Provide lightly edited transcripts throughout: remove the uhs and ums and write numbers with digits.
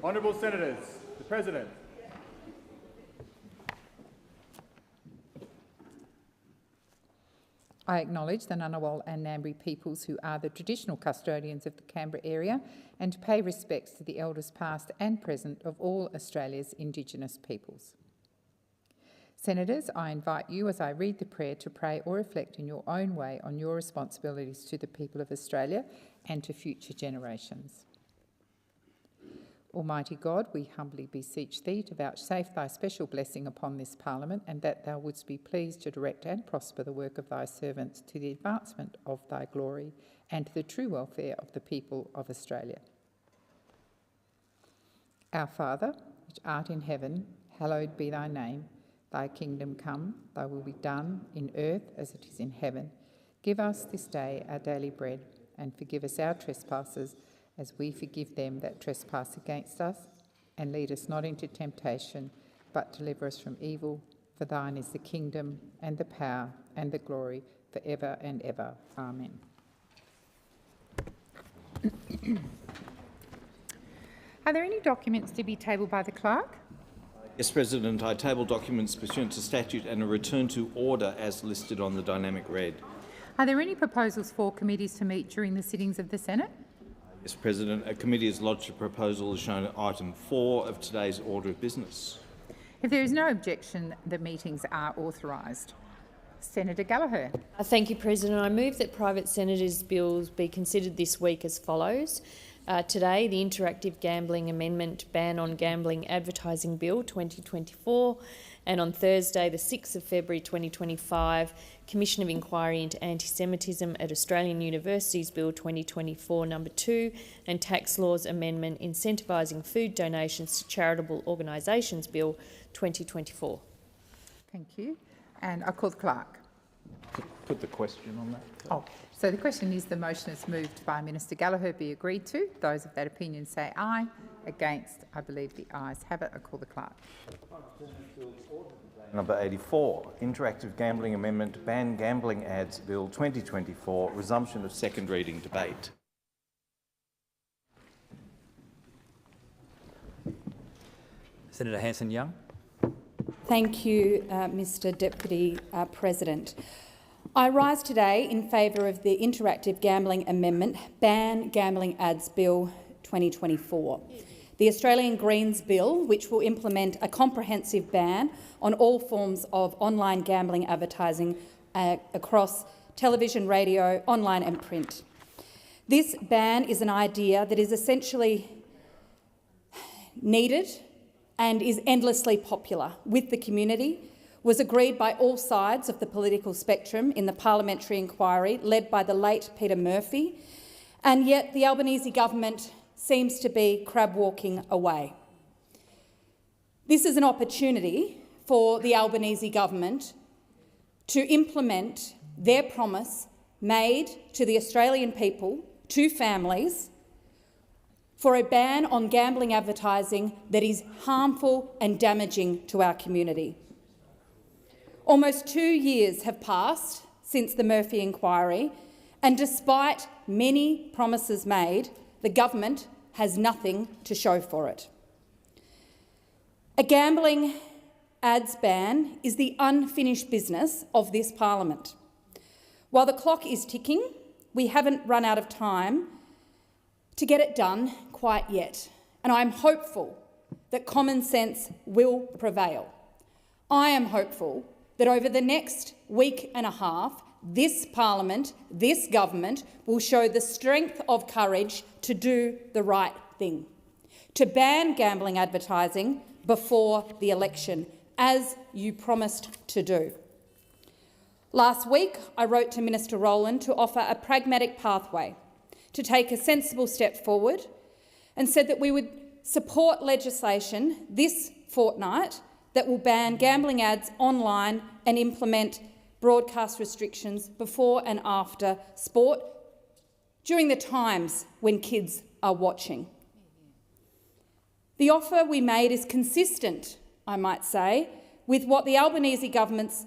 Honourable Senators, the President. I acknowledge the Ngunnawal and Ngambri peoples who are the traditional custodians of the Canberra area and pay respects to the elders past and present of all Australia's Indigenous peoples. Senators, I invite you as I read the prayer to pray or reflect in your own way on your responsibilities to the people of Australia and to future generations. Almighty God, we humbly beseech thee to vouchsafe thy special blessing upon this Parliament, and that thou wouldst be pleased to direct and prosper the work of thy servants to the advancement of thy glory and to the true welfare of the people of Australia. Our Father, which art in heaven, hallowed be thy name. Thy kingdom come, thy will be done in earth as it is in heaven. Give us this day our daily bread, and forgive us our trespasses, as we forgive them that trespass against us. And lead us not into temptation, but deliver us from evil. For thine is the kingdom, and the power, and the glory, for ever and ever. Amen. Are there any documents to be tabled by the clerk? Yes, President. I table documents pursuant to statute and a return to order as listed on the dynamic read. Are there any proposals for committees to meet during the sittings of the Senate? Yes, President. A committee has lodged a proposal as shown at item 4 of today's order of business. If there is no objection, the meetings are authorised. Senator Gallagher. Thank you, President. I move that private senators' bills be considered this week as follows. Today, the Interactive Gambling Amendment Ban on Gambling Advertising Bill 2024, and on Thursday, the 6th of February 2025, Commission of Inquiry into Anti-Semitism at Australian Universities Bill 2024 No. 2 and Tax Laws Amendment Incentivising Food Donations to Charitable Organisations Bill 2024. Thank you. And I call the clerk. Put the question on that. Oh, so the question is, the motion is moved by Minister Gallagher be agreed to. Those of that opinion say aye. Against, I believe the ayes have it. I call the clerk. Number 84, Interactive Gambling Amendment Ban Gambling Ads Bill 2024, resumption of second reading debate. Senator Hanson-Young. Thank you, Mr Deputy President. I rise today in favour of the Interactive Gambling Amendment Ban Gambling Ads Bill 2024. The Australian Greens Bill, which will implement a comprehensive ban on all forms of online gambling advertising across television, radio, online and print. This ban is an idea that is essentially needed and is endlessly popular with the community, was agreed by all sides of the political spectrum in the parliamentary inquiry led by the late Peter Murphy, and yet the Albanese government seems to be crab-walking away. This is an opportunity for the Albanese government to implement their promise made to the Australian people, to families, for a ban on gambling advertising that is harmful and damaging to our community. Almost 2 years have passed since the Murphy inquiry, and despite many promises made, the government has nothing to show for it. A gambling ads ban is the unfinished business of this parliament. While the clock is ticking, we haven't run out of time to get it done quite yet, and I'm hopeful that common sense will prevail. I am hopeful that over the next week and a half, this parliament, this government will show the strength of courage to do the right thing, to ban gambling advertising before the election, as you promised to do. Last week, I wrote to Minister Rowland to offer a pragmatic pathway to take a sensible step forward, and said that we would support legislation this fortnight that will ban gambling ads online and implement broadcast restrictions before and after sport during the times when kids are watching. The offer we made is consistent, I might say, with what the Albanese government's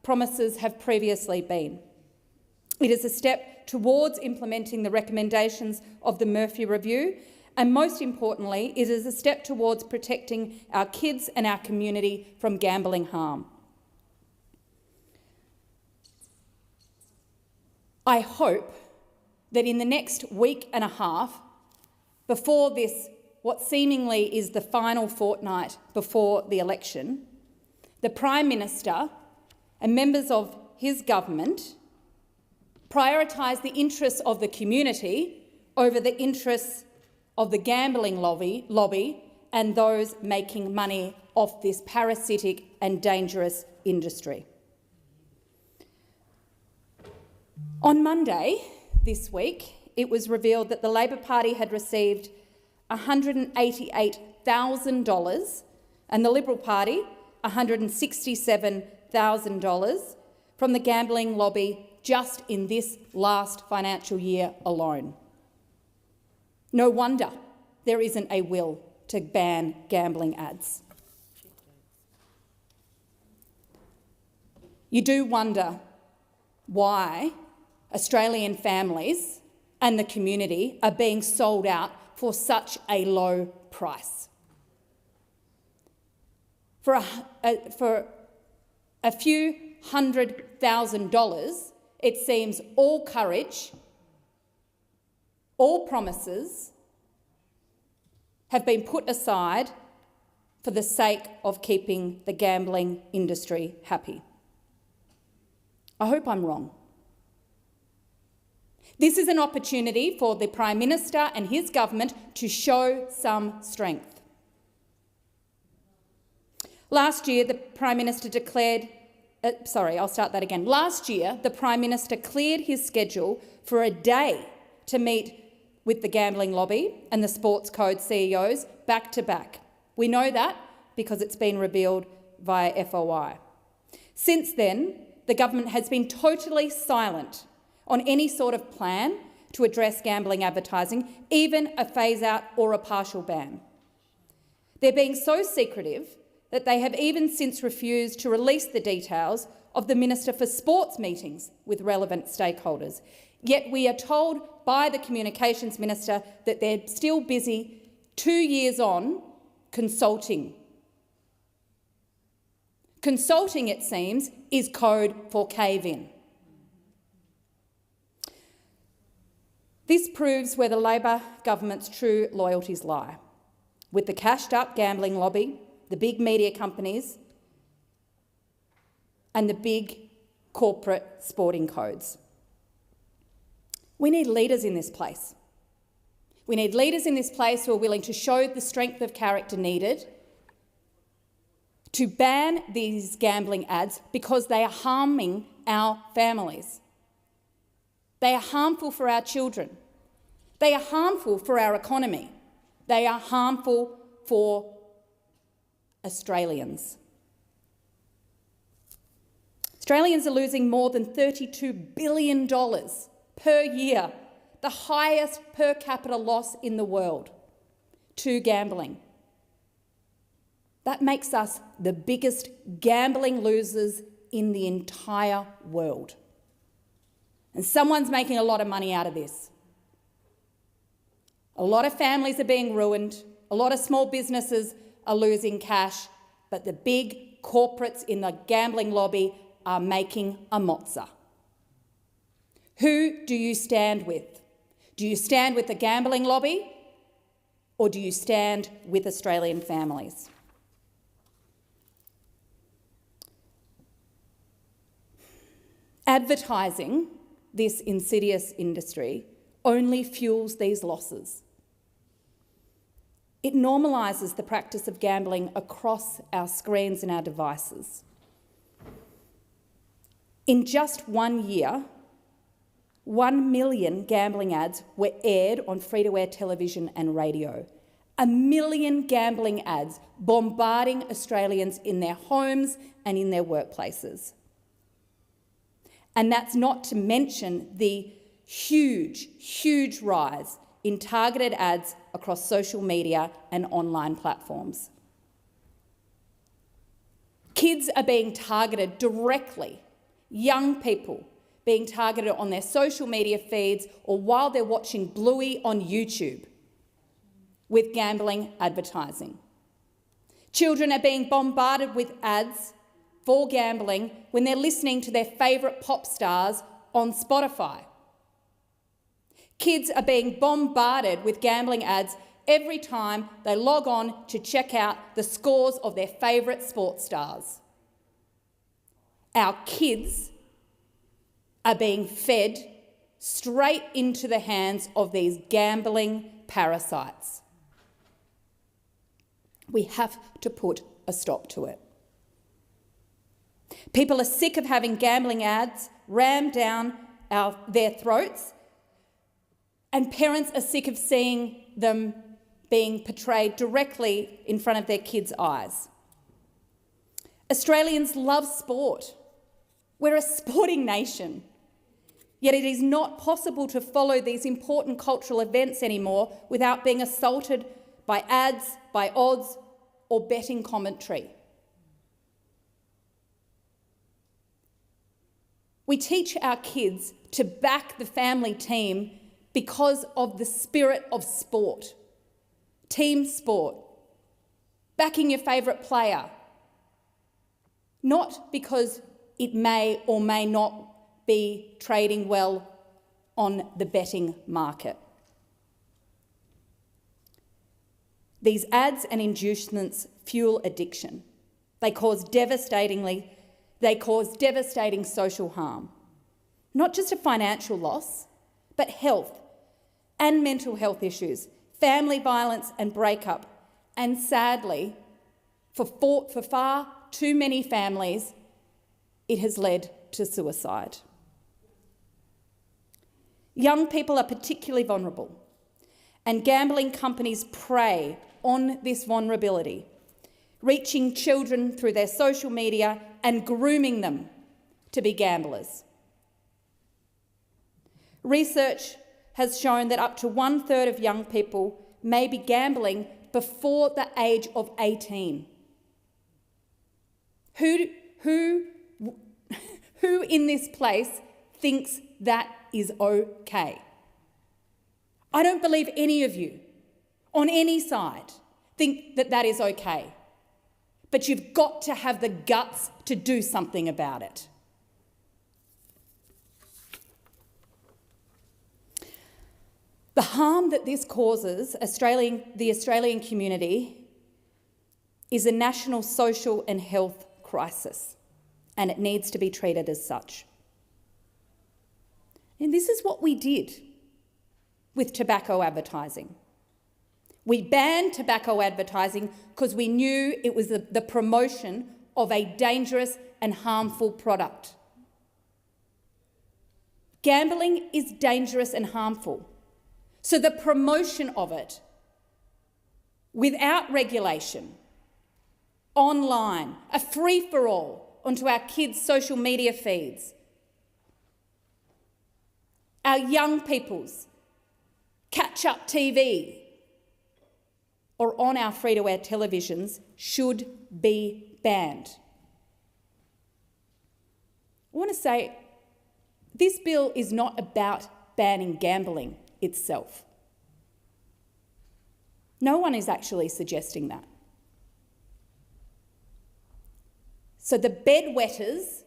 promises have previously been. It is a step towards implementing the recommendations of the Murphy Review And most importantly, it is a step towards protecting our kids and our community from gambling harm. I hope that in the next week and a half, before this, what seemingly is the final fortnight before the election, the Prime Minister and members of his government prioritise the interests of the community over the interests of the gambling lobby and those making money off this parasitic and dangerous industry. On Monday this week, it was revealed that the Labor Party had received $188,000 and the Liberal Party $167,000 from the gambling lobby just in this last financial year alone. No wonder there isn't a will to ban gambling ads. You do wonder why Australian families and the community are being sold out for such a low price. For a few $100,000, it seems all courage, all promises have been put aside for the sake of keeping the gambling industry happy. I hope I'm wrong. This is an opportunity for the Prime Minister and his government to show some strength. Last year, the Prime Minister cleared his schedule for a day to meet with the gambling lobby and the sports code CEOs back to back. We know that because it's been revealed via FOI. Since then, the government has been totally silent on any sort of plan to address gambling advertising, even a phase-out or a partial ban. They're being so secretive that they have even since refused to release the details of the Minister for Sports meetings with relevant stakeholders. Yet we are told by the Communications Minister that they're still busy 2 years on consulting. Consulting, it seems, is code for cave-in. This proves where the Labor government's true loyalties lie, with the cashed-up gambling lobby, the big media companies and the big corporate sporting codes. We need leaders in this place. We need leaders in this place who are willing to show the strength of character needed to ban these gambling ads because they are harming our families. They are harmful for our children. They are harmful for our economy. They are harmful for Australians. Australians are losing more than $32 billion per year, the highest per capita loss in the world, to gambling. That makes us the biggest gambling losers in the entire world. And someone's making a lot of money out of this. A lot of families are being ruined, a lot of small businesses are losing cash, but the big corporates in the gambling lobby are making a mozza. Who do you stand with? Do you stand with the gambling lobby or do you stand with Australian families? Advertising this insidious industry only fuels these losses. It normalises the practice of gambling across our screens and our devices. In just 1 year, 1 million gambling ads were aired on free-to-air television and radio. 1 million gambling ads bombarding Australians in their homes and in their workplaces. And that's not to mention the huge, huge rise in targeted ads across social media and online platforms. Kids are being targeted directly, young people being targeted on their social media feeds or while they're watching Bluey on YouTube. with gambling advertising. Children are being bombarded with ads for gambling when they're listening to their favourite pop stars on Spotify. Kids are being bombarded with gambling ads every time they log on to check out the scores of their favourite sports stars. Our kids are being fed straight into the hands of these gambling parasites. We have to put a stop to it. People are sick of having gambling ads rammed down their throats, and parents are sick of seeing them being portrayed directly in front of their kids' eyes. Australians love sport. We're a sporting nation. Yet it is not possible to follow these important cultural events anymore without being assaulted by ads, by odds, or betting commentary. We teach our kids to back the family team because of the spirit of sport. Team sport. Backing your favourite player. Not because it may or may not be trading well on the betting market. These ads and inducements fuel addiction. They cause devastating social harm. Not just a financial loss, but health and mental health issues, family violence and breakup, and sadly, for far too many families, it has led to suicide. Young people are particularly vulnerable, and gambling companies prey on this vulnerability, reaching children through their social media and grooming them to be gamblers. Research has shown that up to 1/3 of young people may be gambling before the age of 18. Who in this place thinks that is okay? I don't believe any of you on any side think that that is okay. But you've got to have the guts to do something about it. The harm that this causes the Australian community is a national social and health crisis, and it needs to be treated as such. And this is what we did with tobacco advertising. We banned tobacco advertising because we knew it was the promotion of a dangerous and harmful product. Gambling is dangerous and harmful. So the promotion of it, without regulation, online, a free-for-all onto our kids' social media feeds, our young people's catch-up TV, or on our free-to-air televisions, should be banned. I want to say, this bill is not about banning gambling itself. No one is actually suggesting that. So the bedwetters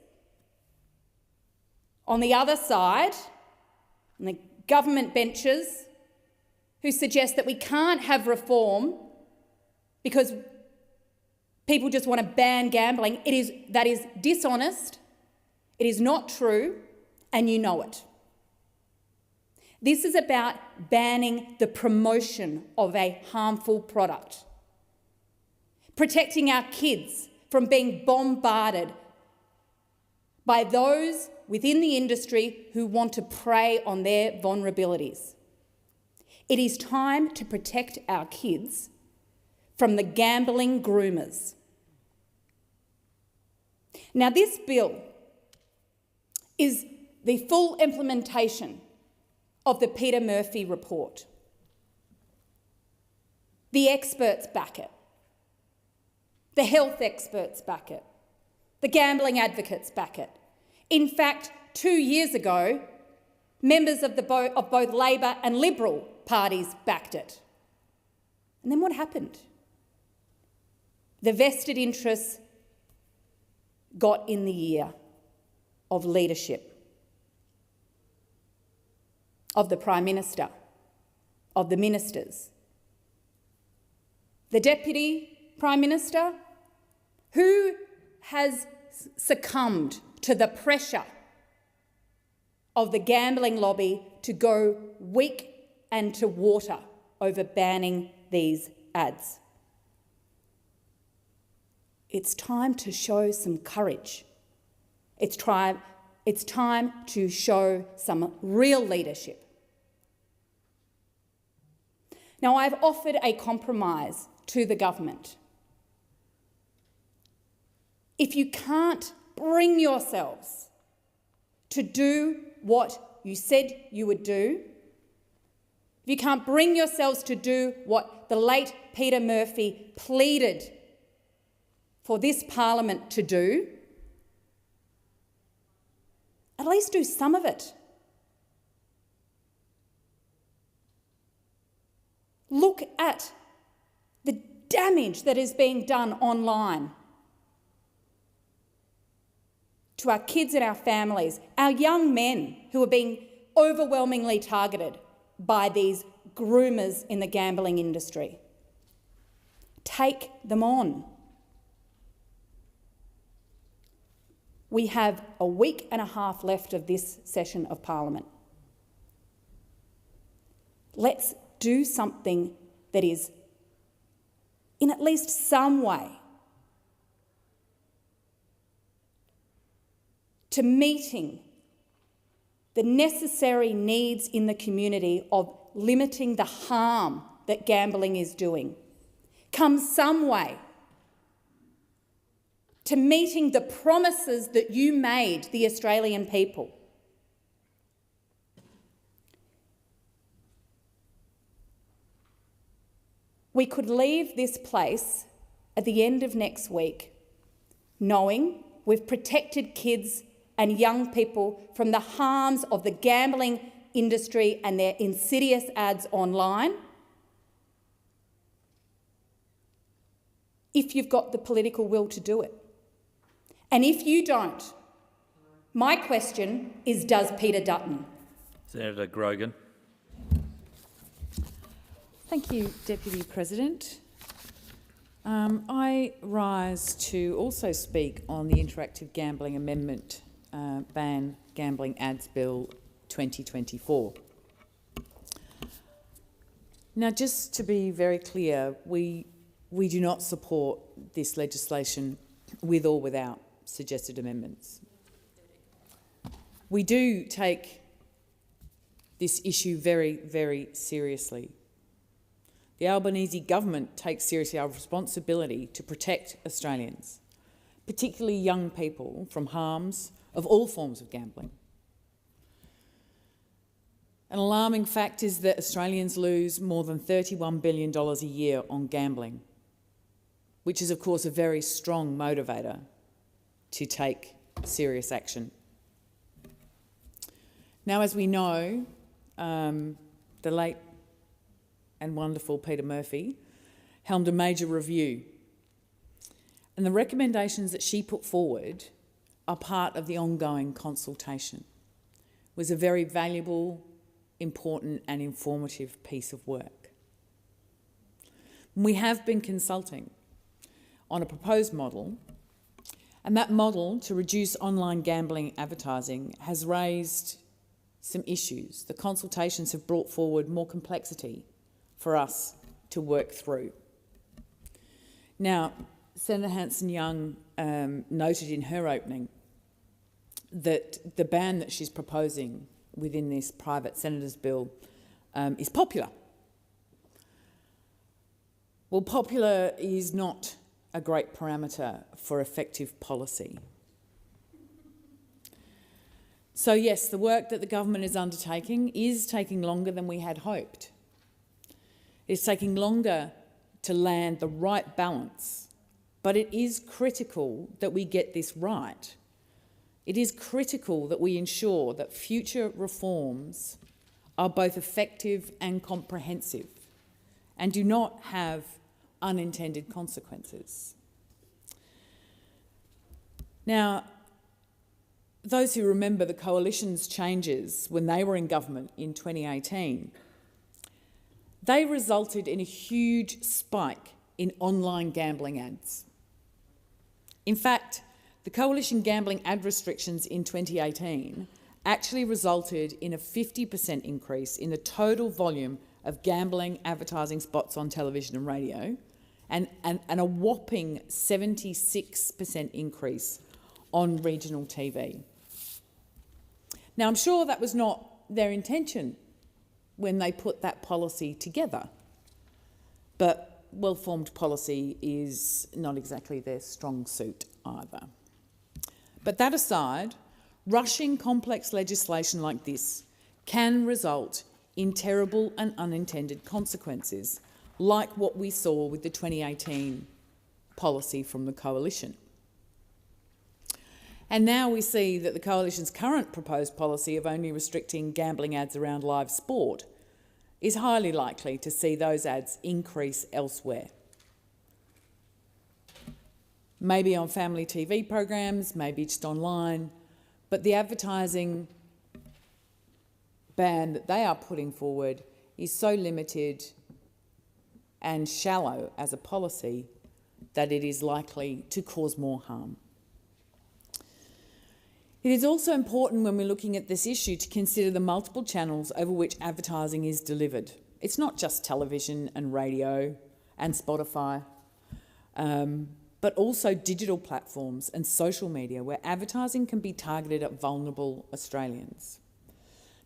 on the other side, on the government benches, who suggest that we can't have reform because people just want to ban gambling, that is dishonest, it is not true, and you know it. This is about banning the promotion of a harmful product, protecting our kids from being bombarded by those within the industry who want to prey on their vulnerabilities. It is time to protect our kids from the gambling groomers. Now, this bill is the full implementation of the Peter Murphy report. The experts back it. The health experts back it. The gambling advocates back it. In fact, 2 years ago, members of both Labor and Liberal parties backed it. And then what happened? The vested interests got in the ear of leadership, of the Prime Minister, of the ministers. The Deputy Prime Minister, who has succumbed to the pressure of the gambling lobby to go weak and to water over banning these ads. It's time to show some courage. It's time to show some real leadership. Now, I've offered a compromise to the government. If you can't bring yourselves to do what you said you would do, if you can't bring yourselves to do what the late Peter Murphy pleaded for this Parliament to do, at least do some of it. Look at the damage that is being done online to our kids and our families, our young men who are being overwhelmingly targeted by these groomers in the gambling industry. Take them on. We have a week and a half left of this session of Parliament. Let's do something that is, in at least some way, to meeting the necessary needs in the community of limiting the harm that gambling is doing. Come some way to meeting the promises that you made the Australian people. We could leave this place at the end of next week knowing we've protected kids and young people from the harms of the gambling industry and their insidious ads online, if you've got the political will to do it. And if you don't, my question is, does Peter Dutton? Senator Grogan. Thank you, Deputy President. I rise to also speak on the Interactive Gambling Amendment Ban Gambling Ads Bill 2024. Now, just to be very clear, we do not support this legislation with or without suggested amendments. We do take this issue very, very seriously. The Albanese government takes seriously our responsibility to protect Australians, particularly young people, from harms of all forms of gambling. An alarming fact is that Australians lose more than $31 billion a year on gambling, which is, of course, a very strong motivator to take serious action. Now, as we know, the late and wonderful Peter Murphy helmed a major review, and the recommendations that she put forward are part of the ongoing consultation. It was a very valuable, important and informative piece of work. We have been consulting on a proposed model, and that model to reduce online gambling advertising has raised some issues. The consultations have brought forward more complexity for us to work through. Now, Senator Hanson-Young noted in her opening that the ban that she's proposing within this private senator's bill is popular. Well, popular is not a great parameter for effective policy. So yes, the work that the government is undertaking is taking longer than we had hoped. It's taking longer to land the right balance, but it is critical that we get this right. It is critical that we ensure that future reforms are both effective and comprehensive, and do not have unintended consequences. Now, those who remember the Coalition's changes when they were in government in 2018, they resulted in a huge spike in online gambling ads. In fact, the Coalition gambling ad restrictions in 2018 actually resulted in a 50% increase in the total volume of gambling advertising spots on television and radio, and a whopping 76% increase on regional TV. Now, I'm sure that was not their intention when they put that policy together, but well-formed policy is not exactly their strong suit either. But that aside, rushing complex legislation like this can result in terrible and unintended consequences, like what we saw with the 2018 policy from the Coalition. And now we see that the Coalition's current proposed policy of only restricting gambling ads around live sport is highly likely to see those ads increase elsewhere. Maybe on family TV programs, maybe just online, but the advertising ban that they are putting forward is so limited and shallow as a policy that it is likely to cause more harm. It is also important when we're looking at this issue to consider the multiple channels over which advertising is delivered. It's not just television and radio and Spotify, but also digital platforms and social media where advertising can be targeted at vulnerable Australians.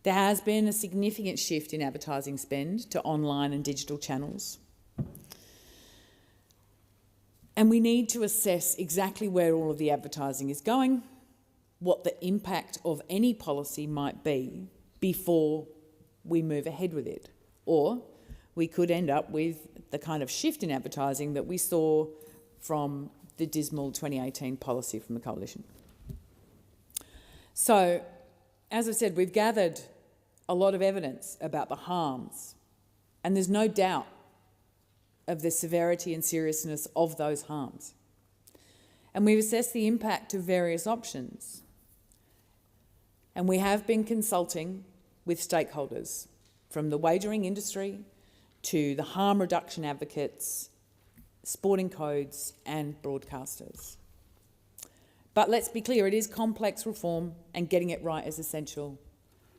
There has been a significant shift in advertising spend to online and digital channels. And we need to assess exactly where all of the advertising is going, what the impact of any policy might be before we move ahead with it. Or we could end up with the kind of shift in advertising that we saw from the dismal 2018 policy from the Coalition. So, as I've said, we've gathered a lot of evidence about the harms, and there's no doubt of the severity and seriousness of those harms. And we've assessed the impact of various options. And we have been consulting with stakeholders, from the wagering industry to the harm reduction advocates, sporting codes and broadcasters. But let's be clear, it is complex reform and getting it right is essential.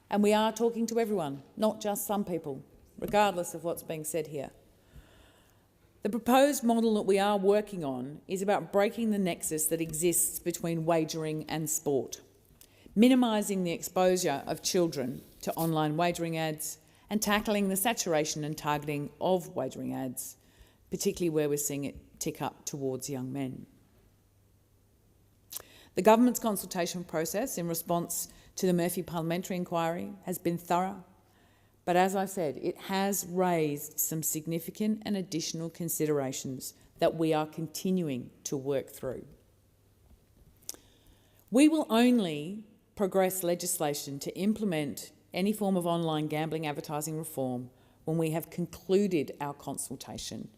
And we are talking to everyone, not just some people, regardless of what's being said here. The proposed model that we are working on is about breaking the nexus that exists between wagering and sport, minimising the exposure of children to online wagering ads and tackling the saturation and targeting of wagering ads, particularly where we're seeing it tick up towards young men. The government's consultation process in response to the Murphy parliamentary inquiry has been thorough, but as I've said, it has raised some significant and additional considerations that we are continuing to work through. We will only progress legislation to implement any form of online gambling advertising reform when we have concluded our consultation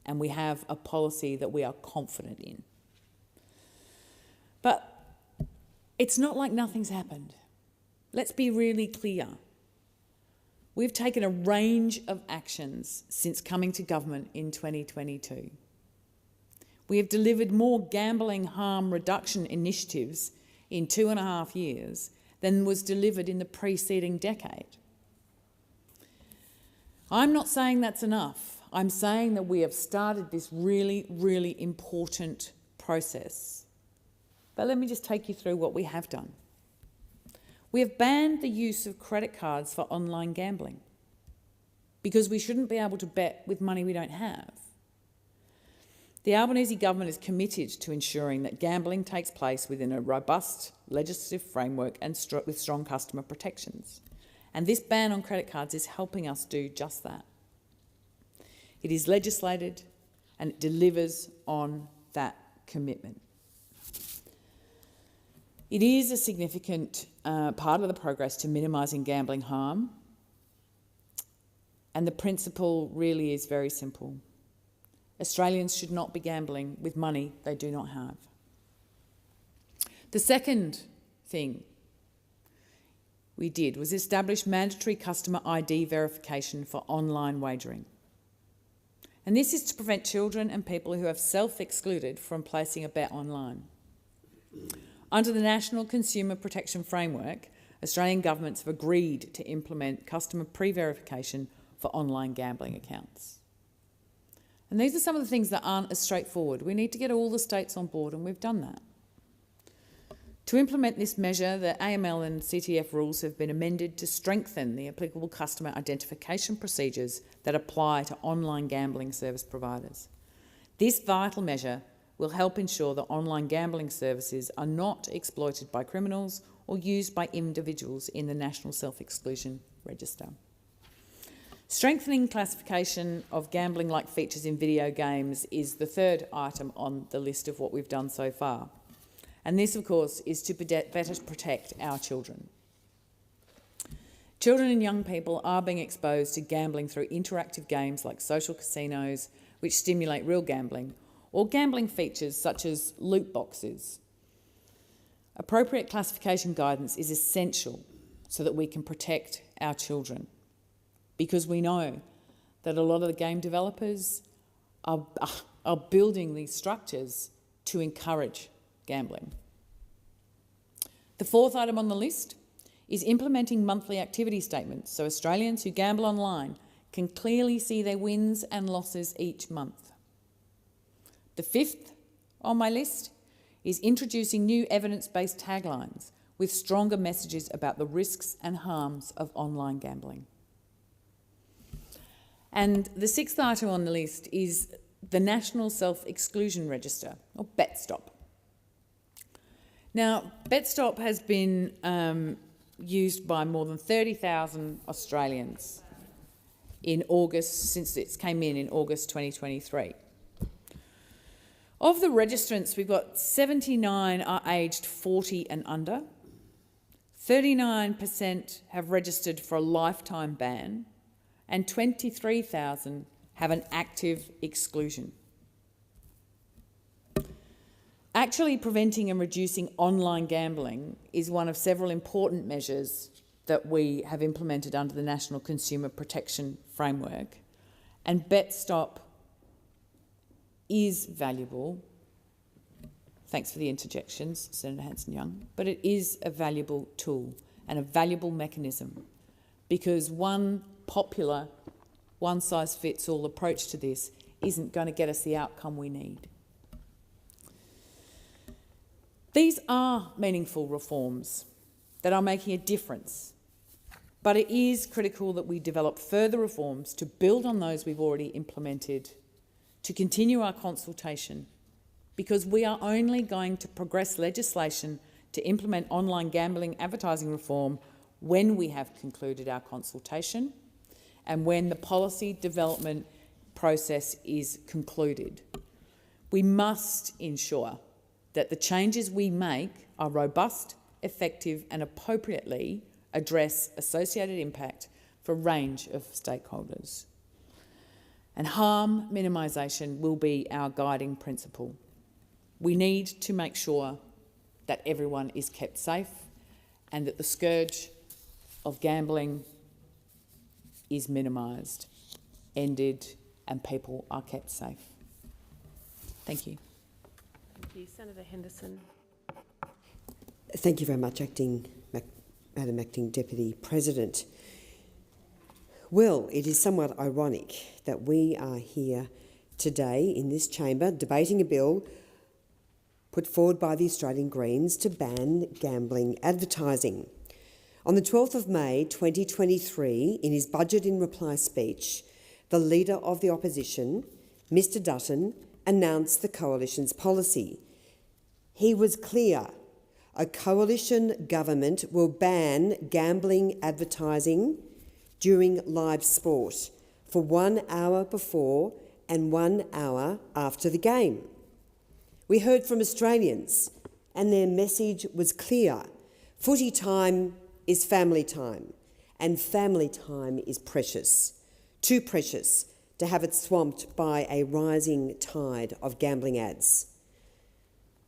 and we have a policy that we are confident in. But it's not like nothing's happened. Let's be really clear. We've taken a range of actions since coming to government in 2022. We have delivered more gambling harm reduction initiatives in 2.5 years than was delivered in the preceding decade. I'm not saying that's enough. I'm saying that we have started this really, really important process. But let me just take you through what we have done. We have banned the use of credit cards for online gambling because we shouldn't be able to bet with money we don't have. The Albanese government is committed to ensuring that gambling takes place within a robust legislative framework and with strong customer protections. And this ban on credit cards is helping us do just that. It is legislated and it delivers on that commitment. It is a significant part of the progress to minimising gambling harm. And the principle really is very simple. Australians should not be gambling with money they do not have. The second thing we did was establish mandatory customer ID verification for online wagering. And this is to prevent children and people who have self-excluded from placing a bet online. Under the National Consumer Protection Framework, Australian governments have agreed to implement customer pre-verification for online gambling accounts. And these are some of the things that aren't as straightforward. We need to get all the states on board, and we've done that. To implement this measure, the AML and CTF rules have been amended to strengthen the applicable customer identification procedures that apply to online gambling service providers. This vital measure will help ensure that online gambling services are not exploited by criminals or used by individuals in the National Self-Exclusion Register. Strengthening classification of gambling-like features in video games is the third item on the list of what we've done so far. And this, of course, is to better protect our children. Children and young people are being exposed to gambling through interactive games like social casinos, which stimulate real gambling, or gambling features such as loot boxes. Appropriate classification guidance is essential so that we can protect our children, because we know that a lot of the game developers are building these structures to encourage gambling. The fourth item on the list is implementing monthly activity statements so Australians who gamble online can clearly see their wins and losses each month. The fifth on my list is introducing new evidence-based taglines with stronger messages about the risks and harms of online gambling. And the sixth item on the list is the National Self-Exclusion Register, or BetStop. Now, BetStop has been used by more than 30,000 Australians in August, since it came in August 2023. Of the registrants, we've got 79 are aged 40 and under, 39% have registered for a lifetime ban, and 23,000 have an active exclusion. Actually preventing and reducing online gambling is one of several important measures that we have implemented under the National Consumer Protection Framework, and BetStop is valuable. Thanks for the interjections, Senator Hanson-Young, but it is a valuable tool and a valuable mechanism, because one popular one-size-fits-all approach to this isn't going to get us the outcome we need. These are meaningful reforms that are making a difference, but it is critical that we develop further reforms to build on those we've already implemented, to continue our consultation, because we are only going to progress legislation to implement online gambling advertising reform when we have concluded our consultation and when the policy development process is concluded. We must ensure that the changes we make are robust, effective and appropriately address associated impact for a range of stakeholders. And harm minimisation will be our guiding principle. We need to make sure that everyone is kept safe and that the scourge of gambling is minimised, ended, and people are kept safe. Thank you. Thank you. Senator Henderson. Thank you very much, Madam Acting Deputy President. Well, it is somewhat ironic that we are here today in this chamber debating a bill put forward by the Australian Greens to ban gambling advertising. On the 12th of May 2023, in his budget in reply speech, the Leader of the Opposition, Mr Dutton, announced the Coalition's policy. He was clear: a coalition government will ban gambling advertising during live sport for 1 hour before and 1 hour after the game. We heard from Australians and their message was clear: footy time is family time, and family time is precious. too precious to have it swamped by a rising tide of gambling ads.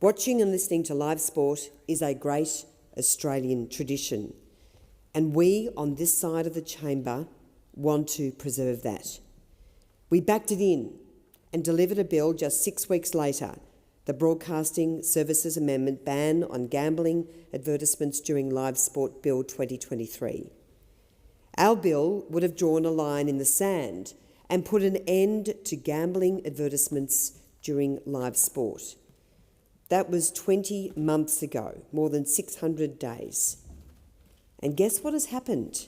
Watching and listening to live sport is a great Australian tradition, and we on this side of the chamber want to preserve that. We backed it in and delivered a bill just 6 weeks later, the Broadcasting Services Amendment Ban on Gambling Advertisements During Live Sport Bill 2023. Our bill would have drawn a line in the sand and put an end to gambling advertisements during live sport. That was 20 months ago, more than 600 days. And guess what has happened?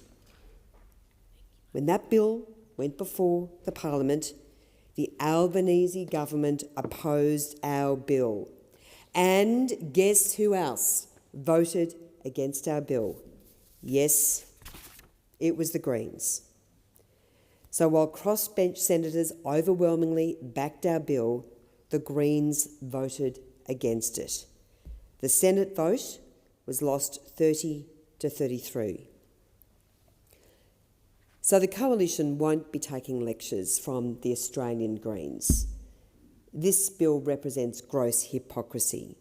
When that bill went before the Parliament, the Albanese government opposed our bill. And guess who else voted against our bill? Yes, it was the Greens. So while crossbench senators overwhelmingly backed our bill, the Greens voted against it. The Senate vote was lost 30 to 33. So the Coalition won't be taking lectures from the Australian Greens. This bill represents gross hypocrisy.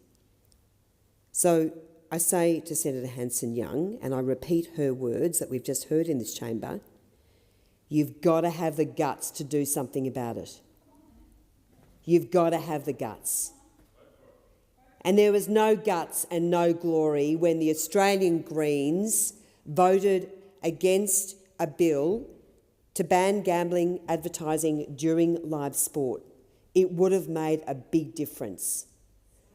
So I say to Senator Hanson-Young, and I repeat her words that we've just heard in this chamber, you've got to have the guts to do something about it. You've got to have the guts. And there was no guts and no glory when the Australian Greens voted against a bill to ban gambling advertising during live sport. It would have made a big difference.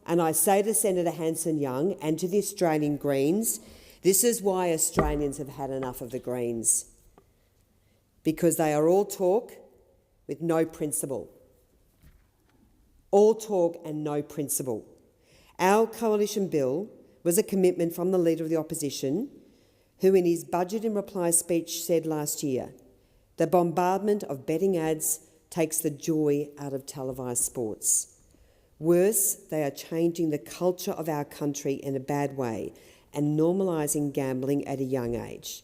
And I say to Senator Hanson-Young and to the Australian Greens, this is why Australians have had enough of the Greens. Because they are all talk with no principle. All talk and no principle. Our coalition bill was a commitment from the Leader of the Opposition, who in his budget and reply speech said last year, the bombardment of betting ads takes the joy out of televised sports. Worse, they are changing the culture of our country in a bad way and normalising gambling at a young age.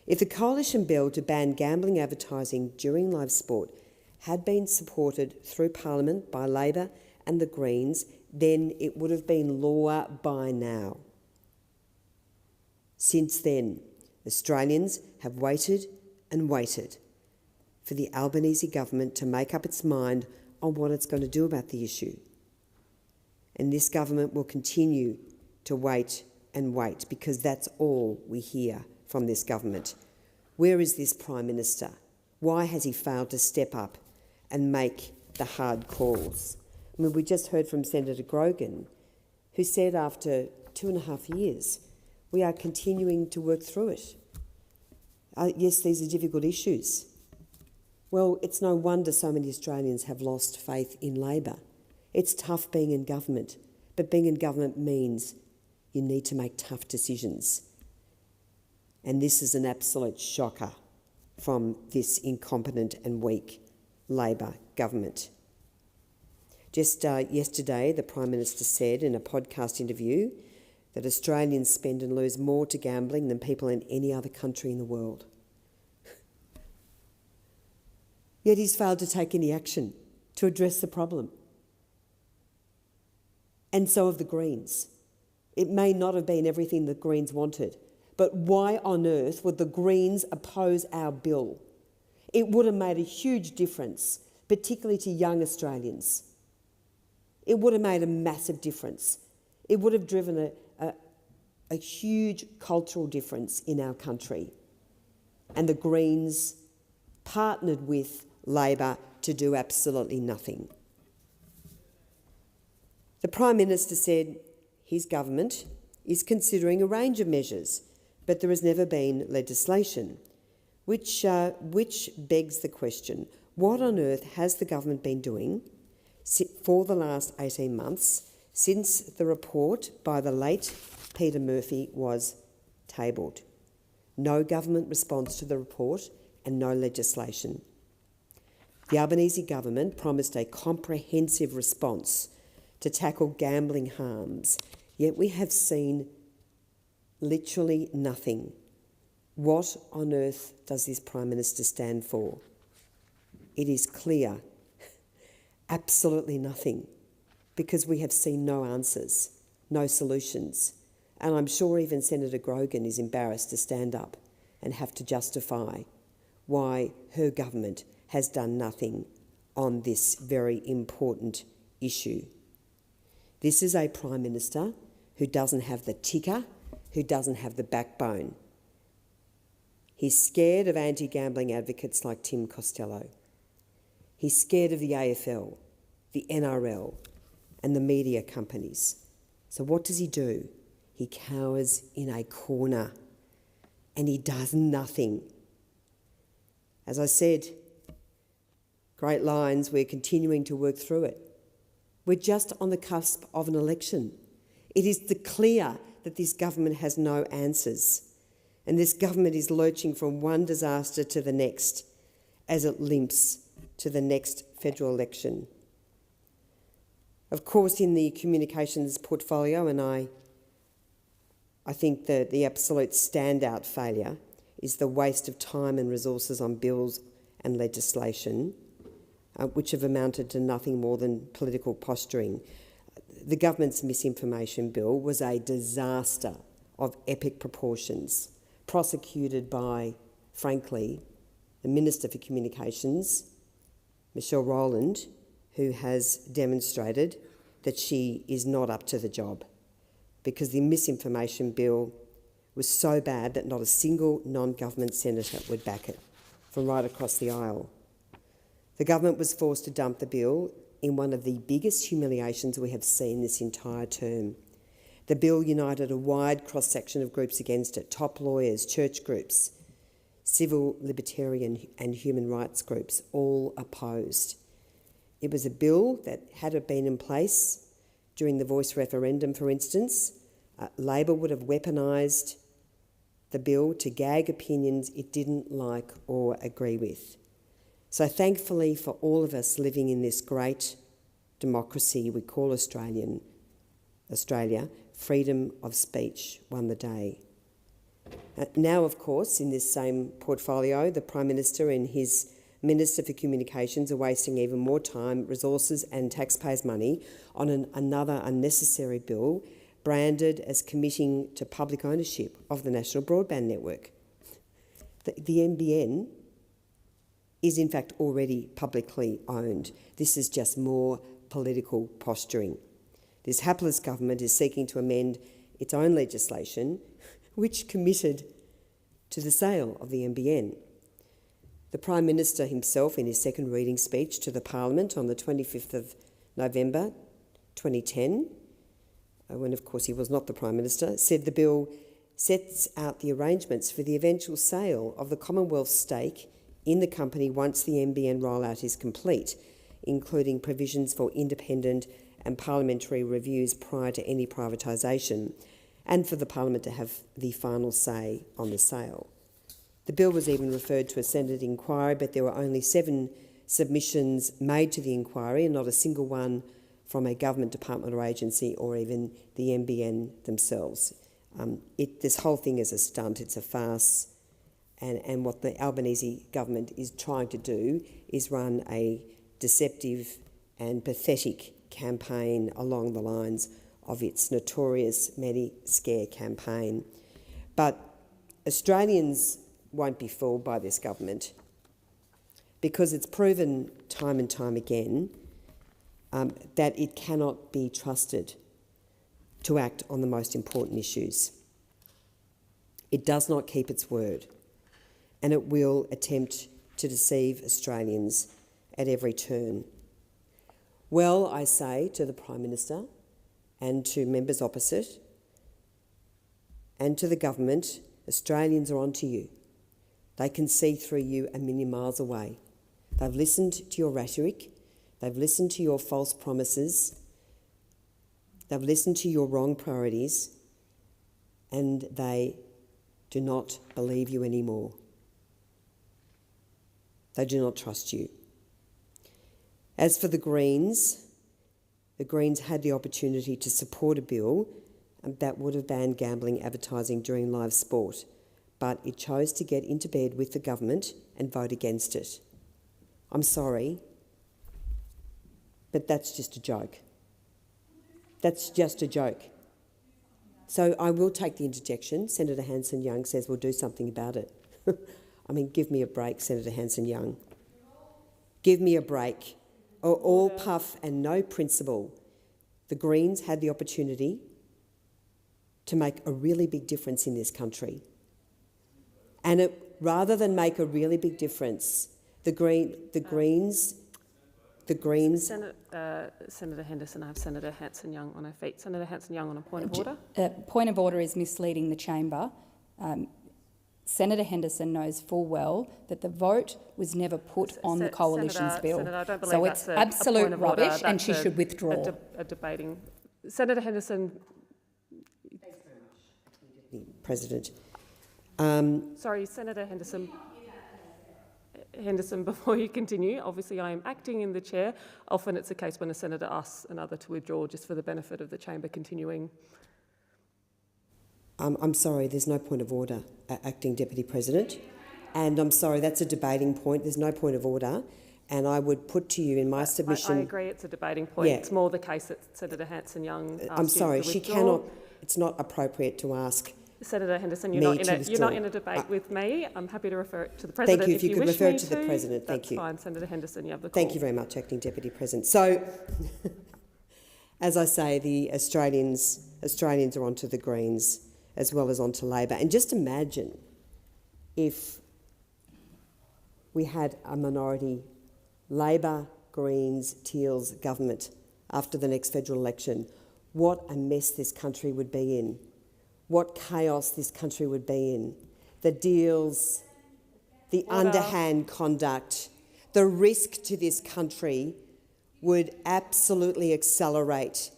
If the coalition bill to ban gambling advertising during live sport had been supported through Parliament by Labor and the Greens, then it would have been law by now. Since then, Australians have waited and waited for the Albanese government to make up its mind on what it's going to do about the issue. And this government will continue to wait and wait because that's all we hear from this government. Where is this Prime Minister? Why has he failed to step up and make the hard calls? I mean, we just heard from Senator Grogan, who said after 2.5 years, we are continuing to work through it. Yes, these are difficult issues. Well, it's no wonder so many Australians have lost faith in Labor. It's tough being in government, but being in government means you need to make tough decisions. And this is an absolute shocker from this incompetent and weak Labor government. Just yesterday, the Prime Minister said in a podcast interview that Australians spend and lose more to gambling than people in any other country in the world. Yet he's failed to take any action to address the problem. And so have the Greens. It may not have been everything the Greens wanted, but why on earth would the Greens oppose our bill? It would have made a huge difference, particularly to young Australians. It would have made a massive difference. It would have driven a huge cultural difference in our country. And the Greens partnered with Labor to do absolutely nothing. The Prime Minister said his government is considering a range of measures, but there has never been legislation, which begs the question, what on earth has the government been doing for the last 18 months since the report by the late Peter Murphy was tabled? No government response to the report and no legislation. The Albanese government promised a comprehensive response to tackle gambling harms, yet we have seen literally nothing. What on earth does this Prime Minister stand for? it is clear absolutely nothing, because we have seen no answers, no solutions. And I'm sure even Senator Grogan is embarrassed to stand up and have to justify why her government has done nothing on this very important issue. This is a Prime Minister who doesn't have the ticker, who doesn't have the backbone. He's scared of anti-gambling advocates like Tim Costello. He's scared of the AFL, the NRL, and the media companies. So what does he do? He cowers in a corner and he does nothing. As I said, great lines, we're continuing to work through it. We're just on the cusp of an election. It is clear that this government has no answers, and this government is lurching from one disaster to the next as it limps to the next federal election. Of course, in the communications portfolio, and I think that the absolute standout failure is the waste of time and resources on bills and legislation, which have amounted to nothing more than political posturing. The government's misinformation bill was a disaster of epic proportions, prosecuted by, frankly, the Minister for Communications, Michelle Rowland, who has demonstrated that she is not up to the job, because the misinformation bill was so bad that not a single non-government senator would back it from right across the aisle. The government was forced to dump the bill in one of the biggest humiliations we have seen this entire term. The bill united a wide cross-section of groups against it: top lawyers, church groups, civil, libertarian and human rights groups, all opposed. It was a bill that, had it been in place during the Voice referendum, for instance, Labor would have weaponised the bill to gag opinions it didn't like or agree with. So thankfully for all of us living in this great democracy we call Australia, freedom of speech won the day. Now, of course, in this same portfolio, the Prime Minister and his Minister for Communications are wasting even more time, resources and taxpayers' money on another unnecessary bill branded as committing to public ownership of the National Broadband Network. The NBN is in fact already publicly owned. This is just more political posturing. This hapless government is seeking to amend its own legislation, which committed to the sale of the NBN. The Prime Minister himself, in his second reading speech to the Parliament on the 25th of November 2010, when of course he was not the Prime Minister, said the bill sets out the arrangements for the eventual sale of the Commonwealth's stake in the company once the NBN rollout is complete, including provisions for independent and parliamentary reviews prior to any privatisation, and for the Parliament to have the final say on the sale. The bill was even referred to a Senate inquiry, but there were only 7 submissions made to the inquiry and not a single one from a government department or agency or even the NBN themselves. This whole thing is a stunt, it's a farce, and what the Albanese government is trying to do is run a deceptive and pathetic campaign along the lines of its notorious Medi-Scare campaign. But Australians won't be fooled by this government, because it's proven time and time again that it cannot be trusted to act on the most important issues. It does not keep its word, and it will attempt to deceive Australians at every turn. Well, I say to the Prime Minister and to members opposite and to the government, Australians are onto you. They can see through you a million miles away. They've listened to your rhetoric, they've listened to your false promises, they've listened to your wrong priorities, and they do not believe you anymore. They do not trust you. As for the Greens had the opportunity to support a bill that would have banned gambling advertising during live sport, but it chose to get into bed with the government and vote against it. I'm sorry, but that's just a joke. That's just a joke. So I will take the interjection. Senator Hanson-Young says we'll do something about it. I mean, give me a break, Senator Hanson-Young. Give me a break. All puff and no principle. The Greens had the opportunity to make a really big difference in this country. And rather than make a really big difference, the Greens... Senator Henderson, I have Senator Hanson-Young on her feet. Senator Hanson-Young on a point of order. Point of order is misleading the chamber. Senator Henderson knows full well that the vote was never put on the coalition's bill. Senator, I don't believe so that's it's absolute rubbish and she That's should withdraw. a debating. Senator Henderson. President. Sorry, Senator Henderson. Henderson, before you continue, obviously I am acting in the chair. Often it's the case when a senator asks another to withdraw just for the benefit of the chamber continuing. I'm sorry, there's no point of order, Acting Deputy President. And I'm sorry, that's a debating point. There's no point of order. And I would put to you in my submission... I agree it's a debating point. Yeah. It's more the case that Senator Hanson-Young asked I'm sorry, you to she withdraw. cannot... It's not appropriate to ask... Senator Henderson, you're not in a debate with me. I'm happy to refer it to the President. Thank you. If you could wish refer me to the President, thank you. That's fine. Senator Henderson, you have the call. Thank you very much, Acting Deputy President. So, as I say, the Australians are onto the Greens as well as onto Labor. And just imagine if we had a minority Labor, Greens, Teals government after the next federal election, what a mess this country would be in. What chaos this country would be in. The deals, the underhand conduct, the risk to this country would absolutely accelerate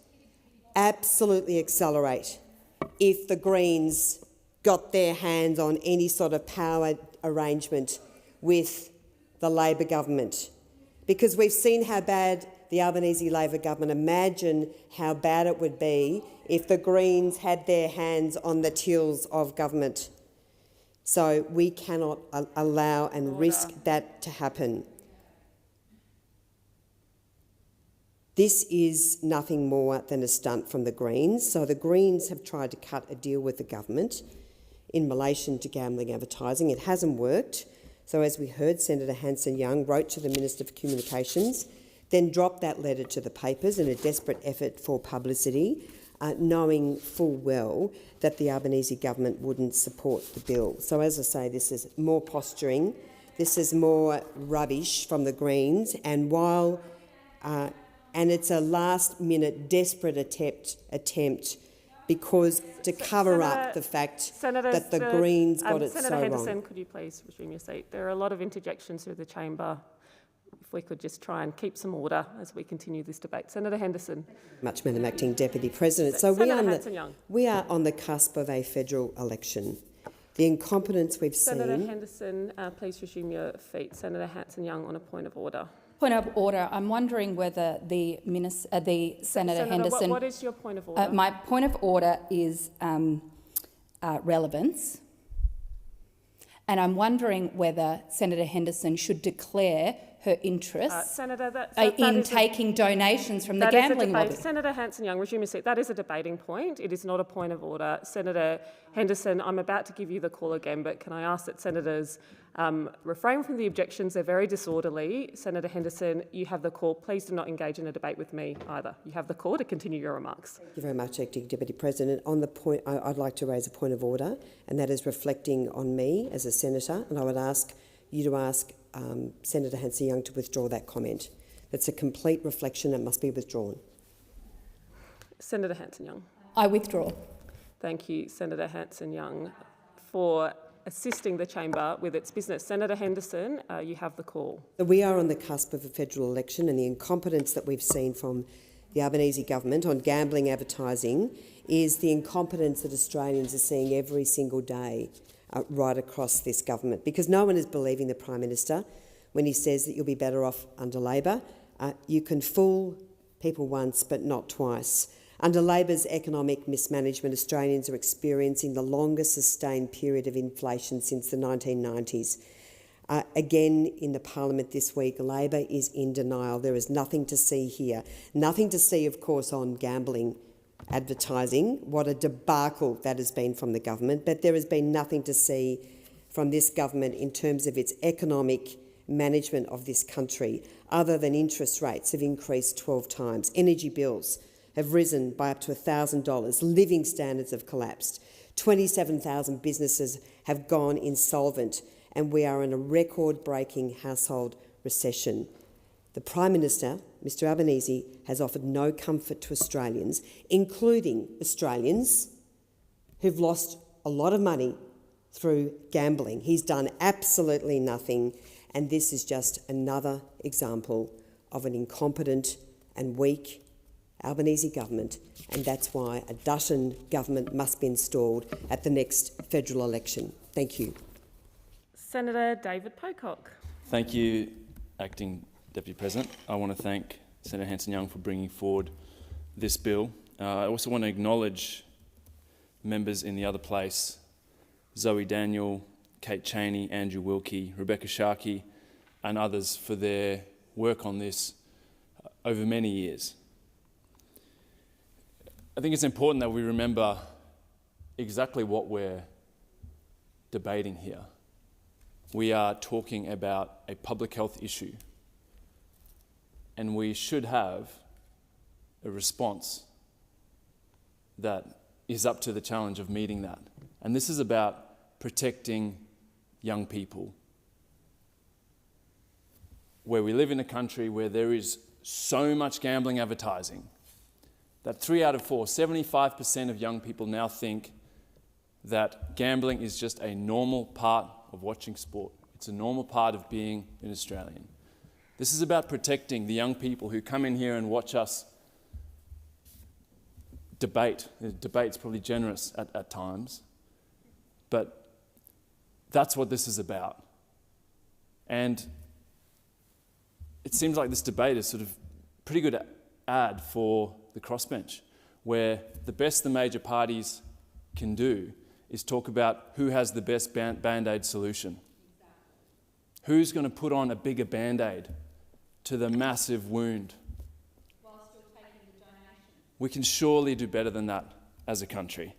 if the Greens got their hands on any sort of power arrangement with the Labor government. Because we've seen how bad the Albanese Labor government, imagine how bad it would be if the Greens had their hands on the tills of government. So we cannot allow and risk that to happen. This is nothing more than a stunt from the Greens. So the Greens have tried to cut a deal with the government in relation to gambling advertising. It hasn't worked. So as we heard, Senator Hanson-Young wrote to the Minister for Communications, then dropped that letter to the papers in a desperate effort for publicity, knowing full well that the Albanese government wouldn't support the bill. So as I say, this is more posturing, this is more rubbish from the Greens, and while and it's a last-minute desperate attempt because to cover up the fact that the Greens got it so wrong. Senator Henderson, could you please resume your seat? There are a lot of interjections through the chamber. If we could just try and keep some order as we continue this debate. Senator Henderson. Much, Madam Acting Deputy President. So we are on the cusp of a federal election. The incompetence we've seen... Senator Henderson, please resume your feet. Senator Hanson-Young on a point of order. Point of order. I'm wondering whether the Senator Henderson... What is your point of order? My point of order is relevance. And I'm wondering whether Senator Henderson should declare her interest in taking donations from the gambling lobby. Senator Hanson-Young, resume your seat. That is a debating point. It is not a point of order. Senator Henderson, I'm about to give you the call again, but can I ask that senators refrain from the objections? They're very disorderly. Senator Henderson, you have the call. Please do not engage in a debate with me either. You have the call to continue your remarks. Thank you very much, Acting Deputy President. On the point, I'd like to raise a point of order, and that is reflecting on me as a senator, and I would ask you to ask Senator Hanson-Young to withdraw that comment. That's a complete reflection that must be withdrawn. Senator Hanson-Young. I withdraw. Thank you, Senator Hanson-Young, for assisting the chamber with its business. Senator Henderson, you have the call. We are on the cusp of a federal election, and the incompetence that we've seen from the Albanese government on gambling advertising is the incompetence that Australians are seeing every single day right across this government, because no one is believing the Prime Minister when he says that you'll be better off under Labor. You can fool people once but not twice. Under Labor's economic mismanagement, Australians are experiencing the longest sustained period of inflation since the 1990s. Again, in the Parliament this week, Labor is in denial. There is nothing to see here. Nothing to see, of course, on gambling advertising. What a debacle that has been from the government. But there has been nothing to see from this government in terms of its economic management of this country, other than interest rates have increased 12 times. Energy bills have risen by up to $1,000. Living standards have collapsed. 27,000 businesses have gone insolvent, and we are in a record-breaking household recession. The Prime Minister, Mr Albanese, has offered no comfort to Australians, including Australians who've lost a lot of money through gambling. He's done absolutely nothing, and this is just another example of an incompetent and weak Albanese government, and that's why a Dutton government must be installed at the next federal election. Thank you. Senator David Pocock. Thank you, Acting Deputy President. I want to thank Senator Hanson-Young for bringing forward this bill. I also want to acknowledge members in the other place, Zoe Daniel, Kate Cheney, Andrew Wilkie, Rebecca Sharkey, and others for their work on this over many years. I think it's important that we remember exactly what we're debating here. We are talking about a public health issue, and we should have a response that is up to the challenge of meeting that. And this is about protecting young people. Where we live in a country where there is so much gambling advertising that 3 out of 4, 75% of young people now think that gambling is just a normal part of watching sport. It's a normal part of being an Australian. This is about protecting the young people who come in here and watch us debate. The debate's probably generous at times, but that's what this is about. And it seems like this debate is sort of pretty good ad for the crossbench, where the best the major parties can do is talk about who has the best Band-Aid solution. Who's going to put on a bigger Band-Aid to the massive wound? While still taking the donation. We can surely do better than that as a country.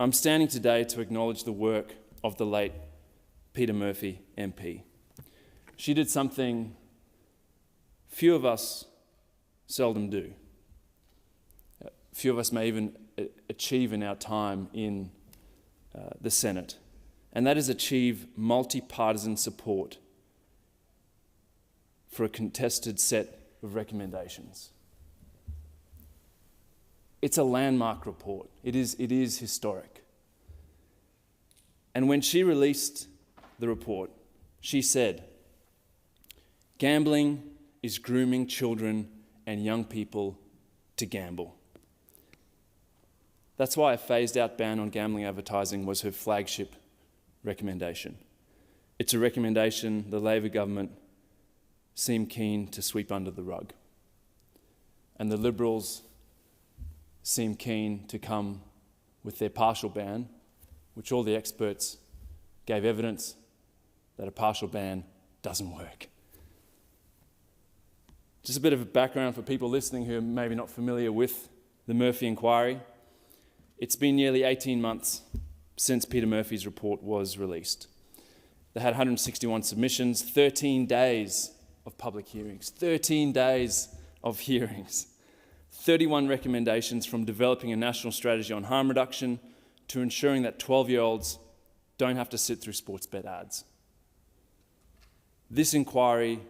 I'm standing today to acknowledge the work of the late Peter Murphy MP. She did something few of us seldom do. Few of us may even achieve in our time in the Senate, and that is achieve multi-partisan support for a contested set of recommendations. It's a landmark report. It is historic. And when she released the report, she said, "Gambling is grooming children and young people to gamble." That's why a phased-out ban on gambling advertising was her flagship recommendation. It's a recommendation the Labor government seemed keen to sweep under the rug. And the Liberals seem keen to come with their partial ban, which all the experts gave evidence that a partial ban doesn't work. Just a bit of a background for people listening who are maybe not familiar with the Murphy inquiry. It's been nearly 18 months since Peter Murphy's report was released. They had 161 submissions, 13 days of public hearings, 13 days of hearings, 31 recommendations, from developing a national strategy on harm reduction to ensuring that 12-year-olds don't have to sit through sports bet ads. This inquiry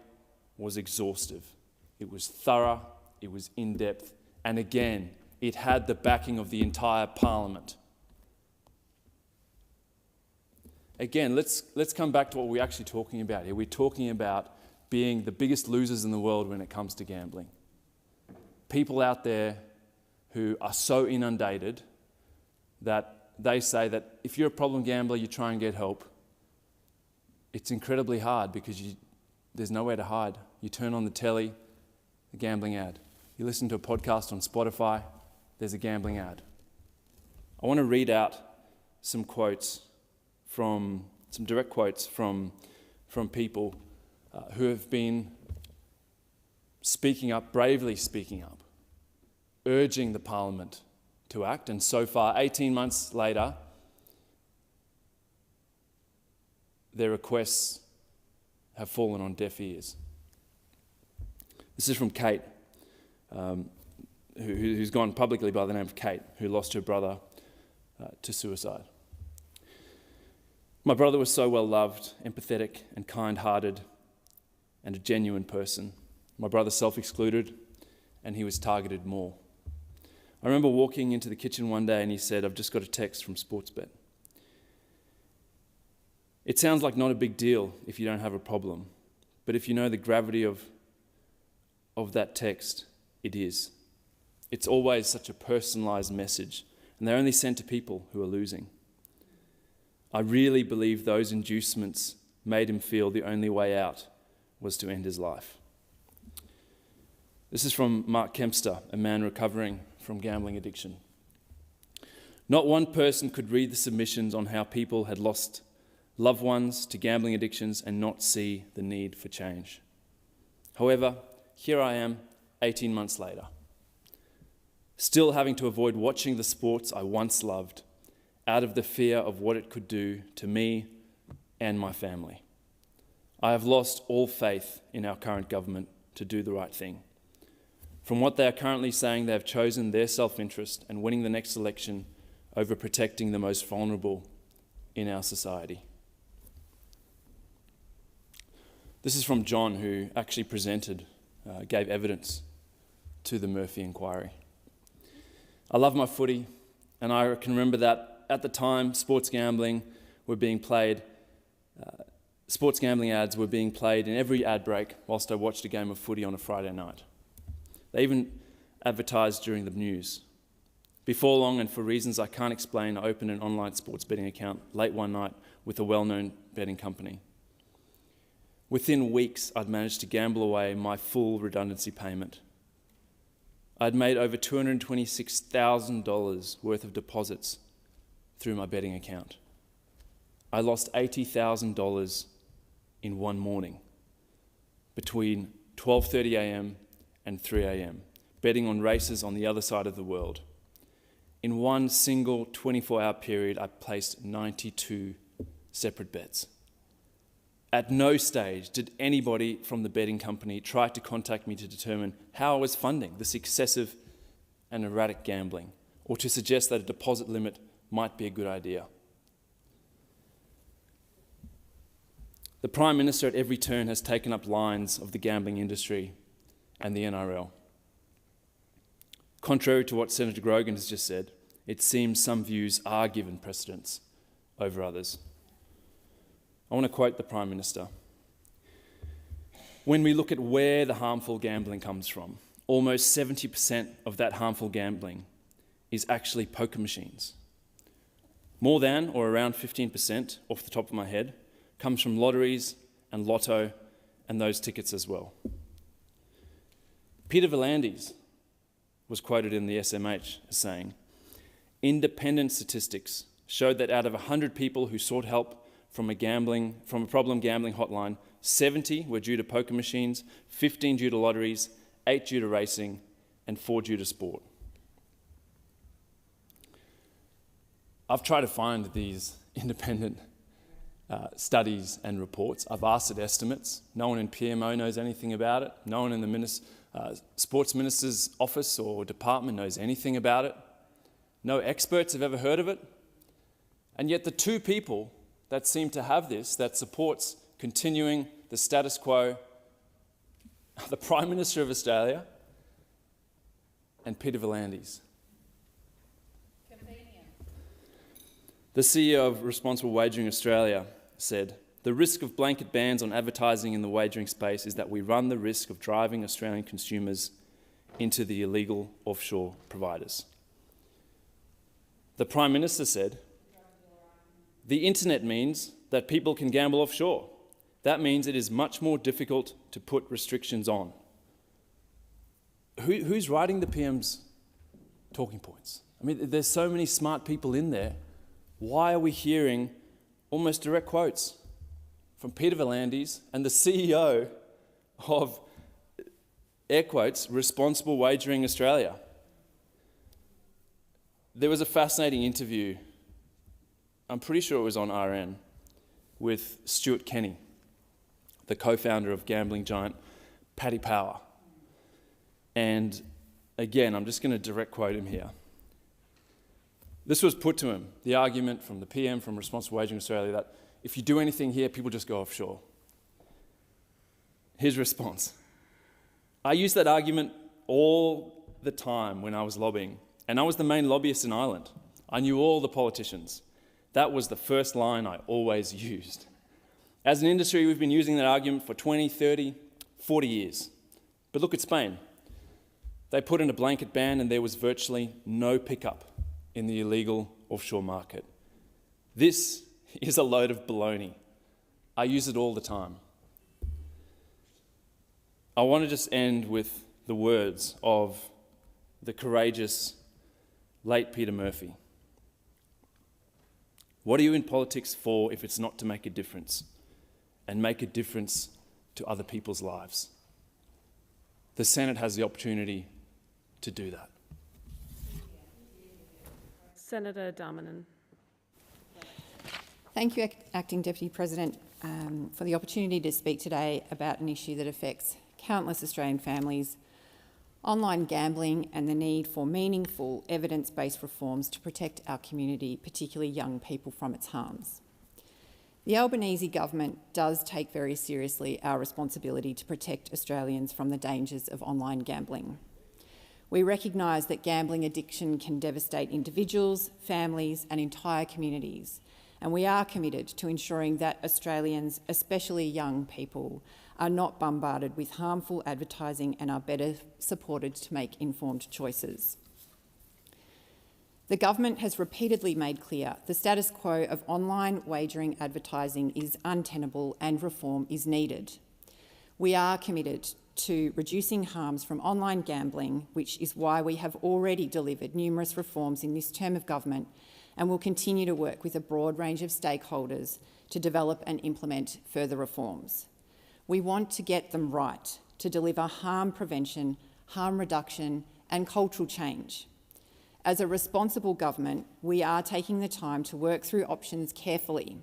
was exhaustive. It was thorough, it was in-depth, and again, it had the backing of the entire Parliament. Again, let's come back to what we're actually talking about here. We're talking about being the biggest losers in the world when it comes to gambling. People out there who are so inundated that they say that if you're a problem gambler, you try and get help. It's incredibly hard because there's nowhere to hide. You turn on the telly, a gambling ad. You listen to a podcast on Spotify, there's a gambling ad. I want to read out some quotes from some direct quotes from people who have been speaking up, bravely speaking up, urging the Parliament to act, and so far, 18 months later, their requests have fallen on deaf ears. This is from Kate, who's gone publicly by the name of Kate, who lost her brother to suicide. My brother was so well loved, empathetic and kind-hearted, and a genuine person. My brother self-excluded, and he was targeted more. I remember walking into the kitchen one day and he said, "I've just got a text from Sportsbet." It sounds like not a big deal if you don't have a problem, but if you know the gravity of that text, it is. It's always such a personalised message, and they're only sent to people who are losing. I really believe those inducements made him feel the only way out was to end his life. This is from Mark Kempster, a man recovering from gambling addiction. Not one person could read the submissions on how people had lost loved ones to gambling addictions and not see the need for change. However, here I am 18 months later, still having to avoid watching the sports I once loved out of the fear of what it could do to me and my family. I have lost all faith in our current government to do the right thing. From what they are currently saying, they have chosen their self-interest and winning the next election over protecting the most vulnerable in our society. This is from John, who actually gave evidence to the Murphy inquiry. I love my footy, and I can remember that at the time sports gambling ads were being played in every ad break whilst I watched a game of footy on a Friday night. They even advertised during the news. Before long, and for reasons I can't explain, I opened an online sports betting account late one night with a well-known betting company. Within weeks, I'd managed to gamble away my full redundancy payment. I'd made over $226,000 worth of deposits through my betting account. I lost $80,000 in one morning between 12:30 a.m. and 3 a.m., betting on races on the other side of the world. In one single 24-hour period, I placed 92 separate bets. At no stage did anybody from the betting company try to contact me to determine how I was funding this excessive and erratic gambling, or to suggest that a deposit limit might be a good idea. The Prime Minister at every turn has taken up lines of the gambling industry and the NRL. Contrary to what Senator Grogan has just said, it seems some views are given precedence over others. I want to quote the Prime Minister. When we look at where the harmful gambling comes from, almost 70% of that harmful gambling is actually poker machines. More than, or around 15%, off the top of my head, comes from lotteries and lotto and those tickets as well. Peter V'landys was quoted in the SMH as saying, independent statistics showed that out of 100 people who sought help from a problem gambling hotline, 70 were due to poker machines, 15 due to lotteries, 8 due to racing, and 4 due to sport. I've tried to find these independent studies and reports. I've asked at estimates. No one in PMO knows anything about it. No one in the Sports Minister's office or department knows anything about it. No experts have ever heard of it. And yet the two people that seem to have this, that supports continuing the status quo, are the Prime Minister of Australia and Peter V'landys. The CEO of Responsible Wagering Australia said, the risk of blanket bans on advertising in the wagering space is that we run the risk of driving Australian consumers into the illegal offshore providers. The Prime Minister said, the internet means that people can gamble offshore. That means it is much more difficult to put restrictions on. Who's writing the PM's talking points? I mean, there's so many smart people in there. Why are we hearing almost direct quotes from Peter V'landys and the CEO of, air quotes, Responsible Wagering Australia. There was a fascinating interview, I'm pretty sure it was on RN, with Stuart Kenny, the co-founder of gambling giant Paddy Power. And again, I'm just going to direct quote him here. This was put to him, the argument from the PM from Responsible Wagering Australia, that if you do anything here, people just go offshore. His response: I used that argument all the time when I was lobbying, and I was the main lobbyist in Ireland. I knew all the politicians. That was the first line I always used. As an industry, we've been using that argument for 20, 30, 40 years. But look at Spain. They put in a blanket ban and there was virtually no pickup in the illegal offshore market. This is a load of baloney. I use it all the time. I want to just end with the words of the courageous late Peter Murphy. What are you in politics for if it's not to make a difference, and make a difference to other people's lives? The Senate has the opportunity to do that. Senator Darmanin. Thank you, Acting Deputy President, for the opportunity to speak today about an issue that affects countless Australian families: online gambling and the need for meaningful evidence-based reforms to protect our community, particularly young people, from its harms. The Albanese government does take very seriously our responsibility to protect Australians from the dangers of online gambling. We recognise that gambling addiction can devastate individuals, families and entire communities, and we are committed to ensuring that Australians, especially young people, are not bombarded with harmful advertising and are better supported to make informed choices. The government has repeatedly made clear the status quo of online wagering advertising is untenable and reform is needed. We are committed to reducing harms from online gambling, which is why we have already delivered numerous reforms in this term of government and will continue to work with a broad range of stakeholders to develop and implement further reforms. We want to get them right, to deliver harm prevention, harm reduction and cultural change. As a responsible government, we are taking the time to work through options carefully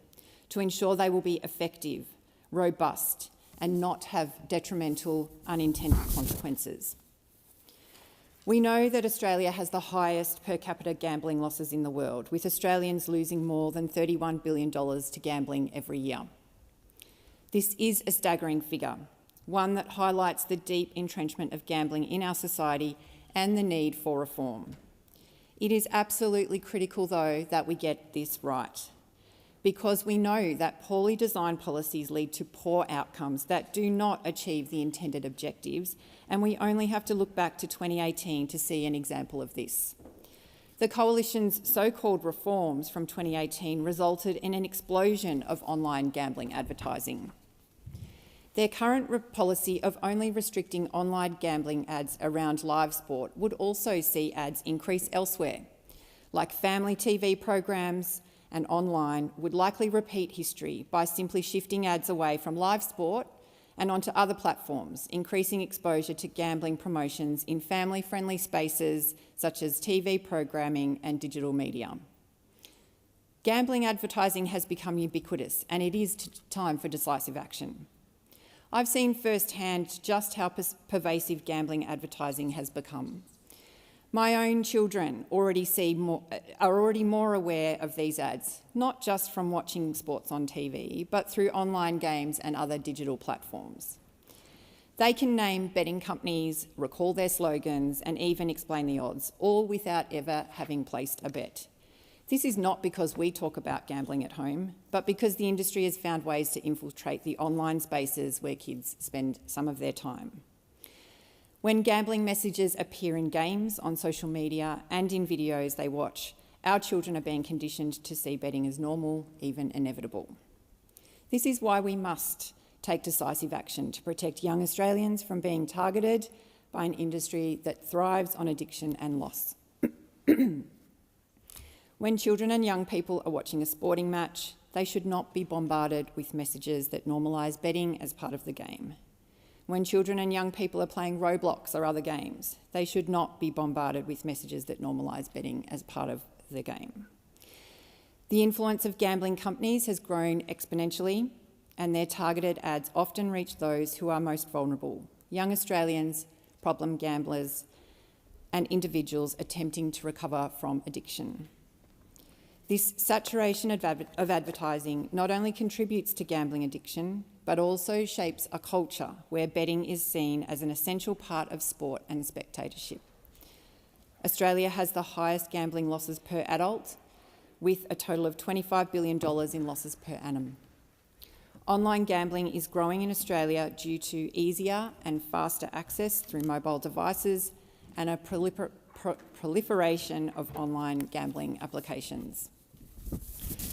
to ensure they will be effective, robust and not have detrimental unintended consequences. We know that Australia has the highest per capita gambling losses in the world, with Australians losing more than $31 billion to gambling every year. This is a staggering figure, one that highlights the deep entrenchment of gambling in our society and the need for reform. It is absolutely critical, though, that we get this right, because we know that poorly designed policies lead to poor outcomes that do not achieve the intended objectives, and we only have to look back to 2018 to see an example of this. The Coalition's so-called reforms from 2018 resulted in an explosion of online gambling advertising. Their current policy of only restricting online gambling ads around live sport would also see ads increase elsewhere, like family TV programs, and online would likely repeat history by simply shifting ads away from live sport and onto other platforms, increasing exposure to gambling promotions in family-friendly spaces such as TV programming and digital media. Gambling advertising has become ubiquitous, and it is time for decisive action. I've seen firsthand just how pervasive gambling advertising has become. My own children are already more aware of these ads, not just from watching sports on TV, but through online games and other digital platforms. They can name betting companies, recall their slogans, and even explain the odds, all without ever having placed a bet. This is not because we talk about gambling at home, but because the industry has found ways to infiltrate the online spaces where kids spend some of their time. When gambling messages appear in games, on social media and in videos they watch, our children are being conditioned to see betting as normal, even inevitable. This is why we must take decisive action to protect young Australians from being targeted by an industry that thrives on addiction and loss. When children and young people are watching a sporting match, they should not be bombarded with messages that normalise betting as part of the game. When children and young people are playing Roblox or other games, they should not be bombarded with messages that normalise betting as part of the game. The influence of gambling companies has grown exponentially, and their targeted ads often reach those who are most vulnerable: young Australians, problem gamblers, and individuals attempting to recover from addiction. This saturation of advertising not only contributes to gambling addiction, but also shapes a culture where betting is seen as an essential part of sport and spectatorship. Australia has the highest gambling losses per adult, with a total of $25 billion in losses per annum. Online gambling is growing in Australia due to easier and faster access through mobile devices and a proliferation of online gambling applications.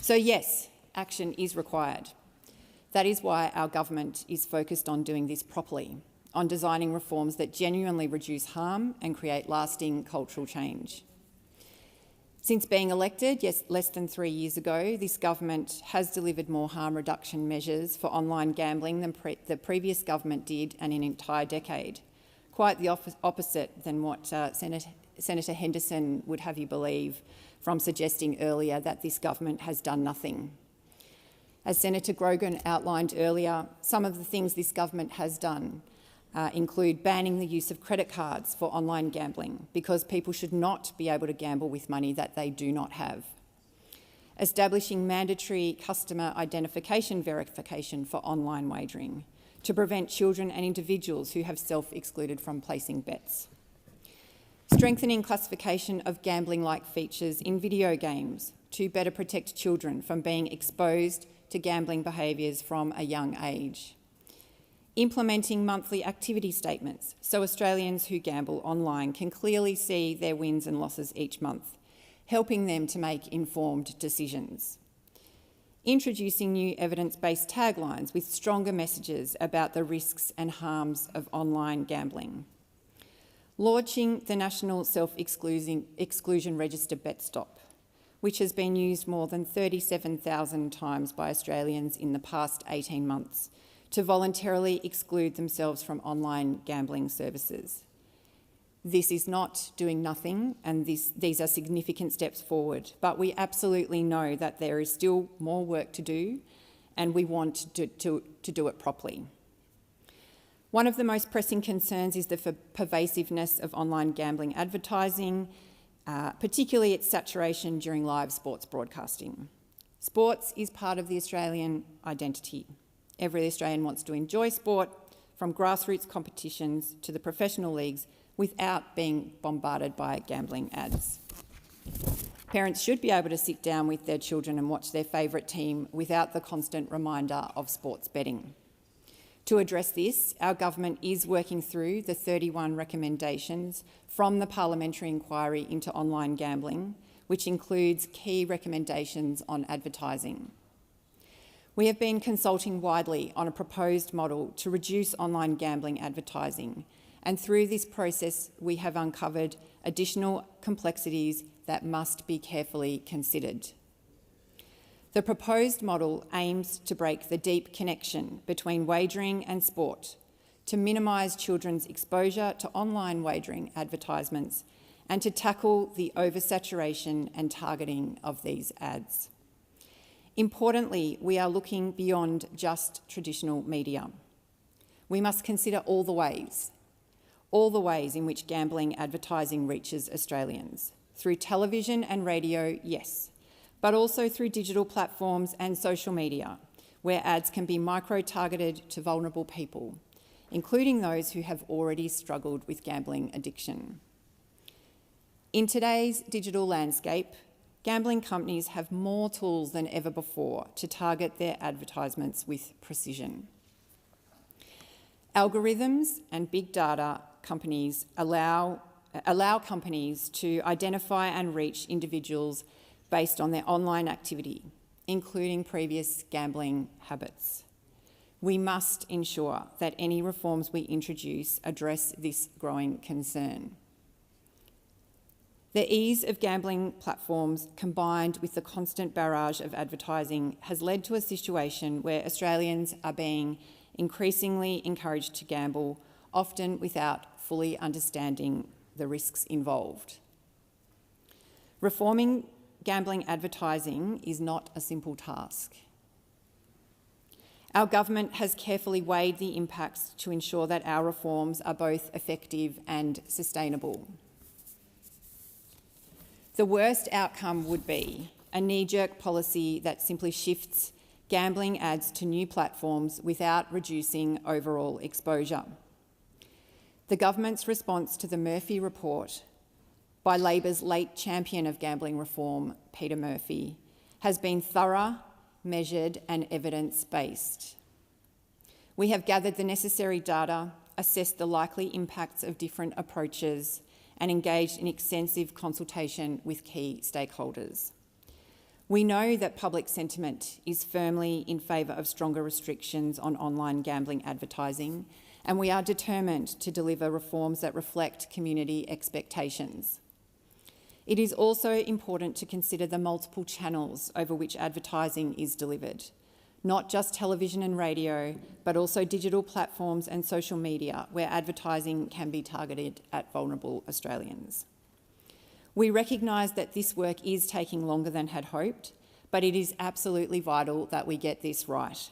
So yes, action is required. That is why our government is focused on doing this properly, on designing reforms that genuinely reduce harm and create lasting cultural change. Since being elected, yes, less than 3 years ago, this government has delivered more harm reduction measures for online gambling than the previous government did in an entire decade. Quite the opposite than what Senator Henderson would have you believe from suggesting earlier that this government has done nothing. As Senator Grogan outlined earlier, some of the things this government has done include banning the use of credit cards for online gambling because people should not be able to gamble with money that they do not have. Establishing mandatory customer identification verification for online wagering to prevent children and individuals who have self-excluded from placing bets. Strengthening classification of gambling-like features in video games to better protect children from being exposed to gambling behaviours from a young age. Implementing monthly activity statements so Australians who gamble online can clearly see their wins and losses each month, helping them to make informed decisions. Introducing new evidence-based taglines with stronger messages about the risks and harms of online gambling. Launching the National Self-Exclusion Register BetStop, which has been used more than 37,000 times by Australians in the past 18 months to voluntarily exclude themselves from online gambling services. This is not doing nothing, and these are significant steps forward, but we absolutely know that there is still more work to do, and we want to do it properly. One of the most pressing concerns is the pervasiveness of online gambling advertising, particularly its saturation during live sports broadcasting. Sports is part of the Australian identity. Every Australian wants to enjoy sport, from grassroots competitions to the professional leagues, without being bombarded by gambling ads. Parents should be able to sit down with their children and watch their favourite team without the constant reminder of sports betting. To address this, our government is working through the 31 recommendations from the parliamentary inquiry into online gambling, which includes key recommendations on advertising. We have been consulting widely on a proposed model to reduce online gambling advertising, and through this process we have uncovered additional complexities that must be carefully considered. The proposed model aims to break the deep connection between wagering and sport, to minimise children's exposure to online wagering advertisements, and to tackle the oversaturation and targeting of these ads. Importantly, we are looking beyond just traditional media. We must consider all the ways in which gambling advertising reaches Australians. Through television and radio, yes, but also through digital platforms and social media, where ads can be micro-targeted to vulnerable people, including those who have already struggled with gambling addiction. In today's digital landscape, gambling companies have more tools than ever before to target their advertisements with precision. Algorithms and big data companies allow companies to identify and reach individuals based on their online activity, including previous gambling habits. We must ensure that any reforms we introduce address this growing concern. The ease of gambling platforms combined with the constant barrage of advertising has led to a situation where Australians are being increasingly encouraged to gamble, often without fully understanding the risks involved. Reforming gambling advertising is not a simple task. Our government has carefully weighed the impacts to ensure that our reforms are both effective and sustainable. The worst outcome would be a knee-jerk policy that simply shifts gambling ads to new platforms without reducing overall exposure. The government's response to the Murphy report by Labor's late champion of gambling reform, Peter Murphy, has been thorough, measured and evidence-based. We have gathered the necessary data, assessed the likely impacts of different approaches and engaged in extensive consultation with key stakeholders. We know that public sentiment is firmly in favour of stronger restrictions on online gambling advertising, and we are determined to deliver reforms that reflect community expectations. It is also important to consider the multiple channels over which advertising is delivered, not just television and radio, but also digital platforms and social media where advertising can be targeted at vulnerable Australians. We recognise that this work is taking longer than had hoped, but it is absolutely vital that we get this right.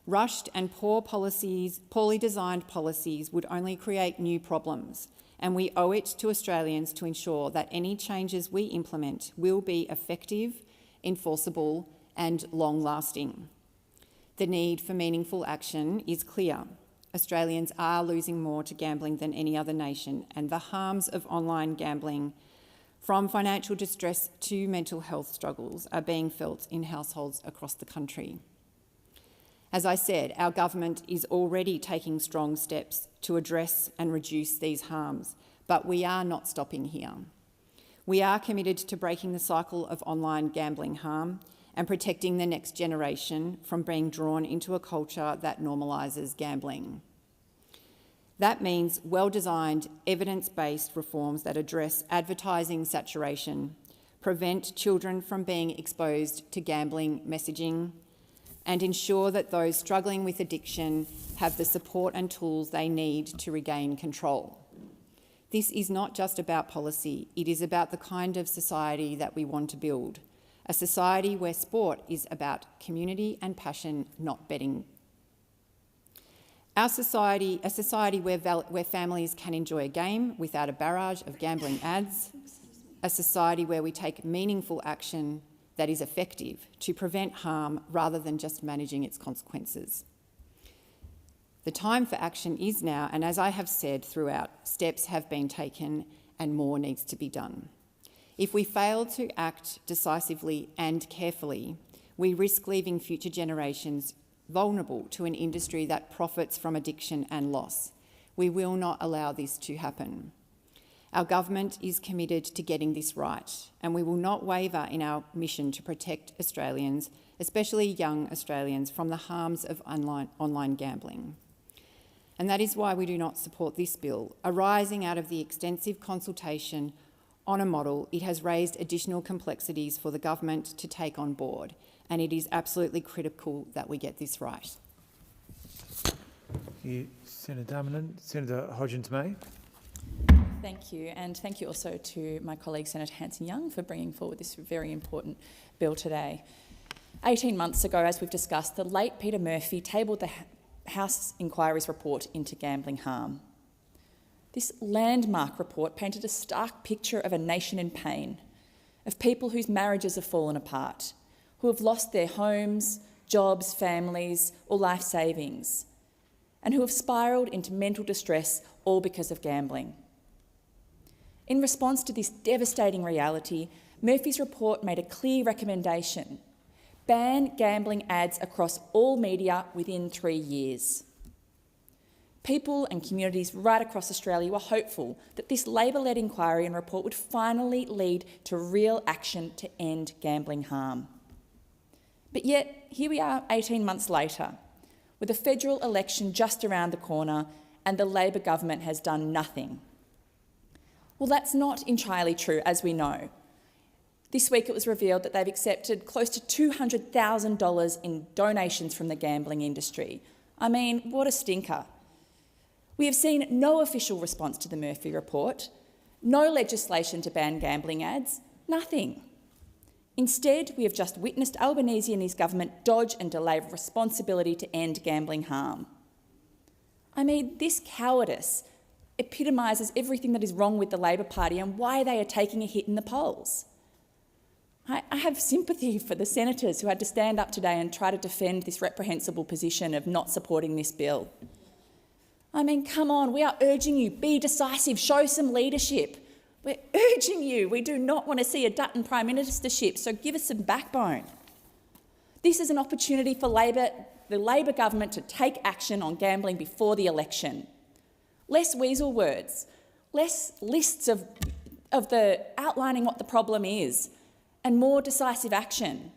Rushed and poorly designed policies would only create new problems, and we owe it to Australians to ensure that any changes we implement will be effective, enforceable and long-lasting. The need for meaningful action is clear. Australians are losing more to gambling than any other nation, and the harms of online gambling, from financial distress to mental health struggles, are being felt in households across the country. As I said, our government is already taking strong steps to address and reduce these harms, but we are not stopping here. We are committed to breaking the cycle of online gambling harm and protecting the next generation from being drawn into a culture that normalises gambling. That means well-designed, evidence-based reforms that address advertising saturation, prevent children from being exposed to gambling messaging, and ensure that those struggling with addiction have the support and tools they need to regain control. This is not just about policy, it is about the kind of society that we want to build, a society where sport is about community and passion, not betting. A society where families can enjoy a game without a barrage of gambling ads, a society where we take meaningful action that is effective to prevent harm rather than just managing its consequences. The time for action is now, and as I have said throughout, steps have been taken and more needs to be done. If we fail to act decisively and carefully, we risk leaving future generations vulnerable to an industry that profits from addiction and loss. We will not allow this to happen. Our government is committed to getting this right, and we will not waver in our mission to protect Australians, especially young Australians, from the harms of online gambling. And that is why we do not support this bill. Arising out of the extensive consultation on a model, it has raised additional complexities for the government to take on board, and it is absolutely critical that we get this right. Thank you, Senator Darmanin. Senator Hodgins-May. Thank you, and thank you also to my colleague Senator Hanson-Young for bringing forward this very important bill today. 18 months ago, as we've discussed, the late Peter Murphy tabled the House Inquiry's report into gambling harm. This landmark report painted a stark picture of a nation in pain, of people whose marriages have fallen apart, who have lost their homes, jobs, families, or life savings, and who have spiralled into mental distress all because of gambling. In response to this devastating reality, Murphy's report made a clear recommendation: ban gambling ads across all media within 3 years. People and communities right across Australia were hopeful that this Labor-led inquiry and report would finally lead to real action to end gambling harm. But yet, here we are 18 months later, with a federal election just around the corner, and the Labor government has done nothing. Well, that's not entirely true, as we know. This week it was revealed that they've accepted close to $200,000 in donations from the gambling industry. I mean, what a stinker. We have seen no official response to the Murphy report, no legislation to ban gambling ads, nothing. Instead, we have just witnessed Albanese and his government dodge and delay responsibility to end gambling harm. I mean, this cowardice epitomises everything that is wrong with the Labor Party and why they are taking a hit in the polls. I have sympathy for the senators who had to stand up today and try to defend this reprehensible position of not supporting this bill. I mean, come on, we are urging you, be decisive, show some leadership. We're urging you. We do not want to see a Dutton Prime Ministership, so give us some backbone. This is an opportunity for the Labor government to take action on gambling before the election. Less weasel words, less lists of the outlining what the problem is, and more decisive action.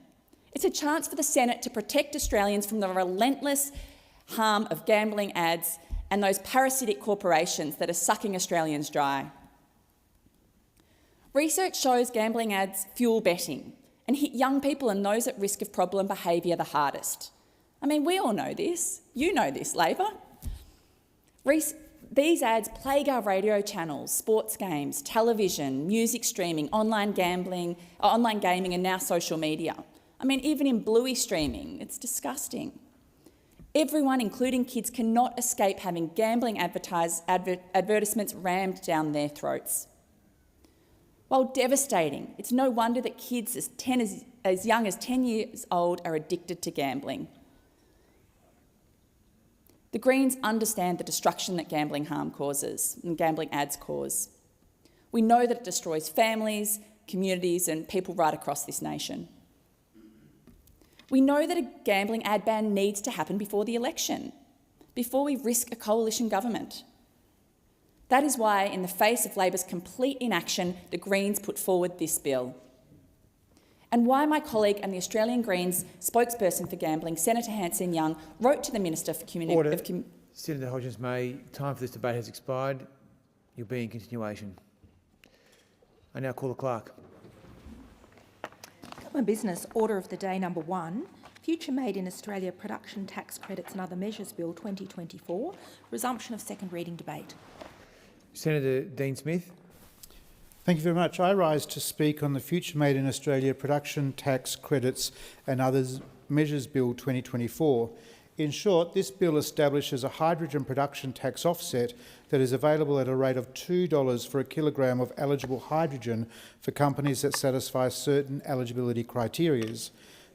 It's a chance for the Senate to protect Australians from the relentless harm of gambling ads and those parasitic corporations that are sucking Australians dry. Research shows gambling ads fuel betting and hit young people and those at risk of problem behaviour the hardest. I mean, we all know this. You know this, Labor. These ads plague our radio channels, sports games, television, music streaming, online gaming, and now social media. I mean, even in Bluey streaming, it's disgusting. Everyone, including kids, cannot escape having gambling advertisements rammed down their throats. While devastating, it's no wonder that kids as young as 10 years old are addicted to gambling. The Greens understand the destruction that gambling harm causes and gambling ads cause. We know that it destroys families, communities and people right across this nation. We know that a gambling ad ban needs to happen before the election, before we risk a coalition government. That is why, in the face of Labor's complete inaction, the Greens put forward this bill. And why my colleague and the Australian Greens spokesperson for gambling, Senator Hanson-Young, wrote to the Minister for Community... Order. Senator Hodgins-May, time for this debate has expired. You'll be in continuation. I now call the clerk. Common Business, Order of the Day number 1, Future Made in Australia Production Tax Credits and Other Measures Bill 2024, resumption of second reading debate. Senator Dean Smith. Thank you very much. I rise to speak on the Future Made in Australia Production Tax Credits and Others Measures Bill 2024. In short, this bill establishes a hydrogen production tax offset that is available at a rate of $2 for a kilogram of eligible hydrogen for companies that satisfy certain eligibility criteria.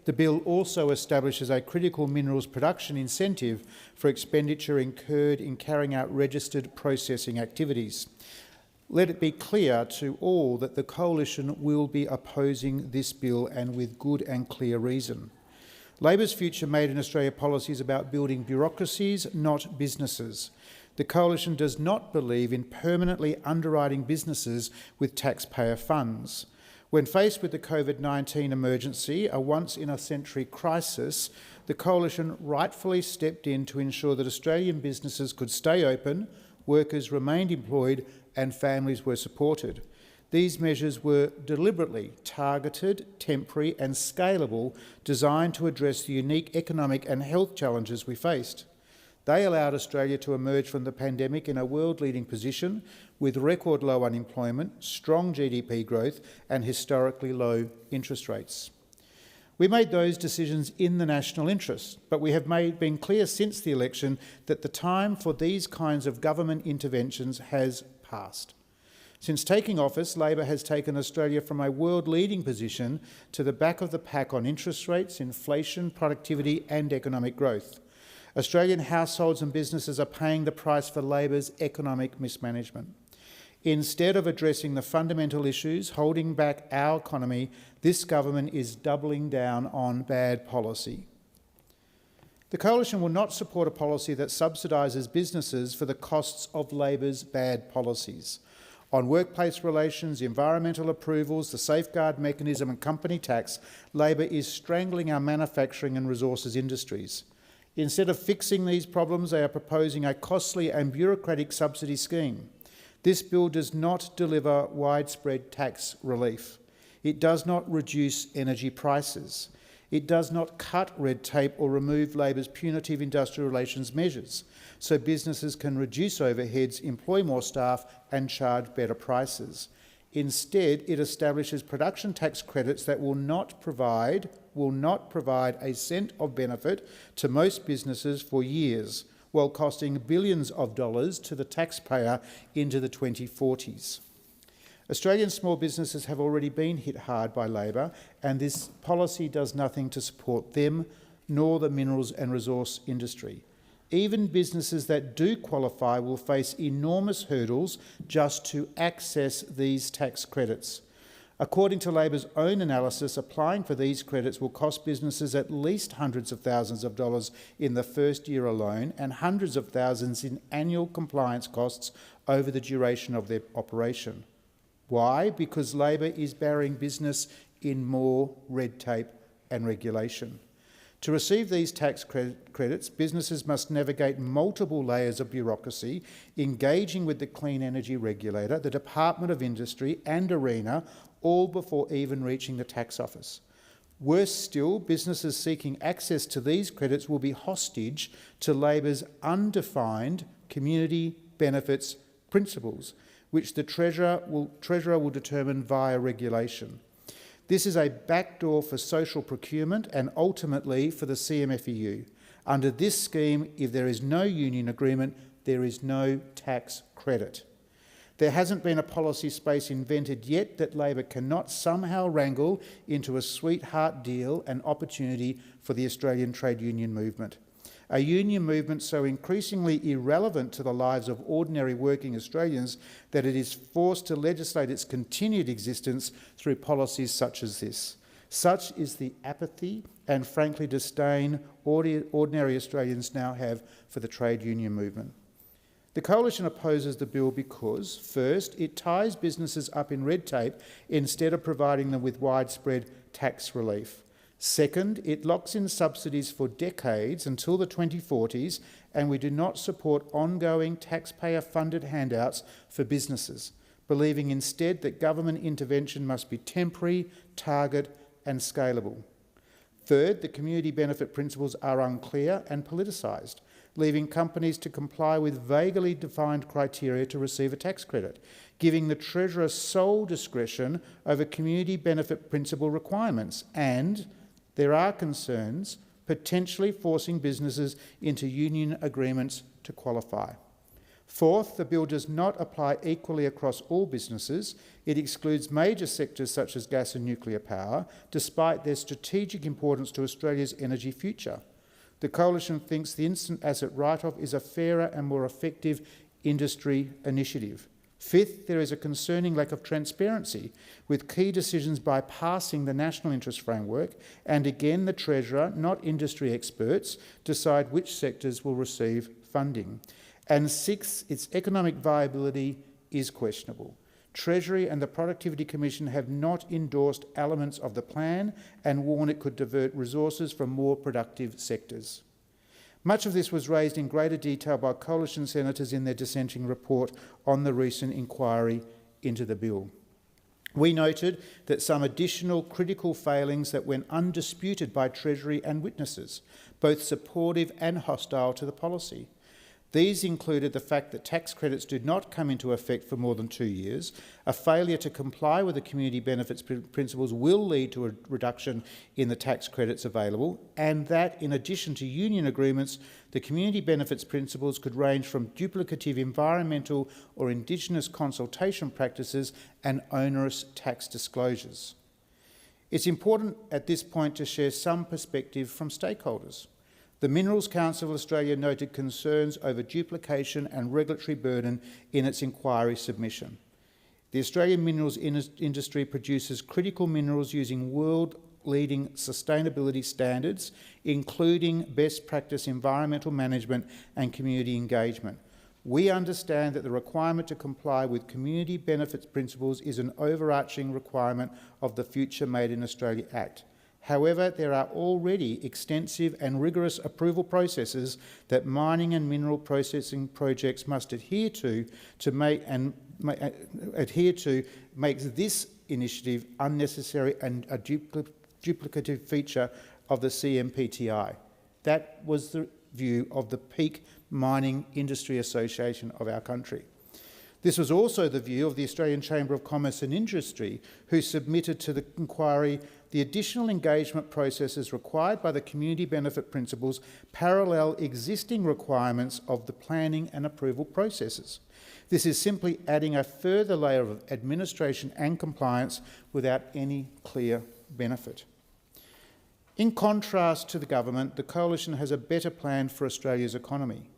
The bill also establishes a critical minerals production incentive for expenditure incurred in carrying out registered processing activities. Let it be clear to all that the Coalition will be opposing this bill, and with good and clear reason. Labor's Future Made in Australia policy is about building bureaucracies, not businesses. The Coalition does not believe in permanently underwriting businesses with taxpayer funds. When faced with the COVID-19 emergency, a once-in-a-century crisis, the Coalition rightfully stepped in to ensure that Australian businesses could stay open, workers remained employed and families were supported. These measures were deliberately targeted, temporary and scalable, designed to address the unique economic and health challenges we faced. They allowed Australia to emerge from the pandemic in a world-leading position with record low unemployment, strong GDP growth and historically low interest rates. We made those decisions in the national interest, but we have been clear since the election that the time for these kinds of government interventions has passed. Since taking office, Labor has taken Australia from a world-leading position to the back of the pack on interest rates, inflation, productivity and economic growth. Australian households and businesses are paying the price for Labor's economic mismanagement. Instead of addressing the fundamental issues holding back our economy, this government is doubling down on bad policy. The Coalition will not support a policy that subsidises businesses for the costs of Labor's bad policies. On workplace relations, environmental approvals, the safeguard mechanism and company tax, Labor is strangling our manufacturing and resources industries. Instead of fixing these problems, they are proposing a costly and bureaucratic subsidy scheme. This bill does not deliver widespread tax relief. It does not reduce energy prices. It does not cut red tape or remove Labor's punitive industrial relations measures, so businesses can reduce overheads, employ more staff and charge better prices. Instead, it establishes production tax credits that will not provide a cent of benefit to most businesses for years, while costing billions of dollars to the taxpayer into the 2040s. Australian small businesses have already been hit hard by Labor, and this policy does nothing to support them, nor the minerals and resource industry. Even businesses that do qualify will face enormous hurdles just to access these tax credits. According to Labor's own analysis, applying for these credits will cost businesses at least hundreds of thousands of dollars in the first year alone and hundreds of thousands in annual compliance costs over the duration of their operation. Why? Because Labor is burying business in more red tape and regulation. To receive these tax credits, businesses must navigate multiple layers of bureaucracy, engaging with the Clean Energy Regulator, the Department of Industry and ARENA, all before even reaching the tax office. Worse still, businesses seeking access to these credits will be hostage to Labor's undefined community benefits principles, which the Treasurer will determine via regulation. This is a backdoor for social procurement and ultimately for the CMFEU. Under this scheme, if there is no union agreement, there is no tax credit. There hasn't been a policy space invented yet that Labor cannot somehow wrangle into a sweetheart deal and opportunity for the Australian trade union movement. A union movement so increasingly irrelevant to the lives of ordinary working Australians that it is forced to legislate its continued existence through policies such as this. Such is the apathy and frankly disdain ordinary Australians now have for the trade union movement. The Coalition opposes the bill because, first, it ties businesses up in red tape instead of providing them with widespread tax relief. Second, it locks in subsidies for decades until the 2040s, and we do not support ongoing taxpayer-funded handouts for businesses, believing instead that government intervention must be temporary, targeted and scalable. Third, the community benefit principles are unclear and politicised, leaving companies to comply with vaguely defined criteria to receive a tax credit, giving the Treasurer sole discretion over community benefit principle requirements, and there are concerns potentially forcing businesses into union agreements to qualify. Fourth, the bill does not apply equally across all businesses. It excludes major sectors such as gas and nuclear power, despite their strategic importance to Australia's energy future. The Coalition thinks the instant asset write-off is a fairer and more effective industry initiative. Fifth, there is a concerning lack of transparency, with key decisions bypassing the national interest framework, and again the Treasurer, not industry experts, decide which sectors will receive funding. And sixth, its economic viability is questionable. Treasury and the Productivity Commission have not endorsed elements of the plan and warn it could divert resources from more productive sectors. Much of this was raised in greater detail by Coalition senators in their dissenting report on the recent inquiry into the bill. We noted that some additional critical failings that went undisputed by Treasury and witnesses, both supportive and hostile to the policy. These included the fact that tax credits did not come into effect for more than 2 years, a failure to comply with the community benefits principles will lead to a reduction in the tax credits available, and that, in addition to union agreements, the community benefits principles could range from duplicative environmental or Indigenous consultation practices and onerous tax disclosures. It's important at this point to share some perspective from stakeholders. The Minerals Council of Australia noted concerns over duplication and regulatory burden in its inquiry submission. The Australian minerals industry produces critical minerals using world-leading sustainability standards, including best practice environmental management and community engagement. We understand that the requirement to comply with community benefits principles is an overarching requirement of the Future Made in Australia Act. However, there are already extensive and rigorous approval processes that mining and mineral processing projects must adhere to make and adhere to makes this initiative unnecessary and a duplicative feature of the CMPTI. That was the view of the peak mining industry association of our country. This was also the view of the Australian Chamber of Commerce and Industry, who submitted to the inquiry the additional engagement processes required by the community benefit principles parallel existing requirements of the planning and approval processes. This is simply adding a further layer of administration and compliance without any clear benefit. In contrast to the government, the Coalition has a better plan for Australia's economy.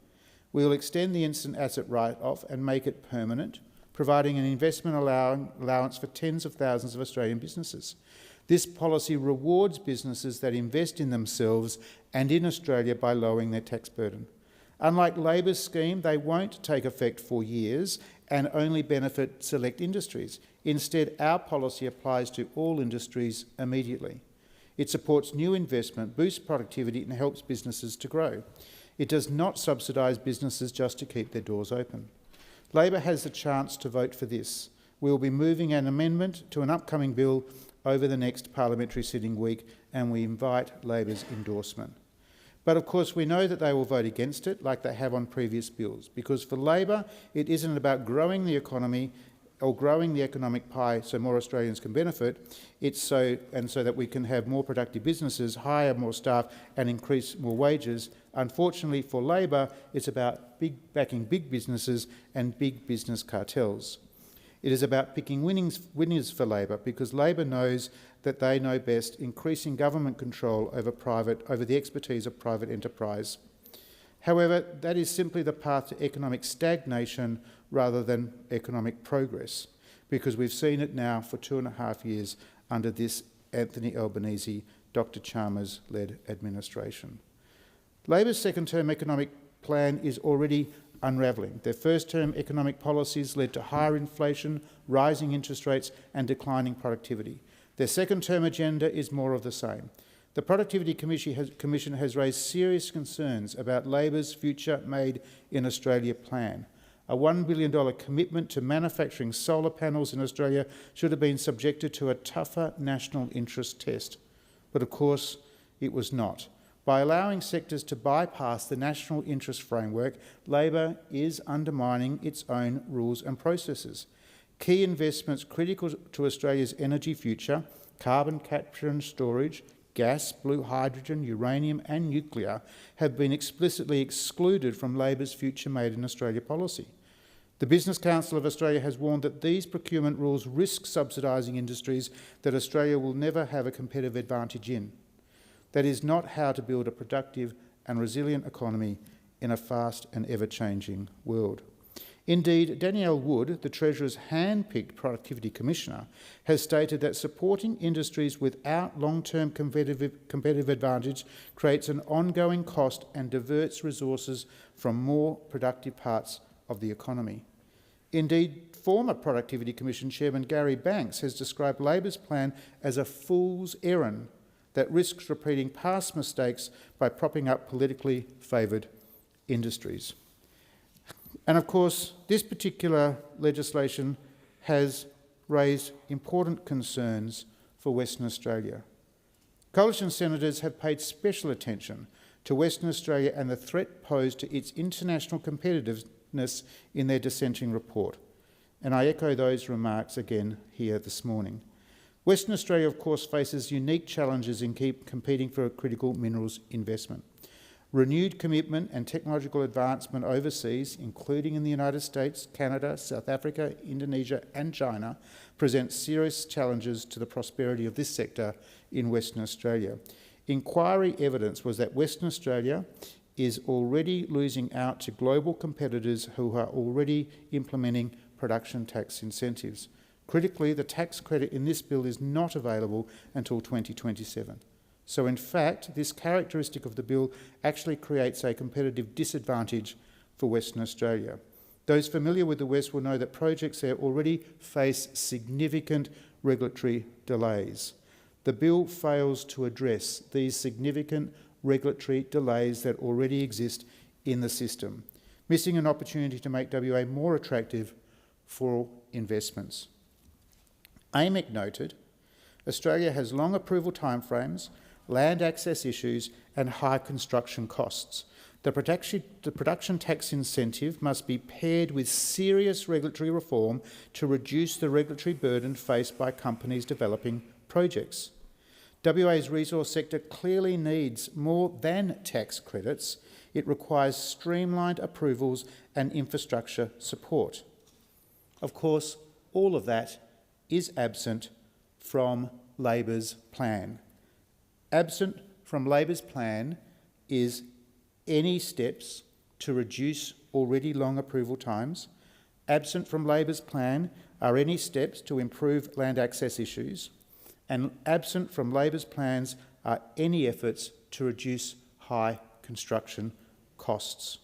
We will extend the instant asset write-off and make it permanent, providing an investment allowance for tens of thousands of Australian businesses. This policy rewards businesses that invest in themselves and in Australia by lowering their tax burden. Unlike Labor's scheme, they won't take effect for years and only benefit select industries. Instead, our policy applies to all industries immediately. It supports new investment, boosts productivity and helps businesses to grow. It does not subsidise businesses just to keep their doors open. Labor has the chance to vote for this. We will be moving an amendment to an upcoming bill over the next parliamentary sitting week, and we invite Labor's endorsement. But of course we know that they will vote against it like they have on previous bills, because for Labor it isn't about growing the economy or growing the economic pie so more Australians can benefit. It's so that we can have more productive businesses, hire more staff and increase more wages. Unfortunately for Labor, it's about backing big businesses and big business cartels. It is about picking winners for Labor, because Labor knows that they know best, increasing government control over the expertise of private enterprise. However, that is simply the path to economic stagnation rather than economic progress, because we've seen it now for 2.5 years under this Anthony Albanese, Dr Chalmers-led administration. Labor's second-term economic plan is already unravelling. Their first-term economic policies led to higher inflation, rising interest rates and declining productivity. Their second-term agenda is more of the same. The Productivity Commission has raised serious concerns about Labor's Future Made in Australia plan. A $1 billion commitment to manufacturing solar panels in Australia should have been subjected to a tougher national interest test. But of course, it was not. By allowing sectors to bypass the national interest framework, Labor is undermining its own rules and processes. Key investments critical to Australia's energy future, carbon capture and storage, gas, blue hydrogen, uranium and nuclear, have been explicitly excluded from Labor's Future Made in Australia policy. The Business Council of Australia has warned that these procurement rules risk subsidising industries that Australia will never have a competitive advantage in. That is not how to build a productive and resilient economy in a fast and ever-changing world. Indeed, Danielle Wood, the Treasurer's hand-picked Productivity Commissioner, has stated that supporting industries without long-term competitive advantage creates an ongoing cost and diverts resources from more productive parts of the economy. Indeed, former Productivity Commission Chairman Gary Banks has described Labor's plan as a fool's errand that risks repeating past mistakes by propping up politically favoured industries. And of course, this particular legislation has raised important concerns for Western Australia. Coalition senators have paid special attention to Western Australia and the threat posed to its international competitiveness in their dissenting report. And I echo those remarks again here this morning. Western Australia, of course, faces unique challenges in competing for a critical minerals investment. Renewed commitment and technological advancement overseas, including in the United States, Canada, South Africa, Indonesia and China, present serious challenges to the prosperity of this sector in Western Australia. Inquiry evidence was that Western Australia is already losing out to global competitors who are already implementing production tax incentives. Critically, the tax credit in this bill is not available until 2027. So in fact, this characteristic of the bill actually creates a competitive disadvantage for Western Australia. Those familiar with the West will know that projects there already face significant regulatory delays. The bill fails to address these significant regulatory delays that already exist in the system, missing an opportunity to make WA more attractive for investments. AMEC noted, Australia has long approval timeframes, land access issues and high construction costs. The production tax incentive must be paired with serious regulatory reform to reduce the regulatory burden faced by companies developing projects. WA's resource sector clearly needs more than tax credits. It requires streamlined approvals and infrastructure support. Of course, all of that is absent from Labor's plan. Absent from Labor's plan is any steps to reduce already long approval times. Absent from Labor's plan are any steps to improve land access issues. And absent from Labor's plans are any efforts to reduce high construction costs.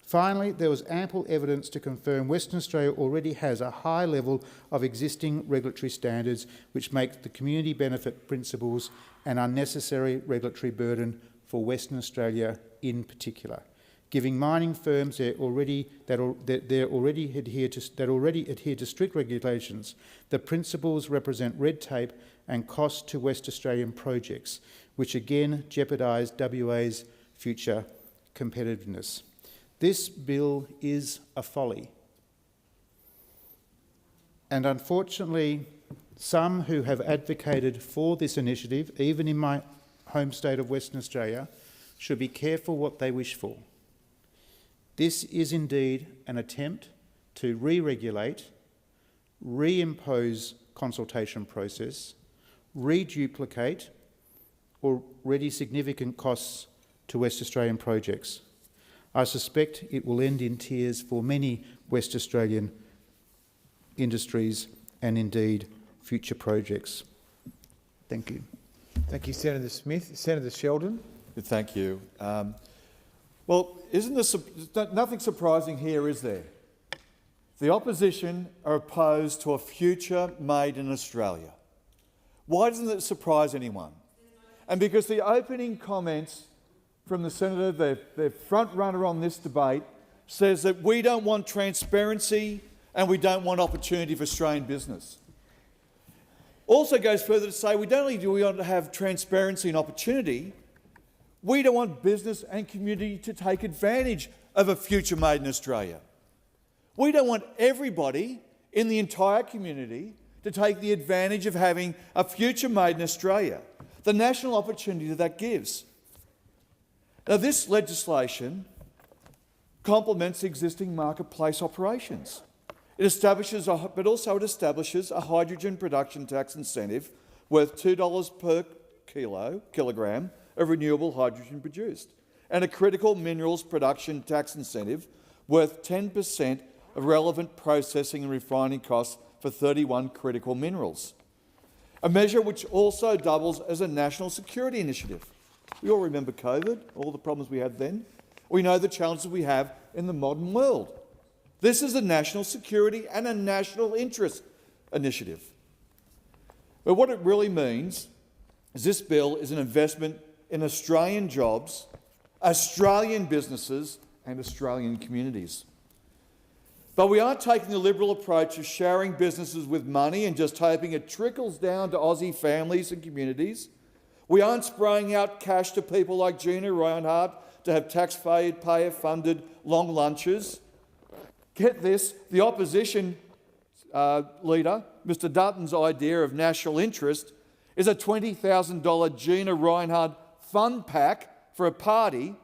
Finally, there was ample evidence to confirm Western Australia already has a high level of existing regulatory standards which make the community benefit principles an unnecessary regulatory burden for Western Australia in particular, giving mining firms that already adhere to strict regulations. The principles represent red tape and cost to West Australian projects, which again jeopardise WA's future competitiveness. This bill is a folly. And unfortunately, some who have advocated for this initiative, even in my home state of Western Australia, should be careful what they wish for. This is indeed an attempt to re-regulate, reimpose consultation process, reduplicate already significant costs to West Australian projects. I suspect it will end in tears for many West Australian industries and indeed future projects. Thank you. Thank you, Senator Smith. Senator Sheldon. Thank you. Well, isn't this nothing surprising here, is there? The opposition are opposed to a future made in Australia. Why doesn't it surprise anyone? And because the opening comments from the Senator, their front runner on this debate, says that we don't want transparency and we don't want opportunity for Australian business. Also goes further to say we don't only do we want to have transparency and opportunity, we don't want business and community to take advantage of a future made in Australia. We don't want everybody in the entire community to take the advantage of having a future made in Australia, the national opportunity that that gives. Now, this legislation complements existing marketplace operations. It establishes, but also it establishes a hydrogen production tax incentive worth $2 per kilogram of renewable hydrogen produced, and a critical minerals production tax incentive worth 10% of relevant processing and refining costs for 31 critical minerals. A measure which also doubles as a national security initiative. We all remember COVID, all the problems we had then. We know the challenges we have in the modern world. This is a national security and a national interest initiative. But what it really means is this bill is an investment in Australian jobs, Australian businesses and Australian communities. But we aren't taking the Liberal approach of showering businesses with money and just hoping it trickles down to Aussie families and communities. We aren't spraying out cash to people like Gina Reinhardt to have taxpayer-funded long lunches. Get this, the opposition leader, Mr Dutton's idea of national interest is a $20,000 Gina Reinhardt fund pack for a party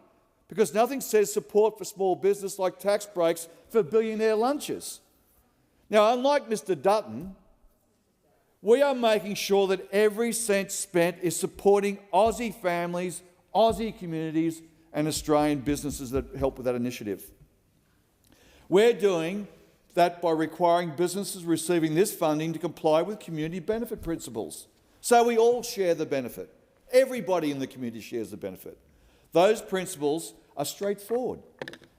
because nothing says support for small business like tax breaks for billionaire lunches. Now, unlike Mr Dutton, we are making sure that every cent spent is supporting Aussie families, Aussie communities and Australian businesses that help with that initiative. We're doing that by requiring businesses receiving this funding to comply with community benefit principles. So we all share the benefit. Everybody in the community shares the benefit. Those principles are straightforward,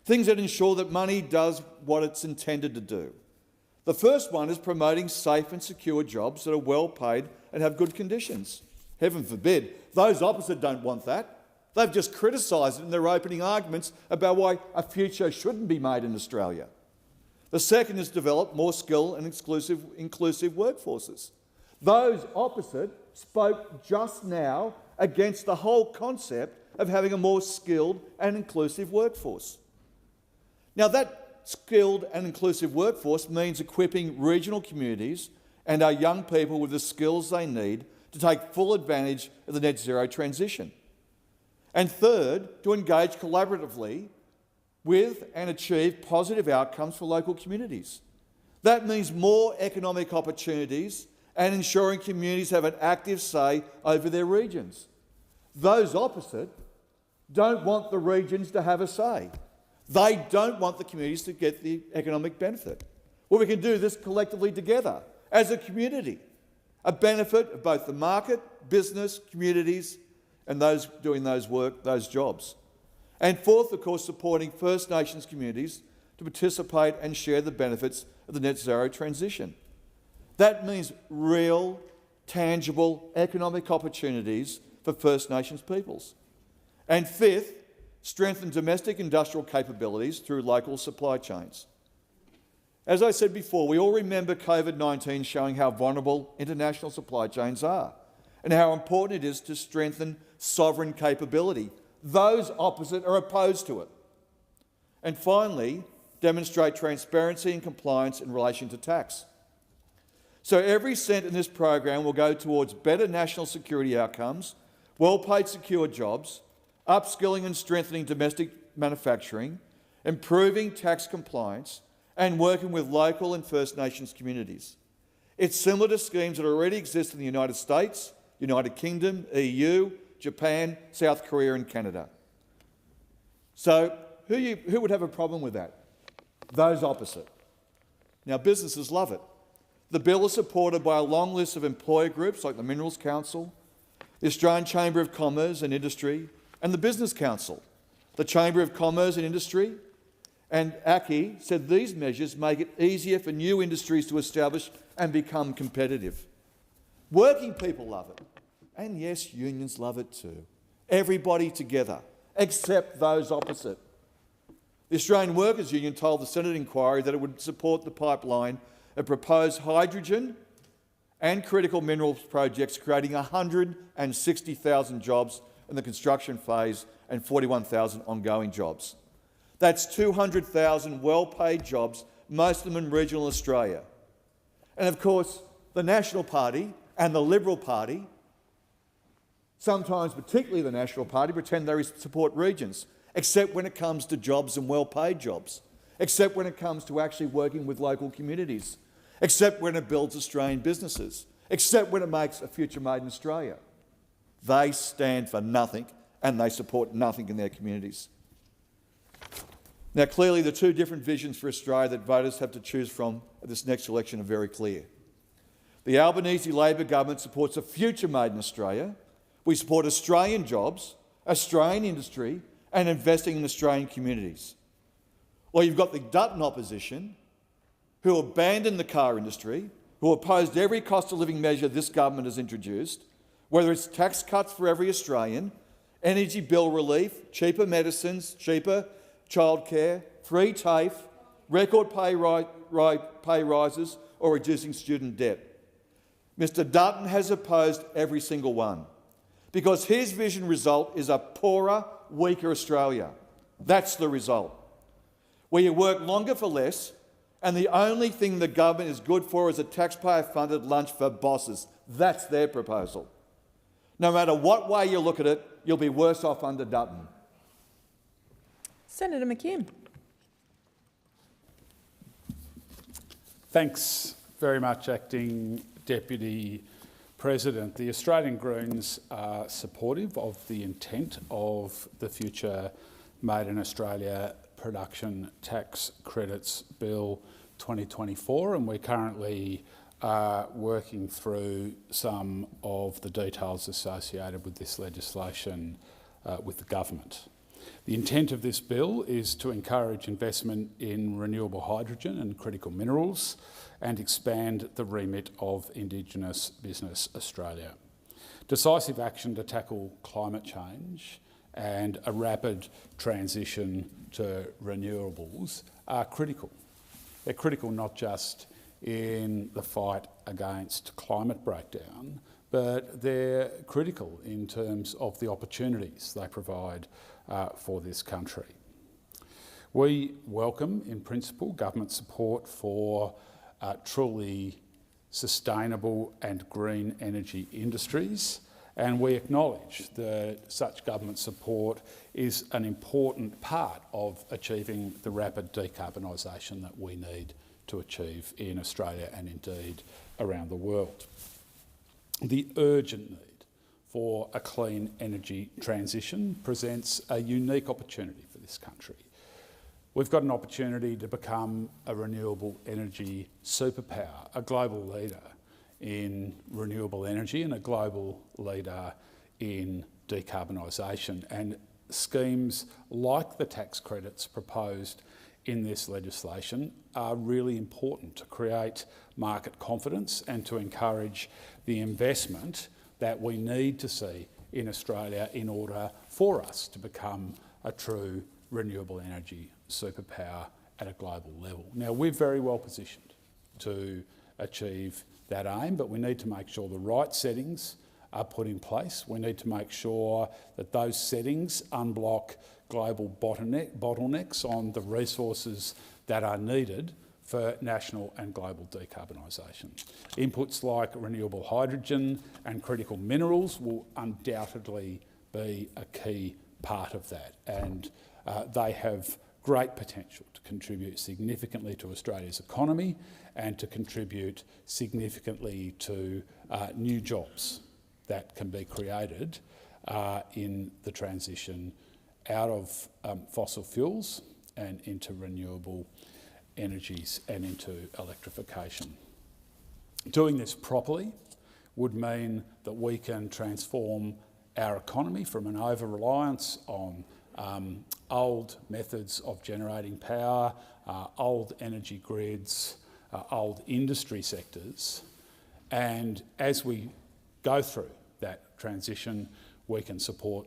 things that ensure that money does what it's intended to do. The first one is promoting safe and secure jobs that are well paid and have good conditions. Heaven forbid, those opposite don't want that. They've just criticised it in their opening arguments about why a future shouldn't be made in Australia. The second is develop more skilled and inclusive workforces. Those opposite spoke just now against the whole concept of having a more skilled and inclusive workforce. Now, that skilled and inclusive workforce means equipping regional communities and our young people with the skills they need to take full advantage of the net zero transition. And third, to engage collaboratively with and achieve positive outcomes for local communities. That means more economic opportunities and ensuring communities have an active say over their regions. Those opposite don't want the regions to have a say. They don't want the communities to get the economic benefit. Well, we can do this collectively together as a community, a benefit of both the market, business, communities, and those doing those jobs. And fourth, of course, supporting First Nations communities to participate and share the benefits of the net zero transition. That means real, tangible economic opportunities for First Nations peoples. And fifth, strengthen domestic industrial capabilities through local supply chains. As I said before, we all remember COVID-19 showing how vulnerable international supply chains are and how important it is to strengthen sovereign capability. Those opposite are opposed to it. And finally, demonstrate transparency and compliance in relation to tax. So every cent in this program will go towards better national security outcomes, well-paid secure jobs, upskilling and strengthening domestic manufacturing, improving tax compliance, and working with local and First Nations communities. It's similar to schemes that already exist in the United States, United Kingdom, EU, Japan, South Korea and Canada. So who would have a problem with that? Those opposite. Now, businesses love it. The bill is supported by a long list of employer groups like the Minerals Council, the Australian Chamber of Commerce and Industry, and the Business Council. The Chamber of Commerce and Industry and ACCI said these measures make it easier for new industries to establish and become competitive. Working people love it. And yes, unions love it too. Everybody together, except those opposite. The Australian Workers' Union told the Senate inquiry that it would support the pipeline of proposed hydrogen and critical minerals projects, creating 160,000 jobs in the construction phase and 41,000 ongoing jobs. That's 200,000 well-paid jobs, most of them in regional Australia. And of course, the National Party and the Liberal Party, sometimes particularly the National Party, pretend they support regions, except when it comes to jobs and well-paid jobs, except when it comes to actually working with local communities, except when it builds Australian businesses, except when it makes a future made in Australia. They stand for nothing and they support nothing in their communities. Now, clearly the two different visions for Australia that voters have to choose from at this next election are very clear. The Albanese Labor government supports a future made in Australia. We support Australian jobs, Australian industry and investing in Australian communities. Or you've got the Dutton opposition who abandoned the car industry, who opposed every cost of living measure this government has introduced, whether it's tax cuts for every Australian, energy bill relief, cheaper medicines, cheaper childcare, free TAFE, record pay rises or reducing student debt. Mr Dutton has opposed every single one because his vision result is a poorer, weaker Australia. That's the result. Where you work longer for less and the only thing the government is good for is a taxpayer-funded lunch for bosses. That's their proposal. No matter what way you look at it, you'll be worse off under Dutton. Senator McKim. Thanks very much, Acting Deputy President. The Australian Greens are supportive of the intent of the Future Made in Australia Production Tax Credits Bill 2024, and we're currently working through some of the details associated with this legislation with the government. The intent of this bill is to encourage investment in renewable hydrogen and critical minerals and expand the remit of Indigenous Business Australia. Decisive action to tackle climate change and a rapid transition to renewables are critical. They're critical not just in the fight against climate breakdown, but they're critical in terms of the opportunities they provide for this country. We welcome, in principle, government support for truly sustainable and green energy industries, and we acknowledge that such government support is an important part of achieving the rapid decarbonisation that we need to achieve in Australia and indeed around the world. The urgent need for a clean energy transition presents a unique opportunity for this country. We've got an opportunity to become a renewable energy superpower, a global leader in renewable energy and a global leader in decarbonisation. And schemes like the tax credits proposed in this legislation are really important to create market confidence and to encourage the investment that we need to see in Australia in order for us to become a true renewable energy superpower at a global level. Now, we're very well positioned to achieve that aim, but we need to make sure the right settings are put in place. We need to make sure that those settings unblock global bottlenecks on the resources that are needed for national and global decarbonisation. Inputs like renewable hydrogen and critical minerals will undoubtedly be a key part of that, and they have great potential to contribute significantly to Australia's economy and to contribute significantly to new jobs that can be created in the transition out of fossil fuels and into renewable energies and into electrification. Doing this properly would mean that we can transform our economy from an over-reliance on old methods of generating power, old energy grids, old industry sectors. And as we go through that transition, we can support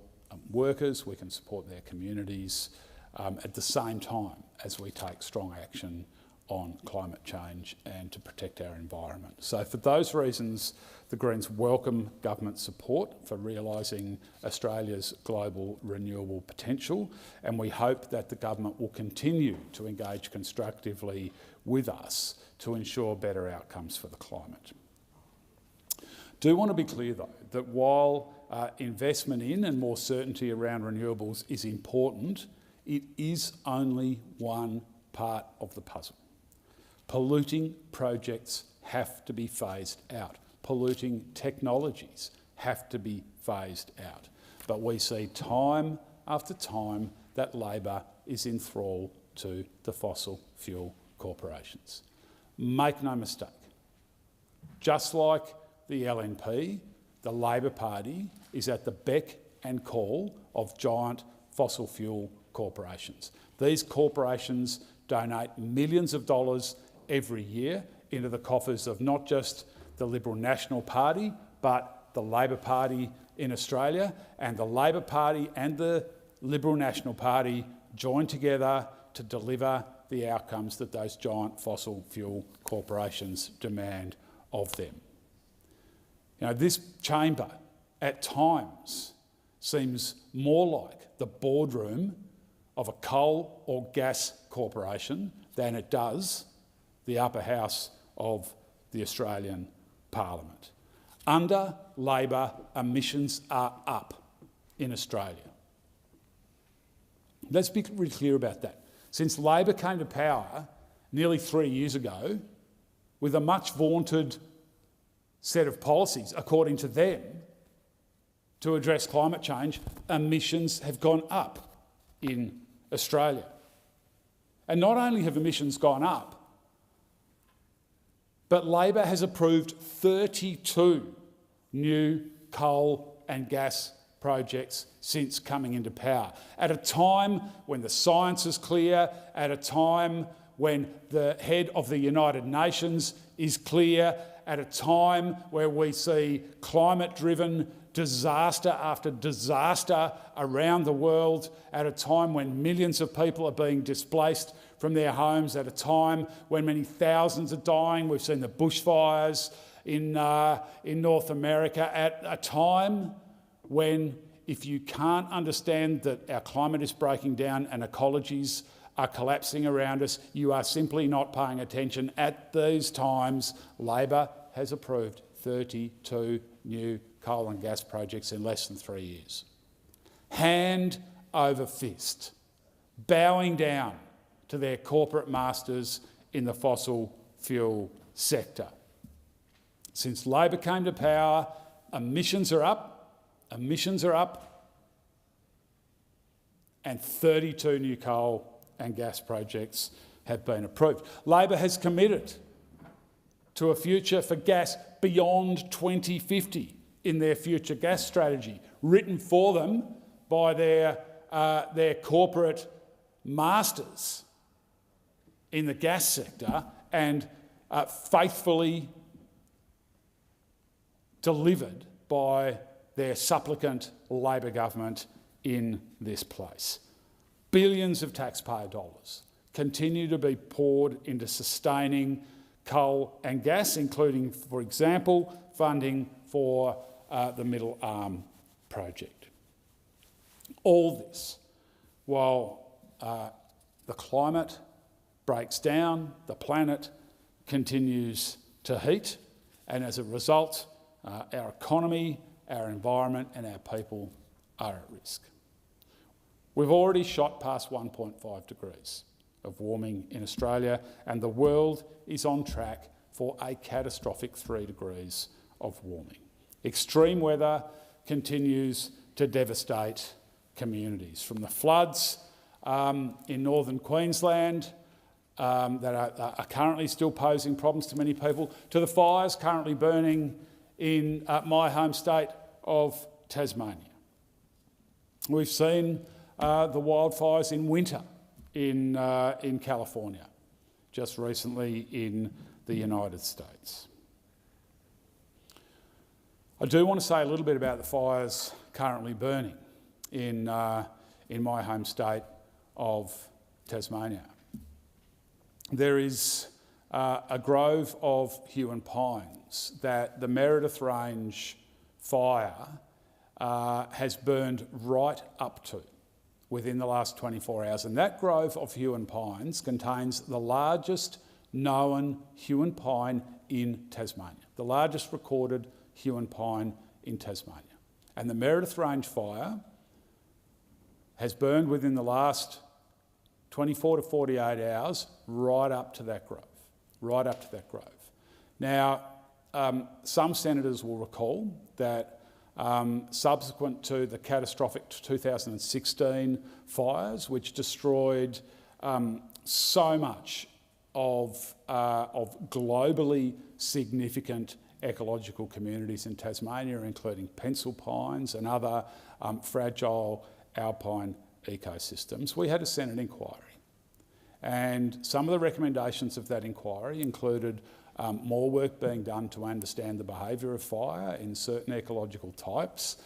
workers, we can support their communities at the same time as we take strong action on climate change and to protect our environment. So for those reasons, the Greens welcome government support for realising Australia's global renewable potential, and we hope that the government will continue to engage constructively with us to ensure better outcomes for the climate. Do want to be clear though, that while investment in and more certainty around renewables is important, it is only one part of the puzzle. Polluting projects have to be phased out. Polluting technologies have to be phased out. But we see time after time that Labor is in thrall to the fossil fuel corporations. Make no mistake, just like the LNP, the Labor Party is at the beck and call of giant fossil fuel corporations. These corporations donate millions of dollars every year into the coffers of not just the Liberal National Party, but the Labor Party in Australia, and the Labor Party and the Liberal National Party join together to deliver the outcomes that those giant fossil fuel corporations demand of them. You know, this chamber at times seems more like the boardroom of a coal or gas corporation than it does the upper house of the Australian Parliament. Under Labor, emissions are up in Australia. Let's be really clear about that. Since Labor came to power nearly 3 years ago, with a much vaunted set of policies, according to them, to address climate change, emissions have gone up in Australia. And not only have emissions gone up, but Labor has approved 32 new coal and gas projects since coming into power, at a time when the science is clear, at a time when the head of the United Nations is clear, at a time where we see climate-driven disaster after disaster around the world, at a time when millions of people are being displaced from their homes, at a time when many thousands are dying. We've seen the bushfires in North America, at a time when, if you can't understand that our climate is breaking down and ecologies are collapsing around us, you are simply not paying attention. At these times, Labor has approved 32 new coal and gas projects in less than 3 years. Hand over fist, bowing down to their corporate masters in the fossil fuel sector. Since Labor came to power, emissions are up, and 32 new coal and gas projects have been approved. Labor has committed to a future for gas beyond 2050 in their future gas strategy, written for them by their corporate masters in the gas sector, and faithfully delivered by their supplicant Labor government in this place. Billions of taxpayer dollars continue to be poured into sustaining coal and gas, including, for example, funding for the Middle Arm project. All this while the climate breaks down, the planet continues to heat, and as a result, our economy, our environment and our people are at risk. We've already shot past 1.5 degrees of warming in Australia, and the world is on track for a catastrophic 3 degrees of warming. Extreme weather continues to devastate communities, from the floods in northern Queensland that are currently still posing problems to many people, to the fires currently burning in my home state of Tasmania. We've seen the wildfires in winter in California, just recently in the United States. I do want to say a little bit about the fires currently burning in my home state of Tasmania. There is a grove of Huon pines that the Meredith Range fire has burned right up to within the last 24 hours. And that grove of Huon pines contains the largest known Huon pine in Tasmania, the largest recorded Huon pine in Tasmania. And the Meredith Range fire has burned within the last 24 to 48 hours right up to that grove, right up to that grove. Now, some senators will recall that subsequent to the catastrophic 2016 fires, which destroyed so much of globally significant ecological communities in Tasmania, including pencil pines and other fragile alpine ecosystems, we had a Senate inquiry. And some of the recommendations of that inquiry included more work being done to understand the behaviour of fire in certain ecological types,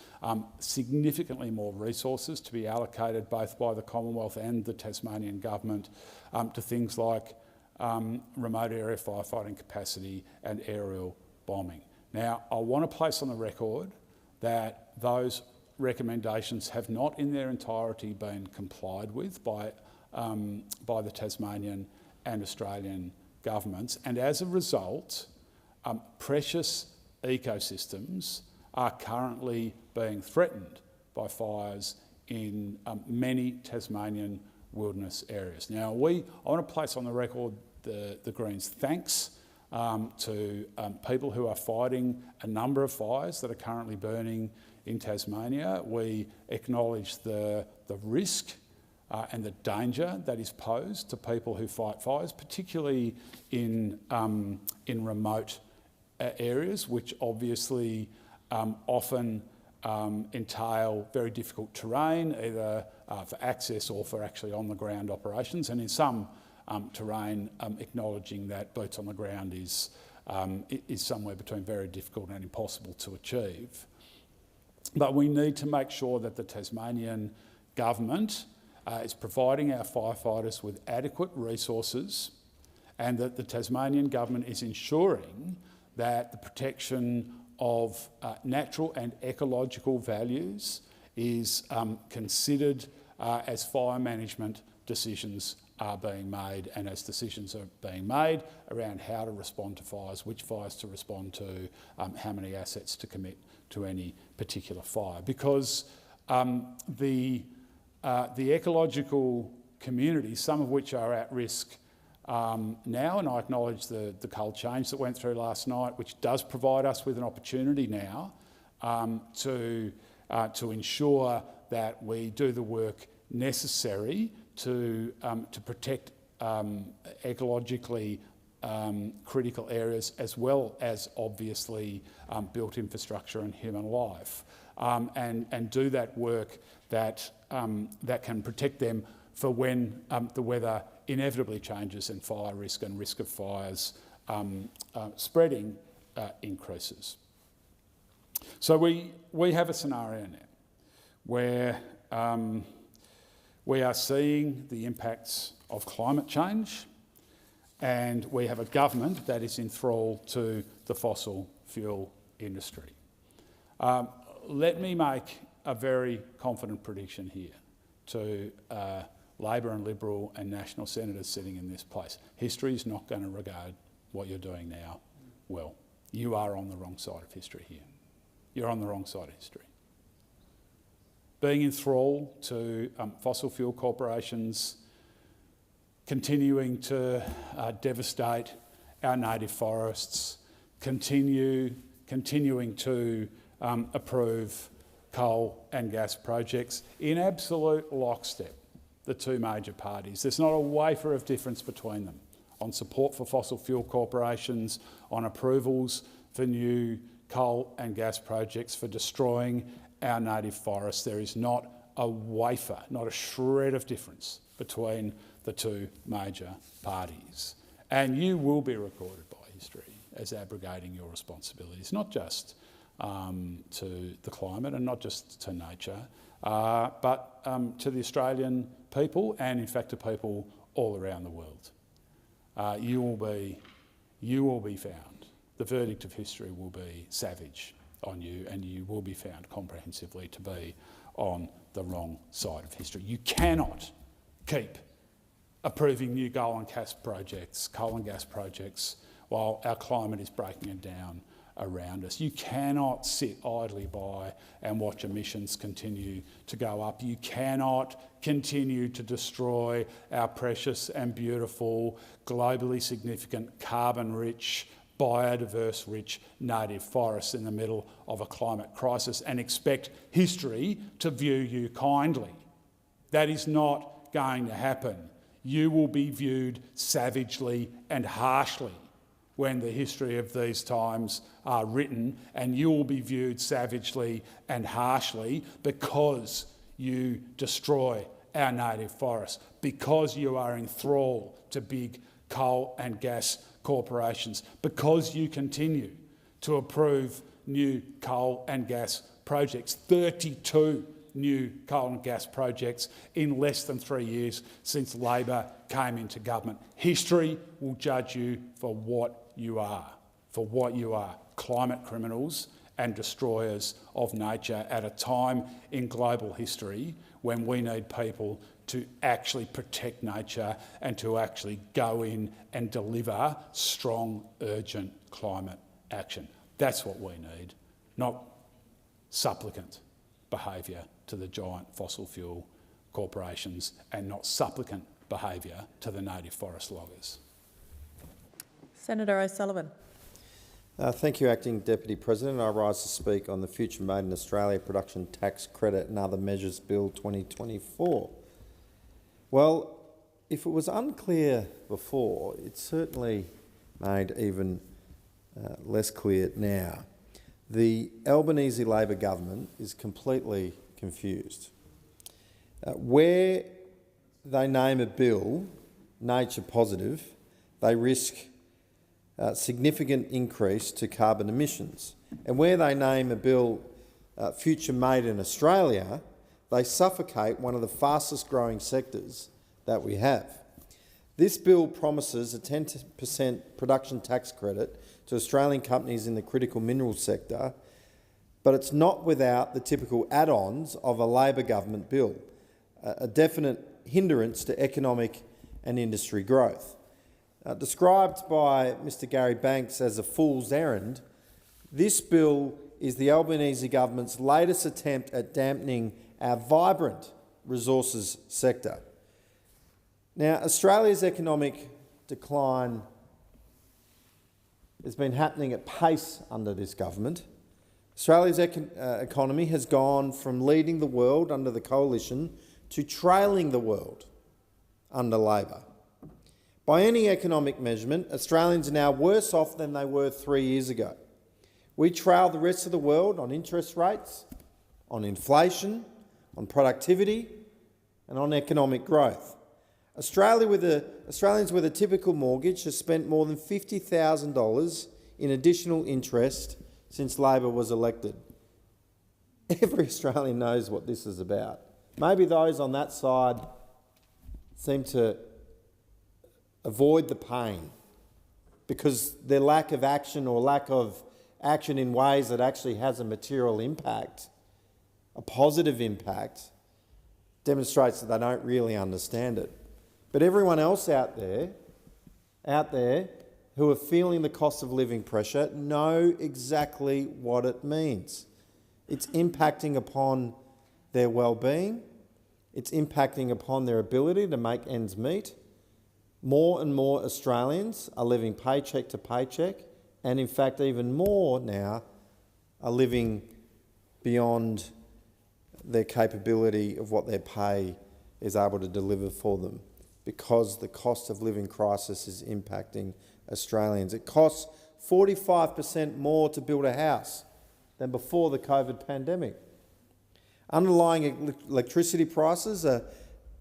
significantly more resources to be allocated both by the Commonwealth and the Tasmanian government to things like remote area firefighting capacity and aerial bombing. Now, I want to place on the record that those recommendations have not in their entirety been complied with by the Tasmanian and Australian governments, and as a result, precious ecosystems are currently being threatened by fires in many Tasmanian wilderness areas. Now, I want to place on the record the Greens' thanks to people who are fighting a number of fires that are currently burning in Tasmania. We acknowledge the risk and the danger that is posed to people who fight fires, particularly in remote areas, which obviously often entail very difficult terrain, either for access or for actually on-the-ground operations, and in some terrain, acknowledging that boots on the ground is is somewhere between very difficult and impossible to achieve. But we need to make sure that the Tasmanian government is providing our firefighters with adequate resources, and that the Tasmanian government is ensuring that the protection of natural and ecological values is considered as fire management decisions are being made, and as decisions are being made around how to respond to fires, which fires to respond to, how many assets to commit to any particular fire. Because the ecological communities, some of which are at risk now, and I acknowledge the cold change that went through last night, which does provide us with an opportunity now to ensure that we do the work necessary to protect ecologically critical areas, as well as obviously built infrastructure and human life, and do that work that can protect them for when the weather inevitably changes and fire risk and risk of fires spreading increases. So we have a scenario now where we are seeing the impacts of climate change, and we have a government that is enthralled to the fossil fuel industry. Let me make a very confident prediction here to Labor and Liberal and National senators sitting in this place. History is not going to regard what you're doing now well. You are on the wrong side of history here. You're on the wrong side of history. Being enthralled to fossil fuel corporations, continuing to devastate our native forests, continuing to approve coal and gas projects in absolute lockstep, the two major parties. There's not a wafer of difference between them on support for fossil fuel corporations, on approvals for new coal and gas projects, for destroying our native forests. There is not a wafer, not a shred of difference between the two major parties. And you will be recorded by history as abrogating your responsibilities, not just to the climate and not just to nature, but to the Australian people, and in fact to people all around the world. You will be found. The verdict of history will be savage on you, and you will be found comprehensively to be on the wrong side of history. You cannot keep approving new coal and gas projects while our climate is breaking down around us. You cannot sit idly by and watch emissions continue to go up. You cannot continue to destroy our precious and beautiful, globally significant, carbon-rich, biodiverse-rich native forests in the middle of a climate crisis and expect history to view you kindly. That is not going to happen. You will be viewed savagely and harshly when the history of these times are written, and you will be viewed savagely and harshly because you destroy our native forests, because you are enthralled to big coal and gas corporations, because you continue to approve new coal and gas projects, 32 new coal and gas projects in less than 3 years since Labor came into government. History will judge you for what you are, climate criminals and destroyers of nature at a time in global history when we need people to actually protect nature and to actually go in and deliver strong, urgent climate action. That's what we need, not supplicant behaviour to the giant fossil fuel corporations and not supplicant behaviour to the native forest loggers. Senator O'Sullivan. Thank you, Acting Deputy President. I rise to speak on the Future Made in Australia Production Tax Credit and Other Measures Bill 2024. Well, if it was unclear before, it's certainly made even less clear now. The Albanese Labor government is completely confused. Where they name a bill nature positive, they risk significant increase to carbon emissions. And where they name a bill Future Made in Australia, they suffocate one of the fastest growing sectors that we have. This bill promises a 10% production tax credit to Australian companies in the critical minerals sector, but it's not without the typical add-ons of a Labor government bill, a definite hindrance to economic and industry growth. Described by Mr Gary Banks as a fool's errand, this bill is the Albanese government's latest attempt at dampening our vibrant resources sector. Now, Australia's economic decline has been happening at pace under this government. Australia's economy has gone from leading the world under the Coalition to trailing the world under Labor. By any economic measurement, Australians are now worse off than they were 3 years ago. We trail the rest of the world on interest rates, on inflation, on productivity and on economic growth. Australians with a typical mortgage have spent more than $50,000 in additional interest since Labor was elected. Every Australian knows what this is about. Maybe those on that side seem to avoid the pain because their lack of action or lack of action in ways that actually has a material impact, a positive impact, demonstrates that they don't really understand it. But everyone else out there who are feeling the cost of living pressure know exactly what it means. It's impacting upon their well-being. It's impacting upon their ability to make ends meet. More and more Australians are living paycheck to paycheck, and in fact even more now are living beyond their capability of what their pay is able to deliver for them, because the cost of living crisis is impacting Australians. It costs 45% more to build a house than before the COVID pandemic. Underlying electricity prices are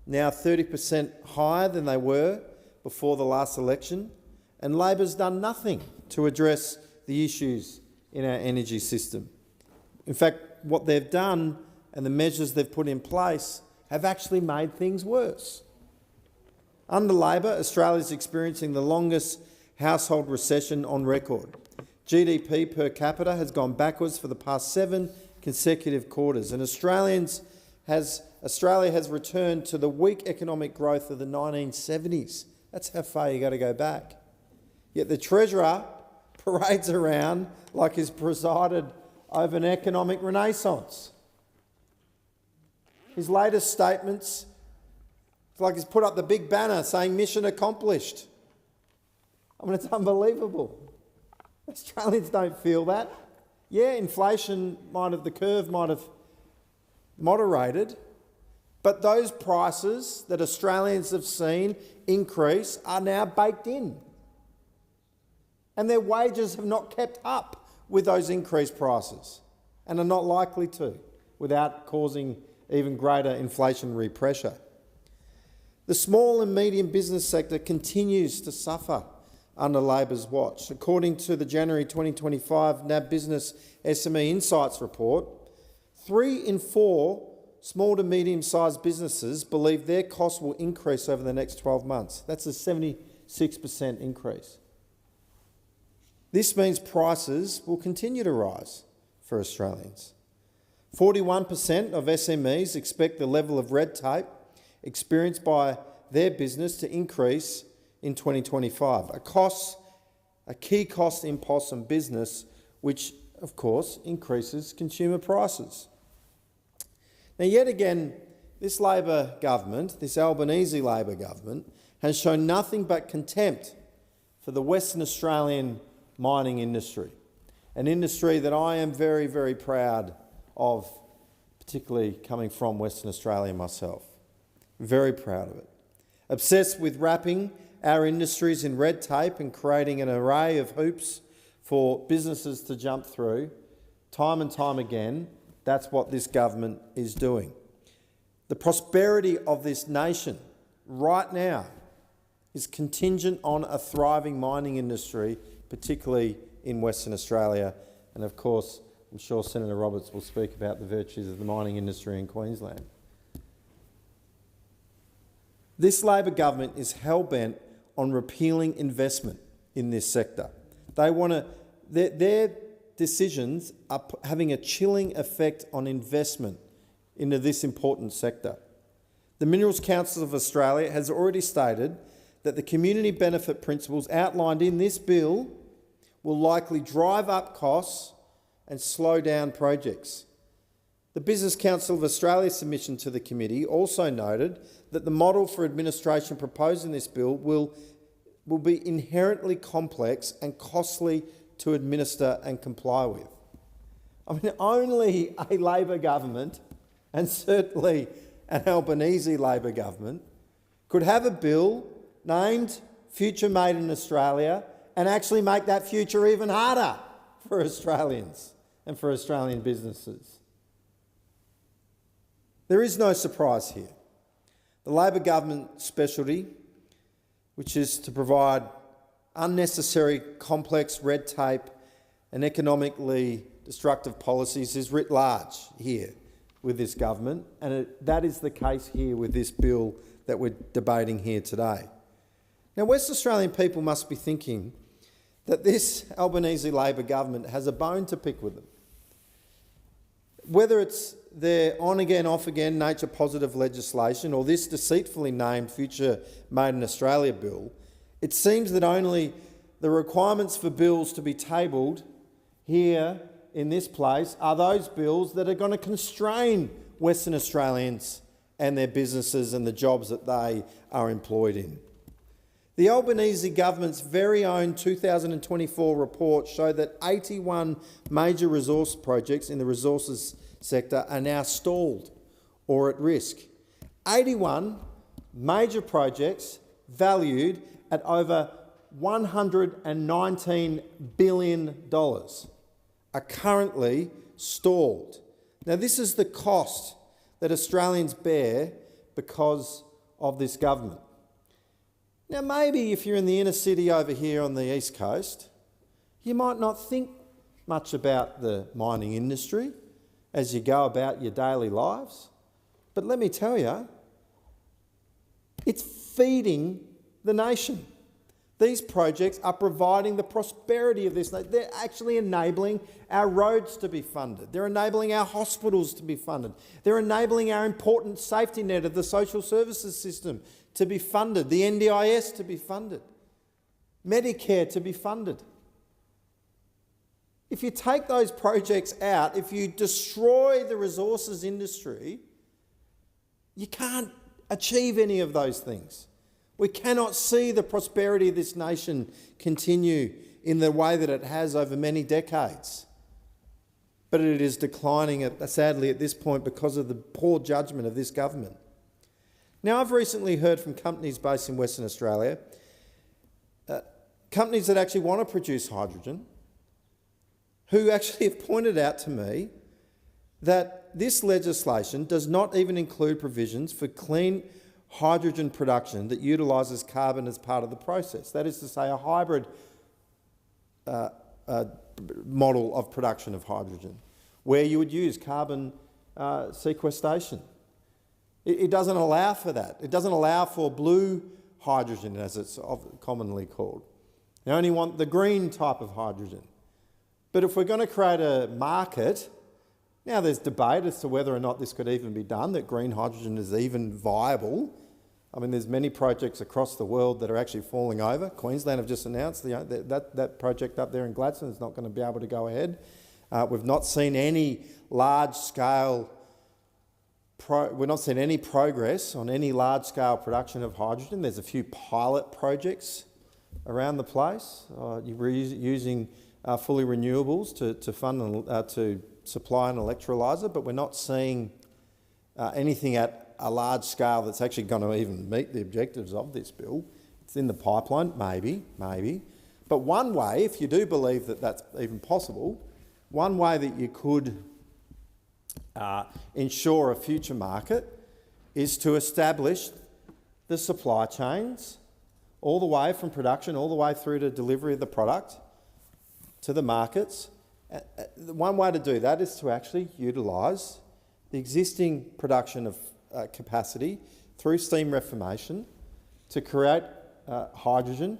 now 30% higher than they were before the last election, and Labor's done nothing to address the issues in our energy system. In fact, what they've done and the measures they've put in place have actually made things worse. Under Labor, Australia is experiencing the longest household recession on record. GDP per capita has gone backwards for the past 7 consecutive quarters, and Australia has returned to the weak economic growth of the 1970s. That's how far you got to go back. Yet the Treasurer parades around like he's presided over an economic renaissance. His latest statements, it's like he's put up the big banner saying mission accomplished. I mean, it's unbelievable. Australians don't feel that. Yeah, inflation the curve might have moderated, but those prices that Australians have seen increase are now baked in. And their wages have not kept up with those increased prices and are not likely to without causing even greater inflationary pressure. The small and medium business sector continues to suffer under Labor's watch. According to the January 2025 NAB Business SME Insights report, 3 in 4 small to medium-sized businesses believe their costs will increase over the next 12 months. That's a 76% increase. This means prices will continue to rise for Australians. 41% of SMEs expect the level of red tape experienced by their business to increase in 2025, a key cost impulse on business, which of course increases consumer prices. Now, yet again, this Labor government, this Albanese Labor government, has shown nothing but contempt for the Western Australian mining industry, an industry that I am very, very proud of, particularly coming from Western Australia myself. Very proud of it. Obsessed with wrapping our industries in red tape and creating an array of hoops for businesses to jump through, time and time again, that's what this government is doing. The prosperity of this nation right now is contingent on a thriving mining industry particularly in Western Australia. And of course, I'm sure Senator Roberts will speak about the virtues of the mining industry in Queensland. This Labor government is hell-bent on repealing investment in this sector. They want to, their decisions are having a chilling effect on investment into this important sector. The Minerals Council of Australia has already stated that the community benefit principles outlined in this bill will likely drive up costs and slow down projects. The Business Council of Australia's submission to the committee also noted that the model for administration proposed in this bill will be inherently complex and costly to administer and comply with. I mean, only a Labor government, and certainly an Albanese Labor government, could have a bill named Future Made in Australia and actually make that future even harder for Australians and for Australian businesses. There is no surprise here. The Labor government specialty, which is to provide unnecessary complex red tape and economically destructive policies, is writ large here with this government, and that is the case here with this bill that we're debating here today. Now, West Australian people must be thinking that this Albanese Labor government has a bone to pick with them. Whether it's their on-again, off-again nature-positive legislation or this deceitfully named Future Made in Australia bill, it seems that only the requirements for bills to be tabled here in this place are those bills that are going to constrain Western Australians and their businesses and the jobs that they are employed in. The Albanese government's very own 2024 report showed that 81 major resource projects in the resources sector are now stalled or at risk. 81 major projects valued at over $119 billion are currently stalled. Now, this is the cost that Australians bear because of this government. Now, maybe if you're in the inner city over here on the East Coast, you might not think much about the mining industry as you go about your daily lives. But let me tell you, it's feeding the nation. These projects are providing the prosperity of this nation. They're actually enabling our roads to be funded. They're enabling our hospitals to be funded. They're enabling our important safety net of the social services system to be funded, the NDIS to be funded, Medicare to be funded. If you take those projects out, if you destroy the resources industry, you can't achieve any of those things. We cannot see the prosperity of this nation continue in the way that it has over many decades. But it is declining, sadly, at this point because of the poor judgment of this government. Now, I've recently heard from companies based in Western Australia, companies that actually want to produce hydrogen, who actually have pointed out to me that this legislation does not even include provisions for clean hydrogen production that utilises carbon as part of the process. That is to say, a hybrid model of production of hydrogen, where you would use carbon sequestration. It doesn't allow for that. It doesn't allow for blue hydrogen, as it's commonly called. They only want the green type of hydrogen. But if we're going to create a market, now there's debate as to whether or not this could even be done, that green hydrogen is even viable. I mean, there's many projects across the world that are actually falling over. Queensland have just announced that project up there in Gladstone is not going to be able to go ahead. We've not seen any large-scale we're not seeing any progress on any large-scale production of hydrogen. There's a few pilot projects around the place. You're using fully renewables to fund to supply an electrolyser, but we're not seeing anything at a large scale that's actually going to even meet the objectives of this bill. It's in the pipeline, maybe. But one way, if you do believe that that's even possible, one way that you could ensure a future market is to establish the supply chains all the way from production, all the way through to delivery of the product, to the markets. One way to do that is to actually utilise the existing production of capacity through steam reformation to create hydrogen,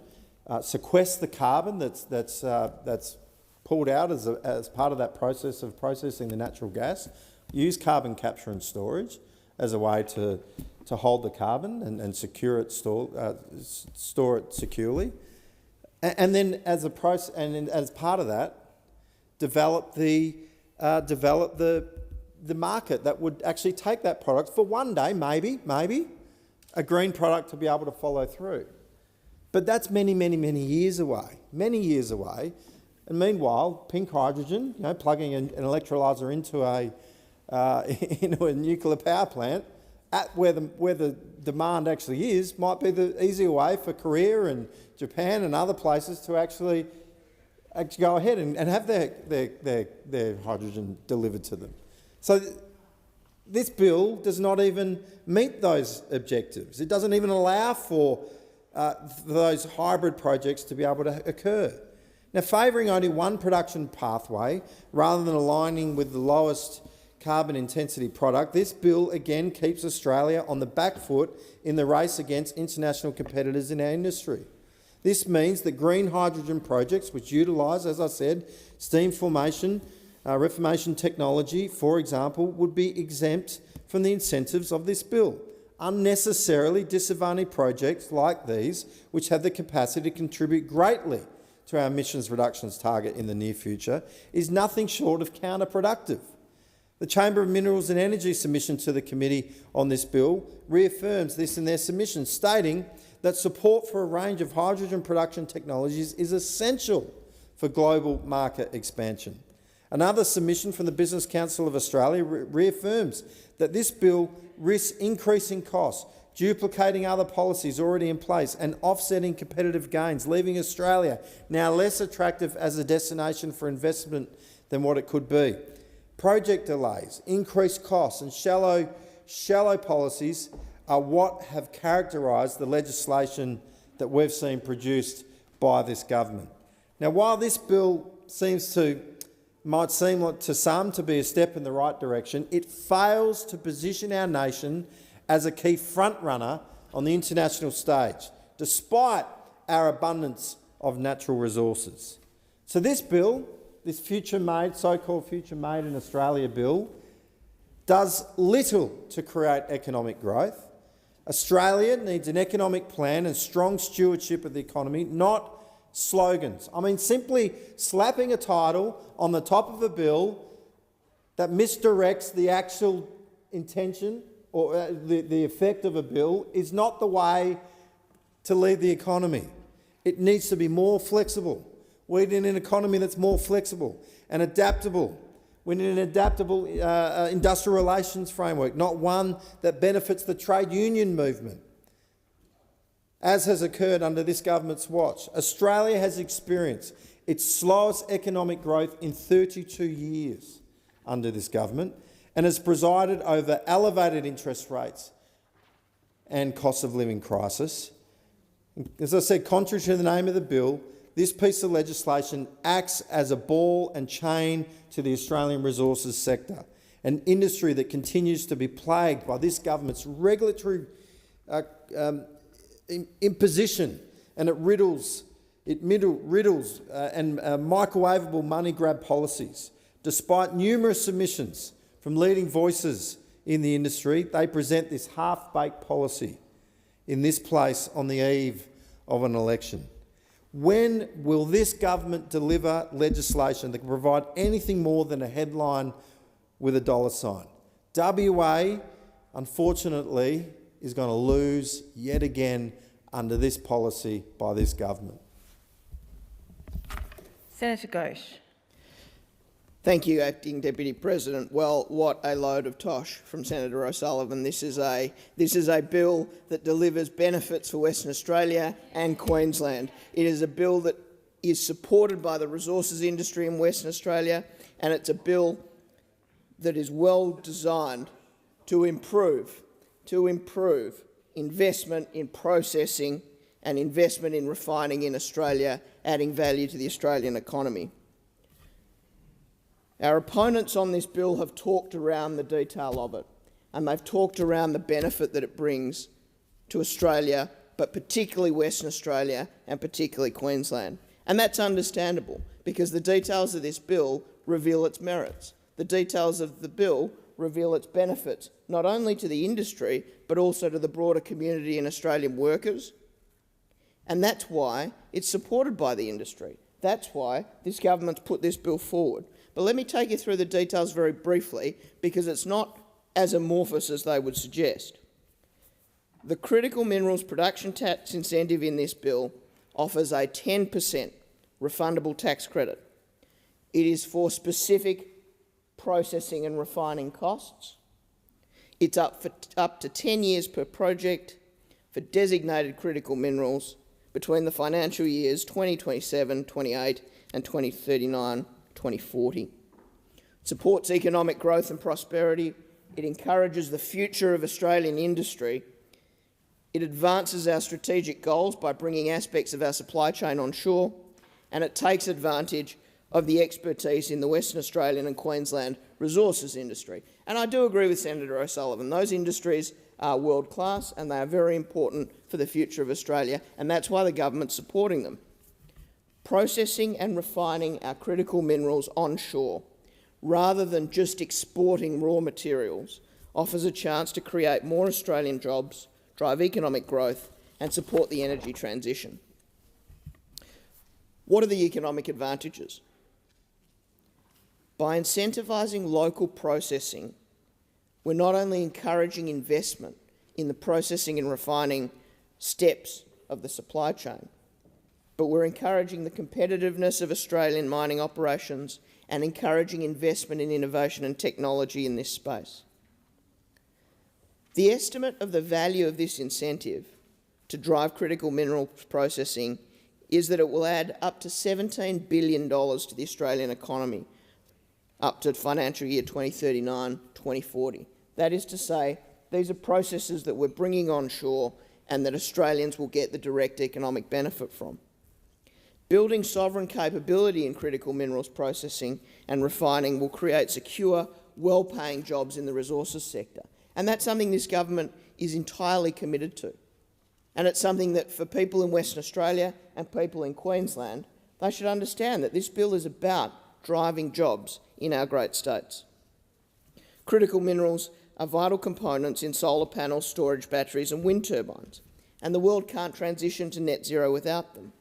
sequester the carbon that's pulled out as part of that process of processing the natural gas, use carbon capture and storage as a way to hold the carbon and secure it, store it securely, and then as part of that, develop the market that would actually take that product for one day, maybe a green product to be able to follow through. But that's many years away, And meanwhile, pink hydrogen, plugging an electrolyser into a nuclear power plant, where the demand actually is, might be the easier way for Korea and Japan and other places to actually go ahead and have their hydrogen delivered to them. So this bill does not even meet those objectives. It doesn't even allow for those hybrid projects to be able to occur. Now, favouring only one production pathway rather than aligning with the lowest carbon intensity product, this bill again keeps Australia on the back foot in the race against international competitors in our industry. This means that green hydrogen projects which utilise, as I said, steam reformation technology, for example, would be exempt from the incentives of this bill. Unnecessarily disadvantaged projects like these, which have the capacity to contribute greatly to our emissions reductions target in the near future, is nothing short of counterproductive. The Chamber of Minerals and Energy submission to the committee on this bill reaffirms this in their submission, stating that support for a range of hydrogen production technologies is essential for global market expansion. Another submission from the Business Council of Australia reaffirms that this bill risks increasing costs, duplicating other policies already in place and offsetting competitive gains, leaving Australia now less attractive as a destination for investment than what it could be. Project delays, increased costs and shallow policies are what have characterised the legislation that we've seen produced by this government. Now, while this bill might seem to some to be a step in the right direction, it fails to position our nation as a key front-runner on the international stage, despite our abundance of natural resources. So this bill, this so-called Future Made in Australia bill, does little to create economic growth. Australia needs an economic plan and strong stewardship of the economy, not slogans. I mean, simply slapping a title on the top of a bill that misdirects the actual intention or the effect of a bill is not the way to lead the economy. It needs to be more flexible. We need an economy that's more flexible and adaptable. We need an adaptable industrial relations framework, not one that benefits the trade union movement, as has occurred under this government's watch. Australia has experienced its slowest economic growth in 32 years under this government and has presided over elevated interest rates and cost of living crisis. As I said, contrary to the name of the bill, this piece of legislation acts as a ball and chain to the Australian resources sector, an industry that continues to be plagued by this government's regulatory imposition, and it riddles and microwavable money grab policies. Despite numerous submissions from leading voices in the industry, they present this half-baked policy in this place on the eve of an election. When will this government deliver legislation that can provide anything more than a headline with a dollar sign? WA, unfortunately, is going to lose yet again under this policy by this government. Senator Ghosh. Thank you, Acting Deputy President. Well, what a load of tosh from Senator O'Sullivan. This is a bill that delivers benefits for Western Australia and Queensland. It is a bill that is supported by the resources industry in Western Australia, and it's a bill that is well designed to improve investment in processing and investment in refining in Australia, adding value to the Australian economy. Our opponents on this bill have talked around the detail of it, and they've talked around the benefit that it brings to Australia, but particularly Western Australia and particularly Queensland. And that's understandable, because the details of this bill reveal its merits. The details of the bill reveal its benefits, not only to the industry, but also to the broader community and Australian workers. And that's why it's supported by the industry. That's why this government's put this bill forward. But let me take you through the details very briefly, because it's not as amorphous as they would suggest. The critical minerals production tax incentive in this bill offers a 10% refundable tax credit. It is for specific processing and refining costs. It's up to 10 years per project for designated critical minerals between the financial years 2027, 28 and 2039, 2040. It supports economic growth and prosperity. It encourages the future of Australian industry. It advances our strategic goals by bringing aspects of our supply chain onshore, and it takes advantage of the expertise in the Western Australian and Queensland resources industry. And I do agree with Senator O'Sullivan. Those industries are world-class and they are very important for the future of Australia, and that's why the government's supporting them. Processing and refining our critical minerals onshore, rather than just exporting raw materials, offers a chance to create more Australian jobs, drive economic growth and support the energy transition. What are the economic advantages? By incentivising local processing, we're not only encouraging investment in the processing and refining steps of the supply chain, but we're encouraging the competitiveness of Australian mining operations and encouraging investment in innovation and technology in this space. The estimate of the value of this incentive to drive critical mineral processing is that it will add up to $17 billion to the Australian economy up to financial year 2039, 2040. That is to say, these are processes that we're bringing onshore and that Australians will get the direct economic benefit from. Building sovereign capability in critical minerals processing and refining will create secure, well-paying jobs in the resources sector. And that's something this government is entirely committed to. And it's something that for people in Western Australia and people in Queensland, they should understand that this bill is about driving jobs in our great states. Critical minerals are vital components in solar panels, storage batteries and wind turbines, and the world can't transition to net zero without them.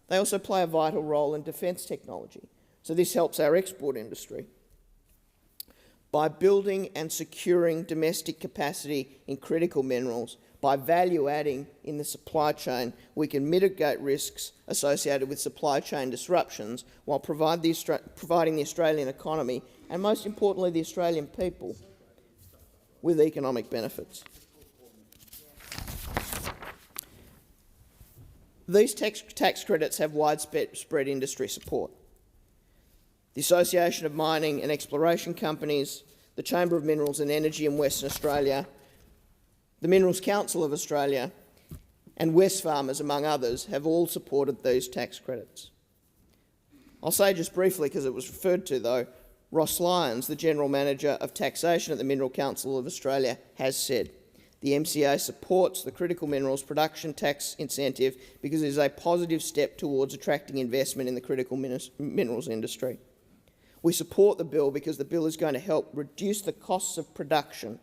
They also play a vital role in defence technology, so this helps our export industry. By building and securing domestic capacity in critical minerals, by value adding in the supply chain, we can mitigate risks associated with supply chain disruptions while providing the Australian economy, and most importantly the Australian people, with economic benefits. These tax credits have widespread industry support. The Association of Mining and Exploration Companies, the Chamber of Minerals and Energy in Western Australia, the Minerals Council of Australia and Wesfarmers, among others, have all supported these tax credits. I'll say just briefly, because it was referred to though, Ross Lyons, the General Manager of Taxation at the Mineral Council of Australia, has said the MCA supports the critical minerals production tax incentive because it is a positive step towards attracting investment in the critical minerals industry. We support the bill because the bill is going to help reduce the costs of production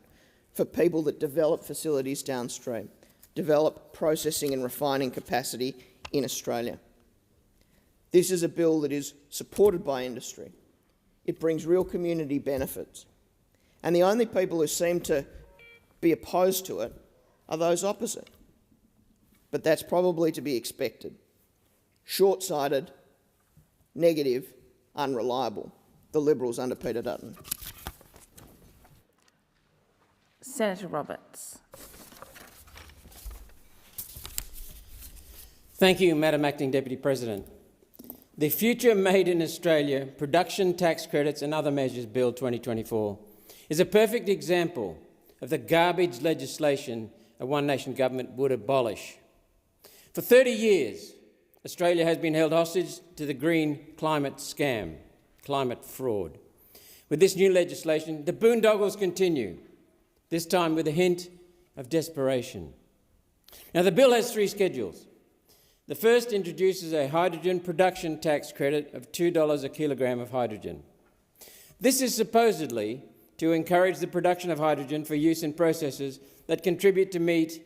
for people that develop facilities downstream, develop processing and refining capacity in Australia. This is a bill that is supported by industry. It brings real community benefits. And the only people who seem to be opposed to it are those opposite. But that's probably to be expected. Short-sighted, negative, unreliable. The Liberals under Peter Dutton. Senator Roberts. Thank you, Madam Acting Deputy President. The Future Made in Australia Production Tax Credits and Other Measures Bill 2024 is a perfect example of the garbage legislation a One Nation government would abolish. For 30 years, Australia has been held hostage to the green climate scam, climate fraud. With this new legislation, the boondoggles continue, this time with a hint of desperation. Now, the bill has three schedules. The first introduces a hydrogen production tax credit of $2 a kilogram of hydrogen. This is supposedly to encourage the production of hydrogen for use in processes that contribute to meet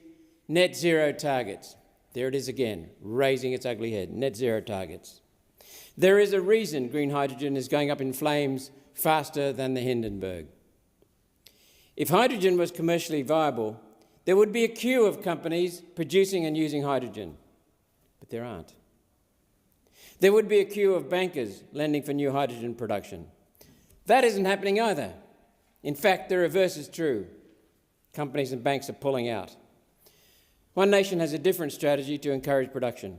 net zero targets. There it is again, raising its ugly head, net zero targets. There is a reason green hydrogen is going up in flames faster than the Hindenburg. If hydrogen was commercially viable, there would be a queue of companies producing and using hydrogen, but there aren't. There would be a queue of bankers lending for new hydrogen production. That isn't happening either. In fact, the reverse is true. Companies and banks are pulling out. One Nation has a different strategy to encourage production.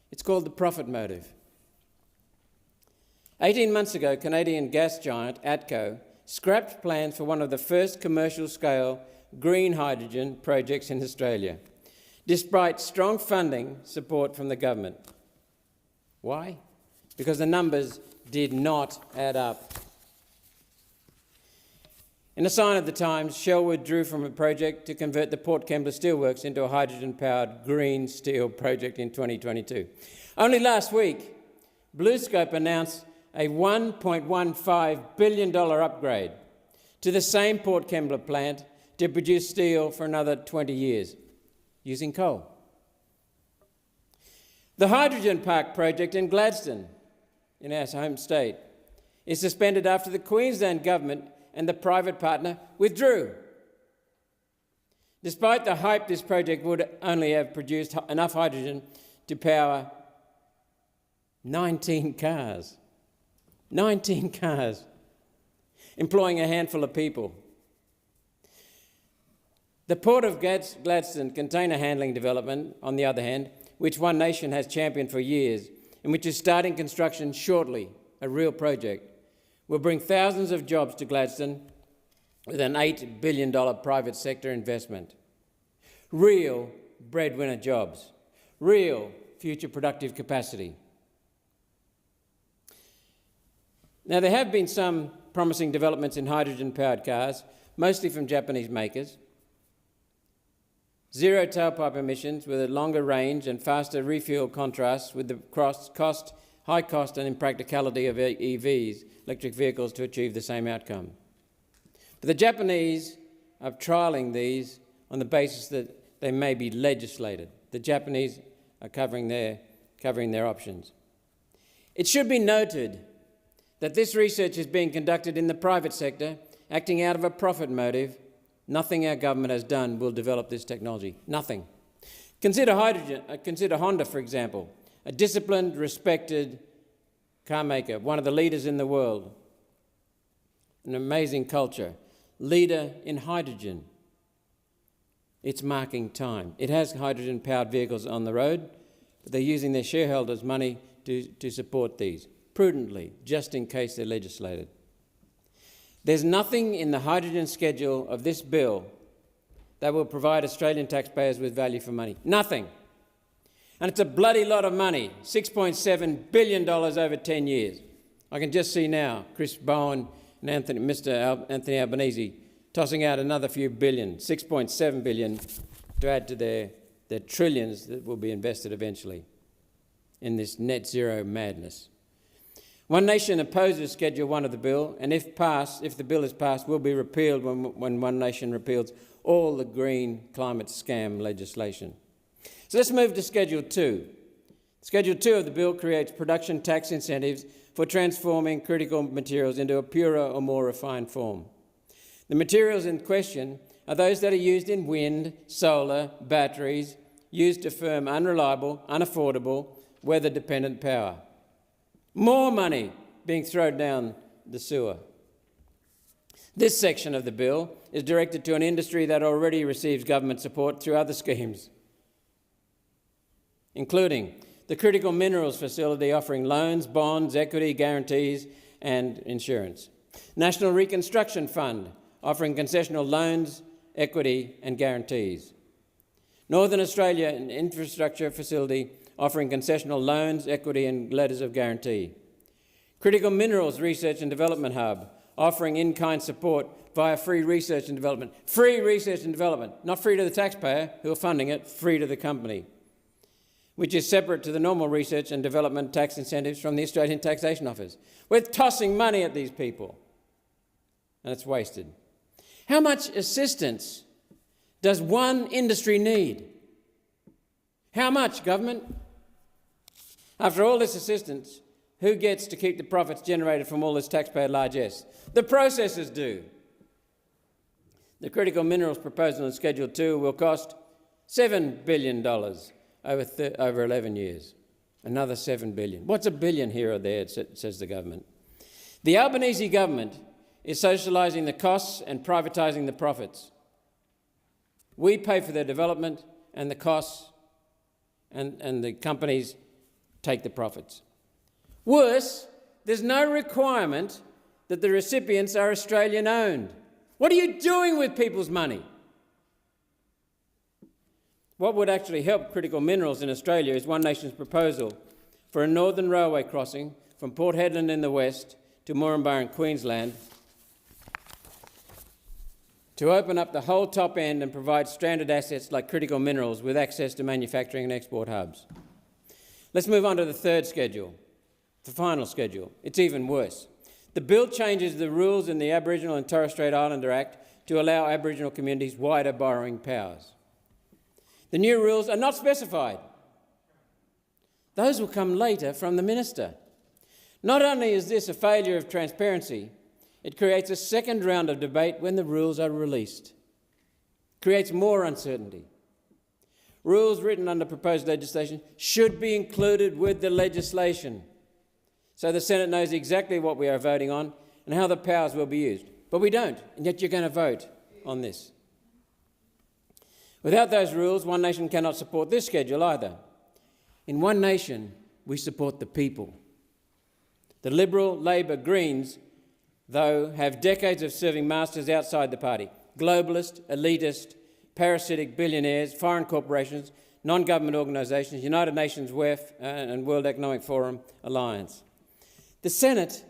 It's called the profit motive. 18 months ago, Canadian gas giant ATCO scrapped plans for one of the first commercial-scale green hydrogen projects in Australia, despite strong funding support from the government. Why? Because the numbers did not add up. In a sign of the times, Shell withdrew from a project to convert the Port Kembla Steelworks into a hydrogen-powered green steel project in 2022. Only last week, BlueScope announced a $1.15 billion upgrade to the same Port Kembla plant to produce steel for another 20 years, using coal. The Hydrogen Park project in Gladstone, in our home state, is suspended after the Queensland government and the private partner withdrew. Despite the hype, this project would only have produced enough hydrogen to power 19 cars. 19 cars, employing a handful of people. The Port of Gladstone container handling development, on the other hand, which One Nation has championed for years, and which is starting construction shortly, a real project, will bring thousands of jobs to Gladstone with an $8 billion private sector investment. Real breadwinner jobs, real future productive capacity. Now, there have been some promising developments in hydrogen-powered cars, mostly from Japanese makers. Zero tailpipe emissions with a longer range and faster refuel contrasts with the high cost and impracticality of EVs, electric vehicles, to achieve the same outcome. But the Japanese are trialling these on the basis that they may be legislated. The Japanese are covering their options. It should be noted that this research is being conducted in the private sector, acting out of a profit motive. Nothing our government has done will develop this technology. Nothing. Consider Honda, for example, a disciplined, respected car maker, one of the leaders in the world, an amazing culture, leader in hydrogen. It's marking time. It has hydrogen-powered vehicles on the road, but they're using their shareholders' money to support these, prudently, just in case they're legislated. There's nothing in the hydrogen schedule of this bill that will provide Australian taxpayers with value for money. Nothing. And it's a bloody lot of money, $6.7 billion over 10 years. I can just see now Chris Bowen and Mr. Anthony Albanese tossing out another few billion, $6.7 billion, to add to their trillions that will be invested eventually in this net zero madness. One Nation opposes Schedule 1 of the bill, and if the bill is passed, will be repealed when One Nation repeals all the green climate scam legislation. So let's move to Schedule 2. Schedule 2 of the bill creates production tax incentives for transforming critical materials into a purer or more refined form. The materials in question are those that are used in wind, solar, batteries, used to firm unreliable, unaffordable, weather-dependent power. More money being thrown down the sewer. This section of the bill is directed to an industry that already receives government support through other schemes, including the Critical Minerals Facility offering loans, bonds, equity, guarantees and insurance. National Reconstruction Fund offering concessional loans, equity and guarantees. Northern Australia Infrastructure Facility offering concessional loans, equity and letters of guarantee. Critical Minerals Research and Development Hub offering in-kind support via free research and development. Free research and development, not free to the taxpayer who are funding it, free to the company, which is separate to the normal research and development tax incentives from the Australian Taxation Office. We're tossing money at these people, and it's wasted. How much assistance does one industry need? How much, government? After all this assistance, who gets to keep the profits generated from all this taxpayer largesse? The processors do. The critical minerals proposal in Schedule 2 will cost $7 billion over 11 years. Another $7 billion. What's a billion here or there, says the government. The Albanese government is socialising the costs and privatising the profits. We pay for their development and the costs, and the companies take the profits. Worse, there's no requirement that the recipients are Australian-owned. What are you doing with people's money? What would actually help critical minerals in Australia is One Nation's proposal for a northern railway crossing from Port Hedland in the west to Moranbah in Queensland to open up the whole top end and provide stranded assets like critical minerals with access to manufacturing and export hubs. Let's move on to the third schedule, the final schedule. It's even worse. The bill changes the rules in the Aboriginal and Torres Strait Islander Act to allow Aboriginal communities wider borrowing powers. The new rules are not specified. Those will come later from the Minister. Not only is this a failure of transparency, it creates a second round of debate when the rules are released. It creates more uncertainty. Rules written under proposed legislation should be included with the legislation, so the Senate knows exactly what we are voting on and how the powers will be used. But we don't, and yet you're going to vote on this. Without those rules, One Nation cannot support this schedule either. In One Nation, we support the people. The Liberal, Labor, Greens, though, have decades of serving masters outside the party. Globalist, elitist, parasitic billionaires, foreign corporations, non-government organisations, United Nations, WEF and World Economic Forum alliance. The Senate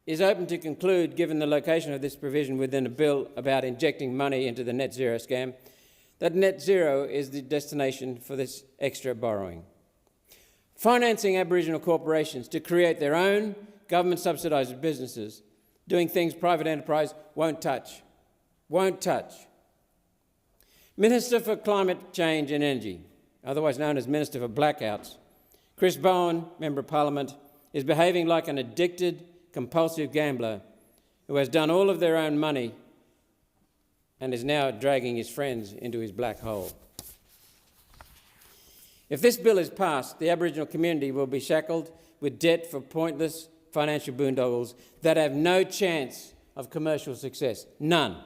is open to conclude, given the location of this provision within a bill about injecting money into the net zero scam, that net zero is the destination for this extra borrowing. Financing Aboriginal corporations to create their own government-subsidised businesses, doing things private enterprise won't touch. Won't touch. Minister for Climate Change and Energy, otherwise known as Minister for Blackouts, Chris Bowen, Member of Parliament, is behaving like an addicted, compulsive gambler who has done all of their own money and is now dragging his friends into his black hole. If this bill is passed, the Aboriginal community will be shackled with debt for pointless financial boondoggles that have no chance of commercial success. None.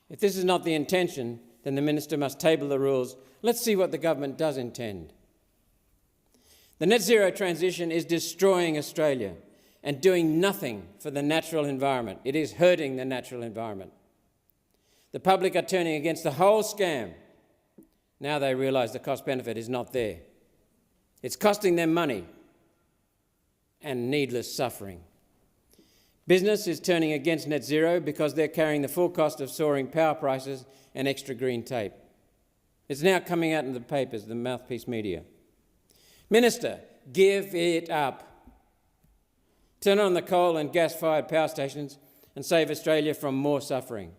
If this is not the intention, then the Minister must table the rules. Let's see what the government does intend. The net zero transition is destroying Australia and doing nothing for the natural environment. It is hurting the natural environment. The public are turning against the whole scam. Now they realise the cost-benefit is not there. It's costing them money and needless suffering. Business is turning against net zero because they're carrying the full cost of soaring power prices and extra green tape. It's now coming out in the papers, the mouthpiece media. Minister, give it up. Turn on the coal and gas-fired power stations and save Australia from more suffering.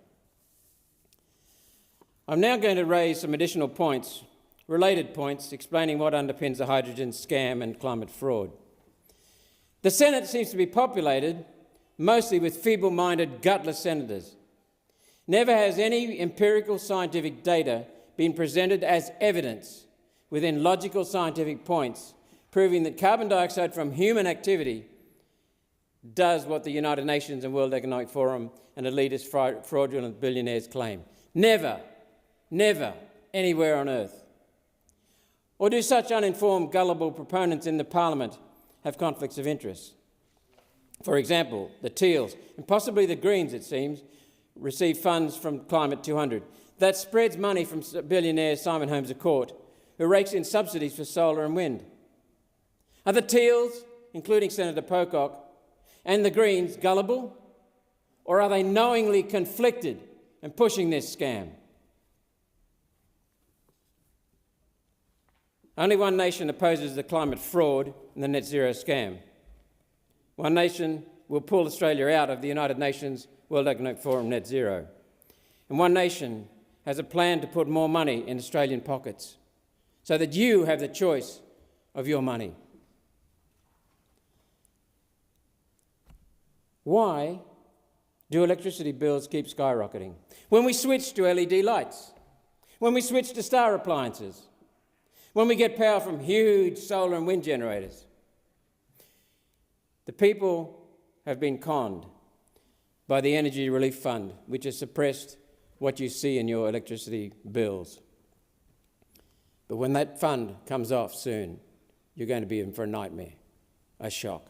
I'm now going to raise some additional points, related points, explaining what underpins the hydrogen scam and climate fraud. The Senate seems to be populated mostly with feeble-minded, gutless senators. Never has any empirical scientific data been presented as evidence within logical scientific points proving that carbon dioxide from human activity does what the United Nations and World Economic Forum and elitist fraudulent billionaires claim. Never, never anywhere on earth. Or do such uninformed, gullible proponents in the Parliament have conflicts of interest? For example, the Teals, and possibly the Greens, it seems, receive funds from Climate 200. That spreads money from billionaire Simon Holmes à Court, who rakes in subsidies for solar and wind. Are the Teals, including Senator Pocock, and the Greens gullible, or are they knowingly conflicted and pushing this scam? Only one nation opposes the climate fraud and the net zero scam. One nation will pull Australia out of the United Nations World Economic Forum net zero. And one nation has a plan to put more money in Australian pockets so that you have the choice of your money. Why do electricity bills keep skyrocketing? When we switch to LED lights, when we switch to star appliances, when we get power from huge solar and wind generators, the people have been conned by the Energy Relief Fund, which has suppressed what you see in your electricity bills. But when that fund comes off soon, you're going to be in for a nightmare, a shock.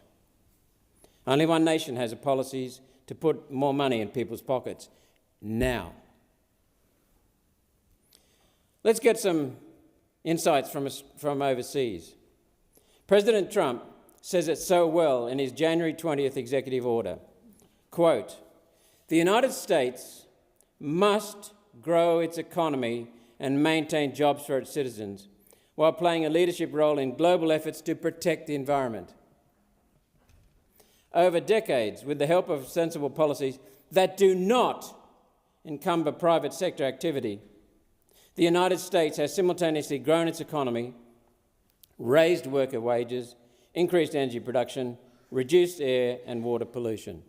Only one nation has the policies to put more money in people's pockets now. Let's get some insights from overseas. President Trump says it so well in his January 20th executive order. Quote, "The United States must grow its economy and maintain jobs for its citizens while playing a leadership role in global efforts to protect the environment." Over decades, with the help of sensible policies that do not encumber private sector activity, the United States has simultaneously grown its economy, raised worker wages, increased energy production, reduced air and water pollution.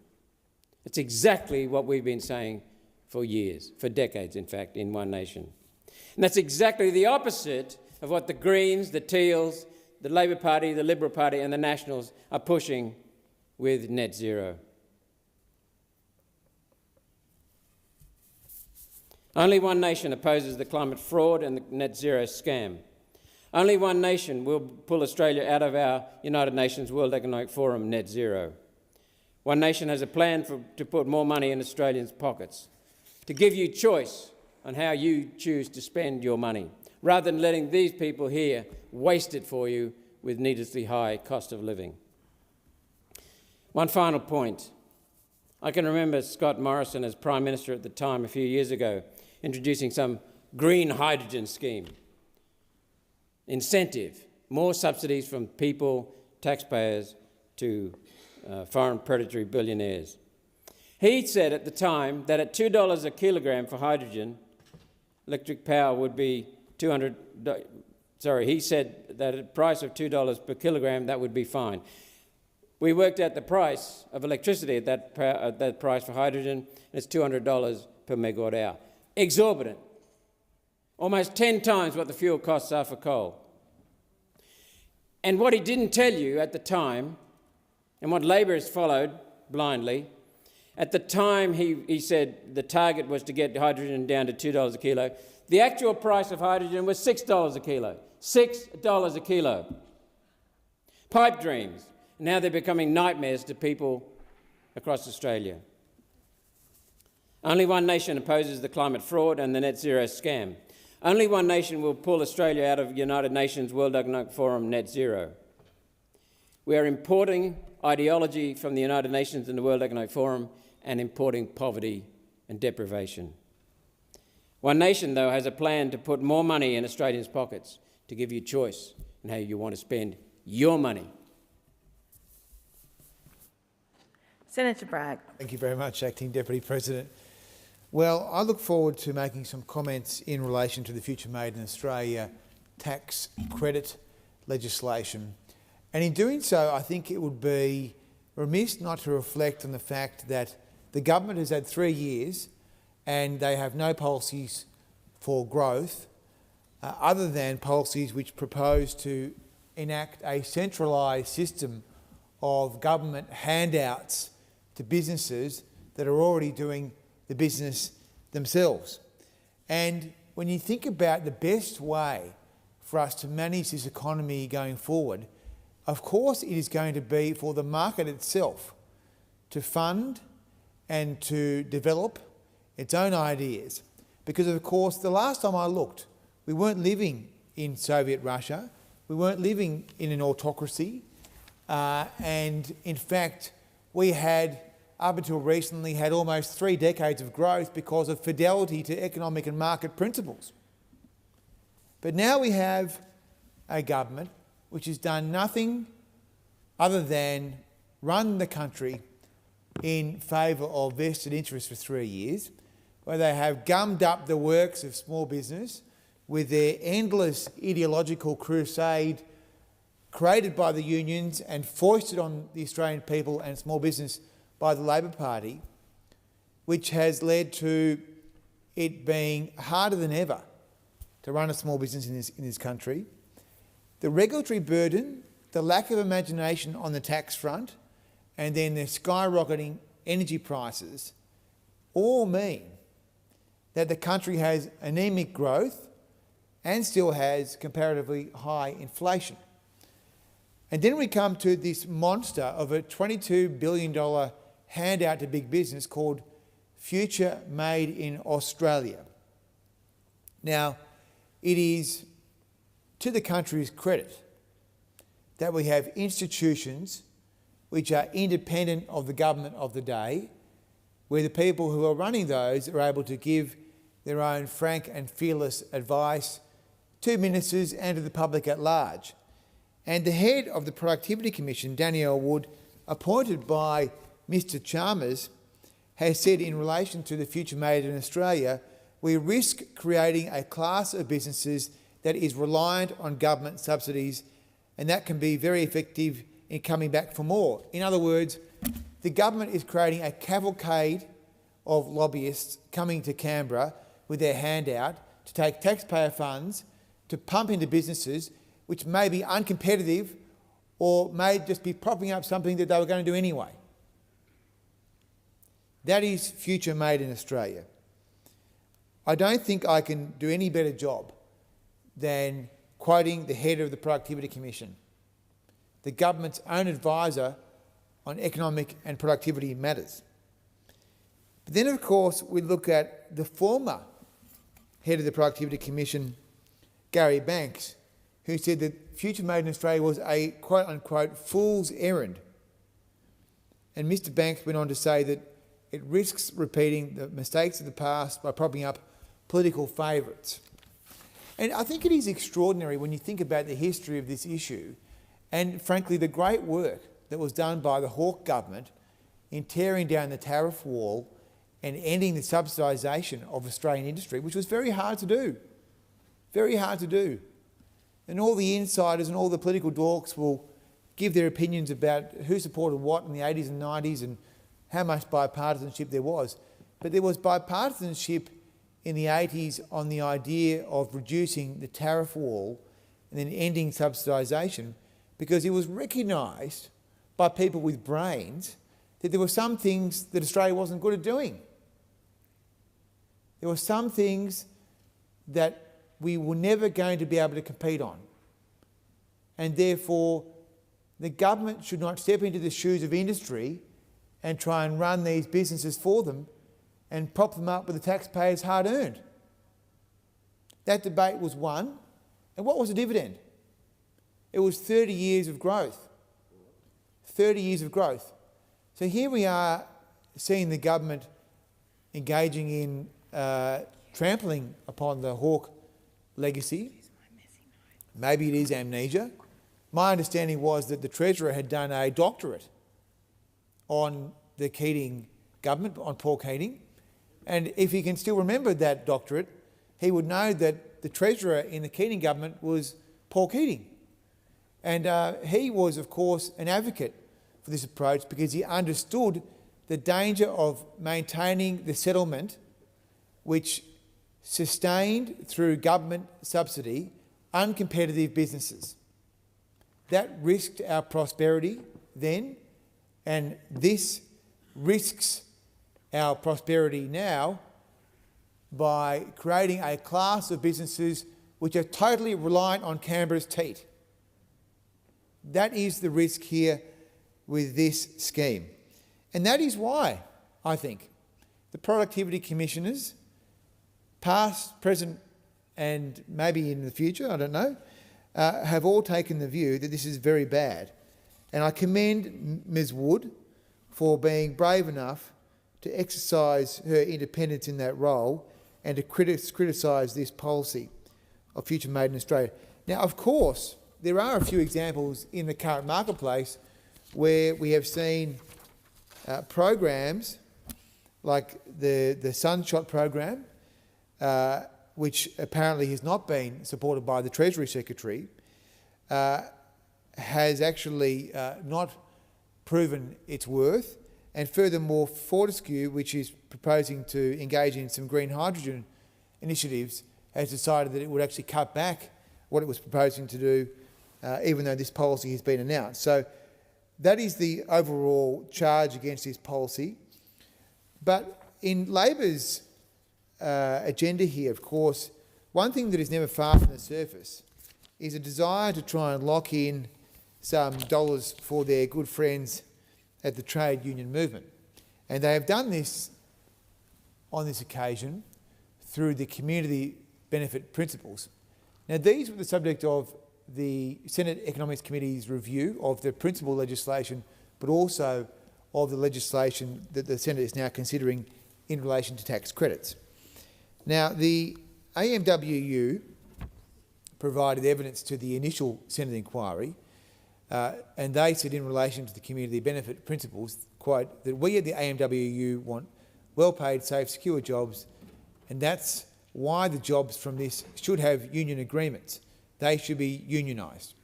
It's exactly what we've been saying for years, for decades, in fact, in One Nation. And that's exactly the opposite of what the Greens, the Teals, the Labor Party, the Liberal Party and the Nationals are pushing with net zero. Only one nation opposes the climate fraud and the net zero scam. Only one nation will pull Australia out of our United Nations World Economic Forum net zero. One nation has a plan to put more money in Australians' pockets, to give you choice on how you choose to spend your money, rather than letting these people here waste it for you with needlessly high cost of living. One final point. I can remember Scott Morrison as Prime Minister at the time a few years ago introducing some green hydrogen scheme. Incentive, more subsidies from people, taxpayers, to foreign predatory billionaires. He said at the time that at $2 a kilogram for hydrogen, electric power would be he said that at a price of $2 per kilogram, that would be fine. We worked out the price of electricity at that price for hydrogen, and it's $200 per megawatt hour. Exorbitant. Almost 10 times what the fuel costs are for coal. And what he didn't tell you at the time, and what Labor has followed blindly, at the time he said the target was to get hydrogen down to $2 a kilo. The actual price of hydrogen was $6 a kilo. $6 a kilo. Pipe dreams. Now they're becoming nightmares to people across Australia. Only one nation opposes the climate fraud and the net zero scam. Only one nation will pull Australia out of United Nations World Economic Forum net zero. We are importing ideology from the United Nations and the World Economic Forum and importing poverty and deprivation. One nation, though, has a plan to put more money in Australians' pockets to give you choice in how you want to spend your money. Senator Bragg. Thank you very much, Acting Deputy President. Well, I look forward to making some comments in relation to the Future Made in Australia tax credit legislation. And in doing so, I think it would be remiss not to reflect on the fact that the government has had 3 years and they have no policies for growth other than policies which propose to enact a centralised system of government handouts to businesses that are already doing the business themselves. And when you think about the best way for us to manage this economy going forward, of course it is going to be for the market itself to fund and to develop its own ideas. Because of course, the last time I looked, we weren't living in Soviet Russia, we weren't living in an autocracy, and in fact, we had, up until recently, had almost 3 decades of growth because of fidelity to economic and market principles. But now we have a government which has done nothing other than run the country in favour of vested interests for 3 years, where they have gummed up the works of small business with their endless ideological crusade created by the unions and foisted on the Australian people and small business by the Labor Party, which has led to it being harder than ever to run a small business in this country. The regulatory burden, the lack of imagination on the tax front, and then the skyrocketing energy prices all mean that the country has anemic growth and still has comparatively high inflation. And then we come to this monster of a $22 billion handout to big business called Future Made in Australia. Now, it is to the country's credit that we have institutions which are independent of the government of the day, where the people who are running those are able to give their own frank and fearless advice to ministers and to the public at large. And the head of the Productivity Commission, Danielle Wood, appointed by Mr Chalmers, has said in relation to the Future Made in Australia, we risk creating a class of businesses that is reliant on government subsidies, and that can be very effective in coming back for more. In other words, the government is creating a cavalcade of lobbyists coming to Canberra with their handout to take taxpayer funds to pump into businesses which may be uncompetitive or may just be propping up something that they were going to do anyway. That is Future Made in Australia. I don't think I can do any better job than quoting the head of the Productivity Commission, the government's own advisor on economic and productivity matters. But then, of course, we look at the former head of the Productivity Commission, Gary Banks, who said that Future Made in Australia was a quote-unquote fool's errand. And Mr Banks went on to say that it risks repeating the mistakes of the past by propping up political favourites. And I think it is extraordinary when you think about the history of this issue and, frankly, the great work that was done by the Hawke government in tearing down the tariff wall and ending the subsidisation of Australian industry, which was very hard to do. Very hard to do. And all the insiders and all the political dorks will give their opinions about who supported what in the 80s and 90s and how much bipartisanship there was. But there was bipartisanship in the 80s on the idea of reducing the tariff wall and then ending subsidisation, because it was recognised by people with brains that there were some things that Australia wasn't good at doing. There were some things that we were never going to be able to compete on. And therefore, the government should not step into the shoes of industry and try and run these businesses for them and prop them up with the taxpayers' hard-earned. That debate was won. And what was the dividend? It was 30 years of growth. 30 years of growth. So here we are seeing the government engaging in trampling upon the Hawke legacy. Maybe it is amnesia. My understanding was that the Treasurer had done a doctorate on the Keating government, on Paul Keating, and if he can still remember that doctorate, he would know that the Treasurer in the Keating government was Paul Keating. And he was, of course, an advocate for this approach because he understood the danger of maintaining the settlement which sustained, through government subsidy, uncompetitive businesses. That risked our prosperity then, and this risks our prosperity now by creating a class of businesses which are totally reliant on Canberra's teat. That is the risk here with this scheme. And that is why, I think, the Productivity Commissioners, past, present, and maybe in the future, I don't know, have all taken the view that this is very bad. And I commend Ms Wood for being brave enough to exercise her independence in that role and to criticise this policy of Future Made in Australia. Now, of course, there are a few examples in the current marketplace where we have seen programs like the Sunshot program, which apparently has not been supported by the Treasury Secretary, has actually not proven its worth. And furthermore, Fortescue, which is proposing to engage in some green hydrogen initiatives, has decided that it would actually cut back what it was proposing to do, even though this policy has been announced. So that is the overall charge against this policy. But in Labor's agenda here, of course, one thing that is never far from the surface is a desire to try and lock in some dollars for their good friends at the trade union movement. And they have done this on this occasion through the community benefit principles. Now, these were the subject of the Senate Economics Committee's review of the principal legislation, but also of the legislation that the Senate is now considering in relation to tax credits. Now, the AMWU provided evidence to the initial Senate inquiry, and they said in relation to the community benefit principles, quote, that we at the AMWU want well-paid, safe, secure jobs, and that's why the jobs from this should have union agreements. They should be unionised.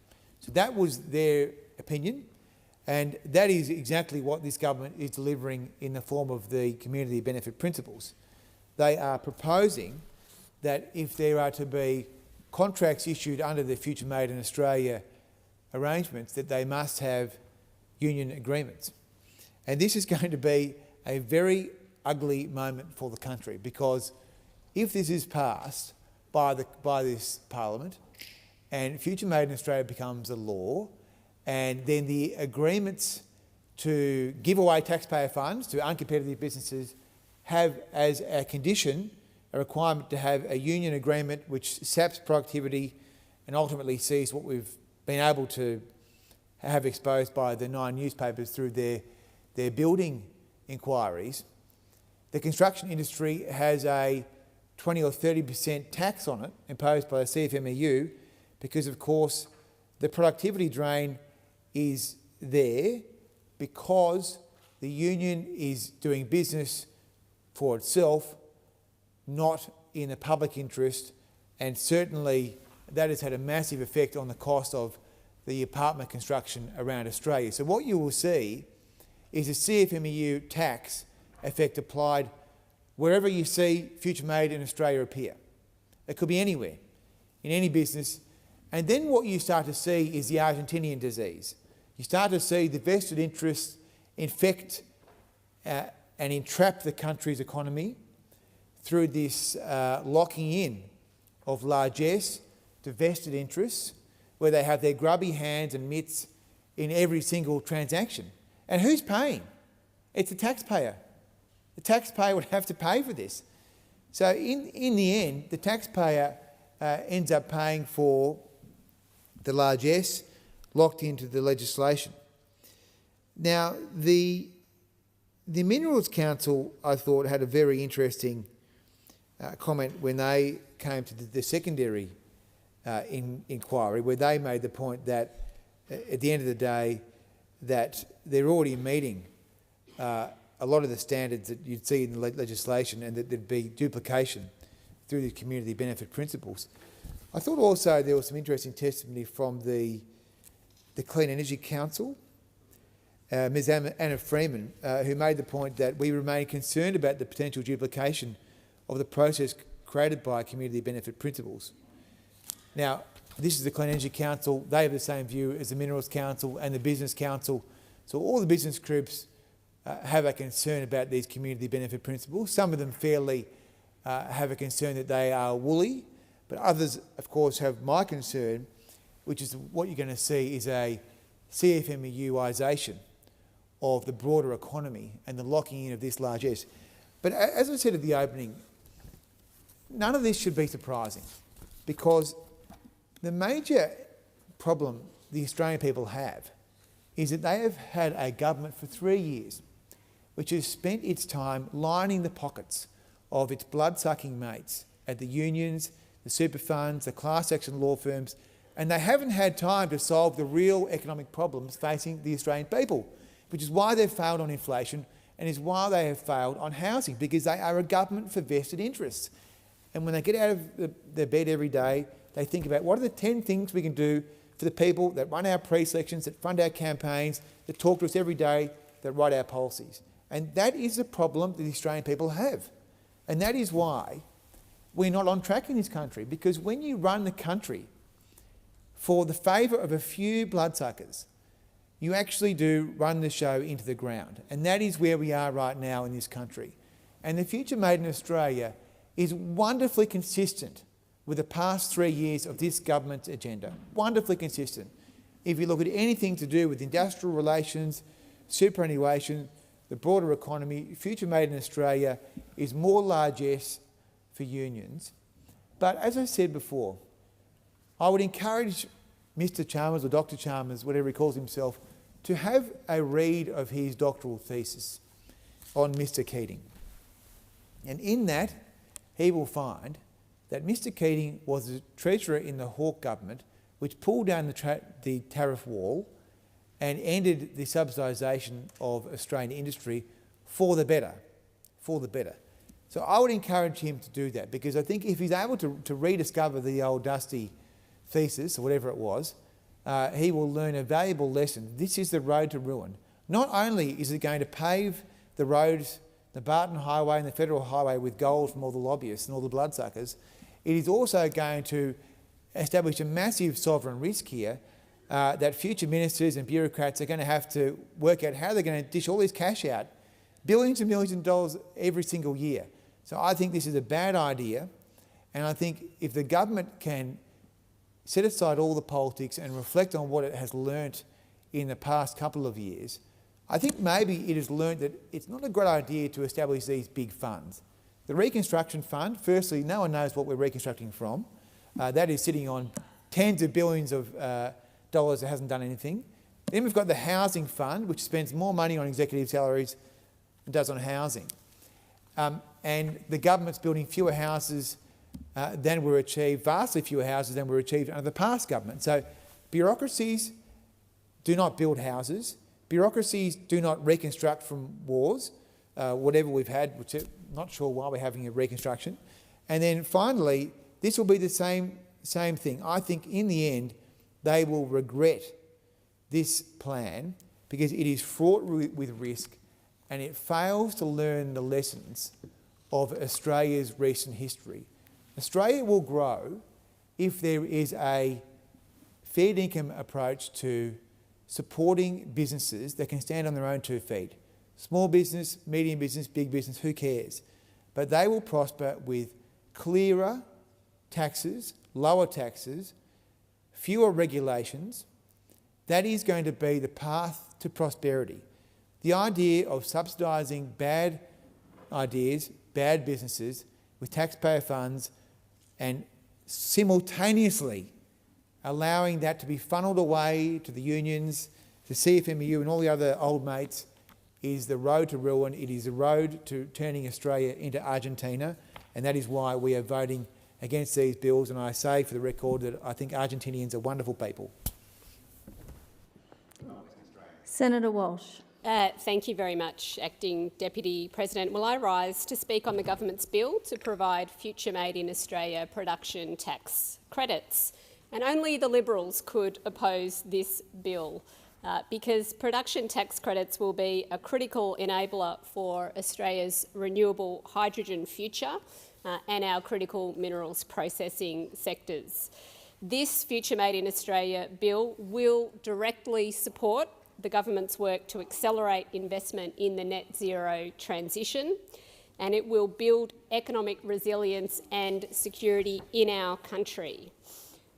So that was their opinion, and that is exactly what this government is delivering in the form of the community benefit principles. They are proposing that if there are to be contracts issued under the Future Made in Australia arrangements, that they must have union agreements. And this is going to be a very ugly moment for the country, because if this is passed by this Parliament and Future Made in Australia becomes a law, and then the agreements to give away taxpayer funds to uncompetitive businesses have as a condition a requirement to have a union agreement which saps productivity and ultimately sees what we've been able to have exposed by the 9 newspapers through their building inquiries. The construction industry has a 20 or 30% tax on it imposed by the CFMEU because, of course, the productivity drain is there because the union is doing business for itself, not in the public interest, and certainly that has had a massive effect on the cost of the apartment construction around Australia. So what you will see is a CFMEU tax effect applied wherever you see Future Made in Australia appear. It could be anywhere, in any business. And then what you start to see is the Argentinian disease. You start to see the vested interests infect and entrap the country's economy through this locking in of largesse to vested interests, where they have their grubby hands and mitts in every single transaction. And who's paying? It's the taxpayer. The taxpayer would have to pay for this. So in the end, the taxpayer ends up paying for the largesse locked into the legislation. Now, the Minerals Council, I thought, had a very interesting comment when they came to the secondary inquiry, where they made the point that at the end of the day that they're already meeting a lot of the standards that you'd see in the legislation, and that there'd be duplication through the community benefit principles. I thought also there was some interesting testimony from the Clean Energy Council, Ms Anna Freeman, who made the point that we remain concerned about the potential duplication of the process created by community benefit principles. Now, this is the Clean Energy Council. They have the same view as the Minerals Council and the Business Council. So all the business groups have a concern about these community benefit principles. Some of them fairly have a concern that they are woolly, but others, of course, have my concern, which is what you're going to see is a CFMEUisation of the broader economy and the locking in of this largesse. But as I said at the opening, none of this should be surprising, because the major problem the Australian people have is that they have had a government for 3 years, which has spent its time lining the pockets of its blood-sucking mates at the unions, the super funds, the class action law firms, and they haven't had time to solve the real economic problems facing the Australian people, which is why they've failed on inflation and is why they have failed on housing, because they are a government for vested interests. And when they get out of their bed every day, they think about what are the 10 things we can do for the people that run our pre-selections, that fund our campaigns, that talk to us every day, that write our policies. And that is the problem that the Australian people have. And that is why we're not on track in this country, because when you run the country for the favour of a few bloodsuckers, you actually do run the show into the ground. And that is where we are right now in this country. And the Future Made in Australia is wonderfully consistent with the past 3 years of this government's agenda. Wonderfully consistent. If you look at anything to do with industrial relations, superannuation, the broader economy, Future Made in Australia is more largesse for unions. But as I said before, I would encourage Mr. Chalmers, or Dr. Chalmers, whatever he calls himself, to have a read of his doctoral thesis on Mr. Keating. And in that, he will find that Mr. Keating was the treasurer in the Hawke government, which pulled down the tariff wall and ended the subsidisation of Australian industry for the better, So I would encourage him to do that, because I think if he's able to rediscover the old dusty thesis, or whatever it was, he will learn a valuable lesson. This is the road to ruin. Not only is it going to pave the roads, the Barton Highway and the Federal Highway, with gold from all the lobbyists and all the bloodsuckers, it is also going to establish a massive sovereign risk here that future ministers and bureaucrats are going to have to work out how they're going to dish all this cash out, billions and millions of dollars every single year. So I think this is a bad idea, and I think if the government can set aside all the politics and reflect on what it has learnt in the past couple of years, I think maybe it has learnt that it's not a great idea to establish these big funds. The Reconstruction Fund, firstly, no one knows what we're reconstructing from. That is sitting on tens of billions of dollars that hasn't done anything. Then we've got the Housing Fund, which spends more money on executive salaries than it does on housing. And the government's building fewer houses than were achieved, vastly fewer houses than were achieved under the past government. So bureaucracies do not build houses. Bureaucracies do not reconstruct from wars, whatever we've had, which I'm not sure why we're having a reconstruction. And then finally, this will be the same thing. I think in the end, they will regret this plan because it is fraught with risk and it fails to learn the lessons of Australia's recent history. Australia will grow if there is a fair income approach to supporting businesses that can stand on their own 2 feet. Small business, medium business, big business, who cares? But they will prosper with clearer taxes, lower taxes, fewer regulations. That is going to be the path to prosperity. The idea of subsidising bad ideas, bad businesses with taxpayer funds and simultaneously allowing that to be funneled away to the unions, to CFMEU and all the other old mates is the road to ruin. It is the road to turning Australia into Argentina, and that is why we are voting against these bills. And I say for the record that I think Argentinians are wonderful people. Senator Walsh. Thank you very much, Acting Deputy President. Will I rise to speak on the government's bill to provide Future Made in Australia production tax credits? And only the Liberals could oppose this bill because production tax credits will be a critical enabler for Australia's renewable hydrogen future and our critical minerals processing sectors. This Future Made in Australia bill will directly support the government's work to accelerate investment in the net zero transition, and it will build economic resilience and security in our country.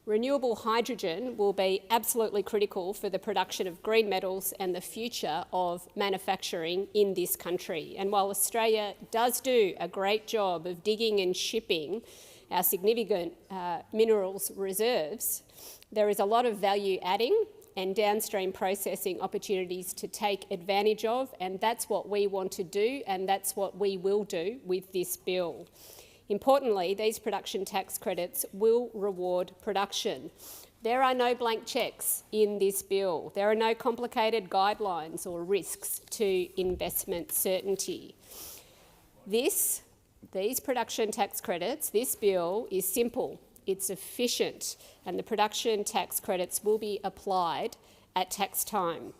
Renewable hydrogen will be absolutely critical for the production of green metals and the future of manufacturing in this country. And while Australia does do a great job of digging and shipping our significant minerals reserves, there is a lot of value adding and downstream processing opportunities to take advantage of, and that's what we want to do, and that's what we will do with this bill. Importantly, these production tax credits will reward production. There are no blank cheques in this bill. There are no complicated guidelines or risks to investment certainty. These production tax credits, this bill is simple, it's efficient, and the production tax credits will be applied at tax time.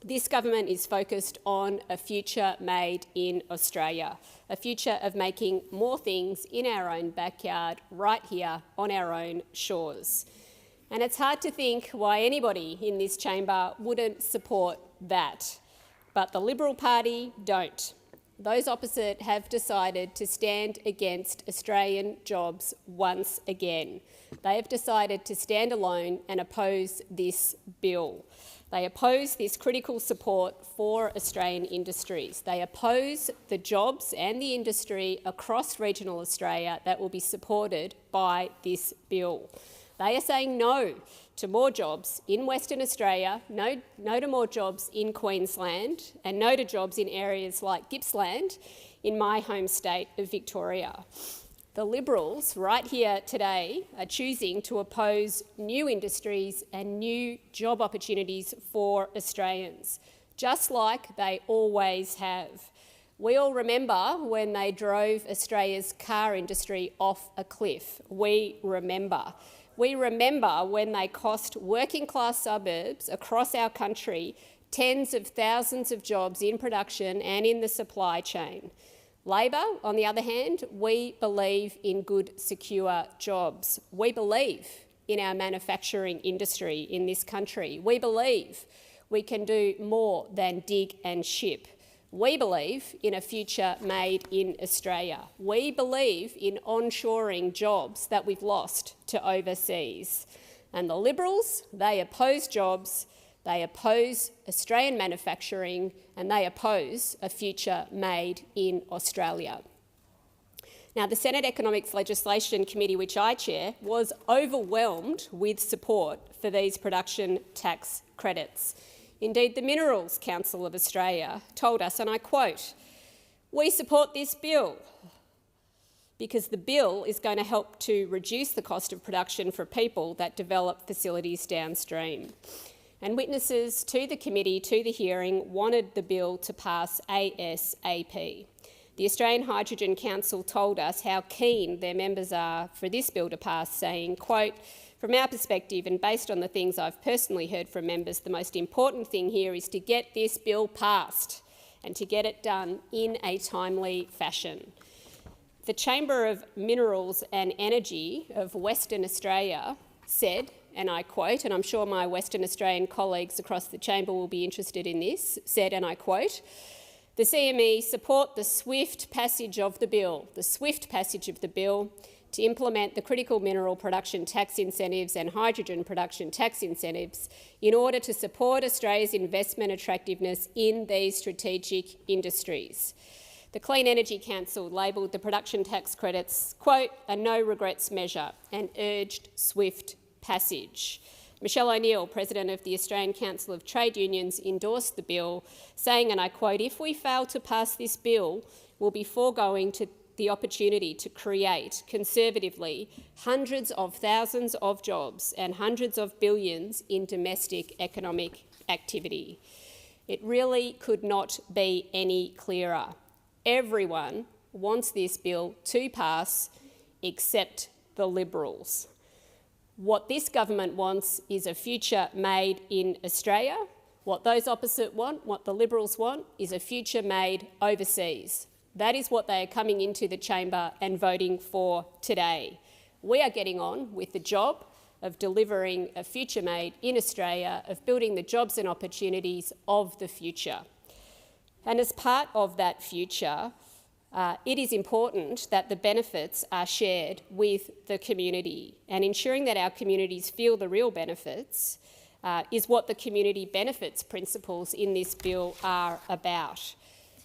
This government is focused on a future made in Australia, a future of making more things in our own backyard, right here on our own shores. And it's hard to think why anybody in this chamber wouldn't support that. But the Liberal Party don't. Those opposite have decided to stand against Australian jobs once again. They have decided to stand alone and oppose this bill. They oppose this critical support for Australian industries. They oppose the jobs and the industry across regional Australia that will be supported by this bill. They are saying no to more jobs in Western Australia, no to more jobs in Queensland, and no to jobs in areas like Gippsland in my home state of Victoria. The Liberals right here today are choosing to oppose new industries and new job opportunities for Australians, just like they always have. We all remember when they drove Australia's car industry off a cliff. We remember. We remember when they cost working-class suburbs across our country tens of thousands of jobs in production and in the supply chain. Labor, on the other hand, we believe in good, secure jobs. We believe in our manufacturing industry in this country. We believe we can do more than dig and ship. We believe in a future made in Australia. We believe in onshoring jobs that we've lost to overseas. And the Liberals, they oppose jobs, they oppose Australian manufacturing, and they oppose a future made in Australia. Now, the Senate Economics Legislation Committee, which I chair, was overwhelmed with support for these production tax credits. Indeed, the Minerals Council of Australia told us, and I quote, "We support this bill because the bill is going to help to reduce the cost of production for people that develop facilities downstream." And witnesses to the committee, to the hearing, wanted the bill to pass ASAP. The Australian Hydrogen Council told us how keen their members are for this bill to pass, saying, quote, "From our perspective, and based on the things I've personally heard from members, the most important thing here is to get this bill passed and to get it done in a timely fashion." The Chamber of Minerals and Energy of Western Australia said, and I quote, and I'm sure my Western Australian colleagues across the chamber will be interested in this, said, and I quote, "The CME support the swift passage of the bill, to implement the critical mineral production tax incentives and hydrogen production tax incentives in order to support Australia's investment attractiveness in these strategic industries." The Clean Energy Council labelled the production tax credits, quote, "a no-regrets measure," and urged swift passage. Michelle O'Neill, President of the Australian Council of Trade Unions, endorsed the bill, saying, and I quote, "If we fail to pass this bill, we'll be foregoing the opportunity to create, conservatively, hundreds of thousands of jobs and hundreds of billions in domestic economic activity." It really could not be any clearer. Everyone wants this bill to pass except the Liberals. What this government wants is a future made in Australia. What those opposite want, what the Liberals want, is a future made overseas. That is what they are coming into the chamber and voting for today. We are getting on with the job of delivering a future made in Australia, of building the jobs and opportunities of the future. And as part of that future, it is important that the benefits are shared with the community, and ensuring that our communities feel the real benefits is what the community benefits principles in this bill are about.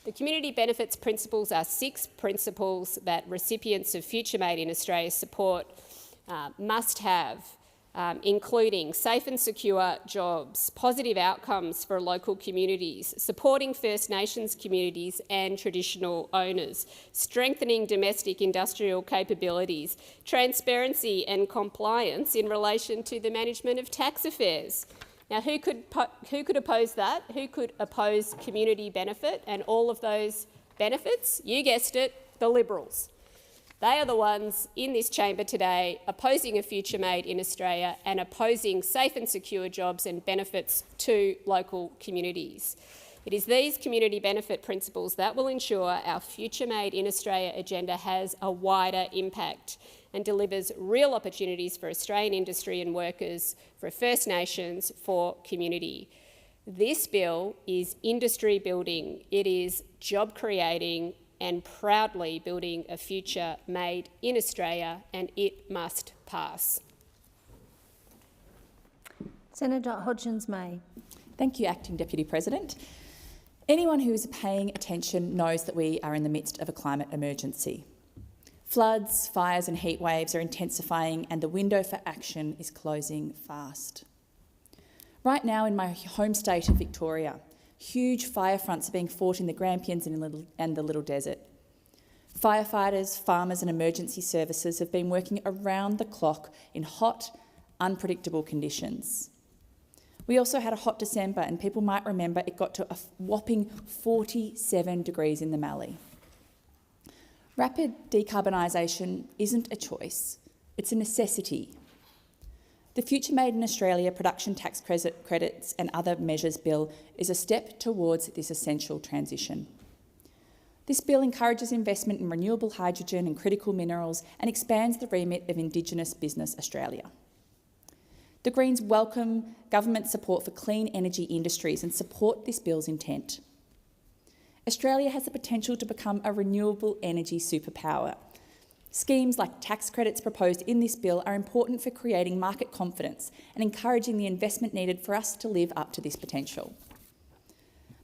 The community benefits principles are 6 principles that recipients of Future Made in Australia support must have including safe and secure jobs, positive outcomes for local communities, supporting First Nations communities and traditional owners, strengthening domestic industrial capabilities, transparency and compliance in relation to the management of tax affairs. Now, who could oppose that? Who could oppose community benefit and all of those benefits? You guessed it, the Liberals. They are the ones in this chamber today opposing a future made in Australia and opposing safe and secure jobs and benefits to local communities. It is these community benefit principles that will ensure our future made in Australia agenda has a wider impact and delivers real opportunities for Australian industry and workers, for First Nations, for community. This bill is industry building, it is job creating, and proudly building a future made in Australia, and it must pass. Senator Hodgins-May. Thank you, Acting Deputy President. Anyone who is paying attention knows that we are in the midst of a climate emergency. Floods, fires and heat waves are intensifying and the window for action is closing fast. Right now in my home state of Victoria, huge fire fronts are being fought in the Grampians and the Little Desert. Firefighters, farmers and emergency services have been working around the clock in hot, unpredictable conditions. We also had a hot December and people might remember it got to a whopping 47 degrees in the Mallee. Rapid decarbonisation isn't a choice, it's a necessity. The Future Made in Australia Production Tax Credits and Other Measures Bill is a step towards this essential transition. This bill encourages investment in renewable hydrogen and critical minerals and expands the remit of Indigenous Business Australia. The Greens welcome government support for clean energy industries and support this bill's intent. Australia has the potential to become a renewable energy superpower. Schemes like tax credits proposed in this bill are important for creating market confidence and encouraging the investment needed for us to live up to this potential.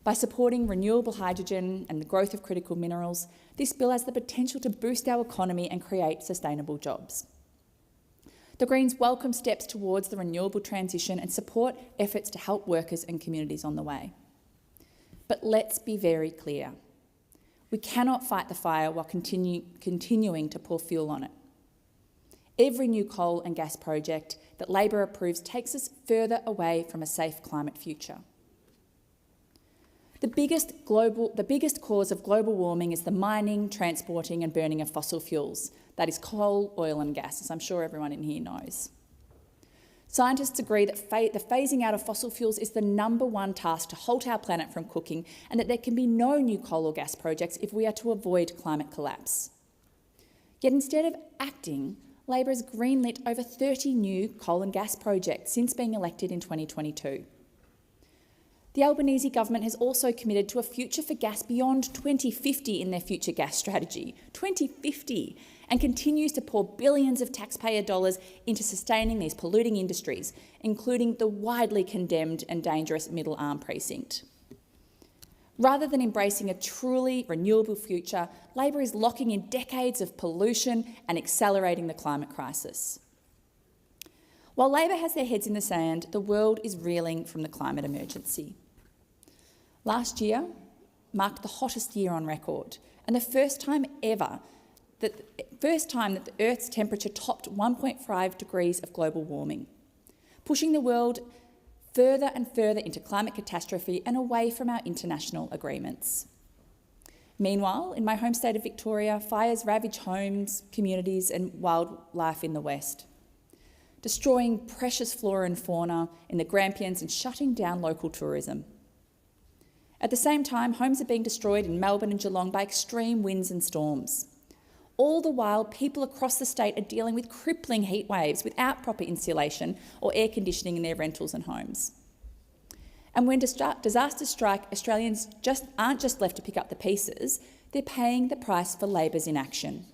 By supporting renewable hydrogen and the growth of critical minerals, this bill has the potential to boost our economy and create sustainable jobs. The Greens welcome steps towards the renewable transition and support efforts to help workers and communities on the way. But let's be very clear. We cannot fight the fire while continuing to pour fuel on it. Every new coal and gas project that Labor approves takes us further away from a safe climate future. The biggest cause of global warming is the mining, transporting and burning of fossil fuels. That is coal, oil and gas, as I'm sure everyone in here knows. Scientists agree that the phasing out of fossil fuels is the #1 task to halt our planet from cooking and that there can be no new coal or gas projects if we are to avoid climate collapse. Yet instead of acting, Labor has greenlit over 30 new coal and gas projects since being elected in 2022. The Albanese government has also committed to a future for gas beyond 2050 in their future gas strategy, 2050, and continues to pour billions of taxpayer dollars into sustaining these polluting industries, including the widely condemned and dangerous Middle Arm precinct. Rather than embracing a truly renewable future, Labor is locking in decades of pollution and accelerating the climate crisis. While Labor has their heads in the sand, the world is reeling from the climate emergency. Last year marked the hottest year on record and the first time that the Earth's temperature topped 1.5 degrees of global warming, pushing the world further and further into climate catastrophe and away from our international agreements. Meanwhile, in my home state of Victoria, fires ravage homes, communities and wildlife in the west, destroying precious flora and fauna in the Grampians and shutting down local tourism. At the same time, homes are being destroyed in Melbourne and Geelong by extreme winds and storms. All the while, people across the state are dealing with crippling heat waves without proper insulation or air conditioning in their rentals and homes. And when disasters strike, Australians aren't just left to pick up the pieces, they're paying the price for Labor's inaction.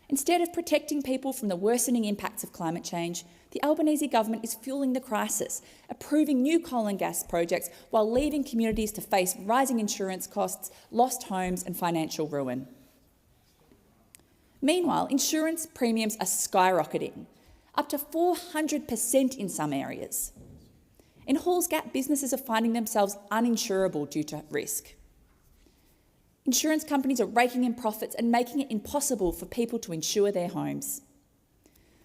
Instead of protecting people from the worsening impacts of climate change, the Albanese government is fuelling the crisis, approving new coal and gas projects while leaving communities to face rising insurance costs, lost homes and financial ruin. Meanwhile, insurance premiums are skyrocketing. up to 400% in some areas. In Halls Gap, businesses are finding themselves uninsurable due to risk. Insurance companies are raking in profits and making it impossible for people to insure their homes.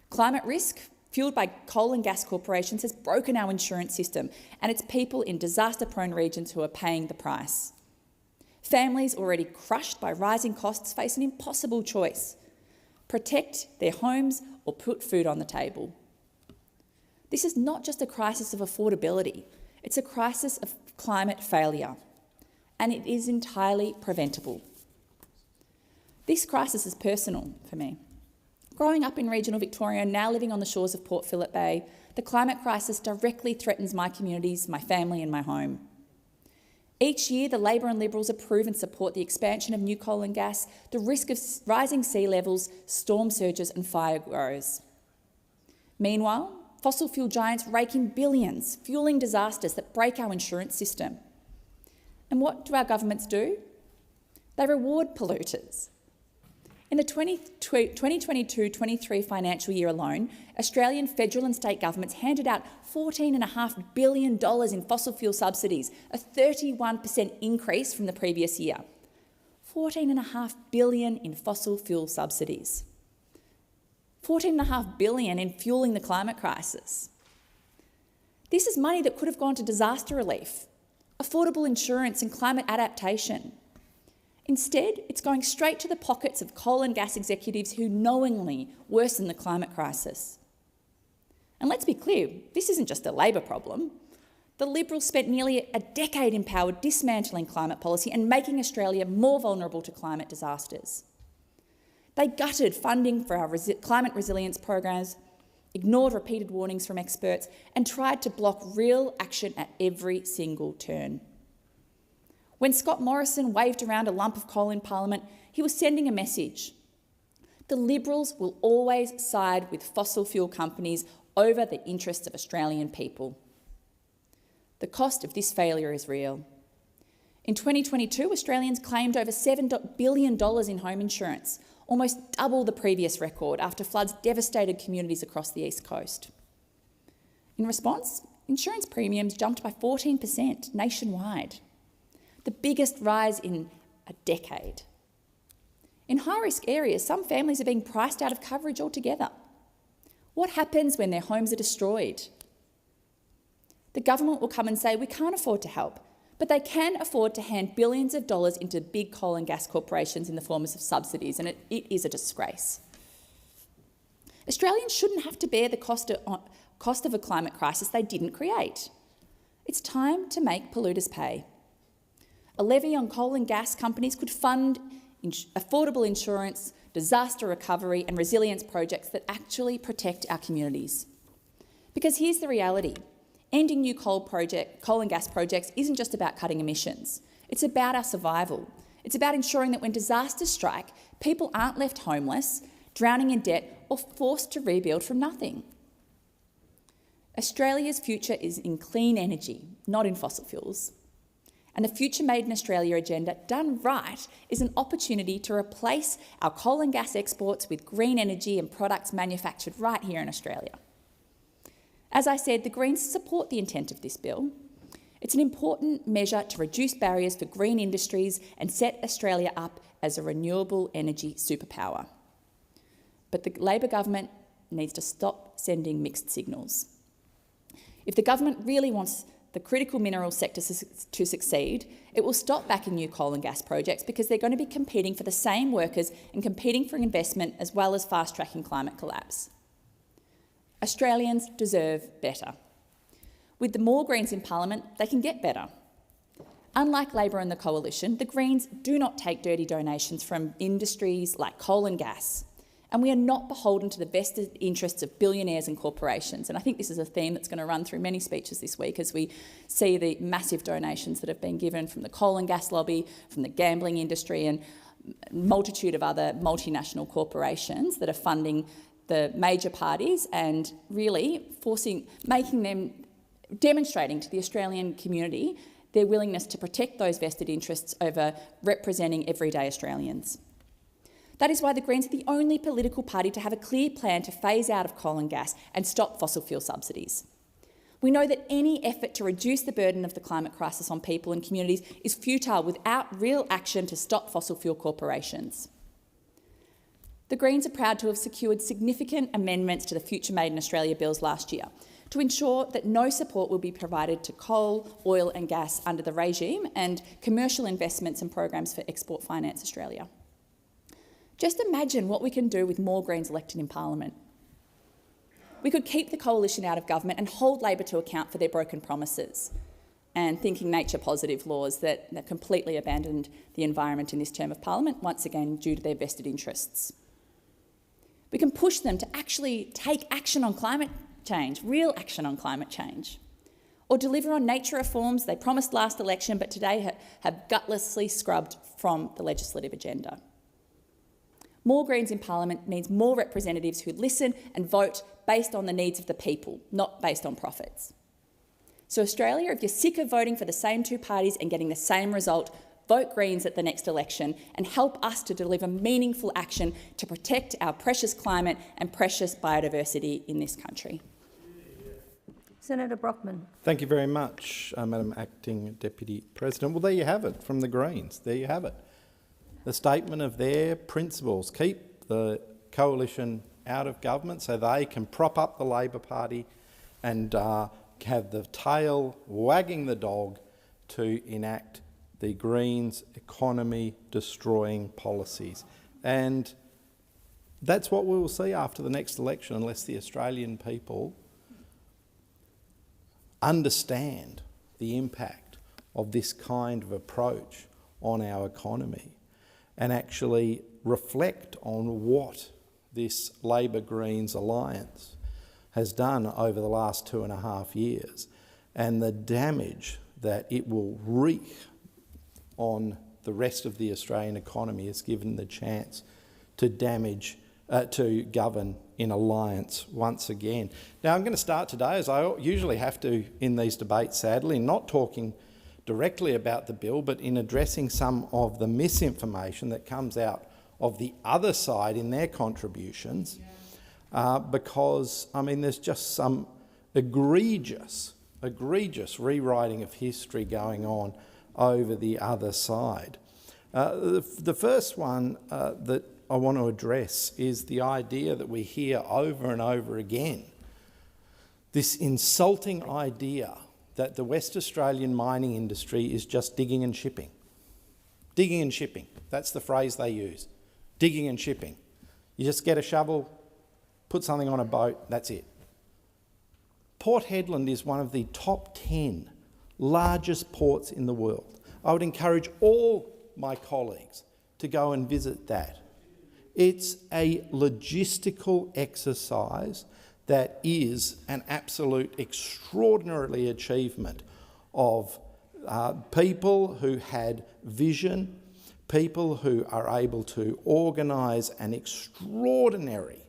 Climate risk, fuelled by coal and gas corporations, has broken our insurance system, and it's people in disaster-prone regions who are paying the price. Families already crushed by rising costs face an impossible choice: protect their homes or put food on the table. This is not just a crisis of affordability, it's a crisis of climate failure, and it is entirely preventable. This crisis is personal for me. Growing up in regional Victoria and now living on the shores of Port Phillip Bay, the climate crisis directly threatens my communities, my family and my home. Each year, the Labor and Liberals approve and support the expansion of new coal and gas. The risk of rising sea levels, storm surges and fire grows. Meanwhile, fossil fuel giants rake in billions, fuelling disasters that break our insurance system. And what do our governments do? They reward polluters. In the 2022-23 financial year alone, Australian federal and state governments handed out $14.5 billion in fossil fuel subsidies, a 31% increase from the previous year. $14.5 billion in fossil fuel subsidies. $14.5 billion in fuelling the climate crisis. This is money that could have gone to disaster relief, affordable insurance and climate adaptation. Instead, it's going straight to the pockets of coal and gas executives who knowingly worsen the climate crisis. And let's be clear, this isn't just a Labor problem. The Liberals spent nearly a decade in power dismantling climate policy and making Australia more vulnerable to climate disasters. They gutted funding for our climate resilience programs, ignored repeated warnings from experts, and tried to block real action at every single turn. When Scott Morrison waved around a lump of coal in Parliament, he was sending a message. The Liberals will always side with fossil fuel companies over the interests of Australian people. The cost of this failure is real. In 2022, Australians claimed over $7 billion in home insurance, almost double the previous record after floods devastated communities across the East Coast. In response, insurance premiums jumped by 14% nationwide, the biggest rise in a decade. In high-risk areas, some families are being priced out of coverage altogether. What happens when their homes are destroyed? The government will come and say, we can't afford to help, but they can afford to hand billions of dollars into big coal and gas corporations in the form of subsidies, and it is a disgrace. Australians shouldn't have to bear the cost of a climate crisis they didn't create. It's time to make polluters pay. A levy on coal and gas companies could fund affordable insurance, disaster recovery and resilience projects that actually protect our communities. Because here's the reality. Ending new coal and gas projects isn't just about cutting emissions. It's about our survival. It's about ensuring that when disasters strike, people aren't left homeless, drowning in debt or forced to rebuild from nothing. Australia's future is in clean energy, not in fossil fuels. And the Future Made in Australia agenda, done right, is an opportunity to replace our coal and gas exports with green energy and products manufactured right here in Australia. As I said, the Greens support the intent of this bill. It's an important measure to reduce barriers for green industries and set Australia up as a renewable energy superpower. But the Labor government needs to stop sending mixed signals. If the government really wants the critical minerals sector to succeed, it will stop backing new coal and gas projects because they're going to be competing for the same workers and competing for investment as well as fast-tracking climate collapse. Australians deserve better. With the more Greens in Parliament, they can get better. Unlike Labor and the Coalition, the Greens do not take dirty donations from industries like coal and gas. And we are not beholden to the vested interests of billionaires and corporations. And I think this is a theme that's going to run through many speeches this week as we see the massive donations that have been given from the coal and gas lobby, from the gambling industry and a multitude of other multinational corporations that are funding the major parties and really demonstrating to the Australian community their willingness to protect those vested interests over representing everyday Australians. That is why the Greens are the only political party to have a clear plan to phase out of coal and gas and stop fossil fuel subsidies. We know that any effort to reduce the burden of the climate crisis on people and communities is futile without real action to stop fossil fuel corporations. The Greens are proud to have secured significant amendments to the Future Made in Australia bills last year to ensure that no support will be provided to coal, oil and gas under the regime and commercial investments and programs for Export Finance Australia. Just imagine what we can do with more Greens elected in Parliament. We could keep the coalition out of government and hold Labor to account for their broken promises and thinking nature positive laws that completely abandoned the environment in this term of Parliament, once again due to their vested interests. We can push them to actually take action on climate change, real action on climate change, or deliver on nature reforms they promised last election but today have gutlessly scrubbed from the legislative agenda. More Greens in Parliament means more representatives who listen and vote based on the needs of the people, not based on profits. So Australia, if you're sick of voting for the same two parties and getting the same result, vote Greens at the next election and help us to deliver meaningful action to protect our precious climate and precious biodiversity in this country. Senator Brockman. Thank you very much, Madam Acting Deputy President. Well, there you have it from the Greens. There you have it. The statement of their principles: keep the coalition out of government so they can prop up the Labor Party and have the tail wagging the dog to enact the Greens' economy-destroying policies. And that's what we will see after the next election unless the Australian people understand the impact of this kind of approach on our economy and actually reflect on what this Labor-Greens alliance has done over the last 2.5 years and the damage that it will wreak on the rest of the Australian economy is given the chance to to govern in alliance once again. Now, I'm going to start today, as I usually have to in these debates, sadly, not talking directly about the bill, but in addressing some of the misinformation that comes out of the other side in their contributions, because, I mean, there's just some egregious rewriting of history going on over the other side. The first one that I want to address is the idea that we hear over and over again, this insulting idea that the West Australian mining industry is just digging and shipping. Digging and shipping, that's the phrase they use. Digging and shipping. You just get a shovel, put something on a boat, that's it. Port Hedland is one of the top 10 largest ports in the world. I would encourage all my colleagues to go and visit that. It's a logistical exercise that is an absolute extraordinary achievement of people who had vision, people who are able to organise an extraordinary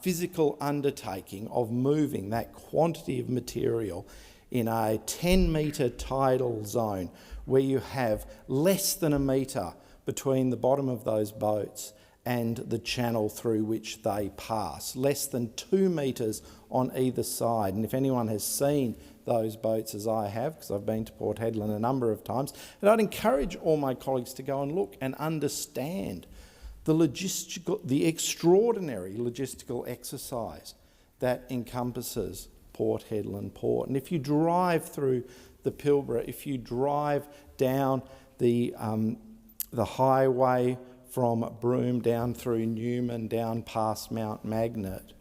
physical undertaking of moving that quantity of material in a 10-metre tidal zone where you have less than a metre between the bottom of those boats and the channel through which they pass, less than 2 metres on either side. And if anyone has seen those boats, as I have, because I've been to Port Hedland a number of times, and I'd encourage all my colleagues to go and look and understand the extraordinary logistical exercise that encompasses Port Hedland Port. And if you drive through the Pilbara, if you drive down the highway from Broome down through Newman, down past Mount Magnet,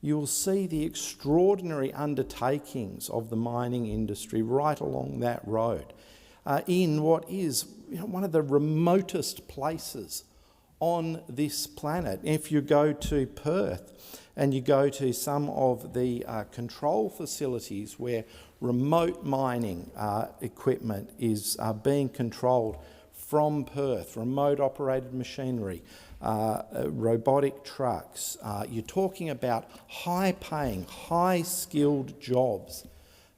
you will see the extraordinary undertakings of the mining industry right along that road in what is one of the remotest places on this planet. If you go to Perth and you go to some of the control facilities where remote mining equipment is being controlled from Perth, remote operated machinery, robotic trucks, you're talking about high-paying, high-skilled jobs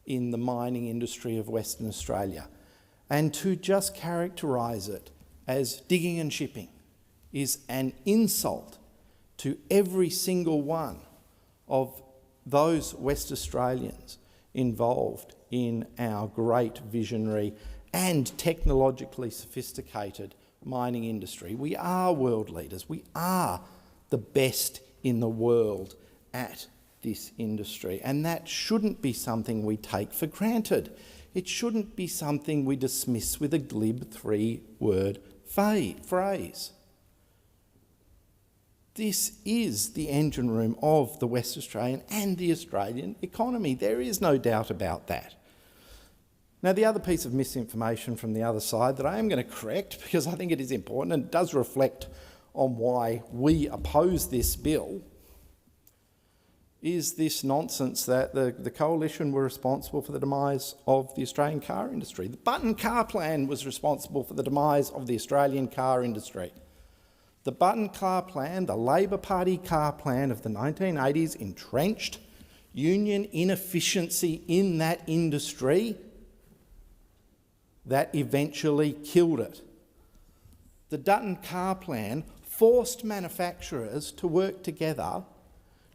in the mining industry of Western Australia. And to just characterise it as digging and shipping is an insult to every single one of those West Australians involved in our great visionary and technologically sophisticated mining industry. We are world leaders. We are the best in the world at this industry, and that shouldn't be something we take for granted. It shouldn't be something we dismiss with a glib three-word phrase. This is the engine room of the West Australian and the Australian economy. There is no doubt about that. Now, the other piece of misinformation from the other side that I am going to correct, because I think it is important and it does reflect on why we oppose this bill, is this nonsense that the coalition were responsible for the demise of the Australian car industry. The Button Car Plan was responsible for the demise of the Australian car industry. The Button Car Plan, the Labor Party car plan of the 1980s, entrenched union inefficiency in that industry that eventually killed it. The Dutton Car Plan forced manufacturers to work together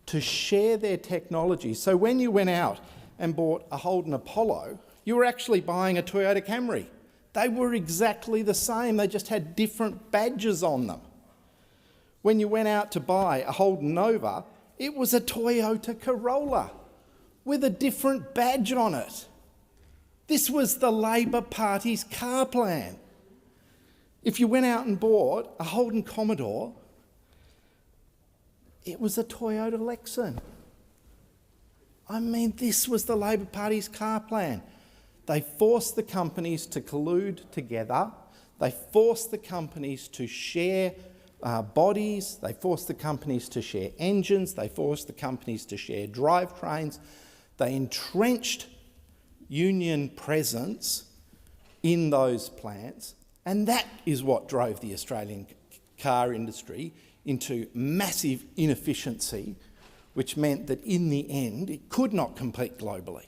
to share their technology. So when you went out and bought a Holden Apollo, you were actually buying a Toyota Camry. They were exactly the same, they just had different badges on them. When you went out to buy a Holden Nova, it was a Toyota Corolla with a different badge on it. This was the Labor Party's car plan. If you went out and bought a Holden Commodore, it was a Toyota Lexus. I mean, this was the Labor Party's car plan. They forced the companies to collude together. They forced the companies to share bodies. They forced the companies to share engines. They forced the companies to share drivetrains. They entrenched union presence in those plants, and that is what drove the Australian car industry into massive inefficiency, which meant that in the end it could not compete globally.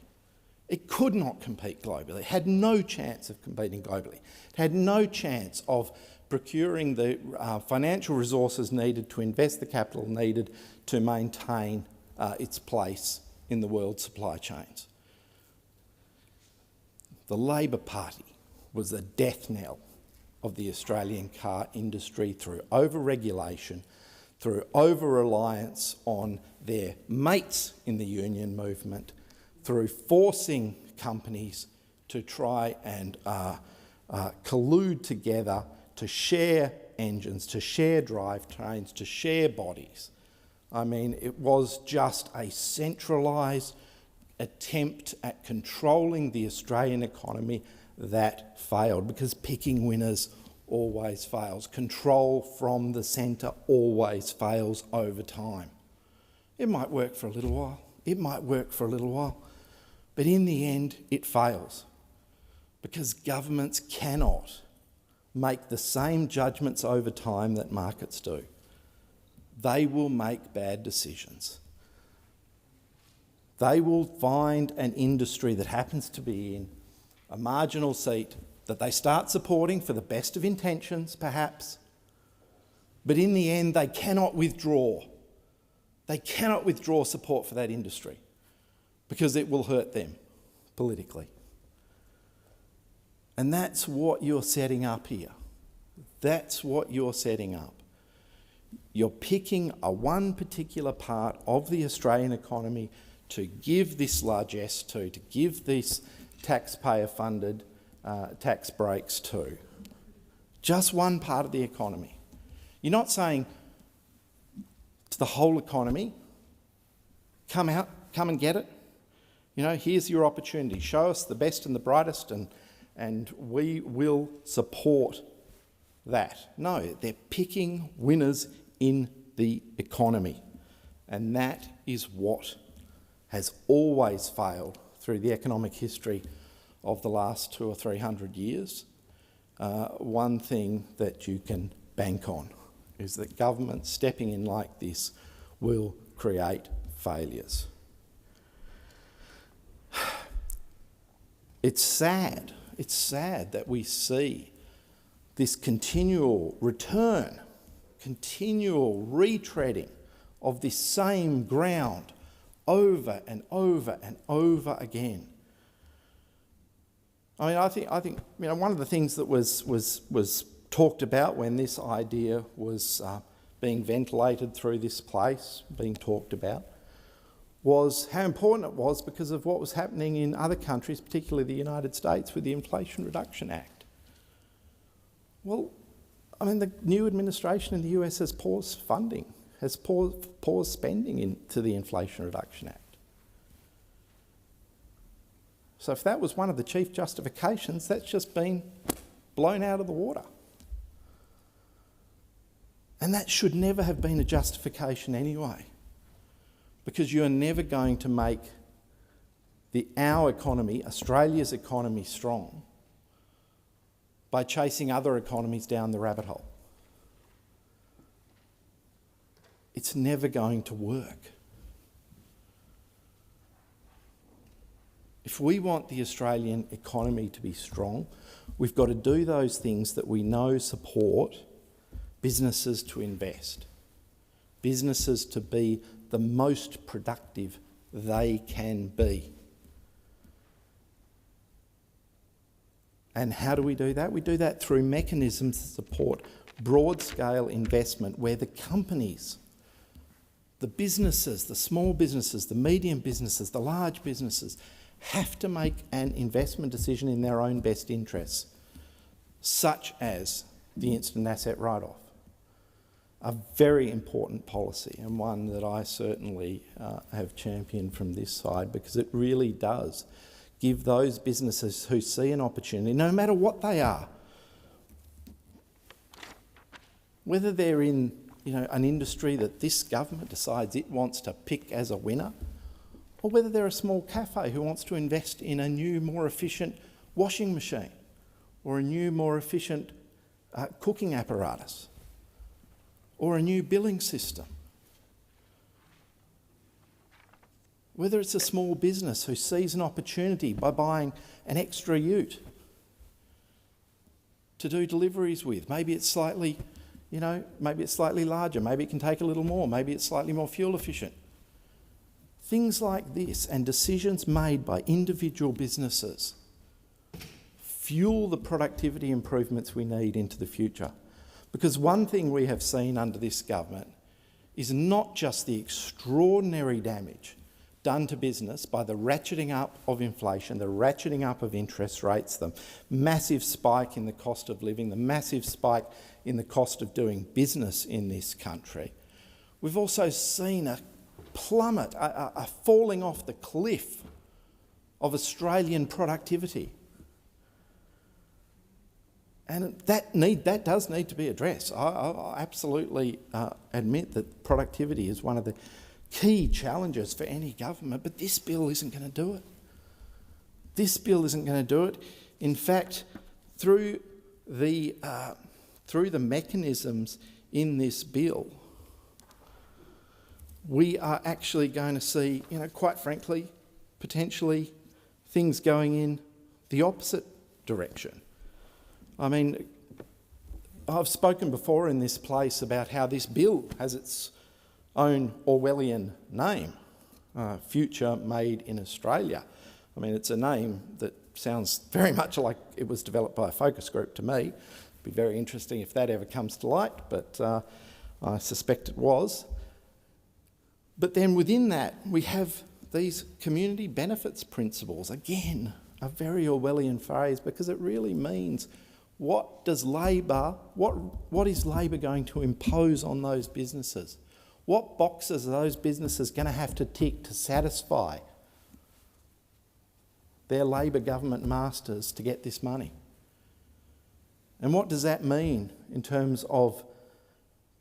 It could not compete globally. It had no chance of competing globally. It had no chance of procuring the financial resources needed to invest the capital needed to maintain its place in the world supply chains. The Labor Party was the death knell of the Australian car industry through over-regulation, through over-reliance on their mates in the union movement, through forcing companies to try and collude together to share engines, to share drivetrains, to share bodies. I mean, it was just a centralised attempt at controlling the Australian economy that failed, because picking winners always fails. Control from the centre always fails over time. It might work for a little while. It might work for a little while. But in the end, it fails, because governments cannot make the same judgments over time that markets do. They will make bad decisions. They will find an industry that happens to be in a marginal seat that they start supporting for the best of intentions, perhaps, but in the end they cannot withdraw. They cannot withdraw support for that industry because it will hurt them politically. And that's what you're setting up here. That's what you're setting up. You're picking a one particular part of the Australian economy to give this largesse to give this taxpayer-funded tax breaks to. Just one part of the economy. You're not saying to the whole economy, come out, come and get it. You know, here's your opportunity. Show us the best and the brightest and we will support that. No, they're picking winners in the economy. And that is what has always failed through the economic history of the last 200 or 300 years. One thing that you can bank on is that government stepping in like this will create failures. It's sad that we see this continual return continual retreading of this same ground over and over and over again. I mean, I think one of the things that was talked about when this idea was being ventilated through this place, being talked about, was how important it was because of what was happening in other countries, particularly the United States, with the Inflation Reduction Act. Well, I mean, the new administration in the US has paused funding, has paused spending into the Inflation Reduction Act. So if that was one of the chief justifications, that's just been blown out of the water. And that should never have been a justification anyway, because you are never going to make our economy, Australia's economy, strong by chasing other economies down the rabbit hole. It's never going to work. If we want the Australian economy to be strong, we've got to do those things that we know support businesses to invest, businesses to be the most productive they can be. And how do we do that? We do that through mechanisms that support broad-scale investment where the companies, the businesses, the small businesses, the medium businesses, the large businesses, have to make an investment decision in their own best interests, such as the instant asset write-off. A very important policy, and one that I certainly have championed from this side, because it really does give those businesses who see an opportunity, no matter what they are, whether they're in an industry that this government decides it wants to pick as a winner, or whether they're a small cafe who wants to invest in a new, more efficient washing machine or a new, more efficient cooking apparatus or a new billing system. Whether it's a small business who sees an opportunity by buying an extra ute to do deliveries with. Maybe it's slightly, maybe it's slightly larger, maybe it can take a little more, maybe it's slightly more fuel efficient. Things like this and decisions made by individual businesses fuel the productivity improvements we need into the future. Because one thing we have seen under this government is not just the extraordinary damage done to business by the ratcheting up of inflation, the ratcheting up of interest rates, the massive spike in the cost of living, the massive spike in the cost of doing business in this country. We've also seen a plummet, a falling off the cliff of Australian productivity. And that does need to be addressed. I absolutely admit that productivity is one of the key challenges for any government, but this bill isn't going to do it. This bill isn't going to do it. In fact, through the mechanisms in this bill, we are actually going to see, quite frankly, potentially things going in the opposite direction. I mean, I've spoken before in this place about how this bill has its own Orwellian name, Future Made in Australia. I mean, it's a name that sounds very much like it was developed by a focus group to me. It'd be very interesting if that ever comes to light, but I suspect it was. But then within that, we have these community benefits principles. Again, a very Orwellian phrase, because it really means what is Labor going to impose on those businesses? What boxes are those businesses going to have to tick to satisfy their Labor government masters to get this money? And what does that mean in terms of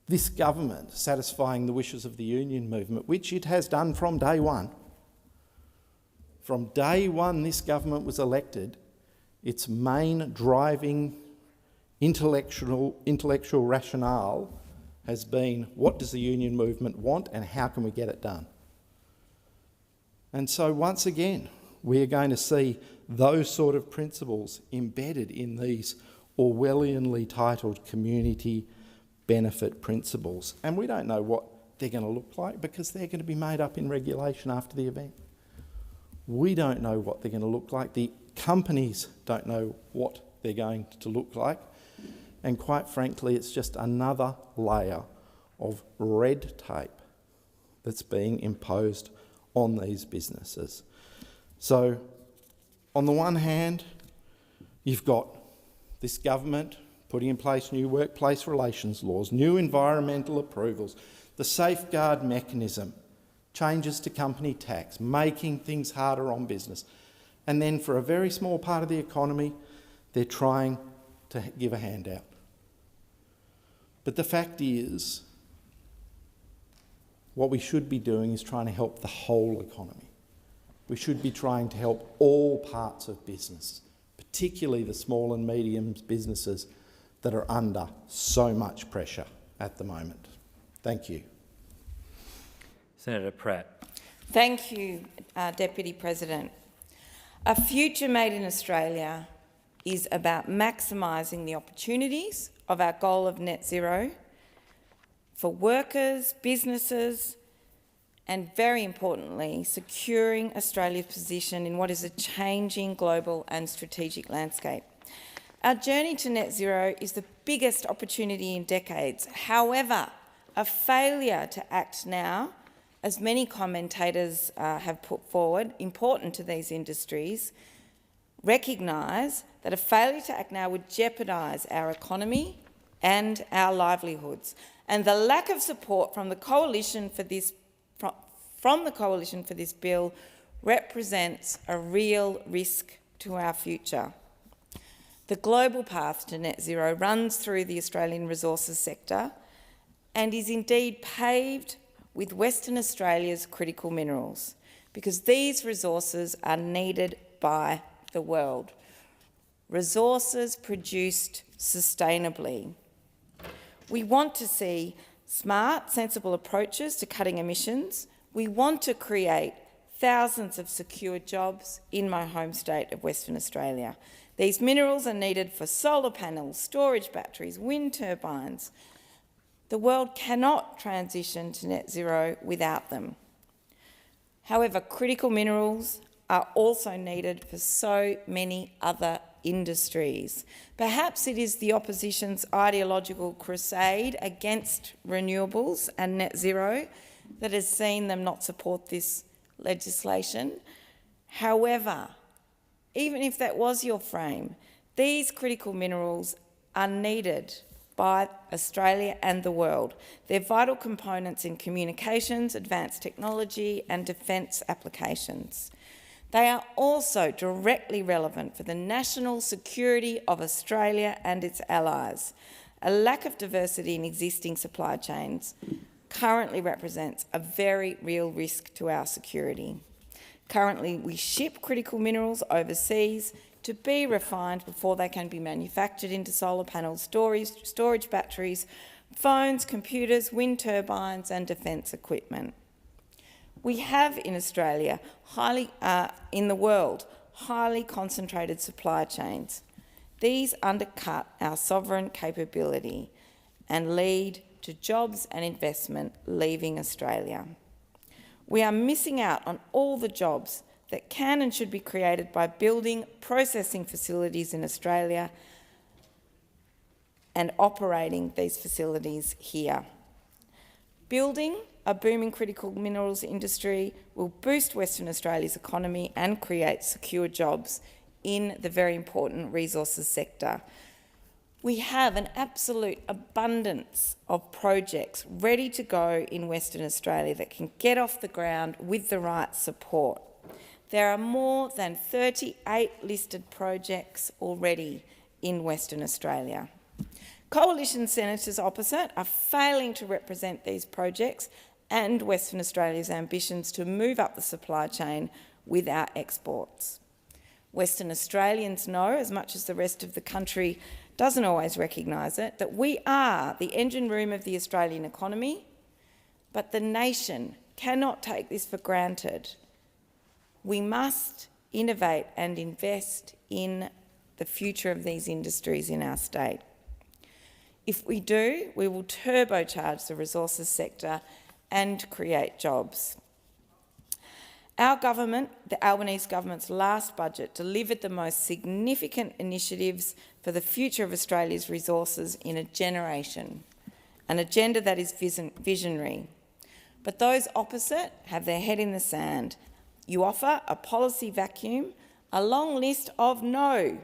this government satisfying the wishes of the union movement, which it has done from day one? From day one this government was elected, its main driving intellectual rationale has been, what does the union movement want and how can we get it done? And so once again, we are going to see those sort of principles embedded in these Orwellianly titled community benefit principles. And we don't know what they're going to look like because they're going to be made up in regulation after the event. We don't know what they're going to look like. The companies don't know what they're going to look like. And quite frankly, it's just another layer of red tape that's being imposed on these businesses. So, on the one hand, you've got this government putting in place new workplace relations laws, new environmental approvals, the safeguard mechanism, changes to company tax, making things harder on business. And then for a very small part of the economy, they're trying to give a handout. But the fact is, what we should be doing is trying to help the whole economy. We should be trying to help all parts of business, particularly the small and medium businesses that are under so much pressure at the moment. Thank you. Senator Pratt. Thank you, Deputy President. A future made in Australia is about maximising the opportunities of our goal of net zero for workers, businesses, and very importantly, securing Australia's position in what is a changing global and strategic landscape. Our journey to net zero is the biggest opportunity in decades. However, a failure to act now, as many commentators have put forward, important to these industries, recognise that a failure to act now would jeopardise our economy and our livelihoods. And the lack of support from the coalition for this bill represents a real risk to our future. The global path to net zero runs through the Australian resources sector and is indeed paved with Western Australia's critical minerals, because these resources are needed by the world. Resources produced sustainably. We want to see smart, sensible approaches to cutting emissions. We want to create thousands of secure jobs in my home state of Western Australia. These minerals are needed for solar panels, storage batteries, wind turbines. The world cannot transition to net zero without them. However, critical minerals are also needed for so many other industries. Perhaps it is the opposition's ideological crusade against renewables and net zero that has seen them not support this legislation. However, even if that was your frame, these critical minerals are needed by Australia and the world. They're vital components in communications, advanced technology and defence applications. They are also directly relevant for the national security of Australia and its allies. A lack of diversity in existing supply chains currently represents a very real risk to our security. Currently, we ship critical minerals overseas to be refined before they can be manufactured into solar panels, storage batteries, phones, computers, wind turbines and defence equipment. We have in Australia, in the world, highly concentrated supply chains. These undercut our sovereign capability and lead to jobs and investment leaving Australia. We are missing out on all the jobs that can and should be created by building processing facilities in Australia and operating these facilities here. Building a booming critical minerals industry will boost Western Australia's economy and create secure jobs in the very important resources sector. We have an absolute abundance of projects ready to go in Western Australia that can get off the ground with the right support. There are more than 38 listed projects already in Western Australia. Coalition senators opposite are failing to represent these projects and Western Australia's ambitions to move up the supply chain with our exports. Western Australians know, as much as the rest of the country doesn't always recognise it, that we are the engine room of the Australian economy, but the nation cannot take this for granted. We must innovate and invest in the future of these industries in our state. If we do, we will turbocharge the resources sector and create jobs. Our government, the Albanese government's last budget, delivered the most significant initiatives for the future of Australia's resources in a generation, an agenda that is visionary. But those opposite have their head in the sand. You offer a policy vacuum, a long list of no.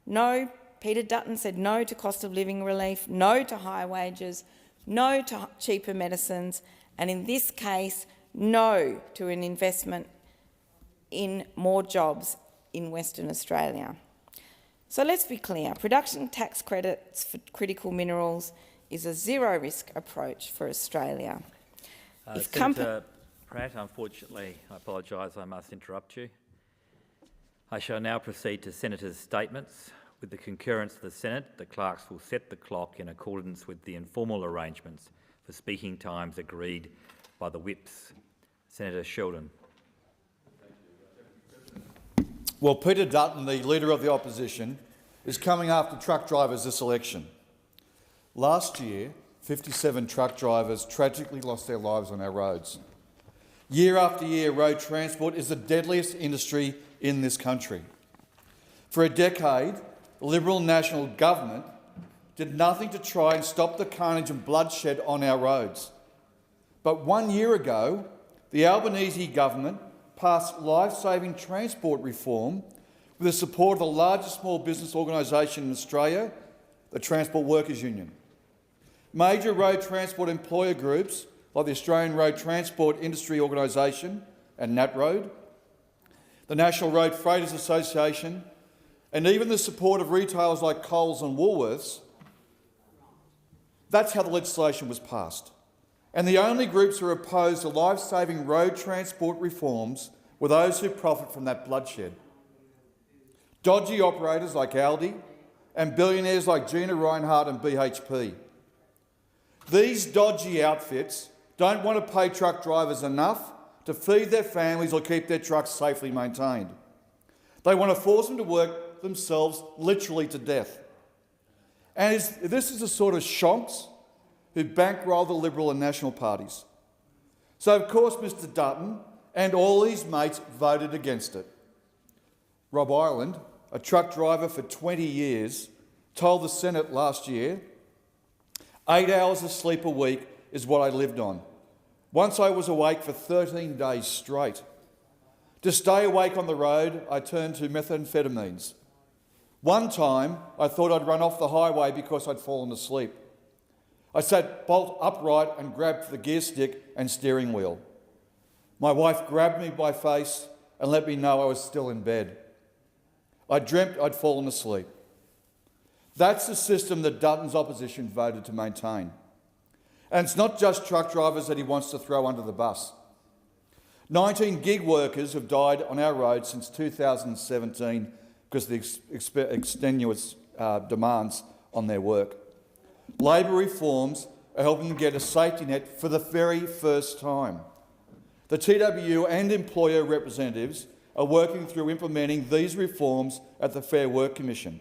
No, Peter Dutton said no to cost of living relief, no to higher wages, no to cheaper medicines, and in this case, no to an investment in more jobs in Western Australia. So let's be clear, production tax credits for critical minerals is a zero-risk approach for Australia. Senator Pratt, unfortunately, I apologise, I must interrupt you. I shall now proceed to senators' statements. With the concurrence of the Senate, the clerks will set the clock in accordance with the informal arrangements for speaking times agreed by the whips. Senator Sheldon. Well, Peter Dutton, the Leader of the Opposition, is coming after truck drivers this election. Last year, 57 truck drivers tragically lost their lives on our roads. Year after year, road transport is the deadliest industry in this country. For a decade, the Liberal National Government did nothing to try and stop the carnage and bloodshed on our roads. But 1 year ago, the Albanese government passed life-saving transport reform with the support of the largest small business organisation in Australia, the Transport Workers Union. Major road transport employer groups like the Australian Road Transport Industry Organisation and NatRoad, the National Road Freighters Association, and even the support of retailers like Coles and Woolworths. That's how the legislation was passed. And the only groups who are opposed to life-saving road transport reforms were those who profit from that bloodshed. Dodgy operators like Aldi and billionaires like Gina Rinehart and BHP. These dodgy outfits don't want to pay truck drivers enough to feed their families or keep their trucks safely maintained. They want to force them to work themselves literally to death. And this is the sort of shonks who bankroll the Liberal and National parties. So, of course, Mr Dutton and all his mates voted against it. Rob Ireland, a truck driver for 20 years, told the Senate last year, 8 hours of sleep a week is what I lived on. Once I was awake for 13 days straight. To stay awake on the road, I turned to methamphetamines. One time, I thought I'd run off the highway because I'd fallen asleep. I sat bolt upright and grabbed for the gear stick and steering wheel. My wife grabbed me by face and let me know I was still in bed. I dreamt I'd fallen asleep. That's the system that Dutton's opposition voted to maintain. And it's not just truck drivers that he wants to throw under the bus. 19 gig workers have died on our roads since 2017 because of the extenuous demands on their work. Labor reforms are helping them get a safety net for the very first time. The TWU and employer representatives are working through implementing these reforms at the Fair Work Commission.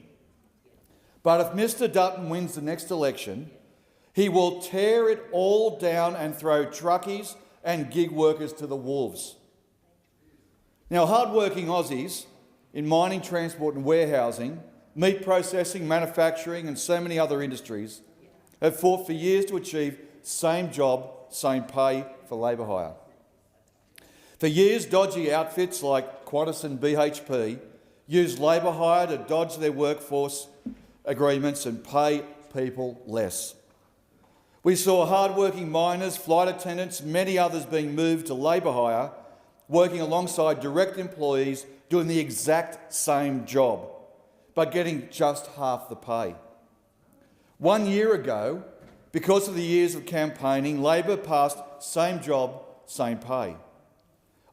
But if Mr Dutton wins the next election, he will tear it all down and throw truckies and gig workers to the wolves. Now, hard-working Aussies in mining, transport and warehousing, meat processing, manufacturing and so many other industries have fought for years to achieve same job, same pay for labour hire. For years, dodgy outfits like Qantas and BHP used labour hire to dodge their workforce agreements and pay people less. We saw hard-working miners, flight attendants, many others being moved to labour hire, working alongside direct employees doing the exact same job, but getting just half the pay. 1 year ago, because of the years of campaigning, Labor passed same job, same pay.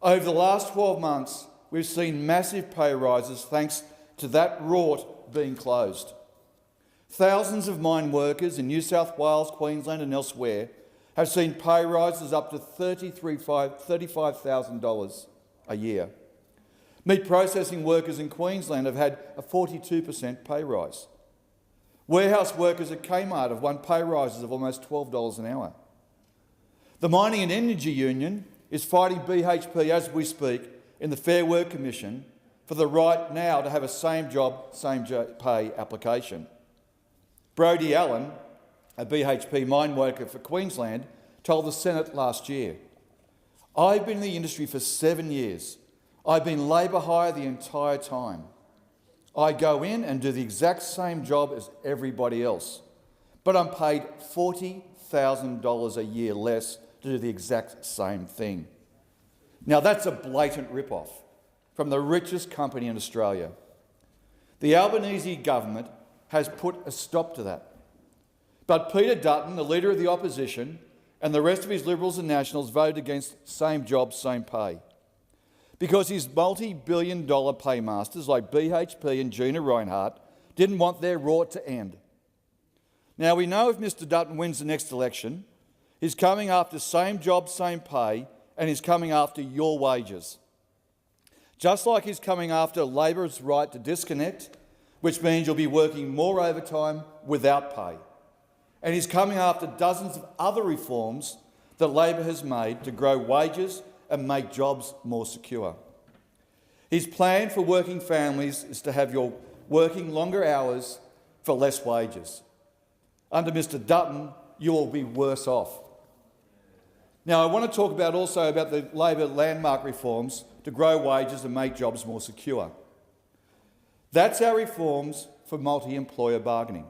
Over the last 12 months, we've seen massive pay rises thanks to that rort being closed. Thousands of mine workers in New South Wales, Queensland and elsewhere have seen pay rises up to $35,000 a year. Meat processing workers in Queensland have had a 42% pay rise. Warehouse workers at Kmart have won pay rises of almost $12 an hour. The Mining and Energy Union is fighting BHP as we speak in the Fair Work Commission for the right now to have a same job, same pay application. Brodie Allen, a BHP mine worker for Queensland, told the Senate last year, "I've been in the industry for 7 years. I've been labour hire the entire time. I go in and do the exact same job as everybody else, but I'm paid $40,000 a year less to do the exact same thing." Now that's a blatant rip-off from the richest company in Australia. The Albanese government has put a stop to that. But Peter Dutton, the Leader of the Opposition, and the rest of his Liberals and Nationals voted against same job, same pay, because his multi-billion-dollar paymasters like BHP and Gina Rinehart didn't want their rort to end. Now we know if Mr Dutton wins the next election, he's coming after same job, same pay, and he's coming after your wages. Just like he's coming after Labor's right to disconnect, which means you'll be working more overtime without pay. And he's coming after dozens of other reforms that Labor has made to grow wages and make jobs more secure. His plan for working families is to have your working longer hours for less wages. Under Mr Dutton, you will be worse off. Now, I want to talk also about the Labor landmark reforms to grow wages and make jobs more secure. That's our reforms for multi-employer bargaining.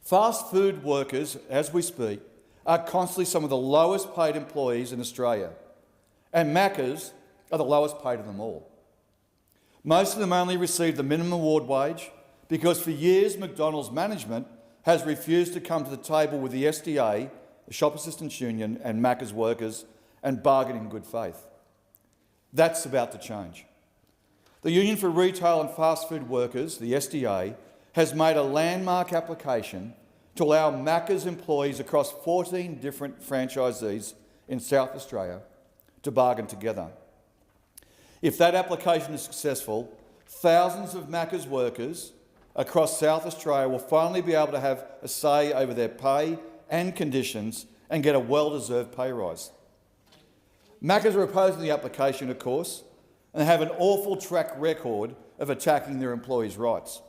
Fast food workers, as we speak, are constantly some of the lowest paid employees in Australia, and Macca's are the lowest paid of them all. Most of them only receive the minimum award wage because for years McDonald's management has refused to come to the table with the SDA, the Shop Assistants Union, and Macca's workers and bargain in good faith. That's about to change. The Union for Retail and Fast Food Workers, the SDA, has made a landmark application to allow Macca's employees across 14 different franchisees in South Australia to bargain together. If that application is successful, thousands of Macca's workers across South Australia will finally be able to have a say over their pay and conditions and get a well-deserved pay rise. Macca's are opposing the application, of course, and have an awful track record of attacking their employees' rights.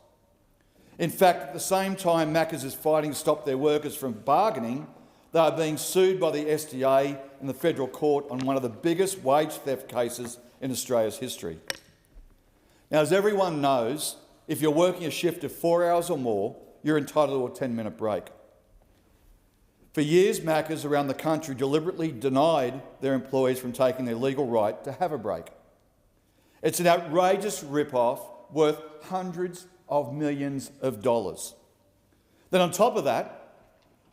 In fact, at the same time Macca's is fighting to stop their workers from bargaining, they are being sued by the SDA in the federal court on one of the biggest wage theft cases in Australia's history. Now, as everyone knows, if you're working a shift of 4 hours or more, you're entitled to a 10-minute break. For years, Macca's around the country deliberately denied their employees from taking their legal right to have a break. It's an outrageous rip-off worth hundreds of millions of dollars. Then on top of that,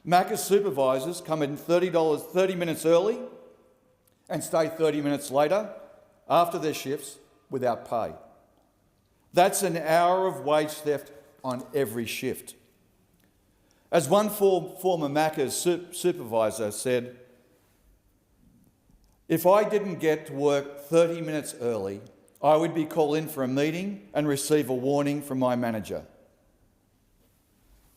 Macca's supervisors come in $30 minutes early and stay 30 minutes later after their shifts without pay. That's an hour of wage theft on every shift. As one former Macca's supervisor said, "If I didn't get to work 30 minutes early, I would be called in for a meeting and receive a warning from my manager."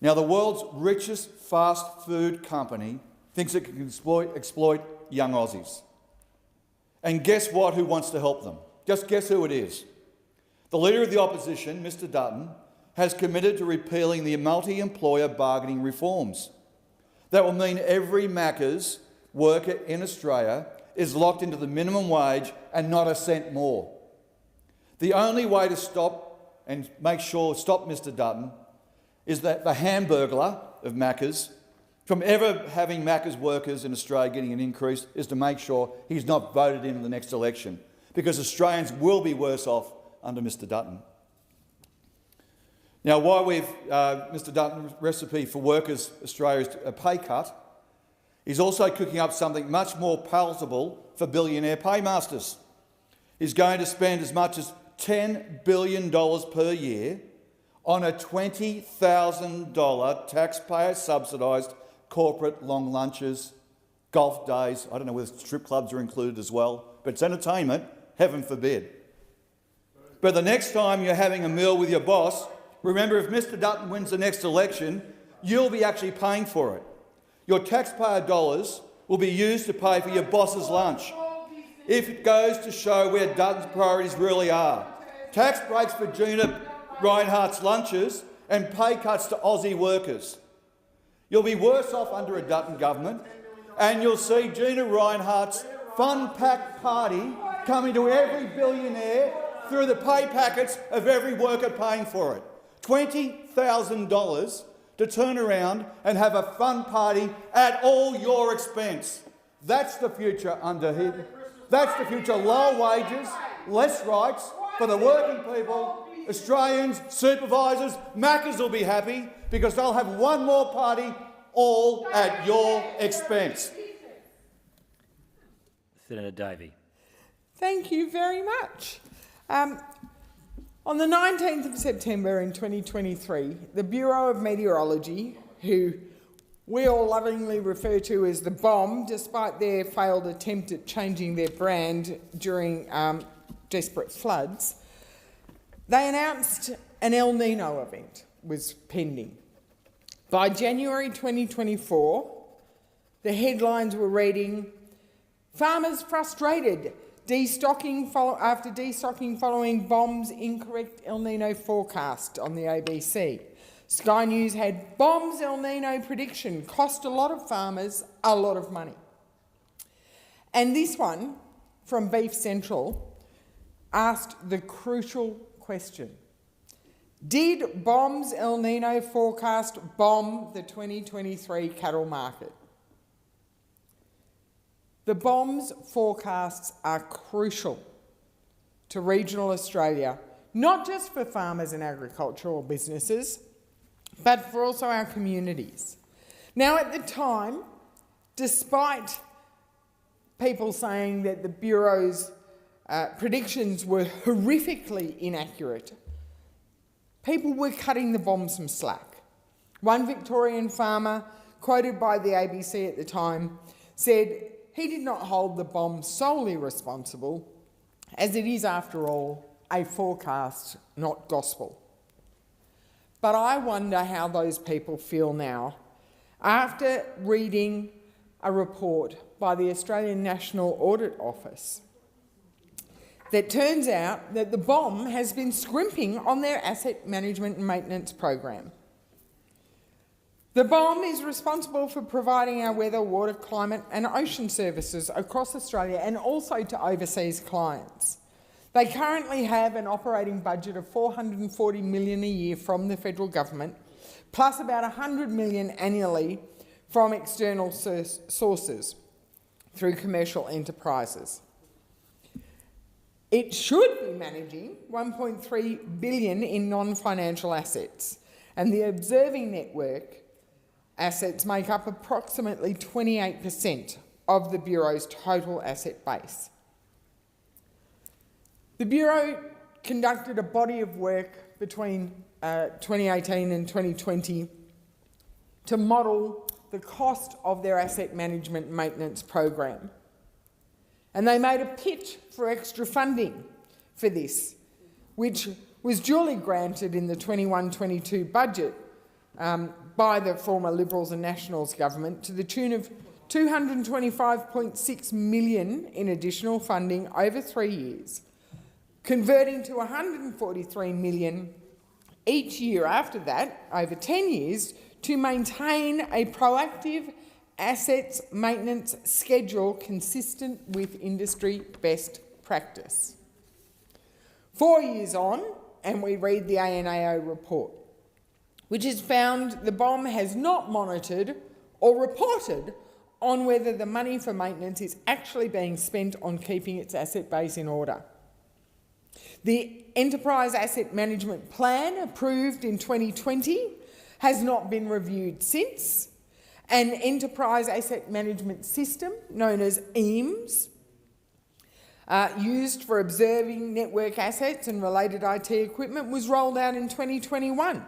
Now, the world's richest fast food company thinks it can exploit young Aussies. And guess what? Who wants to help them? Just guess who it is. The Leader of the Opposition, Mr Dutton, has committed to repealing the multi-employer bargaining reforms. That will mean every Macca's worker in Australia is locked into the minimum wage and not a cent more. The only way to stop Mr Dutton is that the Hamburglar of Macca's from ever having Macca's workers in Australia getting an increase is to make sure he's not voted in the next election, because Australians will be worse off under Mr Dutton. Now, while Mr Dutton's recipe for workers Australia's a pay cut, he's also cooking up something much more palatable for billionaire paymasters. He's going to spend as much as $10 billion per year on a $20,000 taxpayer-subsidised corporate long lunches, golf days. I don't know whether strip clubs are included as well, but it's entertainment, heaven forbid. But the next time you're having a meal with your boss, remember, if Mr Dutton wins the next election, you'll be actually paying for it. Your taxpayer dollars will be used to pay for your boss's lunch. If it goes to show where Dutton's priorities really are. Tax breaks for Gina Rinehart's lunches and pay cuts to Aussie workers. You'll be worse off under a Dutton government, and you'll see Gina Rinehart's fun-packed party coming to every billionaire through the pay packets of every worker paying for it. $20,000 to turn around and have a fun party at all your expense. That's the future under him. That's the future. Lower wages, less rights for the working people. Australians, supervisors, Maccas will be happy because they'll have one more party, all at your expense. Senator Davey. Thank you very much. On the 19th of September in 2023, the Bureau of Meteorology, who we all lovingly refer to as the BOM, despite their failed attempt at changing their brand during desperate floods, they announced an El Nino event was pending. By January 2024, the headlines were reading, "Farmers frustrated, after destocking following BOM's incorrect El Nino forecast" on the ABC. Sky News had BOM's El Nino prediction cost a lot of farmers a lot of money. And this one, from Beef Central, asked the crucial question. Did BOM's El Nino forecast bomb the 2023 cattle market? The BOM's forecasts are crucial to regional Australia, not just for farmers and agricultural businesses, but for also our communities. Now, at the time, despite people saying that the Bureau's predictions were horrifically inaccurate, people were cutting the BOM some slack. One Victorian farmer, quoted by the ABC at the time, said he did not hold the BOM solely responsible, as it is, after all, a forecast, not gospel. But I wonder how those people feel now after reading a report by the Australian National Audit Office that turns out that the BOM has been scrimping on their asset management and maintenance program. The BOM is responsible for providing our weather, water, climate and ocean services across Australia and also to overseas clients. They currently have an operating budget of $440 million a year from the federal government, plus about $100 million annually from external sources through commercial enterprises. It should be managing $1.3 billion in non-financial assets, and the observing network assets make up approximately 28% of the Bureau's total asset base. The Bureau conducted a body of work between 2018 and 2020 to model the cost of their asset management and maintenance program. And they made a pitch for extra funding for this, which was duly granted in the 21-22 budget by the former Liberals and Nationals government to the tune of $225.6 million in additional funding over 3 years, converting to $143 million each year after that, over 10 years, to maintain a proactive assets maintenance schedule consistent with industry best practice. 4 years on, and we read the ANAO report, which has found the BOM has not monitored or reported on whether the money for maintenance is actually being spent on keeping its asset base in order. The Enterprise Asset Management Plan, approved in 2020, has not been reviewed since. An Enterprise Asset Management System, known as EAMS, used for observing network assets and related IT equipment, was rolled out in 2021,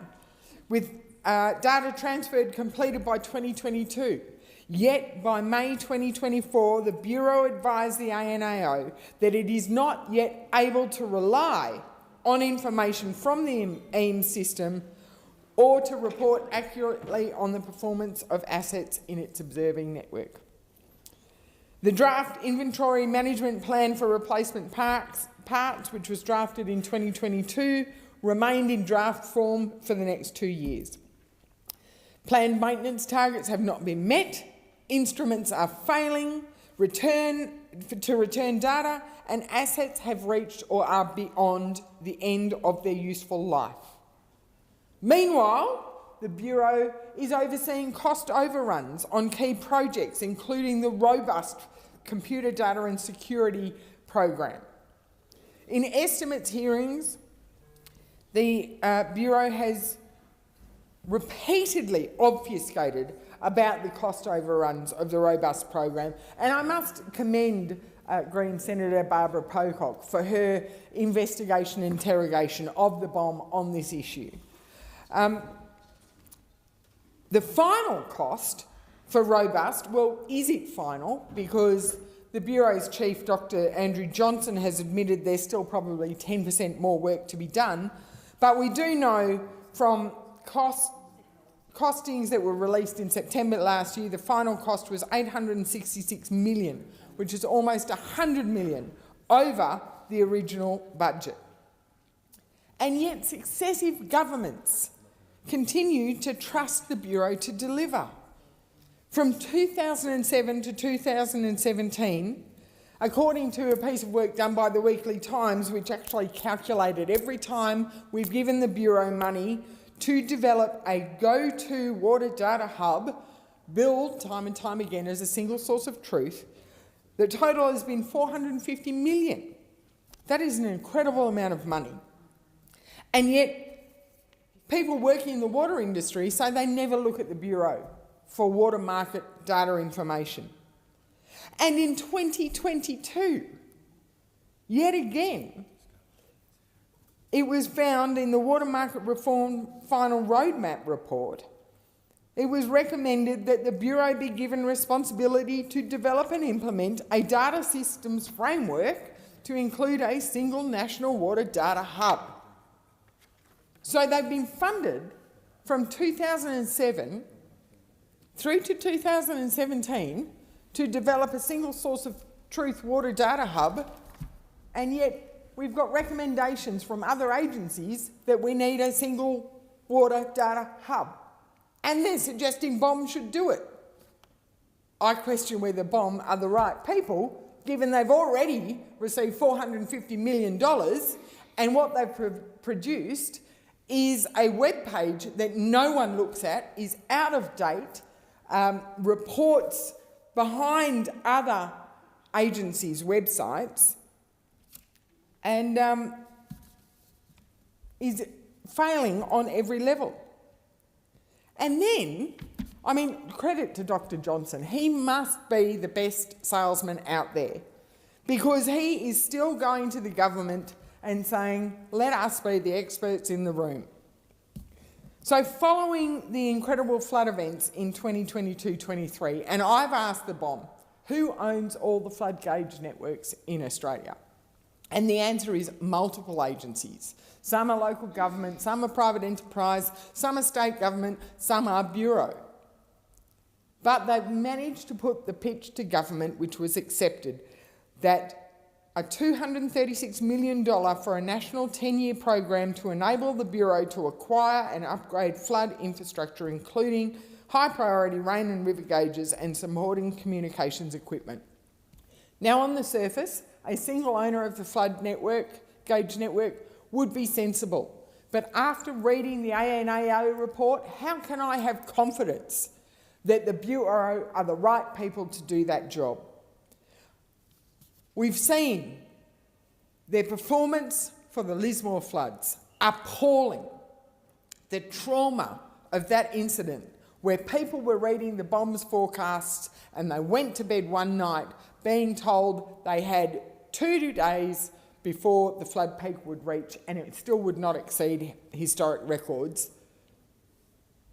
with data transferred completed by 2022. Yet, by May 2024, the Bureau advised the ANAO that it is not yet able to rely on information from the EAMS system or to report accurately on the performance of assets in its observing network. The draft inventory management plan for replacement parts, which was drafted in 2022, remained in draft form for the next 2 years. Planned maintenance targets have not been met, instruments are failing to return data, and assets have reached or are beyond the end of their useful life. Meanwhile, the Bureau is overseeing cost overruns on key projects, including the robust Computer Data and Security Program. In estimates hearings, the Bureau has repeatedly obfuscated about the cost overruns of the robust program, and I must commend Green Senator Barbara Pocock for her investigation and interrogation of the BOM on this issue. The final cost for robust, well, is it final? Because the Bureau's chief, Dr. Andrew Johnson, has admitted there's still probably 10% more work to be done, but we do know from costings that were released in September last year, the final cost was $866 million, which is almost $100 million over the original budget. And yet successive governments continue to trust the Bureau to deliver. From 2007 to 2017, according to a piece of work done by the Weekly Times, which actually calculated every time we've given the Bureau money to develop a go-to water data hub, billed time and time again as a single source of truth, the total has been $450 million. That is an incredible amount of money. And yet, people working in the water industry say they never look at the Bureau for water market data information. And in 2022, yet again, it was found in the Water Market Reform Final Roadmap report, it was recommended that the Bureau be given responsibility to develop and implement a data systems framework to include a single national water data hub. So they've been funded from 2007 through to 2017 to develop a single source of truth water data hub, and yet we've got recommendations from other agencies that we need a single water data hub. And they're suggesting BOM should do it. I question whether BOM are the right people, given they've already received $450 million, and what they've produced is a web page that no one looks at, is out of date, reports behind other agencies' websites, and is failing on every level. And then, I mean, credit to Dr. Johnson. He must be the best salesman out there, because he is still going to the government and saying, let us be the experts in the room. So following the incredible flood events in 2022-23, and I've asked the BOM, who owns all the flood gauge networks in Australia? And the answer is multiple agencies. Some are local government, some are private enterprise, some are state government, some are Bureau. But they've managed to put the pitch to government, which was accepted, that a $236 million for a national 10-year program to enable the Bureau to acquire and upgrade flood infrastructure, including high-priority rain and river gauges and supporting communications equipment. Now, on the surface, a single owner of the flood gauge network would be sensible. But after reading the ANAO report, how can I have confidence that the Bureau are the right people to do that job? We've seen their performance for the Lismore floods, appalling. The trauma of that incident, where people were reading the BOM's forecasts and they went to bed one night being told they had 2 days before the flood peak would reach, and it still would not exceed historic records,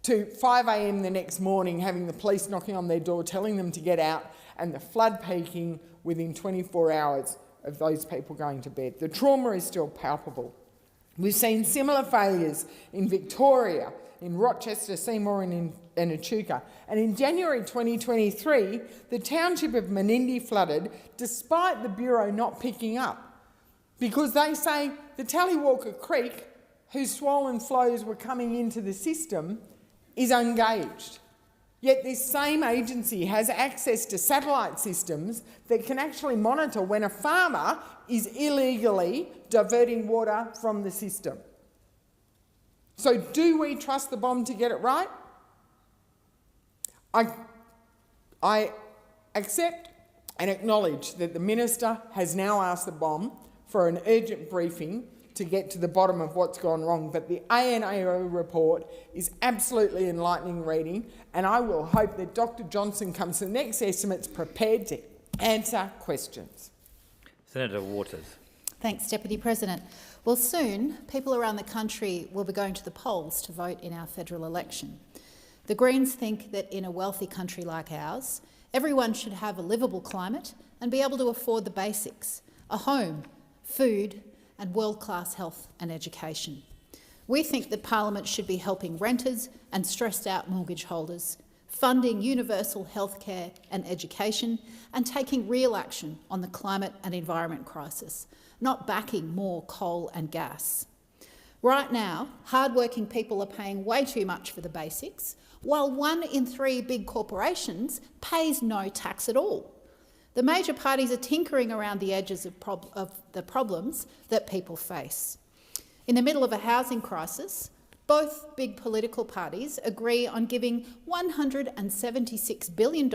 to 5 a.m. the next morning having the police knocking on their door telling them to get out, and the flood peaking within 24 hours of those people going to bed. The trauma is still palpable. We've seen similar failures in Victoria, in Rochester, Seymour and in Echuca. And in January 2023, the township of Menindee flooded despite the Bureau not picking up, because they say the Tallywalker Creek, whose swollen flows were coming into the system, is ungauged. Yet this same agency has access to satellite systems that can actually monitor when a farmer is illegally diverting water from the system. So do we trust the BOM to get it right? I accept and acknowledge that the Minister has now asked the BOM for an urgent briefing to get to the bottom of what's gone wrong, but the ANAO report is absolutely enlightening reading, and I will hope that Dr Johnson comes to the next estimates prepared to answer questions. Senator Waters. Thanks, Deputy President. Well, soon, people around the country will be going to the polls to vote in our federal election. The Greens think that in a wealthy country like ours, everyone should have a livable climate and be able to afford the basics: a home, food, and world-class health and education. We think that Parliament should be helping renters and stressed-out mortgage holders, funding universal healthcare and education, and taking real action on the climate and environment crisis, not backing more coal and gas. Right now, hard-working people are paying way too much for the basics, while 1 in 3 big corporations pays no tax at all. The major parties are tinkering around the edges of the problems that people face. In the middle of a housing crisis, both big political parties agree on giving $176 billion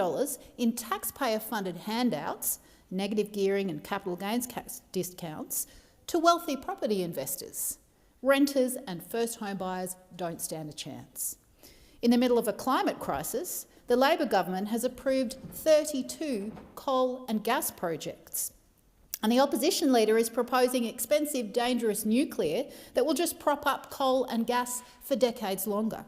in taxpayer-funded handouts, negative gearing and capital gains discounts, to wealthy property investors. Renters and first home buyers don't stand a chance. In the middle of a climate crisis, the Labor government has approved 32 coal and gas projects. And the opposition leader is proposing expensive, dangerous nuclear that will just prop up coal and gas for decades longer.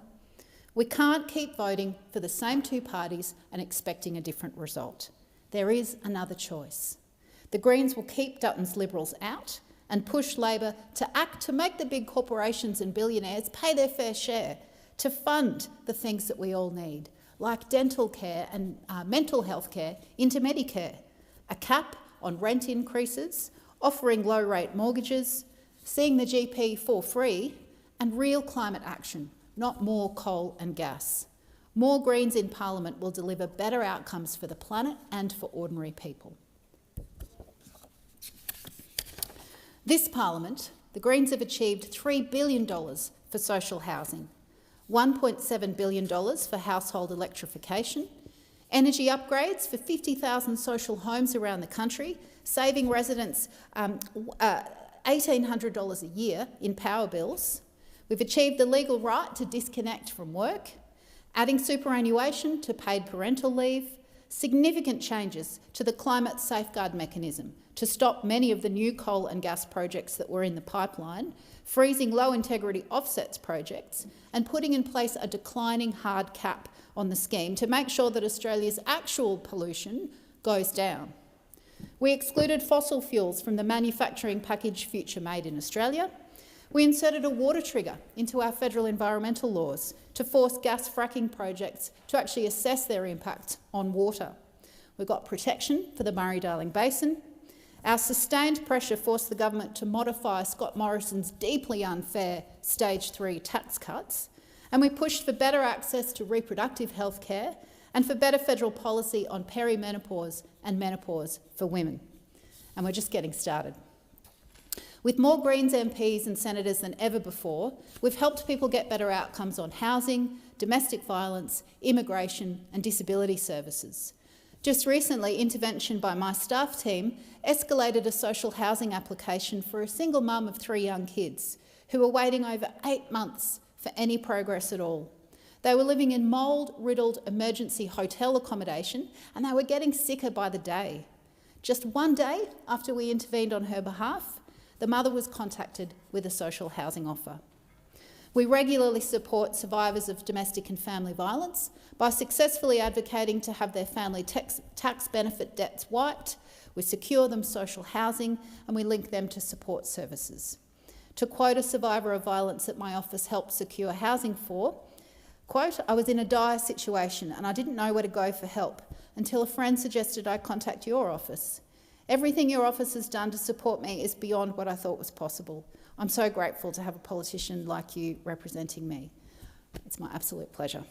We can't keep voting for the same two parties and expecting a different result. There is another choice. The Greens will keep Dutton's Liberals out and push Labor to act to make the big corporations and billionaires pay their fair share, to fund the things that we all need, like dental care and mental health care, into Medicare, a cap on rent increases, offering low-rate mortgages, seeing the GP for free, and real climate action, not more coal and gas. More Greens in Parliament will deliver better outcomes for the planet and for ordinary people. This Parliament, the Greens have achieved $3 billion for social housing, $1.7 billion for household electrification, energy upgrades for 50,000 social homes around the country, saving residents $1,800 a year in power bills. We've achieved the legal right to disconnect from work, adding superannuation to paid parental leave, significant changes to the climate safeguard mechanism to stop many of the new coal and gas projects that were in the pipeline, freezing low-integrity offsets projects, and putting in place a declining hard cap on the scheme to make sure that Australia's actual pollution goes down. We excluded fossil fuels from the manufacturing package Future Made in Australia. We inserted a water trigger into our federal environmental laws to force gas fracking projects to actually assess their impact on water. We got protection for the Murray-Darling Basin. Our sustained pressure forced the government to modify Scott Morrison's deeply unfair Stage 3 tax cuts, and we pushed for better access to reproductive health care and for better federal policy on perimenopause and menopause for women. And we're just getting started. With more Greens MPs and senators than ever before, we've helped people get better outcomes on housing, domestic violence, immigration and disability services. Just recently, intervention by my staff team escalated a social housing application for a single mum of 3 young kids who were waiting over 8 months for any progress at all. They were living in mould-riddled emergency hotel accommodation and they were getting sicker by the day. Just 1 day after we intervened on her behalf, the mother was contacted with a social housing offer. We regularly support survivors of domestic and family violence by successfully advocating to have their family tax benefit debts wiped. We secure them social housing and we link them to support services. To quote a survivor of violence that my office helped secure housing for, quote, "I was in a dire situation and I didn't know where to go for help until a friend suggested I contact your office. Everything your office has done to support me is beyond what I thought was possible. I'm so grateful to have a politician like you representing me." It's my absolute pleasure.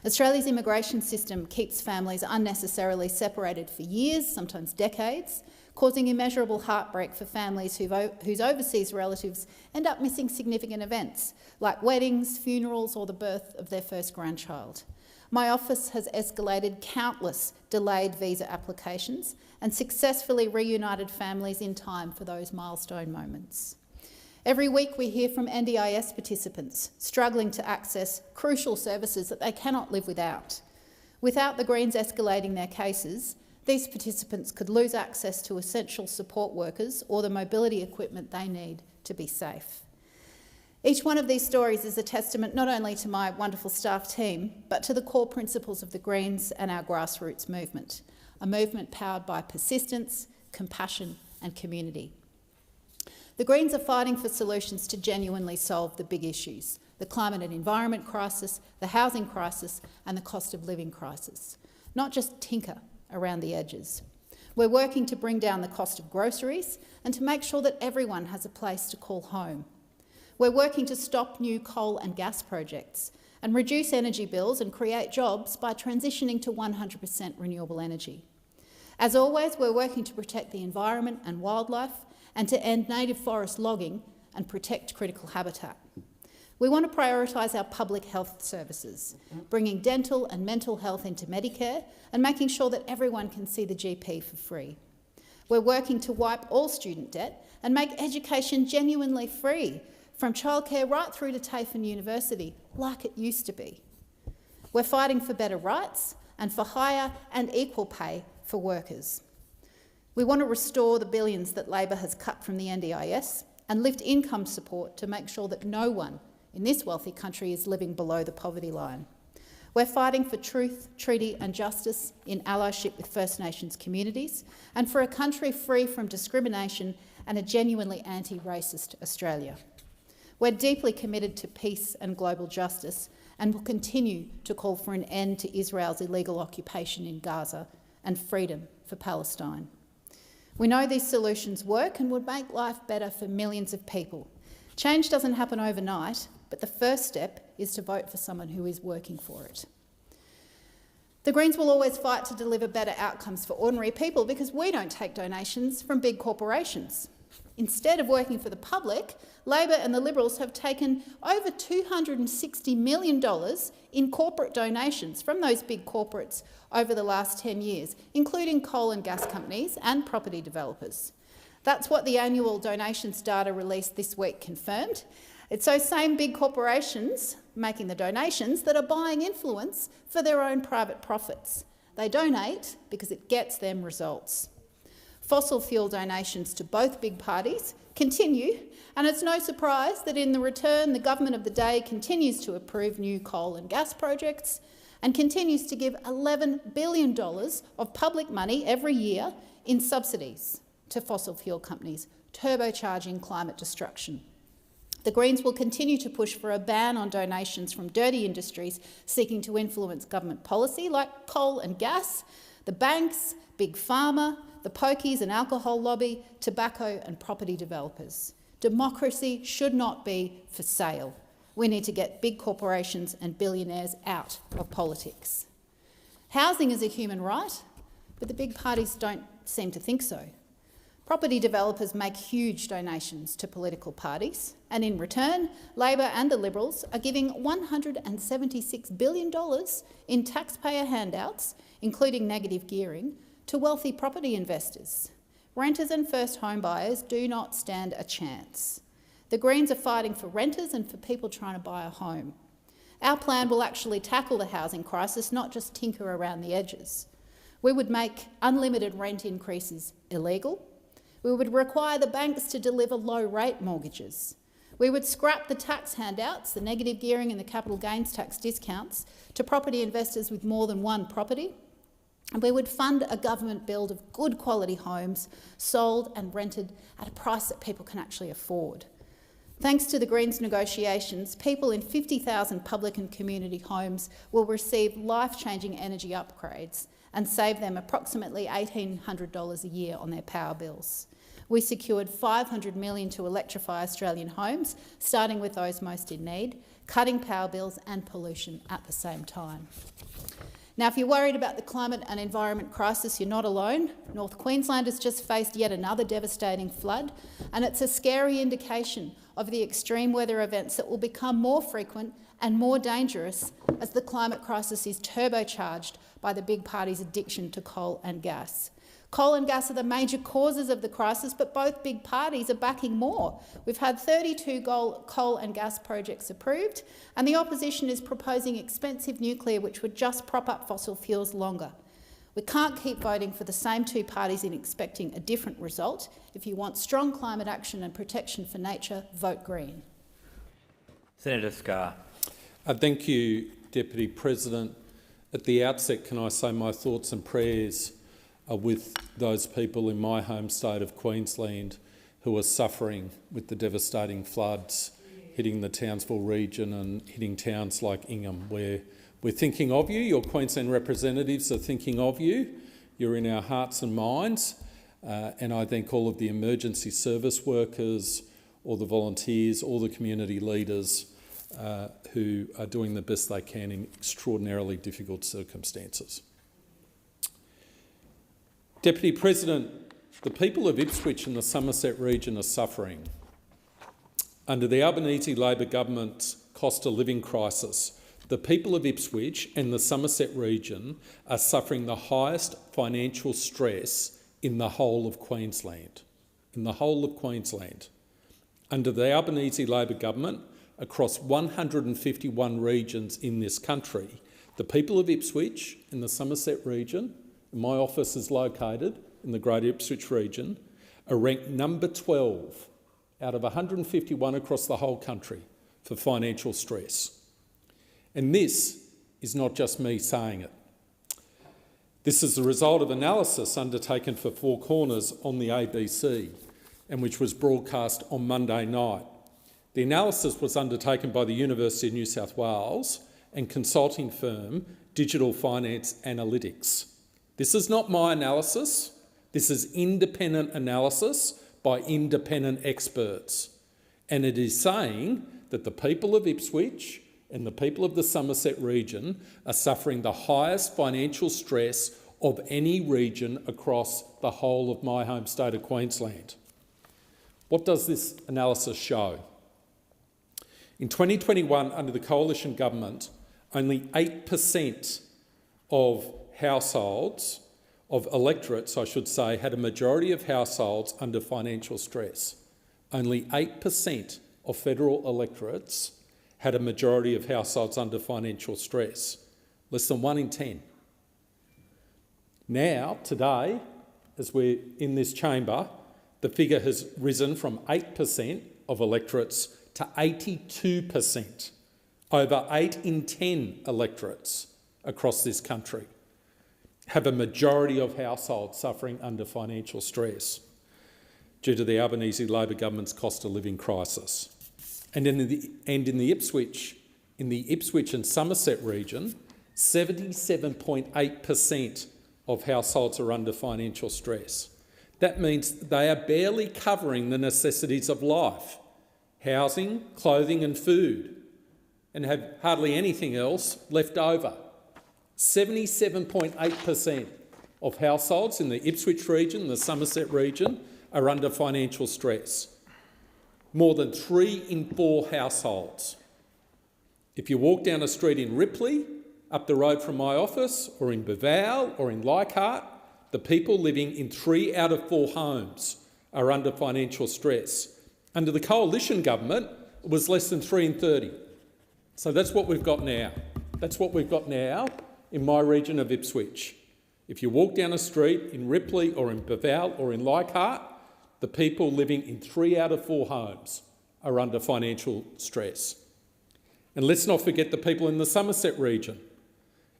Australia's immigration system keeps families unnecessarily separated for years, sometimes decades, causing immeasurable heartbreak for families whose overseas relatives end up missing significant events, like weddings, funerals, or the birth of their first grandchild. My office has escalated countless delayed visa applications and successfully reunited families in time for those milestone moments. Every week we hear from NDIS participants struggling to access crucial services that they cannot live without. Without the Greens escalating their cases, these participants could lose access to essential support workers or the mobility equipment they need to be safe. Each one of these stories is a testament not only to my wonderful staff team, but to the core principles of the Greens and our grassroots movement, a movement powered by persistence, compassion and community. The Greens are fighting for solutions to genuinely solve the big issues: the climate and environment crisis, the housing crisis and the cost of living crisis, not just tinker around the edges. We're working to bring down the cost of groceries and to make sure that everyone has a place to call home. We're working to stop new coal and gas projects and reduce energy bills and create jobs by transitioning to 100% renewable energy. As always, we're working to protect the environment and wildlife and to end native forest logging and protect critical habitat. We want to prioritise our public health services, bringing dental and mental health into Medicare and making sure that everyone can see the GP for free. We're working to wipe all student debt and make education genuinely free, from childcare right through to TAFE and university, like it used to be. We're fighting for better rights and for higher and equal pay for workers. We want to restore the billions that Labor has cut from the NDIS and lift income support to make sure that no one in this wealthy country is living below the poverty line. We're fighting for truth, treaty and justice in allyship with First Nations communities and for a country free from discrimination and a genuinely anti-racist Australia. We're deeply committed to peace and global justice and will continue to call for an end to Israel's illegal occupation in Gaza and freedom for Palestine. We know these solutions work and would make life better for millions of people. Change doesn't happen overnight, but the first step is to vote for someone who is working for it. The Greens will always fight to deliver better outcomes for ordinary people because we don't take donations from big corporations. Instead of working for the public, Labor and the Liberals have taken over $260 million in corporate donations from those big corporates over the last 10 years, including coal and gas companies and property developers. That's what the annual donations data released this week confirmed. It's those same big corporations making the donations that are buying influence for their own private profits. They donate because it gets them results. Fossil fuel donations to both big parties continue, and it's no surprise that in the return the government of the day continues to approve new coal and gas projects and continues to give $11 billion of public money every year in subsidies to fossil fuel companies, turbocharging climate destruction. The Greens will continue to push for a ban on donations from dirty industries seeking to influence government policy like coal and gas, the banks, Big Pharma, the pokies and alcohol lobby, tobacco and property developers. Democracy should not be for sale. We need to get big corporations and billionaires out of politics. Housing is a human right, but the big parties don't seem to think so. Property developers make huge donations to political parties, and in return, Labor and the Liberals are giving $176 billion in taxpayer handouts, including negative gearing, to wealthy property investors. Renters and first home buyers do not stand a chance. The Greens are fighting for renters and for people trying to buy a home. Our plan will actually tackle the housing crisis, not just tinker around the edges. We would make unlimited rent increases illegal. We would require the banks to deliver low-rate mortgages. We would scrap the tax handouts, the negative gearing and the capital gains tax discounts to property investors with more than one property. And we would fund a government build of good quality homes sold and rented at a price that people can actually afford. Thanks to the Greens negotiations, people in 50,000 public and community homes will receive life-changing energy upgrades and save them approximately $1,800 a year on their power bills. We secured $500 million to electrify Australian homes, starting with those most in need, cutting power bills and pollution at the same time. Now, if you're worried about the climate and environment crisis, you're not alone. North Queensland has just faced yet another devastating flood, and it's a scary indication of the extreme weather events that will become more frequent and more dangerous as the climate crisis is turbocharged by the big party's addiction to coal and gas. Coal and gas are the major causes of the crisis, but both big parties are backing more. We've had 32 coal and gas projects approved, and the opposition is proposing expensive nuclear which would just prop up fossil fuels longer. We can't keep voting for the same two parties and expecting a different result. If you want strong climate action and protection for nature, vote Green. Senator Scarr. Thank you, Deputy President. At the outset, can I say my thoughts and prayers are with those people in my home state of Queensland who are suffering with the devastating floods hitting the Townsville region and hitting towns like Ingham. We're thinking of you. Your Queensland representatives are thinking of you. You're in our hearts and minds. And I thank all of the emergency service workers, all the volunteers, all the community leaders who are doing the best they can in extraordinarily difficult circumstances. Deputy President, the people of Ipswich and the Somerset region are suffering. Under the Albanese Labor government's cost of living crisis, the people of Ipswich and the Somerset region are suffering the highest financial stress in the whole of Queensland. In the whole of Queensland. Under the Albanese Labor government, across 151 regions in this country, the people of Ipswich and the Somerset region, my office is located in the Greater Ipswich region, are ranked number 12 out of 151 across the whole country for financial stress. And this is not just me saying it. This is the result of analysis undertaken for Four Corners on the ABC and which was broadcast on Monday night. The analysis was undertaken by the University of New South Wales and consulting firm Digital Finance Analytics. This is not my analysis. This is independent analysis by independent experts. And it is saying that the people of Ipswich and the people of the Somerset region are suffering the highest financial stress of any region across the whole of my home state of Queensland. What does this analysis show? In 2021, under the Coalition government, only 8% of households, of electorates, I should say, had a majority of households under financial stress. Only 8% of federal electorates had a majority of households under financial stress. Less than 1 in 10. Now, today, as we're in this chamber, the figure has risen from 8% of electorates to 82%. Over 8 in 10 electorates across this country have a majority of households suffering under financial stress due to the Albanese Labor government's cost of living crisis. And in the Ipswich and Somerset region, 77.8% of households are under financial stress. That means they are barely covering the necessities of life, housing, clothing and food, and have hardly anything else left over. 77.8% of households in the Ipswich region, the Somerset region, are under financial stress. More than 3 in 4 households. If you walk down a street in Ripley, up the road from my office, or in Beval or in Leichhardt, the people living in 3 out of 4 homes are under financial stress. Under the Coalition government, it was less than 3 in 30. So that's what we've got now. That's what we've got now in my region of Ipswich. If you walk down a street in Ripley or in Beval or in Leichhardt, the people living in 3 out of 4 homes are under financial stress. And let's not forget the people in the Somerset region.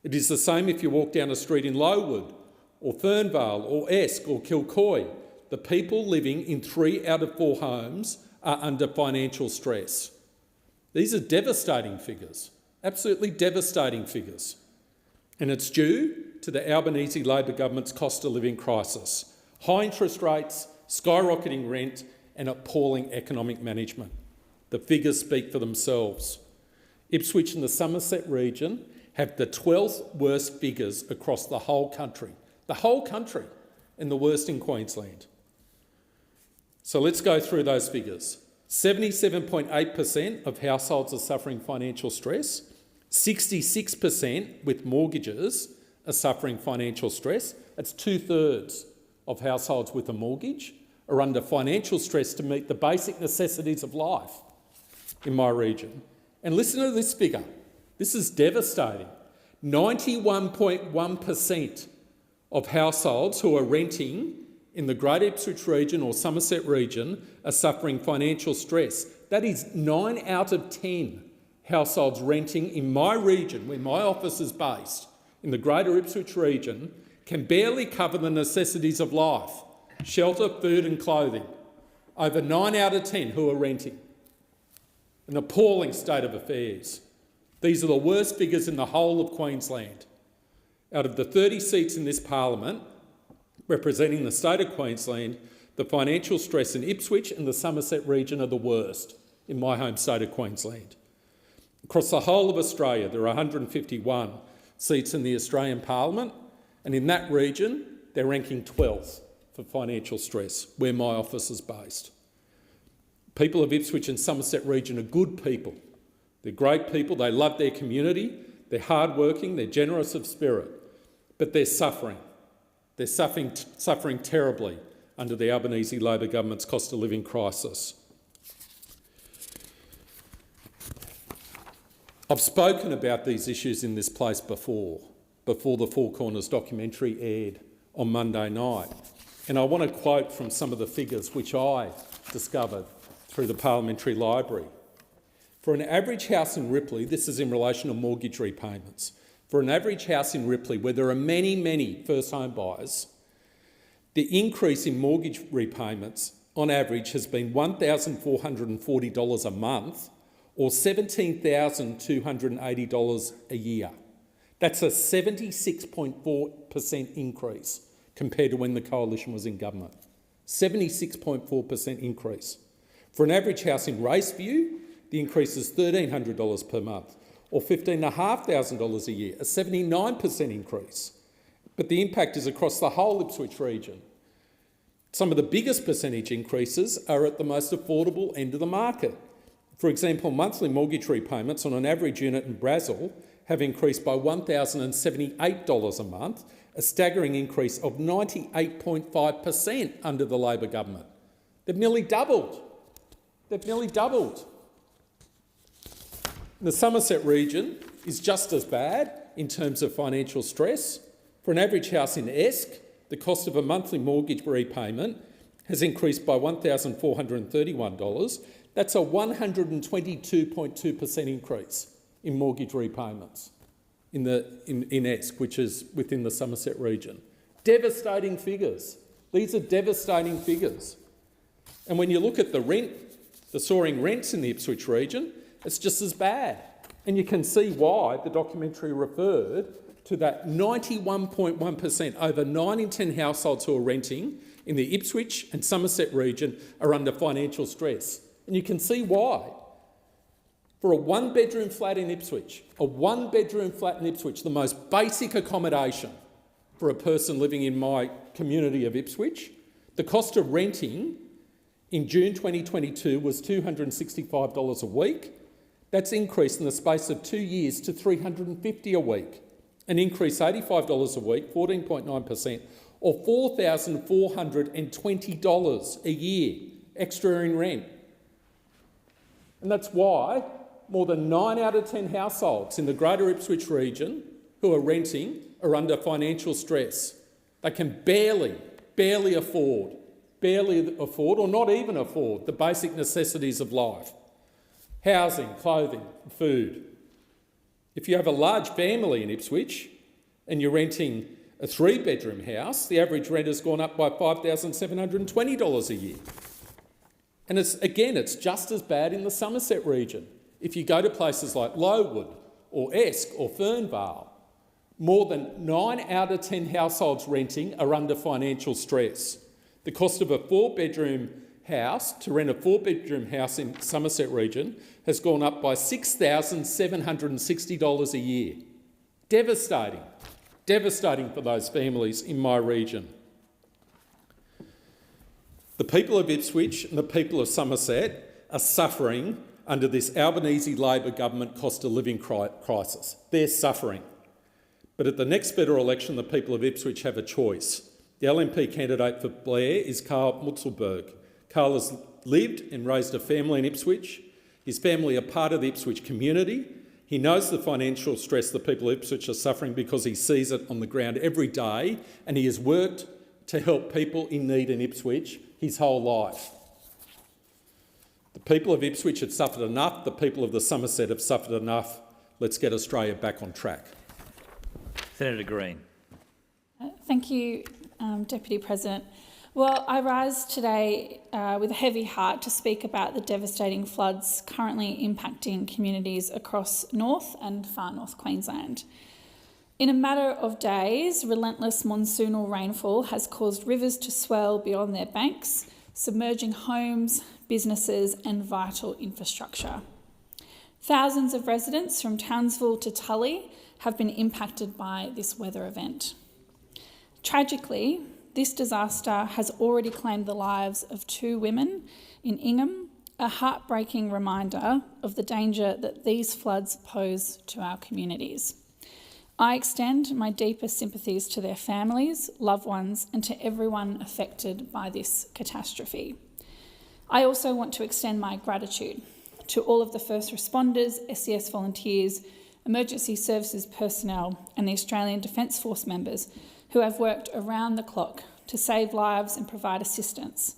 It is the same if you walk down a street in Lowood or Fernvale or Esk or Kilcoy. The people living in 3 out of 4 homes are under financial stress. These are devastating figures, absolutely devastating figures. And it's due to the Albanese Labor government's cost of living crisis, high interest rates, skyrocketing rent and appalling economic management. The figures speak for themselves. Ipswich and the Somerset region have the 12th worst figures across the whole country, and the worst in Queensland. So let's go through those figures. 77.8% of households are suffering financial stress. 66% with mortgages are suffering financial stress. That's 2/3 of households with a mortgage are under financial stress to meet the basic necessities of life in my region. And listen to this figure. This is devastating. 91.1% of households who are renting in the Greater Ipswich region or Somerset region are suffering financial stress. That is 9 out of 10 households renting in my region, where my office is based, in the Greater Ipswich region, can barely cover the necessities of life: shelter, food and clothing. Over 9 out of 10 who are renting. An appalling state of affairs. These are the worst figures in the whole of Queensland. Out of the 30 seats in this parliament, representing the state of Queensland, the financial stress in Ipswich and the Somerset region are the worst in my home state of Queensland. Across the whole of Australia, there are 151 seats in the Australian Parliament, and in that region, they're ranking 12th for financial stress, where my office is based. People of Ipswich and Somerset region are good people. They're great people, they love their community, they're hardworking, they're generous of spirit, but they're suffering. They're suffering terribly under the Albanese Labor government's cost of living crisis. I've spoken about these issues in this place before the Four Corners documentary aired on Monday night. And I want to quote from some of the figures which I discovered through the Parliamentary Library. For an average house in Ripley, this is in relation to mortgage repayments, for an average house in Ripley where there are many, many first home buyers, the increase in mortgage repayments on average has been $1,440 a month or $17,280 a year. That's a 76.4% increase compared to when the Coalition was in government. 76.4% increase. For an average house in Raceview, the increase is $1,300 per month or $15,500 a year, a 79% increase. But the impact is across the whole Ipswich region. Some of the biggest percentage increases are at the most affordable end of the market. For example, monthly mortgage repayments on an average unit in Brazil have increased by $1,078 a month, a staggering increase of 98.5% under the Labor government. They've nearly doubled. The Somerset region is just as bad in terms of financial stress. For an average house in Esk, the cost of a monthly mortgage repayment has increased by $1,431. That's a 122.2% increase in mortgage repayments in Esk, which is within the Somerset region. Devastating figures. These are devastating figures. And when you look at the soaring rents in the Ipswich region, it's just as bad. And you can see why the documentary referred to that 91.1%, over 9 in 10 households who are renting in the Ipswich and Somerset region are under financial stress. And you can see why. For a one-bedroom flat in Ipswich, the most basic accommodation for a person living in my community of Ipswich, the cost of renting in June 2022 was $265 a week. That's increased in the space of 2 years to $350 a week, an increase $85 a week, 14.9%, or $4,420 a year extra in rent. And that's why more than 9 out of 10 households in the Greater Ipswich region who are renting are under financial stress. They can barely afford or not even afford the basic necessities of life: housing, clothing, food. If you have a large family in Ipswich and you're renting a 3-bedroom house, the average rent has gone up by $5,720 a year. And it's just as bad in the Somerset region. If you go to places like Lowood or Esk or Fernvale, more than 9 out of 10 households renting are under financial stress. The cost of a 4-bedroom house, to rent a 4-bedroom house in Somerset region, has gone up by $6,760 a year. Devastating. Devastating for those families in my region. The people of Ipswich and the people of Somerset are suffering under this Albanese Labor government cost of living crisis. They're suffering. But at the next federal election, the people of Ipswich have a choice. The LNP candidate for Blair is Carl Mutzelberg. Carl has lived and raised a family in Ipswich. His family are part of the Ipswich community. He knows the financial stress the people of Ipswich are suffering because he sees it on the ground every day, and he has worked to help people in need in Ipswich his whole life. The people of Ipswich have suffered enough. The people of the Somerset have suffered enough. Let's get Australia back on track. Senator Green. Thank you, Deputy President. Well, I rise today with a heavy heart to speak about the devastating floods currently impacting communities across North and far North Queensland. In a matter of days, relentless monsoonal rainfall has caused rivers to swell beyond their banks, submerging homes, businesses and vital infrastructure. Thousands of residents from Townsville to Tully have been impacted by this weather event. Tragically, this disaster has already claimed the lives of 2 women in Ingham, a heartbreaking reminder of the danger that these floods pose to our communities. I extend my deepest sympathies to their families, loved ones, and to everyone affected by this catastrophe. I also want to extend my gratitude to all of the first responders, SES volunteers, emergency services personnel, and the Australian Defence Force members who have worked around the clock to save lives and provide assistance.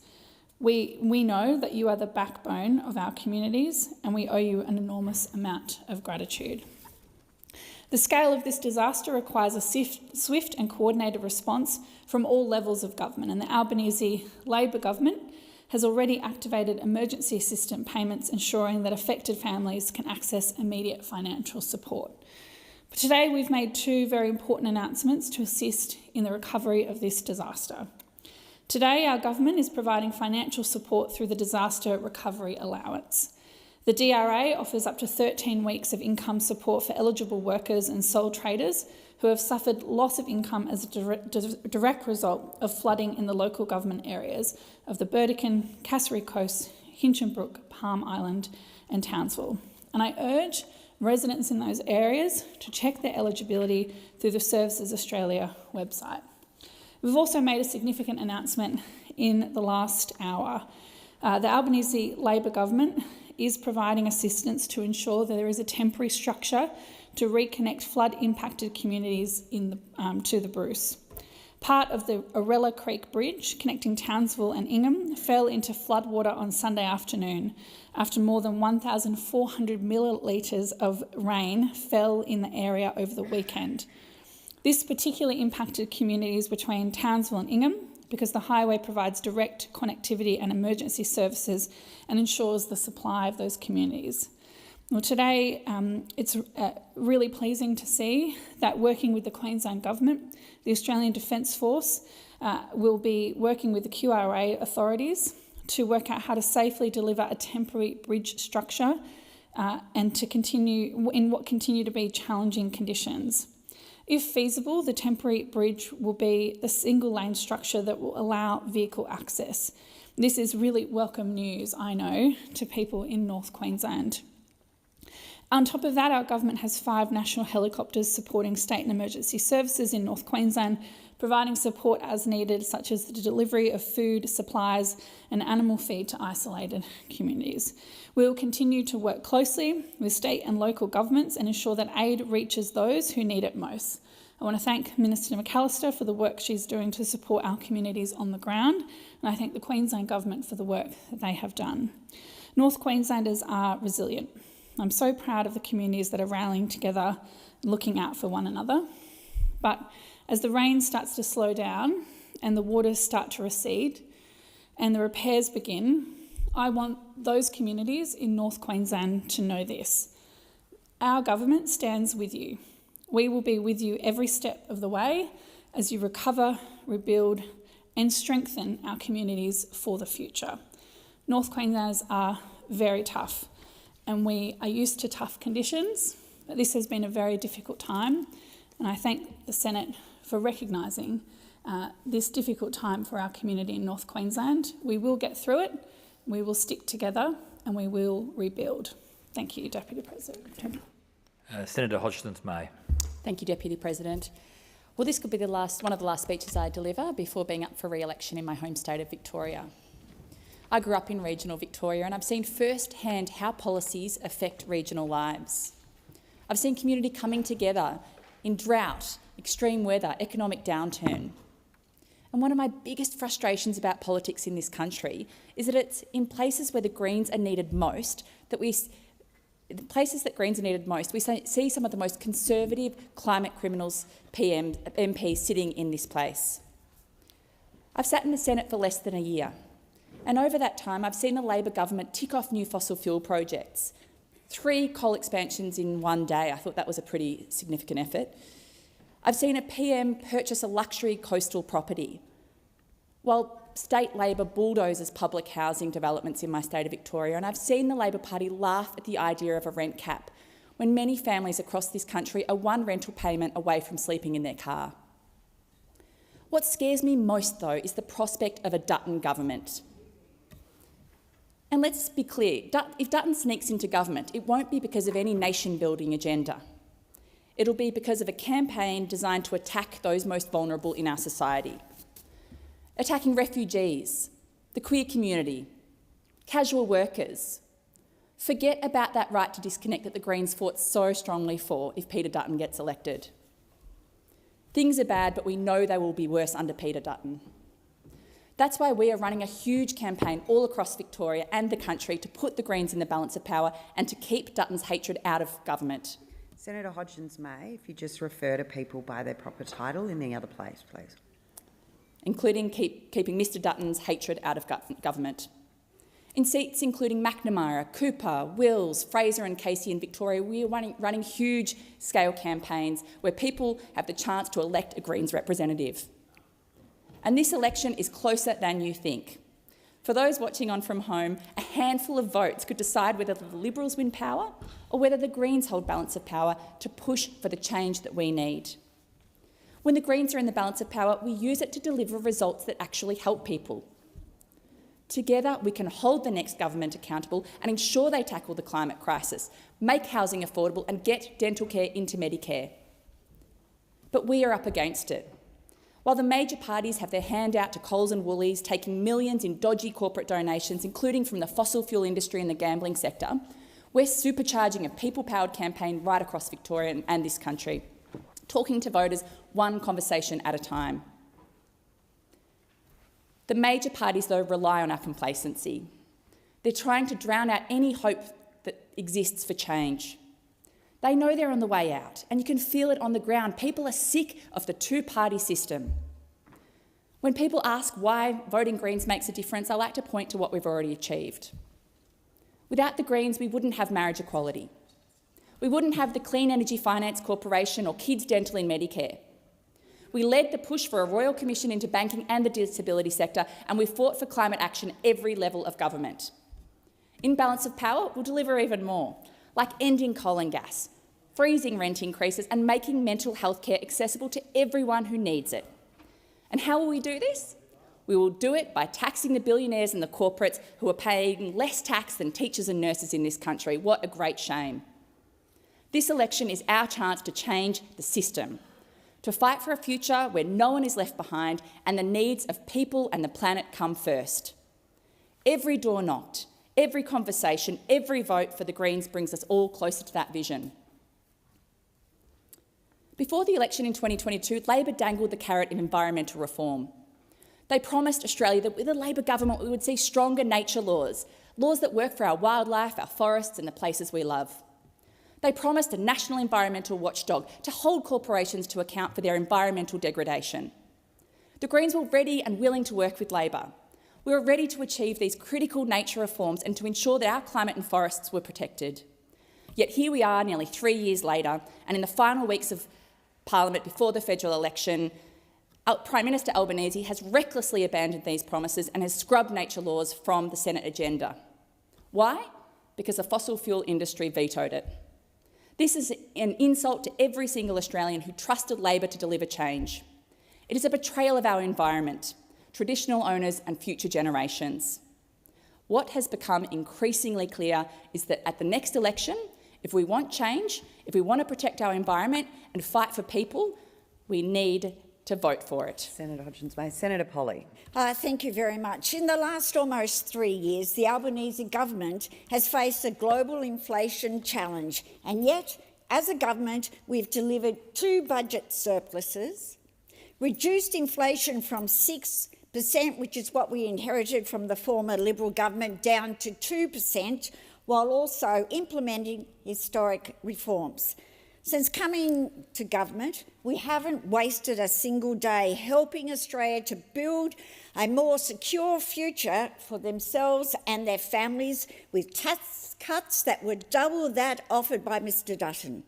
We know that you are the backbone of our communities, and we owe you an enormous amount of gratitude. The scale of this disaster requires a swift and coordinated response from all levels of government, and the Albanese Labor government has already activated emergency assistance payments, ensuring that affected families can access immediate financial support. But today we've made 2 very important announcements to assist in the recovery of this disaster. Today our government is providing financial support through the Disaster Recovery Allowance. The DRA offers up to 13 weeks of income support for eligible workers and sole traders who have suffered loss of income as a direct result of flooding in the local government areas of the Burdekin, Cassary Coast, Hinchinbrook, Palm Island and Townsville. And I urge residents in those areas to check their eligibility through the Services Australia website. We've also made a significant announcement in the last hour. The Albanese Labor government is providing assistance to ensure that there is a temporary structure to reconnect flood-impacted communities to the Bruce. Part of the Orella Creek Bridge connecting Townsville and Ingham fell into floodwater on Sunday afternoon after more than 1,400 millilitres of rain fell in the area over the weekend. This particularly impacted communities between Townsville and Ingham because the highway provides direct connectivity and emergency services and ensures the supply of those communities. Well, today it's really pleasing to see that working with the Queensland Government, the Australian Defence Force will be working with the QRA authorities to work out how to safely deliver a temporary bridge structure and to continue in what continue to be challenging conditions. If feasible, the temporary bridge will be the single-lane structure that will allow vehicle access. This is really welcome news, I know, to people in North Queensland. On top of that, our government has 5 national helicopters supporting state and emergency services in North Queensland, providing support as needed, such as the delivery of food, supplies and animal feed to isolated communities. We will continue to work closely with state and local governments and ensure that aid reaches those who need it most. I want to thank Minister McAllister for the work she's doing to support our communities on the ground, and I thank the Queensland Government for the work that they have done. North Queenslanders are resilient. I'm so proud of the communities that are rallying together, looking out for one another. But as the rain starts to slow down and the waters start to recede and the repairs begin, I want those communities in North Queensland to know this. Our government stands with you. We will be with you every step of the way as you recover, rebuild and strengthen our communities for the future. North Queenslanders are very tough and we are used to tough conditions, but this has been a very difficult time and I thank the Senate for recognising this difficult time for our community in North Queensland. We will get through it, we will stick together and we will rebuild. Thank you, Deputy President. Senator Hodgson-May. Thank you, Deputy President. Well, this could be one of the last speeches I deliver before being up for re-election in my home state of Victoria. I grew up in regional Victoria and I've seen firsthand how policies affect regional lives. I've seen community coming together in drought, extreme weather, economic downturn. And one of my biggest frustrations about politics in this country is that it's in places where the Greens are needed most that we see some of the most conservative climate criminals MPs sitting in this place. I've sat in the Senate for less than a year, and over that time I've seen the Labor government tick off new fossil fuel projects. 3 coal expansions in one day. I thought that was a pretty significant effort. I've seen a PM purchase a luxury coastal property, while state Labor bulldozes public housing developments in my state of Victoria, and I've seen the Labor Party laugh at the idea of a rent cap when many families across this country are one rental payment away from sleeping in their car. What scares me most, though, is the prospect of a Dutton government. And let's be clear, if Dutton sneaks into government, it won't be because of any nation-building agenda. It'll be because of a campaign designed to attack those most vulnerable in our society. Attacking refugees, the queer community, casual workers. Forget about that right to disconnect that the Greens fought so strongly for if Peter Dutton gets elected. Things are bad, but we know they will be worse under Peter Dutton. That's why we are running a huge campaign all across Victoria and the country to put the Greens in the balance of power and to keep Dutton's hatred out of government. Senator Hodgson-May, if you just refer to people by their proper title in the other place, please. Including keeping Mr Dutton's hatred out of government. In seats including Macnamara, Cooper, Wills, Fraser and Casey in Victoria, we are running huge-scale campaigns where people have the chance to elect a Greens representative. And this election is closer than you think. For those watching on from home, a handful of votes could decide whether the Liberals win power or whether the Greens hold balance of power to push for the change that we need. When the Greens are in the balance of power, we use it to deliver results that actually help people. Together, we can hold the next government accountable and ensure they tackle the climate crisis, make housing affordable and get dental care into Medicare. But we are up against it. While the major parties have their hand out to Coles and Woolies, taking millions in dodgy corporate donations, including from the fossil fuel industry and the gambling sector, we're supercharging a people-powered campaign right across Victoria and this country, talking to voters one conversation at a time. The major parties, though, rely on our complacency. They're trying to drown out any hope that exists for change. They know they're on the way out, and you can feel it on the ground. People are sick of the two-party system. When people ask why voting Greens makes a difference, I like to point to what we've already achieved. Without the Greens, we wouldn't have marriage equality. We wouldn't have the Clean Energy Finance Corporation or kids' dental in Medicare. We led the push for a Royal Commission into banking and the disability sector, and we fought for climate action at every level of government. In balance of power, we'll deliver even more, like ending coal and gas, freezing rent increases and making mental health care accessible to everyone who needs it. And how will we do this? We will do it by taxing the billionaires and the corporates who are paying less tax than teachers and nurses in this country. What a great shame. This election is our chance to change the system, to fight for a future where no one is left behind and the needs of people and the planet come first. Every door knocked, every conversation, every vote for the Greens brings us all closer to that vision. Before the election in 2022, Labor dangled the carrot of environmental reform. They promised Australia that with a Labor government we would see stronger nature laws, laws that work for our wildlife, our forests and the places we love. They promised a national environmental watchdog to hold corporations to account for their environmental degradation. The Greens were ready and willing to work with Labor. We were ready to achieve these critical nature reforms and to ensure that our climate and forests were protected. Yet here we are nearly 3 years later, and in the final weeks of Parliament before the federal election, Prime Minister Albanese has recklessly abandoned these promises and has scrubbed nature laws from the Senate agenda. Why? Because the fossil fuel industry vetoed it. This is an insult to every single Australian who trusted Labor to deliver change. It is a betrayal of our environment, traditional owners and future generations. What has become increasingly clear is that at the next election, if we want change, if we want to protect our environment and fight for people, we need to vote for it. Senator Hodgins-May. Senator Polley. Thank you very much. In the last almost 3 years, the Albanese government has faced a global inflation challenge, and yet, as a government, we've delivered 2 budget surpluses, reduced inflation from 6%, which is what we inherited from the former Liberal government, down to 2%, while also implementing historic reforms. Since coming to government, we haven't wasted a single day helping Australia to build a more secure future for themselves and their families with tax cuts that were double that offered by Mr Dutton.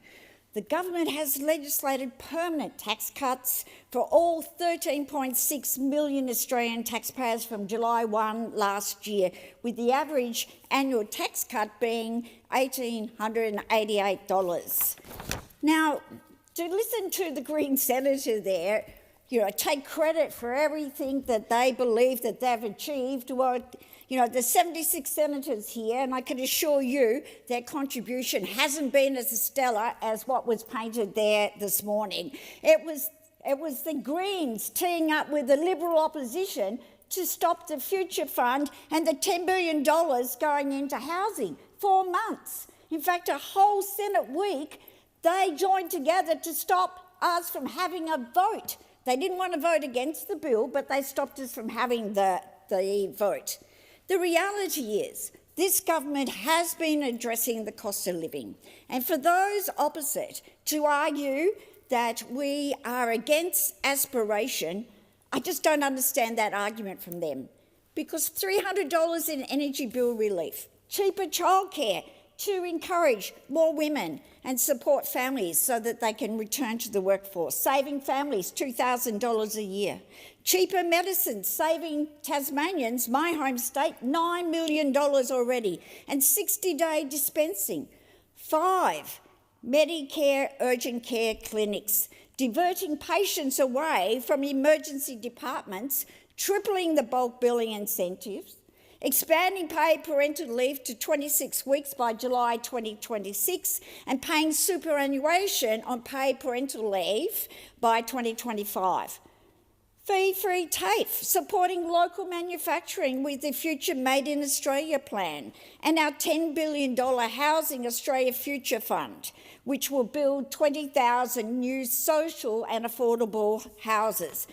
The government has legislated permanent tax cuts for all 13.6 million Australian taxpayers from July 1 last year, with the average annual tax cut being $1,888. Now, to listen to the Green senator there, take credit for everything that they believe that they've achieved. Well, there's 76 senators here, and I can assure you their contribution hasn't been as stellar as what was painted there this morning. It was the Greens teeing up with the Liberal opposition to stop the Future Fund and the $10 billion going into housing. 4 months. In fact, a whole Senate week, they joined together to stop us from having a vote. They didn't want to vote against the bill, but they stopped us from having the vote. The reality is, this government has been addressing the cost of living. And for those opposite to argue that we are against aspiration, I just don't understand that argument from them. Because $300 in energy bill relief, cheaper childcare to encourage more women and support families so that they can return to the workforce, saving families $2,000 a year. Cheaper medicine, saving Tasmanians, my home state, $9 million already, and 60-day dispensing. 5 Medicare urgent care clinics, diverting patients away from emergency departments, tripling the bulk billing incentives, expanding paid parental leave to 26 weeks by July 2026 and paying superannuation on paid parental leave by 2025. Fee-free TAFE, supporting local manufacturing with the Future Made in Australia plan, and our $10 billion Housing Australia Future Fund, which will build 20,000 new social and affordable houses.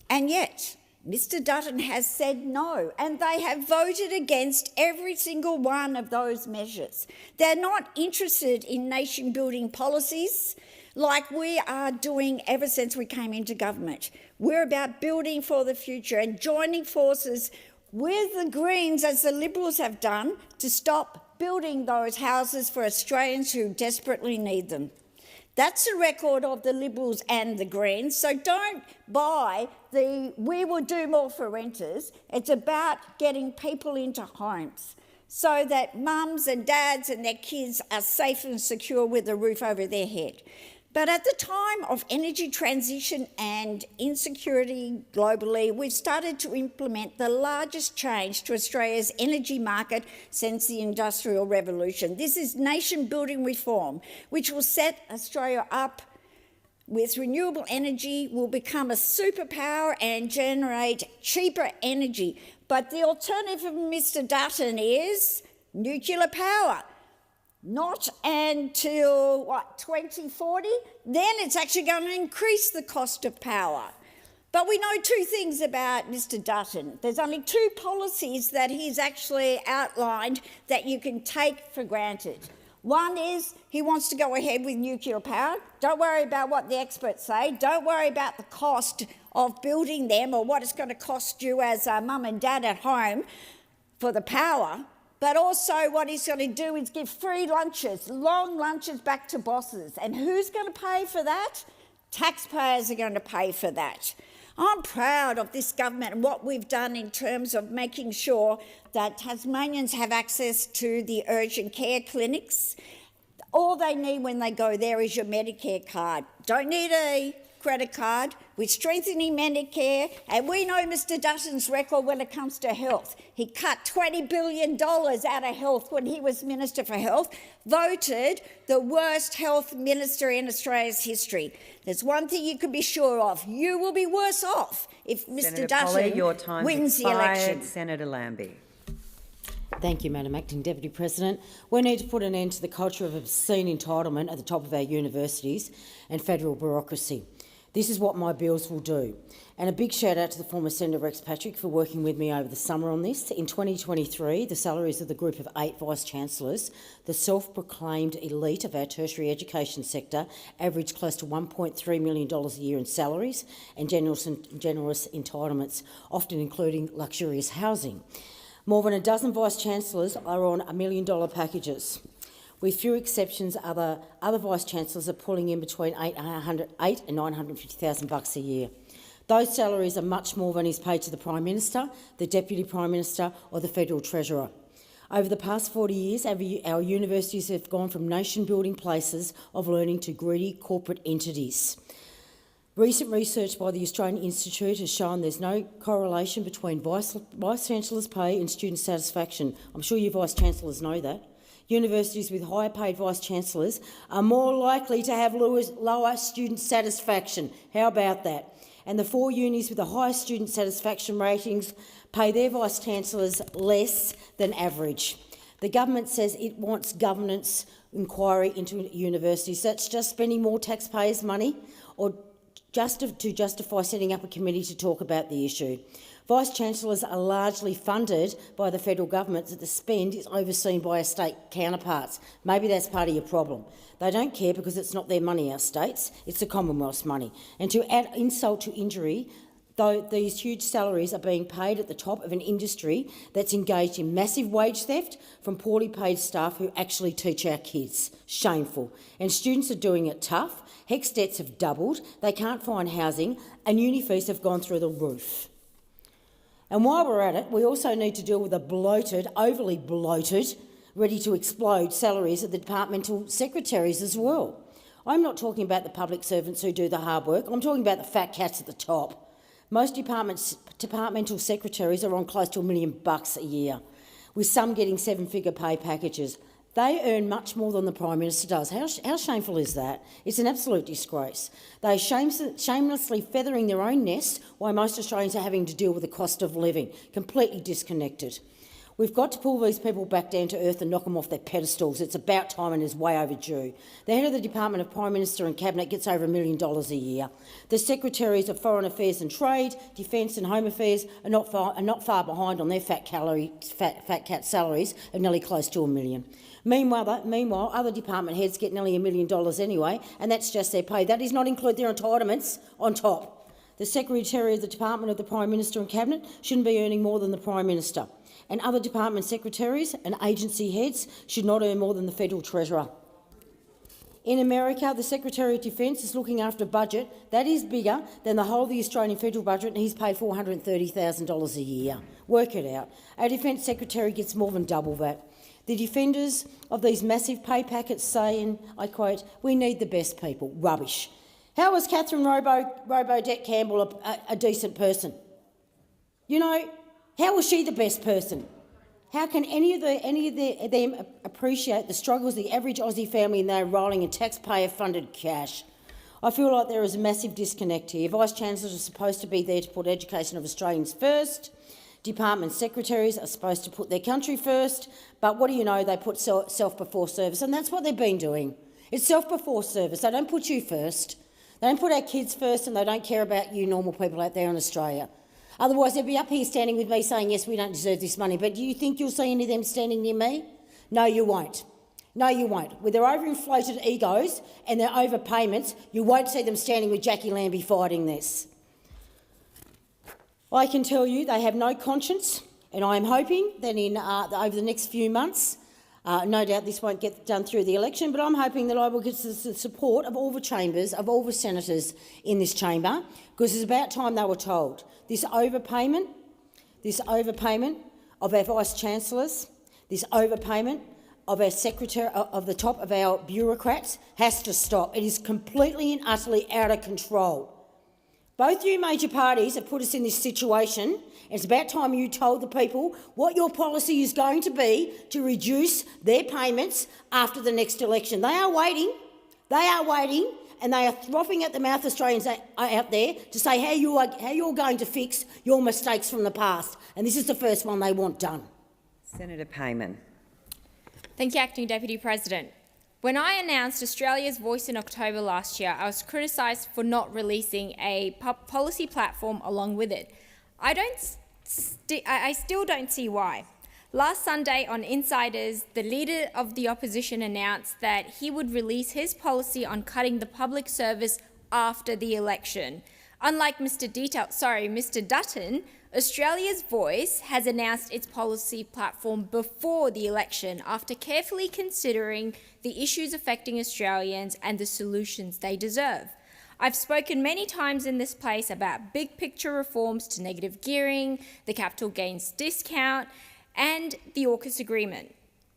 And yet, Mr Dutton has said no, and they have voted against every single one of those measures. They're not interested in nation-building policies like we are doing ever since we came into government. We're about building for the future and joining forces with the Greens, as the Liberals have done, to stop building those houses for Australians who desperately need them. That's the record of the Liberals and the Greens, so don't buy the "we will do more for renters." It's about getting people into homes so that mums and dads and their kids are safe and secure with a roof over their head. But at the time of energy transition and insecurity globally, we've started to implement the largest change to Australia's energy market since the Industrial Revolution. This is nation-building reform, which will set Australia up with renewable energy, will become a superpower and generate cheaper energy. But the alternative of Mr Dutton is nuclear power. Not until, 2040? Then it's actually going to increase the cost of power. But we know 2 things about Mr Dutton. There's only 2 policies that he's actually outlined that you can take for granted. One is he wants to go ahead with nuclear power. Don't worry about what the experts say. Don't worry about the cost of building them or what it's going to cost you as a mum and dad at home for the power. But also what he's going to do is give free lunches, long lunches back to bosses. And who's going to pay for that? Taxpayers are going to pay for that. I'm proud of this government and what we've done in terms of making sure that Tasmanians have access to the urgent care clinics. All they need when they go there is your Medicare card. Don't need a credit card. We're strengthening Medicare, and we know Mr Dutton's record when it comes to health. He cut $20 billion out of health when he was Minister for Health, voted the worst health minister in Australia's history. There's one thing you can be sure of. You will be worse off if Mr Dutton wins the election. Senator Lambie. Thank you, Madam Acting Deputy President. We need to put an end to the culture of obscene entitlement at the top of our universities and federal bureaucracy. This is what my bills will do. And a big shout out to the former Senator Rex Patrick for working with me over the summer on this. In 2023, the salaries of the group of 8 Vice-Chancellors, the self-proclaimed elite of our tertiary education sector, averaged close to $1.3 million a year in salaries and generous entitlements, often including luxurious housing. More than a dozen Vice-Chancellors are on $1 million packages. With few exceptions, other Vice-Chancellors are pulling in between $800,000 and $950,000 a year. Those salaries are much more than is paid to the Prime Minister, the Deputy Prime Minister or the Federal Treasurer. Over the past 40 years, our universities have gone from nation-building places of learning to greedy corporate entities. Recent research by the Australian Institute has shown there's no correlation between Vice-Chancellors' pay and student satisfaction. I'm sure you Vice-Chancellors know that. Universities with higher paid Vice-Chancellors are more likely to have lower student satisfaction. How about that? And the 4 unis with the highest student satisfaction ratings pay their Vice-Chancellors less than average. The government says it wants governance inquiry into universities. That's just spending more taxpayers' money or just to justify setting up a committee to talk about the issue. Vice-Chancellors are largely funded by the federal government, that the spend is overseen by our state counterparts. Maybe that's part of your problem. They don't care because it's not their money, our states, it's the Commonwealth's money. And to add insult to injury, though these huge salaries are being paid at the top of an industry that's engaged in massive wage theft from poorly paid staff who actually teach our kids. Shameful. And students are doing it tough. HECS debts have doubled, they can't find housing, and uni fees have gone through the roof. And while we're at it, we also need to deal with the bloated, overly bloated, ready to explode salaries of the departmental secretaries as well. I'm not talking about the public servants who do the hard work, I'm talking about the fat cats at the top. Most departmental secretaries are on close to $1 million a year, with some getting 7-figure pay packages. They earn much more than the Prime Minister does. How shameful is that? It's an absolute disgrace. They are shamelessly feathering their own nests while most Australians are having to deal with the cost of living, completely disconnected. We've got to pull these people back down to earth and knock them off their pedestals. It's about time and is way overdue. The head of the Department of Prime Minister and Cabinet gets over $1 million a year. The Secretaries of Foreign Affairs and Trade, Defence and Home Affairs are not far behind on their fat cat salaries of nearly close to $1 million. Meanwhile, other department heads get nearly $1 million anyway, and that's just their pay. That does not include their entitlements on top. The Secretary of the Department of the Prime Minister and Cabinet shouldn't be earning more than the Prime Minister, and other department secretaries and agency heads should not earn more than the Federal Treasurer. In America, the Secretary of Defence is looking after a budget that is bigger than the whole of the Australian federal budget, and he's paid $430,000 a year. Work it out. Our Defence Secretary gets more than double that. The defenders of these massive pay packets say, and I quote, "We need the best people." Rubbish. How was Catherine Robo-Debt Campbell a decent person? You know, how was she the best person? How can any of them appreciate the struggles of the average Aussie family and they're rolling in taxpayer-funded cash? I feel like there is a massive disconnect here. Vice-Chancellors are supposed to be there to put education of Australians first. Department secretaries are supposed to put their country first, but what do you know, they put self before service, and that's what they've been doing. It's self before service. They don't put you first. They don't put our kids first, and they don't care about you normal people out there in Australia. Otherwise, they'd be up here standing with me saying, yes, we don't deserve this money, but do you think you'll see any of them standing near me? No, you won't. No, you won't. With their overinflated egos and their overpayments, you won't see them standing with Jackie Lambie fighting this. I can tell you they have no conscience, and I am hoping that over the next few months, no doubt this won't get done through the election, but I'm hoping that I will get the support of all the chambers, of all the senators in this chamber, because it's about time they were told. This overpayment of our Vice-Chancellors, this overpayment of our Secretary, of the top of our bureaucrats, has to stop. It is completely and utterly out of control. Both you major parties have put us in this situation. It's about time you told the people what your policy is going to be to reduce their payments after the next election. They are waiting, and they are frothing at the mouth, Australians out there, to say how you're going to fix your mistakes from the past. And this is the first one they want done. Senator Payman. Thank you, Acting Deputy President. When I announced Australia's Voice in October last year, I was criticised for not releasing a policy platform along with it. I still don't see why. Last Sunday on Insiders, the Leader of the Opposition announced that he would release his policy on cutting the public service after the election. Unlike Mr. Dutton, Australia's Voice has announced its policy platform before the election after carefully considering the issues affecting Australians and the solutions they deserve. I've spoken many times in this place about big picture reforms to negative gearing, the capital gains discount, and the AUKUS agreement.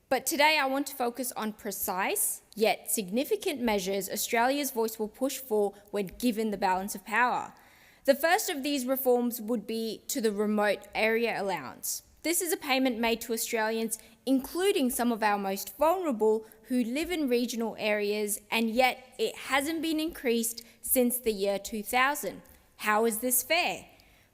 But today I want to focus on precise yet significant measures Australia's Voice will push for when given the balance of power. The first of these reforms would be to the remote area allowance. This is a payment made to Australians, including some of our most vulnerable who live in regional areas, and yet it hasn't been increased since the year 2000. How is this fair?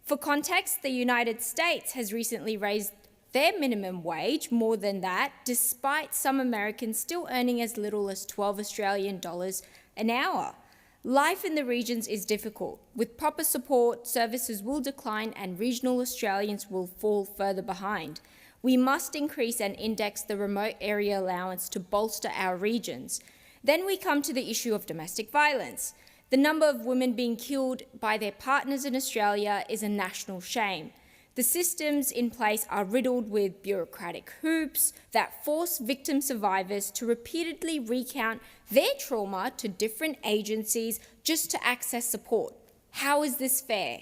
For context, the United States has recently raised their minimum wage more than that, despite some Americans still earning as little as 12 Australian dollars an hour. Life in the regions is difficult. With proper support, services will decline and regional Australians will fall further behind. We must increase and index the remote area allowance to bolster our regions. Then we come to the issue of domestic violence. The number of women being killed by their partners in Australia is a national shame. The systems in place are riddled with bureaucratic hoops that force victim survivors to repeatedly recount their trauma to different agencies just to access support. How is this fair?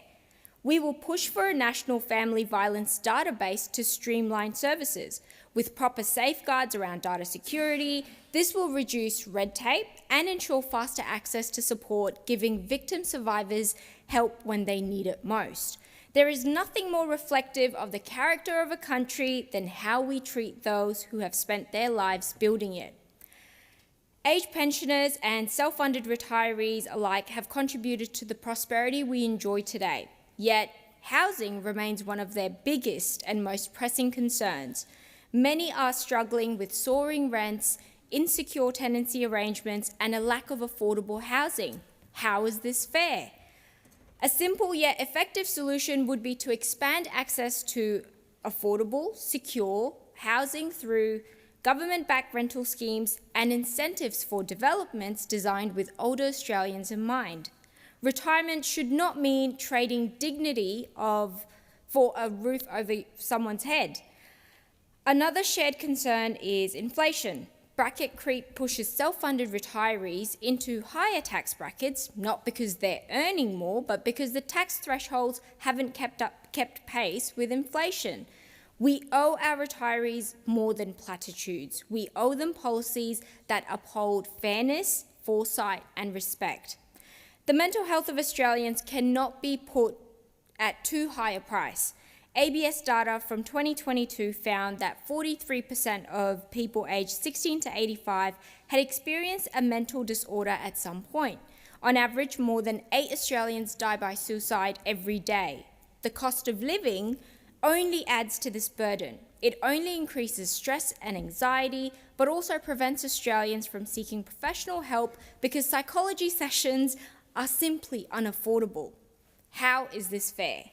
We will push for a national family violence database to streamline services. With proper safeguards around data security, this will reduce red tape and ensure faster access to support, giving victim survivors help when they need it most. There is nothing more reflective of the character of a country than how we treat those who have spent their lives building it. Aged pensioners and self-funded retirees alike have contributed to the prosperity we enjoy today. Yet, housing remains one of their biggest and most pressing concerns. Many are struggling with soaring rents, insecure tenancy arrangements, and a lack of affordable housing. How is this fair? A simple yet effective solution would be to expand access to affordable, secure housing through government-backed rental schemes and incentives for developments designed with older Australians in mind. Retirement should not mean trading dignity for a roof over someone's head. Another shared concern is inflation. Bracket creep pushes self-funded retirees into higher tax brackets, not because they're earning more, but because the tax thresholds haven't kept pace with inflation. We owe our retirees more than platitudes. We owe them policies that uphold fairness, foresight, and respect. The mental health of Australians cannot be put at too high a price. ABS data from 2022 found that 43% of people aged 16 to 85 had experienced a mental disorder at some point. On average, more than 8 Australians die by suicide every day. The cost of living only adds to this burden. It only increases stress and anxiety, but also prevents Australians from seeking professional help because psychology sessions are simply unaffordable. How is this fair?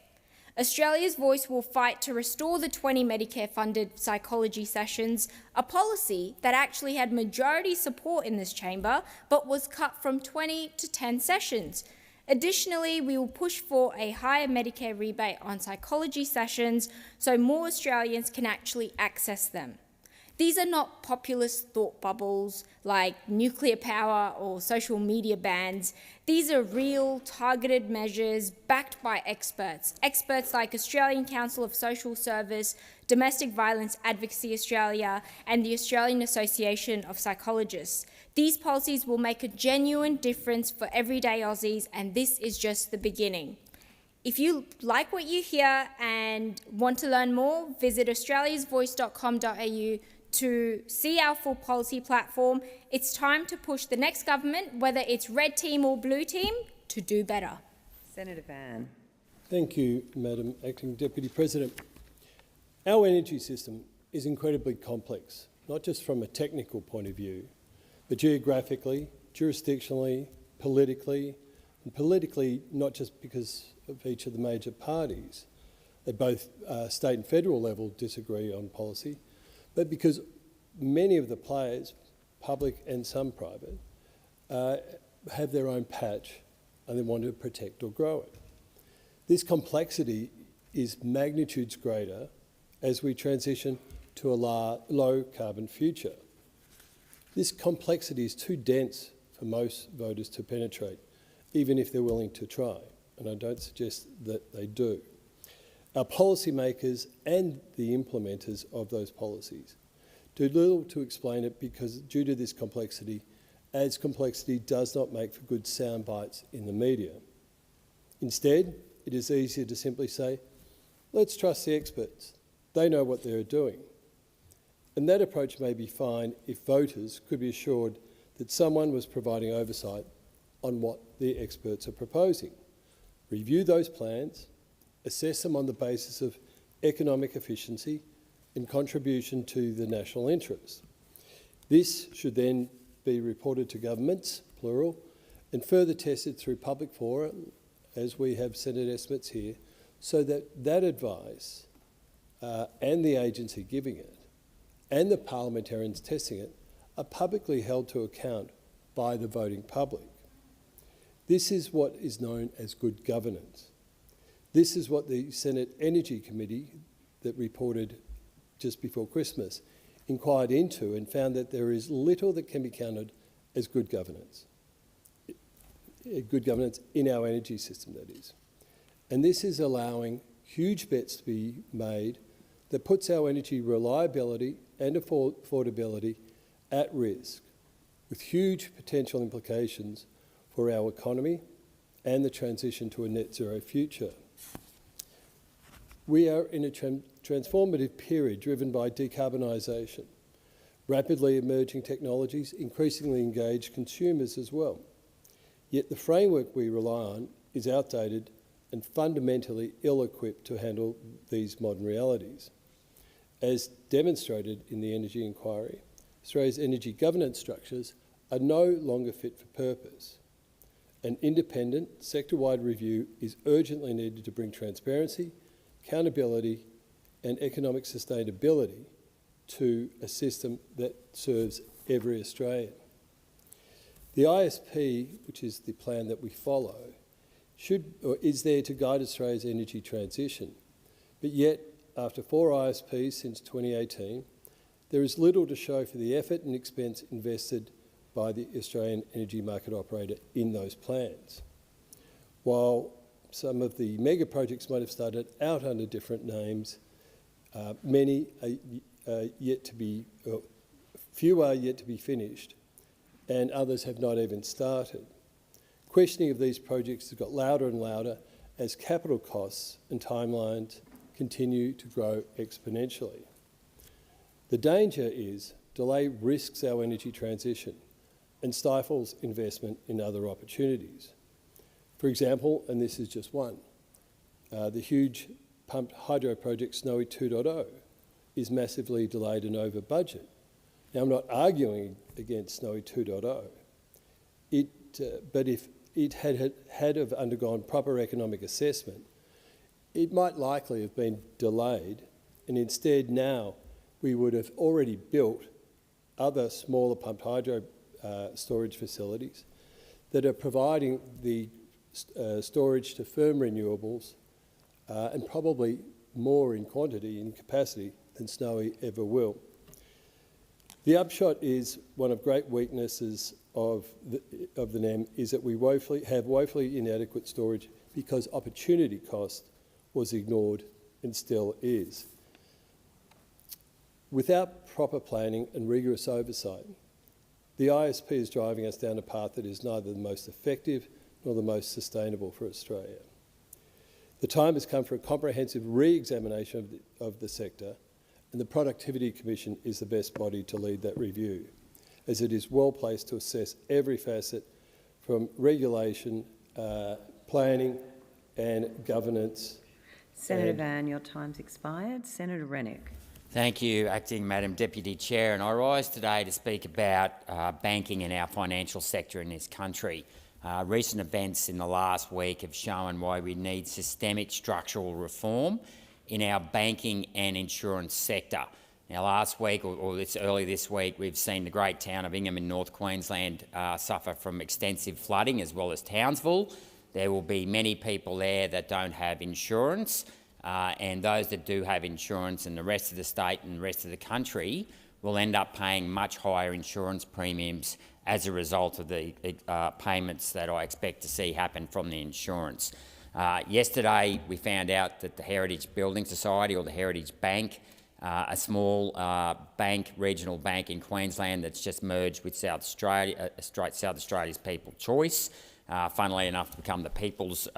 Australia's Voice will fight to restore the 20 Medicare-funded psychology sessions, a policy that actually had majority support in this chamber, but was cut from 20 to 10 sessions. Additionally, we will push for a higher Medicare rebate on psychology sessions so more Australians can actually access them. These are not populist thought bubbles like nuclear power or social media bans. These are real, targeted measures backed by experts. Experts like Australian Council of Social Service, Domestic Violence Advocacy Australia, and the Australian Association of Psychologists. These policies will make a genuine difference for everyday Aussies, and this is just the beginning. If you like what you hear and want to learn more, visit australiasvoice.com.au to see our full policy platform. It's time to push the next government, whether it's red team or blue team, to do better. Senator Van. Thank you, Madam Acting Deputy President. Our energy system is incredibly complex, not just from a technical point of view, but geographically, jurisdictionally, politically, and politically not just because of each of the major parties. At both state and federal level disagree on policy, but because many of the players, public and some private, have their own patch and they want to protect or grow it. This complexity is magnitudes greater as we transition to a low carbon future. This complexity is too dense for most voters to penetrate, even if they're willing to try, and I don't suggest that they do. Our policymakers and the implementers of those policies do little to explain it because due to this complexity, as complexity does not make for good sound bites in the media. Instead, it is easier to simply say, let's trust the experts. They know what they're doing. And that approach may be fine if voters could be assured that someone was providing oversight on what the experts are proposing. Review those plans, assess them on the basis of economic efficiency and contribution to the national interest. This should then be reported to governments, plural, and further tested through public fora, as we have Senate estimates here, so that that advice and the agency giving it and the parliamentarians testing it are publicly held to account by the voting public. This is what is known as good governance. This is what the Senate Energy Committee that reported just before Christmas inquired into and found that there is little that can be counted as good governance. Good governance in our energy system, that is. And this is allowing huge bets to be made that puts our energy reliability and affordability at risk, with huge potential implications for our economy and the transition to a net zero future. We are in a transformative period driven by decarbonisation, rapidly emerging technologies, increasingly engaged consumers as well. Yet the framework we rely on is outdated and fundamentally ill-equipped to handle these modern realities. As demonstrated in the Energy Inquiry, Australia's energy governance structures are no longer fit for purpose. An independent, sector-wide review is urgently needed to bring transparency, accountability and economic sustainability to a system that serves every Australian. The ISP, which is the plan that we follow, is there to guide Australia's energy transition. But yet, after 4 ISPs since 2018, there is little to show for the effort and expense invested by the Australian energy market operator in those plans. While some of the mega projects might have started out under different names, many are yet to be, few are yet to be finished, and others have not even started. Questioning of these projects has got louder and louder as capital costs and timelines continue to grow exponentially. The danger is delay risks our energy transition and stifles investment in other opportunities. For example, and this is just one, the huge pumped hydro project Snowy 2.0 is massively delayed and over budget. Now, I'm not arguing against Snowy 2.0, but if it had undergone proper economic assessment, it might likely have been delayed, and instead now we would have already built other smaller pumped hydro storage facilities that are providing the storage to firm renewables and probably more in quantity and capacity than Snowy ever will. The upshot is one of great weaknesses of the NEM is that we have woefully inadequate storage because opportunity cost was ignored and still is. Without proper planning and rigorous oversight, the ISP is driving us down a path that is neither the most effective nor the most sustainable for Australia. The time has come for a comprehensive re-examination of the sector, and the Productivity Commission is the best body to lead that review, as it is well placed to assess every facet from regulation, planning and governance. Senator Van, your time's expired. Senator Rennick. Thank you, Acting Madam Deputy Chair. And I rise today to speak about banking and our financial sector in this country. Recent events in the last week have shown why we need systemic structural reform in our banking and insurance sector. Now, last week, early this week, we've seen the great town of Ingham in North Queensland suffer from extensive flooding, as well as Townsville. There will be many people there that don't have insurance, and those that do have insurance and the rest of the state and the rest of the country will end up paying much higher insurance premiums as a result of the payments that I expect to see happen from the insurance. Yesterday, we found out that the Heritage Building Society, or the Heritage Bank, a small regional bank in Queensland that's just merged with South Australia's People Choice, funnily enough to become the People's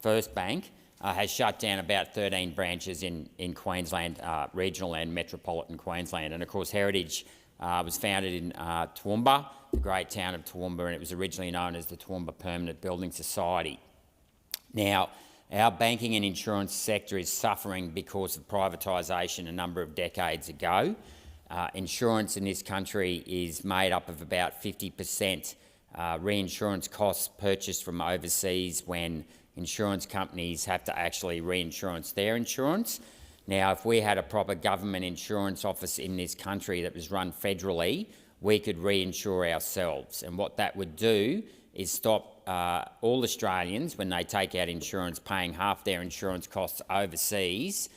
First Bank, has shut down about 13 branches in Queensland, regional and metropolitan Queensland. And of course, Heritage was founded in Toowoomba, the great town of Toowoomba, and it was originally known as the Toowoomba Permanent Building Society. Now, our banking and insurance sector is suffering because of privatisation a number of decades ago. Insurance in this country is made up of about 50% reinsurance costs purchased from overseas when insurance companies have to actually reinsurance their insurance. Now, if we had a proper government insurance office in this country that was run federally, we could reinsure ourselves. And what that would do is stop all Australians, when they take out insurance, paying half their insurance costs overseas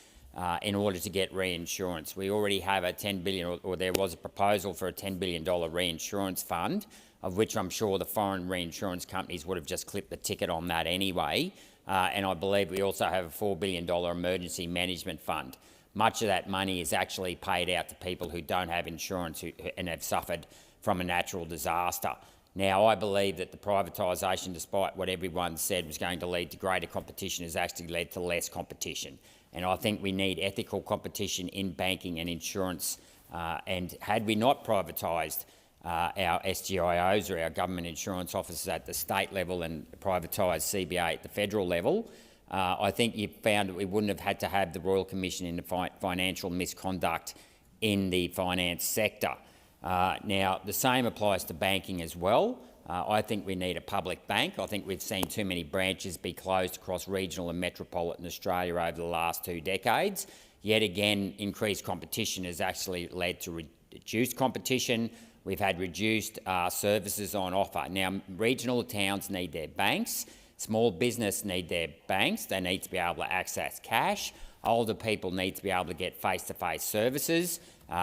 in order to get reinsurance. We already have a $10 billion, or there was a proposal for a $10 billion reinsurance fund, of which I'm sure the foreign reinsurance companies would have just clipped the ticket on that anyway. And I believe we also have a $4 billion emergency management fund. Much of that money is actually paid out to people who don't have insurance and have suffered from a natural disaster. Now, I believe that the privatisation, despite what everyone said was going to lead to greater competition, has actually led to less competition. And I think we need ethical competition in banking and insurance. And had we not privatised our SGIOs, or our government insurance offices, at the state level and privatised CBA at the federal level, I think you found that we wouldn't have had to have the Royal Commission into financial misconduct in the finance sector. Now, the same applies to banking as well. I think we need a public bank. I think we've seen too many branches be closed across regional and metropolitan Australia over the last 2 decades. Yet again, increased competition has actually led to reduced competition. We've had reduced services on offer. Now, regional towns need their banks. Small business need their banks. They need to be able to access cash. Older people need to be able to get face-to-face services.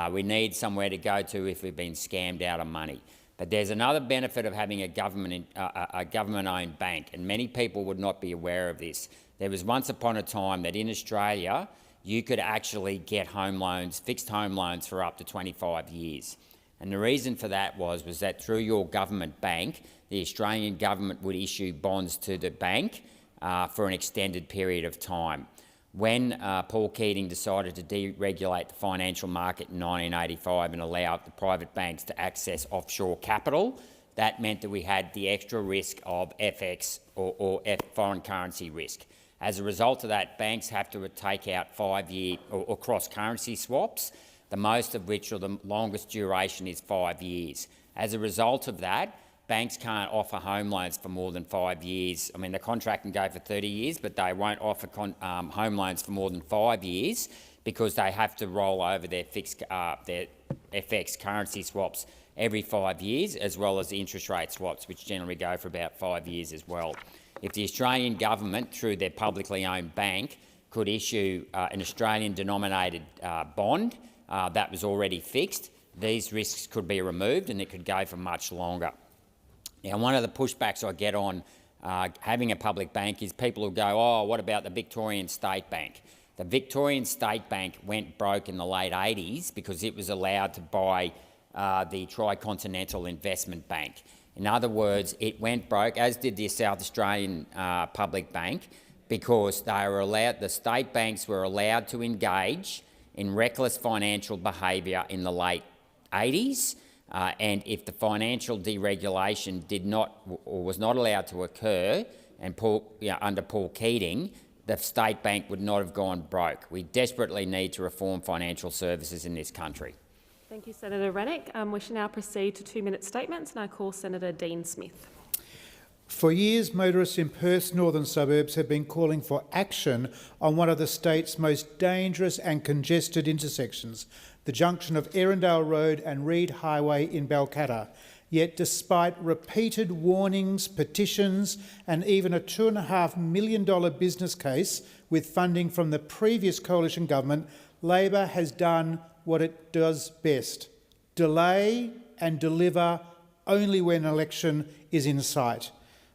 We need somewhere to go to if we've been scammed out of money. But there's another benefit of having a government-owned bank, and many people would not be aware of this. There was once upon a time that in Australia you could actually get home loans, fixed home loans, for up to 25 years. And the reason for that was that through your government bank, the Australian government would issue bonds to the bank for an extended period of time. When Paul Keating decided to deregulate the financial market in 1985 and allow the private banks to access offshore capital, that meant that we had the extra risk of FX or foreign currency risk. As a result of that, banks have to take out 5-year or cross-currency swaps, the most of which, or the longest duration, is 5 years. As a result of that, banks can't offer home loans for more than 5 years. I mean, the contract can go for 30 years, but they won't offer home loans for more than 5 years because they have to roll over their their FX currency swaps every 5 years, as well as the interest rate swaps, which generally go for about 5 years as well. If the Australian government, through their publicly owned bank, could issue an Australian-denominated bond that was already fixed, these risks could be removed and it could go for much longer. Now, one of the pushbacks I get on having a public bank is people will go, oh, what about the Victorian State Bank? The Victorian State Bank went broke in the late 80s because it was allowed to buy the Tricontinental Investment Bank. In other words, it went broke, as did the South Australian Public Bank, because the state banks were allowed to engage in reckless financial behaviour in the late 80s, and if the financial deregulation did not or was not allowed to occur, and under Paul Keating, the state bank would not have gone broke. We desperately need to reform financial services in this country. Thank you, Senator Rennick. We shall now proceed to 2-minute statements, and I call Senator Dean Smith. For years, motorists in Perth's northern suburbs have been calling for action on one of the state's most dangerous and congested intersections, the junction of Erindale Road and Reed Highway in Balcatta. Yet, despite repeated warnings, petitions and even a $2.5 million business case with funding from the previous coalition government, Labor has done what it does best: delay and deliver only when an election is in sight.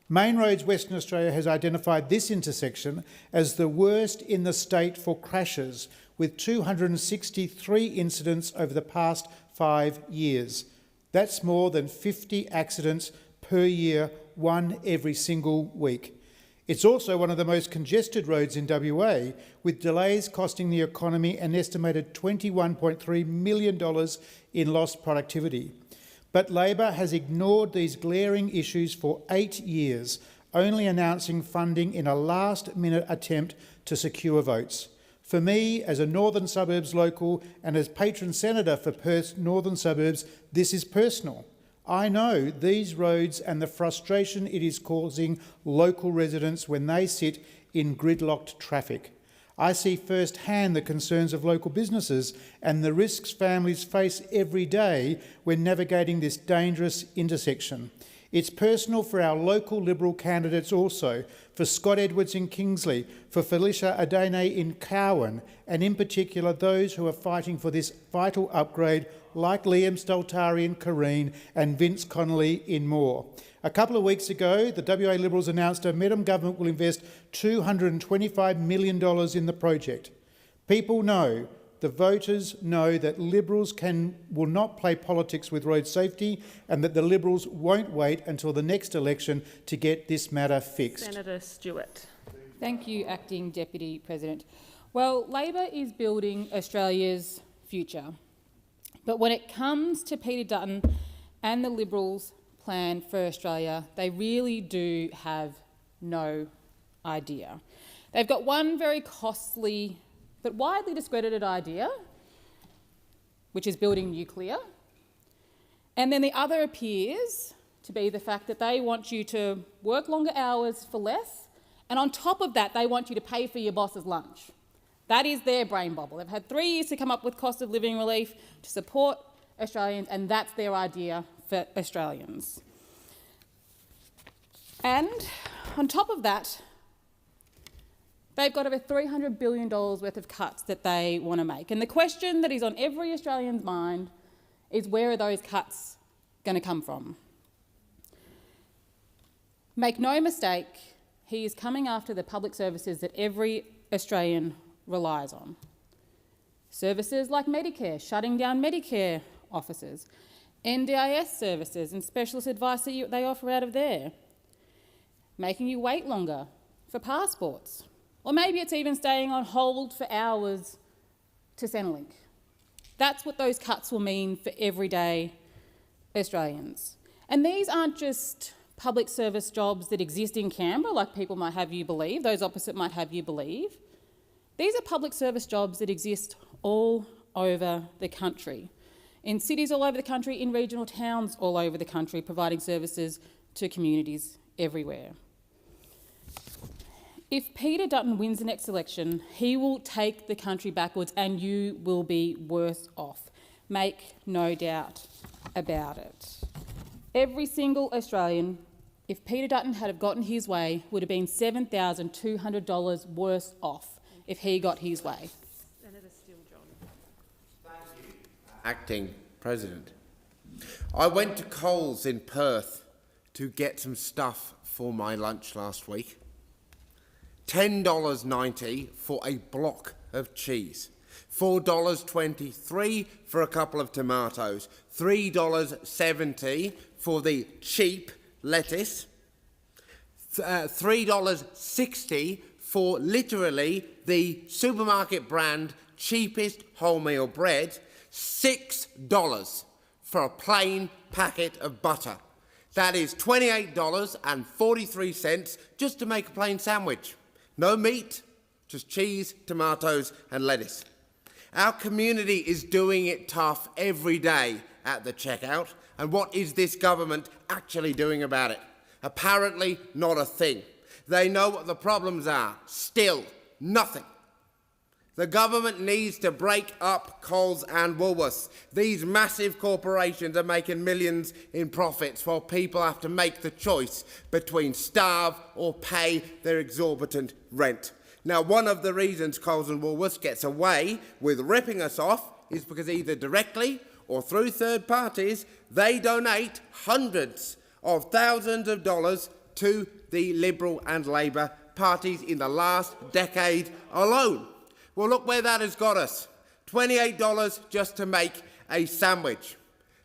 Main Roads Western Australia has identified this intersection as the worst in the state for crashes, with 263 incidents over the past 5 years. That's more than 50 accidents per year, one every single week. It's also one of the most congested roads in WA, with delays costing the economy an estimated $21.3 million in lost productivity. But Labor has ignored these glaring issues for 8 years, only announcing funding in a last-minute attempt to secure votes. For me, as a Northern Suburbs local and as patron senator for Perth's northern suburbs, this is personal. I know these roads and the frustration it is causing local residents when they sit in gridlocked traffic. I see firsthand the concerns of local businesses and the risks families face every day when navigating this dangerous intersection. It's personal for our local Liberal candidates also, for Scott Edwards in Kingsley, for Felicia Adene in Cowan, and in particular those who are fighting for this vital upgrade, like Liam Staltari in Careen and Vince Connolly in Moore. A couple of weeks ago, the WA Liberals announced a Medham government will invest $225 million in the project. People know, the voters know, that Liberals will not play politics with road safety, and that the Liberals won't wait until the next election to get this matter fixed. Senator Stewart. Thank you, Acting Deputy President. Well, Labor is building Australia's future. But when it comes to Peter Dutton and the Liberals' plan for Australia, they really do have no idea. They've got one very costly but widely discredited idea, which is building nuclear. And then the other appears to be the fact that they want you to work longer hours for less, and on top of that, they want you to pay for your boss's lunch. That is their brain bubble. They've had 3 years to come up with cost of living relief to support Australians, and that's their idea for Australians. And on top of that, they've got over $300 billion worth of cuts that they want to make. And the question that is on every Australian's mind is, where are those cuts going to come from? Make no mistake, he is coming after the public services that every Australian relies on. Services like Medicare, shutting down Medicare offices, NDIS services and specialist advice that they offer out of there, making you wait longer for passports, or maybe it's even staying on hold for hours to Centrelink. That's what those cuts will mean for everyday Australians. And these aren't just public service jobs that exist in Canberra, like people might have you believe, those opposite might have you believe. These are public service jobs that exist all over the country. in cities all over the country, in regional towns all over the country, providing services to communities everywhere. If Peter Dutton wins the next election, he will take the country backwards and you will be worse off. Make no doubt about it. Every single Australian, if Peter Dutton had have gotten his way, would have been $7,200 worse off if he got his way. Senator Steele-John. Thank you, Acting President. I went to Coles in Perth to get some stuff for my lunch last week. $10.90 for a block of cheese. $4.23 for a couple of tomatoes. $3.70 for the cheap lettuce. $3.60 for literally the supermarket brand cheapest wholemeal bread. $6 for a plain packet of butter. That is $28.43 just to make a plain sandwich. No meat, just cheese, tomatoes and lettuce. Our community is doing it tough every day at the checkout, and what is this government actually doing about it? Apparently not a thing. They know what the problems are. Still, nothing. The government needs to break up Coles and Woolworths. These massive corporations are making millions in profits while people have to make the choice between starve or pay their exorbitant rent. Now, one of the reasons Coles and Woolworths gets away with ripping us off is because either directly or through third parties, they donate hundreds of thousands of dollars to the Liberal and Labor parties in the last decade alone. Well, look where that has got us. $28 just to make a sandwich.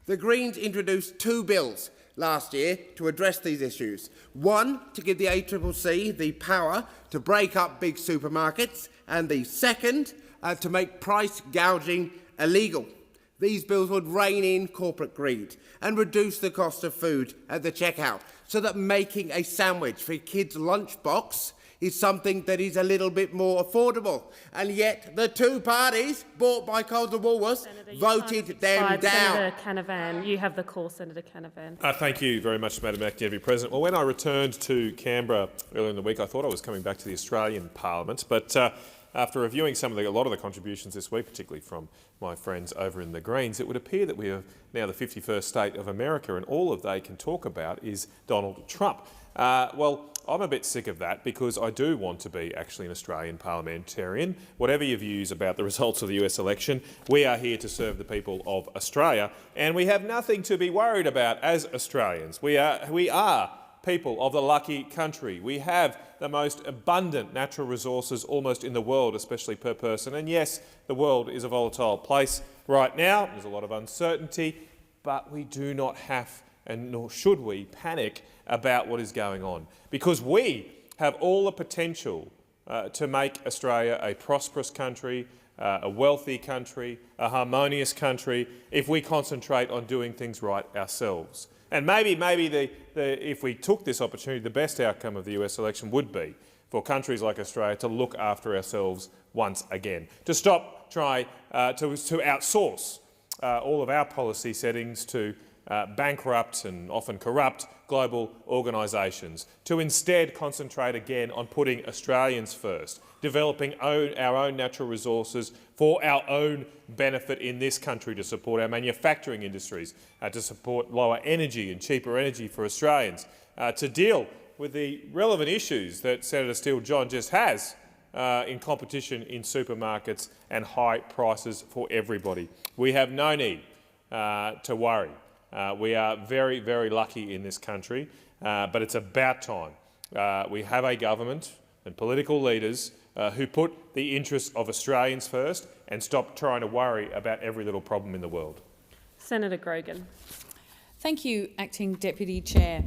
The Greens introduced 2 bills last year to address these issues. One, to give the ACCC the power to break up big supermarkets, and the second, to make price gouging illegal. These bills would rein in corporate greed and reduce the cost of food at the checkout, so that making a sandwich for your kid's lunchbox is something that is a little bit more affordable. And yet the 2 parties, bought by Coles and Woolworths, Senator, voted them down. Senator Canavan, you have the call, Senator Canavan. Thank you very much, Madam Acting Deputy President. Well, when I returned to Canberra earlier in the week, I thought I was coming back to the Australian Parliament, but after reviewing a lot of the contributions this week, particularly from my friends over in the Greens, it would appear that we are now the 51st state of America, and all of they can talk about is Donald Trump. Well, I'm a bit sick of that, because I do want to be actually an Australian parliamentarian. Whatever your views about the results of the US election, we are here to serve the people of Australia, and we have nothing to be worried about as Australians. We are people of the lucky country. We have the most abundant natural resources almost in the world, especially per person. And yes, the world is a volatile place right now. There's a lot of uncertainty, but we do not have, and nor should we, panic about what is going on, because we have all the potential to make Australia a prosperous country, a wealthy country, a harmonious country, if we concentrate on doing things right ourselves. And maybe if we took this opportunity, the best outcome of the US election would be for countries like Australia to look after ourselves once again, to stop trying to outsource all of our policy settings to bankrupt and often corrupt global organisations, to instead concentrate again on putting Australians first, developing our own natural resources for our own benefit in this country, to support our manufacturing industries, to support lower energy and cheaper energy for Australians, to deal with the relevant issues that Senator Steele-John just has in competition in supermarkets and high prices for everybody. We have no need to worry. We are very, very lucky in this country, but it's about time we have a government and political leaders who put the interests of Australians first and stop trying to worry about every little problem in the world. Senator Grogan. Thank you, Acting Deputy Chair.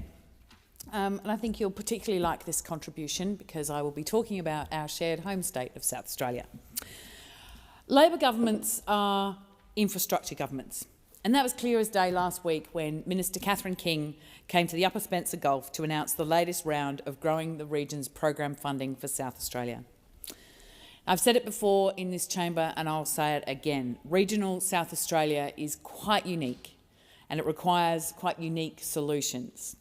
And I think you'll particularly like this contribution, because I will be talking about our shared home state of South Australia. Labor governments are infrastructure governments. And that was clear as day last week when Minister Catherine King came to the Upper Spencer Gulf to announce the latest round of growing the region's program funding for South Australia. I've said it before in this chamber and I'll say it again. Regional South Australia is quite unique and it requires quite unique solutions.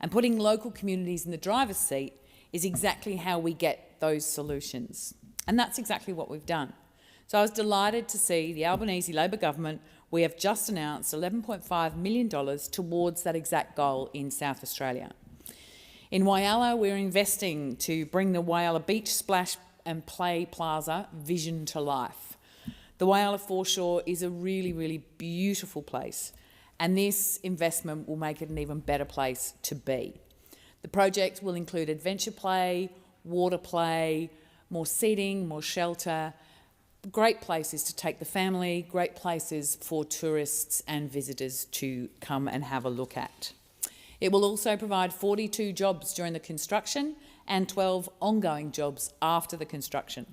And putting local communities in the driver's seat is exactly how we get those solutions. And that's exactly what we've done. So I was delighted to see the Albanese Labor government, we have just announced $11.5 million towards that exact goal in South Australia. In Whyalla, we're investing to bring the Whyalla Beach Splash and Play Plaza vision to life. The Whyalla foreshore is a really, really beautiful place, and this investment will make it an even better place to be. The project will include adventure play, water play, more seating, more shelter, great places to take the family, great places for tourists and visitors to come and have a look at. It will also provide 42 jobs during the construction and 12 ongoing jobs after the construction.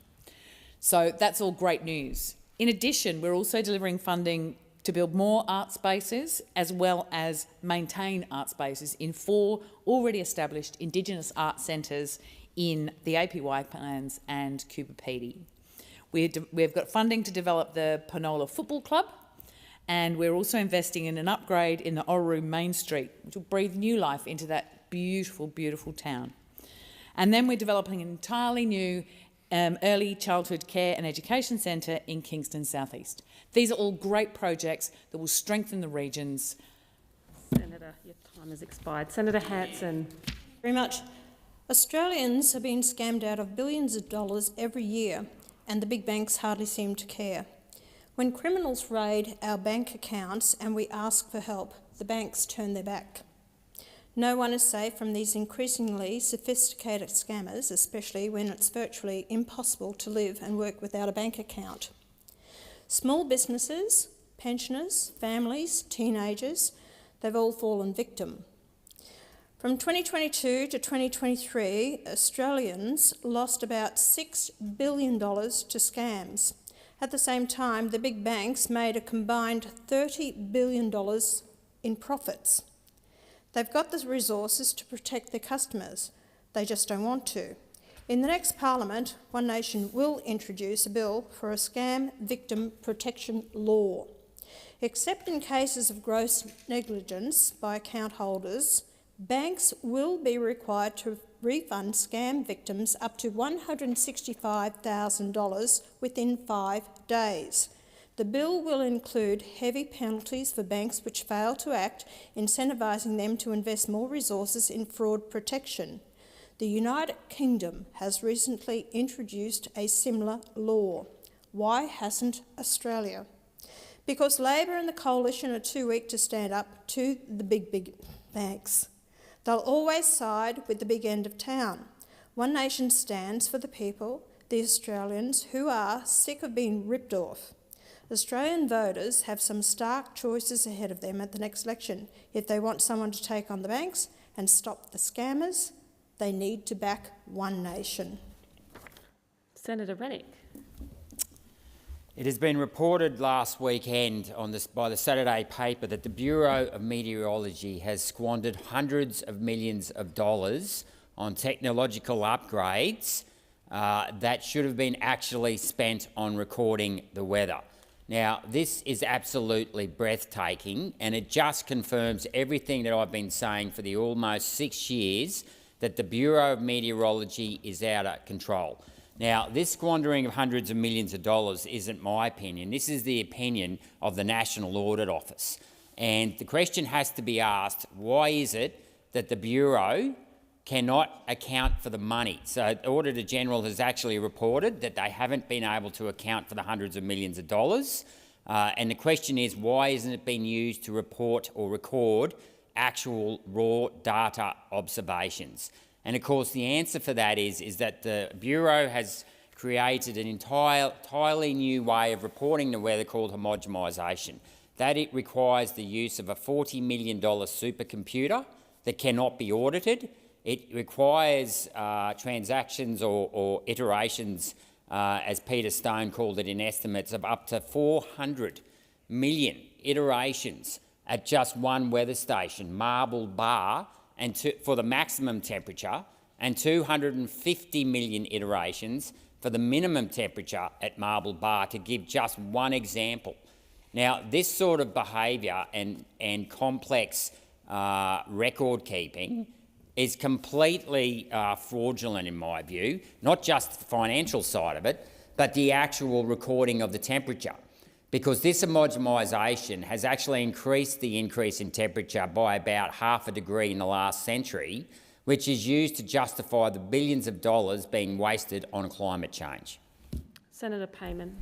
So that's all great news. In addition, we're also delivering funding to build more art spaces as well as maintain art spaces in 4 already established Indigenous art centres in the APY plans and Cooper Pedy. We've got funding to develop the Penola Football Club, and we're also investing in an upgrade in the Orroo Main Street, which will breathe new life into that beautiful, beautiful town. And then we're developing an entirely new early childhood care and education centre in Kingston South East. These are all great projects that will strengthen the regions. Senator, your time has expired. Senator Hanson. Very much. Australians are being scammed out of billions of dollars every year, and the big banks hardly seem to care. When criminals raid our bank accounts and we ask for help, the banks turn their back. No one is safe from these increasingly sophisticated scammers, especially when it's virtually impossible to live and work without a bank account. Small businesses, pensioners, families, teenagers, they've all fallen victim. From 2022 to 2023, Australians lost about $6 billion to scams. At the same time, the big banks made a combined $30 billion in profits. They've got the resources to protect their customers. They just don't want to. In the next Parliament, One Nation will introduce a bill for a scam victim protection law. Except in cases of gross negligence by account holders, banks will be required to refund scam victims up to $165,000 within 5 days. The bill will include heavy penalties for banks which fail to act, incentivising them to invest more resources in fraud protection. The United Kingdom has recently introduced a similar law. Why hasn't Australia? Because Labor and the Coalition are too weak to stand up to the big banks. They'll always side with the big end of town. One Nation stands for the people, the Australians, who are sick of being ripped off. Australian voters have some stark choices ahead of them at the next election. If they want someone to take on the banks and stop the scammers, they need to back One Nation. Senator Rennick. It has been reported last weekend by the Saturday paper that the Bureau of Meteorology has squandered hundreds of millions of dollars on technological upgrades that should have been actually spent on recording the weather. Now, this is absolutely breathtaking, and it just confirms everything that I've been saying for the almost 6 years, that the Bureau of Meteorology is out of control. Now, this squandering of hundreds of millions of dollars isn't my opinion. This is the opinion of the National Audit Office. And the question has to be asked, why is it that the Bureau cannot account for the money? So the Auditor General has actually reported that they haven't been able to account for the hundreds of millions of dollars. And the question is, why isn't it being used to report or record actual raw data observations? And of course the answer for that is that the Bureau has created an entirely new way of reporting the weather called homogenisation. That it requires the use of a $40 million supercomputer that cannot be audited. It requires transactions or iterations, as Peter Stone called it in estimates, of up to 400 million iterations at just one weather station, Marble Bar, and for the maximum temperature, and 250 million iterations for the minimum temperature at Marble Bar, to give just one example. Now, this sort of behaviour and complex record keeping is completely fraudulent in my view, not just the financial side of it, but the actual recording of the temperature, because this homogenisation has actually increased the increase in temperature by about half a degree in the last century, which is used to justify the billions of dollars being wasted on climate change. Senator Payman.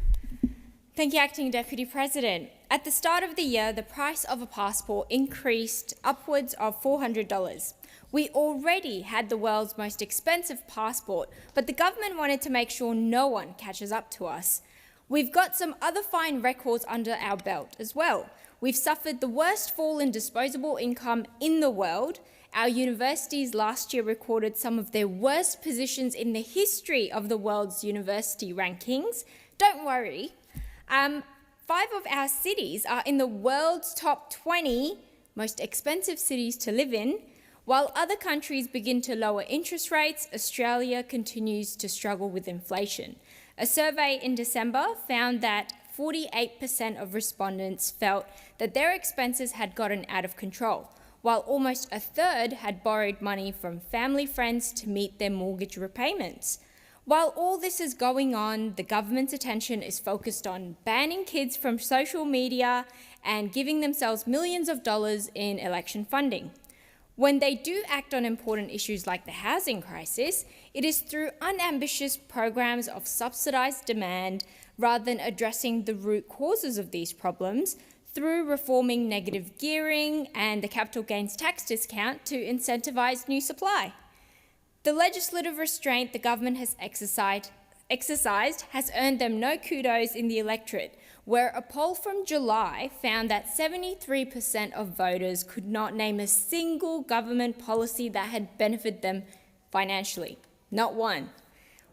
Thank you, Acting Deputy President. At the start of the year, the price of a passport increased upwards of $400. We already had the world's most expensive passport, but the government wanted to make sure no one catches up to us. We've got some other fine records under our belt as well. We've suffered the worst fall in disposable income in the world. Our universities last year recorded some of their worst positions in the history of the world's university rankings. Don't worry. 5 of our cities are in the world's top 20 most expensive cities to live in. While other countries begin to lower interest rates, Australia continues to struggle with inflation. A survey in December found that 48% of respondents felt that their expenses had gotten out of control, while almost a third had borrowed money from family friends to meet their mortgage repayments. While all this is going on, the government's attention is focused on banning kids from social media and giving themselves millions of dollars in election funding. When they do act on important issues like the housing crisis, it is through unambitious programs of subsidised demand rather than addressing the root causes of these problems through reforming negative gearing and the capital gains tax discount to incentivise new supply. The legislative restraint the government has exercised has earned them no kudos in the electorate, where a poll from July found that 73% of voters could not name a single government policy that had benefited them financially. Not one.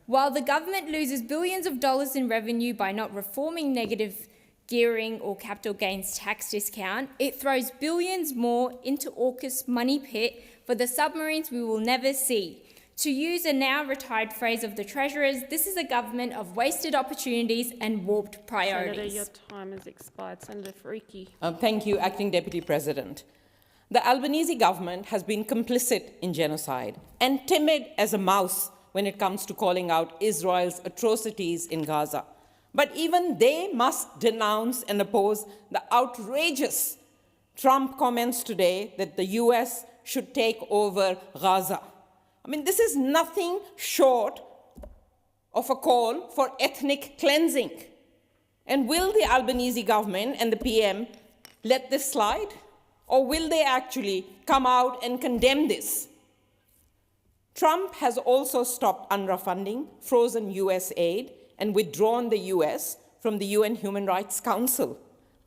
While the government loses billions of dollars in revenue by not reforming negative gearing or capital gains tax discount, it throws billions more into AUKUS money pit for the submarines we will never see. To use a now retired phrase of the Treasurers, this is a government of wasted opportunities and warped priorities. Senator, your time has expired. Senator Fariki. Thank you, Acting Deputy President. The Albanese government has been complicit in genocide and timid as a mouse when it comes to calling out Israel's atrocities in Gaza. But even they must denounce and oppose the outrageous Trump comments today that the US should take over Gaza. I mean, this is nothing short of a call for ethnic cleansing. And will the Albanese government and the PM let this slide? Or will they actually come out and condemn this? Trump has also stopped UNRWA funding, frozen US aid, and withdrawn the US from the UN Human Rights Council.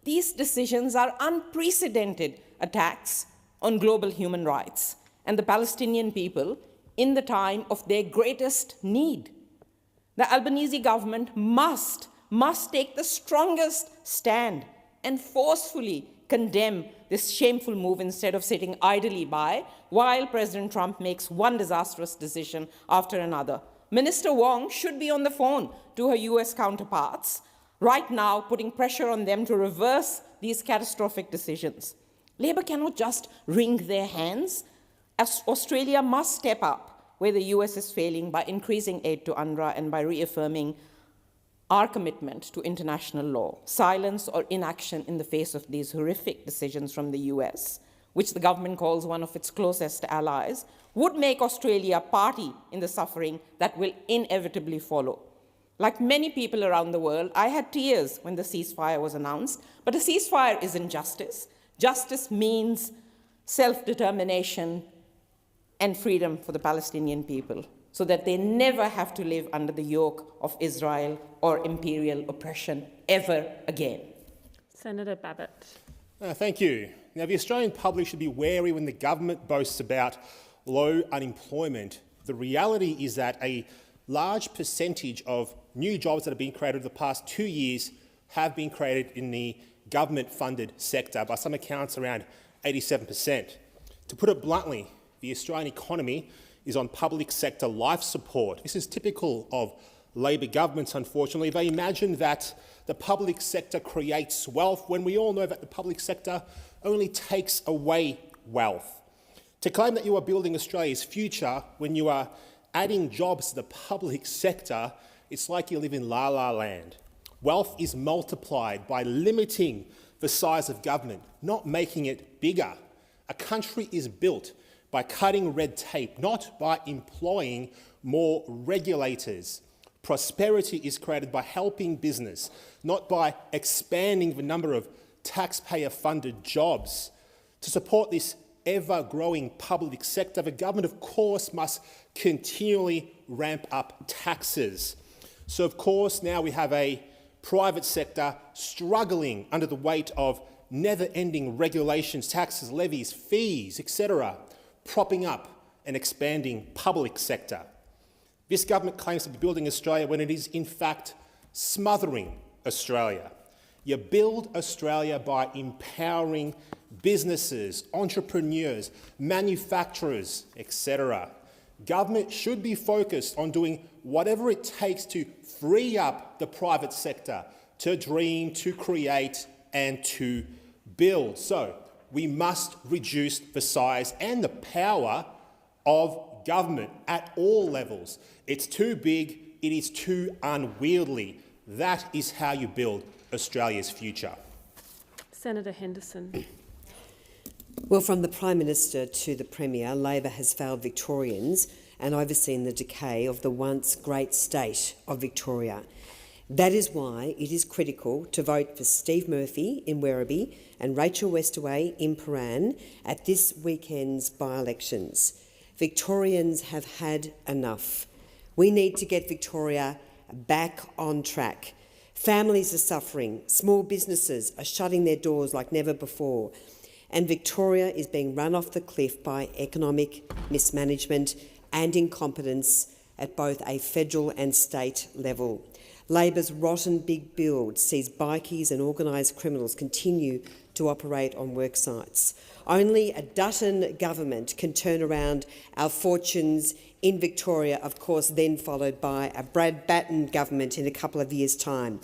These decisions are unprecedented attacks on global human rights and the Palestinian people in the time of their greatest need. The Albanese government must take the strongest stand and forcefully condemn this shameful move instead of sitting idly by while President Trump makes one disastrous decision after another. Minister Wong should be on the phone to her US counterparts right now, putting pressure on them to reverse these catastrophic decisions. Labour cannot just wring their hands. Australia must step up where the US is failing by increasing aid to UNRWA and by reaffirming our commitment to international law. Silence or inaction in the face of these horrific decisions from the US, which the government calls one of its closest allies, would make Australia a party in the suffering that will inevitably follow. Like many people around the world, I had tears when the ceasefire was announced, but a ceasefire isn't justice. Justice means self-determination and freedom for the Palestinian people, so that they never have to live under the yoke of Israel or imperial oppression ever again. Senator Babbitt. Thank you. Now, the Australian public should be wary when the government boasts about low unemployment. The reality is that a large percentage of new jobs that have been created over the past 2 years have been created in the government-funded sector, by some accounts around 87%. To put it bluntly, the Australian economy is on public sector life support. This is typical of Labor governments, unfortunately, they imagine that the public sector creates wealth when we all know that the public sector only takes away wealth. To claim that you are building Australia's future when you are adding jobs to the public sector, it's like you live in La La Land. Wealth is multiplied by limiting the size of government, not making it bigger. A country is built by cutting red tape, not by employing more regulators. Prosperity is created by helping business, not by expanding the number of taxpayer-funded jobs. To support this ever-growing public sector, the government, of course, must continually ramp up taxes. So, of course, now we have a private sector struggling under the weight of never-ending regulations, taxes, levies, fees, etc., propping up an expanding public sector. This government claims to be building Australia when it is, in fact, smothering Australia. You build Australia by empowering businesses, entrepreneurs, manufacturers, etc. Government should be focused on doing whatever it takes to free up the private sector to dream, to create and to build. So we must reduce the size and the power of government at all levels. It's too big, it is too unwieldy. That is how you build Australia's future. Senator Henderson. Well, from the Prime Minister to the Premier, Labor has failed Victorians and overseen the decay of the once great state of Victoria. That is why it is critical to vote for Steve Murphy in Werribee and Rachel Westaway in Paran at this weekend's by-elections. Victorians have had enough. We need to get Victoria back on track. Families are suffering, small businesses are shutting their doors like never before, and Victoria is being run off the cliff by economic mismanagement and incompetence at both a federal and state level. Labor's rotten big build sees bikies and organised criminals continue to operate on work sites. Only a Dutton government can turn around our fortunes in Victoria, of course, then followed by a Brad Batten government in a couple of years' time.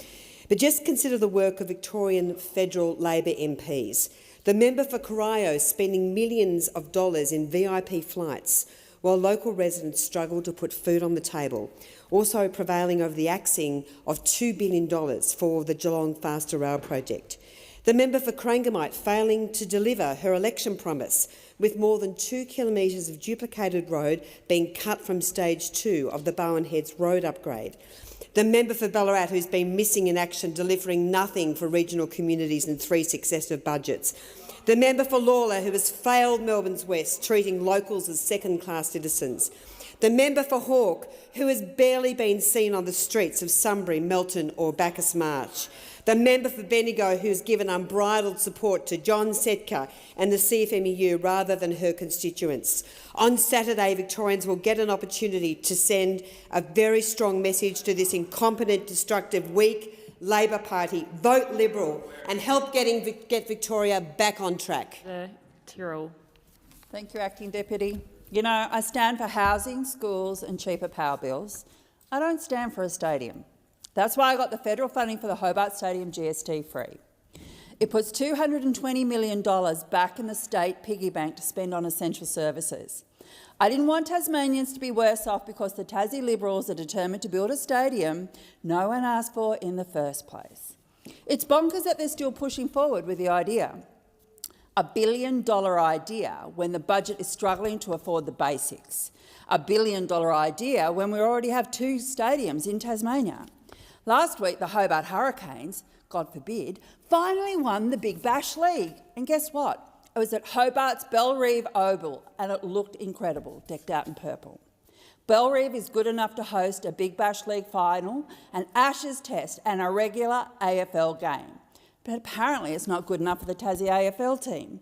But just consider the work of Victorian federal Labor MPs. The member for Corio spending millions of dollars in VIP flights while local residents struggle to put food on the table, also prevailing over the axing of $2 billion for the Geelong Faster Rail project. The member for Corangamite failing to deliver her election promise, with more than 2 kilometres of duplicated road being cut from stage 2 of the Bowen Heads road upgrade. The member for Ballarat who's been missing in action, delivering nothing for regional communities in 3 successive budgets. The member for Lawler who has failed Melbourne's West, treating locals as second-class citizens. The member for Hawke who has barely been seen on the streets of Sunbury, Melton or Bacchus Marsh. The member for Bendigo who has given unbridled support to John Setka and the CFMEU rather than her constituents. On Saturday, Victorians will get an opportunity to send a very strong message to this incompetent, destructive, weak Labor Party. Vote Liberal and help get Victoria back on track. Tyrrell. Thank you, Acting Deputy. You know, I stand for housing, schools and cheaper power bills. I don't stand for a stadium. That's why I got the federal funding for the Hobart Stadium GST free. It puts $220 million back in the state piggy bank to spend on essential services. I didn't want Tasmanians to be worse off because the Tassie Liberals are determined to build a stadium no one asked for in the first place. It's bonkers that they're still pushing forward with the idea. $1 billion idea when the budget is struggling to afford the basics. $1 billion idea when we already have 2 stadiums in Tasmania. Last week, the Hobart Hurricanes, God forbid, finally won the Big Bash League. And guess what? It was at Hobart's Bellerive Oval, and it looked incredible, decked out in purple. Bellerive is good enough to host a Big Bash League final, an Ashes test and a regular AFL game. But apparently it's not good enough for the Tassie AFL team.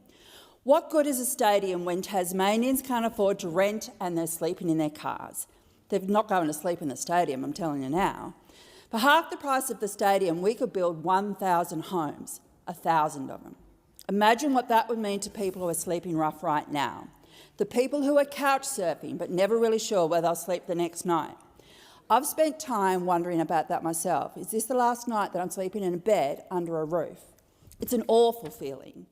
What good is a stadium when Tasmanians can't afford to rent and they're sleeping in their cars? They're not going to sleep in the stadium, I'm telling you now. For half the price of the stadium, we could build 1,000 homes, 1,000 of them. Imagine what that would mean to people who are sleeping rough right now. The people who are couch surfing but never really sure where they'll sleep the next night. I've spent time wondering about that myself. Is this the last night that I'm sleeping in a bed under a roof? It's an awful feeling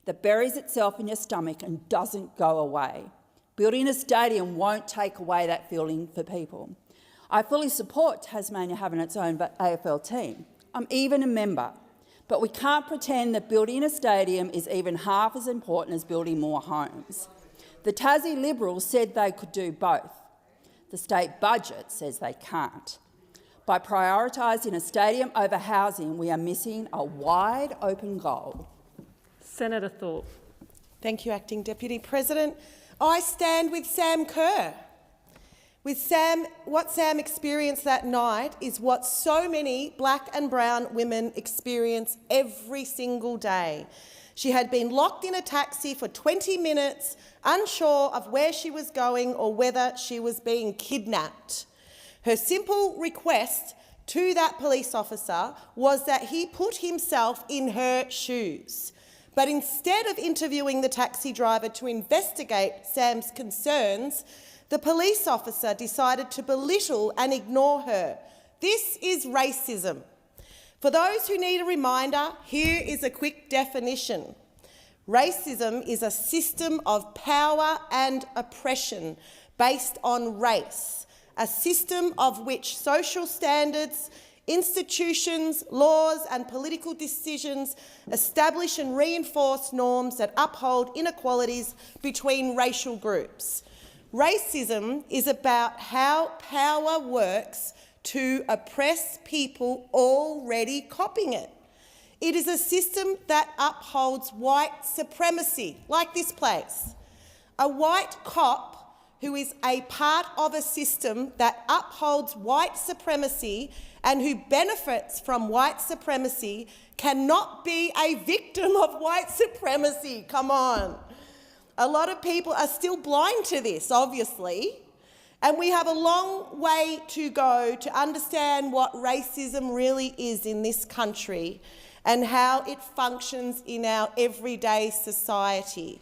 that buries itself in your stomach and doesn't go away. Building a stadium won't take away that feeling for people. I fully support Tasmania having its own AFL team. I'm even a member. But we can't pretend that building a stadium is even half as important as building more homes. The Tassie Liberals said they could do both. The state budget says they can't. By prioritising a stadium over housing, we are missing a wide open goal. Senator Thorpe. Thank you, Acting Deputy President. I stand with Sam Kerr. What Sam experienced that night is what so many black and brown women experience every single day. She had been locked in a taxi for 20 minutes, unsure of where she was going or whether she was being kidnapped. Her simple request to that police officer was that he put himself in her shoes. But instead of interviewing the taxi driver to investigate Sam's concerns, the police officer decided to belittle and ignore her. This is racism. For those who need a reminder, here is a quick definition. Racism is a system of power and oppression based on race, a system of which social standards, institutions, laws and political decisions establish and reinforce norms that uphold inequalities between racial groups. Racism is about how power works to oppress people already copying it. It is a system that upholds white supremacy, like this place. A white cop who is a part of a system that upholds white supremacy and who benefits from white supremacy cannot be a victim of white supremacy. Come on. A lot of people are still blind to this, obviously, and we have a long way to go to understand what racism really is in this country and how it functions in our everyday society.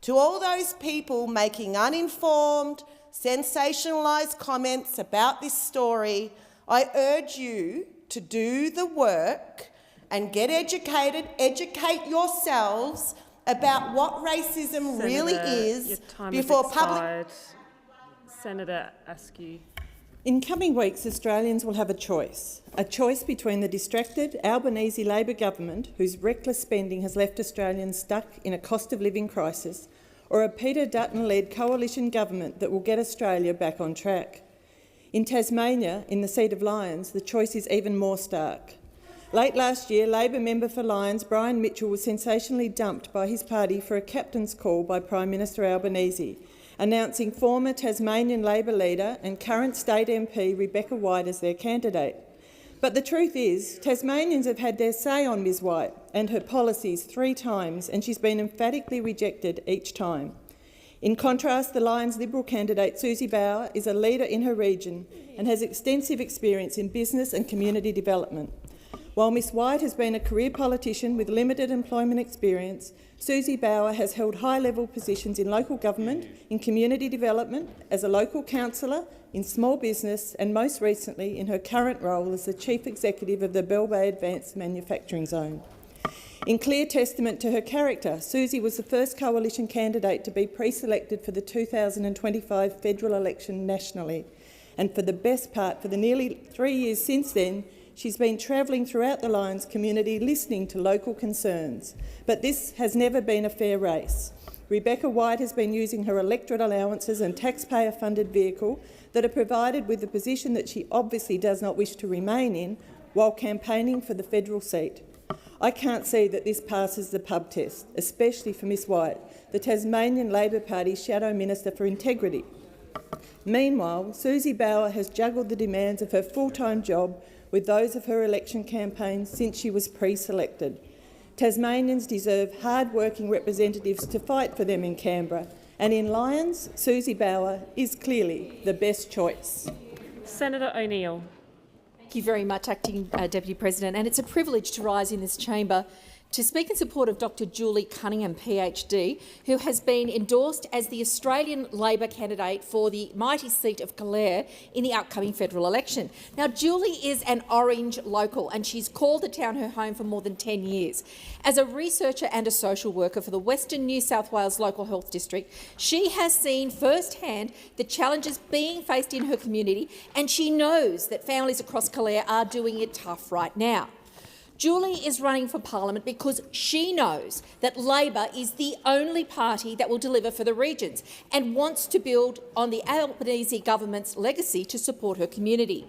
To all those people making uninformed, sensationalised comments about this story, I urge you to do the work and get educated, educate yourselves about what racism really is before public... Senator Askew. In coming weeks, Australians will have a choice between the distracted Albanese Labor government, whose reckless spending has left Australians stuck in a cost of living crisis, or a Peter Dutton-led coalition government that will get Australia back on track. In Tasmania, in the seat of Lyons, the choice is even more stark. Late last year, Labor member for Lyons, Brian Mitchell, was sensationally dumped by his party for a captain's call by Prime Minister Albanese, announcing former Tasmanian Labor leader and current state MP Rebecca White as their candidate. But the truth is, Tasmanians have had their say on Ms White and her policies 3 times, and she's been emphatically rejected each time. In contrast, the Lyons Liberal candidate Susie Bauer is a leader in her region and has extensive experience in business and community development. While Ms White has been a career politician with limited employment experience, Susie Bauer has held high-level positions in local government, in community development, as a local councillor, in small business and most recently in her current role as the Chief Executive of the Bell Bay Advanced Manufacturing Zone. In clear testament to her character, Susie was the first coalition candidate to be pre-selected for the 2025 federal election nationally, and for the best part, for the nearly 3 years since then, she's been travelling throughout the Lyons community listening to local concerns. But this has never been a fair race. Rebecca White has been using her electorate allowances and taxpayer-funded vehicle that are provided with the position that she obviously does not wish to remain in while campaigning for the federal seat. I can't see that this passes the pub test, especially for Ms White, the Tasmanian Labor Party's Shadow Minister for Integrity. Meanwhile, Susie Bauer has juggled the demands of her full-time job with those of her election campaign since she was pre-selected. Tasmanians deserve hard-working representatives to fight for them in Canberra, and in Lyons, Susie Bauer is clearly the best choice. Senator O'Neill. Thank you very much, Acting Deputy President, and it's a privilege to rise in this chamber to speak in support of Dr Julie Cunningham, PhD, who has been endorsed as the Australian Labor candidate for the mighty seat of Calare in the upcoming federal election. Now, Julie is an Orange local and she's called the town her home for more than 10 years. As a researcher and a social worker for the Western New South Wales Local Health District, she has seen firsthand the challenges being faced in her community, and she knows that families across Calare are doing it tough right now. Julie is running for Parliament because she knows that Labor is the only party that will deliver for the regions and wants to build on the Albanese government's legacy to support her community.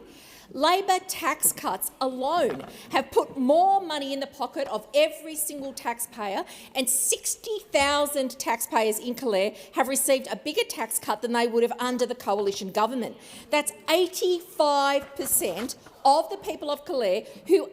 Labor tax cuts alone have put more money in the pocket of every single taxpayer, and 60,000 taxpayers in Calare have received a bigger tax cut than they would have under the coalition government. That's 85% of the people of Calare who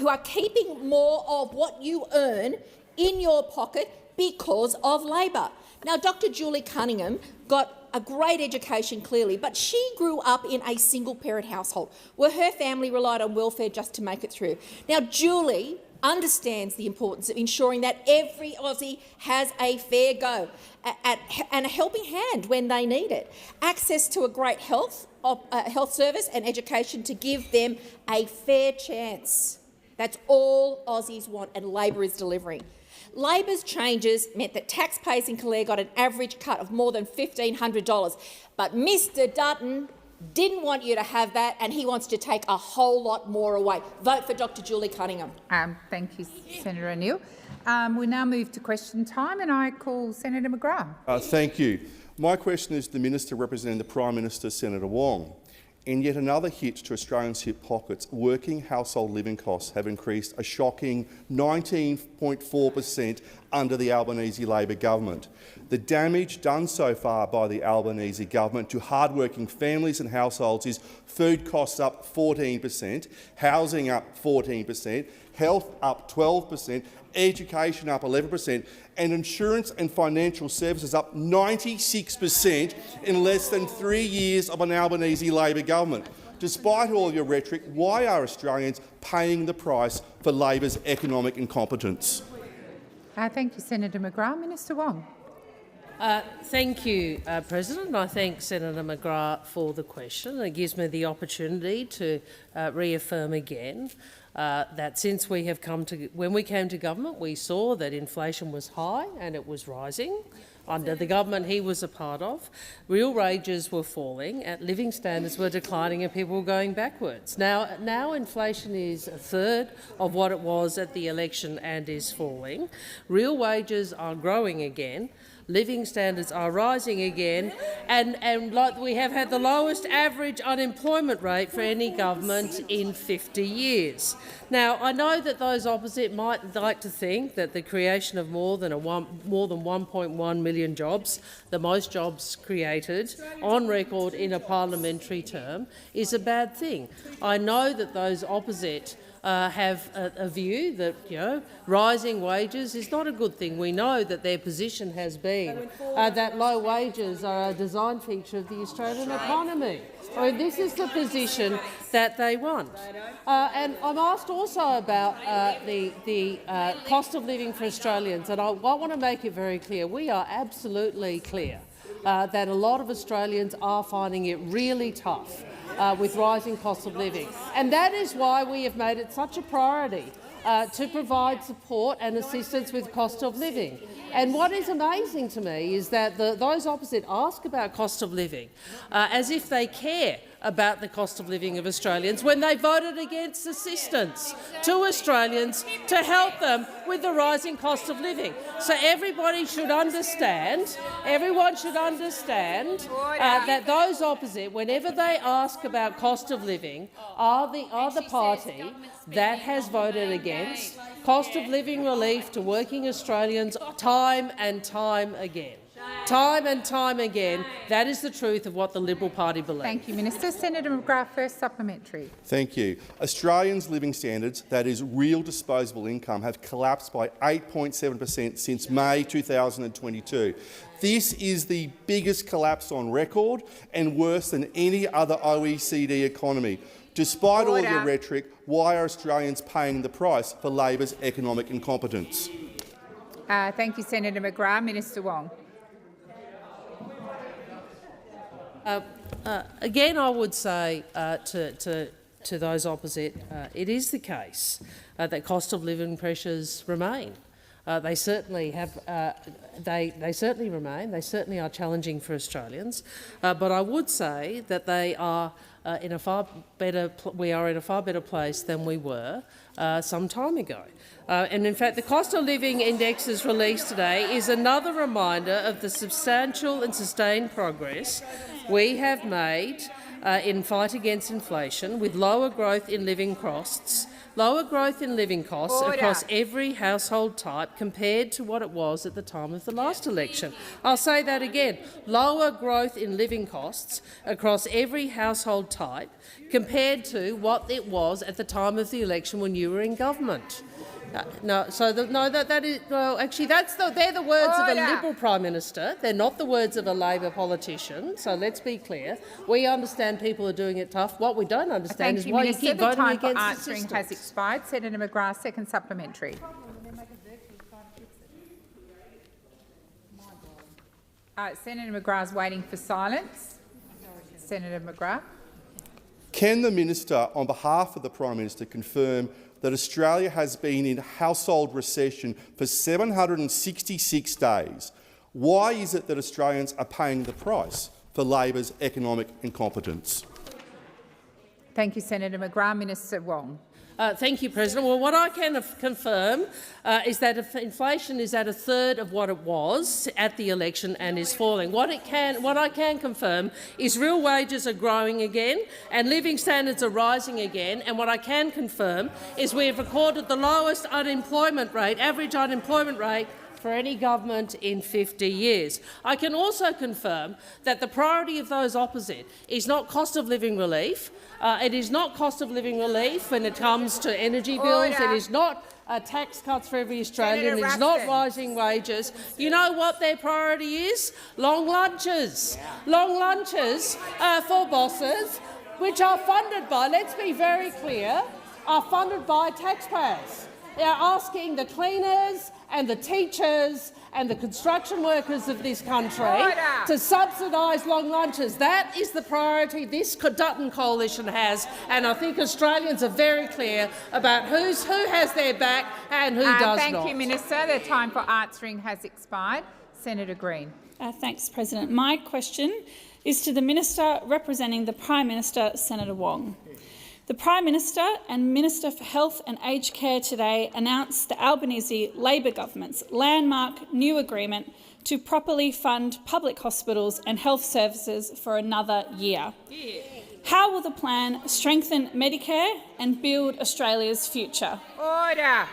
are keeping more of what you earn in your pocket because of Labor. Now, Dr Julie Cunningham got a great education, clearly, but she grew up in a single-parent household where her family relied on welfare just to make it through. Now, Julie understands the importance of ensuring that every Aussie has a fair go and a helping hand when they need it, access to a great health service and education to give them a fair chance. That's all Aussies want, and Labor is delivering. Labor's changes meant that taxpayers in Calare got an average cut of more than $1,500. But Mr Dutton didn't want you to have that, and he wants to take a whole lot more away. Vote for Dr Julie Cunningham. Thank you, Senator O'Neill. We now move to question time, and I call Senator McGrath. Thank you. My question is to the Minister representing the Prime Minister, Senator Wong. In yet another hit to Australians' hip pockets, working household living costs have increased a shocking 19.4% under the Albanese Labor government. The damage done so far by the Albanese government to hardworking families and households is food costs up 14%, housing up 14%, health up 12%, education up 11%, and insurance and financial services up 96% in less than 3 years of an Albanese Labor government. Despite all your rhetoric, why are Australians paying the price for Labor's economic incompetence? Thank you, Senator McGrath. Minister Wong. Thank you, President. I thank Senator McGrath for the question. It gives me the opportunity to reaffirm again that since we have when we came to government, we saw that inflation was high and it was rising. Under the government he was a part of, real wages were falling, and living standards were declining, and people were going backwards. Now inflation is a third of what it was at the election and is falling. Real wages are growing again. Living standards are rising again, and like we have had the lowest average unemployment rate for any government in 50 years. Now, I know that those opposite might like to think that the creation of more than 1.1 million jobs, the most jobs created on record in a parliamentary term, is a bad thing. I know that those opposite have a view that rising wages is not a good thing. We know that their position has been that low wages are a design feature of the Australian economy. I mean, this is the position that they want. And I'm asked also about the cost of living for Australians, and I want to make it very clear. We are absolutely clear that a lot of Australians are finding it really tough with rising costs of living. And that is why we have made it such a priority to provide support and assistance with cost of living. And what is amazing to me is that those opposite ask about cost of living as if they care about the cost of living of Australians when they voted against assistance to Australians to help them with the rising cost of living. So everyone should understand that those opposite, whenever they ask about cost of living, are the party that has voted against cost of living relief to working Australians time and time again. Time and time again, that is the truth of what the Liberal Party believes. Thank you, Minister. Senator McGrath, first supplementary. Thank you. Australians' living standards, that is real disposable income, have collapsed by 8.7% since May 2022. This is the biggest collapse on record and worse than any other OECD economy. Despite all your rhetoric, why are Australians paying the price for Labor's economic incompetence? Thank you, Senator McGrath. Minister Wong. Again, I would say to those opposite, it is the case that cost of living pressures remain. They certainly have. They certainly remain. They certainly are challenging for Australians. But I would say that they are in a far better. We are in a far better place than we were some time ago. And in fact, the cost of living indexes released today is another reminder of the substantial and sustained progress we have made in fight against inflation, with lower growth in living costs. Across every household type compared to what it was at the time of the last election. I'll say that again. Lower growth in living costs across every household type compared to what it was at the time of the election when you were in government. They're the words of a Liberal Prime Minister. They're not the words of a Labor politician. So let's be clear. We understand people are doing it tough. What we don't understand is why you keep voting against the system. The time for answering has expired. Senator McGrath, second supplementary. Senator McGrath's waiting for silence. Senator McGrath. Can the minister, on behalf of the Prime Minister, confirm that Australia has been in household recession for 766 days? Why is it that Australians are paying the price for Labor's economic incompetence? Thank you, Senator McGrath. Minister Wong. Thank you, President. Well, what I can confirm is that inflation is at a third of what it was at the election and is falling. What I can confirm is real wages are growing again and living standards are rising again. And what I can confirm is we have recorded the lowest unemployment rate, average unemployment rate, for any government in 50 years. I can also confirm that the priority of those opposite is not cost of living relief. It is not cost of living relief when it comes to energy bills. It is not tax cuts for every Australian. It is not rising wages. You know what their priority is? Long lunches. Long lunches for bosses, which are funded by, let's be very clear, are funded by taxpayers. They are asking the cleaners and the teachers and the construction workers of this country to subsidise long lunches. That is the priority this Dutton coalition has, and I think Australians are very clear about who has their back and who does not. Thank you, Minister. The time for answering has expired. Senator Green. Thanks, President. My question is to the Minister representing the Prime Minister, Senator Wong. The Prime Minister and Minister for Health and Aged Care today announced the Albanese Labor government's landmark new agreement to properly fund public hospitals and health services for another year. How will the plan strengthen Medicare and build Australia's future? Order.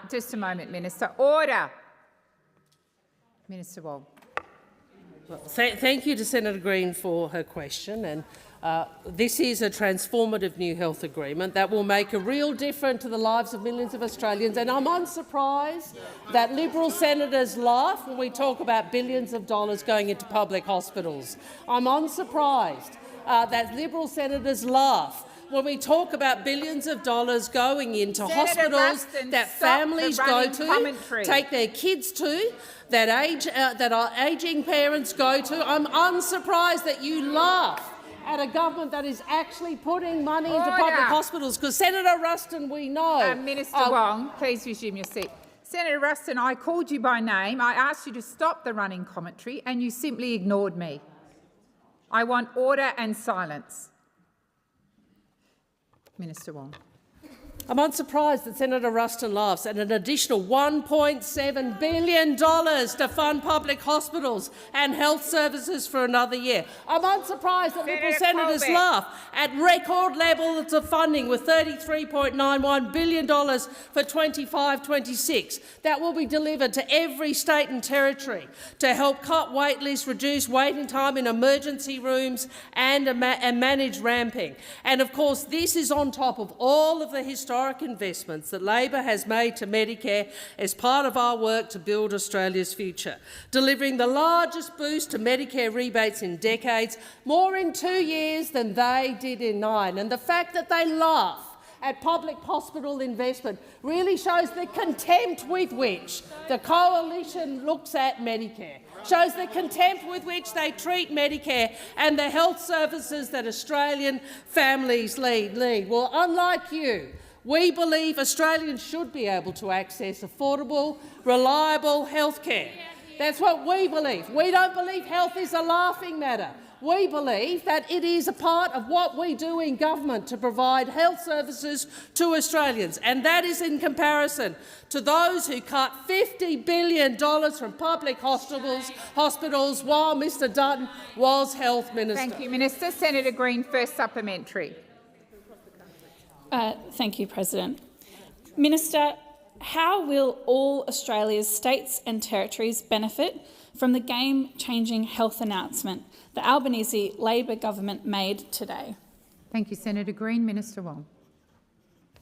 Just a moment, Minister. Order. Minister Wong. Well, thank you to Senator Green for her question. And this is a transformative new health agreement that will make a real difference to the lives of millions of Australians. And I'm unsurprised that Liberal senators laugh when we talk about billions of dollars going into public hospitals. I'm unsurprised that Liberal senators laugh when we talk about billions of dollars going into hospitals that families go to, take their kids to, that our ageing parents go to. I'm unsurprised that you laugh at a government that is actually putting money into public hospitals, because Senator Ruston, we know— Minister Wong, please resume your seat. Senator Ruston, I called you by name. I asked you to stop the running commentary and you simply ignored me. I want order and silence. Minister Wong. I'm unsurprised that Senator Ruston laughs at an additional $1.7 billion to fund public hospitals and health services for another year. I'm unsurprised that Liberal senators laugh at record levels of funding with $33.91 billion for 25-26. That will be delivered to every state and territory to help cut wait lists, reduce waiting time in emergency rooms and manage ramping. And of course, this is on top of all of the historic investments that Labor has made to Medicare as part of our work to build Australia's future, delivering the largest boost to Medicare rebates in decades, more in 2 years than they did in 9. And the fact that they laugh at public hospital investment really shows the contempt with which the coalition looks at Medicare, shows the contempt with which they treat Medicare and the health services that Australian families need. Well, unlike you, we believe Australians should be able to access affordable, reliable health care. That's what we believe. We don't believe health is a laughing matter. We believe that it is a part of what we do in government to provide health services to Australians, and that is in comparison to those who cut $50 billion from public hospitals while Mr Dutton was Health Minister. Thank you, Minister. Senator Green, first supplementary. Thank you, President. Minister, how will all Australia's states and territories benefit from the game-changing health announcement the Albanese Labor government made today? Thank you, Senator Green. Minister Wong.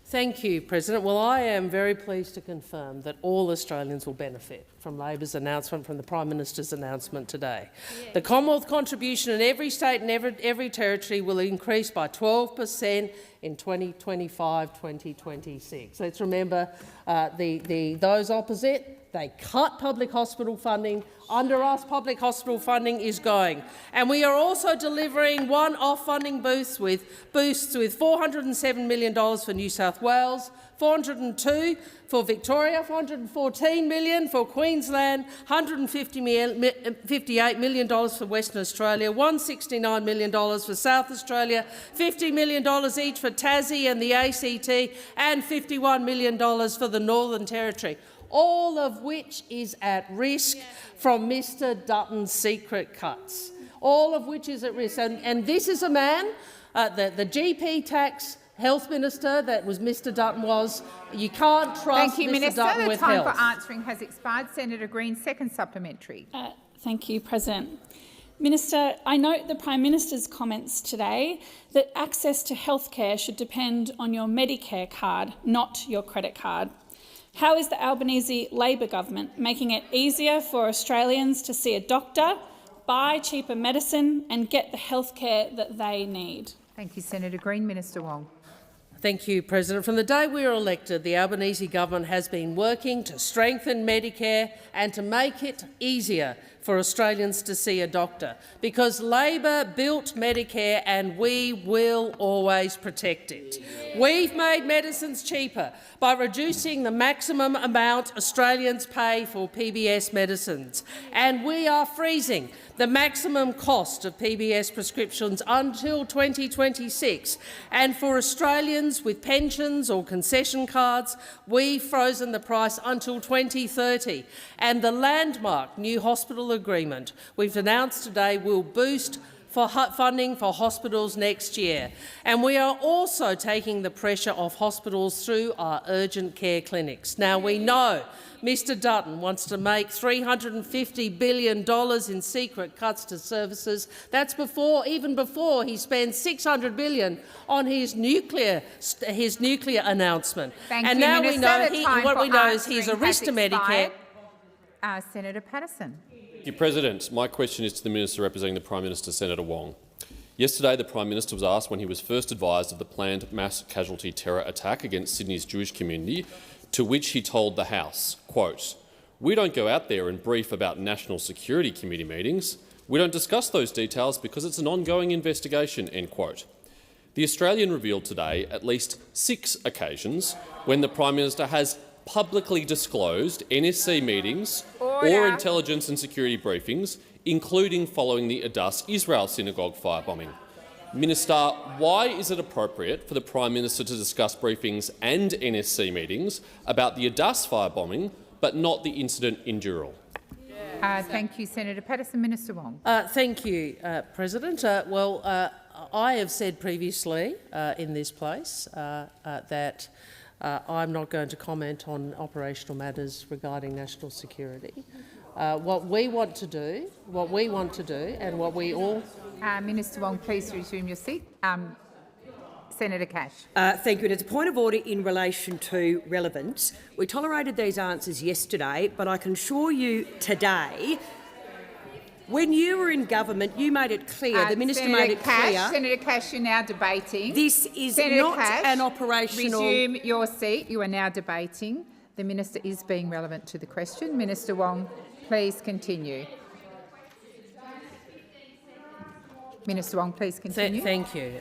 Thank you, President. Well, I am very pleased to confirm that all Australians will benefit from Labor's announcement, from the Prime Minister's announcement today. Yeah. The Commonwealth contribution in every state and every territory will increase by 12% in 2025-2026. Let's remember those opposite. They cut public hospital funding. Under us, public hospital funding is going. And we are also delivering one-off funding boosts with $407 million for New South Wales, $402 for Victoria, $414 million for Queensland, $158 million for Western Australia, $169 million for South Australia, $50 million each for Tassie and the ACT, and $51 million for the Northern Territory, all of which is at risk from Mr Dutton's secret cuts, all of which is at risk. And this is a man, the GP tax health minister that was Mr Dutton was. You can't trust Thank you, Mr Minister. Dutton with health. The time for answering has expired. Senator Green, second supplementary. Thank you, President. Minister, I note the Prime Minister's comments today that access to healthcare should depend on your Medicare card, not your credit card. How is the Albanese Labor government making it easier for Australians to see a doctor, buy cheaper medicine and get the healthcare that they need? Thank you, Senator Green. Minister Wong. Thank you, President. From the day we were elected, the Albanese government has been working to strengthen Medicare and to make it easier for Australians to see a doctor, because Labor built Medicare and we will always protect it. We've made medicines cheaper by reducing the maximum amount Australians pay for PBS medicines, and we are freezing the maximum cost of PBS prescriptions until 2026. And for Australians with pensions or concession cards, we've frozen the price until 2030. And the landmark new hospital agreement we've announced today will boost for funding for hospitals next year. And we are also taking the pressure off hospitals through our urgent care clinics. Now, we know Mr Dutton wants to make $350 billion in secret cuts to services. That's even before he spends $600 billion on his nuclear announcement. Thank and you, now Minister. what we know is he's a risk to Medicare. Senator Patterson. Thank you, President. My question is to the Minister representing the Prime Minister, Senator Wong. Yesterday, the Prime Minister was asked when he was first advised of the planned mass casualty terror attack against Sydney's Jewish community, to which he told the House, quote, "We don't go out there and brief about National Security Committee meetings. We don't discuss those details because it's an ongoing investigation," end quote. The Australian revealed today at least 6 occasions when the Prime Minister has publicly disclosed NSC meetings or intelligence and security briefings, including following the Adus Israel synagogue firebombing. Minister, why is it appropriate for the Prime Minister to discuss briefings and NSC meetings about the Adas firebombing, but not the incident in Dural? Thank you, Senator Patterson. Minister Wong. Thank you, President. I have said previously in this place that I'm not going to comment on operational matters regarding national security. What we want to do, and what we all... Minister Wong, please resume your seat. Senator Cash. Thank you. And it's a point of order in relation to relevance. We tolerated these answers yesterday, but I can assure you today, when you were in government, you made it clear, the minister Senator made it clear... Senator Cash, you're now debating. This is Senator not Cash, an operational... Resume your seat. You are now debating. The minister is being relevant to the question. Minister Wong, please continue. Minister Wong, please continue. Thank you.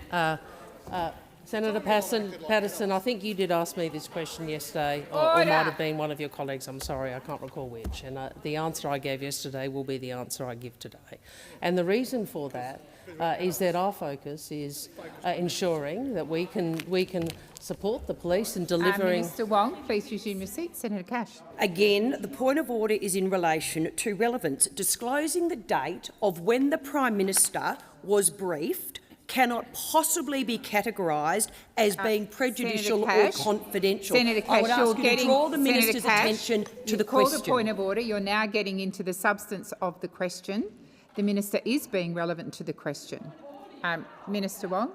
Senator Patterson, I think you did ask me this question yesterday, or might have been one of your colleagues. I'm sorry, I can't recall which. And the answer I gave yesterday will be the answer I give today. And the reason for that is that our focus is ensuring that we can support the police in delivering... Minister Wong, please resume your seat. Senator Cash. Again, the point of order is in relation to relevance. Disclosing the date of when the Prime Minister was briefed cannot possibly be categorised as being prejudicial or confidential. Senator Cash, I would ask you to draw the minister's attention to the question. Called a point of order. You're now getting into the substance of the question. The minister is being relevant to the question. Minister Wong.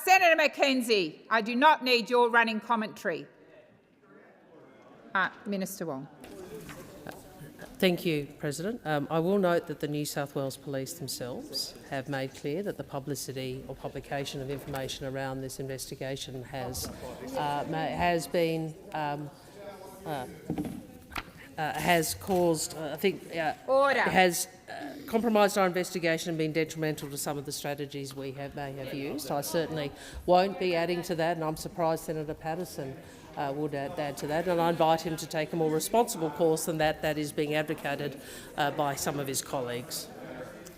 Senator McKenzie, I do not need your running commentary. Minister Wong. Thank you, President. I will note that the New South Wales Police themselves have made clear that the publicity or publication of information around this investigation has caused, has compromised our investigation and been detrimental to some of the strategies we may have used. I certainly won't be adding to that, and I'm surprised Senator Patterson would add to that, and I invite him to take a more responsible course than that is being advocated by some of his colleagues.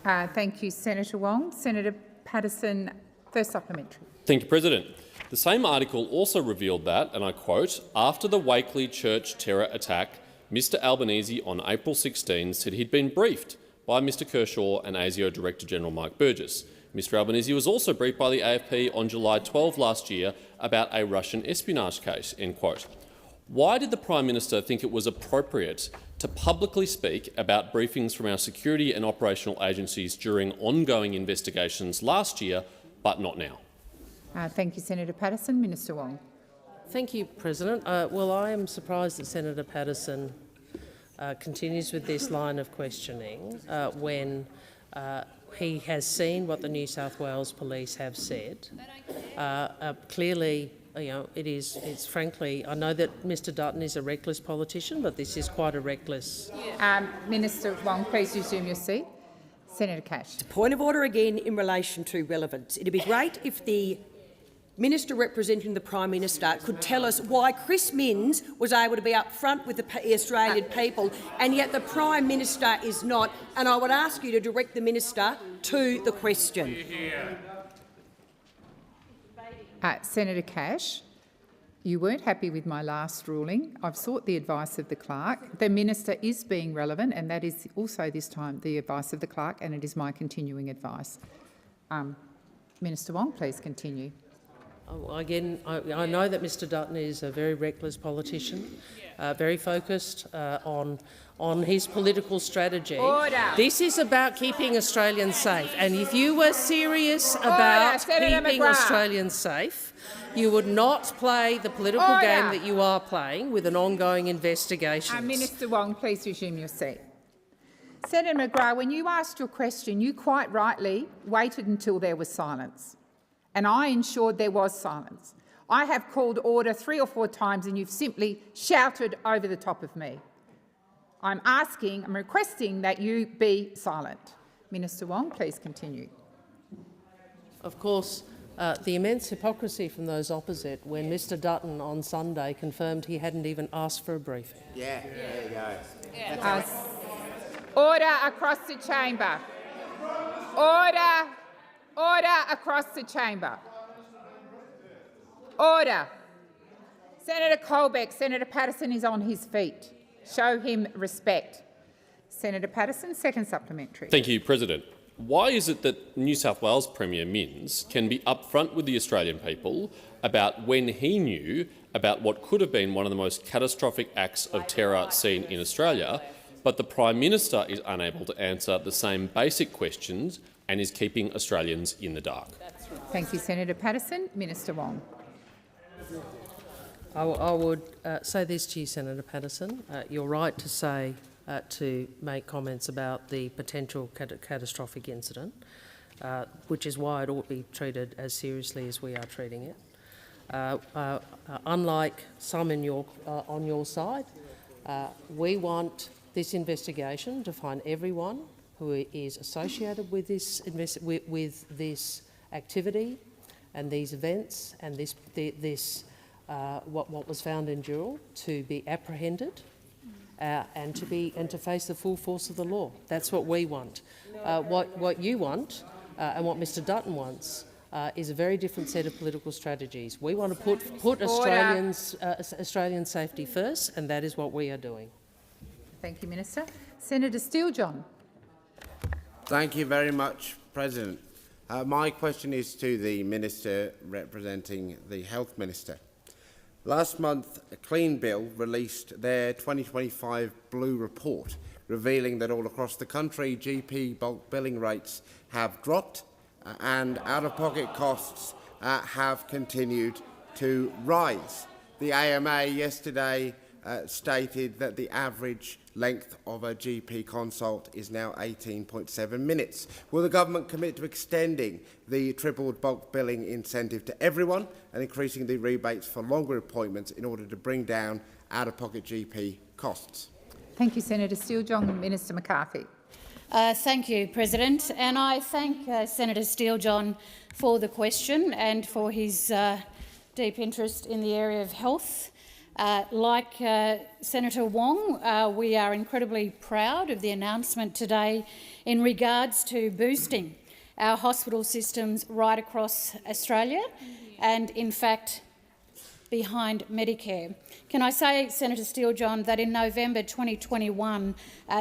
Thank you, Senator Wong. Senator Patterson, first supplementary. Thank you, President. The same article also revealed that, and I quote, after the Wakeley Church terror attack, Mr Albanese on April 16 said he'd been briefed by Mr Kershaw and ASIO Director General Mike Burgess. Mr Albanese was also briefed by the AFP on July 12 last year about a Russian espionage case. End quote. Why did the Prime Minister think it was appropriate to publicly speak about briefings from our security and operational agencies during ongoing investigations last year, but not now? Thank you, Senator Patterson. Minister Wong. Thank you, President. Well, I am surprised that Senator Patterson continues with this line of questioning when he has seen what the New South Wales Police have said. Clearly, it's frankly, I know that Mr Dutton is a reckless politician, but this is quite a reckless... Minister Wong, please resume your seat. Senator Cash. Point of order again in relation to relevance. It'd be great if the Minister representing the Prime Minister could tell us why Chris Minns was able to be up front with the Australian people and yet the Prime Minister is not. And I would ask you to direct the Minister to the question. Senator Cash, you weren't happy with my last ruling. I've sought the advice of the clerk. The minister is being relevant, and that is also this time the advice of the clerk, and it is my continuing advice. Minister Wong, please continue. Again, I know that Mr Dutton is a very reckless politician, very focused on his political strategy. Order. This is about keeping Australians safe, and if you were serious about keeping Australians safe, you would not play the political game that you are playing with an ongoing investigation. Minister Wong, please resume your seat. Senator McGrath, when you asked your question, you quite rightly waited until there was silence. And I ensured there was silence. I have called order 3 or 4 times and you've simply shouted over the top of me. I'm requesting that you be silent. Minister Wong, please continue. Of course, the immense hypocrisy from those opposite when Mr Dutton on Sunday confirmed he hadn't even asked for a briefing. Yeah, there you go. Order across the chamber. Order. Order across the chamber. Order. Senator Colbeck, Senator Patterson is on his feet. Show him respect. Senator Patterson, second supplementary. Thank you, President. Why is it that New South Wales Premier Minns can be upfront with the Australian people about when he knew about what could have been one of the most catastrophic acts of terror seen in Australia, but the Prime Minister is unable to answer the same basic questions and is keeping Australians in the dark? Thank you, Senator Patterson. Minister Wong. I would say this to you, Senator Patterson. You're right to say to make comments about the potential catastrophic incident, which is why it ought to be treated as seriously as we are treating it. Unlike some on your side, we want this investigation to find everyone who is associated with this activity and these events and what was found in Dural to be apprehended and to face the full force of the law. That's what we want. What you want and what Mr Dutton wants is a very different set of political strategies. We want to put Australian safety first, and that is what we are doing. Thank you, Minister. Senator Steele-John. Thank you very much, President. My question is to the Minister representing the Health Minister. Last month, a Clean Bill released their 2025 Blue Report, revealing that all across the country GP bulk billing rates have dropped and out-of-pocket costs have continued to rise. The AMA yesterday stated that the average length of a GP consult is now 18.7 minutes. Will the government commit to extending the tripled bulk billing incentive to everyone and increasing the rebates for longer appointments in order to bring down out-of-pocket GP costs? Thank you, Senator Steele-John. Minister McCarthy. Thank you, President. And I thank Senator Steele-John for the question and for his deep interest in the area of health. Like Senator Wong, we are incredibly proud of the announcement today in regards to boosting our hospital systems right across Australia and, in fact, behind Medicare. Can I say, Senator Steele-John, that in November 2021,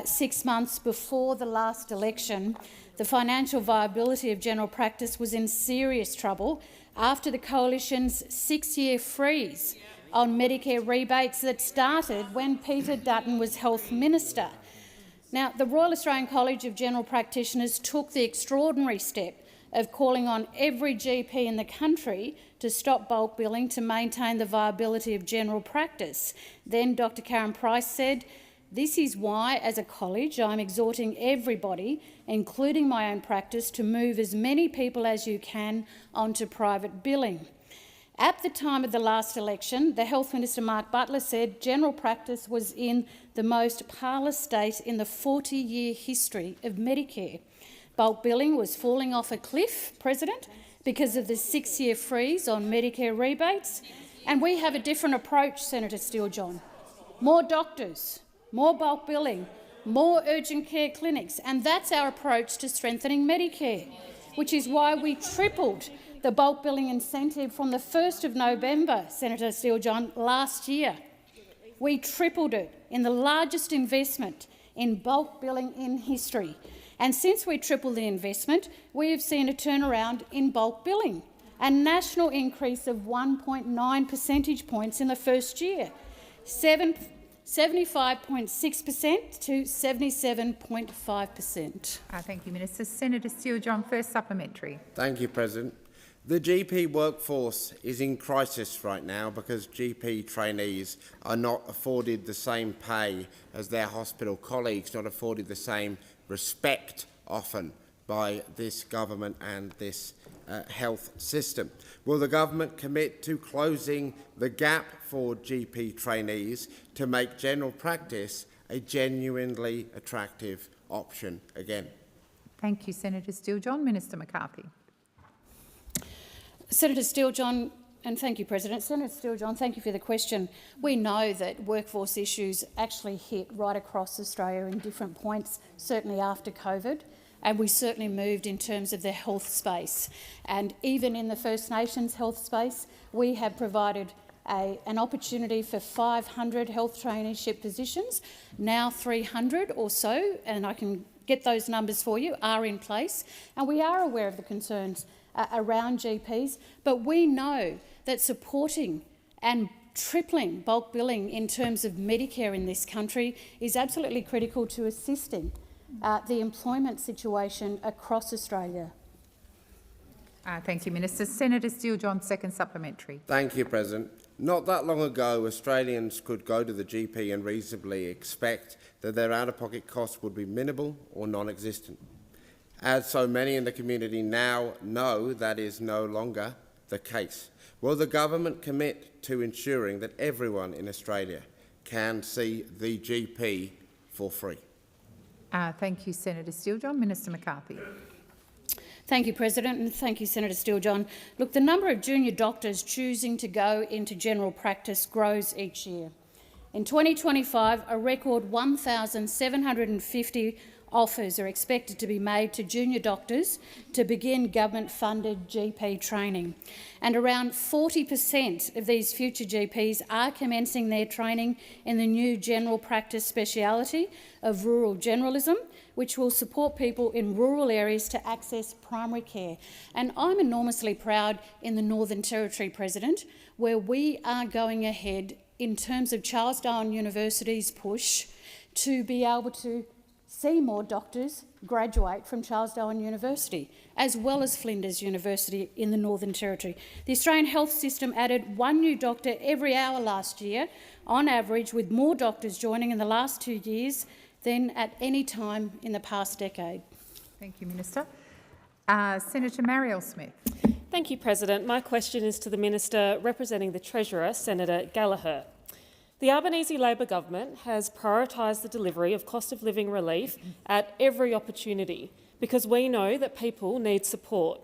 6 months before the last election, the financial viability of general practice was in serious trouble after the Coalition's 6-year freeze on Medicare rebates that started when Peter Dutton was Health Minister. Now, the Royal Australian College of General Practitioners took the extraordinary step of calling on every GP in the country to stop bulk billing to maintain the viability of general practice. Then Dr Karen Price said, "This is why, as a college, I'm exhorting everybody, including my own practice, to move as many people as you can onto private billing." At the time of the last election, the Health Minister, Mark Butler, said general practice was in the most parlous state in the 40-year history of Medicare. Bulk billing was falling off a cliff, President, because of the 6-year freeze on Medicare rebates. And we have a different approach, Senator Steele-John. More doctors, more bulk billing, more urgent care clinics, and that's our approach to strengthening Medicare, which is why we tripled the bulk billing incentive from the 1st of November, Senator Steele-John, last year. We tripled it in the largest investment in bulk billing in history. And since we tripled the investment, we have seen a turnaround in bulk billing, a national increase of 1.9 percentage points in the first year, 75.6% to 77.5%. Thank you, Minister. Senator Steele-John, first supplementary. Thank you, President. The GP workforce is in crisis right now because GP trainees are not afforded the same pay as their hospital colleagues, not afforded the same respect often by this government and this health system. Will the government commit to closing the gap for GP trainees to make general practice a genuinely attractive option again? Thank you, Senator Steele-John. Minister McCarthy. Senator Steele-John, and thank you, President. Senator Steele-John, thank you for the question. We know that workforce issues actually hit right across Australia in different points, certainly after COVID. and we certainly moved in terms of the health space. And even in the First Nations health space, we have provided an opportunity for 500 health traineeship positions. Now 300 or so, and I can get those numbers for you, are in place. And we are aware of the concerns around GPs, but we know that supporting and tripling bulk billing in terms of Medicare in this country is absolutely critical to assisting the employment situation across Australia. Thank you, Minister. Senator Steele-John, second supplementary. Thank you, President. Not that long ago, Australians could go to the GP and reasonably expect that their out-of-pocket costs would be minimal or non-existent. As so many in the community now know, that is no longer the case. Will the government commit to ensuring that everyone in Australia can see the GP for free? Thank you, Senator Steele-John. Minister McCarthy. Thank you, President, and thank you, Senator Steele-John. Look, the number of junior doctors choosing to go into general practice grows each year. In 2025, a record 1,750 offers are expected to be made to junior doctors to begin government-funded GP training. And around 40% of these future GPs are commencing their training in the new general practice speciality of rural generalism, which will support people in rural areas to access primary care. And I'm enormously proud in the Northern Territory, President, where we are going ahead in terms of Charles Darwin University's push to be able to see more doctors graduate from Charles Darwin University, as well as Flinders University in the Northern Territory. The Australian health system added 1 new doctor every hour last year, on average, with more doctors joining in the last 2 years than at any time in the past decade. Thank you, Minister. Senator Marielle Smith. Thank you, President. My question is to the Minister representing the Treasurer, Senator Gallagher. The Albanese Labor government has prioritised the delivery of cost of living relief at every opportunity because we know that people need support.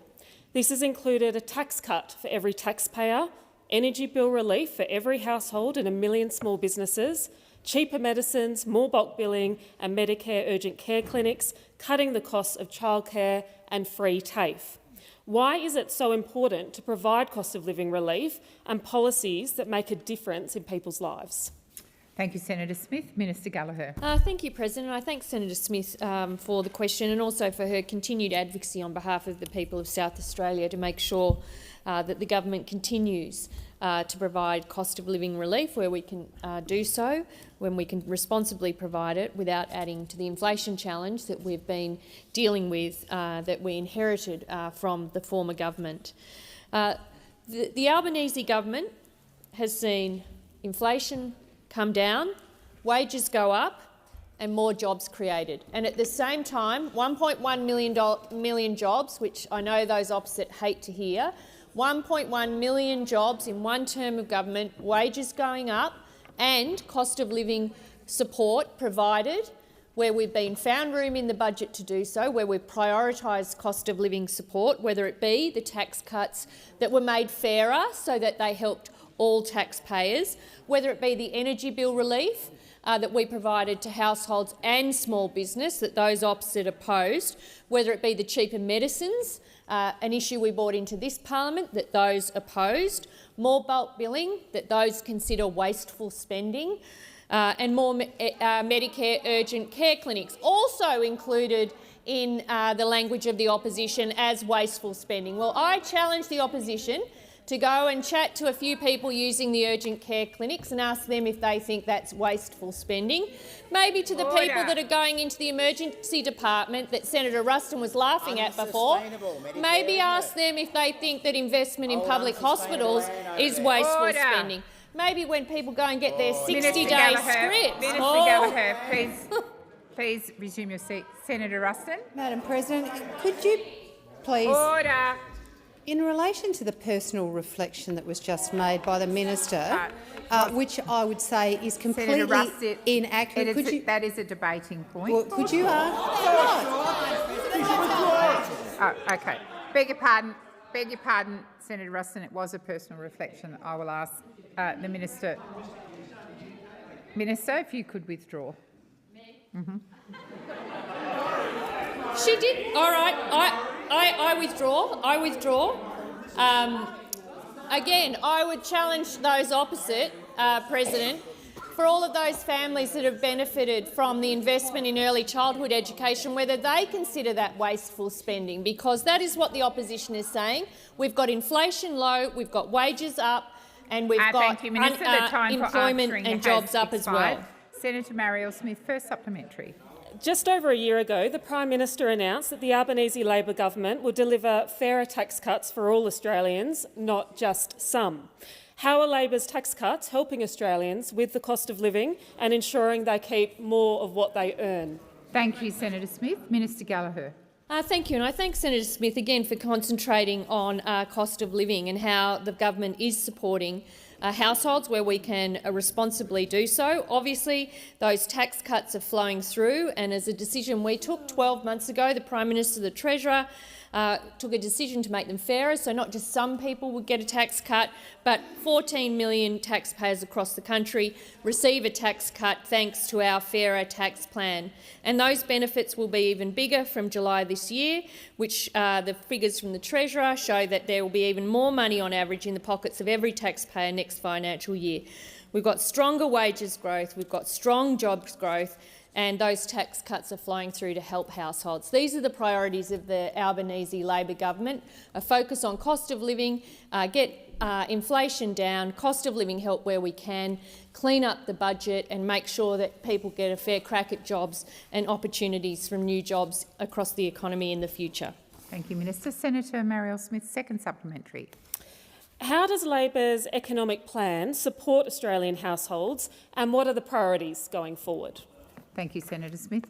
This has included a tax cut for every taxpayer, energy bill relief for every household and 1 million small businesses, cheaper medicines, more bulk billing and Medicare urgent care clinics, cutting the costs of childcare and free TAFE. Why is it so important to provide cost of living relief and policies that make a difference in people's lives? Thank you, Senator Smith. Minister Gallagher. Thank you, President. I thank Senator Smith for the question and also for her continued advocacy on behalf of the people of South Australia to make sure that the government continues to provide cost of living relief where we can do so, when we can responsibly provide it without adding to the inflation challenge that we've been dealing with, that we inherited from the former government. The Albanese government has seen inflation come down, wages go up and more jobs created. And at the same time, 1.1 million jobs, which I know those opposite hate to hear, 1.1 million jobs in one term of government, wages going up and cost of living support provided, where we've been found room in the budget to do so, where we've prioritised cost of living support, whether it be the tax cuts that were made fairer so that they helped all taxpayers, whether it be the energy bill relief that we provided to households and small business that those opposite opposed, whether it be the cheaper medicines, an issue we brought into this parliament that those opposed, more bulk billing that those consider wasteful spending, and more Medicare urgent care clinics, also included in the language of the opposition as wasteful spending. Well, I challenge the opposition to go and chat to a few people using the urgent care clinics and ask them if they think that's wasteful spending. Maybe to the people that are going into the emergency department that Senator Ruston was laughing at before, maybe ask them if they think that investment in public hospitals is wasteful spending. Maybe when people go and get their 60-day scripts. Minister Gallagher, please resume your seat. Senator Ruston. Madam President, could you please... Order. In relation to the personal reflection that was just made by the minister, which I would say is completely inaccurate. That is a debating point. Well, could you OK. Beg your pardon. Beg your pardon, Senator Ruston. It was a personal reflection. I will ask the minister. Minister, if you could withdraw. She did. All right. I withdraw. I withdraw. Again, I would challenge those opposite, President. For all of those families that have benefited from the investment in early childhood education, whether they consider that wasteful spending, because that is what the opposition is saying. We've got inflation low, we've got wages up, and we've got employment and jobs up as well. Senator Marielle Smith, first supplementary. Just over a year ago, the Prime Minister announced that the Albanese Labor government will deliver fairer tax cuts for all Australians, not just some. How are Labor's tax cuts helping Australians with the cost of living and ensuring they keep more of what they earn? Thank you, Senator Smith. Minister Gallagher. Thank you, and I thank Senator Smith again for concentrating on cost of living and how the government is supporting households where we can responsibly do so. Obviously, those tax cuts are flowing through, and as a decision we took 12 months ago, the Prime Minister, the Treasurer, took a decision to make them fairer, so not just some people would get a tax cut, but 14 million taxpayers across the country receive a tax cut thanks to our fairer tax plan. And those benefits will be even bigger from July this year, which the figures from the Treasurer show that there will be even more money on average in the pockets of every taxpayer next financial year. We've got stronger wages growth, we've got strong jobs growth, and those tax cuts are flowing through to help households. These are the priorities of the Albanese Labor government: a focus on cost of living, get inflation down, cost of living help where we can, clean up the budget and make sure that people get a fair crack at jobs and opportunities from new jobs across the economy in the future. Thank you, Minister. Senator Marielle Smith, second supplementary. How does Labor's economic plan support Australian households, and what are the priorities going forward? Thank you, Senator Smith.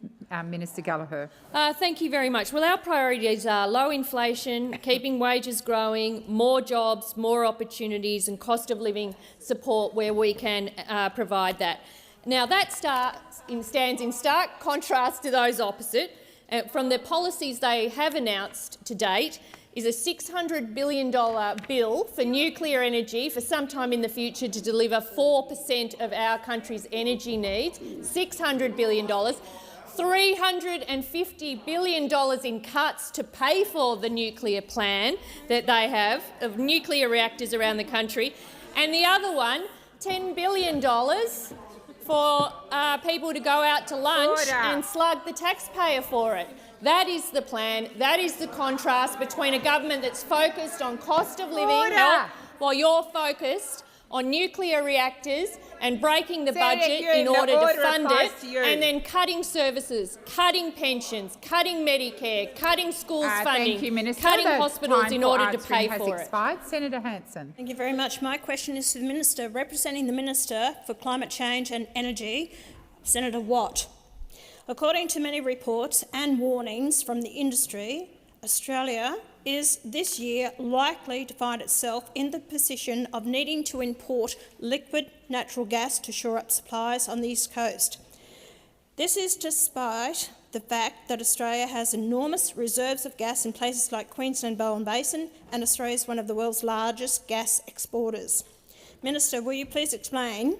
Minister Gallagher. Thank you very much. Well, our priorities are low inflation, keeping wages growing, more jobs, more opportunities and cost of living support where we can provide that. Now, that stands in stark contrast to those opposite. From the policies they have announced to date is a $600 billion bill for nuclear energy for some time in the future to deliver 4% of our country's energy needs. $600 billion. $350 billion in cuts to pay for the nuclear plan that they have of nuclear reactors around the country. And the other one, $10 billion for people to go out to lunch and slug the taxpayer for it. That is the plan. That is the contrast between a government that's focused on cost of living while you're focused on nuclear reactors and breaking the budget in order to fund it, and then cutting services, cutting pensions, cutting Medicare, cutting schools funding, cutting hospitals in order to pay for it. Senator Hanson. Thank you very much. My question is to the Minister representing the Minister for Climate Change and Energy, Senator Watt. According to many reports and warnings from the industry, Australia is this year likely to find itself in the position of needing to import liquid natural gas to shore up supplies on the East Coast. This is despite the fact that Australia has enormous reserves of gas in places like Queensland Bowen Basin, and Australia is one of the world's largest gas exporters. Minister, will you please explain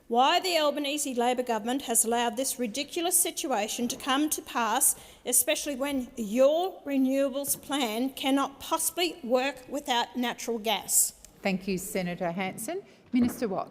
why the Albanese Labor government has allowed this ridiculous situation to come to pass, especially when your renewables plan cannot possibly work without natural gas? Thank you, Senator Hanson. Minister Watt.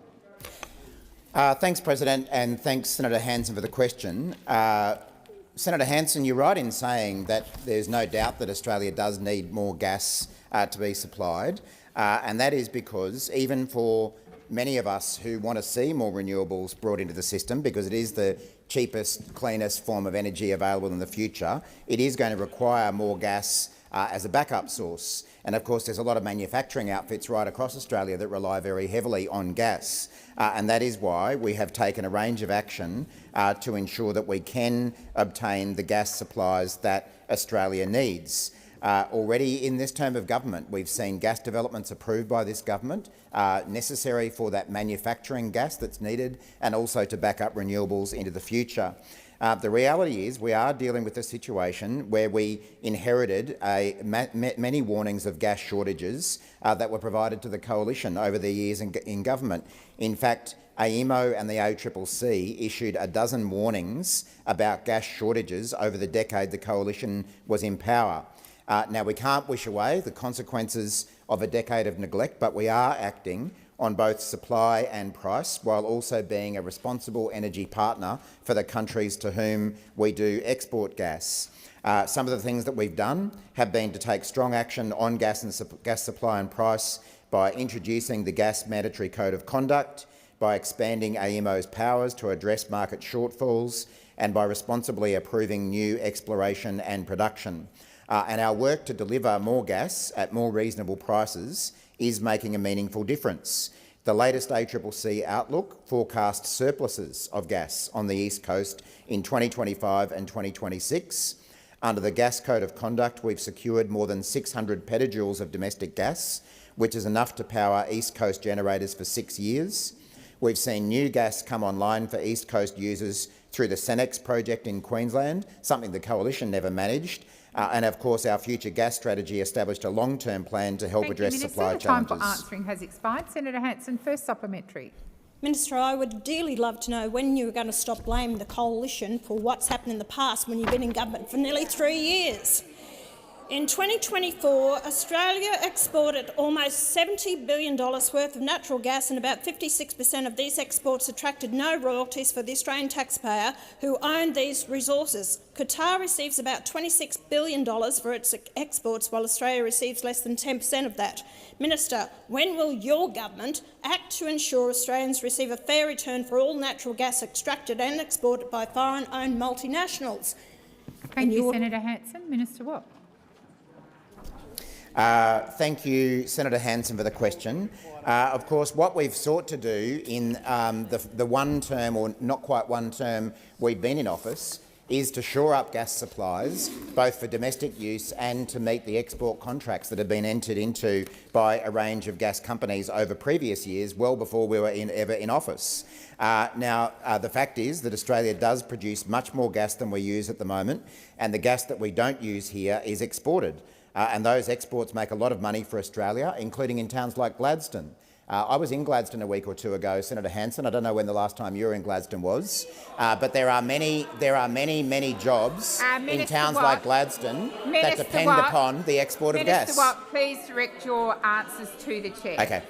Thanks, President, and thanks, Senator Hanson, for the question. Senator Hanson, you're right in saying that there's no doubt that Australia does need more gas to be supplied, and that is because even for many of us who want to see more renewables brought into the system, because it is the cheapest, cleanest form of energy available in the future, it is going to require more gas as a backup source. And of course there's a lot of manufacturing outfits right across Australia that rely very heavily on gas. And that is why we have taken a range of action to ensure that we can obtain the gas supplies that Australia needs. Already in this term of government, we've seen gas developments approved by this government, necessary for that manufacturing gas that's needed and also to back up renewables into the future. The reality is we are dealing with a situation where we inherited many warnings of gas shortages that were provided to the coalition over the years in government. In fact, AEMO and the ACCC issued a dozen warnings about gas shortages over the decade the coalition was in power. Now, we can't wish away the consequences of a decade of neglect, but we are acting on both supply and price, while also being a responsible energy partner for the countries to whom we do export gas. Some of the things that we've done have been to take strong action on gas supply and price by introducing the Gas Mandatory Code of Conduct, by expanding AEMO's powers to address market shortfalls, and by responsibly approving new exploration and production. And our work to deliver more gas at more reasonable prices is making a meaningful difference. The latest ACCC outlook forecasts surpluses of gas on the East Coast in 2025 and 2026. Under the Gas Code of Conduct, we've secured more than 600 petajoules of domestic gas, which is enough to power East Coast generators for 6 years. We've seen new gas come online for East Coast users through the Senex project in Queensland, something the coalition never managed. And of course, our future gas strategy established a long-term plan to help address supply challenges. The time for answering has expired. Senator Hanson, first supplementary. Minister, I would dearly love to know when you were going to stop blaming the coalition for what's happened in the past when you've been in government for nearly 3 years. In 2024, Australia exported almost $70 billion worth of natural gas, and about 56% of these exports attracted no royalties for the Australian taxpayer who owned these resources. Qatar receives about $26 billion for its exports, while Australia receives less than 10% of that. Minister, when will your government act to ensure Australians receive a fair return for all natural gas extracted and exported by foreign-owned multinationals? Thank you, Senator Hanson. Minister Watt. Thank you, Senator Hanson, for the question. Of course, what we've sought to do in the one term, or not quite one term, we've been in office, is to shore up gas supplies, both for domestic use and to meet the export contracts that have been entered into by a range of gas companies over previous years, well before we were ever in office. Now, the fact is that Australia does produce much more gas than we use at the moment, and the gas that we don't use here is exported. And those exports make a lot of money for Australia, including in towns like Gladstone. I was in Gladstone a week or two ago, Senator Hanson. I don't know when the last time you were in Gladstone was, but there are many jobs in towns like Gladstone that depend upon the export of gas. Minister Watt, please direct your answers to the chair. Okay.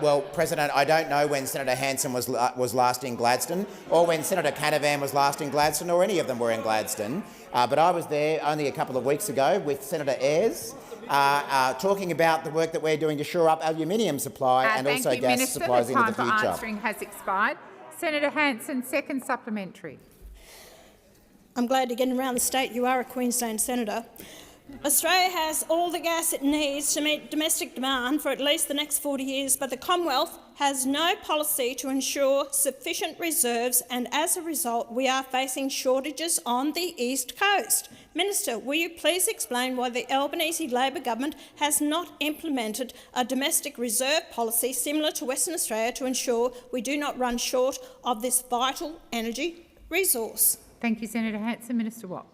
Well, President, I don't know when Senator Hanson was last in Gladstone, or when Senator Canavan was last in Gladstone, or any of them were in Gladstone. But I was there only a couple of weeks ago with Senator Ayres, talking about the work that we're doing to shore up aluminium supply and also gas supplies into the future. The time for answering has expired. Senator Hanson, second supplementary. I'm glad you're getting around the state. You are a Queensland senator. Australia has all the gas it needs to meet domestic demand for at least the next 40 years, but the Commonwealth has no policy to ensure sufficient reserves, and as a result we are facing shortages on the East Coast. Minister, will you please explain why the Albanese Labor government has not implemented a domestic reserve policy similar to Western Australia to ensure we do not run short of this vital energy resource? Thank you, Senator Hanson. Minister Watt.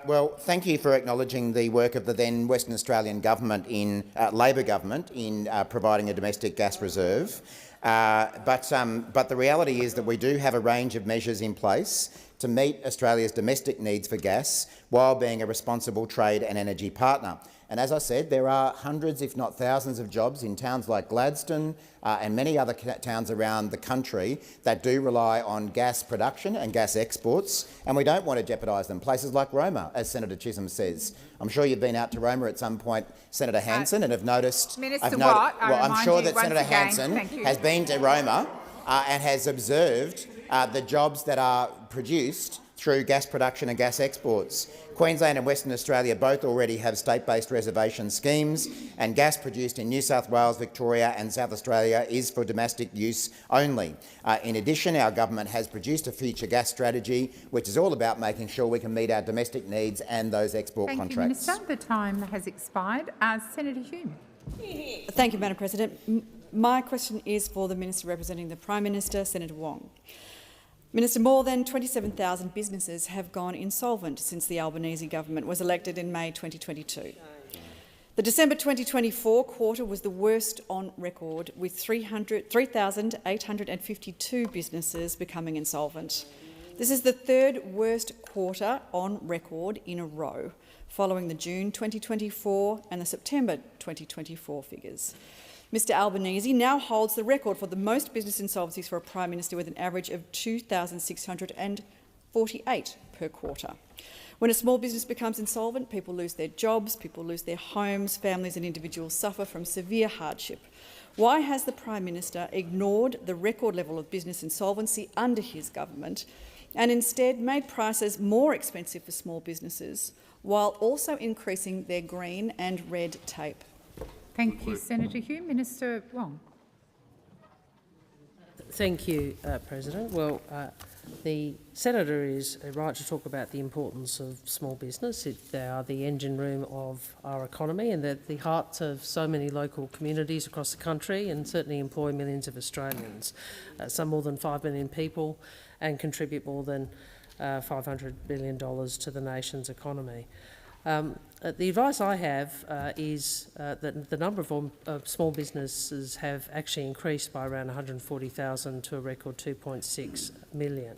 Well, thank you for acknowledging the work of the then Western Australian government Labor government in providing a domestic gas reserve. But the reality is that we do have a range of measures in place to meet Australia's domestic needs for gas while being a responsible trade and energy partner. And as I said, there are hundreds, if not thousands, of jobs in towns like Gladstone and many other towns around the country that do rely on gas production and gas exports, and we don't want to jeopardise them. Places like Roma, as Senator Chisholm says. I'm sure you've been out to Roma at some point, Senator Hanson, and have noticed... Minister Watt, I'm sure that Senator Hanson has been to Roma and has observed the jobs that are produced through gas production and gas exports. Queensland and Western Australia both already have state-based reservation schemes, and gas produced in New South Wales, Victoria and South Australia is for domestic use only. In addition, our government has produced a future gas strategy, which is all about making sure we can meet our domestic needs and those export contracts. Thank you, Minister. The time has expired. Senator Hume. Thank you, Madam President. My question is for the Minister representing the Prime Minister, Senator Wong. Minister, more than 27,000 businesses have gone insolvent since the Albanese government was elected in May 2022. The December 2024 quarter was the worst on record, with 3,852 businesses becoming insolvent. This is the third worst quarter on record in a row, following the June 2024 and the September 2024 figures. Mr Albanese now holds the record for the most business insolvencies for a Prime Minister, with an average of 2,648 per quarter. When a small business becomes insolvent, people lose their jobs, people lose their homes, families and individuals suffer from severe hardship. Why has the Prime Minister ignored the record level of business insolvency under his government and instead made prices more expensive for small businesses while also increasing their green and red tape? Thank you, Senator Hume. Minister Wong. Thank you, President. Well, the Senator is right to talk about the importance of small business. They are the engine room of our economy and they're the hearts of so many local communities across the country, and certainly employ millions of Australians, some more than 5 million people, and contribute more than $500 billion to the nation's economy. The advice I have is that the number of small businesses have actually increased by around 140,000 to a record 2.6 million.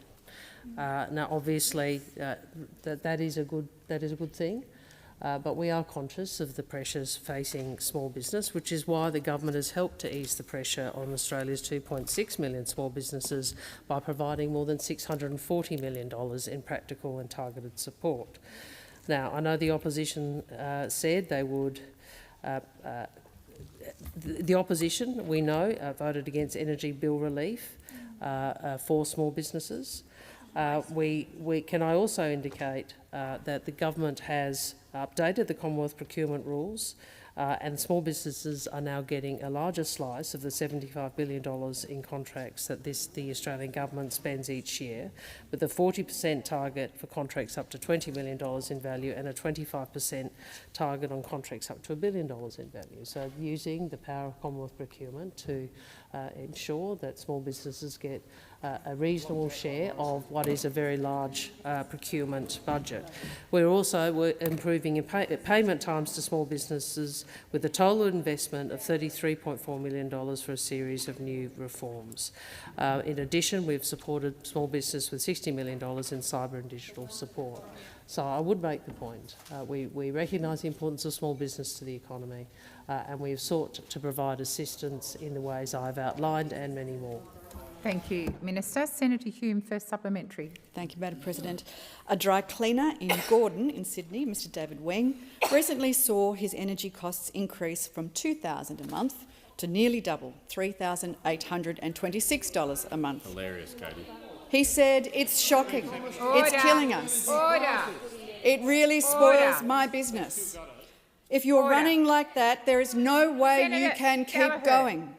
Now, obviously, that is a good thing, but we are conscious of the pressures facing small business, which is why the government has helped to ease the pressure on Australia's 2.6 million small businesses by providing more than $640 million in practical and targeted support. Now, I know the opposition said they would. The opposition, we know, voted against energy bill relief for small businesses. Can I also indicate that the government has updated the Commonwealth procurement rules, and small businesses are now getting a larger slice of the $75 billion in contracts that the Australian government spends each year, with a 40% target for contracts up to $20 million in value and a 25% target on contracts up to $1 billion in value. So using the power of Commonwealth procurement to ensure that small businesses get a reasonable share of what is a very large procurement budget. We're also improving payment times to small businesses with a total investment of $33.4 million for a series of new reforms. In addition, we've supported small business with $60 million in cyber and digital support. So I would make the point. We recognise the importance of small business to the economy, and we have sought to provide assistance in the ways I've outlined and many more. Thank you, Minister. Senator Hume, first supplementary. Thank you, Madam President. A dry cleaner in Gordon in Sydney, Mr David Weng, recently saw his energy costs increase from $2,000 a month to nearly double, $3,826 a month. Hilarious, Katie. He said, "It's shocking. Order. It's killing us. Order. It really spoils my business. If you're running like that, there is no way you can keep going."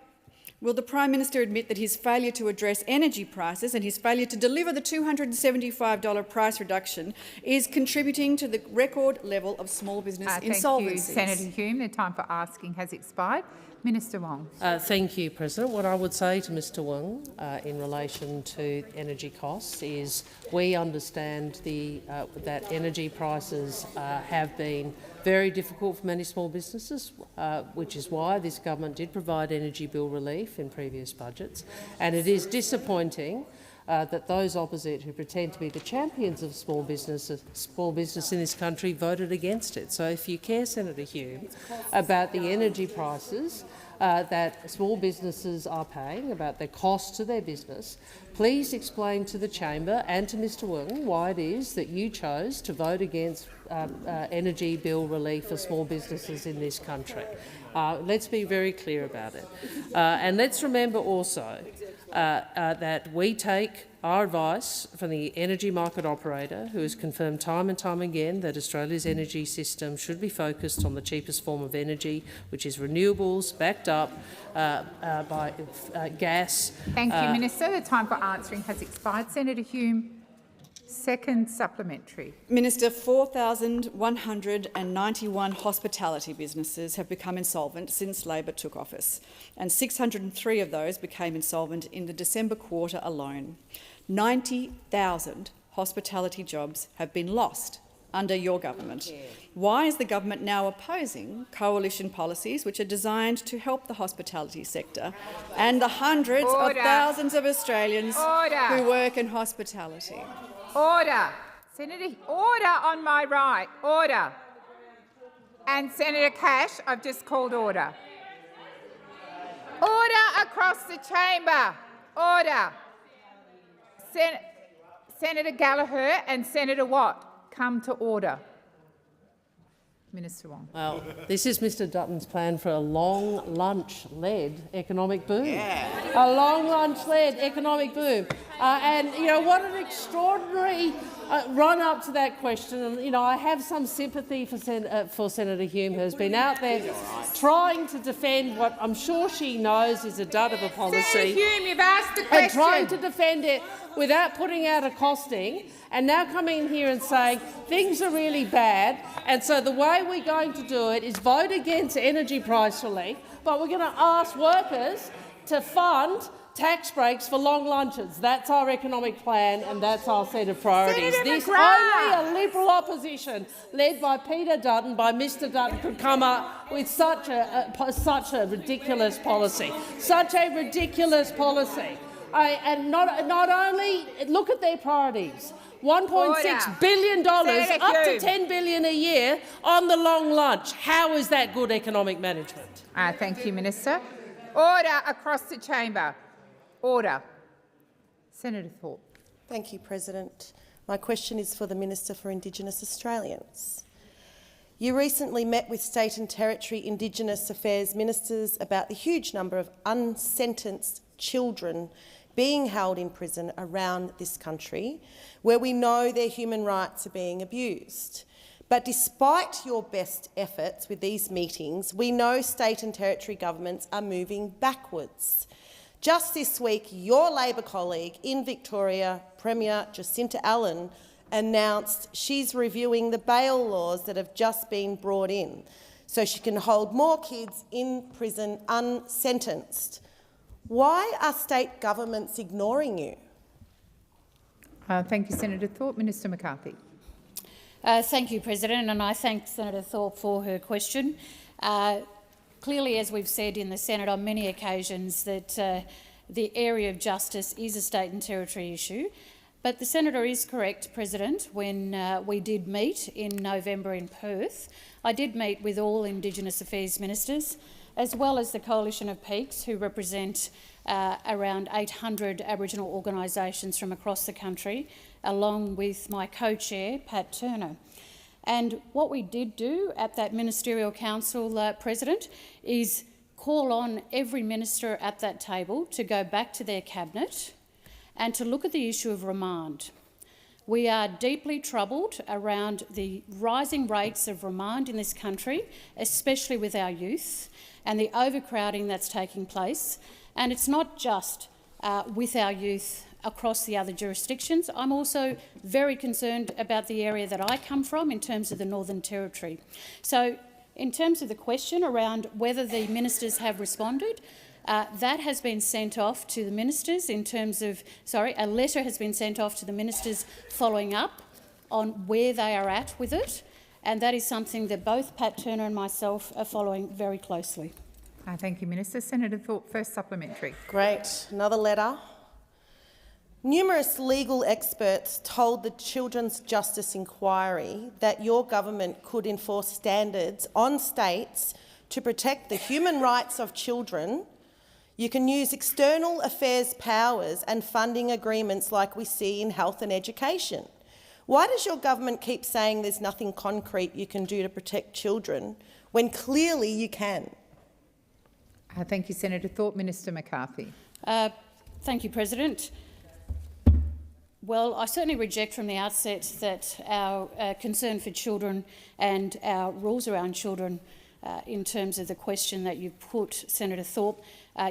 Will the Prime Minister admit that his failure to address energy prices and his failure to deliver the $275 price reduction is contributing to the record level of small business insolvencies? Thank you, Senator Hume. The time for asking has expired. Minister Wong. Thank you, President. What I would say to Mr Wong in relation to energy costs is we understand that energy prices have been very difficult for many small businesses, which is why this government did provide energy bill relief in previous budgets. And it is disappointing that those opposite who pretend to be the champions of small business in this country voted against it. So if you care, Senator Hume, about the energy prices that small businesses are paying, about their cost to their business, please explain to the chamber and to Mr Wong why it is that you chose to vote against energy bill relief for small businesses in this country. Let's be very clear about it. And let's remember also that we take our advice from the energy market operator, who has confirmed time and time again that Australia's energy system should be focused on the cheapest form of energy, which is renewables, backed up by gas. Thank you, Minister. The time for answering has expired. Senator Hume, second supplementary. Minister, 4,191 hospitality businesses have become insolvent since Labor took office, and 603 of those became insolvent in the December quarter alone. 90,000 hospitality jobs have been lost under your government. Why is the government now opposing coalition policies which are designed to help the hospitality sector and the hundreds of thousands of Australians who work in hospitality? Order. Senator, order on my right. Order. And Senator Cash, I've just called order. Order across the chamber. Order. Senator Gallagher and Senator Watt, come to order. Minister Wong. Well, this is Mr Dutton's plan for a long lunch-led economic boom. Yeah. A long lunch-led economic boom. And, you know, what an extraordinary run-up to that question. And, you know, I have some sympathy for Senator Hume, who's been out there trying to defend what I'm sure she knows is a dud of a policy. Senator Hume, you've asked the question. And trying to defend it without putting out a costing, and now coming in here and saying things are really bad, and so the way we're going to do it is vote against energy price relief, but we're going to ask workers to fund tax breaks for long lunches. That's our economic plan and that's our set of priorities. This only a Liberal opposition, led by Peter Dutton, by Mr Dutton, could come up with such a ridiculous policy. Such a ridiculous policy. And not only look at their priorities. $1.6 billion, up to $10 billion a year on the long lunch. How is that good economic management? Thank you, Minister. Order across the chamber. Order. Senator Thorpe. Thank you, President. My question is for the Minister for Indigenous Australians. You recently met with State and Territory Indigenous Affairs ministers about the huge number of unsentenced children being held in prison around this country, where we know their human rights are being abused. But despite your best efforts with these meetings, we know state and territory governments are moving backwards. Just this week, your Labor colleague in Victoria, Premier Jacinta Allen, announced she's reviewing the bail laws that have just been brought in so she can hold more kids in prison unsentenced. Why are state governments ignoring you? Thank you, Senator Thorpe. Minister McCarthy. Thank you, President, and I thank Senator Thorpe for her question. Clearly, as we've said in the Senate on many occasions, that the area of justice is a state and territory issue. But the Senator is correct, President, when we did meet in November in Perth. I did meet with all Indigenous Affairs ministers, as well as the Coalition of Peaks, who represent around 800 Aboriginal organisations from across the country, along with my co-chair, Pat Turner. And what we did do at that Ministerial Council, President, is call on every minister at that table to go back to their cabinet and to look at the issue of remand. We are deeply troubled around the rising rates of remand in this country, especially with our youth, and the overcrowding that's taking place. And it's not just with our youth across the other jurisdictions. I'm also very concerned about the area that I come from in terms of the Northern Territory. So in terms of the question around whether the ministers have responded, that has been sent off to the ministers in terms of, a letter has been sent off to the ministers following up on where they are at with it, and that is something that both Pat Turner and myself are following very closely. Thank you, Minister. Senator Thorpe, first supplementary. Great. Another letter. Numerous legal experts told the Children's Justice Inquiry that your government could enforce standards on states to protect the human rights of children. You can use external affairs powers and funding agreements like we see in health and education. Why does your government keep saying there's nothing concrete you can do to protect children when clearly you can? Thank you, Senator Thorpe. Minister McCarthy. Thank you, President. Well, I certainly reject from the outset that our concern for children and our rules around children in terms of the question that you put, Senator Thorpe.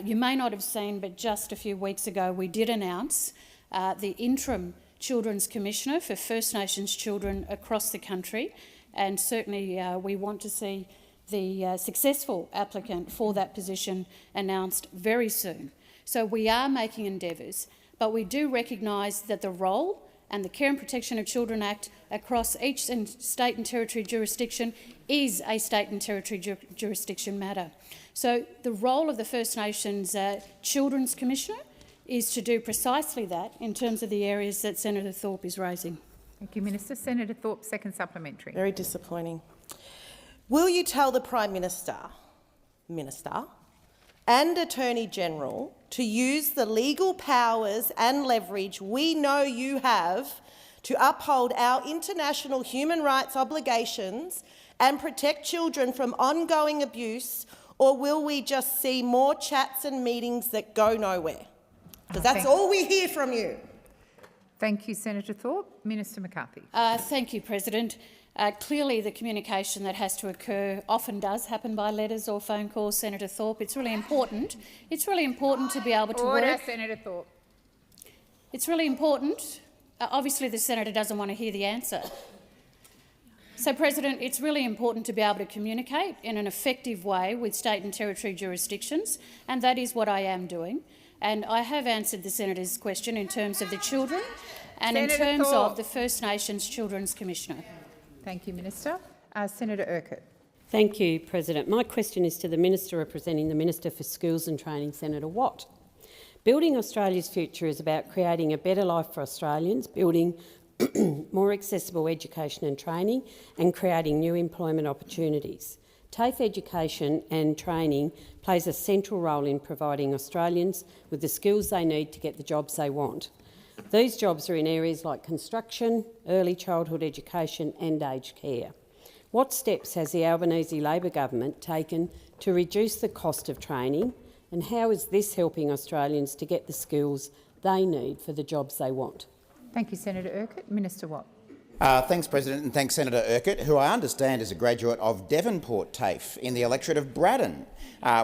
You may not have seen, but just a few weeks ago we did announce the interim Children's Commissioner for First Nations children across the country, and certainly we want to see the successful applicant for that position announced very soon. So we are making endeavours, but we do recognise that the role and the Care and Protection of Children Act across each state and territory jurisdiction is a state and territory jurisdiction matter. So the role of the First Nations Children's Commissioner is to do precisely that in terms of the areas that Senator Thorpe is raising. Thank you, Minister. Senator Thorpe, second supplementary. Very disappointing. Will you tell the Prime Minister, and Attorney-General to use the legal powers and leverage we know you have to uphold our international human rights obligations and protect children from ongoing abuse, or will we just see more chats and meetings that go nowhere? Because that's all we hear from you. Thank you, Senator Thorpe. Minister McCarthy. Thank you, President. Clearly the communication that has to occur often does happen by letters or phone calls, Senator Thorpe. It's really important. It's really important to be able to Order, work. Senator Thorpe. It's really important. Obviously the senator doesn't want to hear the answer. So, President, it's really important to be able to communicate in an effective way with state and territory jurisdictions, and that is what I am doing. And I have answered the senator's question in terms of the children and Senator in terms Thorpe. of the First Nations Children's Commissioner. Thank you, Minister. Senator Urquhart. Thank you, President. My question is to the Minister representing the Minister for Skills and Training, Senator Watt. Building Australia's future is about creating a better life for Australians, building more accessible education and training, and creating new employment opportunities. TAFE education and training plays a central role in providing Australians with the skills they need to get the jobs they want. These jobs are in areas like construction, early childhood education and aged care. What steps has the Albanese Labor government taken to reduce the cost of training, and how is this helping Australians to get the skills they need for the jobs they want? Thank you, Senator Urquhart. Minister Watt. Thanks, President, and thanks, Senator Urquhart, who I understand is a graduate of Devonport TAFE in the electorate of Braddon.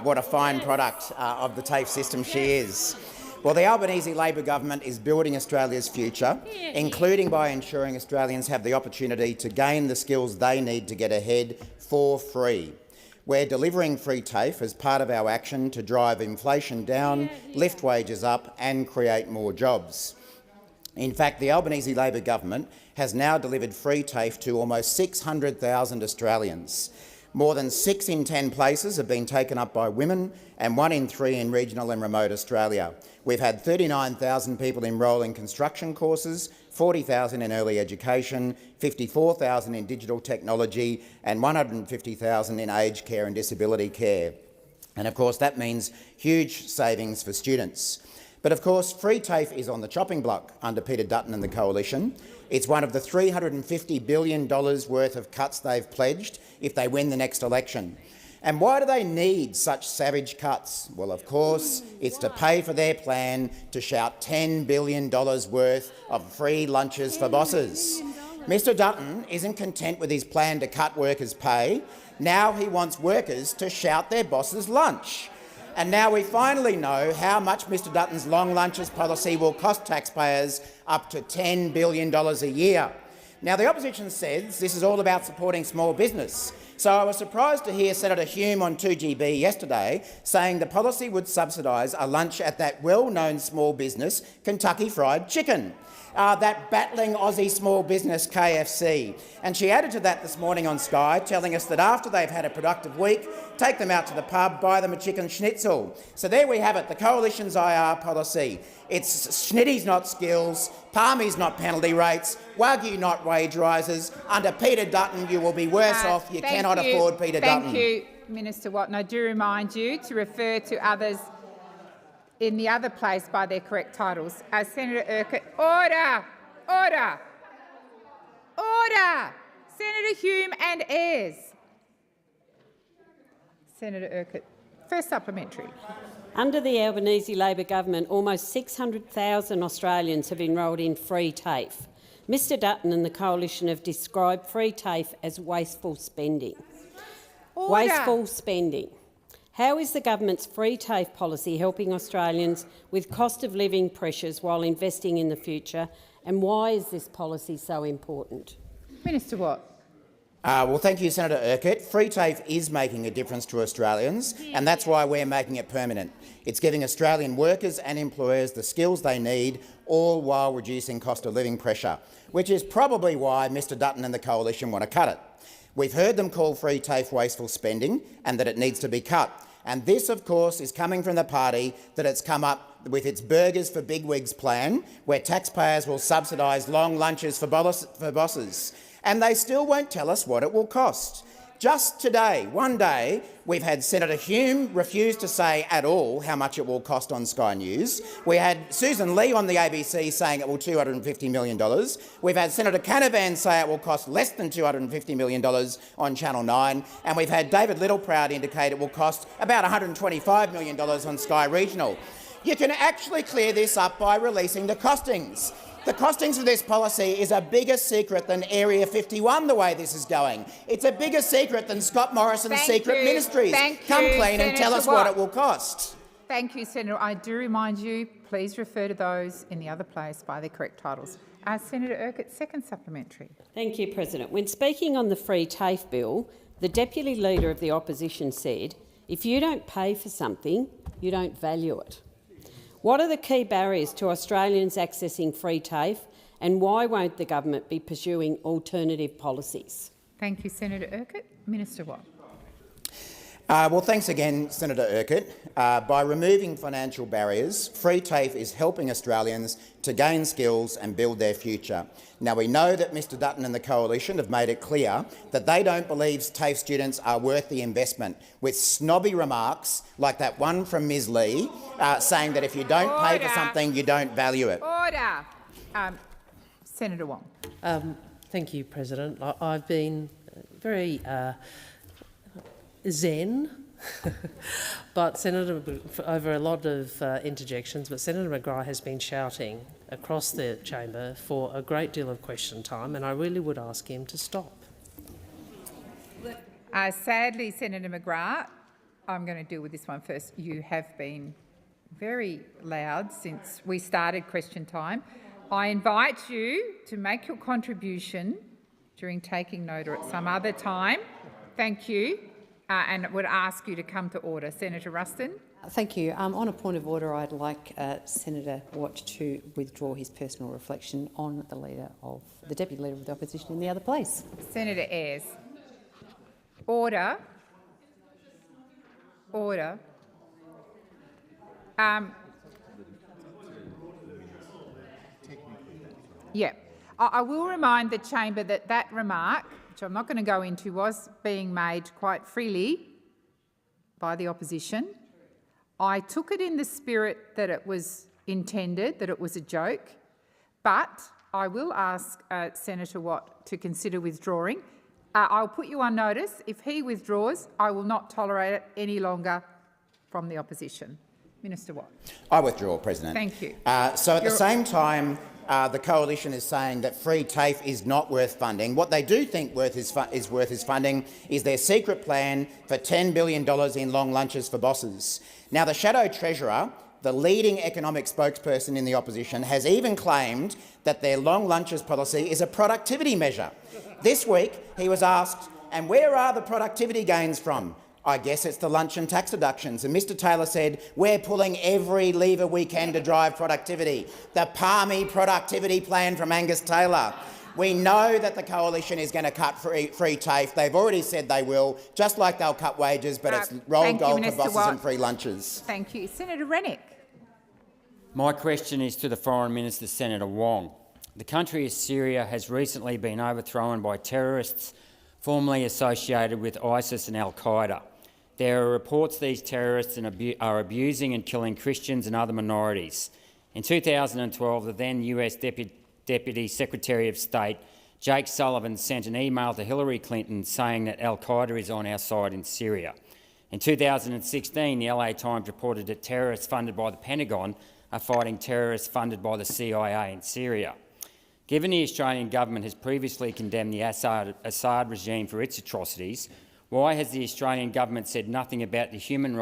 What a fine product of the TAFE system she is. Well, the Albanese Labor government is building Australia's future, including by ensuring Australians have the opportunity to gain the skills they need to get ahead for free. We're delivering free TAFE as part of our action to drive inflation down, lift wages up and create more jobs. In fact, the Albanese Labor government has now delivered free TAFE to almost 600,000 Australians. More than 6 in 10 places have been taken up by women and 1 in 3 in regional and remote Australia. We've had 39,000 people enrol in construction courses, 40,000 in early education, 54,000 in digital technology and 150,000 in aged care and disability care. And of course that means huge savings for students. But of course free TAFE is on the chopping block under Peter Dutton and the Coalition. It's one of the $350 billion worth of cuts they've pledged if they win the next election. And why do they need such savage cuts? Well, of course, it's to pay for their plan to shout $10 billion worth of free lunches for bosses. Mr Dutton isn't content with his plan to cut workers' pay. Now he wants workers to shout their boss's lunch. And now we finally know how much Mr Dutton's long lunches policy will cost taxpayers, up to $10 billion a year. Now, the opposition says this is all about supporting small business. So I was surprised to hear Senator Hume on 2GB yesterday saying the policy would subsidise a lunch at that well-known small business, Kentucky Fried Chicken, that battling Aussie small business KFC. And she added to that this morning on Sky, telling us that after they've had a productive week, take them out to the pub, buy them a chicken schnitzel. So there we have it, the Coalition's IR policy. It's schnitties not skills, palmies not penalty rates, Wagyu not wage rises. Under Peter Dutton you will be worse off. You cannot afford Peter Dutton. Thank you, Minister Watt. And I do remind you to refer to others in the other place by their correct titles. Senator Urquhart, order! Order! Order! Senator Hume and Ayres. Senator Urquhart, first supplementary. Under the Albanese Labor government, almost 600,000 Australians have enrolled in free TAFE. Mr Dutton and the Coalition have described free TAFE as wasteful spending. Order. Wasteful spending. How is the government's free TAFE policy helping Australians with cost of living pressures while investing in the future, and why is this policy so important? Minister Watt. Well, thank you, Senator Urquhart. Free TAFE is making a difference to Australians, and that's why we're making it permanent. It's giving Australian workers and employers the skills they need, all while reducing cost of living pressure, which is probably why Mr Dutton and the Coalition want to cut it. We've heard them call free TAFE wasteful spending and that it needs to be cut. And this, of course, is coming from the party that has come up with its Burgers for Bigwigs plan, where taxpayers will subsidise long lunches for bosses. And they still won't tell us what it will cost. Just today, one day, we've had Senator Hume refuse to say at all how much it will cost on Sky News. We had Susan Lee on the ABC saying it will $250 million. We've had Senator Canavan say it will cost less than $250 million on Channel 9. And we've had David Littleproud indicate it will cost about $125 million on Sky Regional. You can actually clear this up by releasing the costings. The costings of this policy is a bigger secret than Area 51, the way this is going. It's a bigger secret than Scott Morrison's secret ministries. Come clean and tell us what it will cost. Thank you, Senator. I do remind you, please refer to those in the other place by their correct titles. Senator Urquhart, second supplementary. Thank you, President. When speaking on the free TAFE bill, the Deputy Leader of the Opposition said, if you don't pay for something, you don't value it. What are the key barriers to Australians accessing free TAFE, and why won't the government be pursuing alternative policies? Thank you, Senator Urquhart. Minister Watt. Well, thanks again, Senator Urquhart. By removing financial barriers, free TAFE is helping Australians to gain skills and build their future. Now, we know that Mr Dutton and the Coalition have made it clear that they don't believe TAFE students are worth the investment, with snobby remarks like that one from Ms Lee saying that if you don't pay for something, you don't value it. Order. Senator Wong. Thank you, President. I've been very zen, but over a lot of interjections, but Senator McGrath has been shouting across the chamber for a great deal of question time, and I really would ask him to stop. Sadly, Senator McGrath, I'm going to deal with this one first. You have been very loud since we started question time. I invite you to make your contribution during taking note or at some other time. Thank you. And would ask you to come to order. Senator Ruston. Thank you. On a point of order, I'd like Senator Watt to withdraw his personal reflection on the Deputy Leader of the Opposition in the other place. Senator Ayres. Order. Order. Yeah. I will remind the chamber that that remark, which I'm not going to go into, was being made quite freely by the opposition. I took it in the spirit that it was intended, that it was a joke, but I will ask Senator Watt to consider withdrawing. I'll put you on notice. If he withdraws, I will not tolerate it any longer from the opposition. Minister Watt. I withdraw, President. Thank you. So at the same time, the Coalition is saying that free TAFE is not worth funding. What they do think is worth his funding is their secret plan for $10 billion in long lunches for bosses. Now, the Shadow Treasurer, the leading economic spokesperson in the opposition, has even claimed that their long lunches policy is a productivity measure. This week, he was asked, and where are the productivity gains from? I guess it's the lunch and tax deductions. And Mr Taylor said, we're pulling every lever we can to drive productivity. The palmy productivity plan from Angus Taylor. We know that the Coalition is going to cut free TAFE. They've already said they will, just like they'll cut wages, but it's rolled gold for bosses and free lunches. Thank you. Senator Rennick. My question is to the Foreign Minister, Senator Wong. The country of Syria has recently been overthrown by terrorists formerly associated with ISIS and al-Qaeda. There are reports these terrorists are abusing and killing Christians and other minorities. In 2012, the then US Deputy Secretary of State, Jake Sullivan, sent an email to Hillary Clinton saying that al-Qaeda is on our side in Syria. In 2016, the LA Times reported that terrorists funded by the Pentagon are fighting terrorists funded by the CIA in Syria. Given the Australian government has previously condemned the Assad regime for its atrocities, why has the Australian government said nothing about the human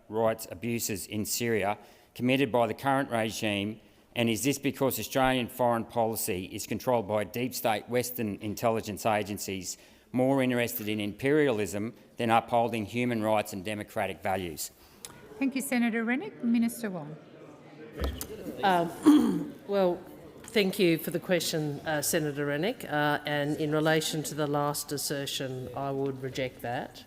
rights abuses in Syria committed by the current regime, and is this because Australian foreign policy is controlled by deep state Western intelligence agencies more interested in imperialism than upholding human rights and democratic values? Thank you, Senator Rennick. Minister Wong. Well, thank you for the question, Senator Rennick. And in relation to the last assertion, I would reject that.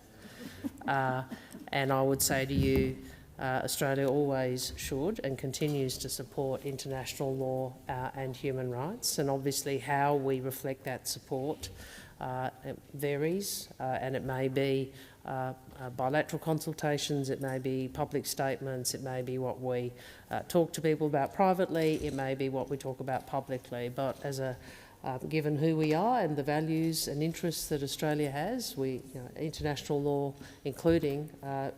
And I would say to you, Australia always should and continues to support international law and human rights. And obviously how we reflect that support it varies, and it may be bilateral consultations, it may be public statements, it may be what we talk to people about privately, it may be what we talk about publicly. But as a given who we are and the values and interests that Australia has, international law, including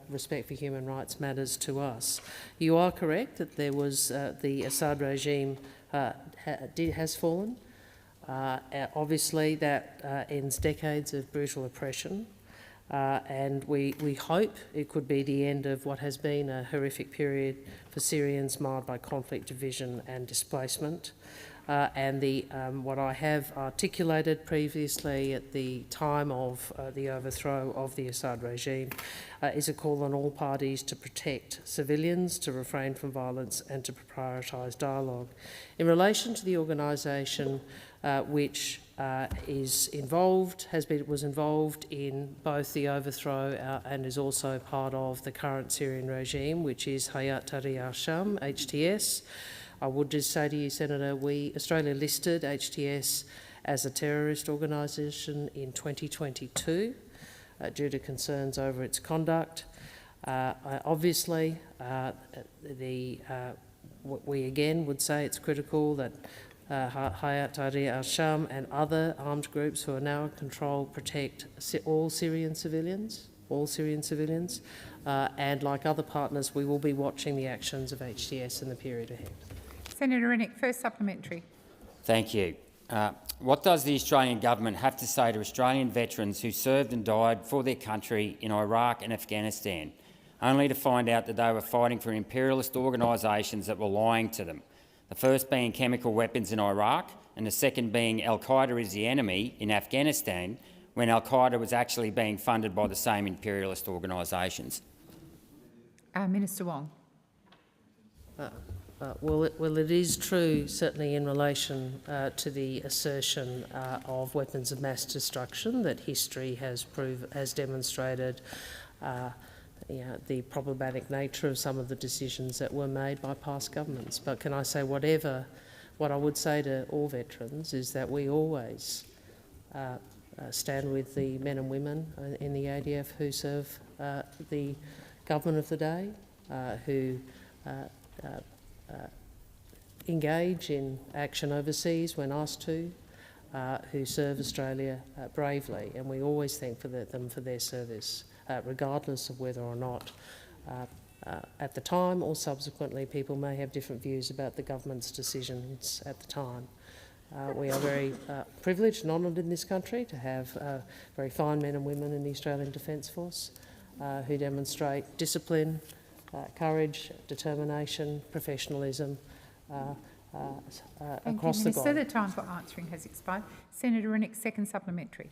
respect for human rights, matters to us. You are correct that there was the Assad regime has fallen. Obviously, that ends decades of brutal oppression, and we hope it could be the end of what has been a horrific period for Syrians marred by conflict, division and displacement. And what I have articulated previously at the time of the overthrow of the Assad regime is a call on all parties to protect civilians, to refrain from violence and to prioritise dialogue. In relation to the organisation which was involved in both the overthrow and is also part of the current Syrian regime, which is Hayat Tahrir al-Sham, HTS. I would just say to you, Senator, Australia listed HTS as a terrorist organisation in 2022 due to concerns over its conduct. Obviously, we again would say it's critical that Hayat Tahrir al-Sham and other armed groups who are now in control protect all Syrian civilians, and like other partners, we will be watching the actions of HTS in the period ahead. Senator Rennick, first supplementary. Thank you. What does the Australian government have to say to Australian veterans who served and died for their country in Iraq and Afghanistan, only to find out that they were fighting for imperialist organisations that were lying to them? The first being chemical weapons in Iraq and the second being al-Qaeda is the enemy in Afghanistan, when al-Qaeda was actually being funded by the same imperialist organisations. Minister Wong. Well, it is true, certainly in relation to the assertion of weapons of mass destruction, that history has demonstrated the problematic nature of some of the decisions that were made by past governments. But can I say what I would say to all veterans is that we always stand with the men and women in the ADF who serve the government of the day, who engage in action overseas when asked to, who serve Australia bravely, and we always thank them for their service, regardless of whether or not at the time or subsequently people may have different views about the government's decisions at the time. We are very privileged and honoured in this country to have very fine men and women in the Australian Defence Force who demonstrate discipline, courage, determination, professionalism across the globe. The time for answering has expired. Senator Rennick, second supplementary.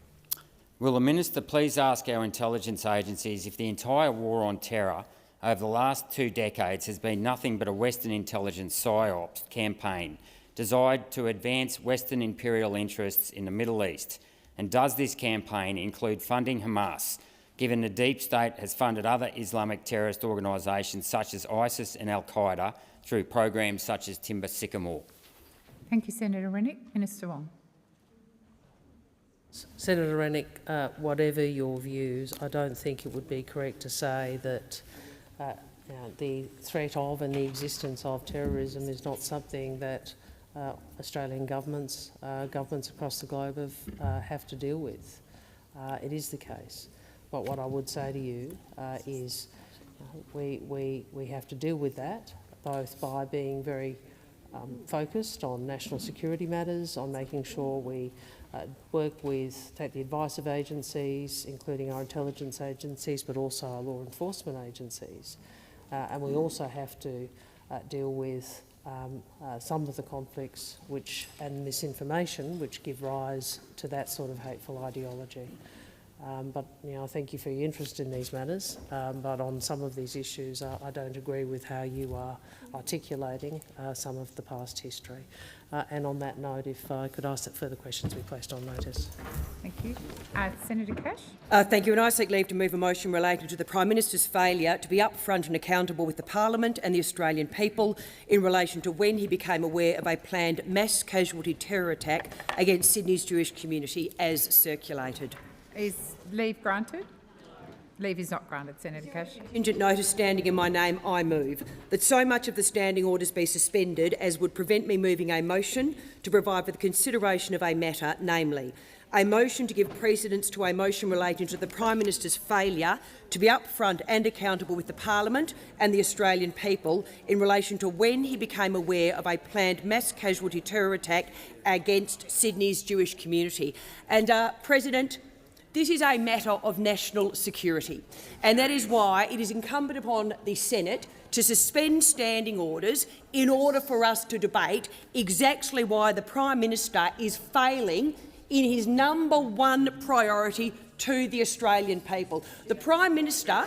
Will the Minister please ask our intelligence agencies if the entire war on terror over the last 2 decades has been nothing but a Western intelligence psyops campaign designed to advance Western imperial interests in the Middle East? And does this campaign include funding Hamas, given the deep state has funded other Islamic terrorist organisations such as ISIS and al-Qaeda through programs such as Timber Sycamore? Thank you, Senator Rennick. Minister Wong. Senator Rennick, whatever your views, I don't think it would be correct to say that the threat of and the existence of terrorism is not something that Australian governments across the globe have to deal with. It is the case. But what I would say to you is we have to deal with that, both by being very focused on national security matters, on making sure we take the advice of agencies, including our intelligence agencies, but also our law enforcement agencies. And we also have to deal with some of the conflicts and misinformation which give rise to that sort of hateful ideology. But I thank you for your interest in these matters. But on some of these issues, I don't agree with how you are articulating some of the past history. And on that note, if I could ask that further questions be placed on notice. Thank you. Senator Cash. Thank you. And I seek leave to move a motion relating to the Prime Minister's failure to be upfront and accountable with the Parliament and the Australian people in relation to when he became aware of a planned mass casualty terror attack against Sydney's Jewish community as circulated. Is leave granted? Leave is not granted, Senator Cash. Contingent notice standing in my name, I move that so much of the standing orders be suspended as would prevent me moving a motion to provide for the consideration of a matter, namely a motion to give precedence to a motion relating to the Prime Minister's failure to be upfront and accountable with the Parliament and the Australian people in relation to when he became aware of a planned mass casualty terror attack against Sydney's Jewish community. And, President, this is a matter of national security, and that is why it is incumbent upon the Senate to suspend standing orders in order for us to debate exactly why the Prime Minister is failing in his #1 priority to the Australian people. The Prime Minister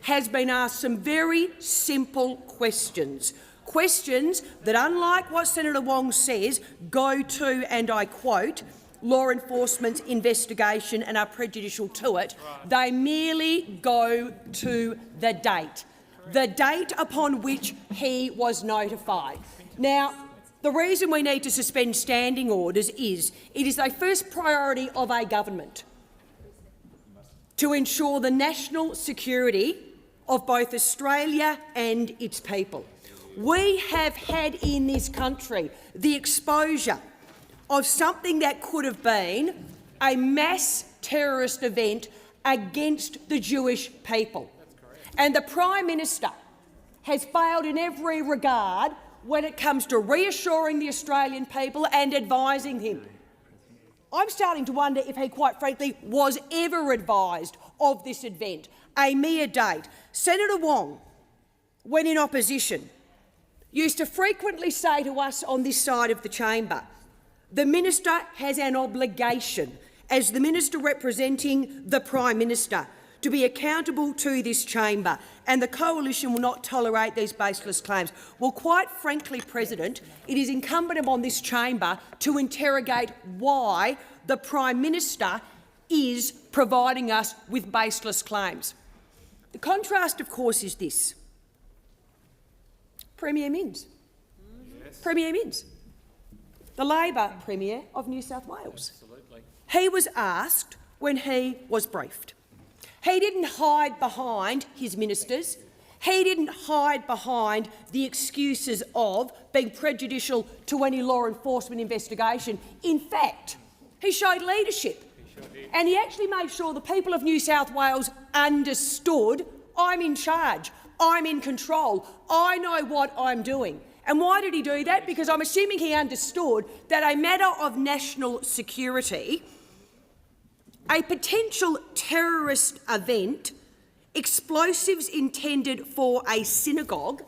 has been asked some very simple questions, questions that, unlike what Senator Wong says, go to, and I quote, law enforcement's investigation and are prejudicial to it. They merely go to the date upon which he was notified. Now, the reason we need to suspend standing orders is it is a first priority of a government to ensure the national security of both Australia and its people. We have had in this country the exposure of something that could have been a mass terrorist event against the Jewish people. And the Prime Minister has failed in every regard when it comes to reassuring the Australian people and advising him. I'm starting to wonder if he, quite frankly, was ever advised of this event. A mere date. Senator Wong, when in opposition, used to frequently say to us on this side of the chamber, the Minister has an obligation, as the Minister representing the Prime Minister, to be accountable to this chamber, and the Coalition will not tolerate these baseless claims. Well, quite frankly, President, it is incumbent upon this chamber to interrogate why the Prime Minister is providing us with baseless claims. The contrast, of course, is this. Premier Minns. Yes. Premier Minns. The Labor Premier of New South Wales. Absolutely. He was asked when he was briefed. He didn't hide behind his ministers. He didn't hide behind the excuses of being prejudicial to any law enforcement investigation. In fact, he showed leadership. And he actually made sure the people of New South Wales understood, I'm in charge, I'm in control, I know what I'm doing. And why did he do that? Because I'm assuming he understood that a matter of national security, a potential terrorist event, explosives intended for a synagogue,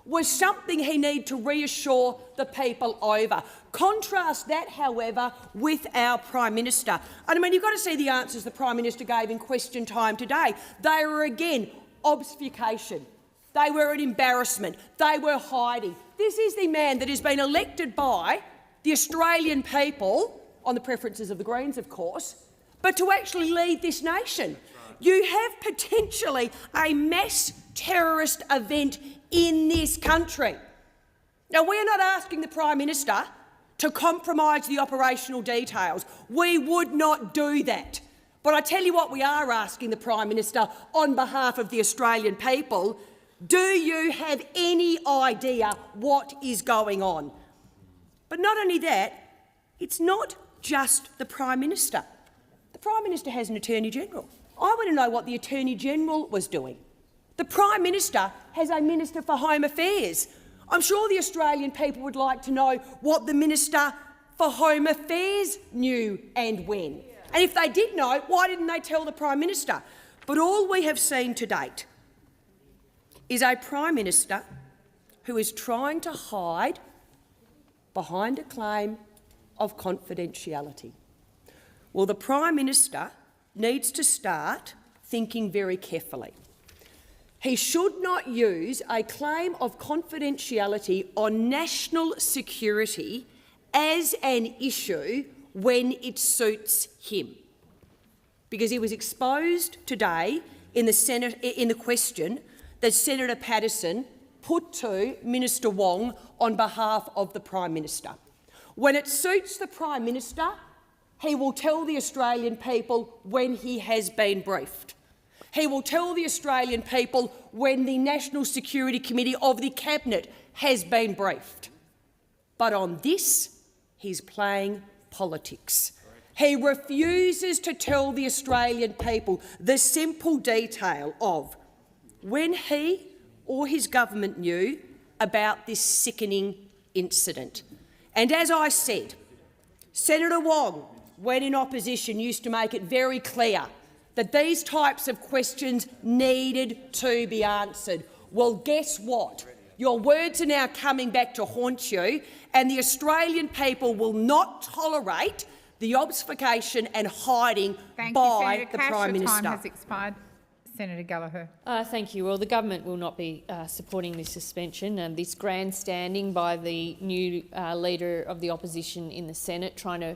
was something he needed to reassure the people over. Contrast that, however, with our Prime Minister. And I mean, you've got to see the answers the Prime Minister gave in question time today. They were, again, obfuscation. They were an embarrassment. They were hiding. This is the man that has been elected by the Australian people, on the preferences of the Greens, of course, but to actually lead this nation. You have potentially a mass terrorist event in this country. Now, we're not asking the Prime Minister to compromise the operational details. We would not do that. But I tell you what, we are asking the Prime Minister on behalf of the Australian people, do you have any idea what is going on? But not only that, it's not just the Prime Minister. The Prime Minister has an Attorney-General. I want to know what the Attorney-General was doing. The Prime Minister has a Minister for Home Affairs. I'm sure the Australian people would like to know what the Minister for Home Affairs knew and when. And if they did know, why didn't they tell the Prime Minister? But all we have seen to date is a Prime Minister who is trying to hide behind a claim of confidentiality. Well, the Prime Minister needs to start thinking very carefully. He should not use a claim of confidentiality on national security as an issue when it suits him, because he was exposed today in the Senate in the question that Senator Patterson put to Minister Wong on behalf of the Prime Minister. When it suits the Prime Minister, he will tell the Australian people when he has been briefed. He will tell the Australian people when the National Security Committee of the Cabinet has been briefed. But on this, he's playing politics. He refuses to tell the Australian people the simple detail of when he or his government knew about this sickening incident. And as I said, Senator Wong, when in opposition, used to make it very clear that these types of questions needed to be answered. Well, guess what? Your words are now coming back to haunt you, and the Australian people will not tolerate the obfuscation and hiding by the Prime Minister. Your time has expired. Senator Gallagher. Thank you. Well, the government will not be supporting this suspension and this grandstanding by the new leader of the opposition in the Senate, trying to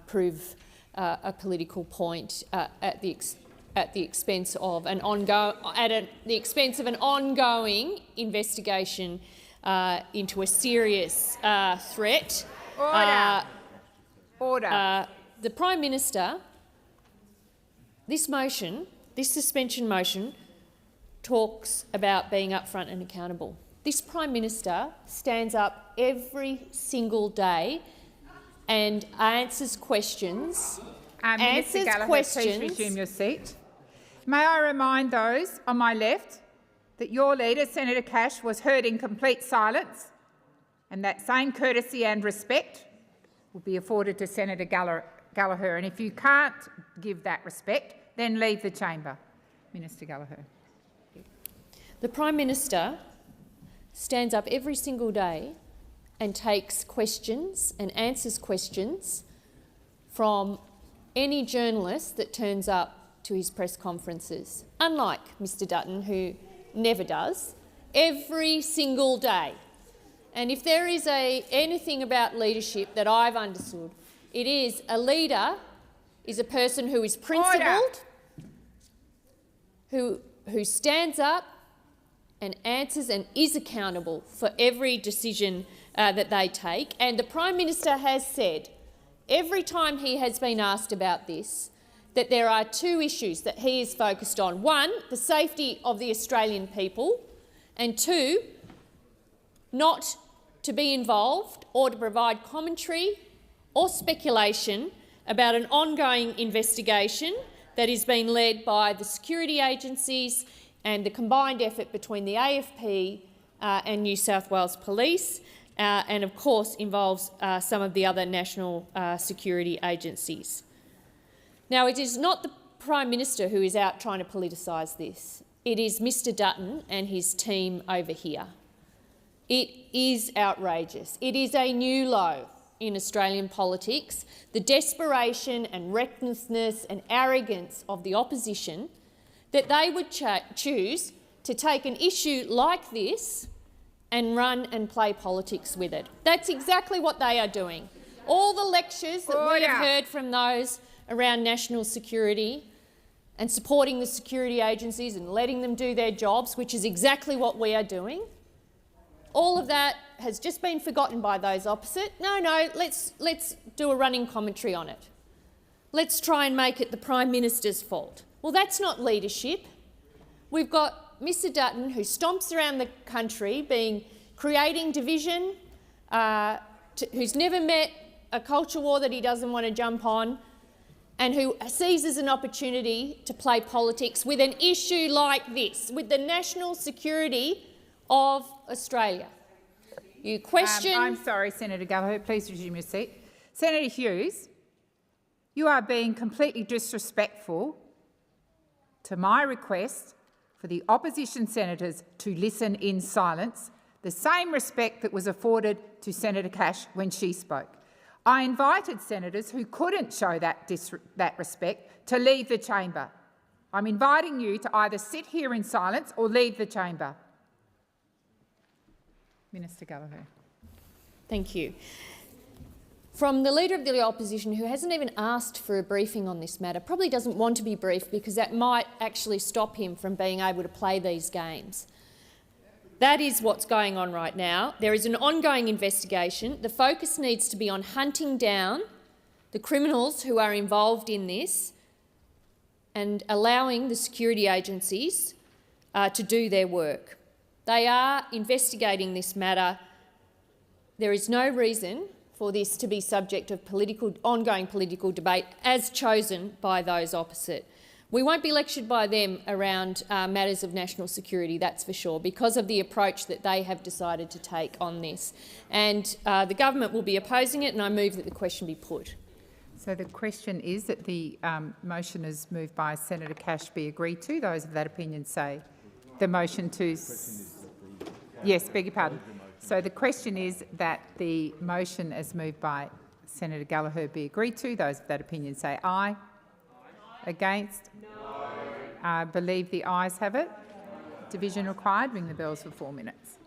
prove a political point at the expense of an ongoing investigation into a serious threat. Order. Order. The Prime Minister, this suspension motion, talks about being upfront and accountable. This Prime Minister stands up every single day and answers questions. Minister Gallagher, please resume your seat. May I remind those on my left that your leader, Senator Cash, was heard in complete silence, and that same courtesy and respect will be afforded to Senator Gallagher. And if you can't give that respect, then leave the chamber. Minister Gallagher. The Prime Minister stands up every single day and takes questions and answers questions from any journalist that turns up to his press conferences, unlike Mr Dutton, who never does, every single day. And if there is anything about leadership that I've understood, it is a leader is a person who is principled, who stands up and answers and is accountable for every decision that they take. And the Prime Minister has said, every time he has been asked about this, that there are two issues that he is focused on. One, the safety of the Australian people, and two, not to be involved or to provide commentary or speculation about an ongoing investigation that is being led by the security agencies and the combined effort between the AFP and New South Wales Police, and of course involves some of the other national security agencies. Now, it is not the Prime Minister who is out trying to politicise this. It is Mr Dutton and his team over here. It is outrageous. It is a new low in Australian politics, the desperation and recklessness and arrogance of the opposition, that they would choose to take an issue like this and run and play politics with it. That's exactly what they are doing. All the lectures that we have heard from those around national security and supporting the security agencies and letting them do their jobs, which is exactly what we are doing, all of that has just been forgotten by those opposite. No, let's do a running commentary on it. Let's try and make it the Prime Minister's fault. Well, that's not leadership. We've got Mr Dutton, who stomps around the country creating division, who's never met a culture war that he doesn't want to jump on, and who seizes an opportunity to play politics with an issue like this, with the national security of Australia. You question— I'm sorry, Senator Gallagher. Please resume your seat. Senator Hughes, you are being completely disrespectful to my request for the opposition senators to listen in silence, the same respect that was afforded to Senator Cash when she spoke. I invited senators who couldn't show that respect to leave the chamber. I'm inviting you to either sit here in silence or leave the chamber. Minister Gallagher. Thank you. From the Leader of the Opposition, who hasn't even asked for a briefing on this matter, probably doesn't want to be briefed because that might actually stop him from being able to play these games. That is what's going on right now. There is an ongoing investigation. The focus needs to be on hunting down the criminals who are involved in this and allowing the security agencies to do their work. They are investigating this matter. There is no reason for this to be subject of ongoing political debate as chosen by those opposite. We won't be lectured by them around matters of national security, that's for sure, because of the approach that they have decided to take on this. And the government will be opposing it, and I move that the question be put. So the question is that the motion is moved by Senator Cash be agreed to. Those of that opinion say the motion to... Yes, beg your pardon. So the question is that the motion as moved by Senator Gallagher be agreed to. Those of that opinion say aye. Against? No. I believe the ayes have it. Division required. Ring the bells for 4 minutes.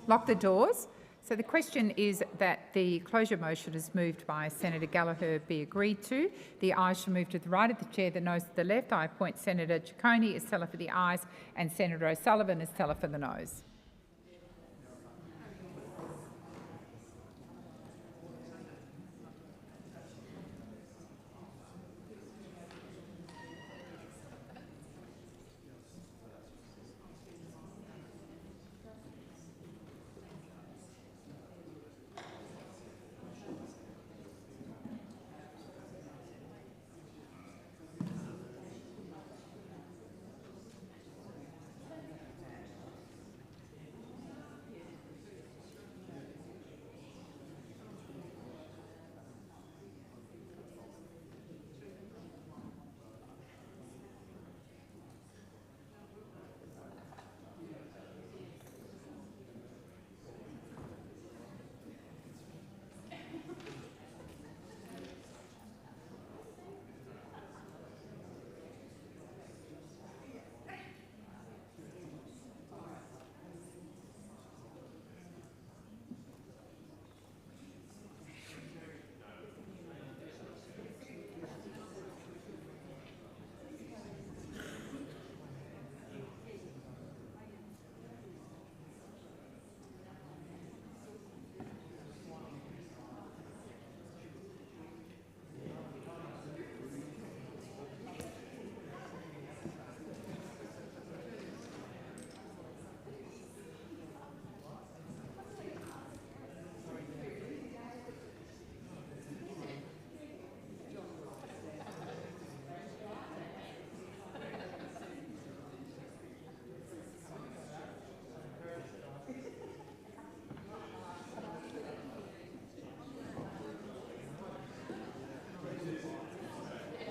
Lock the doors. So the question is that the closure motion is moved by Senator Gallagher be agreed to. The ayes shall move to the right of the chair, the noes to the left. I appoint Senator Ciccone as teller for the ayes and Senator O'Sullivan as teller for the noes.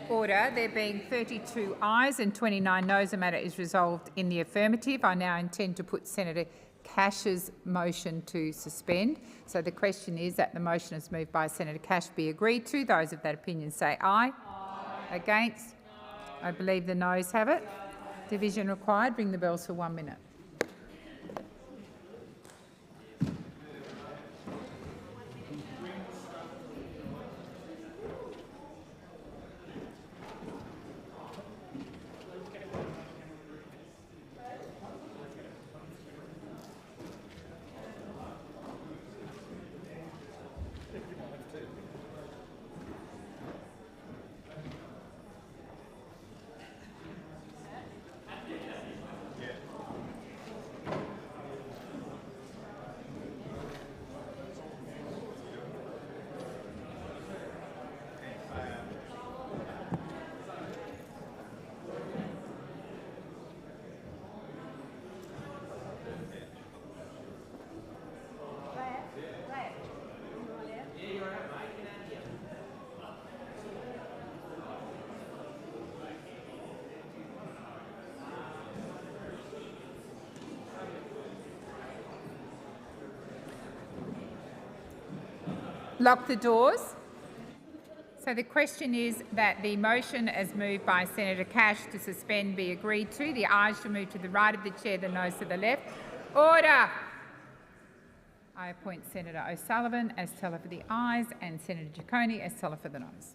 Order. There being 32 ayes and 29 noes, the matter is resolved in the affirmative. I now intend to put Senator Cash's motion to suspend. So the question is that the motion is moved by Senator Cash be agreed to. Those of that opinion say aye. Aye. Against? I believe the noes have it. Division required. Ring the bells for 1 minute. Lock the doors. So the question is that the motion as moved by Senator Cash to suspend be agreed to. The ayes shall move to the right of the chair, the noes to the left. Order. I appoint Senator O'Sullivan as teller for the ayes and Senator Ciccone as teller for the noes.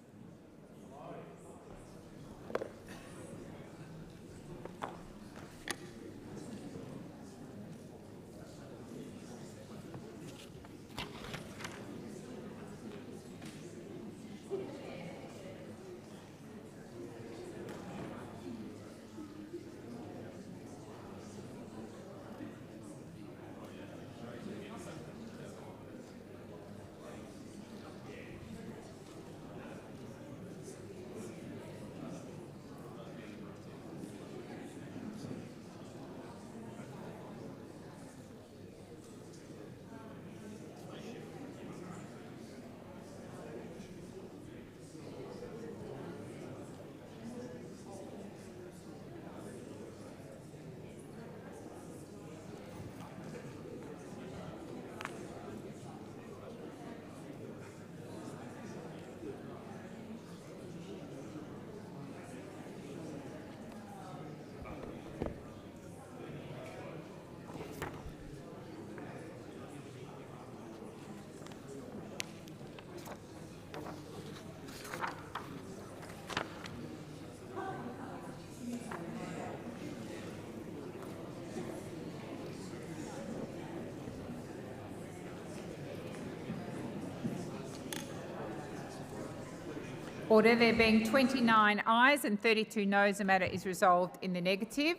Order. There being 29 ayes and 32 noes, the matter is resolved in the negative.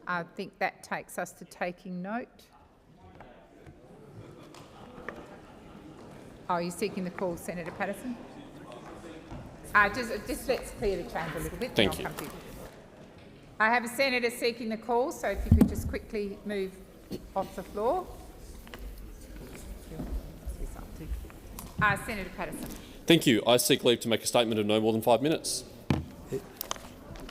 I think that takes us to taking note. Oh, you're seeking the call, Senator Patterson? Just let's clear the chamber a little bit. Thank you. I have a senator seeking the call, so if you could just quickly move off the floor. Senator Patterson. Thank you. I seek leave to make a statement of no more than 5 minutes.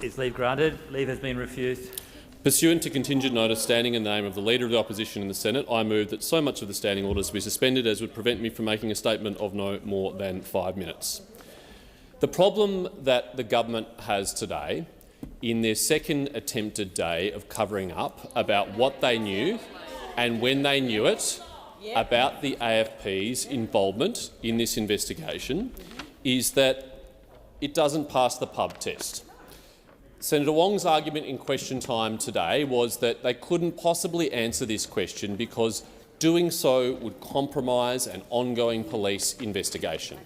Is leave granted? Leave has been refused. Pursuant to contingent notice standing in the name of the Leader of the Opposition in the Senate, I move that so much of the standing orders be suspended as would prevent me from making a statement of no more than 5 minutes. The problem that the government has today, in their second attempted day of covering up about what they knew and when they knew it about the AFP's involvement in this investigation, is that it doesn't pass the pub test. Senator Wong's argument in question time today was that they couldn't possibly answer this question because doing so would compromise an ongoing police investigation.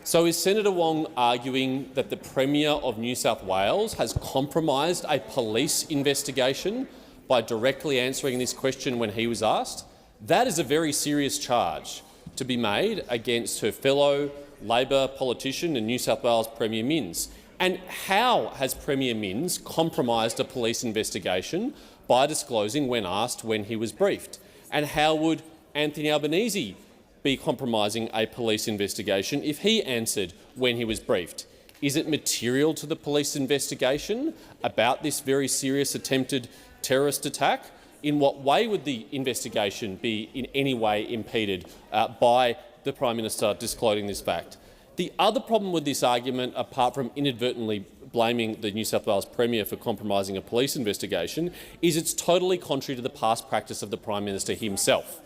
So is Senator Wong arguing that the Premier of New South Wales has compromised a police investigation by directly answering this question when he was asked? That is a very serious charge to be made against her fellow Labor politician and New South Wales Premier Minns. And how has Premier Minns compromised a police investigation by disclosing when asked when he was briefed? And how would Anthony Albanese be compromising a police investigation if he answered when he was briefed? Is it material to the police investigation about this very serious attempted terrorist attack? In what way would the investigation be in any way impeded by the Prime Minister disclosing this fact? The other problem with this argument, apart from inadvertently blaming the New South Wales Premier for compromising a police investigation, is it's totally contrary to the past practice of the Prime Minister himself.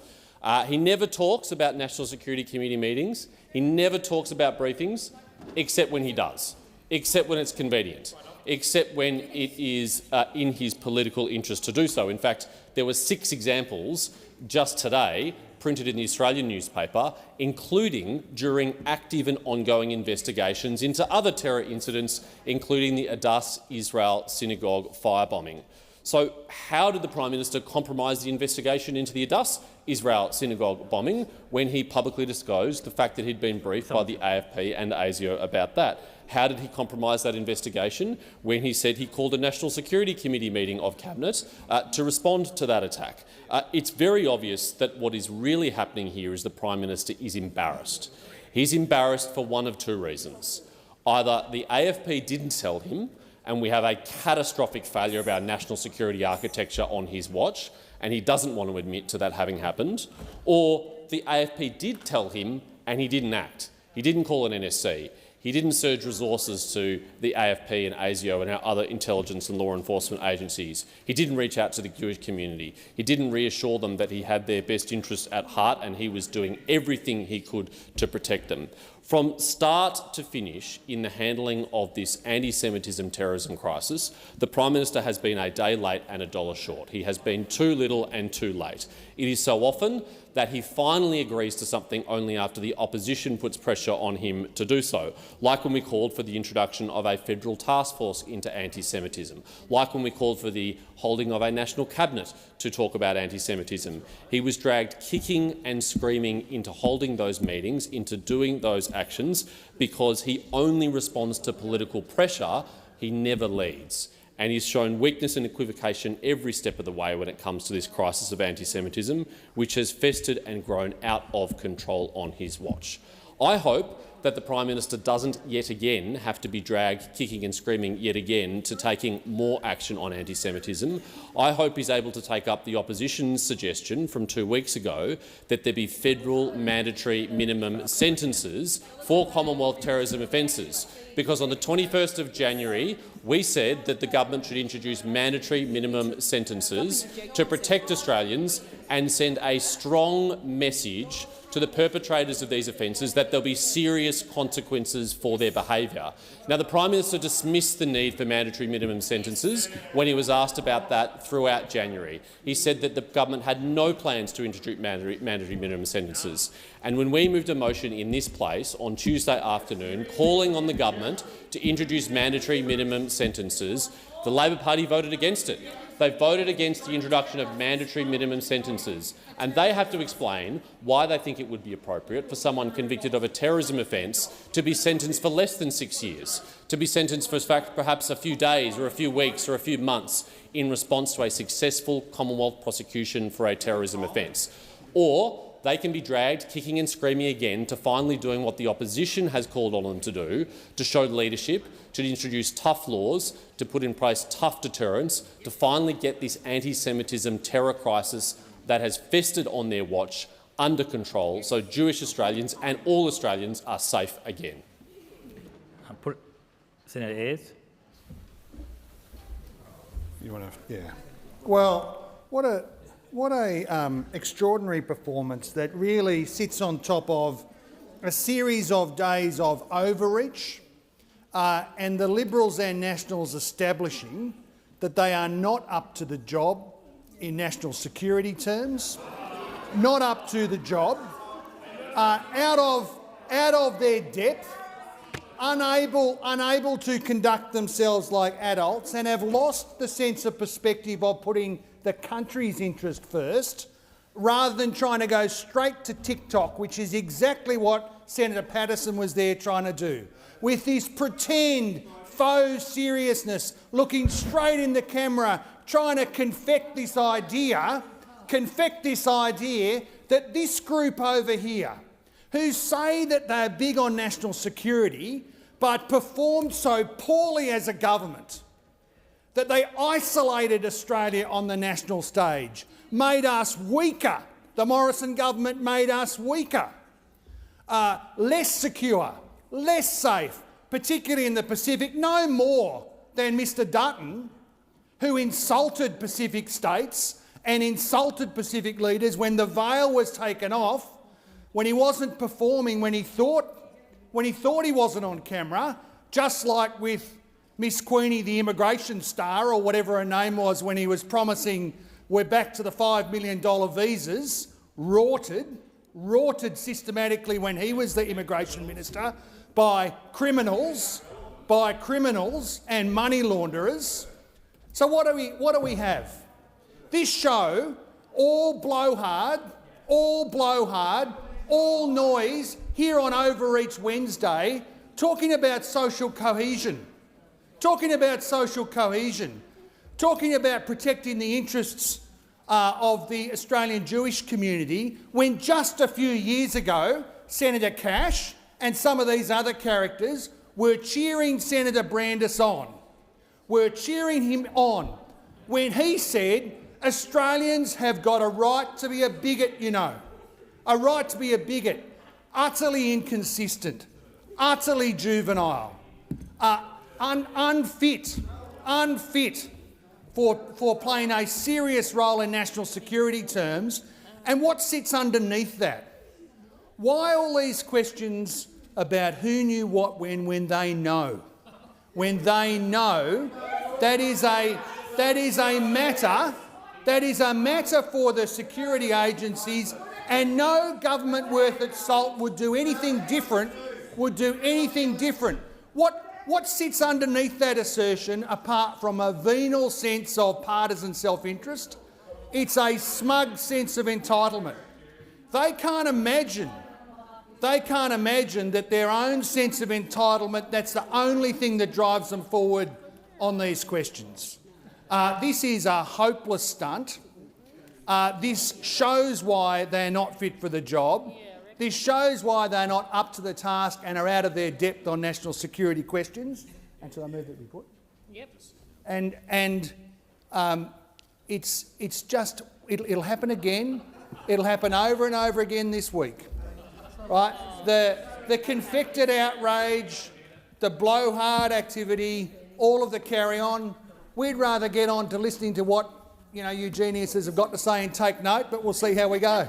He never talks about National Security Committee meetings. He never talks about briefings, except when he does, except when it's convenient, except when it is in his political interest to do so. In fact, there were 6 examples just today printed in the Australian newspaper, including during active and ongoing investigations into other terror incidents, including the Adass Israel synagogue firebombing. So how did the Prime Minister compromise the investigation into the Adass Israel synagogue bombing when he publicly disclosed the fact that he'd been briefed by the AFP and ASIO about that? How did he compromise that investigation when he said he called a National Security Committee meeting of Cabinet to respond to that attack? It's very obvious that what is really happening here is the Prime Minister is embarrassed. He's embarrassed for one of 2 reasons. Either the AFP didn't tell him, and we have a catastrophic failure of our national security architecture on his watch, and he doesn't want to admit to that having happened, or the AFP did tell him and he didn't act. He didn't call an NSC. He didn't surge resources to the AFP and ASIO and our other intelligence and law enforcement agencies. He didn't reach out to the Jewish community. He didn't reassure them that he had their best interests at heart and he was doing everything he could to protect them. From start to finish in the handling of this anti-Semitism terrorism crisis, the Prime Minister has been a day late and a dollar short. He has been too little and too late. It is so often that he finally agrees to something only after the opposition puts pressure on him to do so, like when we called for the introduction of a federal task force into anti-Semitism, like when we called for the holding of a national cabinet to talk about anti-Semitism. He was dragged kicking and screaming into holding those meetings, into doing those actions, because he only responds to political pressure, he never leads. And he's shown weakness and equivocation every step of the way when it comes to this crisis of anti-Semitism, which has festered and grown out of control on his watch. I hope that the Prime Minister doesn't yet again have to be dragged kicking and screaming yet again to taking more action on anti-Semitism. I hope he's able to take up the opposition's suggestion from 2 weeks ago that there be federal mandatory minimum sentences for Commonwealth terrorism offences, because on the 21st of January, we said that the government should introduce mandatory minimum sentences to protect Australians and send a strong message to the perpetrators of these offences that there'll be serious consequences for their behaviour. Now, the Prime Minister dismissed the need for mandatory minimum sentences when he was asked about that throughout January. He said that the government had no plans to introduce mandatory minimum sentences. And when we moved a motion in this place on Tuesday afternoon calling on the government to introduce mandatory minimum sentences, the Labor Party voted against it. They voted against the introduction of mandatory minimum sentences, and they have to explain why they think it would be appropriate for someone convicted of a terrorism offence to be sentenced for less than 6 years, to be sentenced for perhaps a few days or a few weeks or a few months in response to a successful Commonwealth prosecution for a terrorism offence. Or they can be dragged kicking and screaming again to finally doing what the opposition has called on them to do, to show leadership, to introduce tough laws, to put in place tough deterrents, to finally get this anti-Semitism terror crisis that has festered on their watch under control so Jewish Australians and all Australians are safe again. Senator Ayres. You want to? Yeah. Well, what a extraordinary performance that really sits on top of a series of days of overreach and the Liberals and Nationals establishing that they are not up to the job in national security terms, not up to the job, out of their depth, unable to conduct themselves like adults, and have lost the sense of perspective of putting the country's interest first, rather than trying to go straight to TikTok, which is exactly what Senator Patterson was there trying to do, with this pretend faux seriousness, looking straight in the camera, trying to confect this idea that this group over here, who say that they're big on national security but performed so poorly as a government that they isolated Australia on the national stage, made us weaker. The Morrison government made us weaker, less secure, less safe, particularly in the Pacific, no more than Mr Dutton, who insulted Pacific states and insulted Pacific leaders when the veil was taken off, when he wasn't performing, when he thought he wasn't on camera, just like with Miss Queenie, the immigration star, or whatever her name was, when he was promising we're back to the $5 million visas, rorted systematically when he was the immigration minister by criminals and money launderers. So what do we have? This show, all blowhard, all noise, here on Overreach Wednesday, talking about social cohesion, talking about protecting the interests of the Australian Jewish community, when just a few years ago, Senator Cash and some of these other characters were cheering Senator Brandis on, when he said Australians have got a right to be a bigot, a right to be a bigot, utterly inconsistent, utterly juvenile, unfit for playing a serious role in national security terms. And what sits underneath that? Why all these questions about who knew what when they know? When they know that is a matter for the security agencies, and no government worth its salt would do anything different. What sits underneath that assertion, apart from a venal sense of partisan self-interest? It's a smug sense of entitlement. They can't imagine that their own sense of entitlement, that's the only thing that drives them forward on these questions. This is a hopeless stunt. This shows why they're not fit for the job. This shows why they're not up to the task and are out of their depth on national security questions. And so I move that we put. Yep. And it's just, it'll happen again. It'll happen over and over again this week. Right? The confected outrage, the blowhard activity, all of the carry-on. We'd rather get on to listening to what you geniuses have got to say and take note, but we'll see how we go.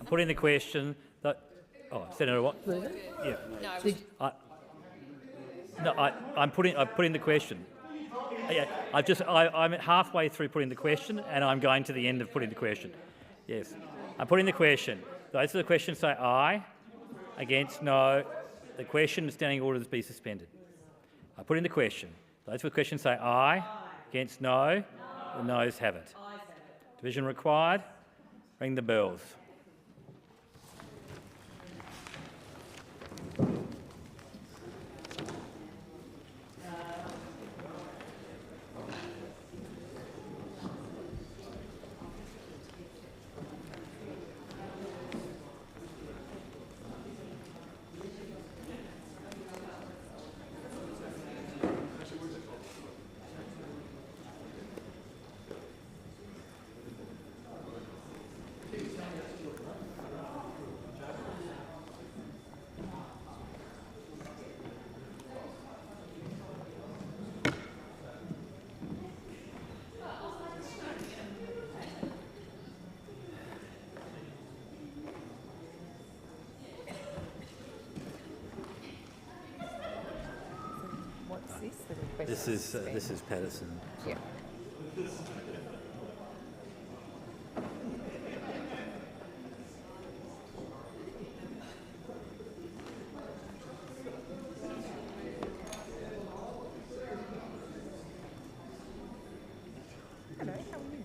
I'm putting the question that... Oh, Senator Watt? Yeah. I'm putting the question. Yeah, I'm halfway through putting the question, and I'm going to the end of putting the question. Yes, I'm putting the question. Those for the question say aye. Against, no. The question and standing orders be suspended. I put in the question. Those for the question say aye. Against, no. The noes have it. Division required. Ring the bells. This is Patterson. Yeah. Hello, how are you?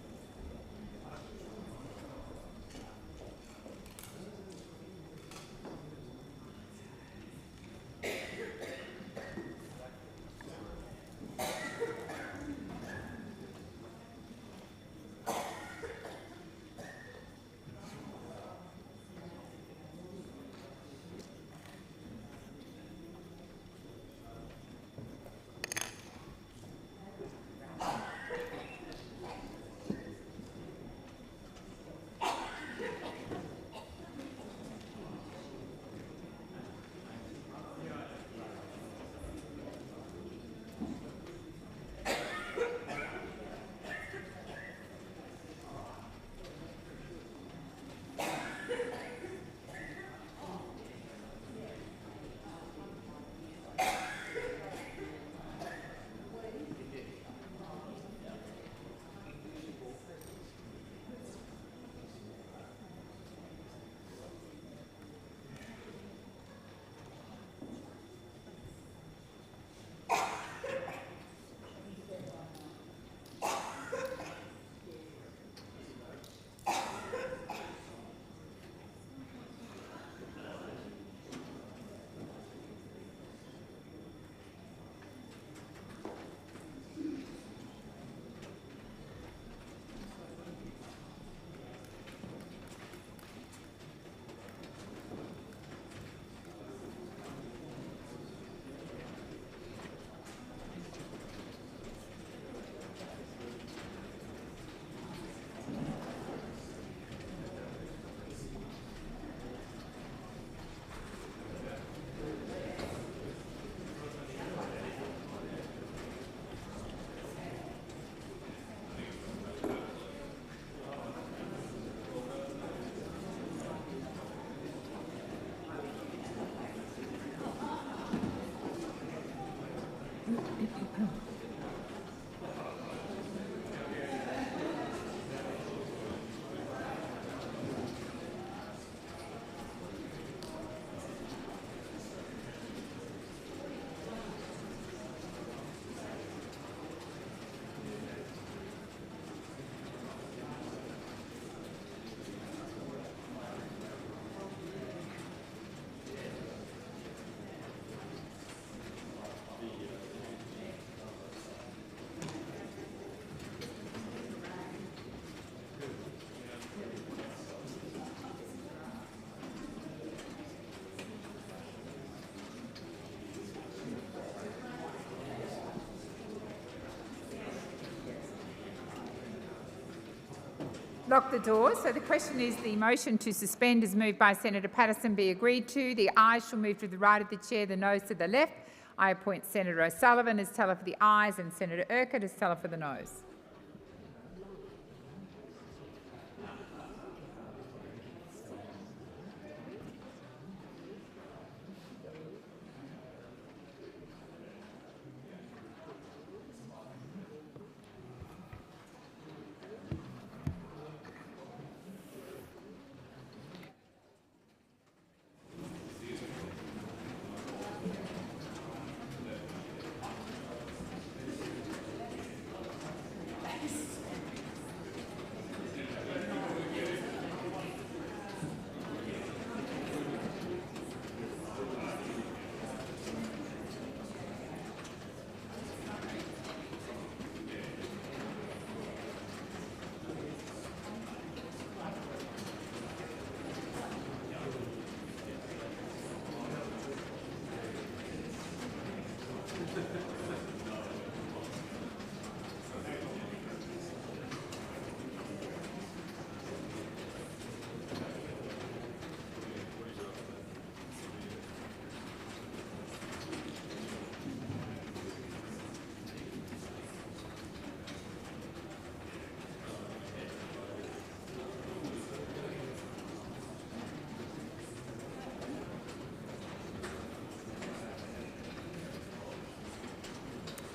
Lock the doors. So the question is, the motion to suspend is moved by Senator Patterson be agreed to. The ayes shall move to the right of the chair, the noes to the left. I appoint Senator O'Sullivan as teller for the ayes and Senator Urquhart as teller for the noes.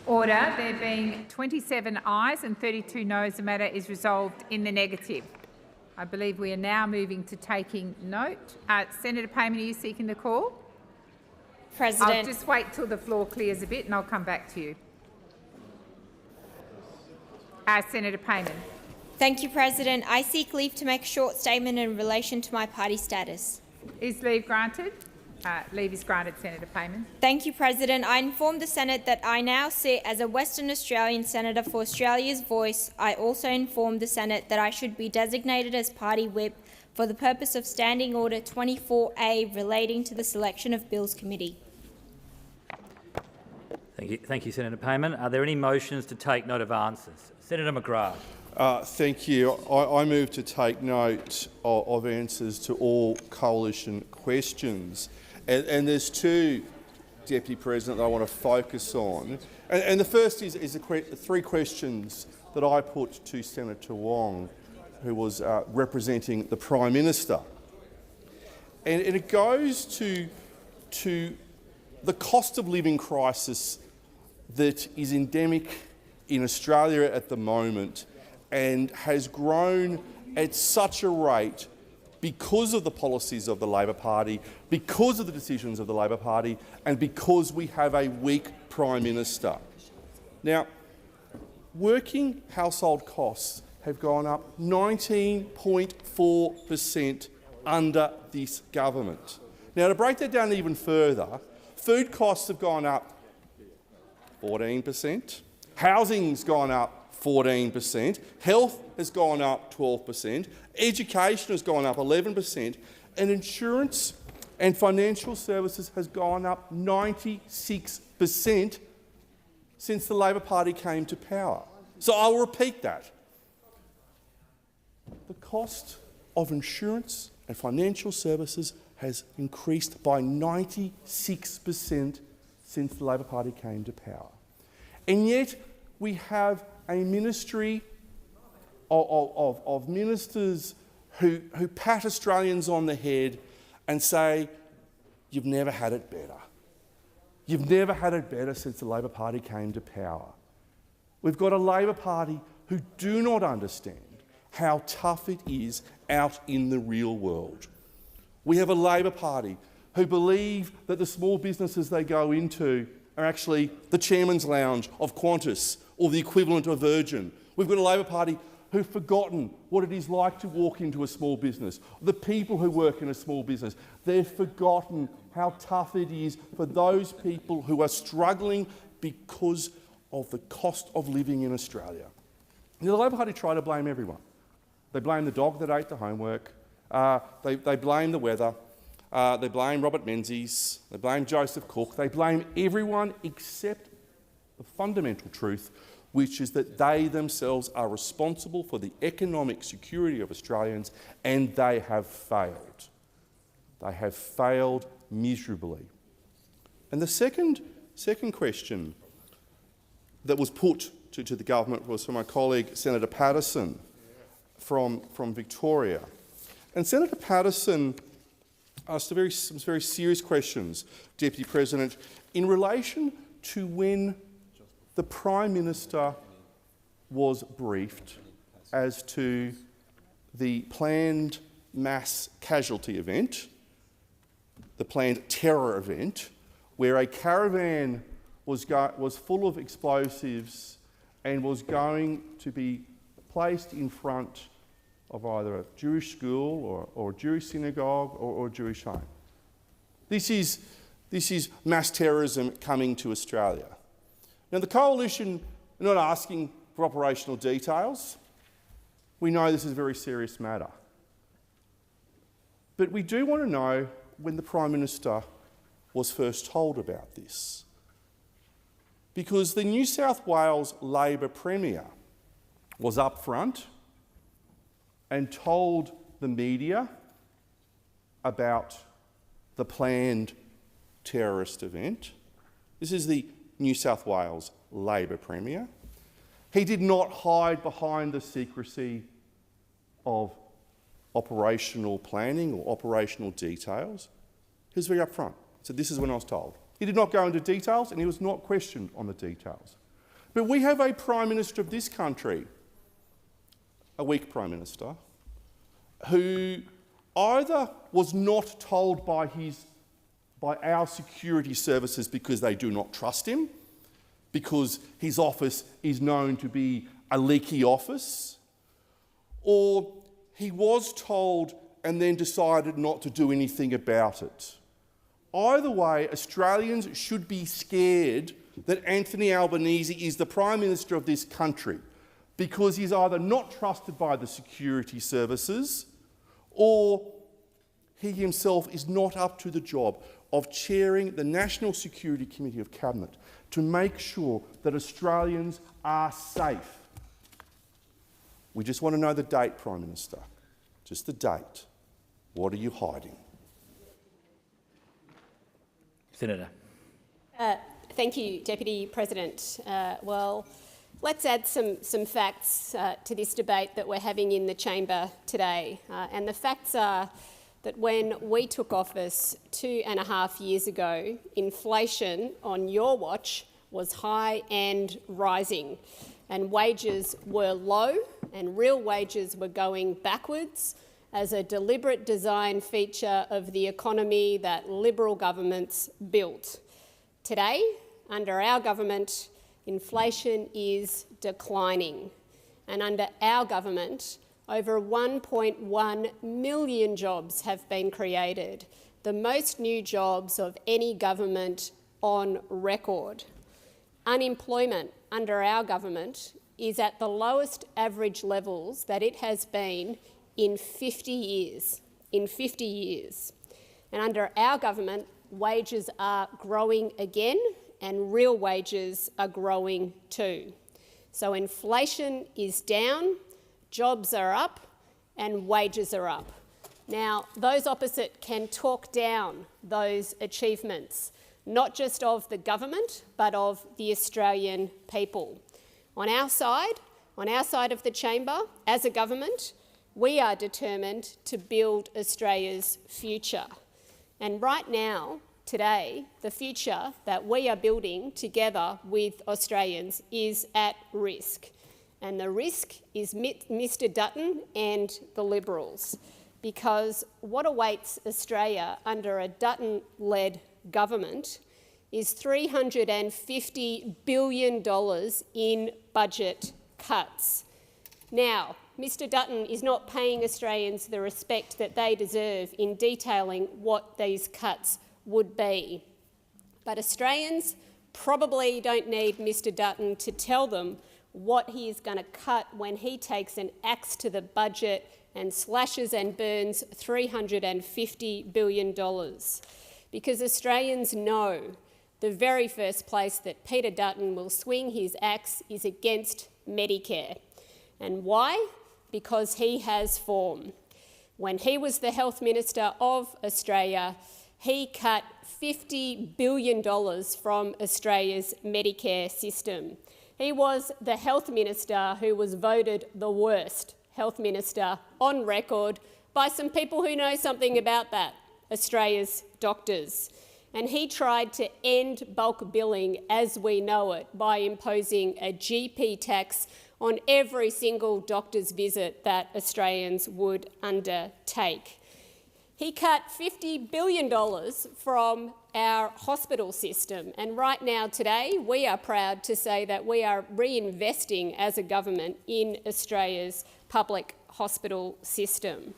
Order. There being 27 ayes and 32 noes, the matter is resolved in the negative. I believe we are now moving to taking note. Senator Payman, are you seeking the call? President. I'll just wait till the floor clears a bit and I'll come back to you. Senator Payman. Thank you, President. I seek leave to make a short statement in relation to my party status. Is leave granted? Leave is granted, Senator Payman. Thank you, President. I inform the Senate that I now sit as a Western Australian Senator for Australia's Voice. I also inform the Senate that I should be designated as party whip for the purpose of Standing Order 24A relating to the selection of Bills Committee. Thank you, Senator Payman. Are there any motions to take note of answers? Senator McGrath. Thank you. I move to take note of answers to all coalition questions. And there's two, Deputy President, that I want to focus on. And the first is the three questions that I put to Senator Wong, who was representing the Prime Minister. And it goes to the cost of living crisis that is endemic in Australia at the moment and has grown at such a rate because of the policies of the Labor Party, because of the decisions of the Labor Party, and because we have a weak Prime Minister. Now, working household costs have gone up 19.4% under this government. Now, to break that down even further, food costs have gone up 14%, housing's gone up 14%, health has gone up 12%, education has gone up 11%, and insurance and financial services has gone up 96% since the Labor Party came to power. So I'll repeat that. The cost of insurance and financial services has increased by 96% since the Labor Party came to power. And yet we have a ministry of ministers who pat Australians on the head and say, you've never had it better. You've never had it better since the Labor Party came to power. We've got a Labor Party who do not understand how tough it is out in the real world. We have a Labor Party who believe that the small businesses they go into are actually the chairman's lounge of Qantas or the equivalent of Virgin. We've got a Labor Party who've forgotten what it is like to walk into a small business, the people who work in a small business. They've forgotten how tough it is for those people who are struggling because of the cost of living in Australia. Now, the Labor Party try to blame everyone. They blame the dog that ate the homework, they blame the weather, they blame Robert Menzies, they blame Joseph Cook, they blame everyone except the fundamental truth, which is that they themselves are responsible for the economic security of Australians, and they have failed. They have failed miserably. And the second second question that was put to the government was from my colleague Senator Patterson from Victoria. And Senator Patterson asked some very serious questions, Deputy President, in relation to when the Prime Minister was briefed as to the planned mass casualty event, the planned terror event, where a caravan was full of explosives and was going to be placed in front of either a Jewish school or a Jewish synagogue or a Jewish home. This is mass terrorism coming to Australia. Now, the Coalition are not asking for operational details. We know this is a very serious matter. But we do want to know when the Prime Minister was first told about this. Because the New South Wales Labor Premier was up front and told the media about the planned terrorist event. This is the New South Wales Labor Premier. He did not hide behind the secrecy of operational planning or operational details. He was very upfront. He said, this is when I was told. He did not go into details and he was not questioned on the details. But we have a Prime Minister of this country, a weak Prime Minister, who either was not told by our security services because they do not trust him, because his office is known to be a leaky office, or he was told and then decided not to do anything about it. Either way, Australians should be scared that Anthony Albanese is the Prime Minister of this country because he's either not trusted by the security services or he himself is not up to the job of chairing the National Security Committee of Cabinet to make sure that Australians are safe. We just want to know the date, Prime Minister. Just the date. What are you hiding? Senator. Thank you, Deputy President. Well, let's add some facts to this debate that we're having in the chamber today. And the facts are that when we took office 2.5 years ago, inflation on your watch was high and rising, and wages were low and real wages were going backwards as a deliberate design feature of the economy that Liberal governments built. Today, under our government, inflation is declining, and under our government, over 1.1 million jobs have been created, the most new jobs of any government on record. Unemployment under our government is at the lowest average levels that it has been in 50 years. And under our government, wages are growing again and real wages are growing too. So inflation is down, jobs are up and wages are up. Now, those opposite can talk down those achievements, not just of the government, but of the Australian people. On our side of the chamber, as a government, we are determined to build Australia's future. And right now, today, the future that we are building together with Australians is at risk. And the risk is Mr Dutton and the Liberals, because what awaits Australia under a Dutton-led government is $350 billion in budget cuts. Now, Mr Dutton is not paying Australians the respect that they deserve in detailing what these cuts would be. But Australians probably don't need Mr Dutton to tell them what he is going to cut when he takes an axe to the budget and slashes and burns $350 billion. Because Australians know the very first place that Peter Dutton will swing his axe is against Medicare. And why? Because he has form. When he was the Health Minister of Australia, he cut $50 billion from Australia's Medicare system. He was the health minister who was voted the worst health minister on record by some people who know something about that, Australia's doctors. And he tried to end bulk billing as we know it by imposing a GP tax on every single doctor's visit that Australians would undertake. He cut $50 billion from our hospital system, and right now today we are proud to say that we are reinvesting as a government in Australia's public hospital system.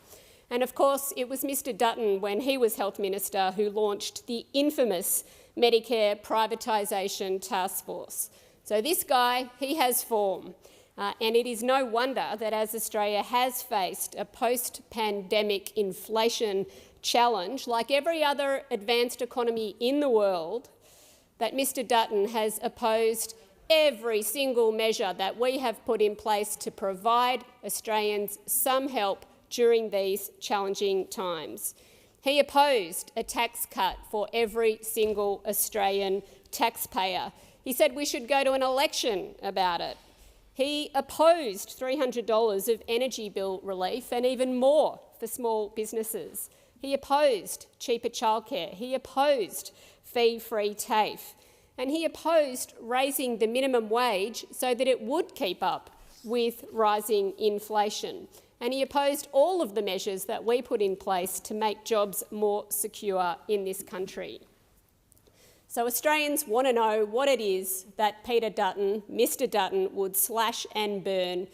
And of course it was Mr Dutton, when he was Health Minister, who launched the infamous Medicare privatisation task force. So this guy, he has form. And it is no wonder that as Australia has faced a post-pandemic inflation challenge, like every other advanced economy in the world, that Mr Dutton has opposed every single measure that we have put in place to provide Australians some help during these challenging times. He opposed a tax cut for every single Australian taxpayer. He said we should go to an election about it. He opposed $300 of energy bill relief and even more for small businesses. He opposed cheaper childcare. He opposed fee-free TAFE. And he opposed raising the minimum wage so that it would keep up with rising inflation. And he opposed all of the measures that we put in place to make jobs more secure in this country. So Australians want to know what it is that Peter Dutton, Mr Dutton, would slash and burn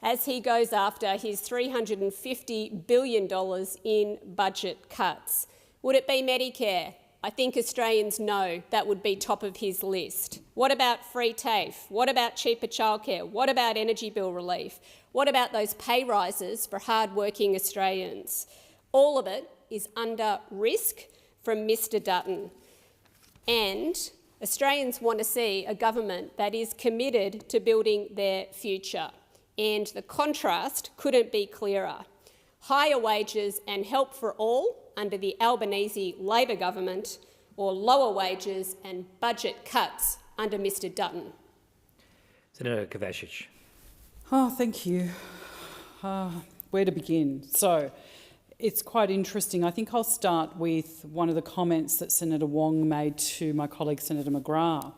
as he goes after his $350 billion in budget cuts. Would it be Medicare? I think Australians know that would be top of his list. What about free TAFE? What about cheaper childcare? What about energy bill relief? What about those pay rises for hard-working Australians? All of it is under risk from Mr Dutton. And Australians want to see a government that is committed to building their future. And the contrast couldn't be clearer. Higher wages and help for all under the Albanese Labor government, or lower wages and budget cuts under Mr Dutton. Senator Kovacic. Oh, thank you. Where to begin? So, it's quite interesting. I think I'll start with one of the comments that Senator Wong made to my colleague Senator McGrath.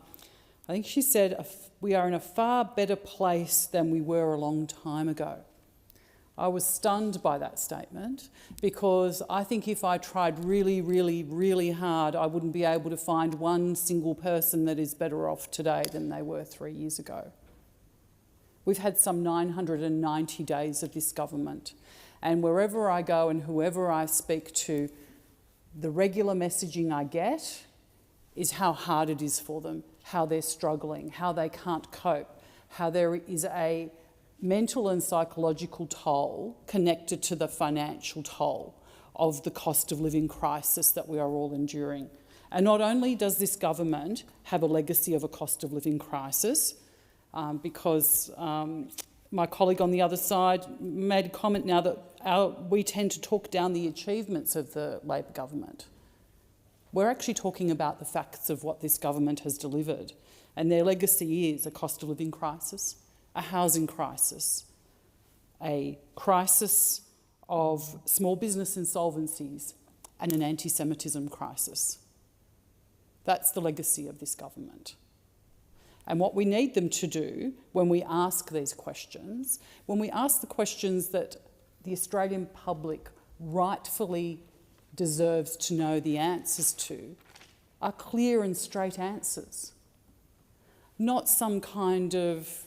I think she said, we are in a far better place than we were a long time ago. I was stunned by that statement because I think if I tried really, really, really hard, I wouldn't be able to find one single person that is better off today than they were 3 years ago. We've had some 990 days of this government. And wherever I go and whoever I speak to, the regular messaging I get is how hard it is for them, how they're struggling, how they can't cope, how there is a mental and psychological toll connected to the financial toll of the cost of living crisis that we are all enduring. And not only does this government have a legacy of a cost of living crisis, because my colleague on the other side made a comment now that we tend to talk down the achievements of the Labor government. We're actually talking about the facts of what this government has delivered, and their legacy is a cost of living crisis, a housing crisis, a crisis of small business insolvencies, and an anti-Semitism crisis. That's the legacy of this government. And what we need them to do when we ask these questions, when we ask the questions that the Australian public rightfully deserves to know the answers to, are clear and straight answers. Not some kind of,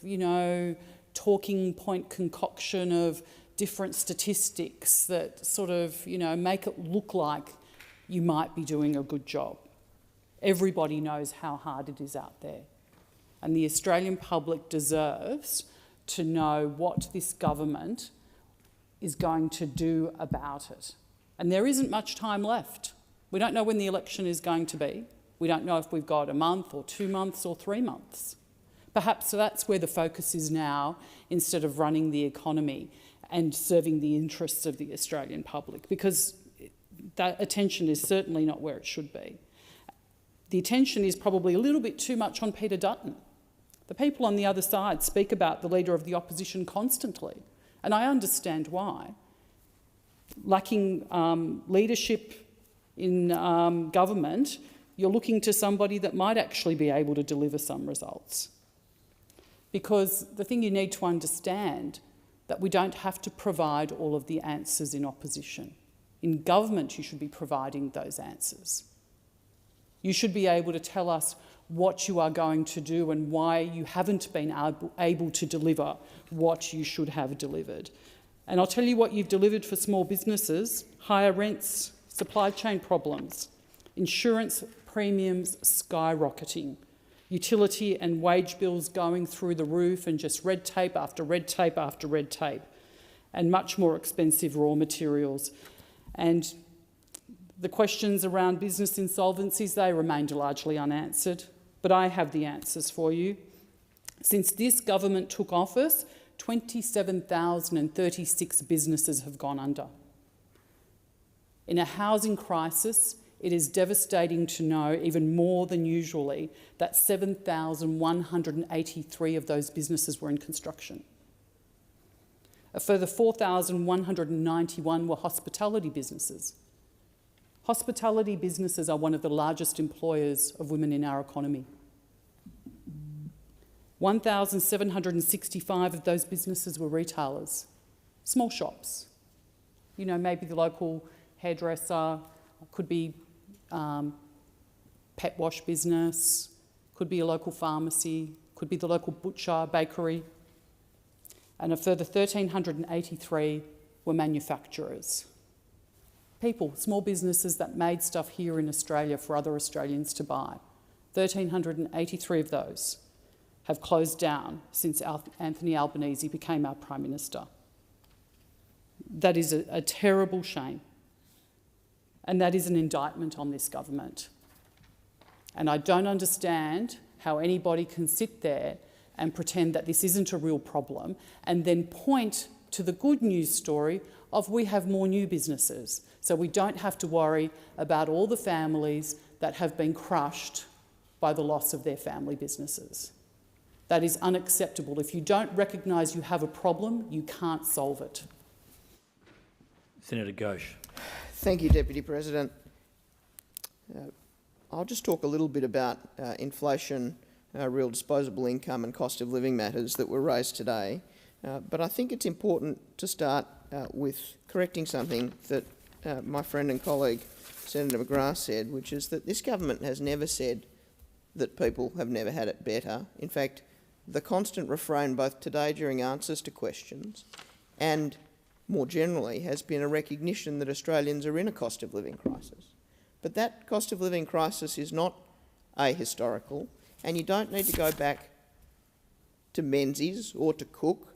talking point concoction of different statistics that sort of, make it look like you might be doing a good job. Everybody knows how hard it is out there. And the Australian public deserves to know what this government is going to do about it. And there isn't much time left. We don't know when the election is going to be. We don't know if we've got a month or 2 months or 3 months. Perhaps that's where the focus is now, instead of running the economy and serving the interests of the Australian public. Because that attention is certainly not where it should be. The attention is probably a little bit too much on Peter Dutton. The people on the other side speak about the Leader of the Opposition constantly, and I understand why. Lacking leadership in government, you're looking to somebody that might actually be able to deliver some results. Because the thing you need to understand, that we don't have to provide all of the answers in opposition. In government, you should be providing those answers. You should be able to tell us what you are going to do and why you haven't been able to deliver what you should have delivered. And I'll tell you what you've delivered for small businesses: higher rents, supply chain problems, insurance premiums skyrocketing, utility and wage bills going through the roof, and just red tape after red tape after red tape, and much more expensive raw materials. And the questions around business insolvencies, they remained largely unanswered, but I have the answers for you. Since this government took office, 27,036 businesses have gone under. In a housing crisis, it is devastating to know, even more than usually, that 7,183 of those businesses were in construction. A further 4,191 were hospitality businesses. Hospitality businesses are one of the largest employers of women in our economy. 1,765 of those businesses were retailers, small shops. You know, maybe the local hairdresser, could be pet wash business, could be a local pharmacy, could be the local butcher, bakery. And a further 1,383 were manufacturers. People, small businesses that made stuff here in Australia for other Australians to buy. 1,383 of those have closed down since Anthony Albanese became our Prime Minister. That is a terrible shame. And that is an indictment on this government. And I don't understand how anybody can sit there and pretend that this isn't a real problem and then point to the good news story of we have more new businesses, so we don't have to worry about all the families that have been crushed by the loss of their family businesses. That is unacceptable. If you don't recognise you have a problem, you can't solve it. Senator Ghosh. Thank you, Deputy President. I'll just talk a little bit about inflation, real disposable income and cost of living matters that were raised today. But I think it's important to start with correcting something that my friend and colleague Senator McGrath said, which is that this government has never said that people have never had it better. In fact, the constant refrain both today during answers to questions and more generally has been a recognition that Australians are in a cost of living crisis. But that cost of living crisis is not ahistorical, and you don't need to go back to Menzies or to Cook,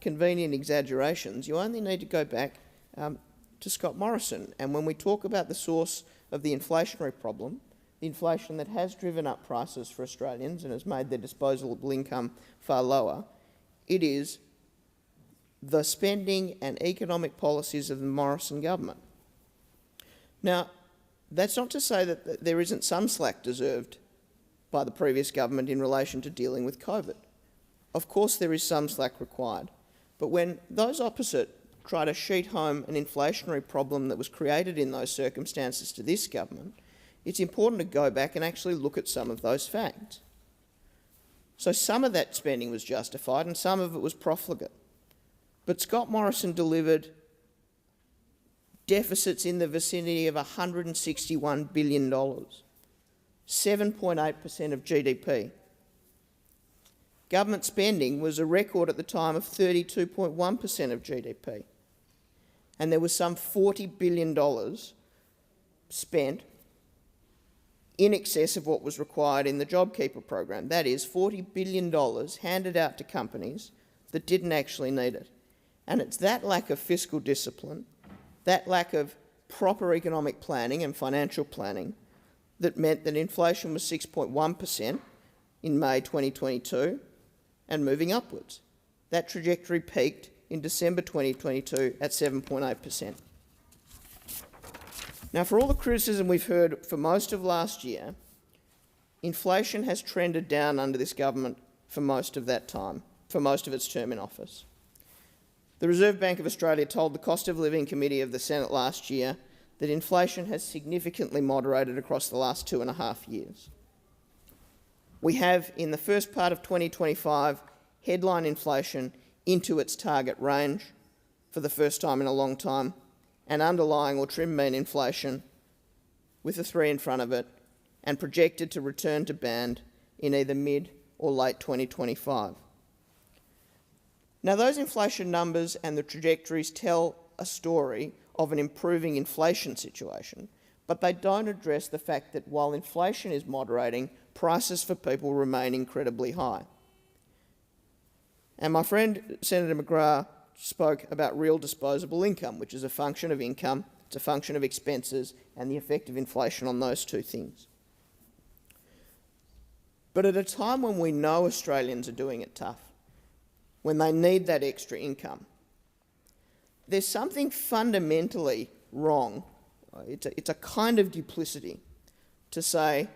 convenient exaggerations. You only need to go back to Scott Morrison. And when we talk about the source of the inflationary problem, the inflation that has driven up prices for Australians and has made their disposable income far lower, it is the spending and economic policies of the Morrison government. Now, that's not to say that there isn't some slack deserved by the previous government in relation to dealing with COVID. Of course there is some slack required, but when those opposite try to sheet home an inflationary problem that was created in those circumstances to this government, it's important to go back and actually look at some of those facts. So some of that spending was justified and some of it was profligate. But Scott Morrison delivered deficits in the vicinity of $161 billion, 7.8% of GDP. Government spending was a record at the time of 32.1% of GDP. And there was some $40 billion spent in excess of what was required in the JobKeeper program. That is, $40 billion handed out to companies that didn't actually need it. And it's that lack of fiscal discipline, that lack of proper economic planning and financial planning that meant that inflation was 6.1% in May 2022 and moving upwards. That trajectory peaked in December 2022 at 7.8%. Now, for all the criticism we've heard for most of last year, inflation has trended down under this government for most of that time, for most of its term in office. The Reserve Bank of Australia told the Cost of Living Committee of the Senate last year that inflation has significantly moderated across the last 2.5 years. We have, in the first part of 2025, headline inflation into its target range for the first time in a long time, and underlying or trim mean inflation with a 3 in front of it, and projected to return to band in either mid or late 2025. Now, those inflation numbers and the trajectories tell a story of an improving inflation situation, but they don't address the fact that while inflation is moderating, prices for people remain incredibly high. And my friend Senator McGrath spoke about real disposable income, which is a function of income, it's a function of expenses, and the effect of inflation on those two things. But at a time when we know Australians are doing it tough, when they need that extra income, there's something fundamentally wrong. It's a kind of duplicity to say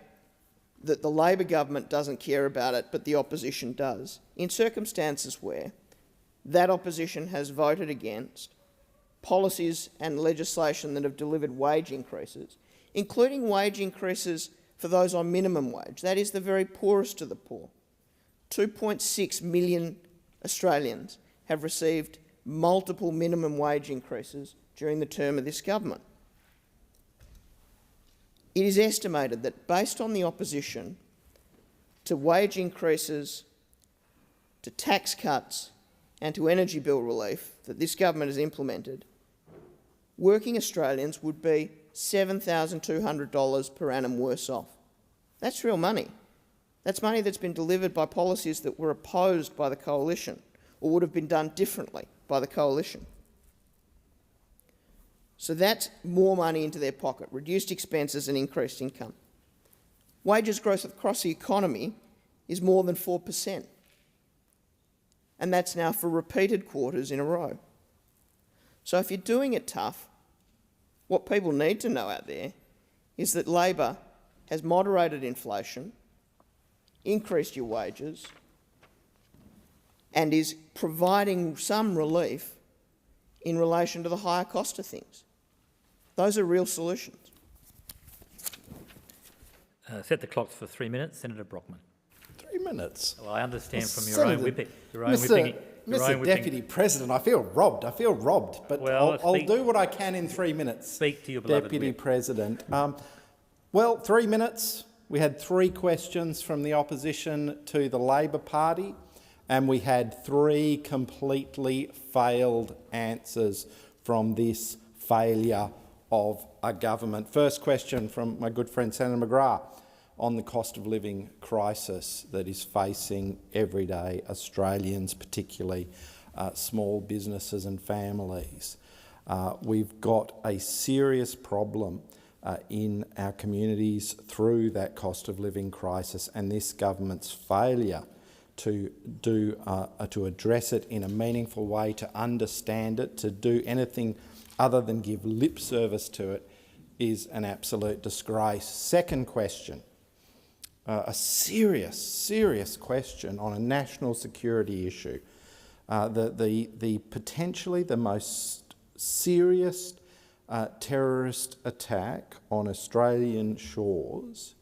that the Labor government doesn't care about it, but the opposition does, in circumstances where that opposition has voted against policies and legislation that have delivered wage increases, including wage increases for those on minimum wage. That is the very poorest of the poor. 2.6 million Australians have received multiple minimum wage increases during the term of this government. It is estimated that based on the opposition to wage increases, to tax cuts and to energy bill relief that this government has implemented, working Australians would be $7,200 per annum worse off. That's real money. That's money that's been delivered by policies that were opposed by the coalition or would have been done differently by the coalition. So that's more money into their pocket, reduced expenses and increased income. Wages growth across the economy is more than 4%. And that's now for repeated quarters in a row. So if you're doing it tough, what people need to know out there is that Labor has moderated inflation, increased your wages, and is providing some relief in relation to the higher cost of things. Those are real solutions. Set the clock for 3 minutes. Senator Brockman. 3 minutes? Well, I understand from your Senator, own whipping. Mr. Deputy President, I feel robbed, but well, I'll do what I can in 3 minutes. Speak to your beloved Deputy whip. President. Well, 3 minutes. We had 3 questions from the opposition to the Labor Party, and we had 3 completely failed answers from this failure of a government. First question from my good friend Senator McGrath on the cost of living crisis that is facing everyday Australians, particularly small businesses and families. We've got a serious problem in our communities through that cost of living crisis, and this government's failure to address it in a meaningful way, to understand it, to do anything other than give lip service to it is an absolute disgrace. Second question, a serious question on a national security issue. The potentially the most serious terrorist attack on Australian shores,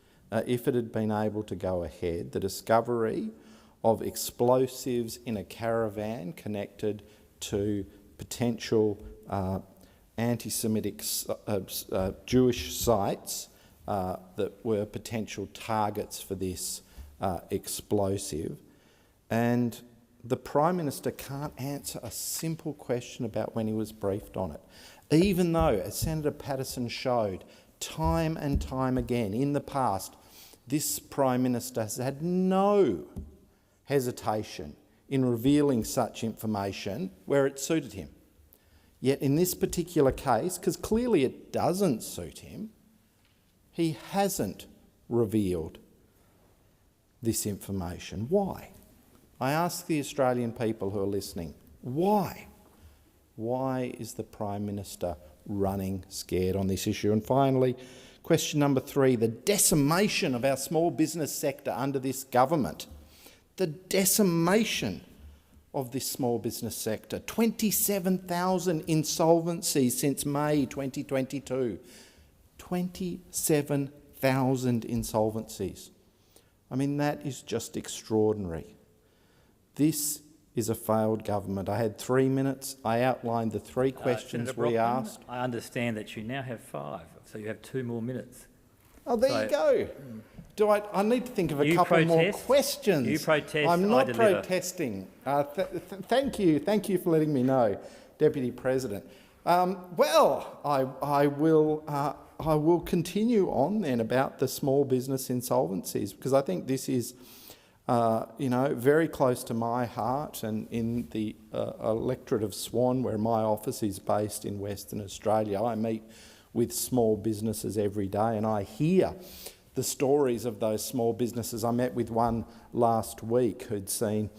if it had been able to go ahead, the discovery of explosives in a caravan connected to potential anti-Semitic Jewish sites that were potential targets for this explosive. And the Prime Minister can't answer a simple question about when he was briefed on it, even though, as Senator Patterson showed, time and time again in the past, this Prime Minister has had no hesitation in revealing such information where it suited him. Yet in this particular case, because clearly it doesn't suit him, he hasn't revealed this information. Why? I ask the Australian people who are listening, why? Why is the Prime Minister running scared on this issue. And finally, question number 3, the decimation of our small business sector under this government. The decimation of this small business sector. 27,000 insolvencies since May 2022. 27,000 insolvencies. I mean, that is just extraordinary. This is a failed government. I had 3 minutes. I outlined the 3 questions Senator we Brockman, asked. I understand that you now have 5, so you have 2 more minutes. Oh, there you go. I need to think of a couple more questions. You protest, I'm not I deliver. protesting. Thank you for letting me know, Deputy President. Well, I will continue on then about the small business insolvencies, because I think this is, very close to my heart, and in the electorate of Swan, where my office is based in Western Australia, I meet with small businesses every day, and I hear the stories of those small businesses. I met with one last week who'd seen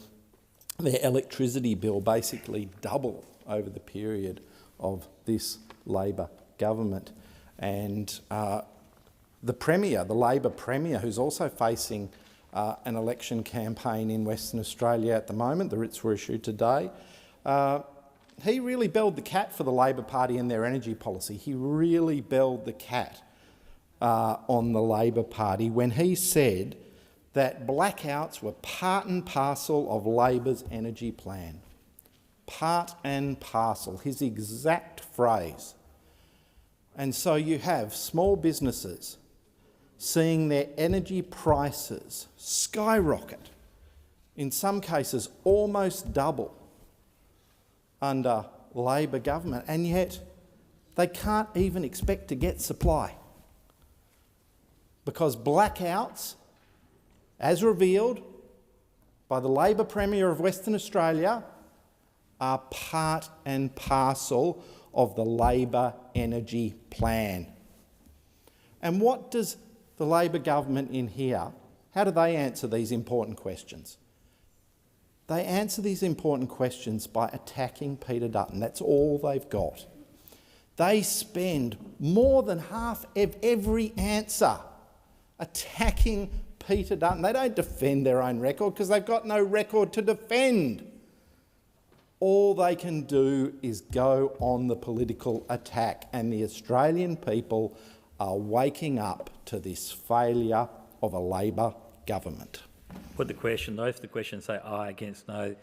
their electricity bill basically double over the period of this Labor government. And the Premier, the Labor Premier, who's also facing an election campaign in Western Australia at the moment, the writs were issued today, he really belled the cat for the Labor Party and their energy policy. He really belled the cat on the Labor Party when he said that blackouts were part and parcel of Labor's energy plan. Part and parcel, his exact phrase. And so you have small businesses seeing their energy prices skyrocket, in some cases almost double, under Labor government, and yet they can't even expect to get supply, because blackouts, as revealed by the Labor Premier of Western Australia, are part and parcel of the Labor energy plan. And what does the Labor government in here, how do they answer these important questions? They answer these important questions by attacking Peter Dutton. That's all they've got. They spend more than half of every answer attacking Peter Dutton. They don't defend their own record because they've got no record to defend. All they can do is go on the political attack, and the Australian people are waking up to this failure of a Labor government. Put the question. Those for the question say aye, against no.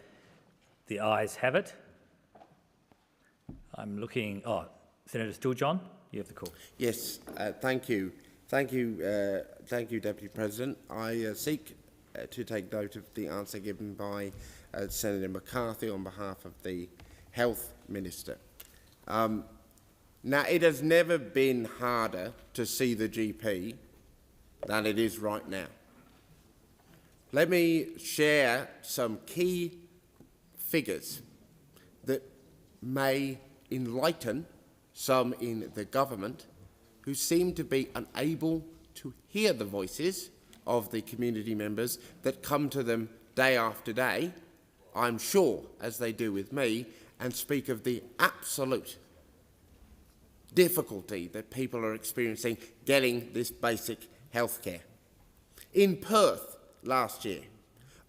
The ayes have it. I'm looking. Oh, Senator Steele-John, you have the call. Yes, thank you. Thank you, Deputy President. I seek to take note of the answer given by Senator McCarthy on behalf of the Health Minister. Now, it has never been harder to see the GP than it is right now. Let me share some key figures that may enlighten some in the government who seem to be unable to hear the voices of the community members that come to them day after day, I'm sure, as they do with me, and speak of the absolute difficulty that people are experiencing getting this basic health care. In Perth last year,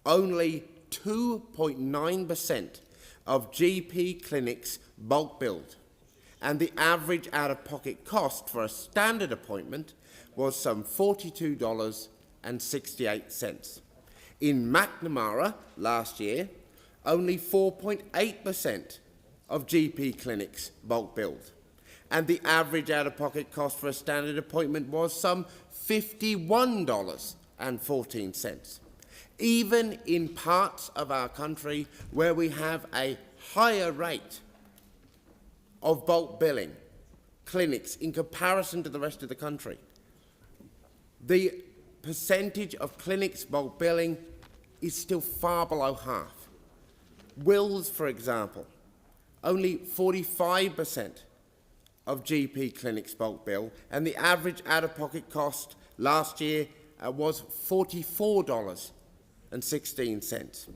only 2.9% of GP clinics bulk billed, and the average out-of-pocket cost for a standard appointment was some $42.68. In McNamara last year, only 4.8% of GP clinics bulk billed, and the average out-of-pocket cost for a standard appointment was some $51.14. Even in parts of our country where we have a higher rate of bulk billing clinics in comparison to the rest of the country, the percentage of clinics bulk billing is still far below half. Wills, for example, only 45% of GP clinics bulk bill, and the average out-of-pocket cost last year was $44.16.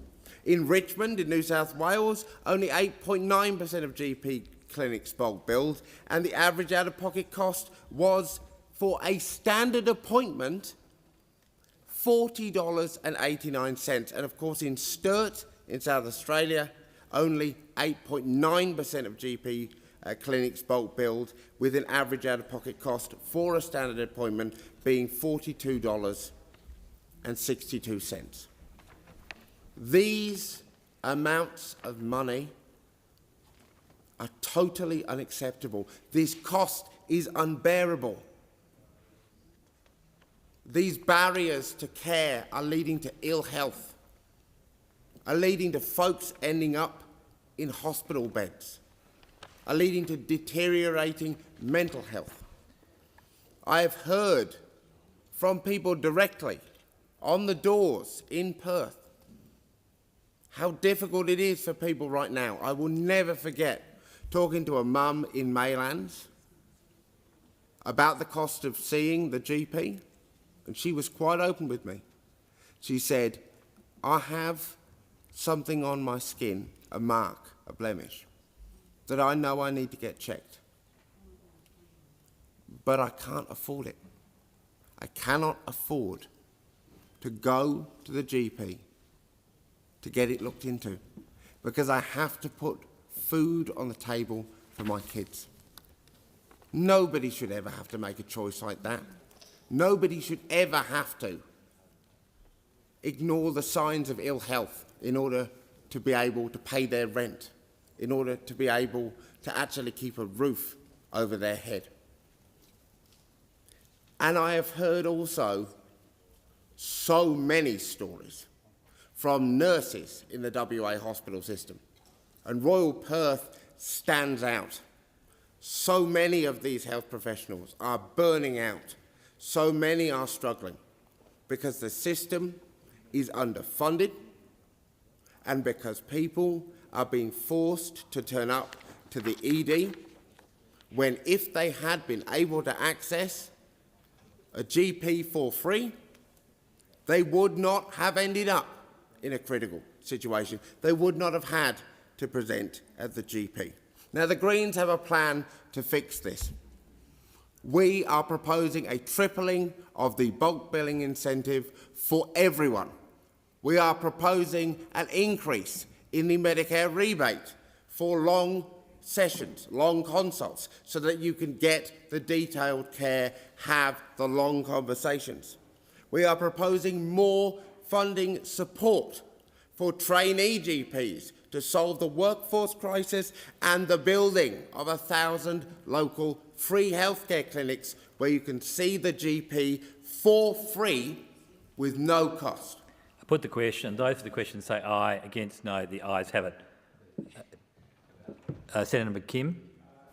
In Richmond, in New South Wales, only 8.9% of GP clinics bulk billed, and the average out-of-pocket cost was, for a standard appointment, $40.89. And of course, in Sturt, in South Australia, only 8.9% of GP clinics bulk billed, with an average out-of-pocket cost for a standard appointment being $42.62. These amounts of money are totally unacceptable. This cost is unbearable. These barriers to care are leading to ill health, are leading to folks ending up in hospital beds, are leading to deteriorating mental health. I have heard from people directly on the doors in Perth how difficult it is for people right now. I will never forget talking to a mum in Maylands about the cost of seeing the GP, and she was quite open with me. She said, I have something on my skin, a mark, a blemish, that I know I need to get checked, but I can't afford it. I cannot afford to go to the GP to get it looked into, because I have to put food on the table for my kids. Nobody should ever have to make a choice like that. Nobody should ever have to ignore the signs of ill health in order to be able to pay their rent, in order to be able to actually keep a roof over their head. And I have heard also so many stories from nurses in the WA hospital system, and Royal Perth stands out. So many of these health professionals are burning out. So many are struggling because the system is underfunded and because people are being forced to turn up to the ED when, if they had been able to access a GP for free, they would not have ended up in a critical situation. They would not have had to present at the GP. Now, the Greens have a plan to fix this. We are proposing a tripling of the bulk billing incentive for everyone. We are proposing an increase in the Medicare rebate for long sessions, long consults, so that you can get the detailed care, have the long conversations. We are proposing more funding support for trainee GPs to solve the workforce crisis and the building of 1,000 local free healthcare clinics where you can see the GP for free with no cost. I put the question. Those for the question say aye. Against no. The ayes have it. Senator McKim.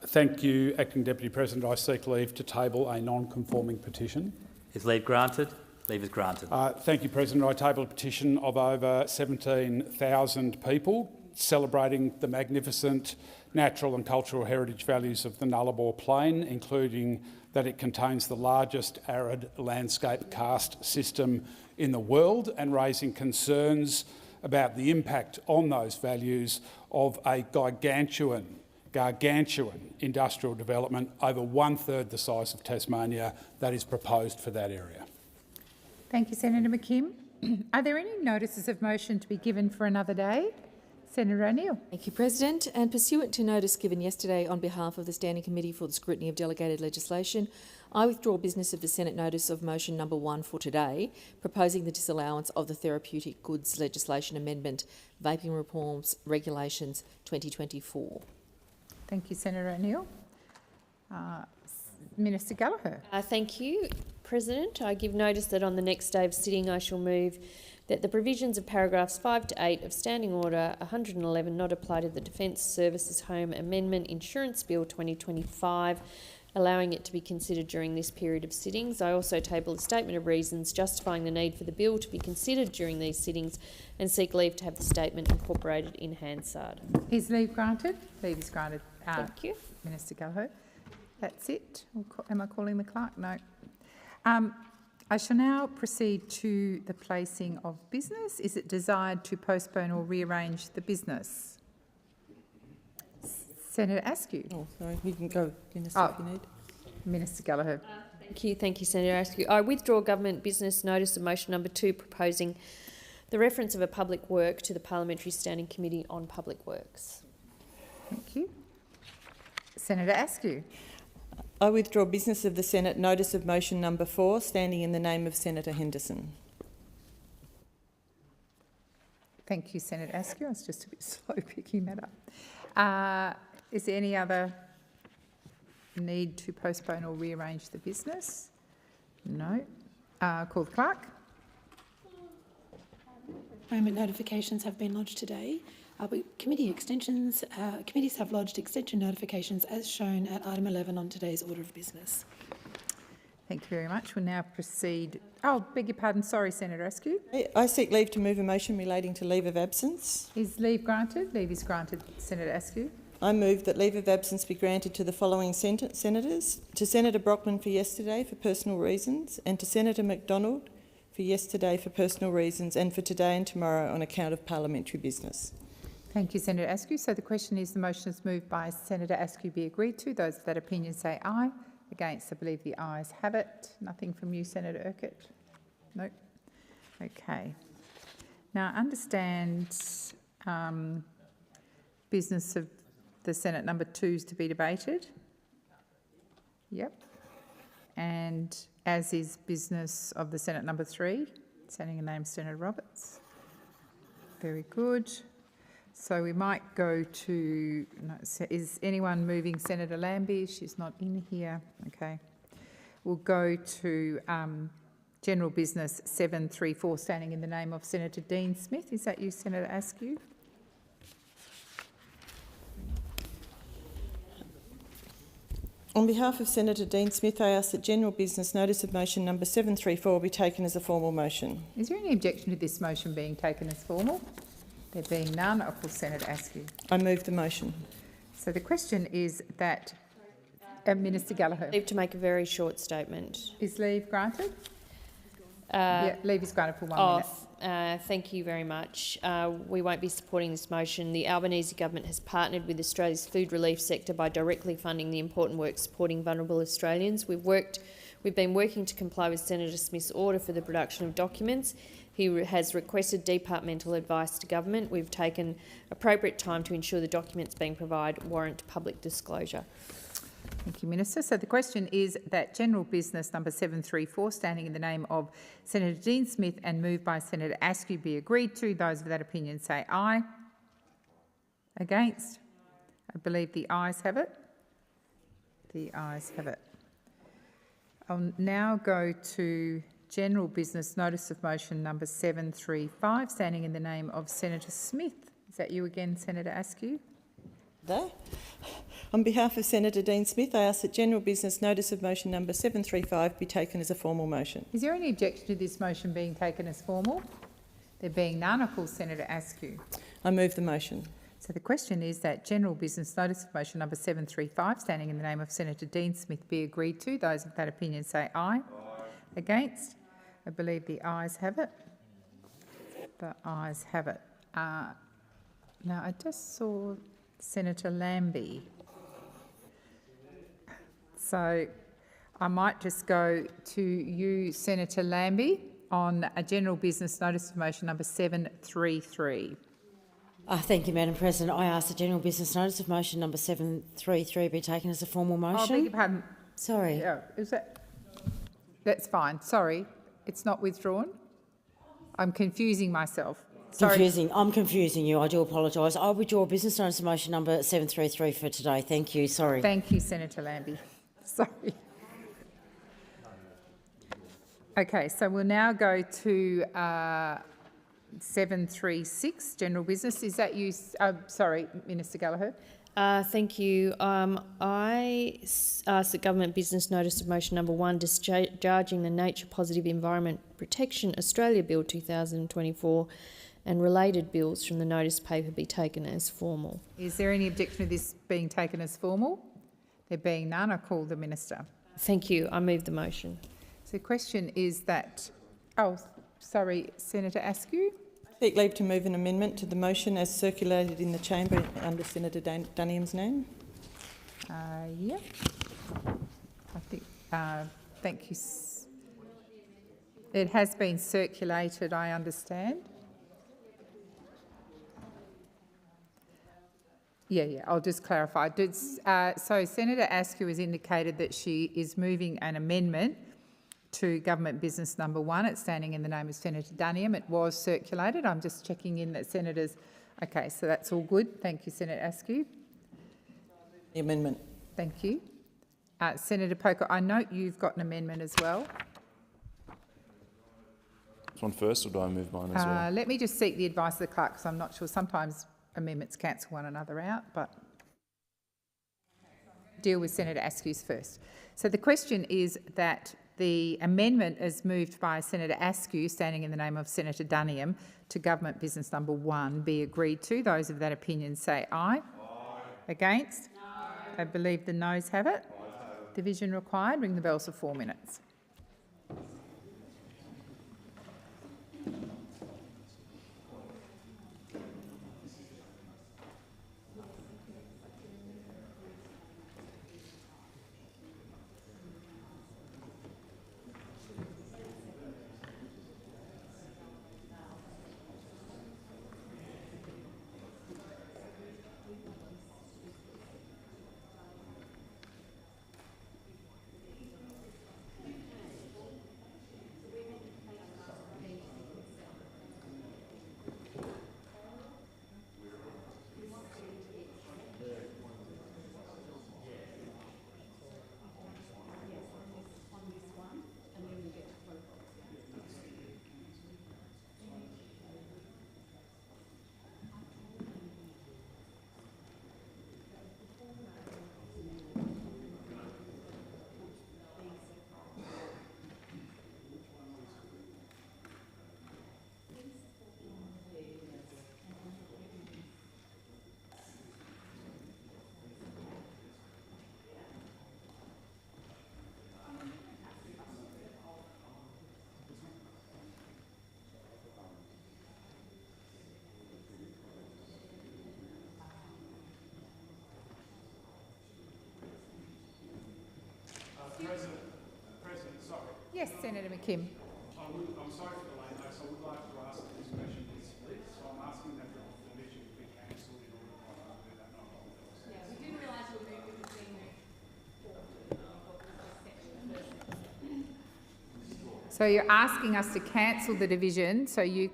Thank you, Acting Deputy President. I seek leave to table a non-conforming petition. Is leave granted? Leave is granted. Thank you, President. I table a petition of over 17,000 people celebrating the magnificent natural and cultural heritage values of the Nullarbor Plain, including that it contains the largest arid landscape karst system in the world, and raising concerns about the impact on those values of a gargantuan industrial development over 1/3 the size of Tasmania that is proposed for that area. Thank you, Senator McKim. Are there any notices of motion to be given for another day? Senator O'Neill. Thank you, President. And pursuant to notice given yesterday on behalf of the Standing Committee for the Scrutiny of Delegated Legislation, I withdraw business of the Senate notice of motion number 1 for today, proposing the disallowance of the Therapeutic Goods Legislation Amendment, Vaping Reforms Regulations 2024. Thank you, Senator O'Neill. Minister Gallagher. Thank you, President. I give notice that on the next day of sitting I shall move that the provisions of paragraphs 5 to 8 of Standing Order 111 not apply to the Defence Services Home Amendment Insurance Bill 2025, allowing it to be considered during this period of sittings. I also table a statement of reasons justifying the need for the bill to be considered during these sittings and seek leave to have the statement incorporated in Hansard. Is leave granted? Leave is granted. Thank you. Minister Gallagher. That's it. Am I calling the clerk? No. I shall now proceed to the placing of business. Is it desired to postpone or rearrange the business? Senator Askew. Oh, sorry, you can go, Minister, if you need. Minister Gallagher. Thank you, Senator Askew. I withdraw government business notice of motion number 2 proposing the reference of a public work to the Parliamentary Standing Committee on Public Works. Thank you. Senator Askew. I withdraw business of the Senate notice of motion number 4, standing in the name of Senator Henderson. Thank you, Senator Askew. I was just a bit slow picking that up. Is there any other need to postpone or rearrange the business? No. Call the clerk. Moment notifications have been lodged today. Committees have lodged extension notifications as shown at item 11 on today's order of business. Thank you very much. We'll now proceed. Oh, beg your pardon. Sorry, Senator Askew. I seek leave to move a motion relating to leave of absence. Is leave granted? Leave is granted, Senator Askew. I move that leave of absence be granted to the following senators: to Senator Brockman for yesterday for personal reasons, and to Senator McDonald for yesterday for personal reasons, and for today and tomorrow on account of parliamentary business. Thank you, Senator Askew. So the question is, the motion is moved by Senator Askew be agreed to. Those of that opinion say aye. Against, I believe the ayes have it. Nothing from you, Senator Urquhart? No. Okay. Now, I understand business of the Senate number 2 is to be debated. Yep. And as is business of the Senate number 3, standing in the name of Senator Roberts. Very good. So we might go to, no, is anyone moving Senator Lambie? She's not in here. Okay. We'll go to general business 734, standing in the name of Senator Dean Smith. Is that you, Senator Askew? On behalf of Senator Dean Smith, I ask that general business notice of motion number 734 be taken as a formal motion. Is there any objection to this motion being taken as formal? There being none, I'll call Senator Askew. I move the motion. So the question is that Minister Gallagher. Leave to make a very short statement. Is leave granted? Yeah, leave is granted for 1 minute. Thank you very much. We won't be supporting this motion. The Albanese government has partnered with Australia's food relief sector by directly funding the important work supporting vulnerable Australians. We've been working to comply with Senator Smith's order for the production of documents. He has requested departmental advice to government. We've taken appropriate time to ensure the documents being provided warrant public disclosure. Thank you, Minister. So the question is that general business number 734, standing in the name of Senator Dean Smith and moved by Senator Askew, be agreed to. Those of that opinion say aye. Against? I believe the ayes have it. The ayes have it. I'll now go to general business notice of motion number 735, standing in the name of Senator Smith. Is that you again, Senator Askew? There. On behalf of Senator Dean Smith, I ask that general business notice of motion number 735 be taken as a formal motion. Is there any objection to this motion being taken as formal? There being none, I call Senator Askew. I move the motion. So the question is that general business notice of motion number 735, standing in the name of Senator Dean Smith, be agreed to. Those of that opinion say aye. Against? I believe the ayes have it. The ayes have it. Now, I just saw Senator Lambie. So I might just go to you, Senator Lambie, on a general business notice of motion number 733. Thank you, Madam President. I ask the general business notice of motion number 733 be taken as a formal motion. I beg your pardon. Sorry. Yeah, is that? That's fine. Sorry, it's not withdrawn. I'm confusing myself. Sorry. I'm confusing you. I do apologise. I withdraw business notice of motion number 733 for today. Thank you. Sorry. Thank you, Senator Lambie. Sorry. Okay, so we'll now go to 736, general business. Is that you? Sorry, Minister Gallagher. Thank you. I ask the government business notice of motion number 1 discharging the Nature Positive Environment Protection Australia Bill 2024 and related bills from the notice paper be taken as formal. Is there any objection to this being taken as formal? There being none, I call the Minister. Thank you. I move the motion. So the question is that... Oh, sorry, Senator Askew. I seek leave to move an amendment to the motion as circulated in the chamber under Senator Dunniam's name. Yeah. I think, thank you. It has been circulated, I understand. Yeah, I'll just clarify. So Senator Askew has indicated that she is moving an amendment to Government Business Number 1. It's standing in the name of Senator Duniam. It was circulated. I'm just checking in that Senators... Okay, so that's all good. Thank you, Senator Askew. The amendment. Thank you. Senator Poker, I note you've got an amendment as well. This one first, or do I move mine as well? Let me just seek the advice of the clerk, because I'm not sure. Sometimes amendments cancel one another out, but deal with Senator Askew's first. So the question is that the amendment is moved by Senator Askew, standing in the name of Senator Duniam, to Government Business Number 1 be agreed to. Those of that opinion say aye. Aye. Against? No. I believe the noes have it. Division required. Ring the bells for 4 minutes. President, sorry. Yes, Senator McKim. I'm sorry for the late notice. I would like to ask that this question be split, so I'm asking that the division be cancelled in order for us to do that, not hold else. Yeah, we didn't realise we were moving between the... So you're asking us to cancel the division, so you...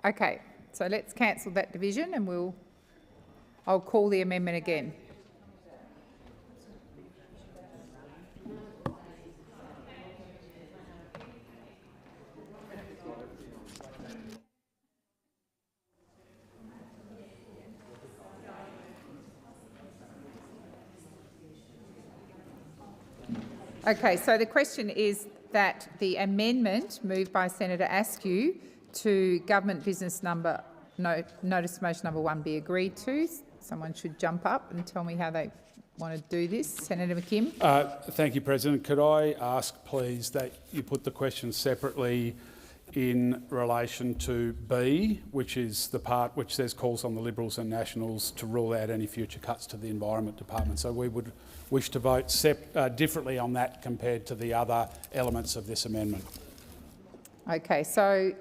Okay, so let's cancel that division and I'll call the amendment again. Okay, so the question is that the amendment moved by Senator Askew to Government Business Number, Notice Motion Number 1 be agreed to. Someone should jump up and tell me how they want to do this. Senator McKim. Thank you, President. Could I ask, please, that you put the question separately in relation to B, which is the part which says calls on the Liberals and Nationals to rule out any future cuts to the Environment Department. So we would wish to vote differently on that compared to the other elements of this amendment. Okay, so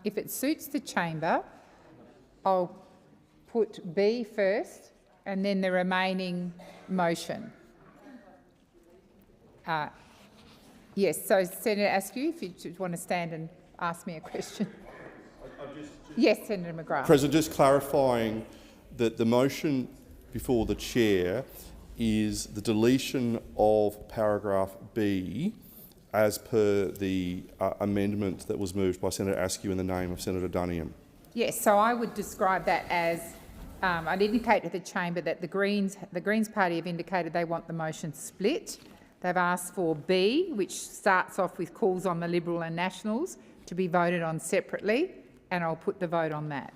if it suits the chamber, I'll put B first and then the remaining motion. Yes, so Senator Askew, if you want to stand and ask me a question. Yes, Senator McGrath. President, just clarifying that the motion before the chair is the deletion of paragraph B as per the amendment that was moved by Senator Askew in the name of Senator Duniam. Yes, so I would describe that as I'd indicate to the chamber that the Greens Party have indicated they want the motion split. They've asked for B, which starts off with calls on the Liberal and Nationals, to be voted on separately, and I'll put the vote on that.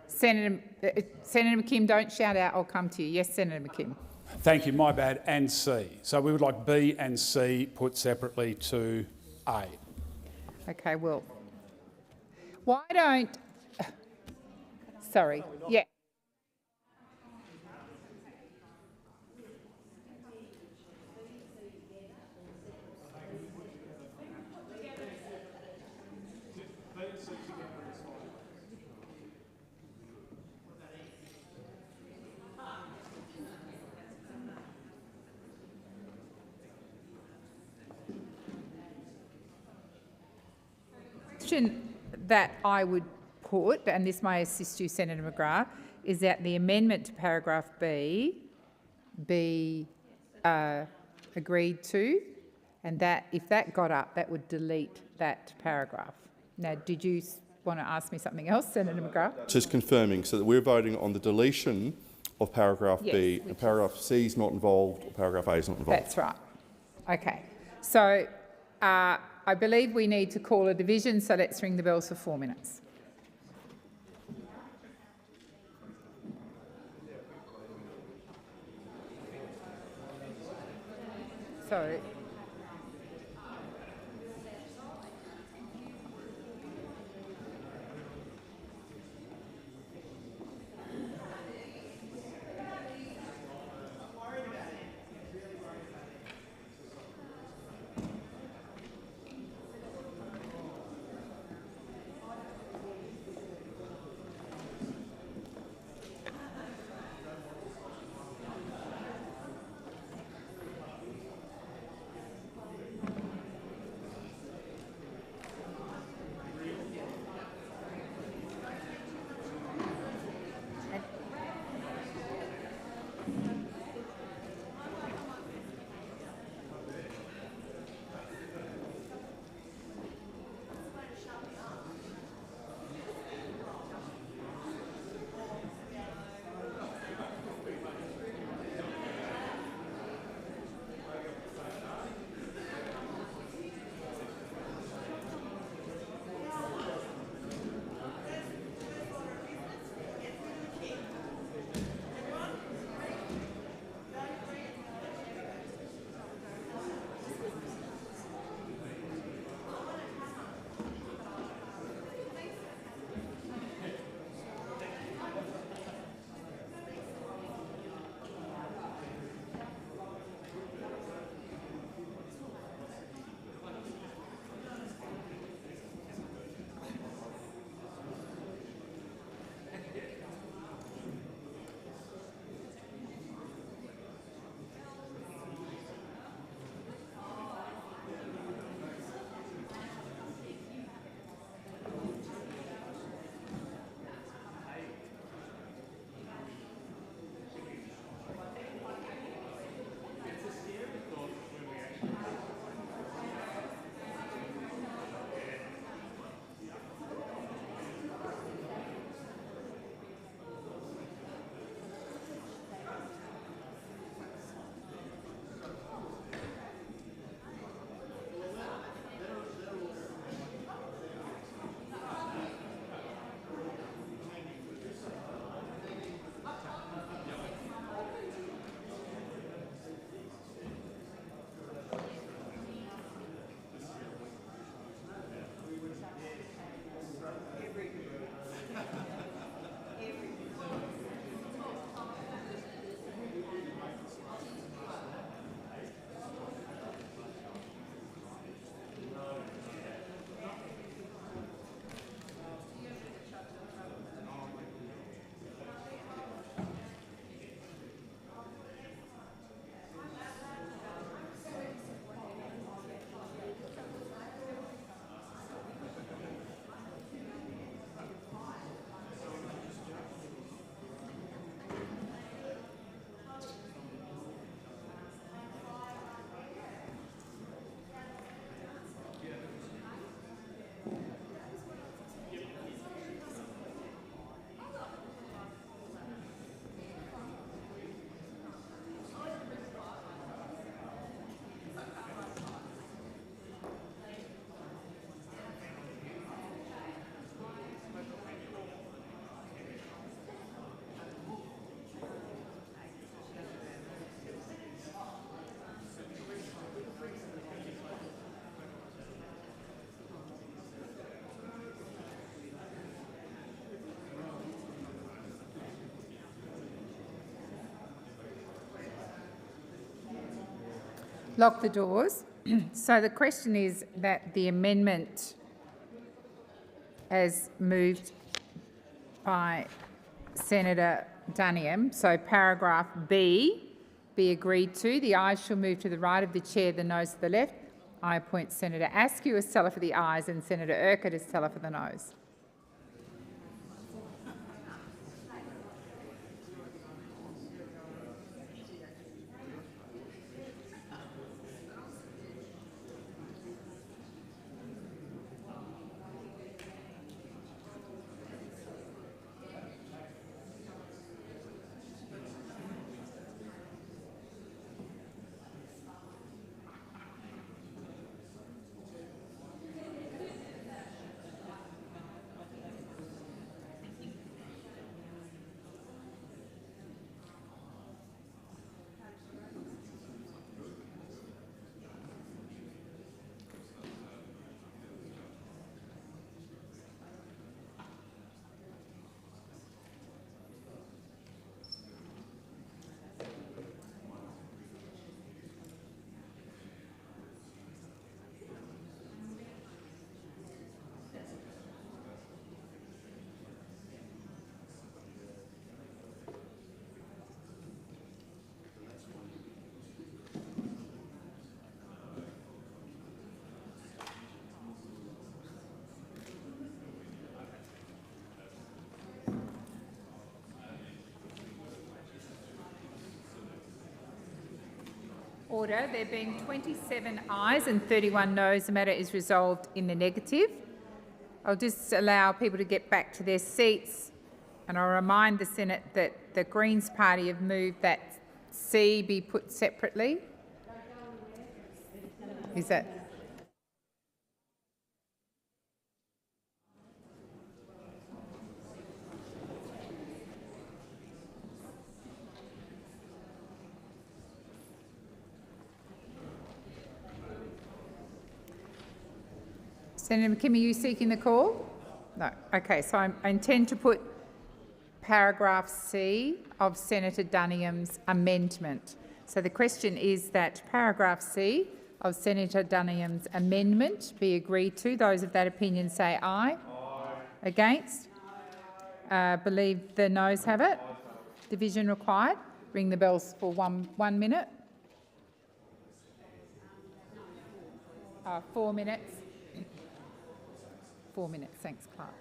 Senator McKim, don't shout out, I'll come to you. Yes, Senator McKim. Thank you, my bad, and C. So we would like B and C put separately to A. Okay, well, why don't... Sorry. Yeah. Question that I would put, and this may assist you, Senator McGrath, is that the amendment to paragraph B be agreed to, and that if that got up, that would delete that paragraph. Now, did you want to ask me something else, Senator McGrath? Just confirming, so that we're voting on the deletion of paragraph B, and paragraph C is not involved, or paragraph A is not involved. That's right. Okay. So I believe we need to call a division, so let's ring the bells for 4 minutes. So Lock the doors. So the question is that the amendment as moved by Senator Duniam, so paragraph B, be agreed to. The ayes shall move to the right of the chair, the noes to the left. I appoint Senator Askew as teller for the ayes and Senator Urquhart as teller for the noes. Order. There being 27 ayes and 31 noes, the matter is resolved in the negative. I'll just allow people to get back to their seats, and I'll remind the Senate that the Greens Party have moved that C be put separately. Is that? Senator McKim, are you seeking the call? No. Okay, so I intend to put paragraph C of Senator Duniam's amendment. So the question is that paragraph C of Senator Duniam's amendment be agreed to. Those of that opinion say aye. Aye. Against? Believe the noes have it. Division required. Ring the bells for one minute. 4 minutes. 4 minutes. Thanks, Clark.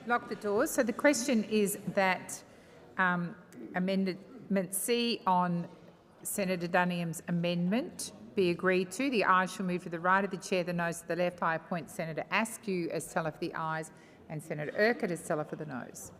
Lock the doors. So the question is that Amendment C on Senator Dunningham's amendment be agreed to. The ayes shall move to the right of the chair, the noes to the left. I appoint Senator Askew as teller for the ayes and Senator Urquhart as teller for the noes.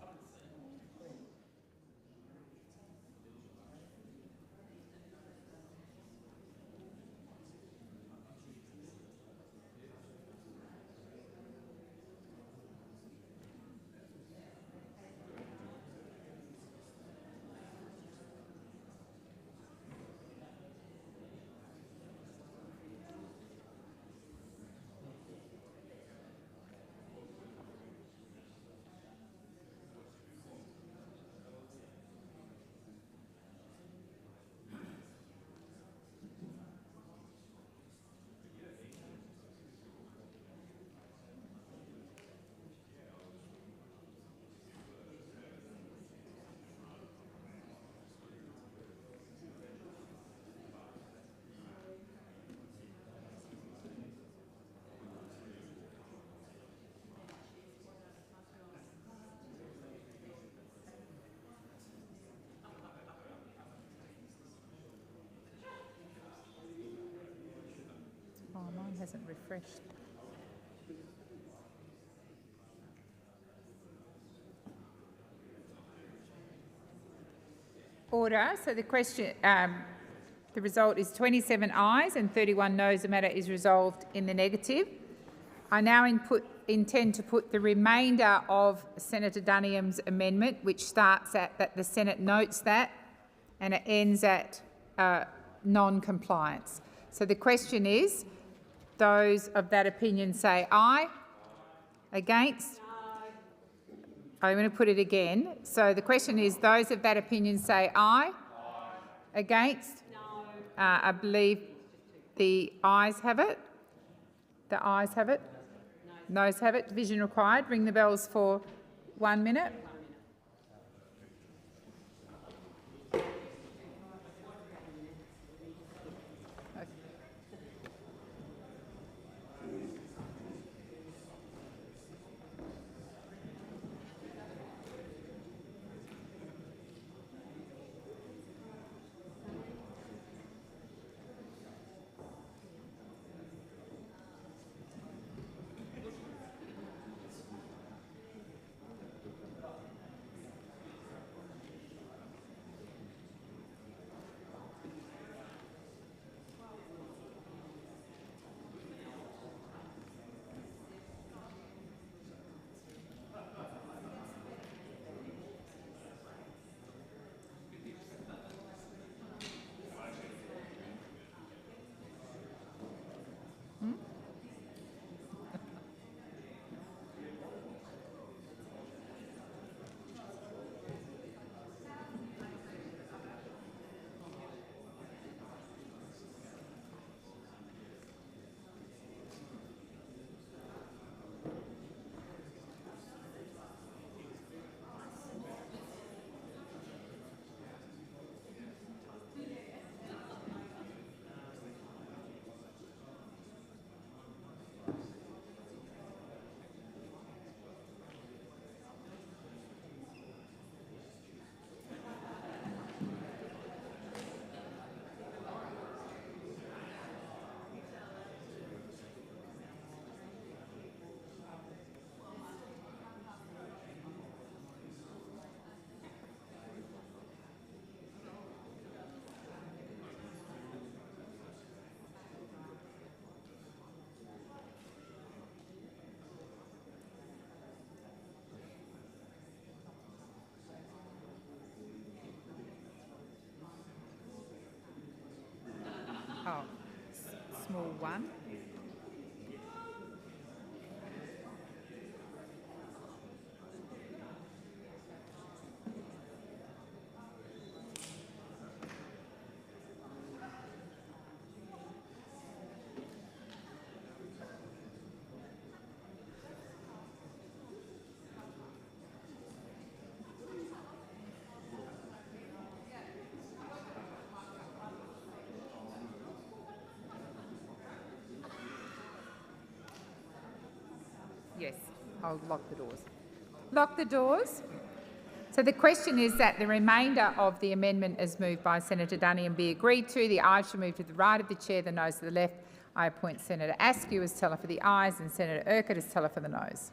Oh, mine hasn't refreshed. Order. So the question, the result is 27 ayes and 31 noes. The matter is resolved in the negative. I now intend to put the remainder of Senator Dunningham's amendment, which starts at that the Senate notes that and it ends at non-compliance. So the question is, those of that opinion say aye. Against? I'm going to put it again. So the question is, those of that opinion say aye. Against? No. I believe the ayes have it. The ayes have it. Noes have it. Division required. Ring the bells for 1 minute. Oh, small one. Yes, I'll lock the doors. Lock the doors. So the question is that the remainder of the amendment as moved by Senator Duniam be agreed to. The ayes shall move to the right of the chair, the noes to the left. I appoint Senator Askew as teller for the ayes and Senator Urquhart as teller for the noes.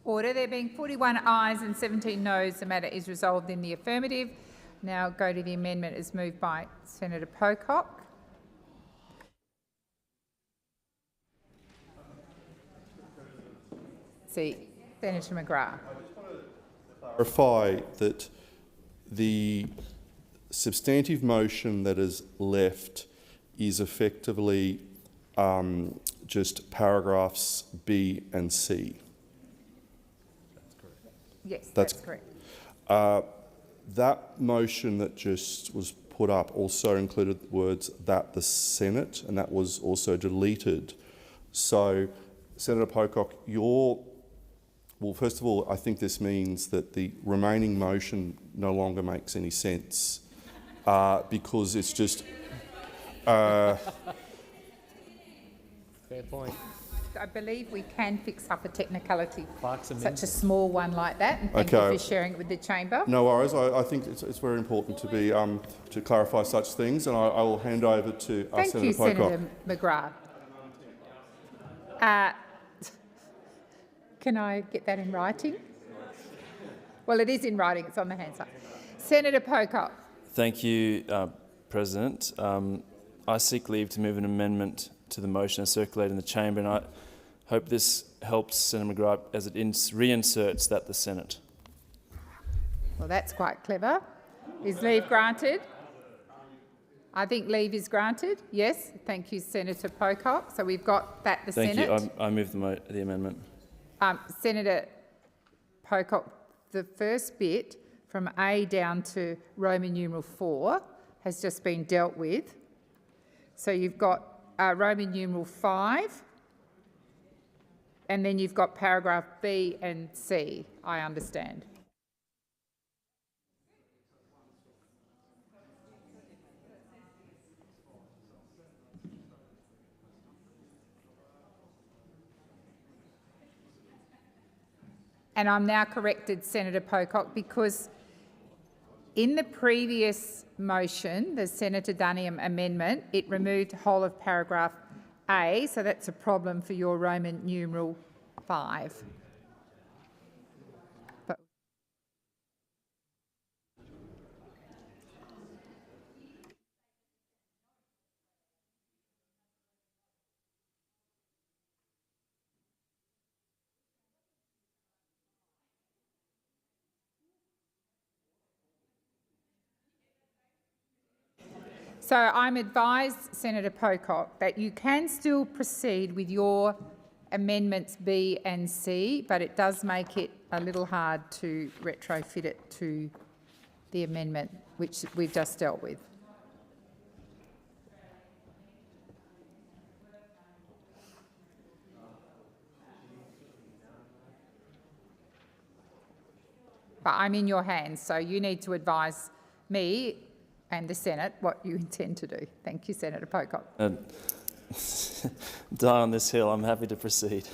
Order. There being 41 ayes and 17 noes, the matter is resolved in the affirmative. Now go to the amendment as moved by Senator Pocock. See, Senator McGrath. Clarify that the substantive motion that is left is effectively just paragraphs B and C. Yes, that's correct. That motion that just was put up also included the words "that the Senate," and that was also deleted. So, Senator Pocock, well, first of all, I think this means that the remaining motion no longer makes any sense because it's just. Fair point. I believe we can fix up a technicality, Clark's such a small one like that, and thank you for sharing it with the chamber. No worries. I think it's very important to be to clarify such things, and I will hand over to Senator Pocock. Senator McGrath. Can I get that in writing? Well, it is in writing. It's on the Hansard. Senator Pocock. Thank you, President. I seek leave to move an amendment to the motion and circulate in the chamber, and I hope this helps Senator McGrath as it reinserts that the Senate. Well, that's quite clever. Is leave granted? I think leave is granted. Yes. Thank you, Senator Pocock. So we've got that the Senate. Thank you. I move the amendment. Senator Pocock, the first bit from A down to Roman numeral 4 has just been dealt with. So you've got Roman numeral 5, and then you've got paragraph B and C, I understand. And I'm now corrected, Senator Pocock, because in the previous motion, the Senator Duniam amendment, it removed the whole of paragraph A, so that's a problem for your Roman numeral 5. So I'm advised, Senator Pocock, that you can still proceed with your amendments B and C, but it does make it a little hard to retrofit it to the amendment which we've just dealt with. But I'm in your hands, so you need to advise me and the Senate what you intend to do. Thank you, Senator Pocock. Die on this hill. I'm happy to proceed.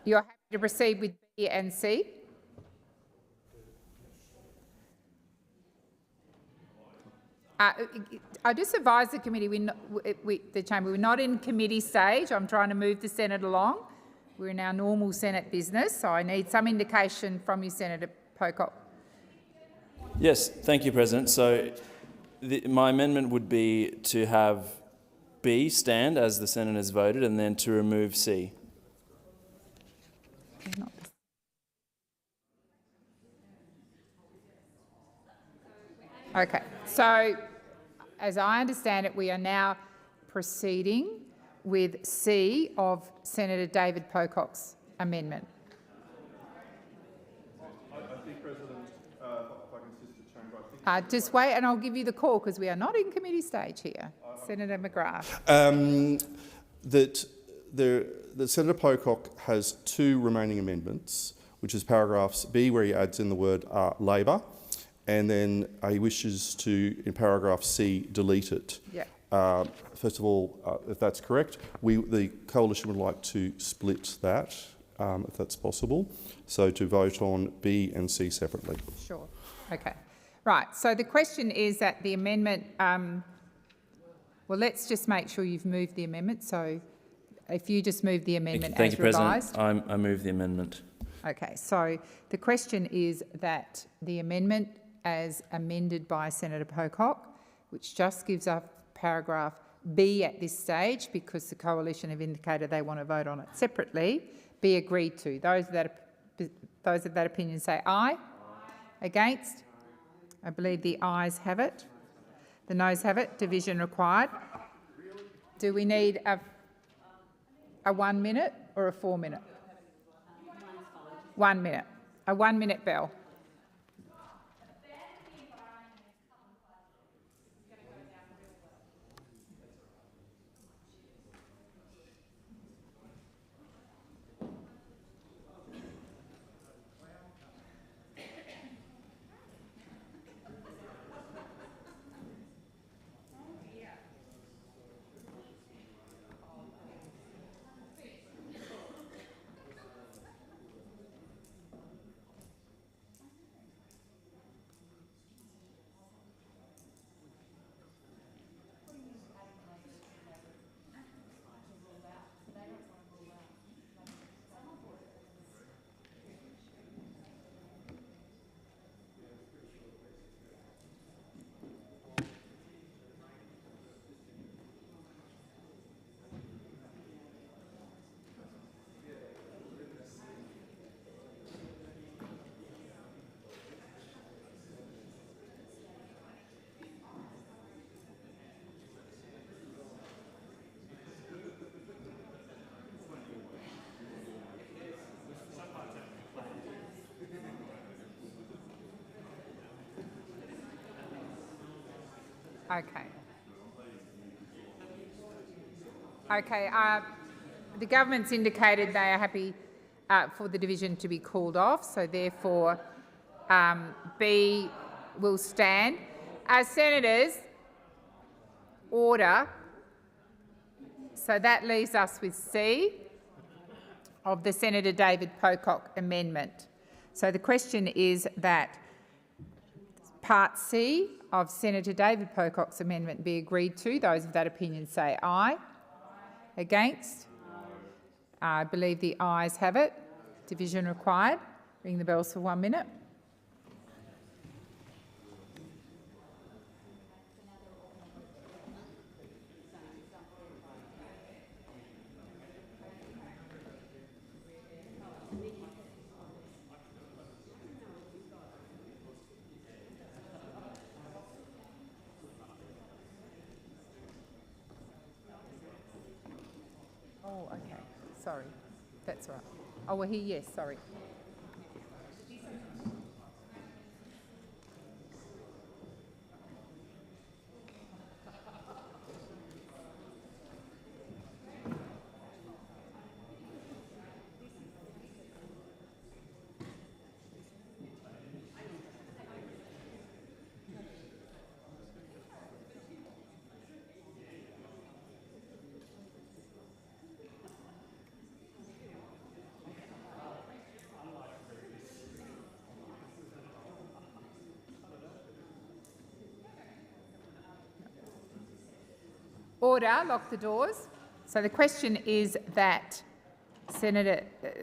You're happy to proceed with B and C? I just advise the committee, the chamber, we're not in committee stage. I'm trying to move the Senate along. We're in our normal Senate business, so I need some indication from you, Senator Pocock. Yes, thank you, President. So my amendment would be to have B stand as the Senate has voted and then to remove C. Okay, so as I understand it, we are now proceeding with C of Senator David Pocock's amendment. I think, President, if I can assist the chamber, I think... Just wait and I'll give you the call because we are not in committee stage here. Senator McGrath. That Senator Pocock has two remaining amendments, which is paragraphs B, where he adds in the word Labor, and then he wishes to, in paragraph C, delete it. Yeah. First of all, if that's correct, the coalition would like to split that, if that's possible, so to vote on B and C separately. Sure. Okay. Right. So the question is that the amendment. Well, let's just make sure you've moved the amendment. So, if you just move the amendment Thank you, revised. President. I move the amendment. Okay. So the question is that the amendment, as amended by Senator Pocock, which just gives up paragraph B at this stage because the coalition have indicated they want to vote on it separately, be agreed to. Those of that opinion say aye. Against? I believe the ayes have it. The noes have it. Division required. Do we need a 1 minute or a 4 minute? 1 minute. A 1 minute bell. Okay. The government's indicated they are happy for the division to be called off, so therefore B will stand. Senators, order. So that leaves us with C of the Senator David Pocock amendment. So the question is that Part C of Senator David Pocock's amendment be agreed to. Those of that opinion say aye. Against? I believe the ayes have it. Division required. Ring the bells for 1 minute. sorry. That's right. Oh, we're here, yes, sorry. Order, lock the doors. So the question is that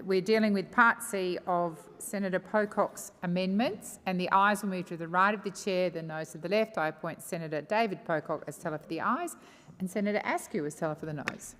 we're dealing with Part C of Senator Pocock's amendments, and the ayes will move to the right of the chair, the noes to the left. I appoint Senator David Pocock as teller for the ayes and Senator Askew as teller for the noes.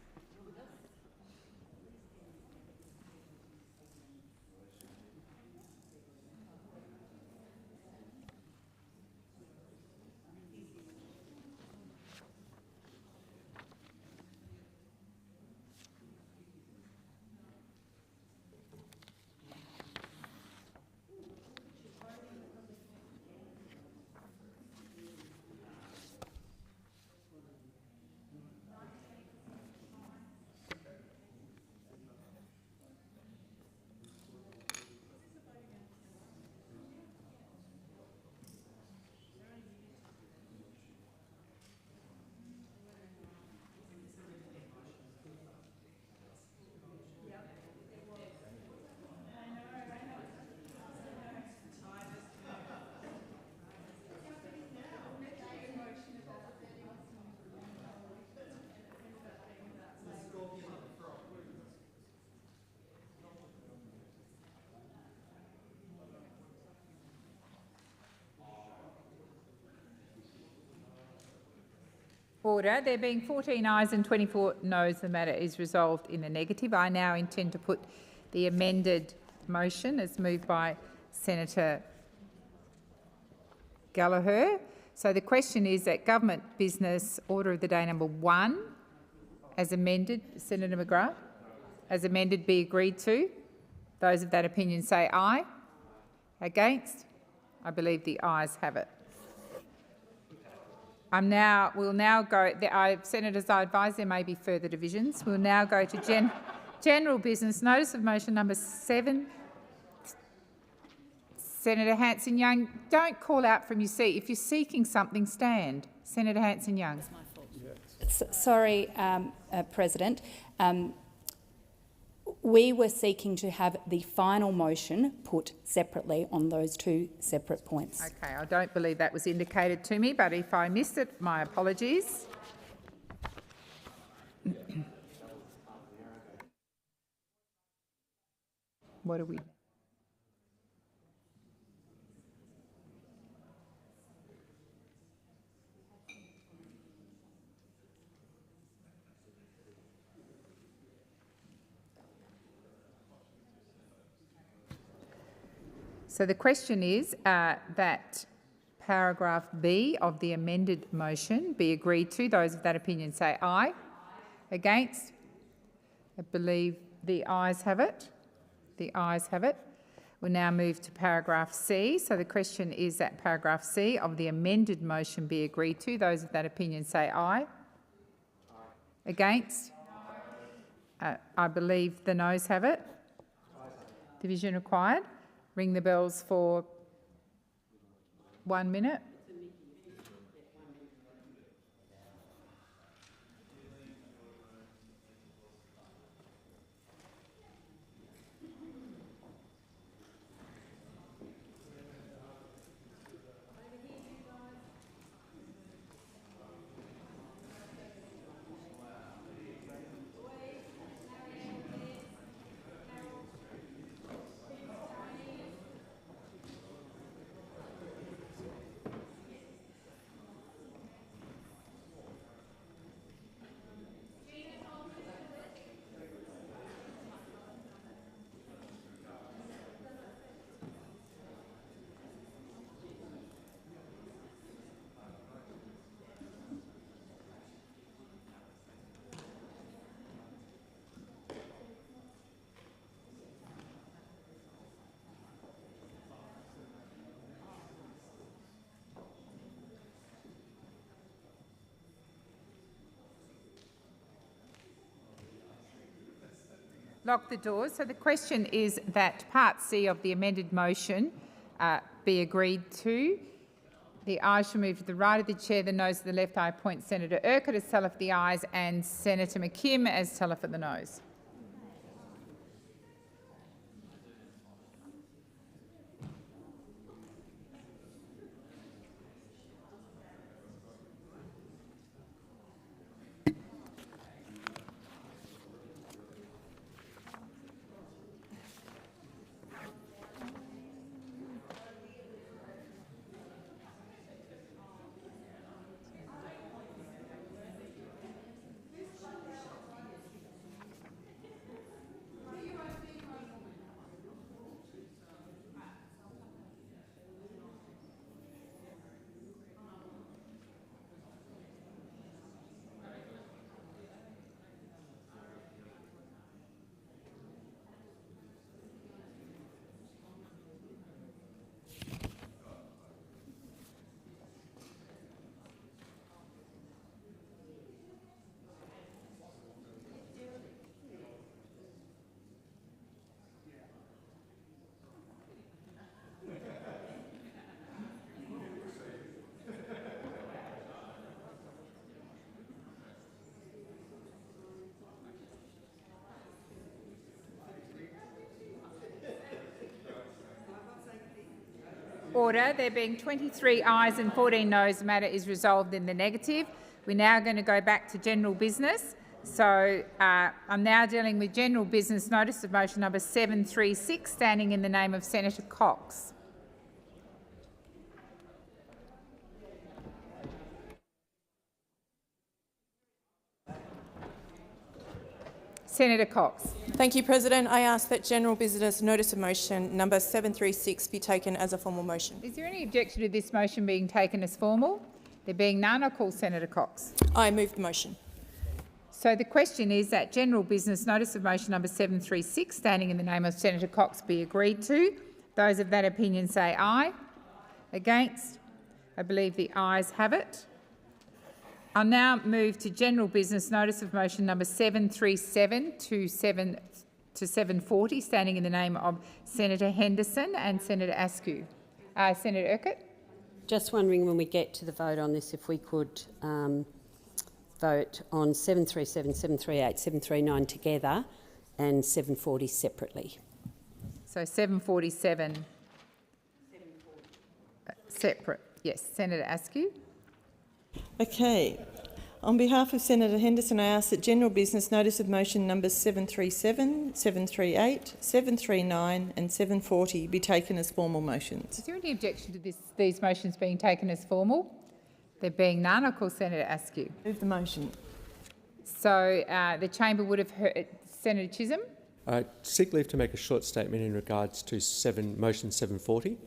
Order. There being 14 ayes and 24 noes, the matter is resolved in the negative. I now intend to put the amended motion as moved by Senator Gallagher. So the question is that government business order of the day number 1, as amended, Senator McGrath, as amended, be agreed to. Those of that opinion say aye. Against? I believe the ayes have it. We'll now go, Senators, I advise there may be further divisions. We'll now go to general business. Notice of motion number 7. Senator Hanson-Young, don't call out from your seat. If you're seeking something, stand. Senator Hanson-Young. Sorry, President. We were seeking to have the final motion put separately on those 2 separate points. Okay, I don't believe that was indicated to me, but if I missed it, my apologies. What are we? So the question is that paragraph B of the amended motion be agreed to. Those of that opinion say aye. Against? I believe the ayes have it. The ayes have it. We'll now move to paragraph C. So the question is that paragraph C of the amended motion be agreed to. Those of that opinion say aye. Against? I believe the noes have it. Division required. Ring the bells for 1 minute. Lock the doors. So the question is that Part C of the amended motion be agreed to. The ayes shall move to the right of the chair, the nose to the left. I appoint Senator Urquhart as teller for the ayes and Senator McKim as teller for the nose. Order. There being 23 ayes and 14 noes, the matter is resolved in the negative. We're now going to go back to general business. So I'm now dealing with general business notice of motion number 736, standing in the name of Senator Cox. Senator Cox. Thank you, President. I ask that general business notice of motion number 736 be taken as a formal motion. Is there any objection to this motion being taken as formal? There being none, I call Senator Cox. I move the motion. So the question is that general business notice of motion number 736, standing in the name of Senator Cox, be agreed to. Those of that opinion say aye. Against? I believe the ayes have it. I'll now move to general business notice of motion number 737 to 740, standing in the name of Senator Henderson and Senator Askew. Senator Urquhart. Just wondering when we get to the vote on this if we could vote on 737, 738, 739 together and 740 separately. So 747 separate. Yes, Senator Askew. Okay. On behalf of Senator Henderson, I ask that general business notice of motion numbers 737, 738, 739 and 740 be taken as formal motions. Is there any objection to these motions being taken as formal? There being none, I call Senator Askew. Move the motion. So the chamber would have heard Senator Chisholm. I seek leave to make a short statement in regards to motion 740.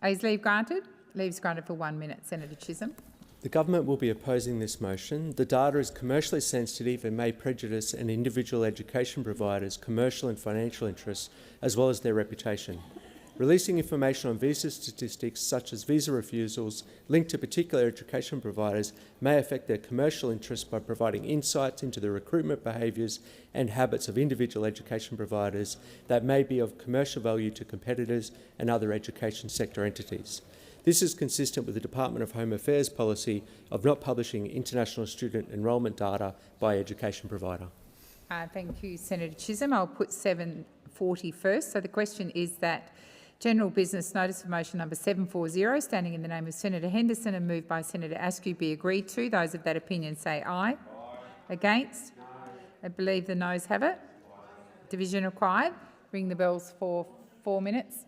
Is leave granted? Leave's granted for 1 minute. Senator Chisholm. The government will be opposing this motion. The data is commercially sensitive and may prejudice an individual education provider's commercial and financial interests, as well as their reputation. Releasing information on visa statistics, such as visa refusals linked to particular education providers, may affect their commercial interests by providing insights into the recruitment behaviours and habits of individual education providers that may be of commercial value to competitors and other education sector entities. This is consistent with the Department of Home Affairs policy of not publishing international student enrolment data by education provider. Thank you, Senator Chisholm. I'll put 740 first. So the question is that general business notice of motion number 740, standing in the name of Senator Henderson and moved by Senator Askew, be agreed to. Those of that opinion say aye. Aye. Against? No. I believe the noes have it. Division required. Ring the bells for 4 minutes.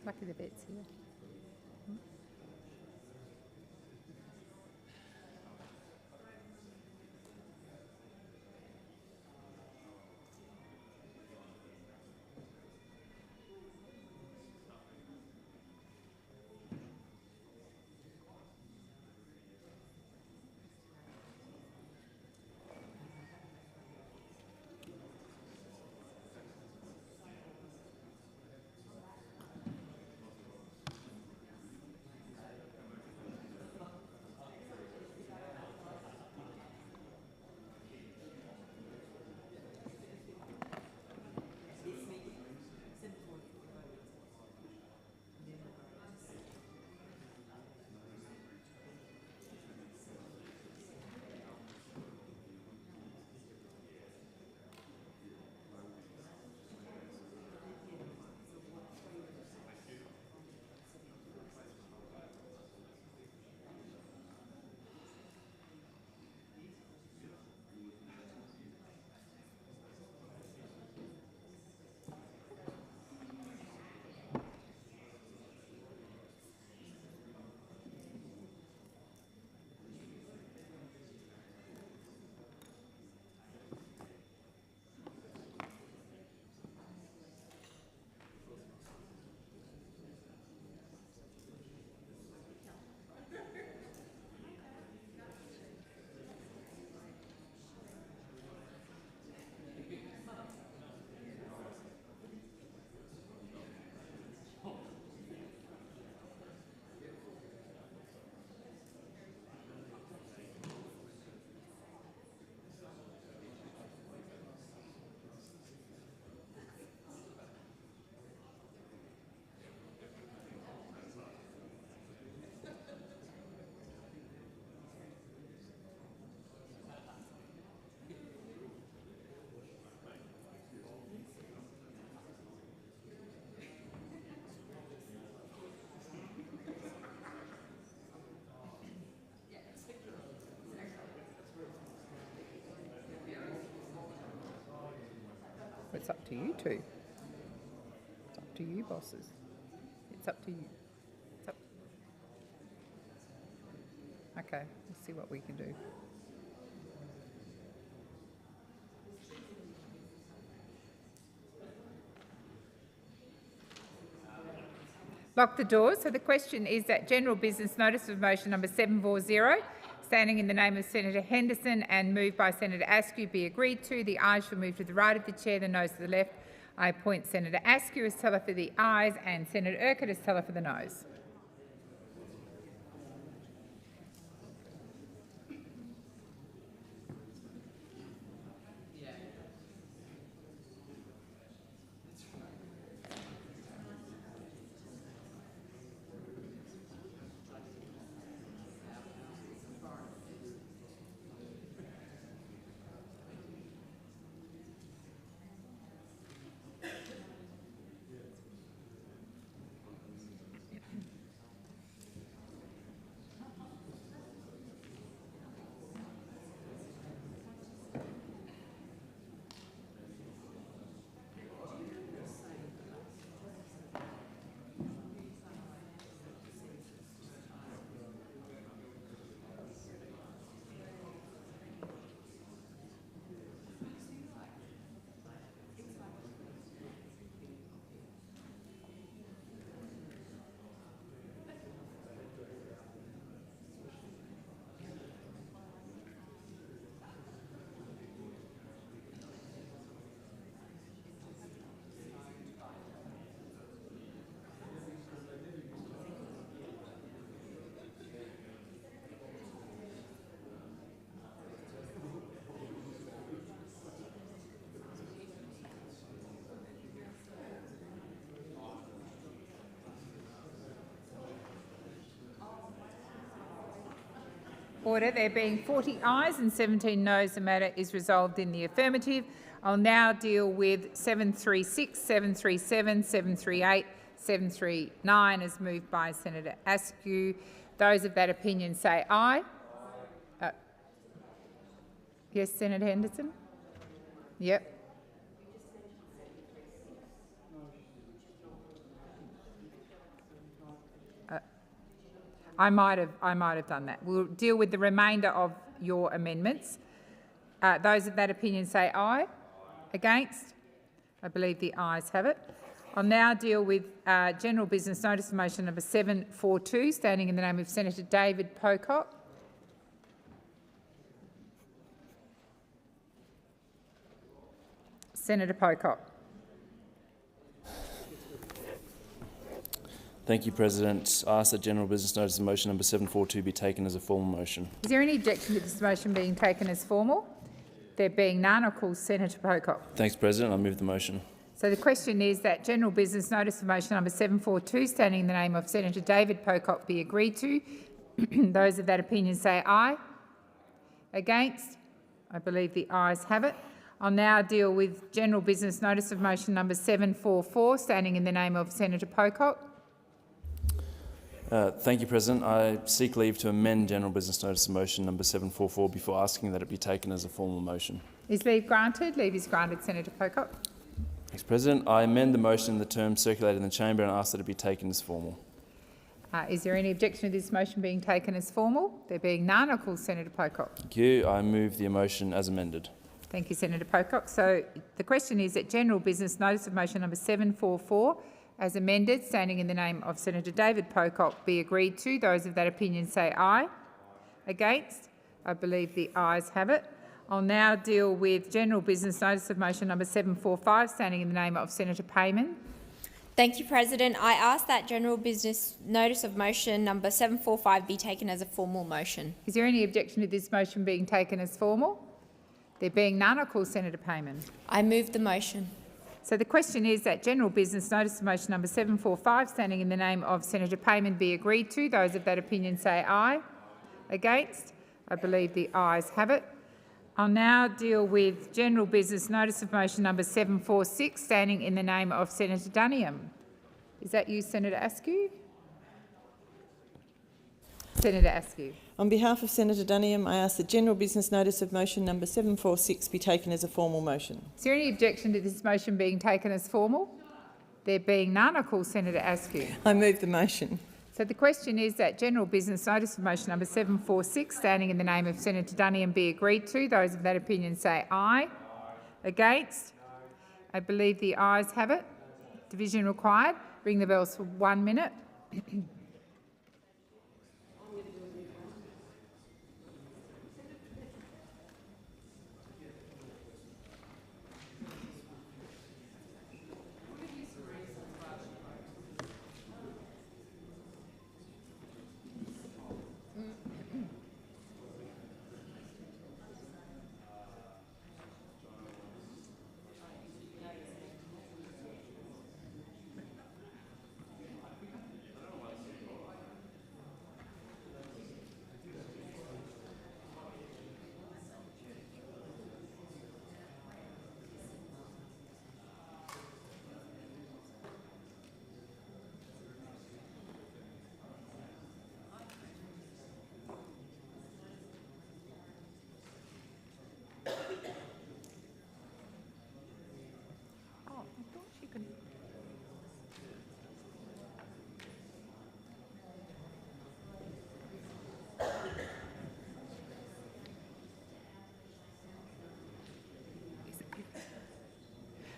Lucky the vet's here. It's up to you two. It's up to you, bosses. It's up to you. It's up. Okay, let's see what we can do. Lock the doors. So the question is that general business notice of motion number 740, standing in the name of Senator Henderson and moved by Senator Askew, be agreed to. The ayes shall move to the right of the chair, the noes to the left. I appoint Senator Askew as teller for the ayes and Senator Urquhart as teller for the noes. Order. There being 40 ayes and 17 noes, the matter is resolved in the affirmative. I'll now deal with 736, 737, 738, 739 as moved by Senator Askew. Those of that opinion say aye. Yes, Senator Henderson? Yep. I might have done that. We'll deal with the remainder of your amendments. Those of that opinion say aye. Against? I believe the ayes have it. I'll now deal with general business notice of motion number 742, standing in the name of Senator David Pocock. Senator Pocock. Thank you, President. I ask that general business notice of motion number 742 be taken as a formal motion. Is there any objection to this motion being taken as formal? There being none, I'll call Senator Pocock. Thanks, President. I move the motion. So the question is that general business notice of motion number 742, standing in the name of Senator David Pocock, be agreed to. Those of that opinion say aye. Against? I believe the ayes have it. I'll now deal with general business notice of motion number 744, standing in the name of Senator Pocock. Thank you, President. I seek leave to amend general business notice of motion number 744 before asking that it be taken as a formal motion. Is leave granted? Leave is granted, Senator Pocock. Thanks, President. I amend the motion in the terms circulated in the chamber and ask that it be taken as formal. Is there any objection to this motion being taken as formal? There being none, I'll call Senator Pocock. Thank you. I move the motion as amended. Thank you, Senator Pocock. So the question is that general business notice of motion number 744, as amended, standing in the name of Senator David Pocock, be agreed to. Those of that opinion say aye. Against? I believe the ayes have it. I'll now deal with general business notice of motion number 745, standing in the name of Senator Payman. Thank you, President. I ask that general business notice of motion number 745 be taken as a formal motion. Is there any objection to this motion being taken as formal? There being none, I'll call Senator Payman. I move the motion. So the question is that general business notice of motion number 745, standing in the name of Senator Payman, be agreed to. Those of that opinion say aye. Against? I believe the ayes have it. I'll now deal with general business notice of motion number 746, standing in the name of Senator Duniam. Is that you, Senator Askew? Senator Askew. On behalf of Senator Duniam, I ask that general business notice of motion number 746 be taken as a formal motion. Is there any objection to this motion being taken as formal? There being none, I call Senator Askew. I move the motion. So the question is that general business notice of motion number 746, standing in the name of Senator Duniam, be agreed to. Those of that opinion say aye. Against? I believe the ayes have it. Division required. Ring the bells for 1 minute.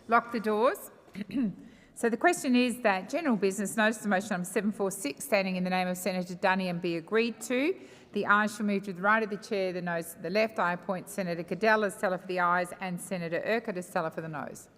Lock the doors. So the question is that general business notice of motion number 746, standing in the name of Senator Duniam, be agreed to. The ayes shall move to the right of the chair, the noes to the left. I appoint Senator Cadell as teller for the ayes and Senator Urquhart as teller for the noes.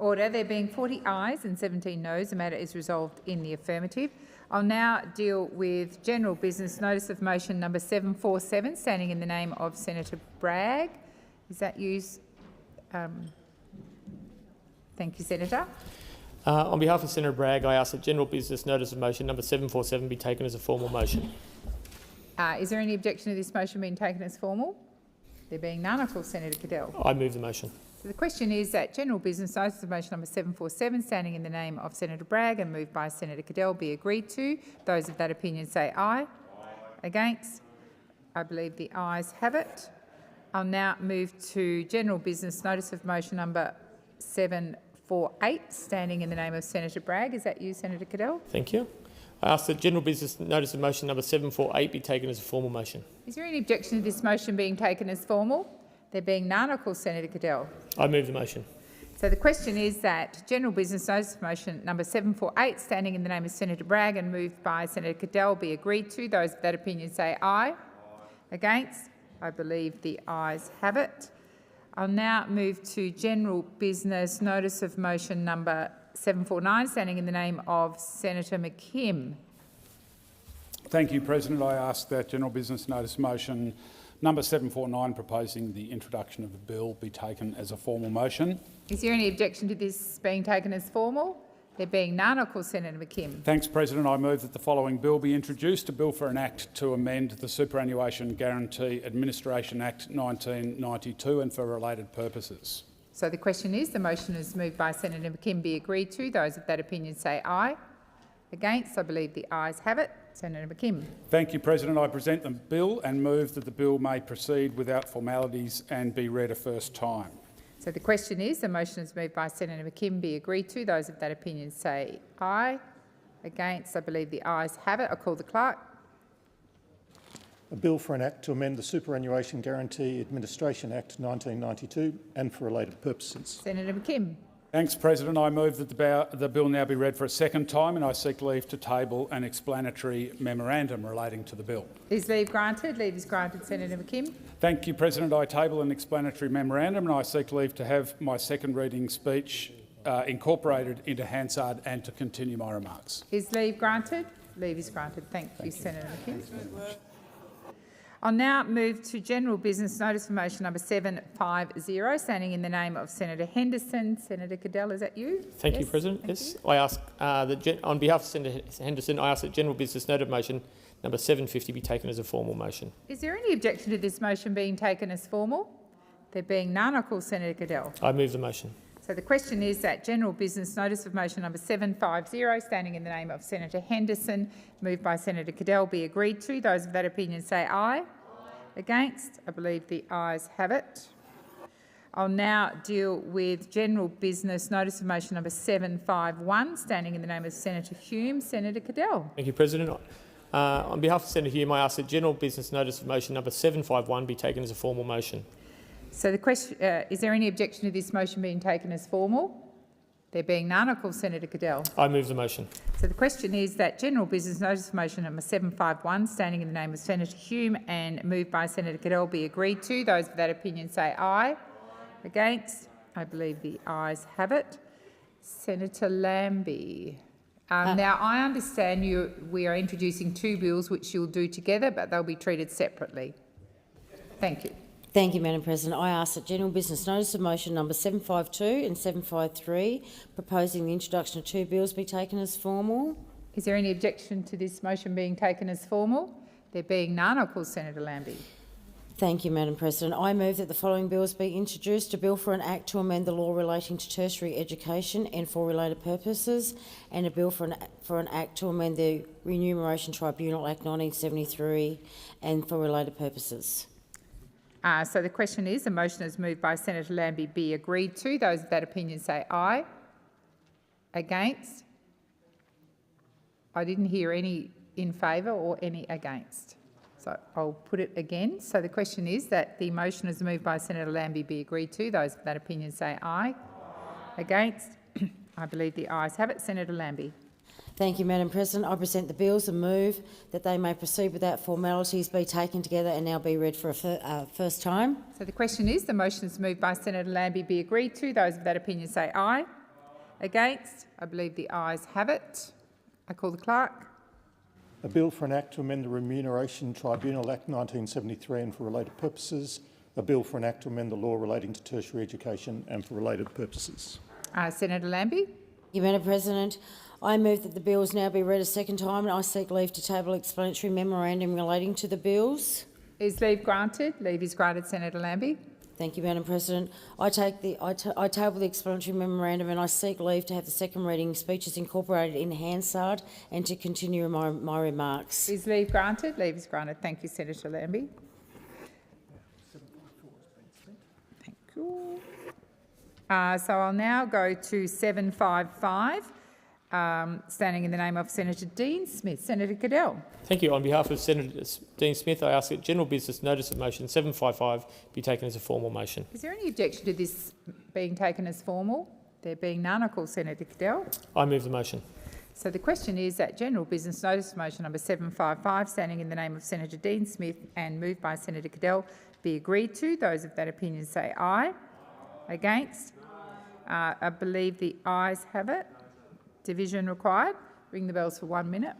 Order. There being 40 ayes and 17 noes, the matter is resolved in the affirmative. I'll now deal with general business. Notice of motion number 747, standing in the name of Senator Bragg. Is that used? Thank you, Senator. On behalf of Senator Bragg, I ask that general business notice of motion number 747 be taken as a formal motion. Is there any objection to this motion being taken as formal? There being none, I call Senator Cadell. I move the motion. So the question is that general business notice of motion number 747, standing in the name of Senator Bragg and moved by Senator Cadell, be agreed to. Those of that opinion say aye. Aye. Against? I believe the ayes have it. I'll now move to general business notice of motion number 748, standing in the name of Senator Bragg. Is that you, Senator Cadell? Thank you. I ask that general business notice of motion number 748 be taken as a formal motion. Is there any objection to this motion being taken as formal? There being none, I call Senator Cadell. I move the motion. So the question is that general business notice of motion number 748, standing in the name of Senator Bragg and moved by Senator Cadell, be agreed to. Those of that opinion say aye. Aye. Against? I believe the ayes have it. I'll now move to general business notice of motion number 749, standing in the name of Senator McKim. Thank you, President. I ask that general business notice motion number 749, proposing the introduction of the bill, be taken as a formal motion. Is there any objection to this being taken as formal? There being none, I call Senator McKim. Thanks, President. I move that the following bill be introduced, a bill for an act to amend the Superannuation Guarantee Administration Act 1992 and for related purposes. So the question is, the motion is moved by Senator McKim, be agreed to. Those of that opinion say aye. Against? I believe the ayes have it. Senator McKim. Thank you, President. I present the bill and move that the bill may proceed without formalities and be read a first time. So the question is, the motion is moved by Senator McKim, be agreed to. Those of that opinion say aye. Against? I believe the ayes have it. I call the clerk. A bill for an act to amend the Superannuation Guarantee Administration Act 1992 and for related purposes. Senator McKim. Thanks, President. I move that the bill now be read for a second time, and I seek leave to table an explanatory memorandum relating to the bill. Is leave granted? Leave is granted. Senator McKim. Thank you, President. I table an explanatory memorandum, and I seek leave to have my second reading speech incorporated into Hansard and to continue my remarks. Is leave granted? Leave is granted. Thank you, Senator McKim. I'll now move to general business notice for motion number 750, standing in the name of Senator Henderson. Senator Cadell, is that you? Thank you, President. Yes, I ask that on behalf of Senator Henderson, I ask that general business notice of motion number 750 be taken as a formal motion. Is there any objection to this motion being taken as formal? There being none, I call Senator Cadell. I move the motion. So the question is that general business notice of motion number 750, standing in the name of Senator Henderson, moved by Senator Cadell, be agreed to. Those of that opinion say aye. Aye. Against? I believe the ayes have it. I'll now deal with general business notice of motion number 751, standing in the name of Senator Hume. Senator Cadell. Thank you, President. On behalf of Senator Hume, I ask that general business notice of motion number 751 be taken as a formal motion. So the question, is there any objection to this motion being taken as formal? There being none, I call Senator Cadell. I move the motion. So the question is that general business notice of motion number 751, standing in the name of Senator Hume and moved by Senator Cadell, be agreed to. Those of that opinion say aye. Aye. Against? I believe the ayes have it. Senator Lambie. Now, I understand we are introducing two bills which you'll do together, but they'll be treated separately. Thank you. Thank you, Madam President. I ask that general business notice of motion number 752 and 753, proposing the introduction of two bills, be taken as formal. Is there any objection to this motion being taken as formal? There being none, I'll call Senator Lambie. Thank you, Madam President. I move that the following bills be introduced: a bill for an act to amend the law relating to tertiary education and for related purposes, and a bill for an act to amend the Remuneration Tribunal Act 1973 and for related purposes. So the question is, the motion is moved by Senator Lambie, be agreed to. Those of that opinion say aye. Against? I didn't hear any in favour or any against. So I'll put it again. So the question is that the motion is moved by Senator Lambie, be agreed to. Those of that opinion say aye. Against? I believe the ayes have it. Senator Lambie. Thank you, Madam President. I present the bills and move that they may proceed without formalities, be taken together and now be read for a first time. So the question is, the motion is moved by Senator Lambie, be agreed to. Those of that opinion say aye. Aye. Against? I believe the ayes have it. I call the clerk. A bill for an act to amend the Remuneration Tribunal Act 1973 and for related purposes. A bill for an act to amend the law relating to tertiary education and for related purposes. Senator Lambie. Madam President, I move that the bills now be read a second time, and I seek leave to table explanatory memorandum relating to the bills. Is leave granted? Leave is granted, Senator Lambie. Thank you, Madam President. I table the explanatory memorandum, and I seek leave to have the second reading speeches incorporated in Hansard and to continue my remarks. Is leave granted? Leave is granted. Thank you, Senator Lambie. Thank you. So I'll now go to 755, standing in the name of Senator Dean Smith. Senator Cadell. Thank you. On behalf of Senator Dean Smith, I ask that general business notice of motion 755 be taken as a formal motion. Is there any objection to this being taken as formal? There being none, I call Senator Cadell. I move the motion. So the question is that general business notice of motion number 755, standing in the name of Senator Dean Smith and moved by Senator Cadell, be agreed to. Those of that opinion say aye. Against? I believe the ayes have it. Division required. Ring the bells for 1 minute.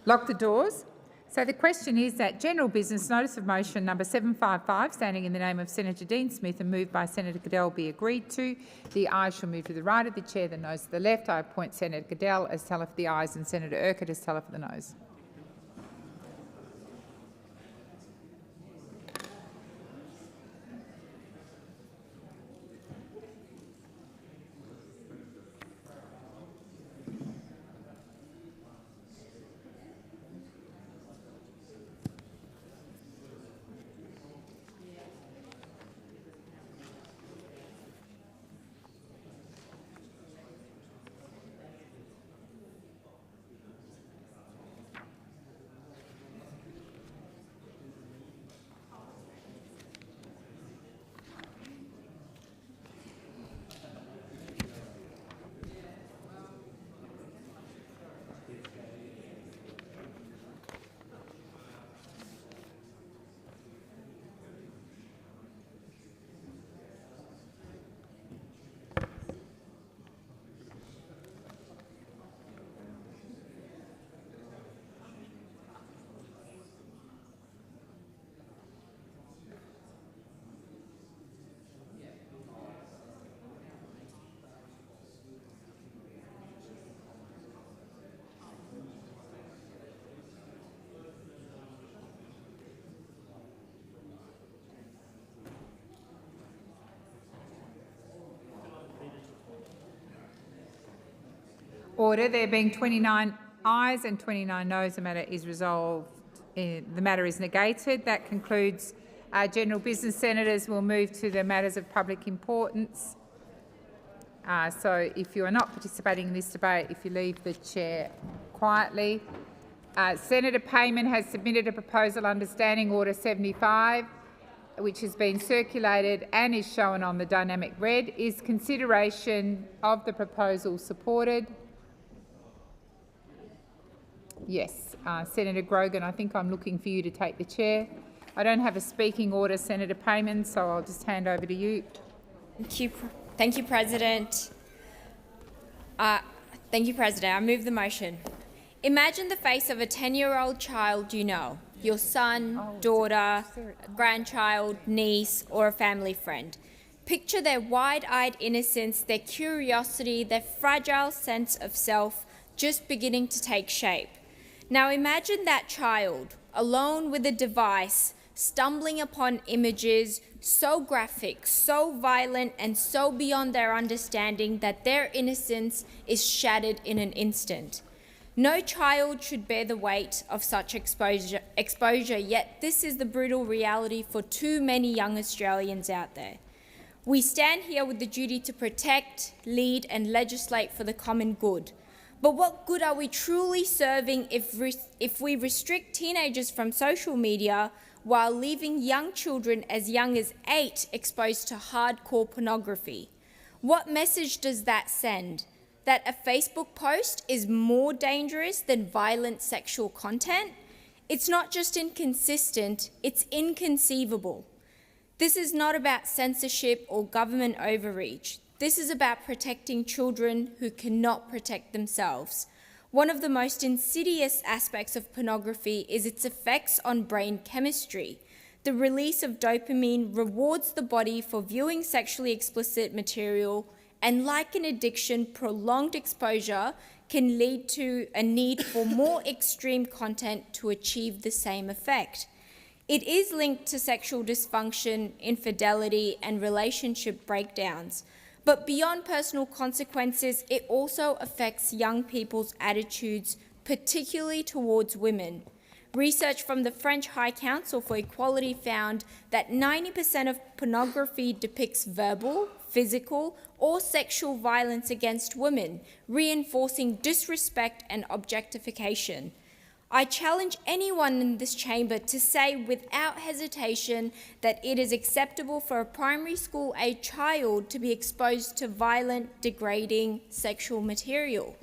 Lock the doors. So the question is that general business notice of motion number 755, standing in the name of Senator Dean Smith and moved by Senator Cadell, be agreed to. The ayes shall move to the right of the chair, the noes to the left. I appoint Senator Cadell as teller for the ayes and Senator Urquhart as teller for the noes. Order. There being 29 ayes and 29 noes, the matter is resolved. The matter is negated. That concludes general business. Senators will move to the matters of public importance. So if you are not participating in this debate, if you leave the chair quietly. Senator Payman has submitted a proposal under Standing Order 75, which has been circulated and is shown on the dynamic red. Is consideration of the proposal supported? Yes. Senator Grogan, I think I'm looking for you to take the chair. I don't have a speaking order, Senator Payman, so I'll just hand over to you. Thank you, President. Thank you, President. I move the motion. Imagine the face of a 10-year-old child you know, your son, daughter, grandchild, niece, or a family friend. Picture their wide-eyed innocence, their curiosity, their fragile sense of self just beginning to take shape. Now imagine that child, alone with a device, stumbling upon images so graphic, so violent, and so beyond their understanding that their innocence is shattered in an instant. No child should bear the weight of such exposure, yet this is the brutal reality for too many young Australians out there. We stand here with the duty to protect, lead, and legislate for the common good. But what good are we truly serving if we restrict teenagers from social media while leaving young children as young as 8 exposed to hardcore pornography? What message does that send? That a Facebook post is more dangerous than violent sexual content? It's not just inconsistent, it's inconceivable. This is not about censorship or government overreach. This is about protecting children who cannot protect themselves. One of the most insidious aspects of pornography is its effects on brain chemistry. The release of dopamine rewards the body for viewing sexually explicit material, and like an addiction, prolonged exposure can lead to a need for more extreme content to achieve the same effect. It is linked to sexual dysfunction, infidelity, and relationship breakdowns. But beyond personal consequences, it also affects young people's attitudes, particularly towards women. Research from the French High Council for Equality found that 90% of pornography depicts verbal, physical, or sexual violence against women, reinforcing disrespect and objectification. I challenge anyone in this chamber to say without hesitation that it is acceptable for a primary school-age child to be exposed to violent, degrading sexual material.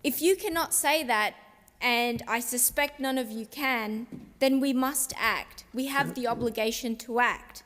If you cannot say that, and I suspect none of you can, then we must act. We have the obligation to act.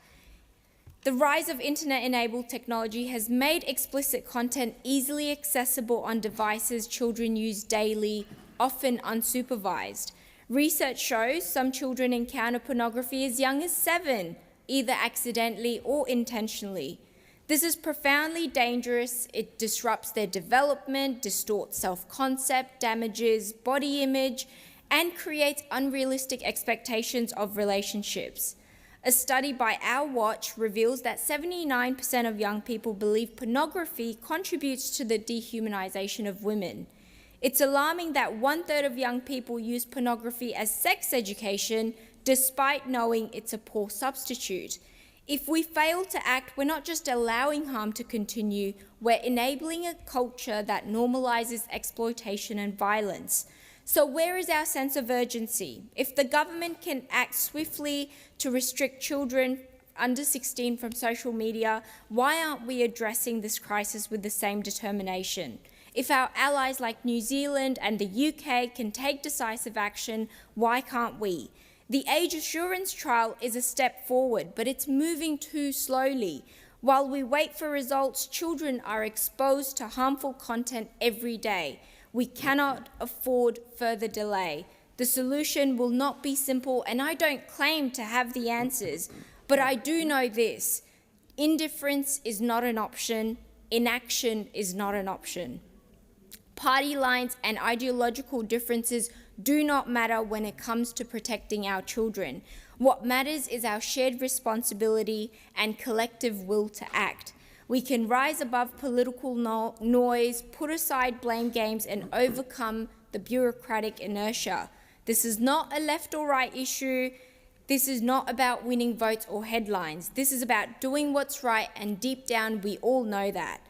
The rise of internet-enabled technology has made explicit content easily accessible on devices children use daily, often unsupervised. Research shows some children encounter pornography as young as 7, either accidentally or intentionally. This is profoundly dangerous. It disrupts their development, distorts self-concept, damages body image, and creates unrealistic expectations of relationships. A study by Our Watch reveals that 79% of young people believe pornography contributes to the dehumanisation of women. It's alarming that 1/3 of young people use pornography as sex education, despite knowing it's a poor substitute. If we fail to act, we're not just allowing harm to continue, we're enabling a culture that normalises exploitation and violence. So where is our sense of urgency? If the government can act swiftly to restrict children under 16 from social media, why aren't we addressing this crisis with the same determination? If our allies like New Zealand and the UK can take decisive action, why can't we? The age assurance trial is a step forward, but it's moving too slowly. While we wait for results, children are exposed to harmful content every day. We cannot afford further delay. The solution will not be simple, and I don't claim to have the answers, but I do know this: indifference is not an option, inaction is not an option. Party lines and ideological differences do not matter when it comes to protecting our children. What matters is our shared responsibility and collective will to act. We can rise above political noise, put aside blame games, and overcome the bureaucratic inertia. This is not a left or right issue. This is not about winning votes or headlines. This is about doing what's right, and deep down we all know that.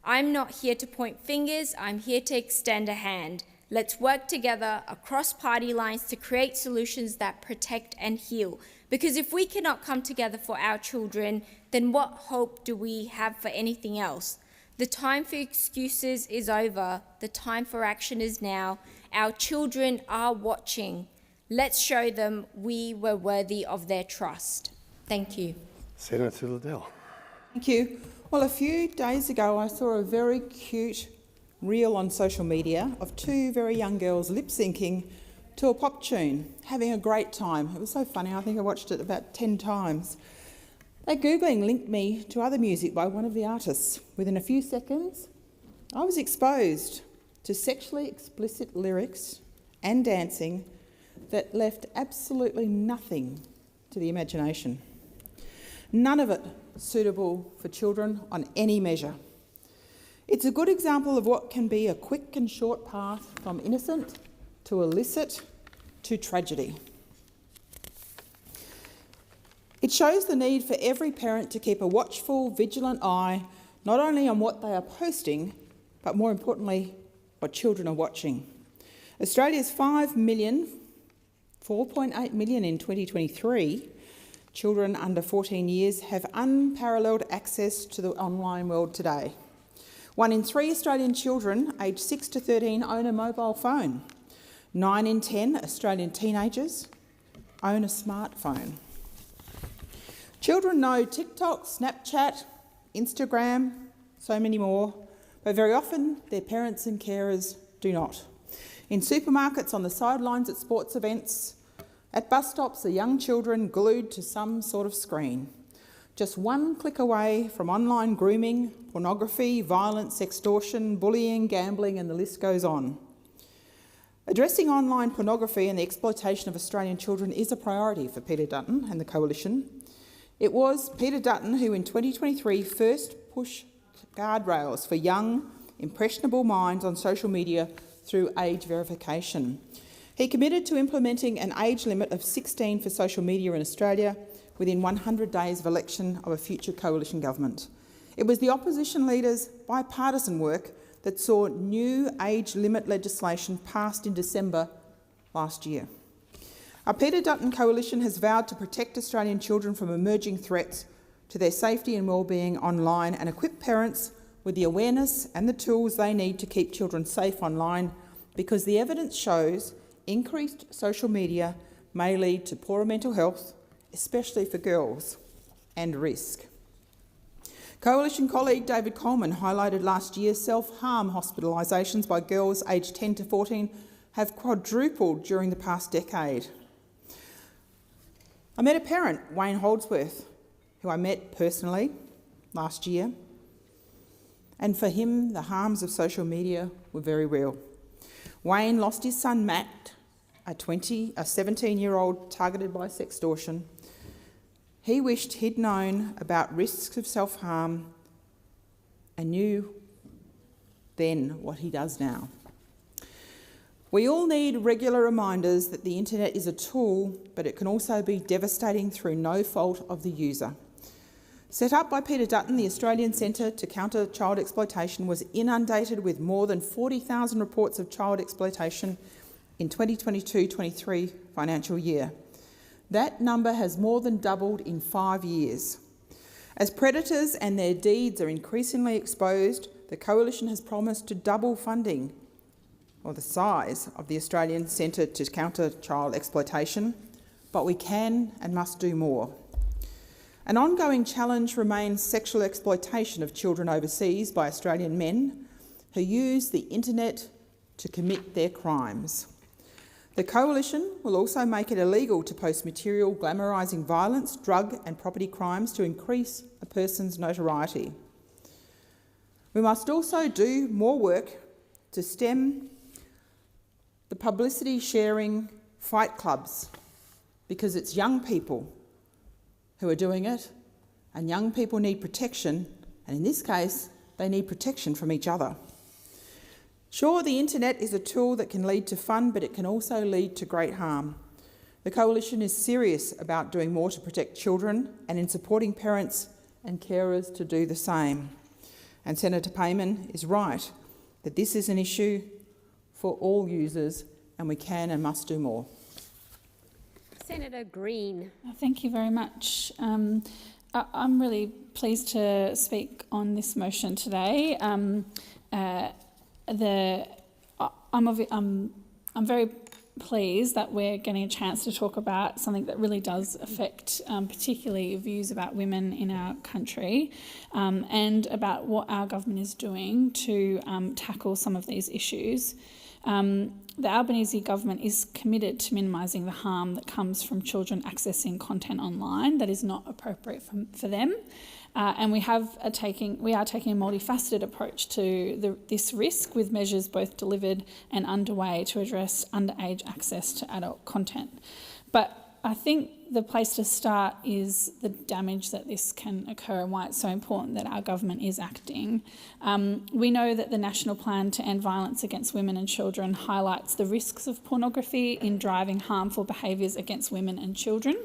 I'm not here to point fingers, I'm here to extend a hand. Let's work together across party lines to create solutions that protect and heal. Because if we cannot come together for our children, then what hope do we have for anything else? The time for excuses is over. The time for action is now. Our children are watching. Let's show them we were worthy of their trust. Thank you. Senator Liddell. Thank you. Well, a few days ago I saw a very cute reel on social media of two very young girls lip-syncing to a pop tune, having a great time. It was so funny, I think I watched it about 10 times. That Googling linked me to other music by one of the artists. Within a few seconds, I was exposed to sexually explicit lyrics and dancing that left absolutely nothing to the imagination. None of it suitable for children on any measure. It's a good example of what can be a quick and short path from innocent to illicit to tragedy. It shows the need for every parent to keep a watchful, vigilant eye not only on what they are posting, but more importantly, what children are watching. Australia's 4.8 million in 2023 children under 14 years have unparalleled access to the online world today. 1 in 3 Australian children aged 6 to 13 own a mobile phone. 9 in 10 Australian teenagers own a smartphone. Children know TikTok, Snapchat, Instagram, so many more, but very often their parents and carers do not. In supermarkets, on the sidelines at sports events, at bus stops are young children glued to some sort of screen. Just one click away from online grooming, pornography, violence, extortion, bullying, gambling, and the list goes on. Addressing online pornography and the exploitation of Australian children is a priority for Peter Dutton and the Coalition. It was Peter Dutton who in 2023 first pushed guardrails for young, impressionable minds on social media through age verification. He committed to implementing an age limit of 16 for social media in Australia within 100 days of election of a future coalition government. It was the opposition leaders' bipartisan work that saw new age limit legislation passed in December last year. Our Peter Dutton Coalition has vowed to protect Australian children from emerging threats to their safety and wellbeing online and equip parents with the awareness and the tools they need to keep children safe online, because the evidence shows increased social media may lead to poorer mental health, especially for girls, and risk. Coalition colleague David Coleman highlighted last year self-harm hospitalisations by girls aged 10 to 14 have quadrupled during the past decade. I met a parent, Wayne Holdsworth, who I met personally last year, and for him the harms of social media were very real. Wayne lost his son Matt, a 17-year-old targeted by sextortion. He wished he'd known about risks of self-harm and knew then what he does now. We all need regular reminders that the internet is a tool, but it can also be devastating through no fault of the user. Set up by Peter Dutton, the Australian Centre to Counter Child Exploitation was inundated with more than 40,000 reports of child exploitation in 2022-23 financial year. That number has more than doubled in 5 years. As predators and their deeds are increasingly exposed, the Coalition has promised to double funding, or the size, of the Australian Centre to Counter Child Exploitation, but we can and must do more. An ongoing challenge remains sexual exploitation of children overseas by Australian men who use the internet to commit their crimes. The Coalition will also make it illegal to post material glamorising violence, drug and property crimes to increase a person's notoriety. We must also do more work to stem the publicity sharing fight clubs, because it's young people who are doing it, and young people need protection, and in this case, they need protection from each other. Sure, the internet is a tool that can lead to fun, but it can also lead to great harm. The Coalition is serious about doing more to protect children and in supporting parents and carers to do the same. And Senator Payman is right that this is an issue for all users, and we can and must do more. Senator Green. Thank you very much. I'm really pleased to speak on this motion today. I'm very pleased that we're getting a chance to talk about something that really does affect particularly views about women in our country, and about what our government is doing to tackle some of these issues. The Albanese government is committed to minimising the harm that comes from children accessing content online that is not appropriate for them. And we are taking a multifaceted approach to this risk, with measures both delivered and underway to address underage access to adult content. But I think the place to start is the damage that this can occur and why it's so important that our government is acting. We know that the National Plan to End Violence Against Women and Children highlights the risks of pornography in driving harmful behaviours against women and children.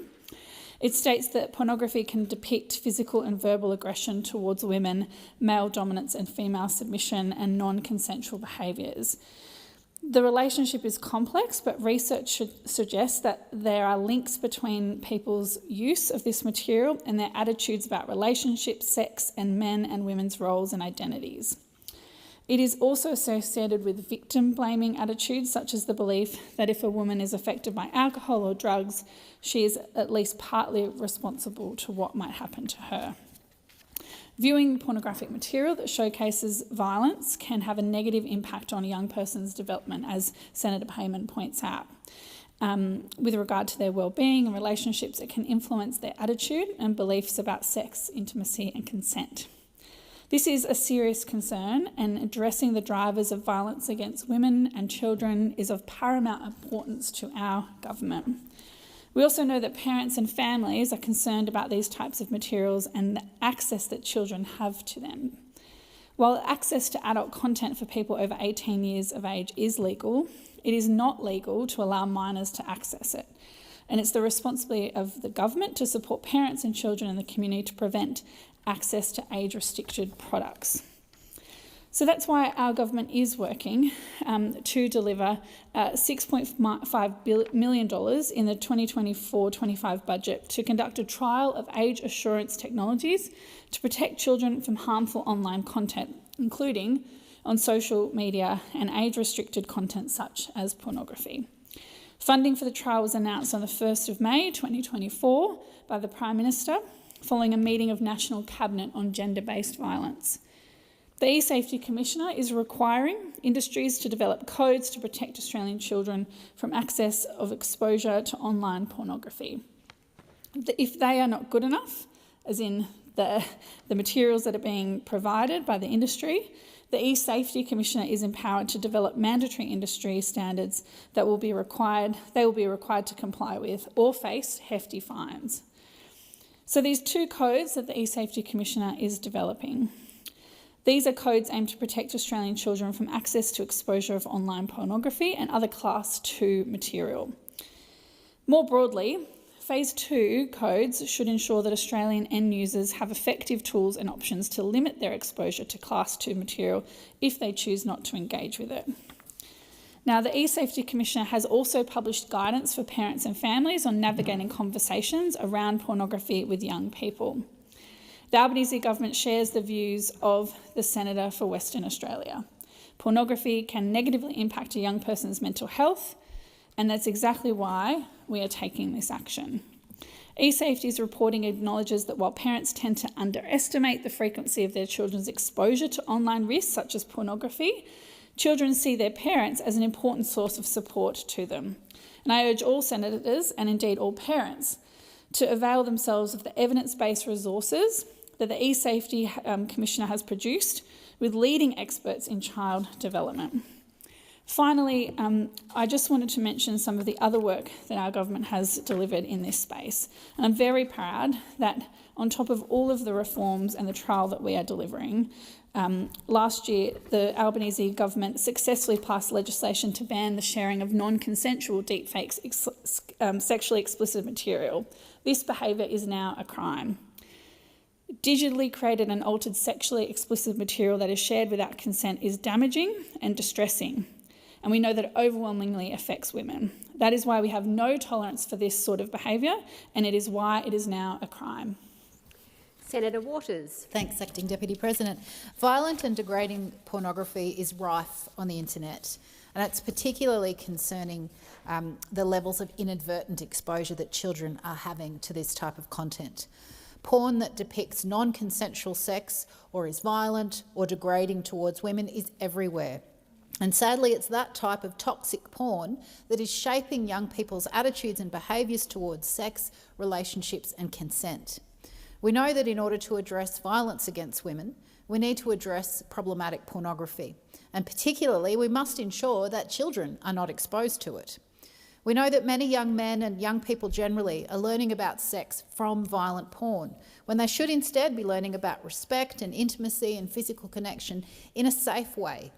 It states that pornography can depict physical and verbal aggression towards women, male dominance and female submission, and non-consensual behaviours. The relationship is complex, but research should suggest that there are links between people's use of this material and their attitudes about relationships, sex, and men and women's roles and identities. It is also associated with victim-blaming attitudes, such as the belief that if a woman is affected by alcohol or drugs, she is at least partly responsible to what might happen to her. Viewing pornographic material that showcases violence can have a negative impact on a young person's development, as Senator Payman points out. With regard to their well-being and relationships, it can influence their attitude and beliefs about sex, intimacy and consent. This is a serious concern, and addressing the drivers of violence against women and children is of paramount importance to our government. We also know that parents and families are concerned about these types of materials and the access that children have to them. While access to adult content for people over 18 years of age is legal, it is not legal to allow minors to access it. And it's the responsibility of the government to support parents and children in the community to prevent access to age-restricted products. So that's why our government is working to deliver $6.5 million in the 2024-25 budget to conduct a trial of age assurance technologies to protect children from harmful online content, including on social media and age-restricted content such as pornography. Funding for the trial was announced on the 1st of May 2024 by the Prime Minister, following a meeting of National Cabinet on gender-based violence. The E-Safety Commissioner is requiring industries to develop codes to protect Australian children from access of exposure to online pornography. If they are not good enough, as in the materials that are being provided by the industry, the E-Safety Commissioner is empowered to develop mandatory industry standards that will be required to comply with or face hefty fines. So these two codes that the E-Safety Commissioner is developing, these are codes aimed to protect Australian children from access to exposure of online pornography and other Class 2 material. More broadly, Phase 2 codes should ensure that Australian end users have effective tools and options to limit their exposure to Class 2 material if they choose not to engage with it. Now, the E-Safety Commissioner has also published guidance for parents and families on navigating conversations around pornography with young people. The Albanese government shares the views of the Senator for Western Australia. Pornography can negatively impact a young person's mental health, and that's exactly why we are taking this action. E-Safety's reporting acknowledges that while parents tend to underestimate the frequency of their children's exposure to online risks such as pornography, children see their parents as an important source of support to them. And I urge all senators, and indeed all parents, to avail themselves of the evidence-based resources that the E-Safety Commissioner has produced with leading experts in child development. Finally, I just wanted to mention some of the other work that our government has delivered in this space. And I'm very proud that on top of all of the reforms and the trial that we are delivering, last year the Albanese government successfully passed legislation to ban the sharing of non-consensual deepfakes, sexually explicit material. This behaviour is now a crime. Digitally created and altered sexually explicit material that is shared without consent is damaging and distressing, and we know that it overwhelmingly affects women. That is why we have no tolerance for this sort of behaviour, and it is why it is now a crime. Senator Waters. Thanks, Acting Deputy President. Violent and degrading pornography is rife on the internet. and it's particularly concerning the levels of inadvertent exposure that children are having to this type of content. Porn that depicts non-consensual sex or is violent or degrading towards women is everywhere. And sadly, it's that type of toxic porn that is shaping young people's attitudes and behaviours towards sex, relationships and consent. We know that in order to address violence against women, we need to address problematic pornography. And particularly, we must ensure that children are not exposed to it. We know that many young men and young people generally are learning about sex from violent porn, when they should instead be learning about respect and intimacy and physical connection in a safe way,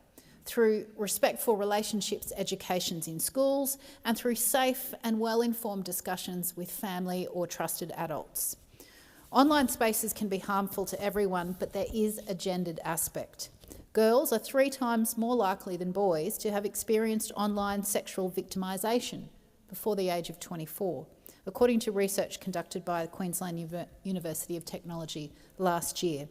through respectful relationships educations in schools and through safe and well-informed discussions with family or trusted adults. Online spaces can be harmful to everyone, but there is a gendered aspect. Girls are 3 times more likely than boys to have experienced online sexual victimisation before the age of 24, according to research conducted by the Queensland University of Technology last year.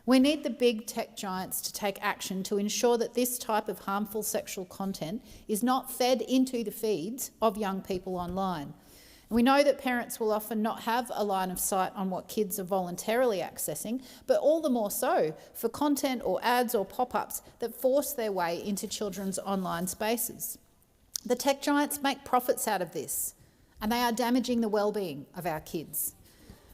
We need the big tech giants to take action to ensure that this type of harmful sexual content is not fed into the feeds of young people online. We know that parents will often not have a line of sight on what kids are voluntarily accessing, but all the more so for content or ads or pop-ups that force their way into children's online spaces. The tech giants make profits out of this, and they are damaging the well-being of our kids.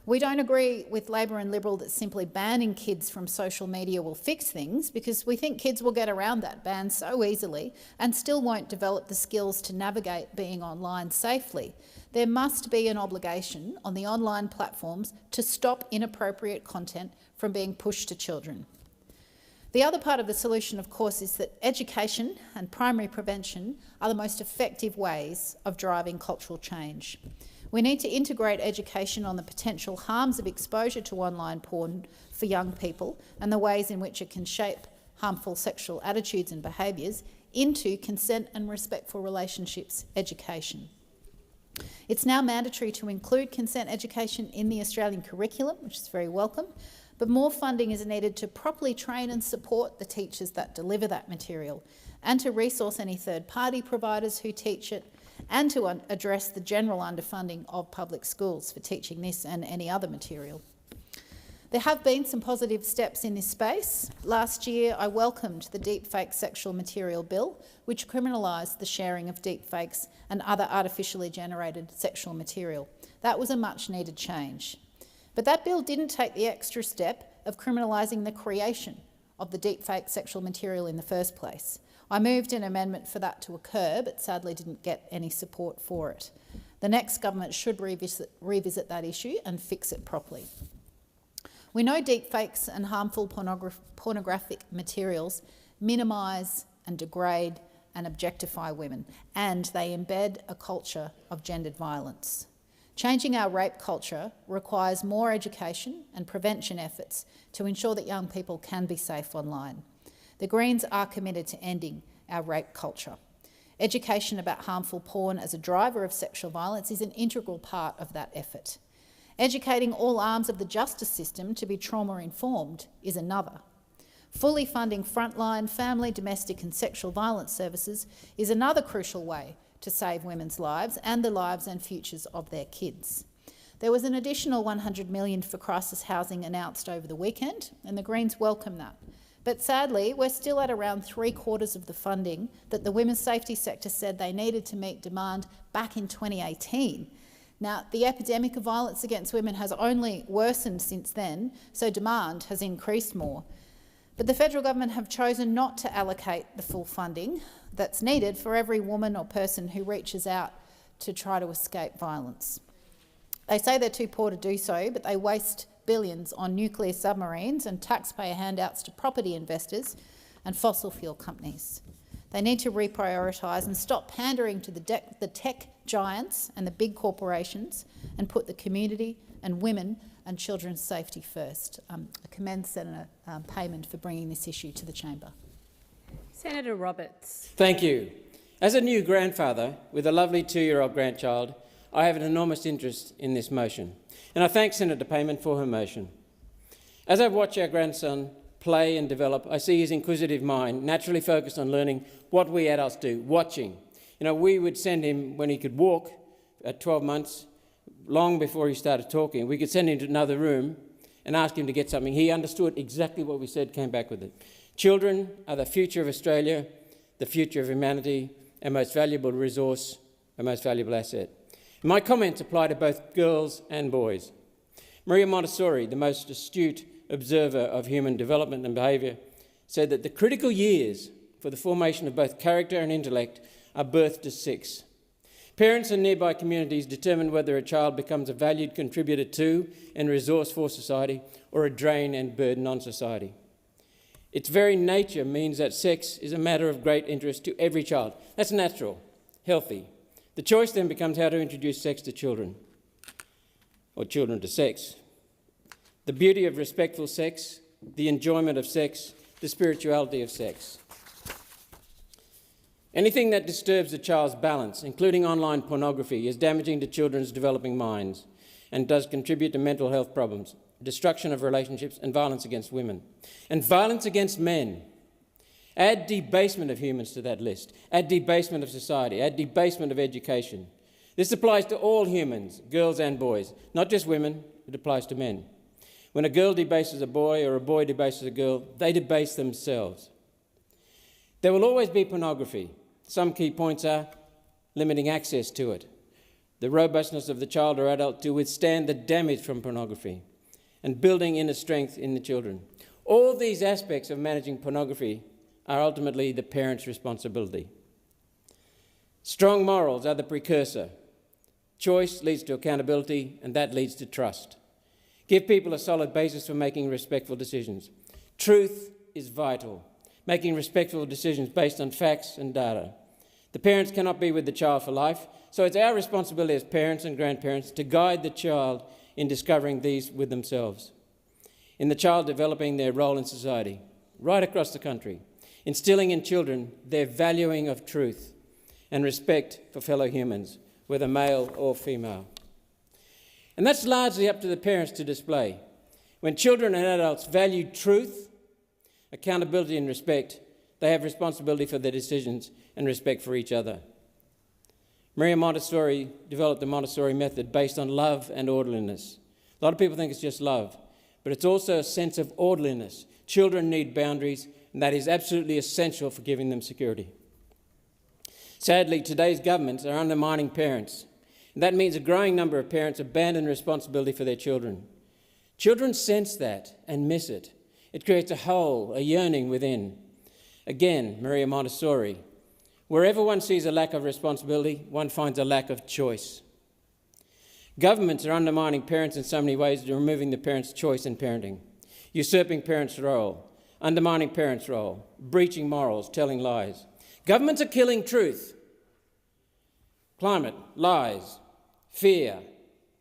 We don't agree with Labor and Liberal that simply banning kids from social media will fix things, because we think kids will get around that ban so easily and still won't develop the skills to navigate being online safely. There must be an obligation on the online platforms to stop inappropriate content from being pushed to children. The other part of the solution, of course, is that education and primary prevention are the most effective ways of driving cultural change. We need to integrate education on the potential harms of exposure to online porn for young people and the ways in which it can shape harmful sexual attitudes and behaviours into consent and respectful relationships education. It's now mandatory to include consent education in the Australian curriculum, which is very welcome, but more funding is needed to properly train and support the teachers that deliver that material, and to resource any third-party providers who teach it, and to address the general underfunding of public schools for teaching this and any other material. There have been some positive steps in this space. Last year, I welcomed the Deepfake Sexual Material Bill, which criminalised the sharing of deepfakes and other artificially generated sexual material. That was a much-needed change. But that bill didn't take the extra step of criminalising the creation of the deepfake sexual material in the first place. I moved an amendment for that to occur, but sadly didn't get any support for it. The next government should revisit that issue and fix it properly. We know deepfakes and harmful pornographic materials minimise and degrade and objectify women, and they embed a culture of gendered violence. Changing our rape culture requires more education and prevention efforts to ensure that young people can be safe online. The Greens are committed to ending our rape culture. Education about harmful porn as a driver of sexual violence is an integral part of that effort. Educating all arms of the justice system to be trauma-informed is another. Fully funding frontline family, domestic and sexual violence services is another crucial way to save women's lives and the lives and futures of their kids. There was an additional $100 million for crisis housing announced over the weekend, and the Greens welcome that. But sadly, we're still at around 3/4 of the funding that the women's safety sector said they needed to meet demand back in 2018. Now, the epidemic of violence against women has only worsened since then, so demand has increased more. But the federal government have chosen not to allocate the full funding that's needed for every woman or person who reaches out to try to escape violence. They say they're too poor to do so, but they waste billions on nuclear submarines and taxpayer handouts to property investors and fossil fuel companies. They need to reprioritise and stop pandering to the tech giants and the big corporations and put the community and women and children's safety first. I commend Senator Payman for bringing this issue to the chamber. Senator Roberts. Thank you. As a new grandfather with a lovely 2-year-old grandchild, I have an enormous interest in this motion, and I thank Senator Payman for her motion. As I've watched our grandson play and develop. I see his inquisitive mind naturally focused on learning what we adults do, watching. You know, we would send him, when he could walk at 12 months, long before he started talking, we could send him to another room and ask him to get something. He understood exactly what we said, came back with it. Children are the future of Australia, the future of humanity, our most valuable resource, our most valuable asset. My comments apply to both girls and boys. Maria Montessori, the most astute observer of human development and behaviour, said that the critical years for the formation of both character and intellect are birth to 6. Parents and nearby communities determine whether a child becomes a valued contributor to and resource for society or a drain and burden on society. Its very nature means that sex is a matter of great interest to every child. That's natural, healthy. The choice then becomes how to introduce sex to children, or children to sex. The beauty of respectful sex, the enjoyment of sex, the spirituality of sex. Anything that disturbs a child's balance, including online pornography, is damaging to children's developing minds and does contribute to mental health problems, destruction of relationships and violence against women. And violence against men. Add debasement of humans to that list. Add debasement of society. Add debasement of education. This applies to all humans, girls and boys, not just women, it applies to men. When a girl debases a boy or a boy debases a girl, they debase themselves. There will always be pornography. Some key points are limiting access to it, the robustness of the child or adult to withstand the damage from pornography, and building inner strength in the children. All these aspects of managing pornography are ultimately the parent's responsibility. Strong morals are the precursor. Choice leads to accountability, and that leads to trust. Give people a solid basis for making respectful decisions. Truth is vital. Making respectful decisions based on facts and data. The parents cannot be with the child for life, so it's our responsibility as parents and grandparents to guide the child in discovering these with themselves. In the child developing their role in society, right across the country, instilling in children their valuing of truth and respect for fellow humans, whether male or female. And that's largely up to the parents to display. When children and adults value truth, accountability and respect, they have responsibility for their decisions and respect for each other. Maria Montessori developed the Montessori method based on love and orderliness. A lot of people think it's just love, but it's also a sense of orderliness. Children need boundaries, and that is absolutely essential for giving them security. Sadly, today's governments are undermining parents, and that means a growing number of parents abandon responsibility for their children. Children sense that and miss it. It creates a hole, a yearning within. Again, Maria Montessori. Wherever one sees a lack of responsibility, one finds a lack of choice. Governments are undermining parents in so many ways, removing the parent's choice in parenting, usurping parents' role, undermining parents' role, breaching morals, telling lies. Governments are killing truth. Climate, lies, fear,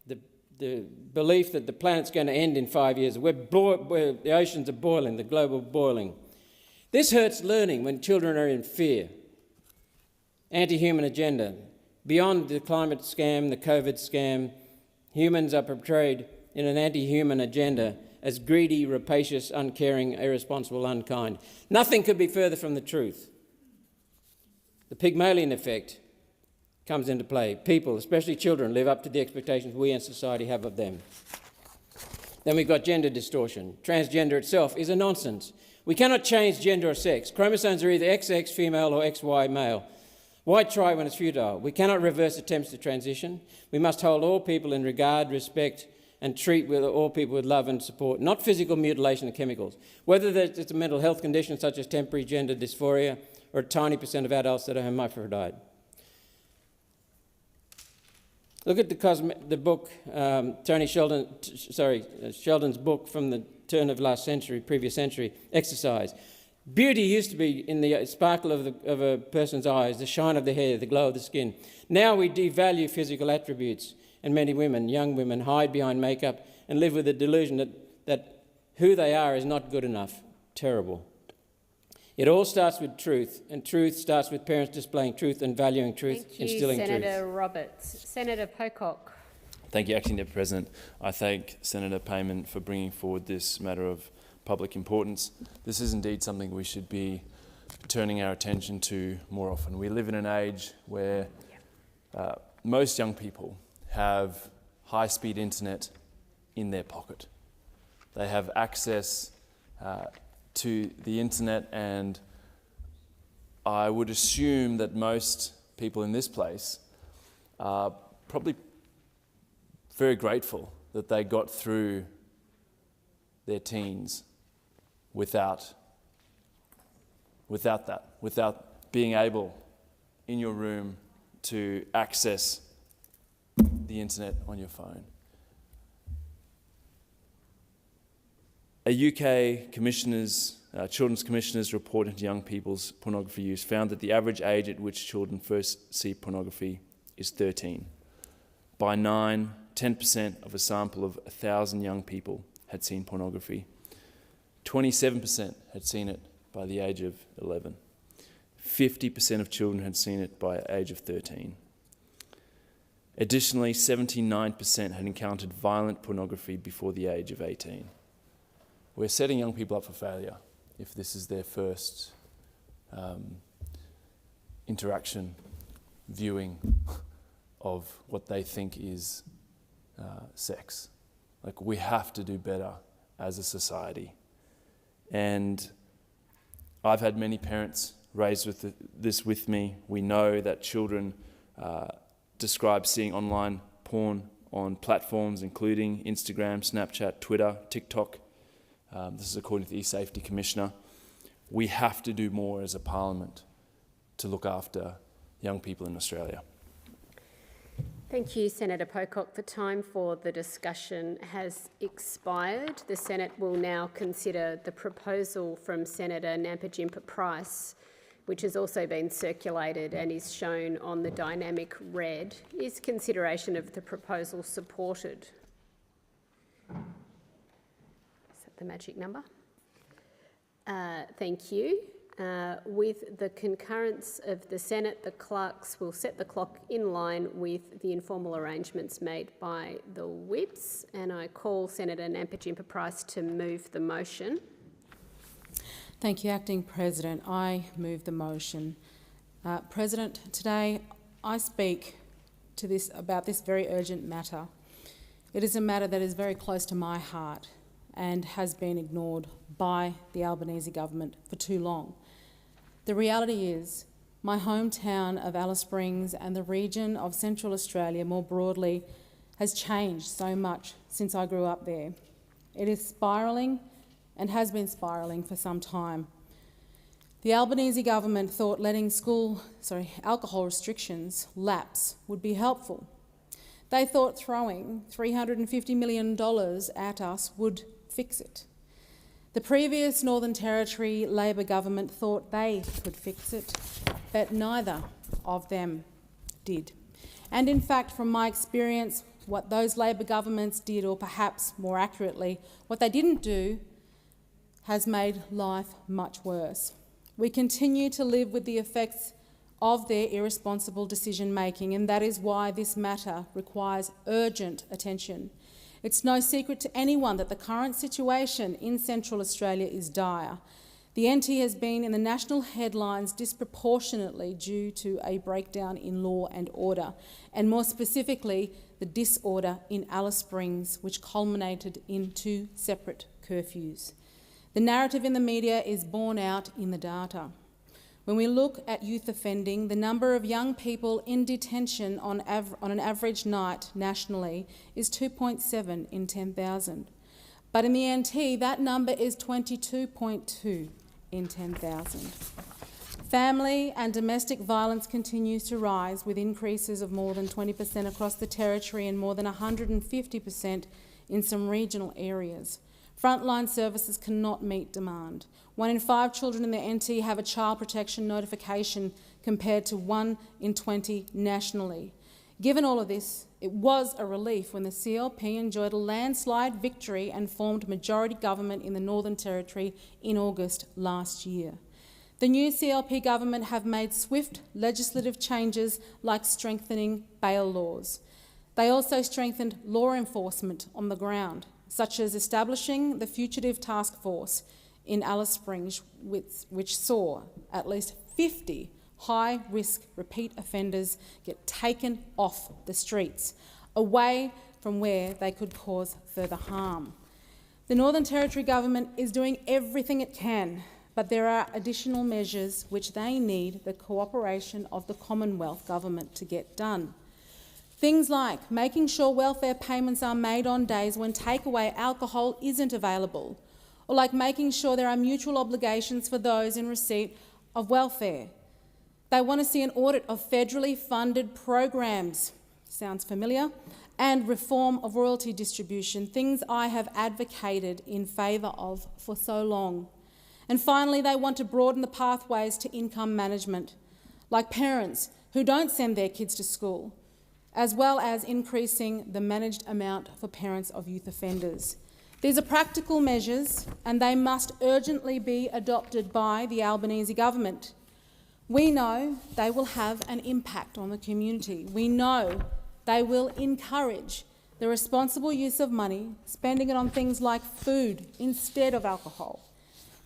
the belief that the planet's going to end in 5 years, where the oceans are boiling, the global boiling. This hurts learning when children are in fear. Anti-human agenda. Beyond the climate scam, the COVID scam, humans are portrayed in an anti-human agenda as greedy, rapacious, uncaring, irresponsible, unkind. Nothing could be further from the truth. The Pygmalion effect comes into play. People, especially children, live up to the expectations we in society have of them. Then we've got gender distortion. Transgender itself is a nonsense. We cannot change gender or sex. Chromosomes are either XX female or XY male. Why try when it's futile? We cannot reverse attempts to transition. We must hold all people in regard, respect, and treat all people with love and support, not physical mutilation and chemicals. Whether it's a mental health condition such as temporary gender dysphoria or a tiny % of adults that are hermaphrodite. Look at the book, Sheldon's book from the turn of previous century, Exercise. Beauty used to be in the sparkle of a person's eyes, the shine of the hair, the glow of the skin. Now we devalue physical attributes, and many women, young women, hide behind makeup and live with the delusion that who they are is not good enough. Terrible. It all starts with truth, and truth starts with parents displaying truth and valuing truth, instilling truth. Senator Roberts. Senator Pocock. Thank you, Acting Deputy President. I thank Senator Payman for bringing forward this matter of public importance. This is indeed something we should be turning our attention to more often. We live in an age where most young people have high-speed internet in their pocket. They have access to the internet, and I would assume that most people in this place are probably very grateful that they got through their teens without being able in your room to access the internet on your phone. A UK Children's Commissioner's report into young people's pornography use found that the average age at which children first see pornography is 13. By 9, 10% of a sample of 1,000 young people had seen pornography. 27% had seen it by the age of 11. 50% of children had seen it by the age of 13. Additionally, 79% had encountered violent pornography before the age of 18. We're setting young people up for failure if this is their first interaction, viewing of what they think is sex. Like, we have to do better as a society. And I've had many parents raised this with me. We know that children describe seeing online porn on platforms including Instagram, Snapchat, Twitter, TikTok. This is according to the eSafety Commissioner. We have to do more as a parliament to look after young people in Australia. Thank you, Senator Pocock. The time for the discussion has expired. The Senate will now consider the proposal from Senator Nampijinpa Price, which has also been circulated and is shown on the dynamic red. Is consideration of the proposal supported? Is that the magic number? Thank you. With the concurrence of the Senate, the clerks will set the clock in line with the informal arrangements made by the whips, and I call Senator Nampijinpa Price to move the motion. Thank you, Acting President. I move the motion. President, today I speak to about this very urgent matter. It is a matter that is very close to my heart and has been ignored by the Albanese government for too long. The reality is, my hometown of Alice Springs and the region of Central Australia more broadly has changed so much since I grew up there. It is spiralling and has been spiralling for some time. The Albanese government thought letting alcohol restrictions lapse would be helpful. They thought throwing $350 million at us would fix it. The previous Northern Territory Labor government thought they could fix it, but neither of them did. And in fact, from my experience, what those Labor governments did, or perhaps more accurately, what they didn't do, has made life much worse. We continue to live with the effects of their irresponsible decision-making, and that is why this matter requires urgent attention. It's no secret to anyone that the current situation in Central Australia is dire. The NT has been in the national headlines disproportionately due to a breakdown in law and order, and more specifically, the disorder in Alice Springs, which culminated in 2 separate curfews. The narrative in the media is borne out in the data. When we look at youth offending, the number of young people in detention on an average night nationally is 2.7 in 10,000. But in the NT, that number is 22.2 in 10,000. Family and domestic violence continues to rise, with increases of more than 20% across the territory and more than 150% in some regional areas. Frontline services cannot meet demand. 1 in 5 children in the NT have a child protection notification compared to 1 in 20 nationally. Given all of this, it was a relief when the CLP enjoyed a landslide victory and formed majority government in the Northern Territory in August last year. The new CLP government have made swift legislative changes like strengthening bail laws. They also strengthened law enforcement on the ground, such as establishing the Fugitive Task Force in Alice Springs, which saw at least 50 high-risk repeat offenders get taken off the streets, away from where they could cause further harm. The Northern Territory Government is doing everything it can, but there are additional measures which they need the cooperation of the Commonwealth Government to get done. Things like making sure welfare payments are made on days when takeaway alcohol isn't available, or like making sure there are mutual obligations for those in receipt of welfare. They want to see an audit of federally funded programs, sounds familiar, and reform of royalty distribution, things I have advocated in favour of for so long. And finally, they want to broaden the pathways to income management, like parents who don't send their kids to school, as well as increasing the managed amount for parents of youth offenders. These are practical measures and they must urgently be adopted by the Albanese government. We know they will have an impact on the community. We know they will encourage the responsible use of money, spending it on things like food instead of alcohol.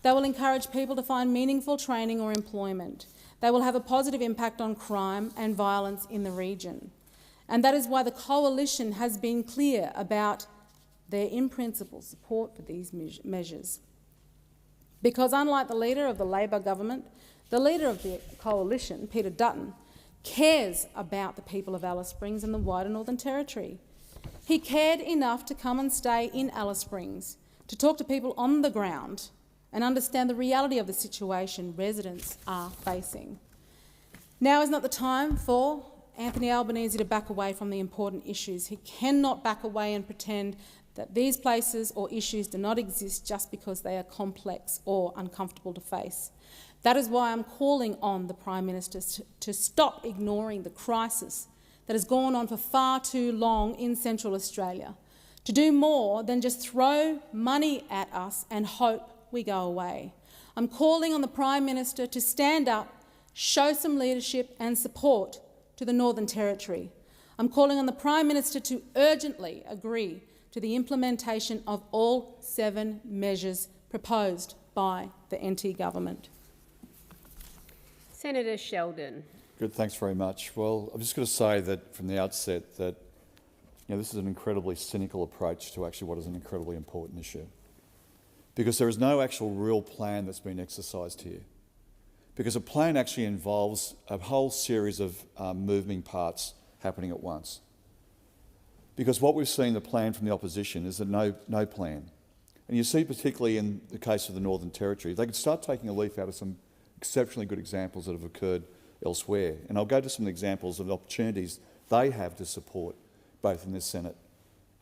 They will encourage people to find meaningful training or employment. They will have a positive impact on crime and violence in the region. And that is why the Coalition has been clear about their in-principle support for these measures. Because unlike the leader of the Labor government, the leader of the Coalition, Peter Dutton, cares about the people of Alice Springs and the wider Northern Territory. He cared enough to come and stay in Alice Springs, to talk to people on the ground and understand the reality of the situation residents are facing. Now is not the time for Anthony Albanese to back away from the important issues. He cannot back away and pretend that these places or issues do not exist just because they are complex or uncomfortable to face. That is why I'm calling on the Prime Minister to stop ignoring the crisis that has gone on for far too long in Central Australia, to do more than just throw money at us and hope we go away. I'm calling on the Prime Minister to stand up, show some leadership and support to the Northern Territory. I'm calling on the Prime Minister to urgently agree to the implementation of all 7 measures proposed by the NT Government. Senator Sheldon. Good, thanks very much. Well, I'm just going to say that from the outset that this is an incredibly cynical approach to actually what is an incredibly important issue. Because there is no actual real plan that's been exercised here. Because a plan actually involves a whole series of moving parts happening at once. Because what we've seen the plan from the opposition is that no plan. And you see particularly in the case of the Northern Territory, they could start taking a leaf out of some exceptionally good examples that have occurred elsewhere. And I'll go to some examples of the opportunities they have to support both in this Senate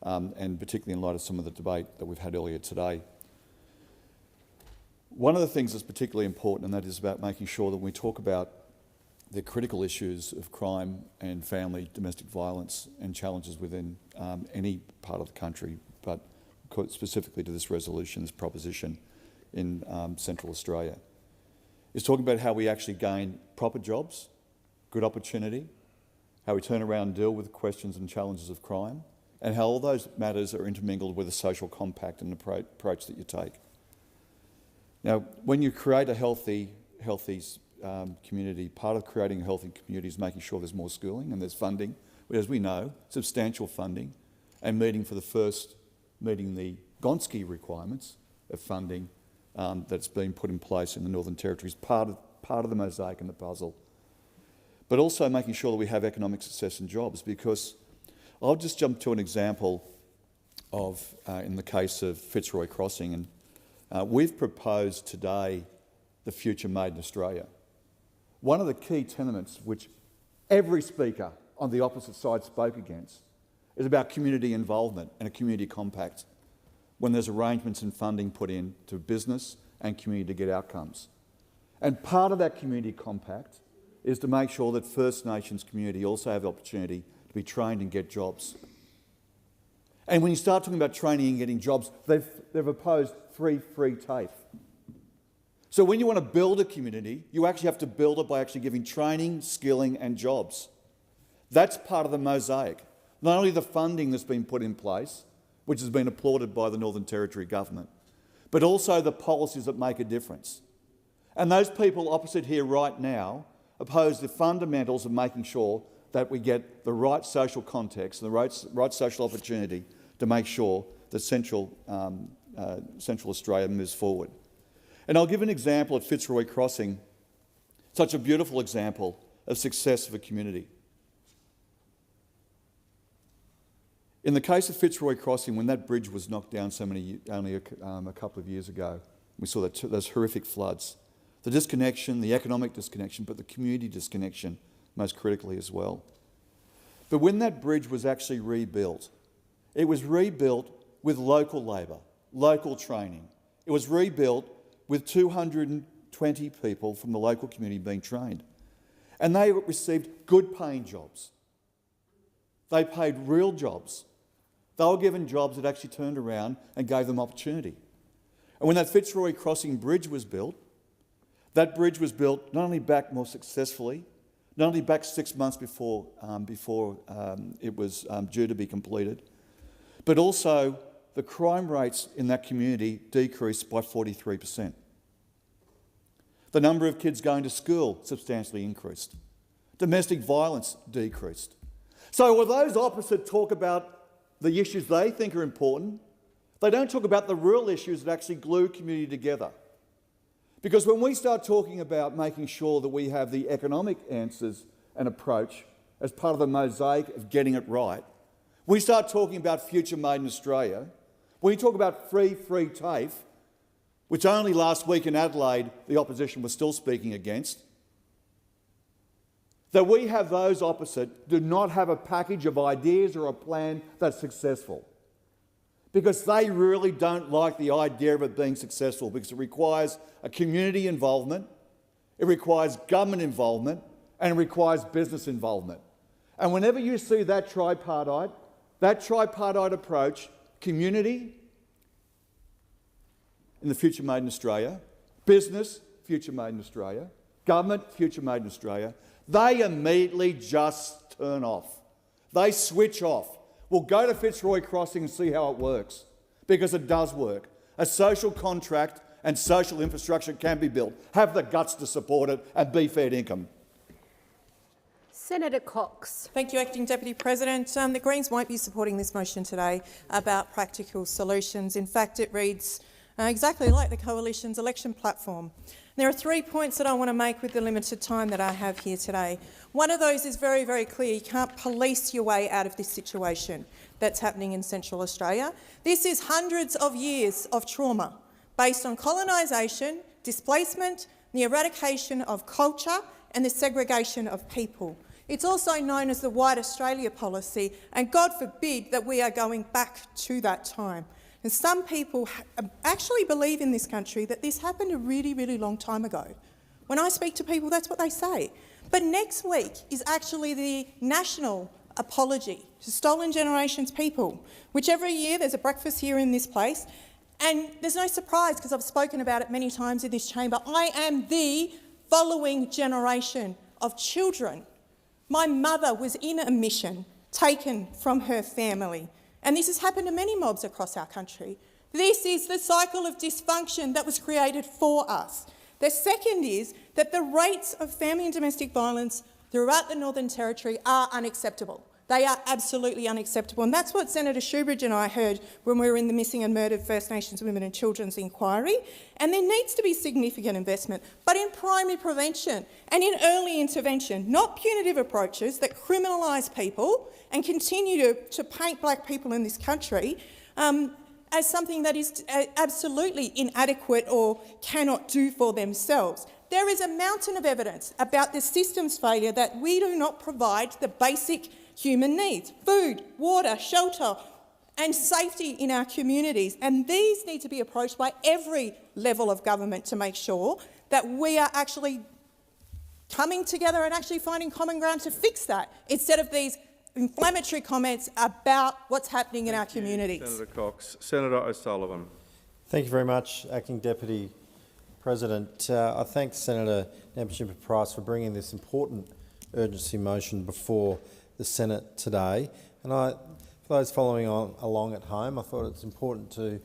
and particularly in light of some of the debate that we've had earlier today. One of the things that's particularly important, and that is about making sure that when we talk about the critical issues of crime and family, domestic violence and challenges within any part of the country, but specifically to this resolution, this proposition in Central Australia, is talking about how we actually gain proper jobs, good opportunity, how we turn around and deal with questions and challenges of crime, and how all those matters are intermingled with a social compact and approach that you take. Now, when you create a healthy community, part of creating a healthy community is making sure there's more schooling and there's funding, as we know, substantial funding, and meeting the Gonski requirements of funding that's been put in place in the Northern Territory is part of the mosaic and the puzzle. But also making sure that we have economic success and jobs, because I'll just jump to an example of, in the case of Fitzroy Crossing, and we've proposed today the future made in Australia. One of the key tenements which every speaker on the opposite side spoke against is about community involvement and a community compact when there's arrangements and funding put in to business and community to get outcomes. And part of that community compact is to make sure that First Nations community also have the opportunity to be trained and get jobs. And when you start talking about training and getting jobs, they've opposed free TAFE. So when you want to build a community, you actually have to build it by actually giving training, skilling and jobs. That's part of the mosaic. Not only the funding that's been put in place which has been applauded by the Northern Territory government, but also the policies that make a difference. And those people opposite here right now oppose the fundamentals of making sure that we get the right social context and the right social opportunity to make sure that Central Australia moves forward. And I'll give an example at Fitzroy Crossing, such a beautiful example of success of a community. In the case of Fitzroy Crossing, when that bridge was knocked down only a couple of years ago, we saw those horrific floods. The disconnection, the economic disconnection, but the community disconnection most critically as well. But when that bridge was actually rebuilt, it was rebuilt with local labour, local training. It was rebuilt with 220 people from the local community being trained. And they received good paying jobs. They paid real jobs. They were given jobs that actually turned around and gave them opportunity. And when that Fitzroy Crossing bridge was built, that bridge was built not only back more successfully, not only back 6 months before it was due to be completed, but also the crime rates in that community decreased by 43%. The number of kids going to school substantially increased. Domestic violence decreased. So while those opposite talk about the issues they think are important, they don't talk about the real issues that actually glue community together. Because when we start talking about making sure that we have the economic answers and approach as part of the mosaic of getting it right, we start talking about future made in Australia. When you talk about free TAFE, which only last week in Adelaide the opposition was still speaking against, that we have those opposite do not have a package of ideas or a plan that's successful. Because they really don't like the idea of it being successful, because it requires a community involvement, it requires government involvement, and it requires business involvement. And whenever you see that tripartite approach, community in the future made in Australia, business, future made in Australia, government, future made in Australia, they immediately just turn off. They switch off. We'll go to Fitzroy Crossing and see how it works, because it does work. A social contract and social infrastructure can be built. Have the guts to support it and be fair income. Senator Cox. Thank you, Acting Deputy President. The Greens won't be supporting this motion today about practical solutions. In fact, it reads exactly like the Coalition's election platform. There are 3 points that I want to make with the limited time that I have here today. One of those is very, very clear. You can't police your way out of this situation that's happening in Central Australia. This is hundreds of years of trauma based on colonisation, displacement, the eradication of culture and the segregation of people. It's also known as the White Australia policy, and God forbid that we are going back to that time. And some people actually believe in this country that this happened a really, really long time ago. When I speak to people, that's what they say. But next week is actually the national apology to Stolen Generations people, which every year there's a breakfast here in this place. And there's no surprise, because I've spoken about it many times in this chamber. I am the following generation of children. My mother was in a mission taken from her family. And this has happened to many mobs across our country. This is the cycle of dysfunction that was created for us. The second is that the rates of family and domestic violence throughout the Northern Territory are unacceptable. They are absolutely unacceptable. And that's what Senator Shoebridge and I heard when we were in the Missing and Murdered First Nations Women and Children's inquiry. And there needs to be significant investment, but in primary prevention and in early intervention, not punitive approaches that criminalise people and continue to paint black people in this country as something that is absolutely inadequate or cannot do for themselves. There is a mountain of evidence about the system's failure that we do not provide the basic human needs: food, water, shelter and safety in our communities. And these need to be approached by every level of government to make sure that we are actually coming together and actually finding common ground to fix that, instead of these inflammatory comments about what's happening in our communities. Senator Cox. Senator O'Sullivan. Thank you very much, Acting Deputy President. I thank Senator Nampijinpa-Price for bringing this important urgency motion before the Senate today. And I For those following along at home, I thought it's important to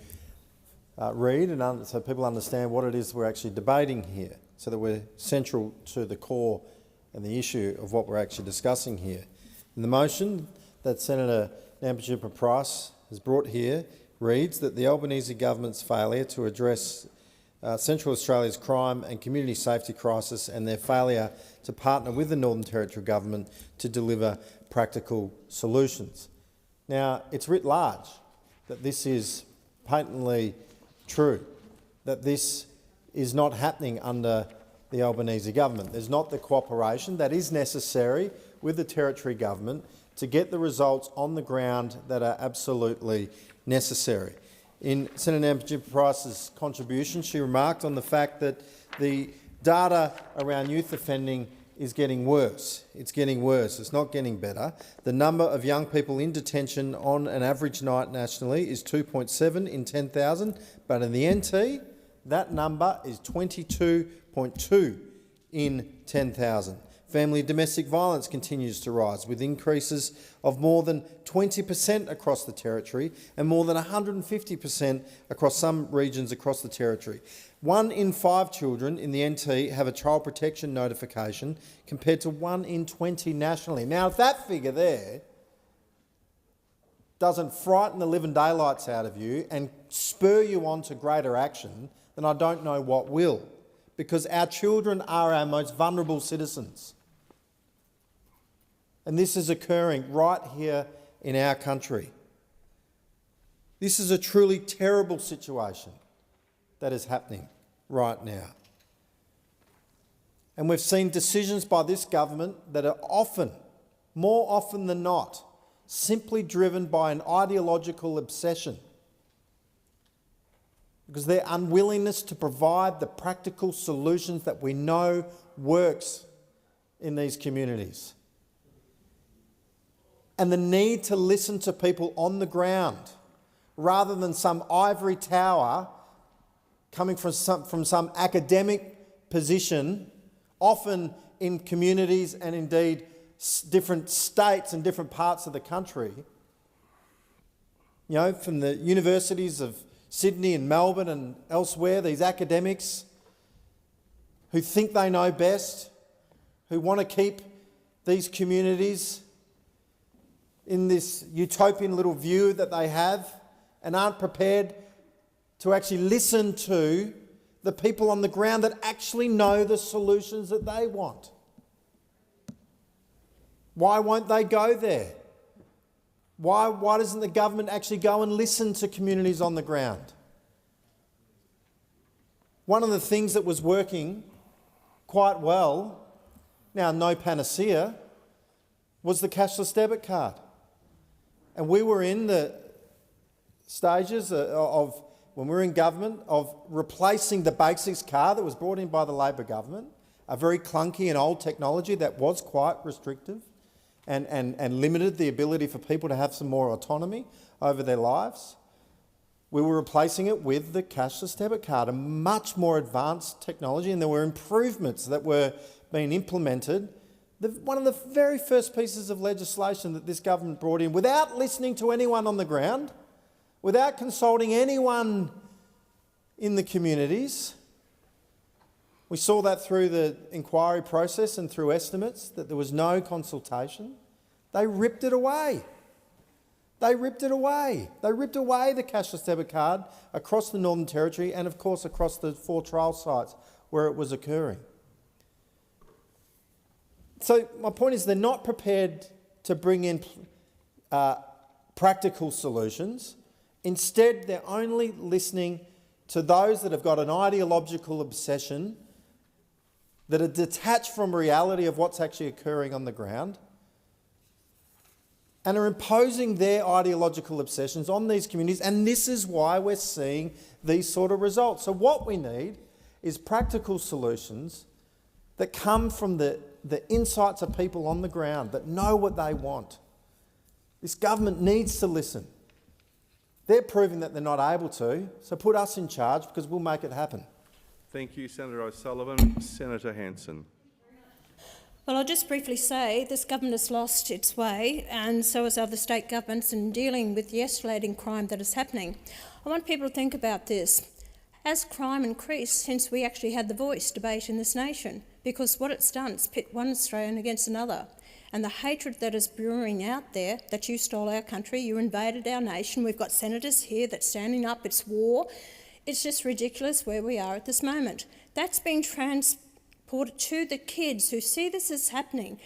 read and so people understand what it is we're actually debating here, so that we're central to the core and the issue of what we're actually discussing here. And the motion that Senator Nampijinpa-Price has brought here reads that the Albanese government's failure to address Central Australia's crime and community safety crisis and their failure to partner with the Northern Territory Government to deliver practical solutions. Now, it's writ large that this is patently true, that this is not happening under the Albanese government. There's not the cooperation that is necessary with the Territory Government to get the results on the ground that are absolutely necessary. In Senator Nampijinpa-Price's contribution, she remarked on the fact that the data around youth offending is getting worse. It's getting worse. It's not getting better. The number of young people in detention on an average night nationally is 2.7 in 10,000, but in the NT, that number is 22.2 in 10,000. Family domestic violence continues to rise, with increases of more than 20% across the Territory and more than 150% across some regions across the Territory. 1 in 5 children in the NT have a child protection notification, compared to 1 in 20 nationally. Now, if that figure there doesn't frighten the living daylights out of you and spur you on to greater action, then I don't know what will, because our children are our most vulnerable citizens. And this is occurring right here in our country. This is a truly terrible situation that is happening right now. And we've seen decisions by this government that are often, more often than not, simply driven by an ideological obsession, because their unwillingness to provide the practical solutions that we know works in these communities. And the need to listen to people on the ground, rather than some ivory tower coming from some academic position, often in communities and indeed different states and different parts of the country. You know, from the universities of Sydney and Melbourne and elsewhere, these academics who think they know best, who want to keep these communities in this utopian little view that they have, and aren't prepared to actually listen to the people on the ground that actually know the solutions that they want. Why won't they go there? Why doesn't the government actually go and listen to communities on the ground? One of the things that was working quite well, now no panacea, was the cashless debit card. And we were in the stages of, when we were in government, of replacing the basics card that was brought in by the Labor government, a very clunky and old technology that was quite restrictive and limited the ability for people to have some more autonomy over their lives. We were replacing it with the cashless debit card, a much more advanced technology, and there were improvements that were being implemented. One of the very first pieces of legislation that this government brought in, without listening to anyone on the ground, without consulting anyone in the communities. We saw that through the inquiry process and through estimates, that there was no consultation. They ripped it away. They ripped it away. They ripped away the cashless debit card across the Northern Territory and, of course, across the 4 trial sites where it was occurring. So my point is, they're not prepared to bring in practical solutions. Instead, they're only listening to those that have got an ideological obsession, that are detached from reality of what's actually occurring on the ground, and are imposing their ideological obsessions on these communities. And this is why we're seeing these sort of results. So what we need is practical solutions that come from the insights of people on the ground that know what they want. This government needs to listen. They're proving that they're not able to, so put us in charge, because we'll make it happen. Thank you, Senator O'Sullivan. Senator Hanson. Well, I'll just briefly say this government has lost its way, and so has other state governments in dealing with the escalating crime that is happening. I want people to think about this. Has crime increased since we actually had the Voice debate in this nation? Because what it's done is pit one Australian against another. And the hatred that is brewing out there, that you stole our country, you invaded our nation, we've got senators here that's standing up, it's war. It's just ridiculous where we are at this moment. That's being transported to the kids who see this as happening.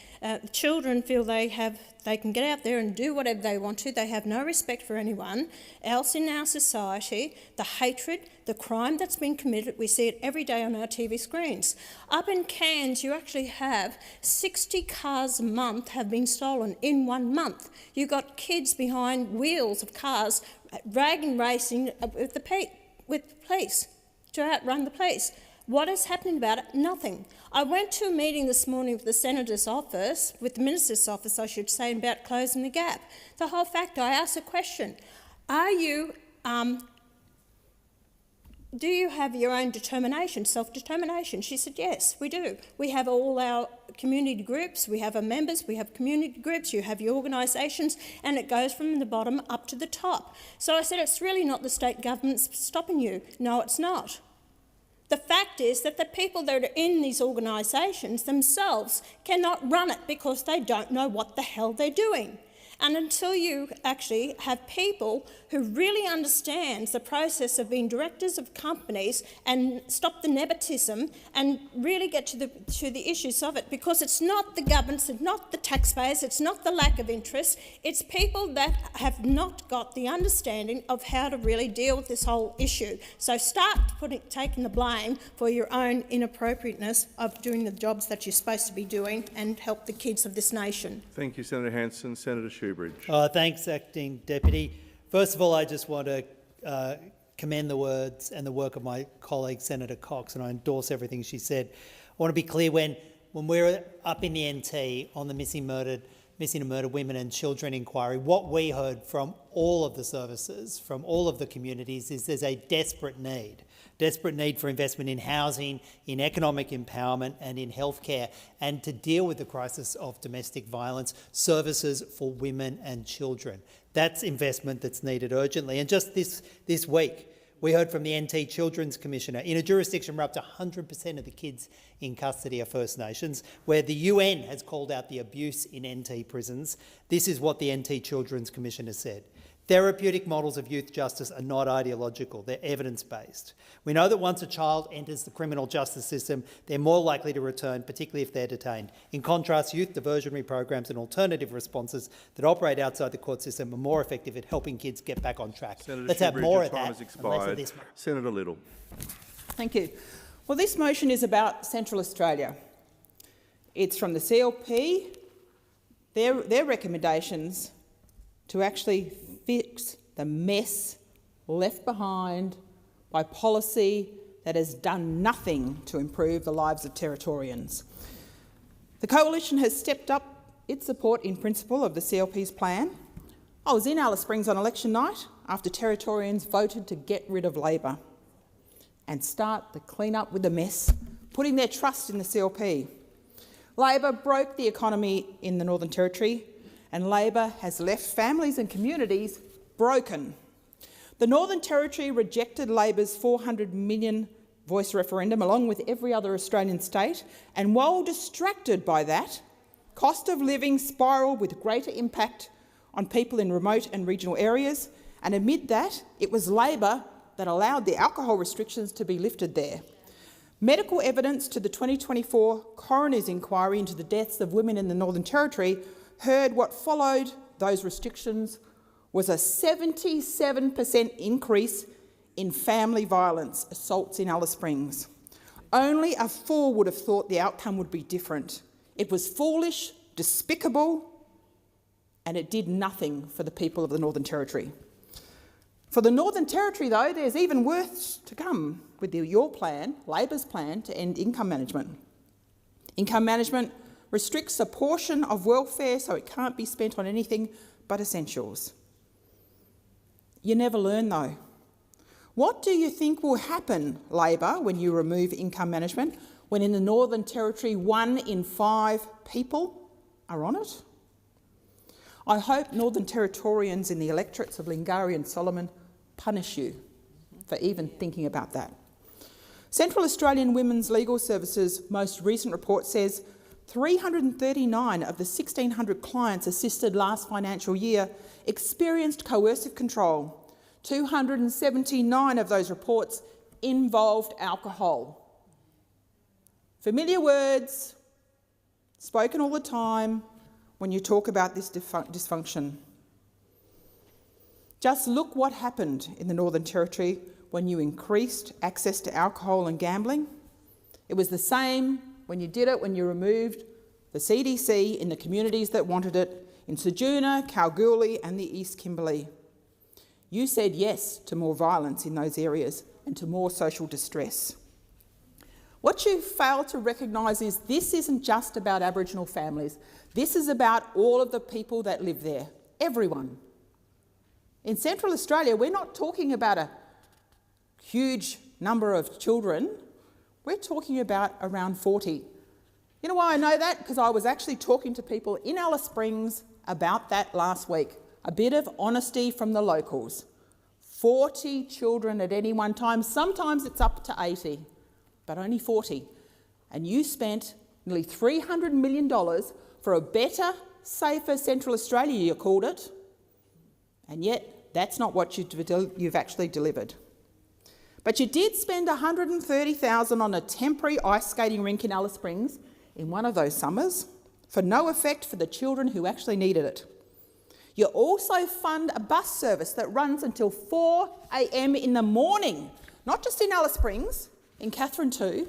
Children feel they can get out there and do whatever they want to. They have no respect for anyone else in our society. The hatred, the crime that's been committed, we see it every day on our TV screens. Up in Cairns, you actually have 60 cars a month have been stolen in 1 month. You've got kids behind wheels of cars dragging racing with police to outrun the police. What is happening about it? Nothing. I went to a meeting this morning with the Senator's office, with the Minister's office, I should say, about closing the gap. The whole fact, I asked a question. Do you have your own determination, self-determination? She said, yes, we do. We have all our community groups, we have our members, we have community groups, you have your organisations, and it goes from the bottom up to the top. So I said, it's really not the state governments stopping you. No, it's not. The fact is that the people that are in these organisations themselves cannot run it because they don't know what the hell they're doing. And until you actually have people who really understand the process of being directors of companies and stop the nepotism and really get to the issues of it, because it's not the governments, it's not the taxpayers, it's not the lack of interest, it's people that have not got the understanding of how to really deal with this whole issue. So start taking the blame for your own inappropriateness of doing the jobs that you're supposed to be doing and help the kids of this nation. Thank you, Senator Hanson. Senator Shoebridge. Thanks, Acting Deputy. First of all, I just want to commend the words and the work of my colleague, Senator Cox, and I endorse everything she said. I want to be clear, when we're up in the NT on the missing and murdered women and children inquiry, what we heard from all of the services, from all of the communities, is there's a desperate need for investment in housing, in economic empowerment and in healthcare, and to deal with the crisis of domestic violence, services for women and children. That's investment that's needed urgently. And just this week, we heard from the NT Children's Commissioner, in a jurisdiction where up to 100% of the kids in custody are First Nations, where the UN has called out the abuse in NT prisons. This is what the NT Children's Commissioner said. Therapeutic models of youth justice are not ideological, they're evidence-based. We know that once a child enters the criminal justice system, they're more likely to return, particularly if they're detained. In contrast, youth diversionary programs and alternative responses that operate outside the court system are more effective at helping kids get back on track. Senator Let's have more of time that has and expired. less of this. Senator Little. Thank you. Well, this motion is about Central Australia. It's from the CLP, their recommendations to actually fix the mess left behind by policy that has done nothing to improve the lives of Territorians. The Coalition has stepped up its support in principle of the CLP's plan. I was in Alice Springs on election night after Territorians voted to get rid of Labor and start the clean up with the mess, putting their trust in the CLP. Labor broke the economy in the Northern Territory, and Labor has left families and communities broken. The Northern Territory rejected Labor's $400 million voice referendum, along with every other Australian state, and while distracted by that, cost of living spiralled with greater impact on people in remote and regional areas, and amid that, it was Labor that allowed the alcohol restrictions to be lifted there. Medical evidence to the 2024 coroner's inquiry into the deaths of women in the Northern Territory heard what followed those restrictions was a 77% increase in family violence assaults in Alice Springs. Only a fool would have thought the outcome would be different. It was foolish, despicable, and it did nothing for the people of the Northern Territory. For the Northern Territory, though, there's even worse to come with your plan, Labor's plan, to end income management. Income management restricts a portion of welfare so it can't be spent on anything but essentials. You never learn, though. What do you think will happen, Labor, when you remove income management? when in the Northern Territory 1 in 5 people are on it? I hope Northern Territorians in the electorates of Lingiari and Solomon punish you for even thinking about that. Central Australian Women's Legal Services' most recent report says 339 of the 1,600 clients assisted last financial year experienced coercive control. 279 of those reports involved alcohol. Familiar words, spoken all the time when you talk about this dysfunction. Just look what happened in the Northern Territory when you increased access to alcohol and gambling. It was the same when you did it when you removed the CDC in the communities that wanted it, in Ceduna, Kalgoorlie and the East Kimberley. You said yes to more violence in those areas and to more social distress. What you fail to recognise is this isn't just about Aboriginal families. This is about all of the people that live there, everyone. In Central Australia, we're not talking about a huge number of children. We're talking about around 40. You know why I know that? Because I was actually talking to people in Alice Springs about that last week. A bit of honesty from the locals. 40 children at any one time. Sometimes it's up to 80, but only 40. And you spent nearly $300 million for a better, safer Central Australia, you called it. And yet, that's not what you've actually delivered. But you did spend $130,000 on a temporary ice skating rink in Alice Springs in one of those summers, for no effect for the children who actually needed it. You also fund a bus service that runs until 4 a.m. in the morning, not just in Alice Springs, in Katherine too.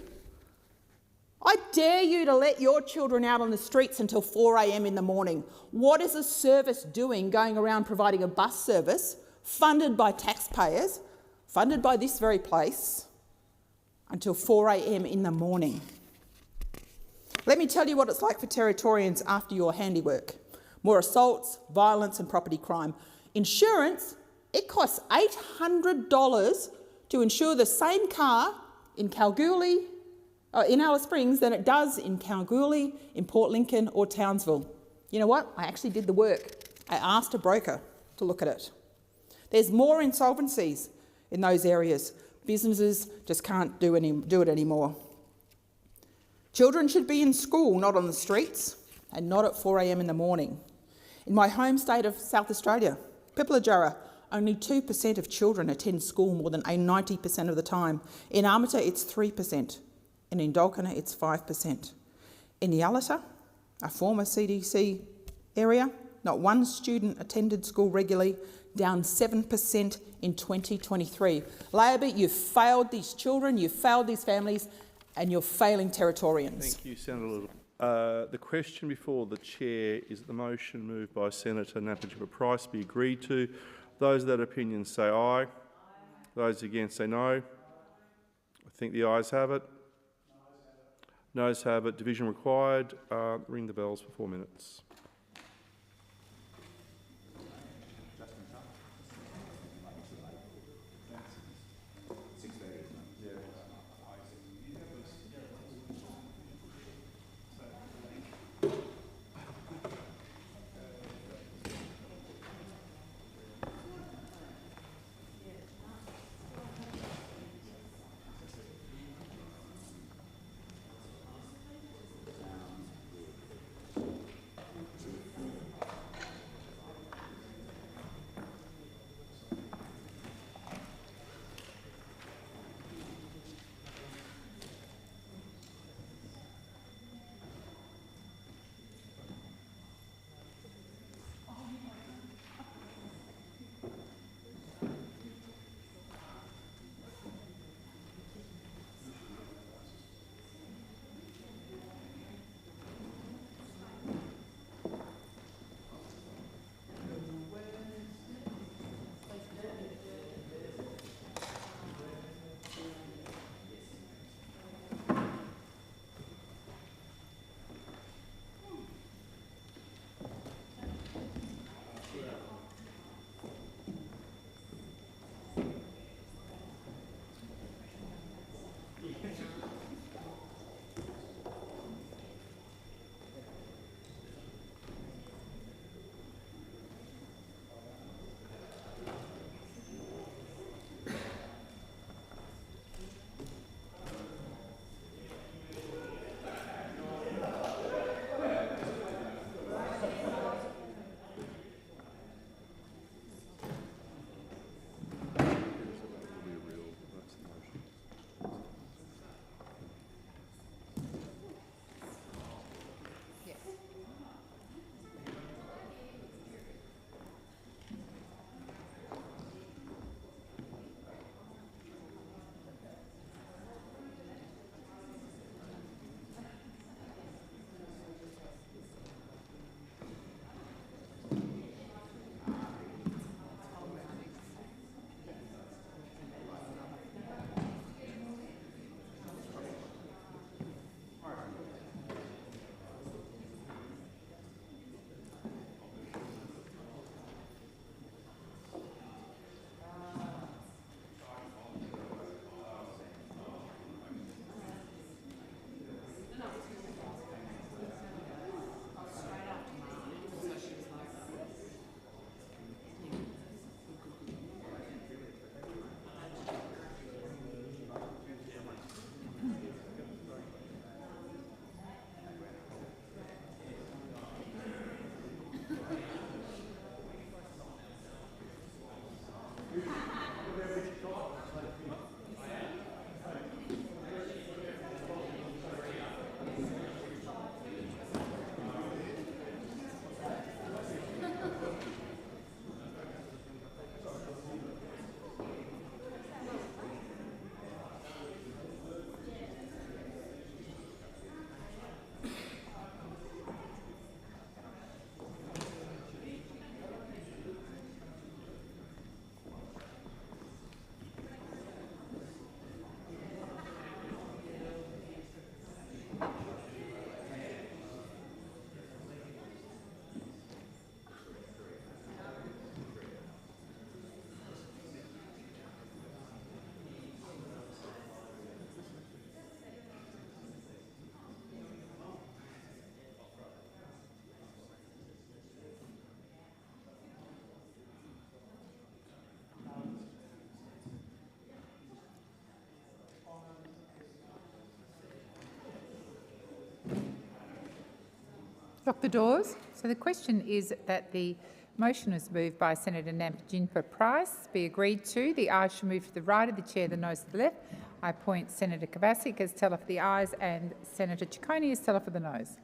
I dare you to let your children out on the streets until 4 a.m. in the morning. What is a service doing going around providing a bus service funded by taxpayers, funded by this very place, until 4 a.m. in the morning? Let me tell you what it's like for Territorians after your handiwork. More assaults, violence and property crime. Insurance, it costs $800 to insure the same car in Kalgoorlie, in Alice Springs than it does in Kalgoorlie, in Port Lincoln or Townsville. You know what? I actually did the work. I asked a broker to look at it. There's more insolvencies in those areas. Businesses just can't do it anymore. Children should be in school, not on the streets, and not at 4 a.m. in the morning. In my home state of South Australia, Pipilajara, only 2% of children attend school more than 90% of the time. In Armata, it's 3%. And in Dalkana, it's 5%. In Yalata, a former CDC area, not one student attended school regularly, down 7% in 2023. Labor, you've failed these children, you've failed these families, and you're failing Territorians. Thank you, Senator Little. The question before the chair is that the motion moved by Senator Napier-Price be agreed to. Those of that opinion say aye. Those against say no. I think the ayes have it. Noes have it. Division required. Ring the bells for 4 minutes. lock the doors. So the question is that the motion is moved by Senator Nampijinpa-Price be agreed to. The ayes shall move to the right of the chair, the noes to the left. I appoint Senator Kovacic as teller for the ayes and Senator Ciccone as teller for the noes.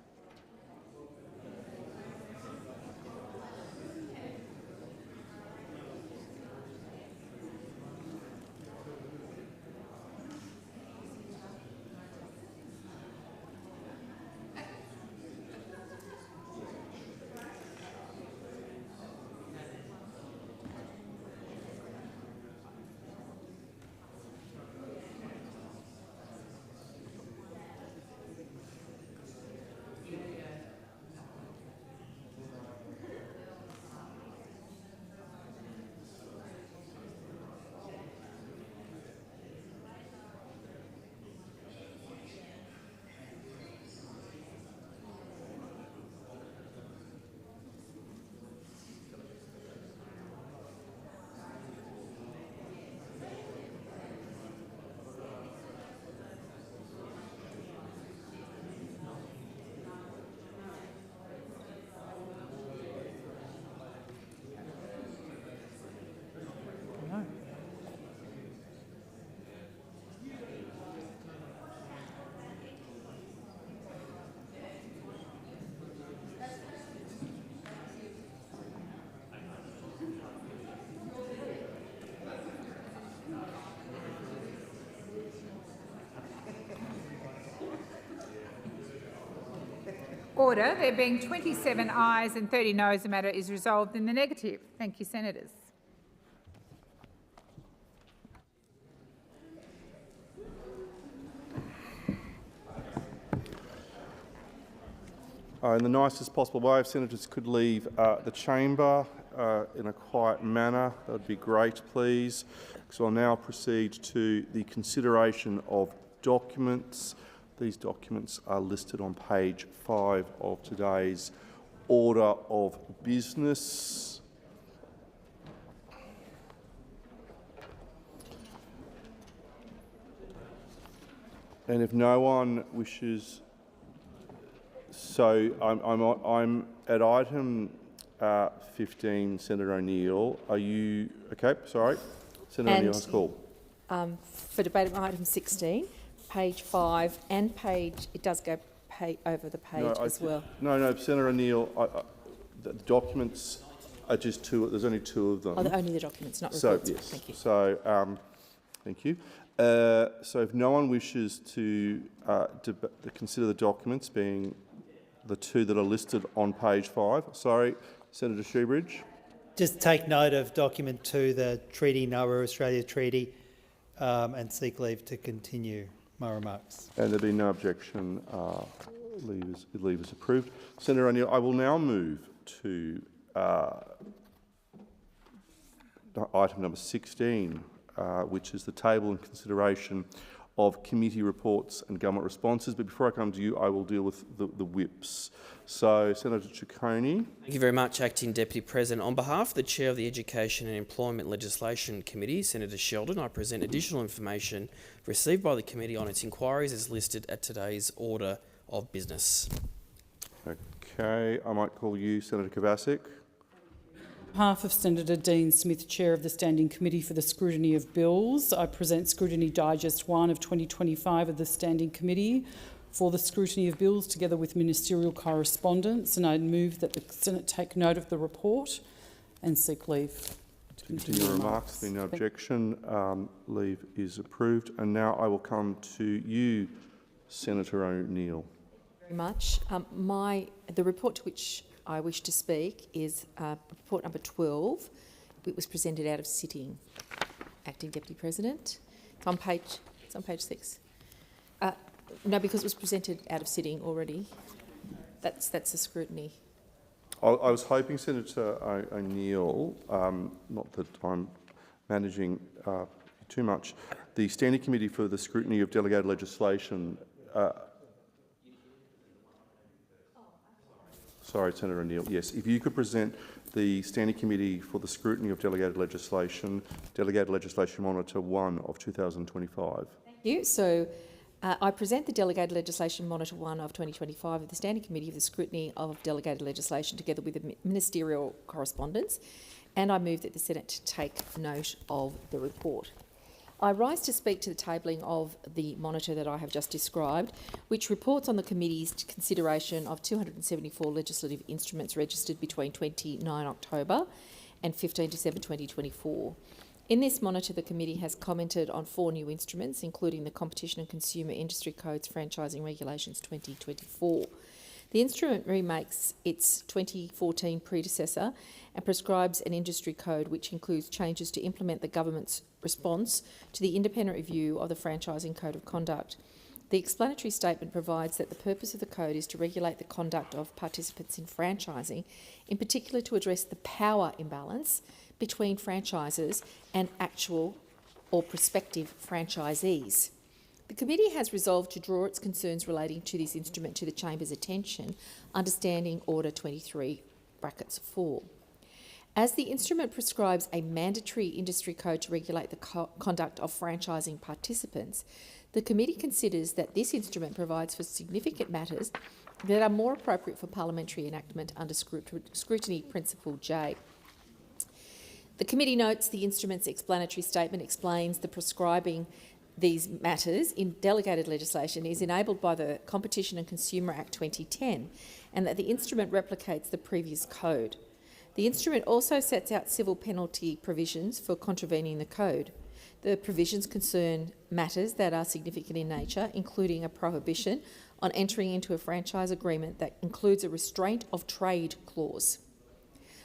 Order. There being 27 ayes and 30 noes, the matter is resolved in the negative. Thank you, senators. In the nicest possible way, if senators could leave the chamber in a quiet manner, that would be great, please. So I'll now proceed to the consideration of documents. These documents are listed on page 5 of today's order of business. And if no one wishes, so I'm at item 15, Senator O'Neill. Are you okay? Sorry, Senator O'Neill has called. For debate on item 16. Page 5 and it does go over the page as well. No, Senator O'Neill, the documents are just two. There's only 2 of them. Oh, only the documents, not reports. So yes. Thank you. So thank you. So if no one wishes to consider the documents, being the 2 that are listed on page 5, sorry, Senator Shoebridge. Just take note of document 2, the Treaty, NOAA Australia Treaty, and seek leave to continue my remarks. And there being no objection, leave is approved. Senator O'Neill, I will now move to item number 16, which is the table and consideration of committee reports and government responses. But before I come to you, I will deal with the whips. So, Senator Ciccone. Thank you very much, Acting Deputy President. On behalf of the Chair of the Education and Employment Legislation Committee, Senator Sheldon, I present additional information received by the committee on its inquiries as listed at today's order of business. Okay, I might call you Senator Kovacic. On behalf of Senator Dean Smith, Chair of the Standing Committee for the Scrutiny of Bills, I present Scrutiny Digest 1 of 2025 of the Standing Committee for the Scrutiny of Bills, together with ministerial correspondence, and I move that the Senate take note of the report and seek leave to continue remarks. There being no objection, leave is approved. And now I will come to you, Senator O'Neill. Very much. The report to which I wish to speak is report number 12. It was presented out of sitting, Acting Deputy President. It's on page 6. No, because it was presented out of sitting already. That's the scrutiny. I was hoping, Senator O'Neill, not that I'm managing too much, the Standing Committee for the Scrutiny of Delegated Legislation. Sorry, Senator O'Neill. Yes, if you could present the Standing Committee for the Scrutiny of Delegated Legislation Monitor 1 of 2025. Thank you. So I present the Delegated Legislation Monitor 1 of 2025 of the Standing Committee of the Scrutiny of Delegated Legislation together with the ministerial correspondence, and I move that the Senate take note of the report. I rise to speak to the tabling of the monitor that I have just described, which reports on the committee's consideration of 274 legislative instruments registered between 29 October and 15 December 2024. In this monitor, the committee has commented on 4 new instruments, including the Competition and Consumer Industry Code's Franchising Regulations 2024. The instrument remakes its 2014 predecessor and prescribes an industry code which includes changes to implement the government's response to the independent review of the Franchising Code of Conduct. The explanatory statement provides that the purpose of the code is to regulate the conduct of participants in franchising, in particular to address the power imbalance between franchisers and actual or prospective franchisees. The committee has resolved to draw its concerns relating to this instrument to the Chamber's attention under Standing Order 23(4). As the instrument prescribes a mandatory industry code to regulate the conduct of franchising participants, the committee considers that this instrument provides for significant matters that are more appropriate for parliamentary enactment under Scrutiny Principle J. The committee notes the instrument's explanatory statement explains the prescribing these matters in delegated legislation is enabled by the Competition and Consumer Act 2010 and that the instrument replicates the previous code. The instrument also sets out civil penalty provisions for contravening the code. The provisions concern matters that are significant in nature, including a prohibition on entering into a franchise agreement that includes a restraint of trade clause.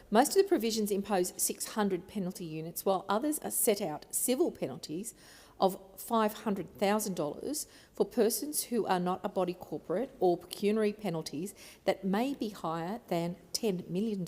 Most of the provisions impose 600 penalty units, while others are set out civil penalties of $500,000 for persons who are not a body corporate, or pecuniary penalties that may be higher than $10 million.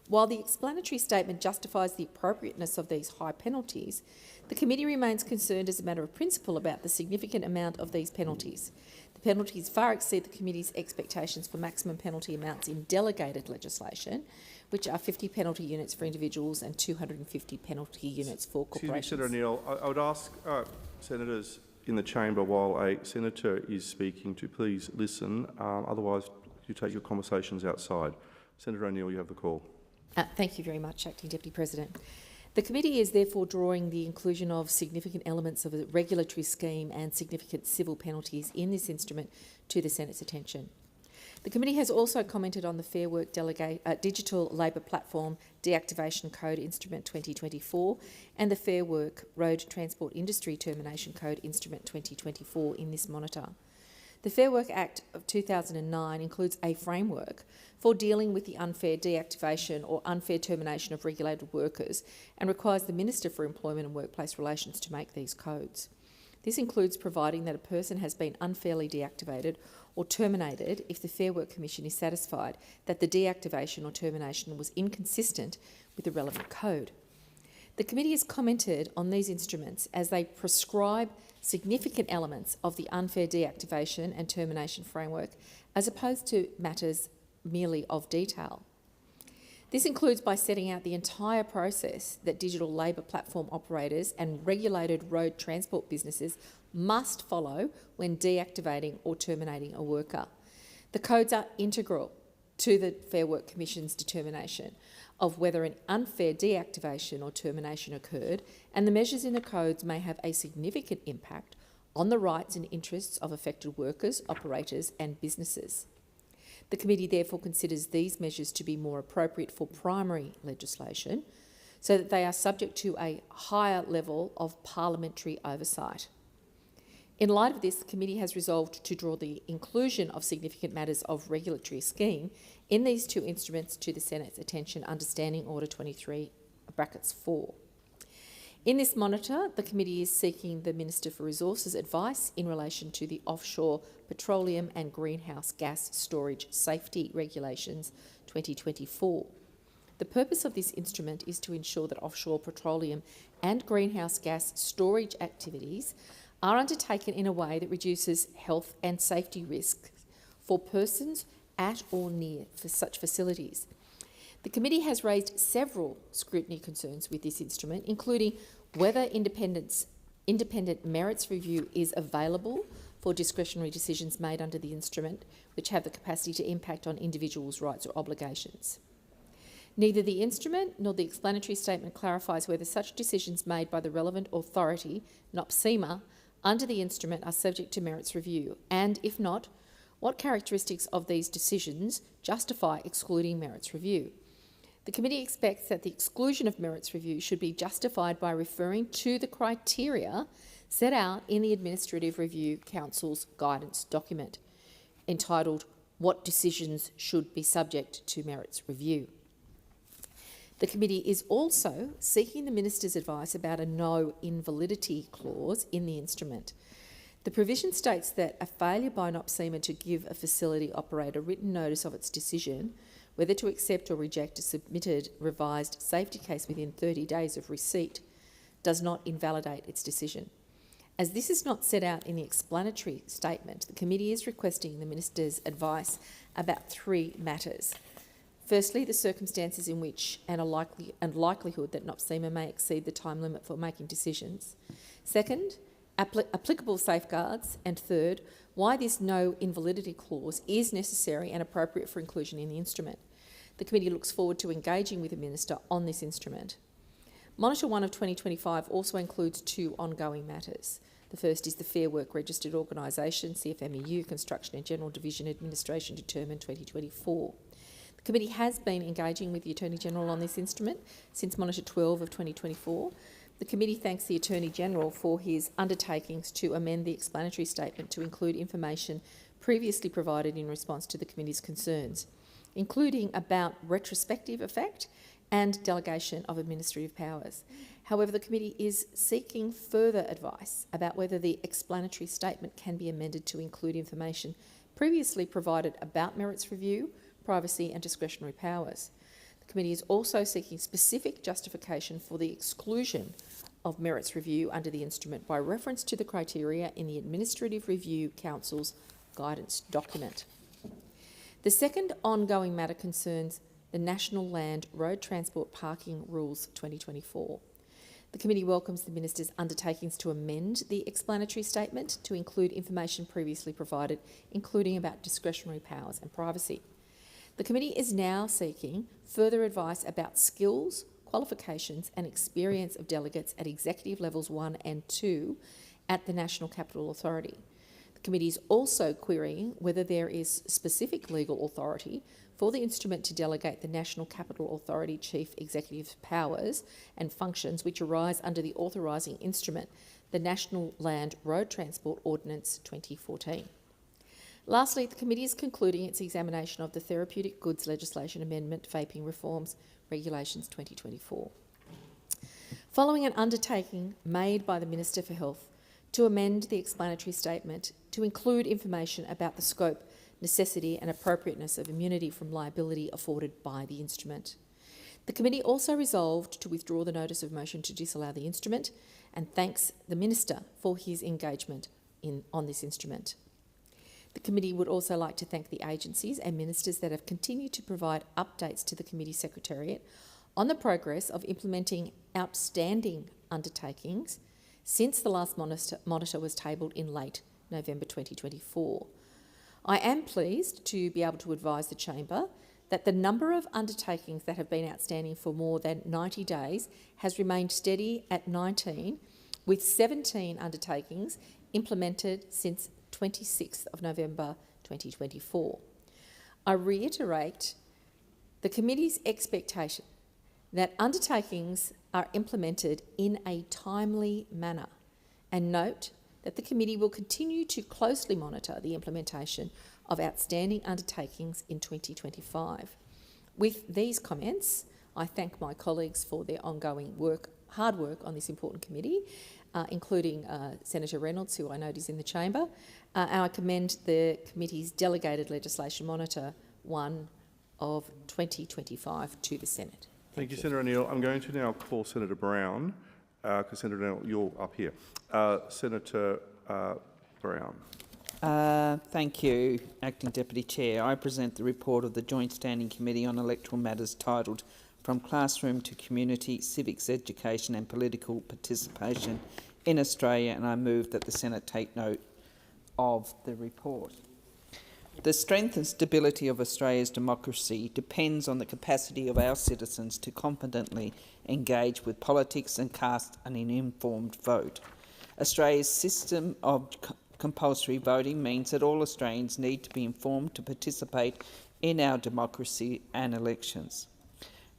While the explanatory statement justifies the appropriateness of these high penalties, the committee remains concerned as a matter of principle about the significant amount of these penalties. The penalties far exceed the committee's expectations for maximum penalty amounts in delegated legislation, which are 50 penalty units for individuals and 250 penalty units for corporations. Excuse me, Senator O'Neill. I would ask senators in the chamber while a senator is speaking to please listen, otherwise you take your conversations outside. Senator O'Neill, you have the call. Thank you very much, Acting Deputy President. The committee is therefore drawing the inclusion of significant elements of a regulatory scheme and significant civil penalties in this instrument to the Senate's attention. The committee has also commented on the Fair Work Digital Labour Platform Deactivation Code Instrument 2024 and the Fair Work Road Transport Industry Termination Code Instrument 2024 in this monitor. The Fair Work Act of 2009 includes a framework for dealing with the unfair deactivation or unfair termination of regulated workers and requires the Minister for Employment and Workplace Relations to make these codes. This includes providing that a person has been unfairly deactivated or terminated if the Fair Work Commission is satisfied that the deactivation or termination was inconsistent with the relevant code. The committee has commented on these instruments as they prescribe significant elements of the unfair deactivation and termination framework as opposed to matters merely of detail. This includes by setting out the entire process that digital labour platform operators and regulated road transport businesses must follow when deactivating or terminating a worker. The codes are integral to the Fair Work Commission's determination of whether an unfair deactivation or termination occurred, and the measures in the codes may have a significant impact on the rights and interests of affected workers, operators and businesses. The committee therefore considers these measures to be more appropriate for primary legislation so that they are subject to a higher level of parliamentary oversight. In light of this, the committee has resolved to draw the inclusion of significant matters of regulatory scheme in these two instruments to the Senate's attention under Standing Order 23(4). In this monitor, the committee is seeking the Minister for Resources advice in relation to the Offshore Petroleum and Greenhouse Gas Storage Safety Regulations 2024. The purpose of this instrument is to ensure that offshore petroleum and greenhouse gas storage activities are undertaken in a way that reduces health and safety risks for persons at or near such facilities. The committee has raised several scrutiny concerns with this instrument, including whether independent Independent merits review is available for discretionary decisions made under the instrument which have the capacity to impact on individuals' rights or obligations. Neither the instrument nor the explanatory statement clarifies whether such decisions made by the relevant authority, NOPSEMA, under the instrument are subject to merits review, and if not, what characteristics of these decisions justify excluding merits review. The committee expects that the exclusion of merits review should be justified by referring to the criteria set out in the Administrative Review Council's guidance document, entitled "What Decisions Should be Subject to Merits Review." The committee is also seeking the Minister's advice about a no invalidity clause in the instrument. The provision states that a failure by NOPSEMA to give a facility operator written notice of its decision whether to accept or reject a submitted revised safety case within 30 days of receipt does not invalidate its decision. As this is not set out in the explanatory statement, the committee is requesting the Minister's advice about 3 matters. Firstly, the circumstances in which and likelihood that NOPSEMA may exceed the time limit for making decisions. Second, applicable safeguards. And third, why this no invalidity clause is necessary and appropriate for inclusion in the instrument. The committee looks forward to engaging with the Minister on this instrument. Monitor 1 of 2025 also includes 2 ongoing matters. The first is the Fair Work Registered Organisation, CFMEU, Construction and General Division Administration determined 2024. The committee has been engaging with the Attorney-General on this instrument since Monitor 12 of 2024. The committee thanks the Attorney-General for his undertakings to amend the explanatory statement to include information previously provided in response to the committee's concerns, including about retrospective effect and delegation of administrative powers. However, the committee is seeking further advice about whether the explanatory statement can be amended to include information previously provided about merits review, privacy and discretionary powers. The committee is also seeking specific justification for the exclusion of merits review under the instrument by reference to the criteria in the Administrative Review Council's guidance document. The second ongoing matter concerns the National Land Road Transport Parking Rules 2024. The committee welcomes the Minister's undertakings to amend the explanatory statement to include information previously provided, including about discretionary powers and privacy. The committee is now seeking further advice about skills, qualifications and experience of delegates at executive levels 1 and 2 at the National Capital Authority. The committee is also querying whether there is specific legal authority for the instrument to delegate the National Capital Authority Chief Executive's powers and functions which arise under the authorising instrument, the National Land Road Transport Ordinance 2014. Lastly, the committee is concluding its examination of the Therapeutic Goods Legislation Amendment Vaping Reforms Regulations 2024. Following an undertaking made by the Minister for Health to amend the explanatory statement to include information about the scope, necessity and appropriateness of immunity from liability afforded by the instrument. The committee also resolved to withdraw the notice of motion to disallow the instrument and thanks the Minister for his engagement on this instrument. The committee would also like to thank the agencies and ministers that have continued to provide updates to the committee secretariat on the progress of implementing outstanding undertakings since the last monitor was tabled in late November 2024. I am pleased to be able to advise the Chamber that the number of undertakings that have been outstanding for more than 90 days has remained steady at 19, with 17 undertakings implemented since 26th of November 2024. I reiterate the committee's expectation that undertakings are implemented in a timely manner and note that the committee will continue to closely monitor the implementation of outstanding undertakings in 2025. With these comments, I thank my colleagues for their ongoing hard work on this important committee, including Senator Reynolds, who I note is in the chamber, and I commend the committee's delegated legislation monitor 1 of 2025 to the Senate. Thank you, Senator O'Neill. I'm going to now call Senator Brown, because Senator O'Neill, you're up here. Senator Brown. Thank you, Acting Deputy Chair. I present the report of the Joint Standing Committee on Electoral Matters titled From Classroom to Community, Civics Education and Political Participation in Australia, and I move that the Senate take note of the report. The strength and stability of Australia's democracy depends on the capacity of our citizens to confidently engage with politics and cast an informed vote. Australia's system of compulsory voting means that all Australians need to be informed to participate in our democracy and elections.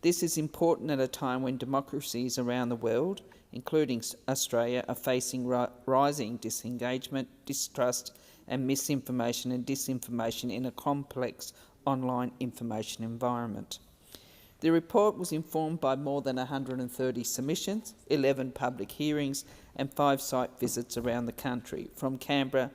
This is important at a time when democracies around the world, including Australia, are facing rising disengagement, distrust and misinformation and disinformation in a complex online information environment. The report was informed by more than 130 submissions, 11 public hearings and 5 site visits around the country, from Canberra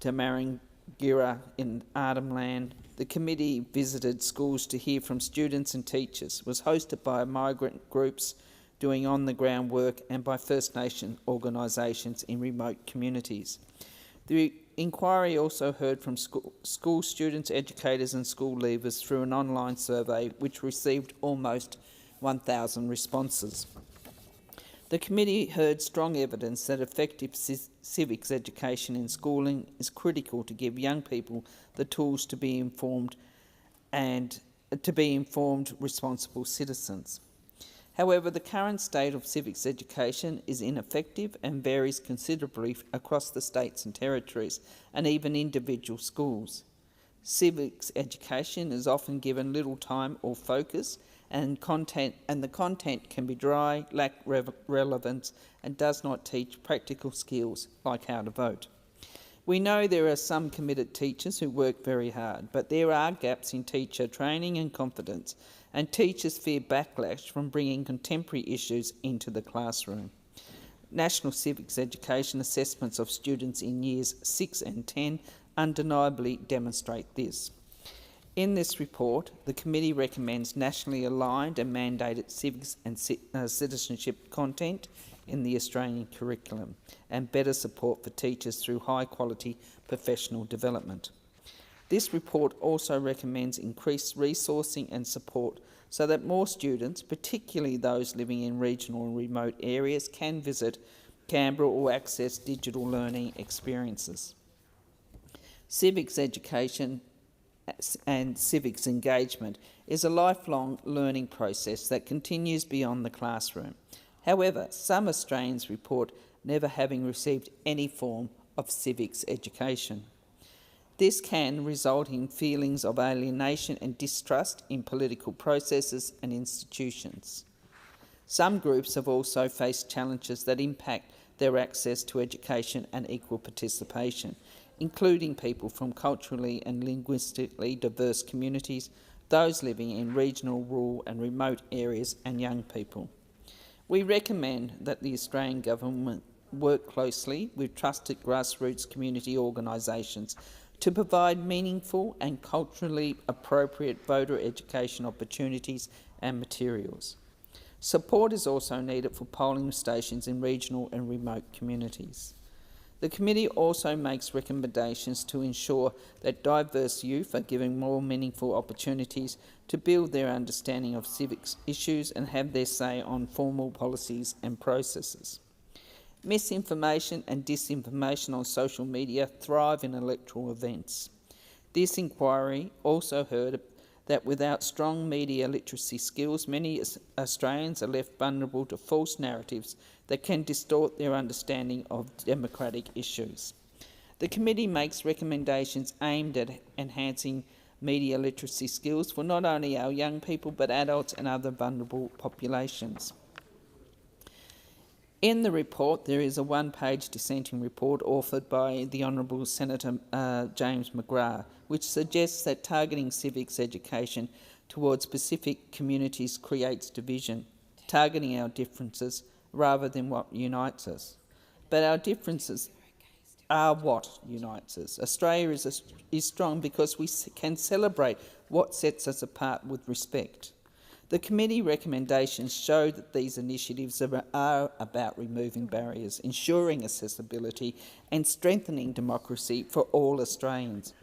to Maringira in Arnhem Land. The committee visited schools to hear from students and teachers, was hosted by migrant groups doing on-the-ground work and by First Nation organisations in remote communities. The inquiry also heard from school students, educators and school leavers through an online survey which received almost 1,000 responses. The committee heard strong evidence that effective civics education in schooling is critical to give young people the tools to be informed and to be informed, responsible citizens. However, the current state of civics education is ineffective and varies considerably across the states and territories and even individual schools. Civics education is often given little time or focus, and the content can be dry, lack relevance and does not teach practical skills like how to vote. We know there are some committed teachers who work very hard, but there are gaps in teacher training and confidence, and teachers fear backlash from bringing contemporary issues into the classroom. National civics education assessments of students in years 6 and 10 undeniably demonstrate this. In this report, the committee recommends nationally aligned and mandated civics and citizenship content in the Australian curriculum and better support for teachers through high-quality professional development. This report also recommends increased resourcing and support so that more students, particularly those living in regional and remote areas, can visit Canberra or access digital learning experiences. Civics education and civics engagement is a lifelong learning process that continues beyond the classroom. However, some Australians report never having received any form of civics education. This can result in feelings of alienation and distrust in political processes and institutions. Some groups have also faced challenges that impact their access to education and equal participation, including people from culturally and linguistically diverse communities, those living in regional, rural and remote areas, and young people. We recommend that the Australian Government work closely with trusted grassroots community organisations to provide meaningful and culturally appropriate voter education opportunities and materials. Support is also needed for polling stations in regional and remote communities. The committee also makes recommendations to ensure that diverse youth are given more meaningful opportunities to build their understanding of civics issues and have their say on formal policies and processes. Misinformation and disinformation on social media thrive in electoral events. This inquiry also heard that without strong media literacy skills, many Australians are left vulnerable to false narratives that can distort their understanding of democratic issues. The committee makes recommendations aimed at enhancing media literacy skills for not only our young people but adults and other vulnerable populations. In the report, there is a one-page dissenting report authored by the Honourable Senator James McGrath, which suggests that targeting civics education towards specific communities creates division, targeting our differences rather than what unites us. But our differences are what unites us. Australia is strong because we can celebrate what sets us apart with respect. The committee recommendations show that these initiatives are about removing barriers, ensuring accessibility and strengthening democracy for all Australians.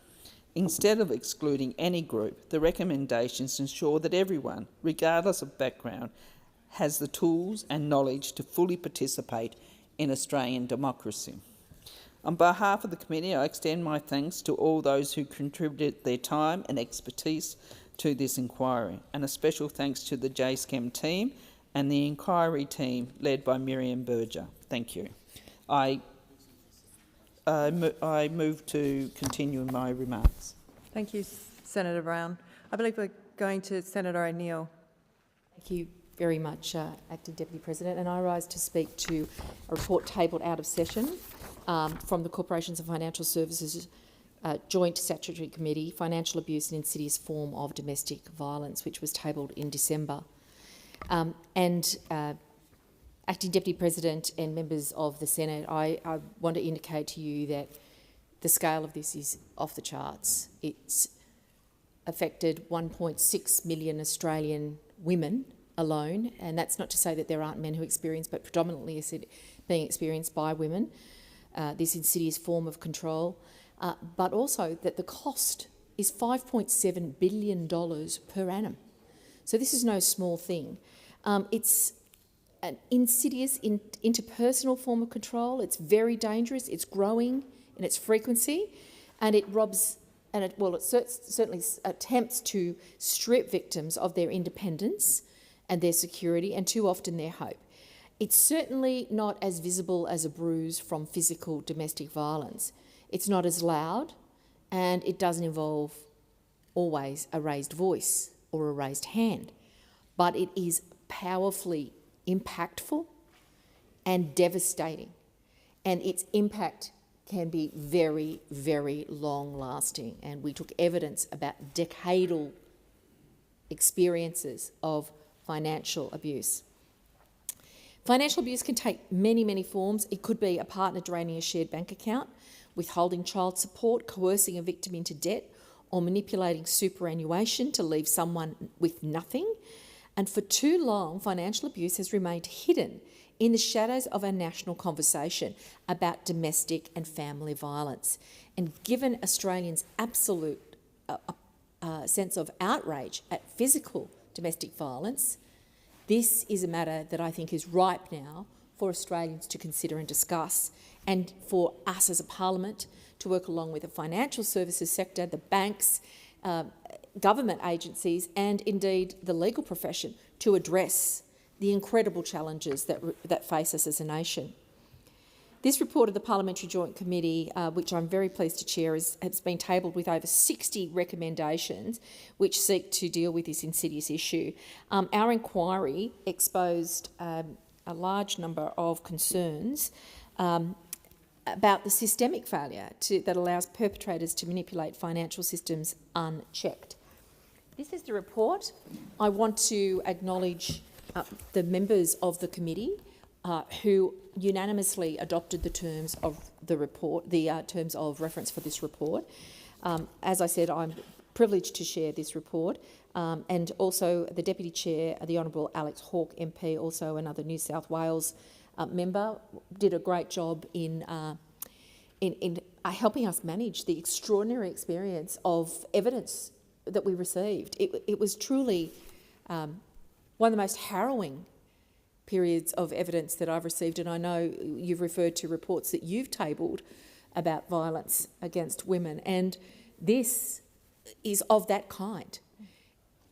Instead of excluding any group, the recommendations ensure that everyone, regardless of background, has the tools and knowledge to fully participate in Australian democracy. On behalf of the committee, I extend my thanks to all those who contributed their time and expertise to this inquiry, and a special thanks to the JSCAM team and the inquiry team led by Miriam Berger. Thank you. I move to continue my remarks. Thank you, Senator Brown. I believe we're going to Senator O'Neill. Thank you very much, Acting Deputy President. And I rise to speak to a report tabled out of session from the Corporations and Financial Services Joint Statutory Committee, Financial Abuse and Insidious Form of Domestic Violence, which was tabled in December. Acting Deputy President and members of the Senate, I want to indicate to you that the scale of this is off the charts. It's affected 1.6 million Australian women alone, and that's not to say that there aren't men who experience, but predominantly is it being experienced by women, this insidious form of control, but also that the cost is $5.7 billion per annum. So this is no small thing. It's an insidious interpersonal form of control. It's very dangerous. It's growing in its frequency, and it robs, and it certainly attempts to strip victims of their independence and their security, and too often their hope. It's certainly not as visible as a bruise from physical domestic violence. It's not as loud, and it doesn't involve always a raised voice or a raised hand, but it is powerfully impactful and devastating, and its impact can be very, very long-lasting. And we took evidence about decadal experiences of financial abuse. Financial abuse can take many, many forms. It could be a partner draining a shared bank account, withholding child support, coercing a victim into debt, or manipulating superannuation to leave someone with nothing. And for too long, financial abuse has remained hidden in the shadows of our national conversation about domestic and family violence. And given Australians' absolute sense of outrage at physical domestic violence, this is a matter that I think is ripe now for Australians to consider and discuss, and for us as a parliament to work along with the financial services sector, the banks, government agencies, and indeed the legal profession to address the incredible challenges that face us as a nation. This report of the Parliamentary Joint Committee, which I'm very pleased to chair, has been tabled with over 60 recommendations which seek to deal with this insidious issue. Our inquiry exposed a large number of concerns about the systemic failure that allows perpetrators to manipulate financial systems unchecked. This is the report. I want to acknowledge the members of the committee who unanimously adopted the terms of the report, the terms of reference for this report. As I said, I'm privileged to share this report, and also the Deputy Chair, the Honourable Alex Hawke MP, also another New South Wales member, did a great job in helping us manage the extraordinary experience of evidence that we received. It was truly one of the most harrowing periods of evidence that I've received, and I know you've referred to reports that you've tabled about violence against women, and this is of that kind.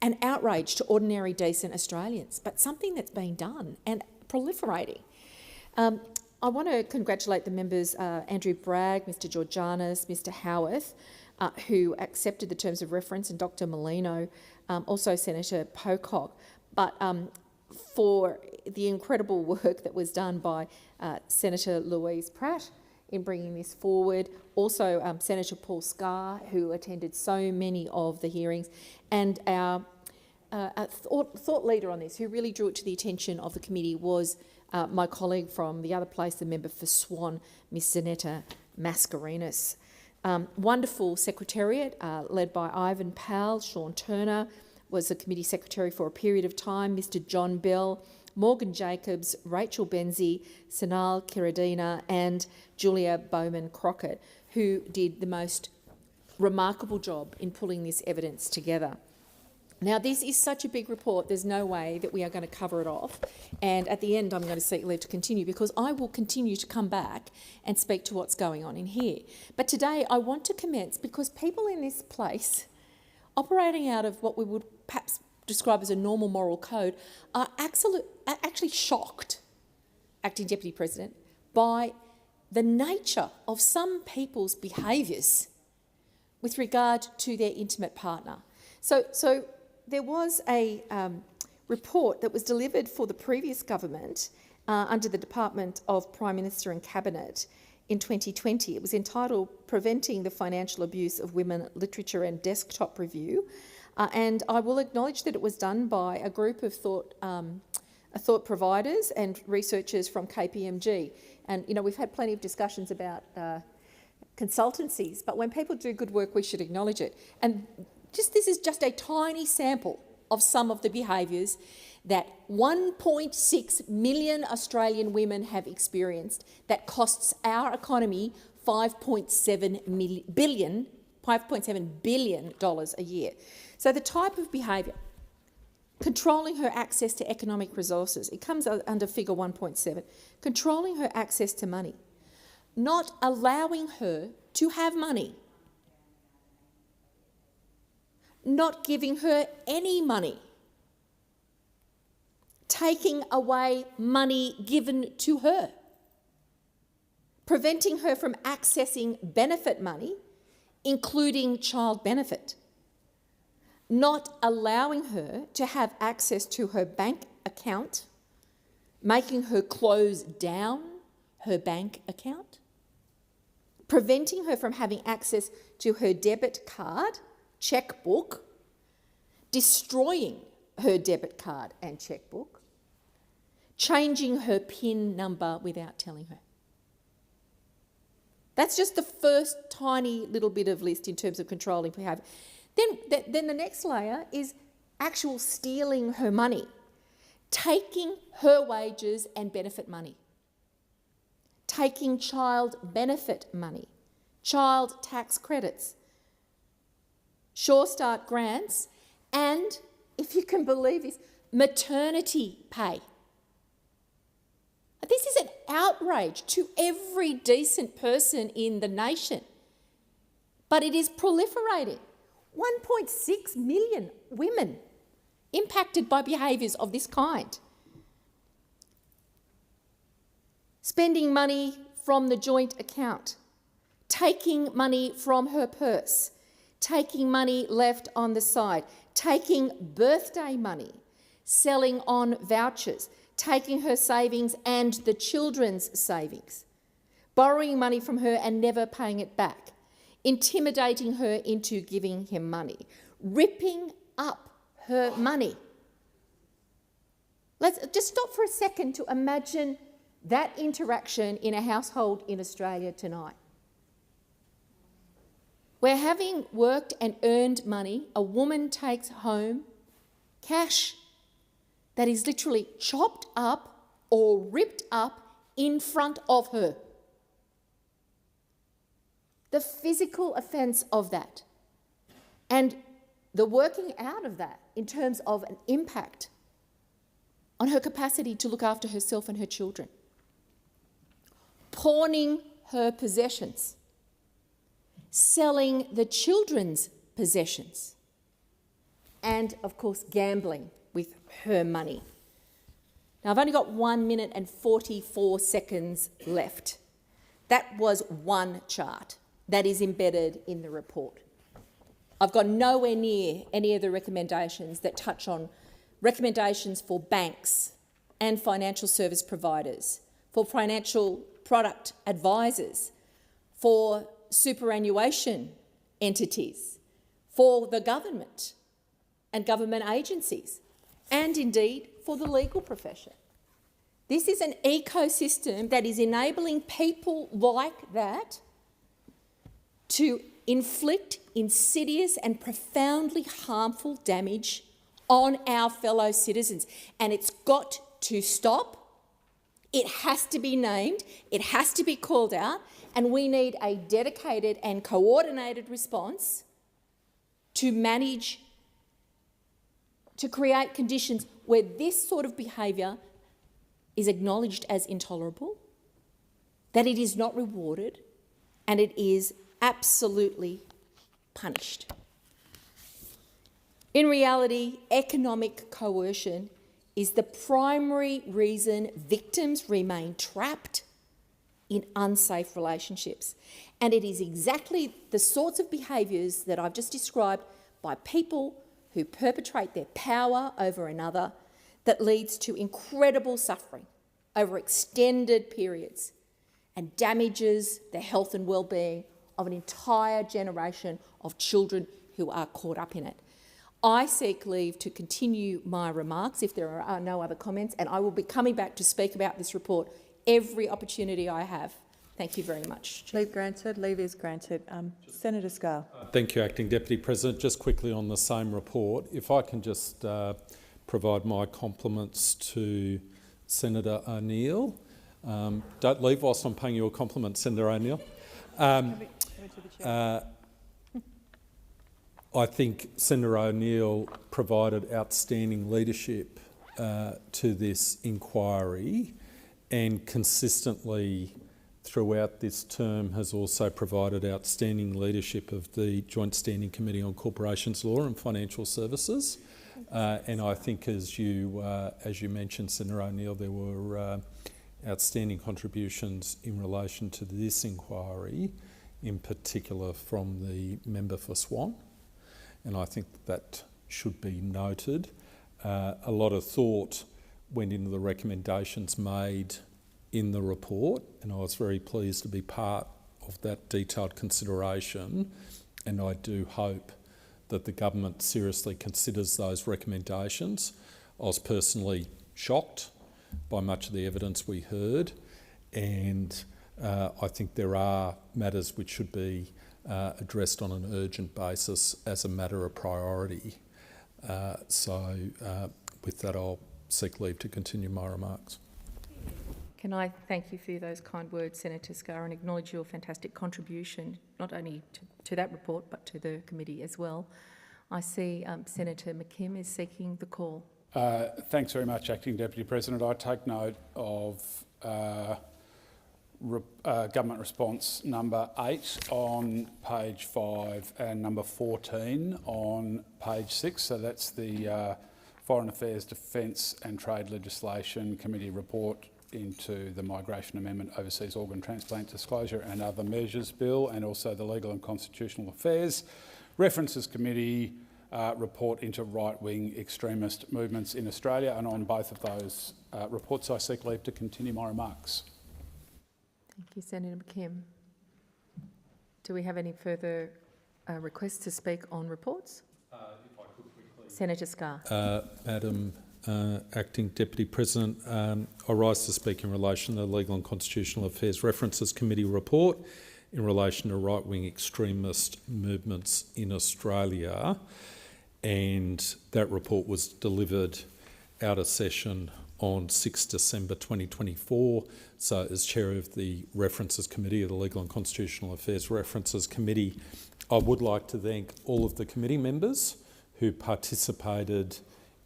An outrage to ordinary, decent Australians, but something that's being done and proliferating. I want to congratulate the members, Andrew Bragg, Mr Georgianis, Mr Howarth, who accepted the terms of reference, and Dr Molino, also Senator Pocock, but for the incredible work that was done by Senator Louise Pratt in bringing this forward, also Senator Paul Scar, who attended so many of the hearings, and our thought leader on this, who really drew it to the attention of the committee, was my colleague from the other place, the member for Swan, Ms Zanetta Mascarenhas. Wonderful secretariat led by Ivan Powell. Sean Turner was the committee secretary for a period of time, Mr John Bell, Morgan Jacobs, Rachel Benzie, Sanal Kiradina and Julia Bowman-Crockett, who did the most remarkable job in pulling this evidence together. Now, this is such a big report, there's no way that we are going to cover it off. And at the end, I'm going to seek leave to continue because I will continue to come back and speak to what's going on in here. But today, I want to commence because people in this place, operating out of what we would perhaps describe as a normal moral code, are actually shocked, Acting Deputy President, by the nature of some people's behaviours with regard to their intimate partner. So there was a report that was delivered for the previous government under the Department of Prime Minister and Cabinet in 2020. It was entitled Preventing the Financial Abuse of Women, Literature and Desktop Review. And I will acknowledge that it was done by a group of thought providers and researchers from KPMG. And, you know, we've had plenty of discussions about consultancies, but when people do good work, we should acknowledge it. And this is just a tiny sample of some of the behaviours that 1.6 million Australian women have experienced that costs our economy $5.7 billion a year. So the type of behaviour, controlling her access to economic resources, it comes under figure 1.7, controlling her access to money, not allowing her to have money, not giving her any money, taking away money given to her, preventing her from accessing benefit money, including child benefit, not allowing her to have access to her bank account, making her close down her bank account, preventing her from having access to her debit card, checkbook, destroying her debit card and checkbook, changing her PIN number without telling her. That's just the first tiny little bit of list in terms of controlling behaviour. Then the next layer is actual stealing her money, taking her wages and benefit money, taking child benefit money, child tax credits, Sure Start grants, and, if you can believe this, maternity pay. This is an outrage to every decent person in the nation, but it is proliferating. 1.6 million women impacted by behaviours of this kind. Spending money from the joint account, taking money from her purse, taking money left on the side, taking birthday money, selling on vouchers, taking her savings and the children's savings, borrowing money from her and never paying it back, intimidating her into giving him money, ripping up her money. Let's just stop for a second to imagine that interaction in a household in Australia tonight, where, having worked and earned money, a woman takes home cash that is literally chopped up or ripped up in front of her. The physical offence of that and the working out of that in terms of an impact on her capacity to look after herself and her children. Pawning her possessions, selling the children's possessions, and, of course, gambling with her money. Now, I've only got 1 minute and 44 seconds left. That was one chart that is embedded in the report. I've got nowhere near any of the recommendations that touch on recommendations for banks and financial service providers, for financial product advisors, for superannuation entities, for the government and government agencies, and indeed for the legal profession. This is an ecosystem that is enabling people like that to inflict insidious and profoundly harmful damage on our fellow citizens. And it's got to stop. It has to be named, it has to be called out, and we need a dedicated and coordinated response to manage to create conditions where this sort of behaviour is acknowledged as intolerable, that it is not rewarded, and it is absolutely punished. In reality, economic coercion is the primary reason victims remain trapped in unsafe relationships. And it is exactly the sorts of behaviours that I've just described by people who perpetrate their power over another that leads to incredible suffering over extended periods and damages the health and well-being of an entire generation of children who are caught up in it. I seek leave to continue my remarks if there are no other comments, and I will be coming back to speak about this report every opportunity I have. Thank you very much. Leave granted. Leave is granted. Senator Scarr. Thank you, Acting Deputy President. Just quickly on the same report, if I can just provide my compliments to Senator O'Neill. Don't leave whilst I'm paying you a compliment, Senator O'Neill. I think Senator O'Neill provided outstanding leadership to this inquiry, and consistently throughout this term has also provided outstanding leadership of the Joint Standing Committee on Corporations Law and Financial Services. And I think, as you mentioned, Senator O'Neill, there were outstanding contributions in relation to this inquiry, in particular from the member for Swan. And I think that should be noted. A lot of thought went into the recommendations made in the report, and I was very pleased to be part of that detailed consideration, and I do hope that the government seriously considers those recommendations. I was personally shocked by much of the evidence we heard, and I think there are matters which should be addressed on an urgent basis as a matter of priority. So with that, I'll seek leave to continue my remarks. Can I thank you for those kind words, Senator Scarr, and acknowledge your fantastic contribution, not only to that report, but to the committee as well. I see Senator McKim is seeking the call. Thanks very much, Acting Deputy President. I take note of government response number 8 on page 5 and number 14 on page 6. So that's the Foreign Affairs, Defence and Trade Legislation Committee report into the Migration Amendment, Overseas Organ Transplant Disclosure and Other Measures Bill, and also the Legal and Constitutional Affairs References Committee report into right-wing extremist movements in Australia. And on both of those reports, I seek leave to continue my remarks. Thank you, Senator McKim. Do we have any further requests to speak on reports? If I could quickly. Senator Scarr. Madam Acting Deputy President, I rise to speak in relation to the Legal and Constitutional Affairs References Committee report in relation to right-wing extremist movements in Australia, and that report was delivered out of session on 6 December 2024. So as Chair of the References Committee of the Legal and Constitutional Affairs References Committee, I would like to thank all of the committee members who participated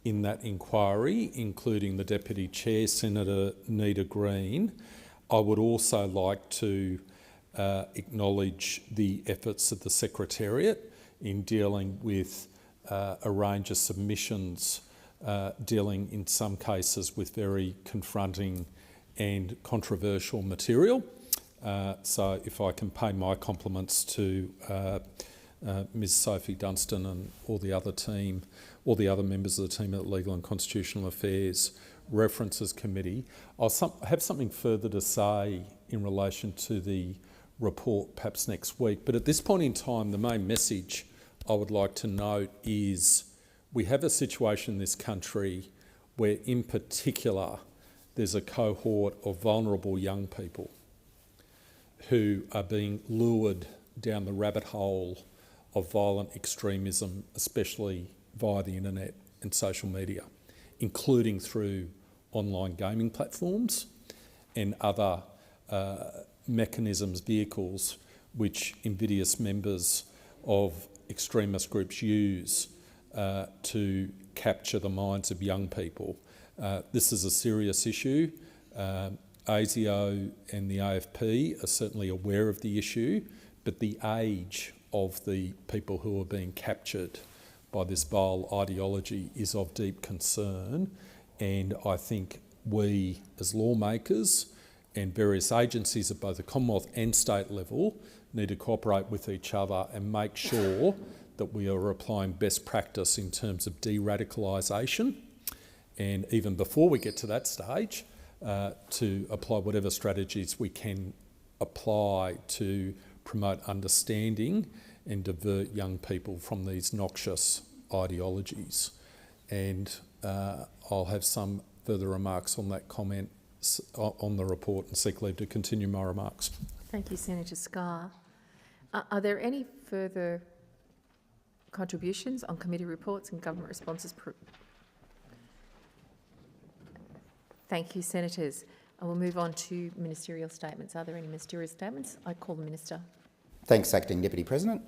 in that inquiry, including the Deputy Chair, Senator Nita Green. I would also like to acknowledge the efforts of the Secretariat in dealing with a range of submissions dealing in some cases with very confronting and controversial material. So if I can pay my compliments to Ms Sophie Dunstan and all the other members of the team at the Legal and Constitutional Affairs References Committee. I'll have something further to say in relation to the report perhaps next week, but at this point in time, the main message I would like to note is we have a situation in this country where, in particular, there's a cohort of vulnerable young people who are being lured down the rabbit hole of violent extremism, especially via the internet and social media, including through online gaming platforms and other mechanisms, vehicles, which invidious members of extremist groups use to capture the minds of young people. This is a serious issue. ASIO and the AFP are certainly aware of the issue, but the age of the people who are being captured by this vile ideology is of deep concern, and I think we as lawmakers and various agencies at both the Commonwealth and state level need to cooperate with each other and make sure that we are applying best practice in terms of de-radicalisation, and even before we get to that stage, to apply whatever strategies we can apply to promote understanding and divert young people from these noxious ideologies. And I'll have some further remarks on that comment on the report and seek leave to continue my remarks. Thank you, Senator Scarr. Are there any further contributions on committee reports and government responses? Thank you, Senators. I will move on to ministerial statements. Are there any ministerial statements? I call the Minister. Thanks, Acting Deputy President.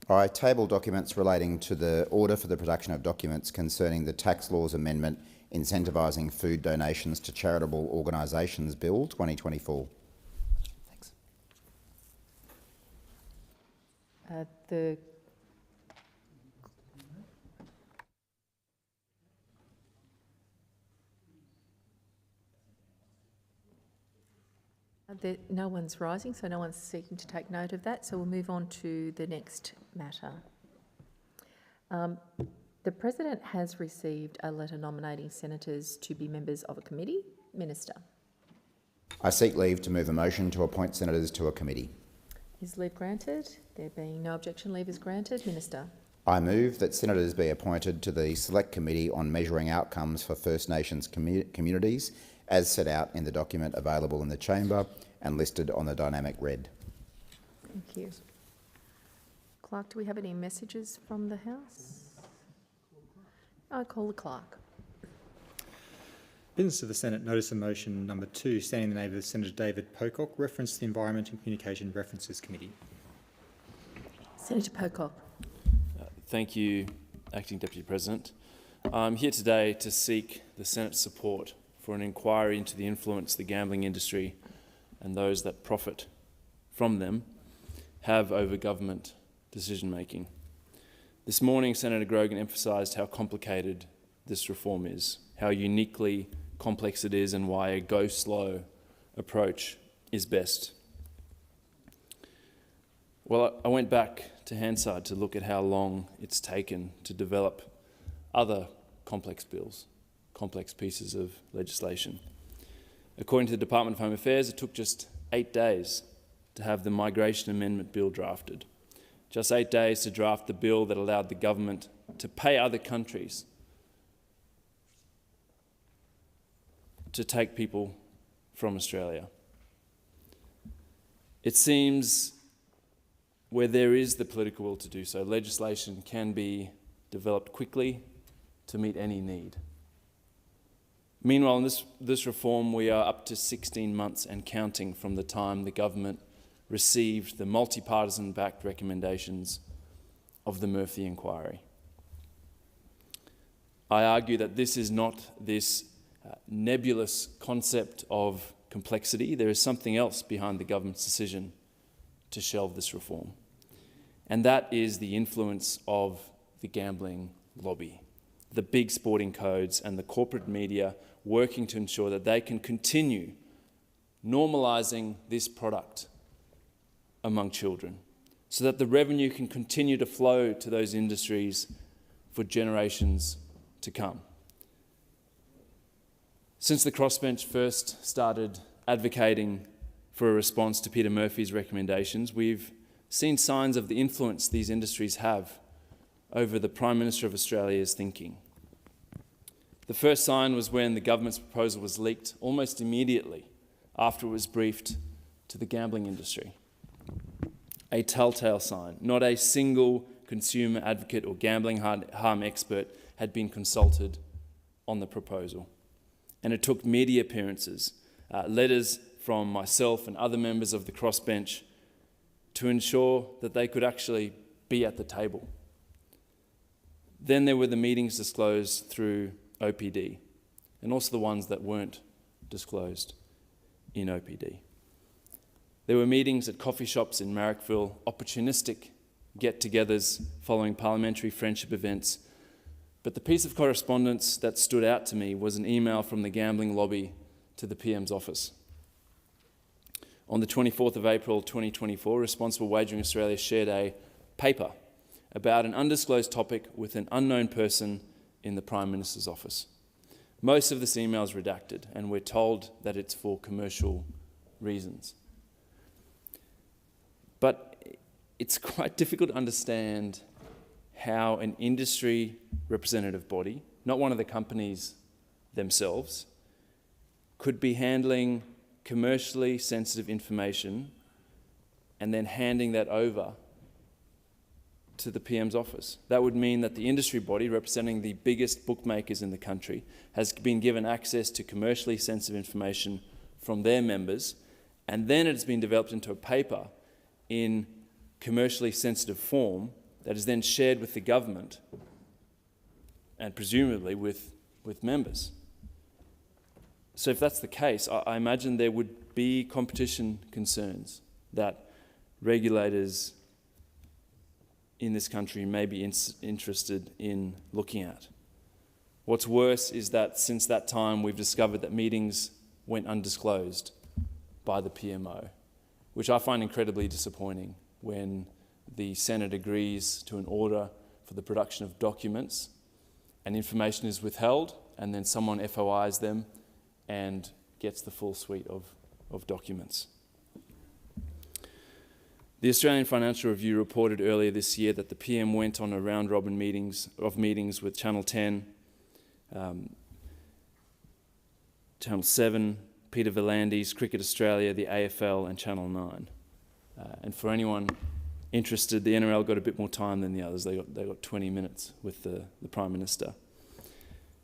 I table documents relating to the order for the production of documents concerning the Tax Laws Amendment incentivising food donations to charitable organisations Bill 2024. Thanks. No one's rising, so no one's seeking to take note of that. So we'll move on to the next matter. The President has received a letter nominating senators to be members of a committee. Minister. I seek leave to move a motion to appoint senators to a committee. Is leave granted? There being no objection, leave is granted. Minister. I move that senators be appointed to the Select Committee on Measuring Outcomes for First Nations Communities, as set out in the document available in the chamber and listed on the dynamic red. Thank you. Clerk, do we have any messages from the House? I call the clerk. Business of the Senate, notice of motion number 2, standing in the name of Senator David Pocock, reference to the Environment and Communication References Committee. Senator Pocock. Thank you, Acting Deputy President. I'm here today to seek the Senate's support for an inquiry into the influence the gambling industry and those that profit from them have over government decision-making. This morning, Senator Grogan emphasised how complicated this reform is, how uniquely complex it is, and why a go-slow approach is best. Well, I went back to Hansard to look at how long it's taken to develop other complex bills, complex pieces of legislation. According to the Department of Home Affairs, it took just 8 days to have the Migration Amendment Bill drafted. Just 8 days to draft the bill that allowed the government to pay other countries to take people from Australia. It seems where there is the political will to do so, legislation can be developed quickly to meet any need. Meanwhile, in this reform, we are up to 16 months and counting from the time the government received the multi-partisan-backed recommendations of the Murphy inquiry. I argue that this is not this nebulous concept of complexity. There is something else behind the government's decision to shelve this reform, and that is the influence of the gambling lobby, the big sporting codes and the corporate media working to ensure that they can continue normalising this product among children, so that the revenue can continue to flow to those industries for generations to come. Since the crossbench first started advocating for a response to Peter Murphy's recommendations, we've seen signs of the influence these industries have over the Prime Minister of Australia's thinking. The first sign was when the government's proposal was leaked almost immediately after it was briefed to the gambling industry. A telltale sign. Not a single consumer advocate or gambling harm expert had been consulted on the proposal. And it took media appearances, letters from myself and other members of the crossbench to ensure that they could actually be at the table. Then there were the meetings disclosed through OPD, and also the ones that weren't disclosed in OPD. There were meetings at coffee shops in Marrickville, opportunistic get-togethers following parliamentary friendship events. But the piece of correspondence that stood out to me was an email from the gambling lobby to the PM's office. On the 24th of April 2024, Responsible Wagering Australia shared a paper about an undisclosed topic with an unknown person in the Prime Minister's office. Most of this email is redacted, and we're told that it's for commercial reasons. But it's quite difficult to understand how an industry representative body, not one of the companies themselves, could be handling commercially sensitive information and then handing that over to the PM's office. That would mean that the industry body, representing the biggest bookmakers in the country, has been given access to commercially sensitive information from their members, and then it's been developed into a paper in commercially sensitive form that is then shared with the government and presumably with members. So if that's the case, I imagine there would be competition concerns that regulators in this country may be interested in looking at. What's worse is that since that time we've discovered that meetings went undisclosed by the PMO, which I find incredibly disappointing when the Senate agrees to an order for the production of documents and information is withheld, and then someone FOIs them and gets the full suite of documents. The Australian Financial Review reported earlier this year that the PM went on a round-robin meetings with Channel 10, Channel 7, Peter V'landys, Cricket Australia, the AFL and Channel 9. And for anyone interested, the NRL got a bit more time than the others. They got 20 minutes with the Prime Minister.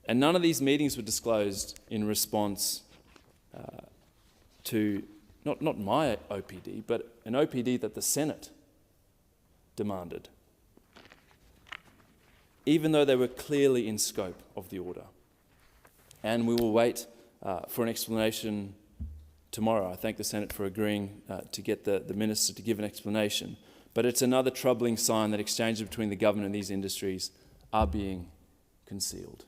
And none of these meetings were disclosed in response to not my OPD, but an OPD that the Senate demanded, even though they were clearly in scope of the order. And we will wait for an explanation tomorrow. I thank the Senate for agreeing to get the Minister to give an explanation. But it's another troubling sign that exchanges between the government and these industries are being concealed.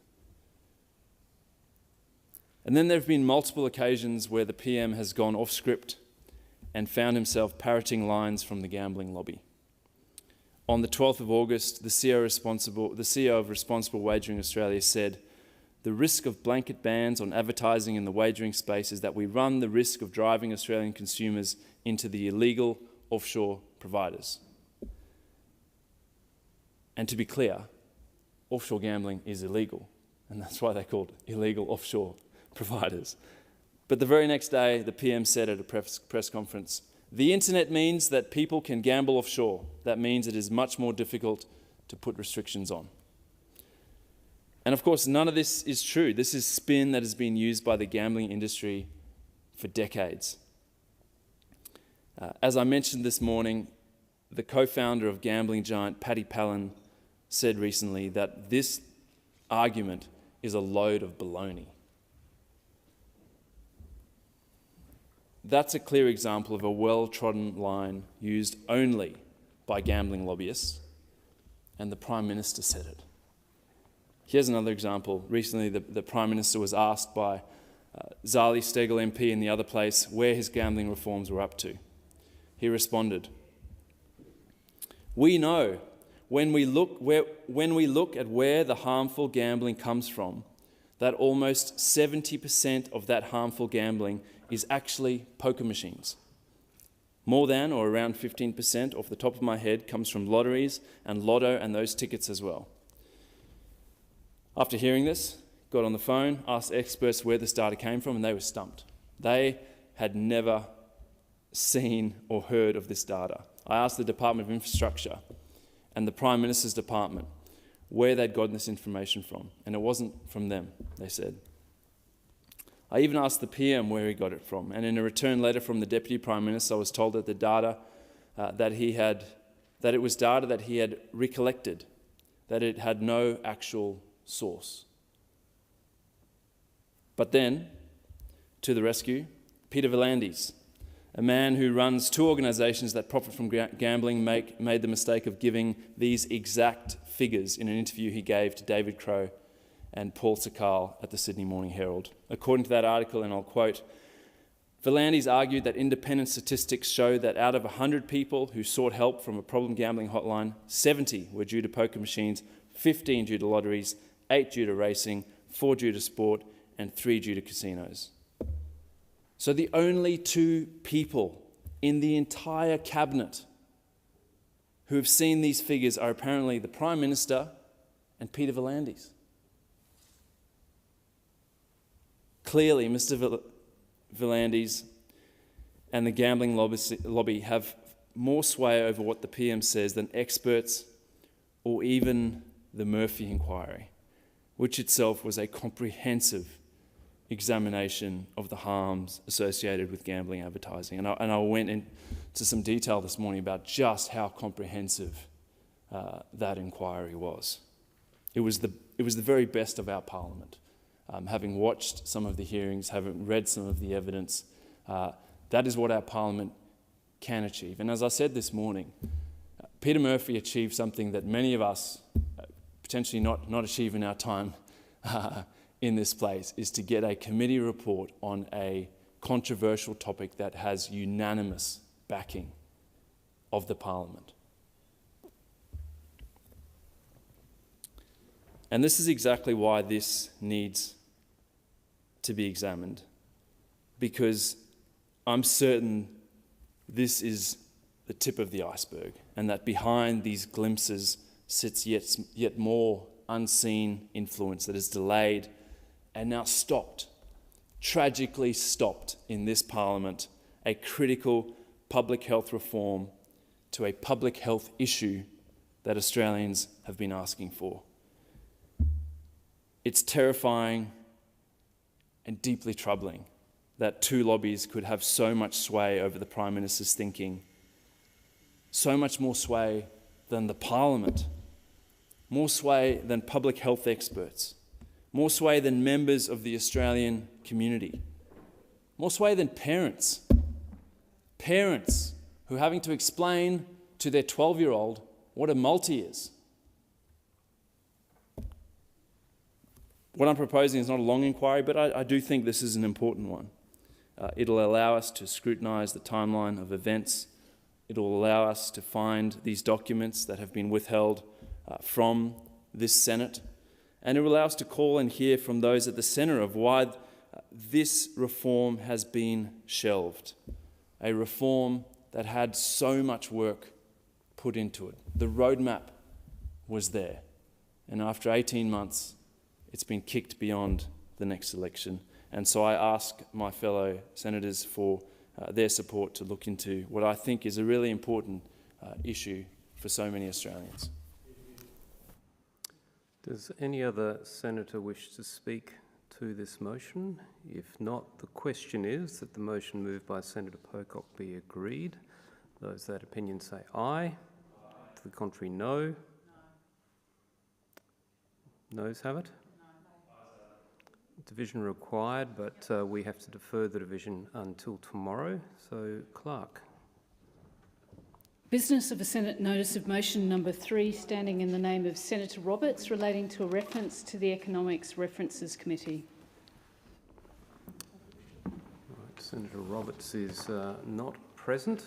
And then there have been multiple occasions where the PM has gone off script and found himself parroting lines from the gambling lobby. On the 12th of August, the CEO of Responsible Wagering Australia said, "The risk of blanket bans on advertising in the wagering space is that we run the risk of driving Australian consumers into the illegal offshore providers." And to be clear, offshore gambling is illegal, and that's why they're called illegal offshore providers. But the very next day, the PM said at a press conference, "The internet means that people can gamble offshore. That means it is much more difficult to put restrictions on." And of course, none of this is true. This is spin that has been used by the gambling industry for decades. As I mentioned this morning, the co-founder of gambling giant Paddy Pallin said recently that this argument is a load of baloney. That's a clear example of a well-trodden line used only by gambling lobbyists, and the Prime Minister said it. Here's another example. Recently, the Prime Minister was asked by Zali Steggall MP in the other place where his gambling reforms were up to. He responded, "We know when we look at where the harmful gambling comes from, that almost 70% of that harmful gambling is actually poker machines. More than, or around 15% off the top of my head, comes from lotteries and lotto and those tickets as well." After hearing this, got on the phone, asked experts where this data came from, and they were stumped. They had never seen or heard of this data. I asked the Department of Infrastructure and the Prime Minister's Department where they'd gotten this information from, and it wasn't from them, they said. I even asked the PM where he got it from, and in a return letter from the Deputy Prime Minister, I was told that it was data that he had recollected that it had no actual source. But then, to the rescue, Peter V'landys, a man who runs two organisations that profit from gambling, made the mistake of giving these exact figures in an interview he gave to David Crowe and Paul Sakal at the Sydney Morning Herald. According to that article, and I'll quote, V'landys argued that independent statistics show that out of 100 people who sought help from a problem gambling hotline, 70 were due to poker machines, 15 due to lotteries, 8 due to racing, 4 due to sport, and 3 due to casinos. So the only two people in the entire cabinet who have seen these figures are apparently the Prime Minister and Peter V'landys. Clearly, Mr. V'landys and the gambling lobby have more sway over what the PM says than experts or even the Murphy inquiry, which itself was a comprehensive examination of the harms associated with gambling advertising. And I went into some detail this morning about just how comprehensive that inquiry was. It was the very best of our parliament. Having watched some of the hearings, having read some of the evidence, that is what our parliament can achieve. And as I said this morning, Peter Murphy achieved something that many of us potentially not achieve in our time in this place, is to get a committee report on a controversial topic that has unanimous backing of the parliament. And this is exactly why this needs to be examined, because I'm certain this is the tip of the iceberg, and that behind these glimpses sits yet more unseen influence that is delayed and now stopped, tragically stopped in this parliament, a critical public health reform to a public health issue that Australians have been asking for. It's terrifying and deeply troubling that two lobbies could have so much sway over the Prime Minister's thinking, so much more sway than the Parliament, more sway than public health experts, more sway than members of the Australian community, more sway than parents who are having to explain to their 12-year-old what a multi is. What I'm proposing is not a long inquiry, but I do think this is an important one. It'll allow us to scrutinise the timeline of events. It'll allow us to find these documents that have been withheld from this Senate. And it will allow us to call and hear from those at the centre of why this reform has been shelved. A reform that had so much work put into it. The roadmap was there. And after 18 months, it's been kicked beyond the next election. And so I ask my fellow senators for their support to look into what I think is a really important issue for so many Australians. Does any other senator wish to speak to this motion? If not, the question is that the motion moved by Senator Pocock be agreed. Those that opinion say aye. To the contrary, no. Noes have it? Division required, but we have to defer the division until tomorrow. So, Clerk. Business of a Senate Notice of Motion number 3, standing in the name of Senator Roberts, relating to a reference to the Economics References Committee. Right, Senator Roberts is not present,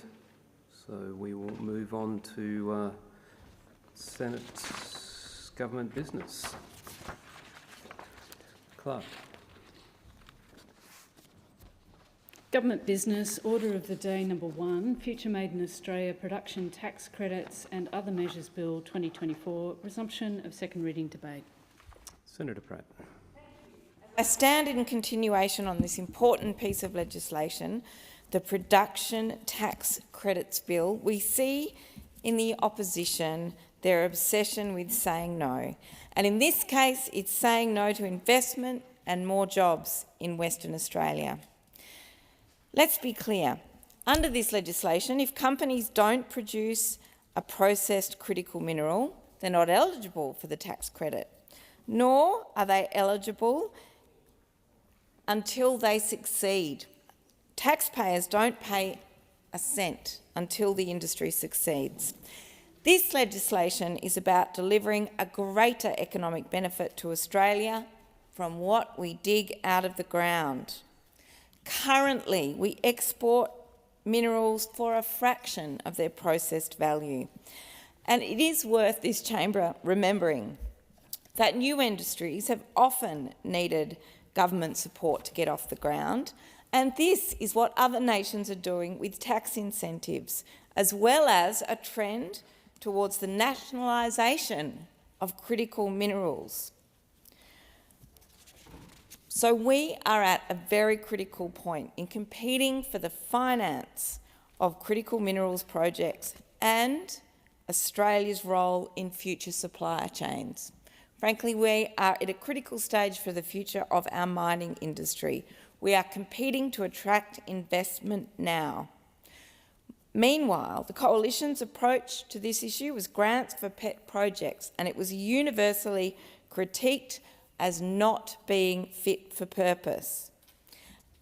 so we will move on to Senate government business. Clerk. Government business, order of the day number 1, Future Made in Australia Production Tax Credits and Other Measures Bill 2024, resumption of second reading debate. Senator Pratt. I stand in continuation on this important piece of legislation, the Production Tax Credits Bill. We see in the opposition their obsession with saying no. And in this case, it's saying no to investment and more jobs in Western Australia. Let's be clear. Under this legislation, if companies don't produce a processed critical mineral, they're not eligible for the tax credit, nor are they eligible until they succeed. Taxpayers don't pay a cent until the industry succeeds. This legislation is about delivering a greater economic benefit to Australia from what we dig out of the ground. Currently, we export minerals for a fraction of their processed value. And it is worth this chamber remembering that new industries have often needed government support to get off the ground, and this is what other nations are doing with tax incentives, as well as a trend towards the nationalisation of critical minerals. So we are at a very critical point in competing for the finance of critical minerals projects and Australia's role in future supply chains. Frankly, we are at a critical stage for the future of our mining industry. We are competing to attract investment now. Meanwhile, the Coalition's approach to this issue was grants for pet projects, and it was universally critiqued as not being fit for purpose.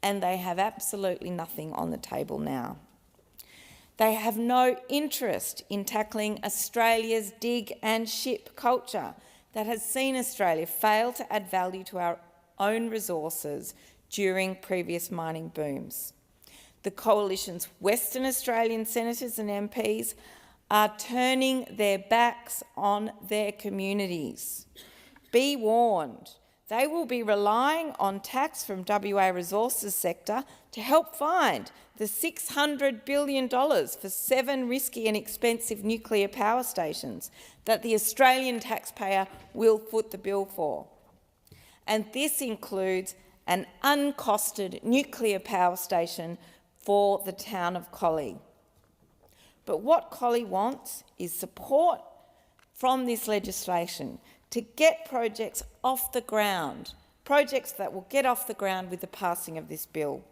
And they have absolutely nothing on the table now. They have no interest in tackling Australia's dig and ship culture that has seen Australia fail to add value to our own resources during previous mining booms. The Coalition's Western Australian senators and MPs are turning their backs on their communities. Be warned, they will be relying on tax from WA resources sector to help find the $600 billion for 7 risky and expensive nuclear power stations that the Australian taxpayer will foot the bill for. And this includes an uncosted nuclear power station for the town of Collie. But what Collie wants is support from this legislation to get projects off the ground, projects that will get off the ground with the passing of this bill.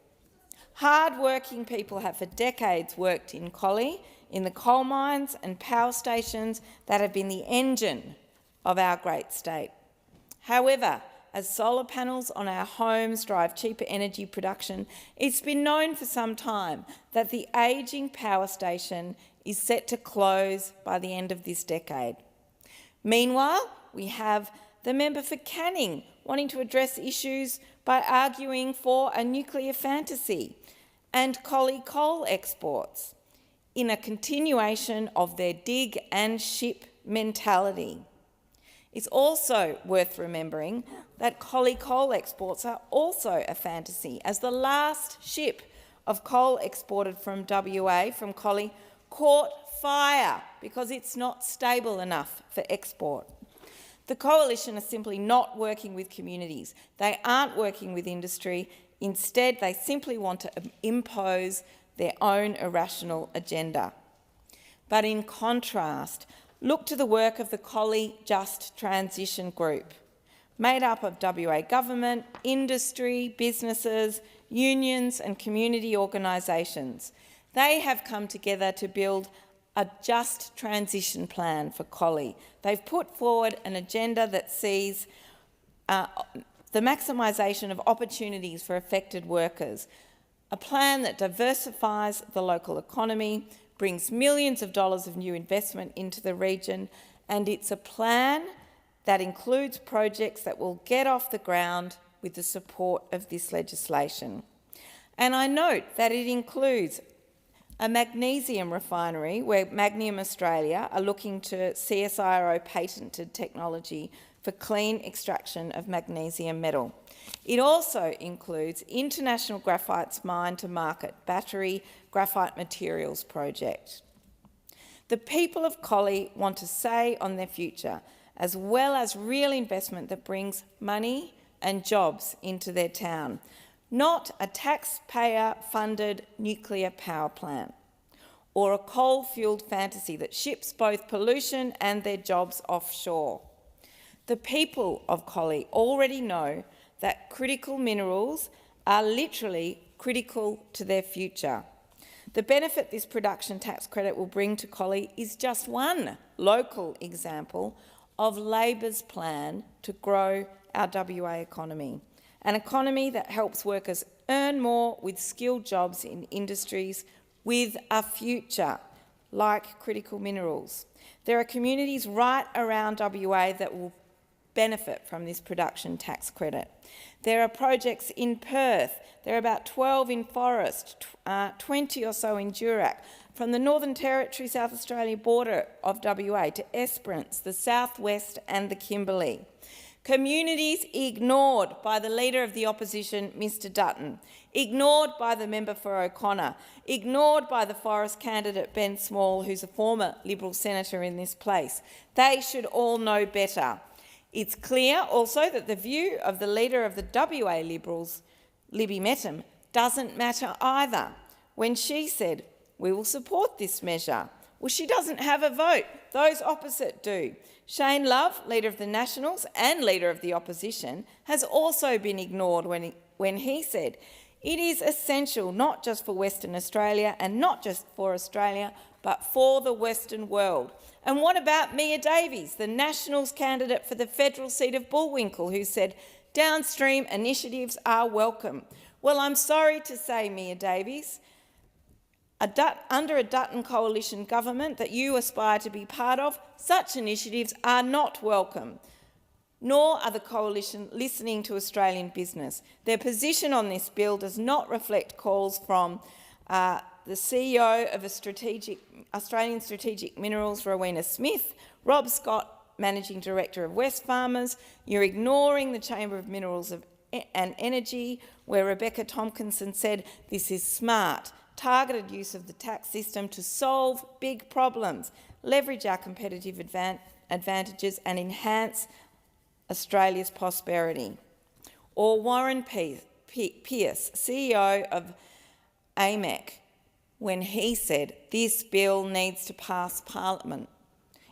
Hard-working people have for decades worked in Collie, in the coal mines and power stations that have been the engine of our great state. However, as solar panels on our homes drive cheaper energy production, it's been known for some time that the ageing power station is set to close by the end of this decade. Meanwhile, we have the member for Canning wanting to address issues by arguing for a nuclear fantasy and Collie coal exports in a continuation of their dig and ship mentality. It's also worth remembering that Collie coal exports are also a fantasy, as the last ship of coal exported from WA, from Collie, caught fire because it's not stable enough for export. The Coalition are simply not working with communities. They aren't working with industry. Instead, they simply want to impose their own irrational agenda. But in contrast, look to the work of the Collie Just Transition Group, made up of WA government, industry, businesses, unions and community organisations. They have come together to build a just transition plan for Collie. They've put forward an agenda that sees the maximisation of opportunities for affected workers, a plan that diversifies the local economy, brings millions of dollars of new investment into the region, and it's a plan that includes projects that will get off the ground with the support of this legislation. And I note that it includes a magnesium refinery where Magnesium Australia are looking to CSIRO patented technology for clean extraction of magnesium metal. It also includes International Graphite's Mine to Market battery graphite materials project. The people of Collie want a say on their future, as well as real investment that brings money and jobs into their town, not a taxpayer-funded nuclear power plant or a coal-fuelled fantasy that ships both pollution and their jobs offshore. The people of Collie already know that critical minerals are literally critical to their future. The benefit this production tax credit will bring to Collie is just one local example of Labor's plan to grow our WA economy, an economy that helps workers earn more with skilled jobs in industries with a future, like critical minerals. There are communities right around WA that will benefit from this production tax credit. There are projects in Perth, there are about 12 in Forest, 20 or so in Durack, from the Northern Territory, South Australia border of WA to Esperance, the Southwest and the Kimberley. Communities ignored by the Leader of the Opposition, Mr Dutton, ignored by the member for O'Connor, ignored by the Forest candidate Ben Small, who's a former Liberal senator in this place. They should all know better. It's clear also that the view of the Leader of the WA Liberals, Libby Mettam, doesn't matter either. When she said, "We will support this measure," well, she doesn't have a vote. Those opposite do. Shane Love, Leader of the Nationals and Leader of the Opposition, has also been ignored when he said, "It is essential not just for Western Australia and not just for Australia, but for the Western world." And what about Mia Davies, the Nationals candidate for the federal seat of Bullwinkle, who said downstream initiatives are welcome? Well, I'm sorry to say, Mia Davies, under a Dutton coalition government that you aspire to be part of, such initiatives are not welcome, nor are the coalition listening to Australian business. Their position on this bill does not reflect calls from the CEO of Australian Strategic Minerals, Rowena Smith, Rob Scott, Managing Director of Wesfarmers. You're ignoring the Chamber of Minerals and Energy, where Rebecca Tompkinson said this is smart, targeted use of the tax system to solve big problems, leverage our competitive advantages and enhance Australia's prosperity. Or Warren Pearce, CEO of AMEC, when he said this bill needs to pass Parliament.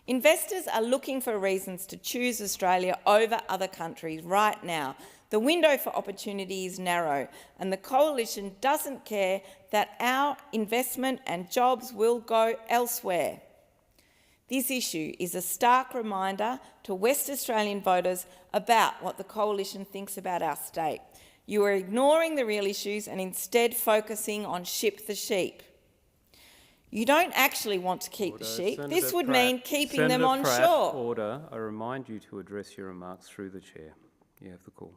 Investors are looking for reasons to choose Australia over other countries right now. The window for opportunity is narrow, and the coalition doesn't care that our investment and jobs will go elsewhere. This issue is a stark reminder to West Australian voters about what the coalition thinks about our state. You are ignoring the real issues and instead focusing on ship the sheep. You don't actually want to keep the sheep. Senator This would Pratt, mean keeping Senator them on Pratt, shore. Order. I remind you to address your remarks through the chair. You have the call.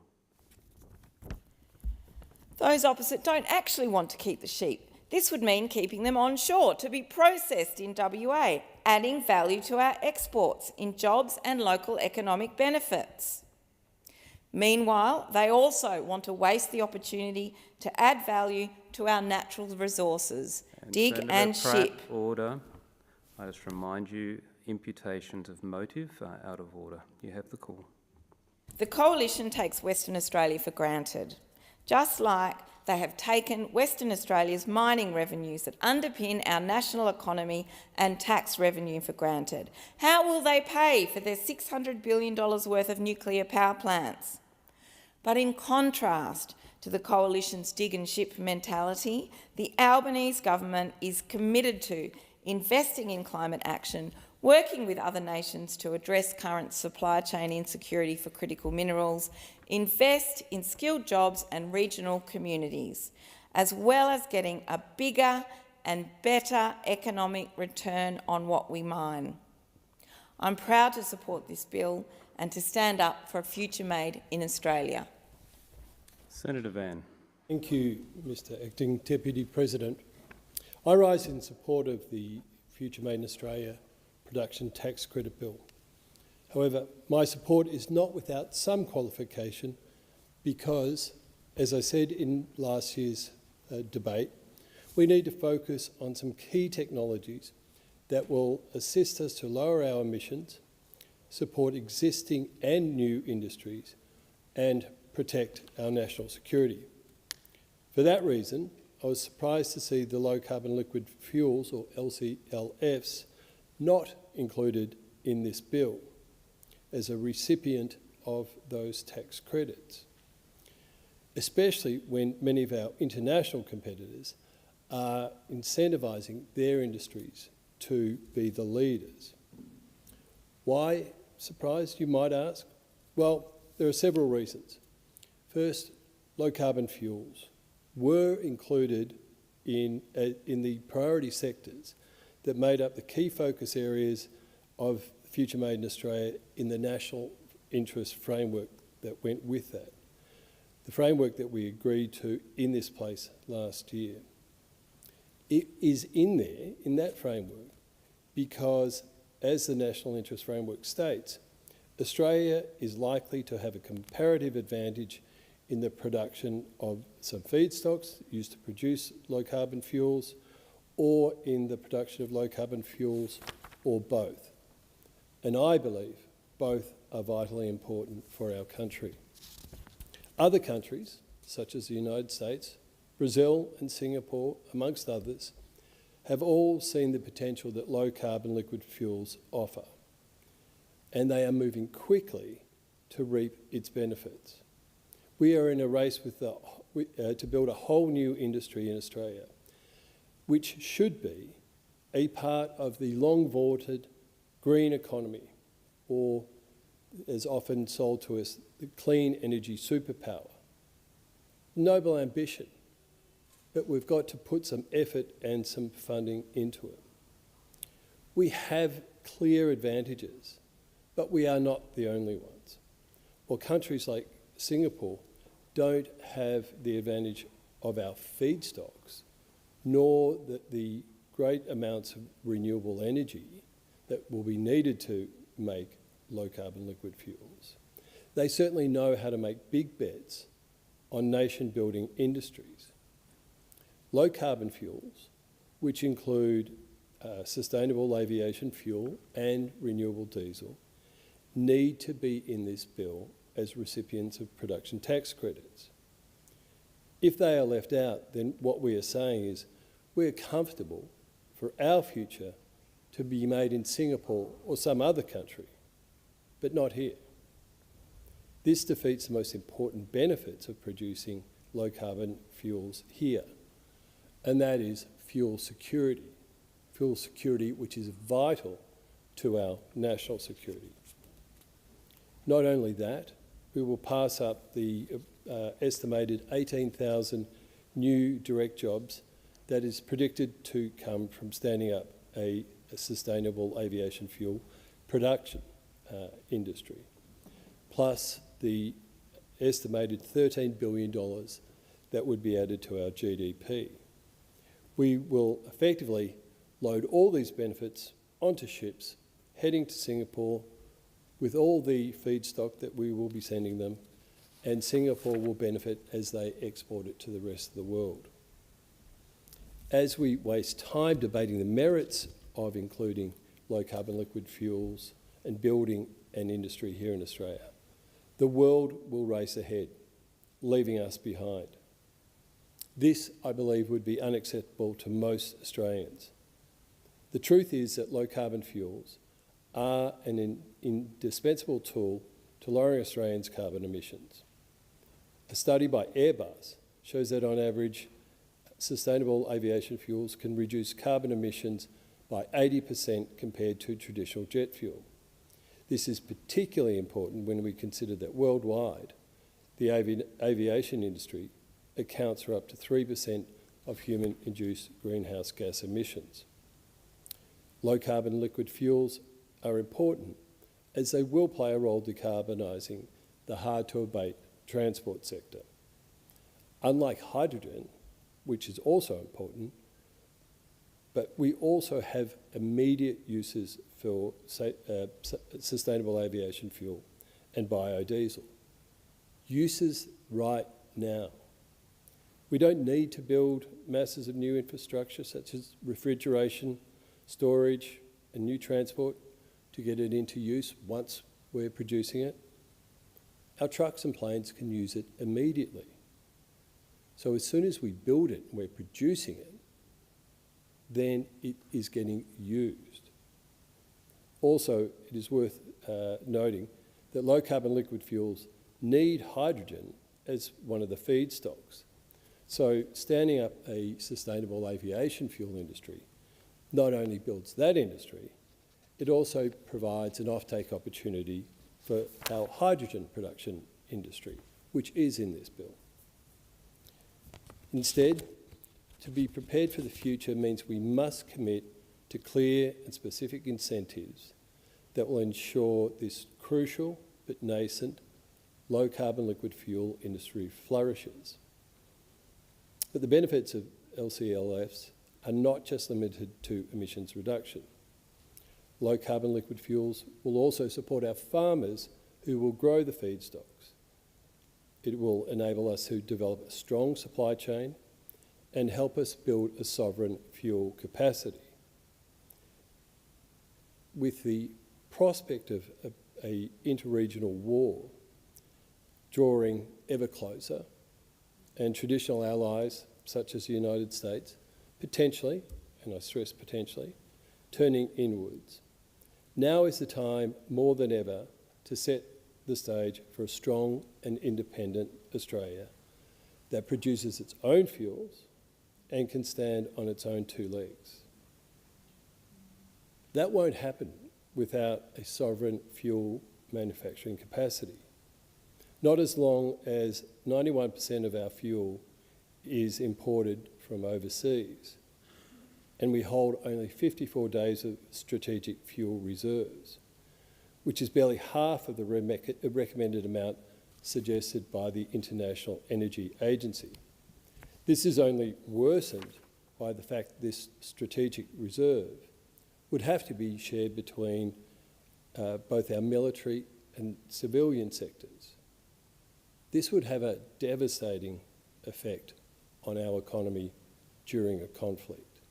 Those opposite don't actually want to keep the sheep. This would mean keeping them on shore to be processed in WA, adding value to our exports in jobs and local economic benefits. Meanwhile, they also want to waste the opportunity to add value to our natural resources, dig Senator and Pratt, ship. Order. I just remind you, imputations of motive are out of order. You have the call. The coalition takes Western Australia for granted, just like they have taken Western Australia's mining revenues that underpin our national economy and tax revenue for granted. How will they pay for their $600 billion worth of nuclear power plants? But in contrast to the coalition's dig and ship mentality, the Albanese government is committed to investing in climate action, working with other nations to address current supply chain insecurity for critical minerals, invest in skilled jobs and regional communities, as well as getting a bigger and better economic return on what we mine. I'm proud to support this bill and to stand up for a future made in Australia. Senator Van. Thank you, Mr Acting Deputy President. I rise in support of the Future Made in Australia Production Tax Credit Bill. However, my support is not without some qualification because, as I said in last year's debate, we need to focus on some key technologies that will assist us to lower our emissions, support existing and new industries, and protect our national security. For that reason, I was surprised to see the low carbon liquid fuels, or LCLFs, not included in this bill as a recipient of those tax credits, especially when many of our international competitors are incentivising their industries to be the leaders. Why surprised, you might ask? Well, there are several reasons. First, low carbon fuels were included in the priority sectors that made up the key focus areas of Future Made in Australia in the national interest framework that went with that. The framework that we agreed to in this place last year. It is in there, in that framework, because as the national interest framework states, Australia is likely to have a comparative advantage in the production of some feedstocks used to produce low carbon fuels, or in the production of low carbon fuels, or both. And I believe both are vitally important for our country. Other countries, such as the United States, Brazil and Singapore, amongst others, have all seen the potential that low carbon liquid fuels offer, and they are moving quickly to reap its benefits. We are in a race to build a whole new industry in Australia, which should be a part of the long-vaunted green economy, or as often sold to us, the clean energy superpower. Noble ambition, but we've got to put some effort and some funding into it. We have clear advantages, but we are not the only ones. Well, countries like Singapore don't have the advantage of our feedstocks, nor the great amounts of renewable energy that will be needed to make low carbon liquid fuels. They certainly know how to make big bets on nation-building industries. Low carbon fuels, which include sustainable aviation fuel and renewable diesel, need to be in this bill as recipients of production tax credits. If they are left out, then what we are saying is we're comfortable for our future to be made in Singapore or some other country, but not here. This defeats the most important benefits of producing low carbon fuels here, and that is fuel security which is vital to our national security. Not only that, we will pass up the estimated 18,000 new direct jobs that is predicted to come from standing up a sustainable aviation fuel production industry, plus the estimated $13 billion that would be added to our GDP. We will effectively load all these benefits onto ships heading to Singapore with all the feedstock that we will be sending them, and Singapore will benefit as they export it to the rest of the world. As we waste time debating the merits of including low carbon liquid fuels and building an industry here in Australia, the world will race ahead, leaving us behind. This, I believe, would be unacceptable to most Australians. The truth is that low carbon fuels are an indispensable tool to lowering Australians' carbon emissions. A study by Airbus shows that on average, sustainable aviation fuels can reduce carbon emissions by 80% compared to traditional jet fuel. This is particularly important when we consider that worldwide, the aviation industry accounts for up to 3% of human-induced greenhouse gas emissions. Low-carbon liquid fuels are important as they will play a role decarbonising the hard-to-abate transport sector. Unlike hydrogen, which is also important, but we also have immediate uses for sustainable aviation fuel and biodiesel. Uses right now. We don't need to build masses of new infrastructure such as refrigeration, storage and new transport to get it into use once we're producing it. Our trucks and planes can use it immediately. So as soon as we build it and we're producing it, then it is getting used. Also, it is worth noting that low carbon liquid fuels need hydrogen as one of the feedstocks. So standing up a sustainable aviation fuel industry not only builds that industry, it also provides an offtake opportunity for our hydrogen production industry, which is in this bill. Instead, to be prepared for the future means we must commit to clear and specific incentives that will ensure this crucial but nascent low-carbon liquid fuel industry flourishes. But the benefits of LCLFs are not just limited to emissions reduction. Low-carbon liquid fuels will also support our farmers who will grow the feedstocks. It will enable us to develop a strong supply chain and help us build a sovereign fuel capacity. With the prospect of an interregional war drawing ever closer, and traditional allies such as the United States potentially, and I stress potentially, turning inwards, now is the time more than ever to set the stage for a strong and independent Australia that produces its own fuels and can stand on its own two legs. That won't happen without a sovereign fuel manufacturing capacity. Not as long as 91% of our fuel is imported from overseas, and we hold only 54 days of strategic fuel reserves, which is barely half of the recommended amount suggested by the International Energy Agency. This is only worsened by the fact that this strategic reserve would have to be shared between both our military and civilian sectors. This would have a devastating effect on our economy during a conflict.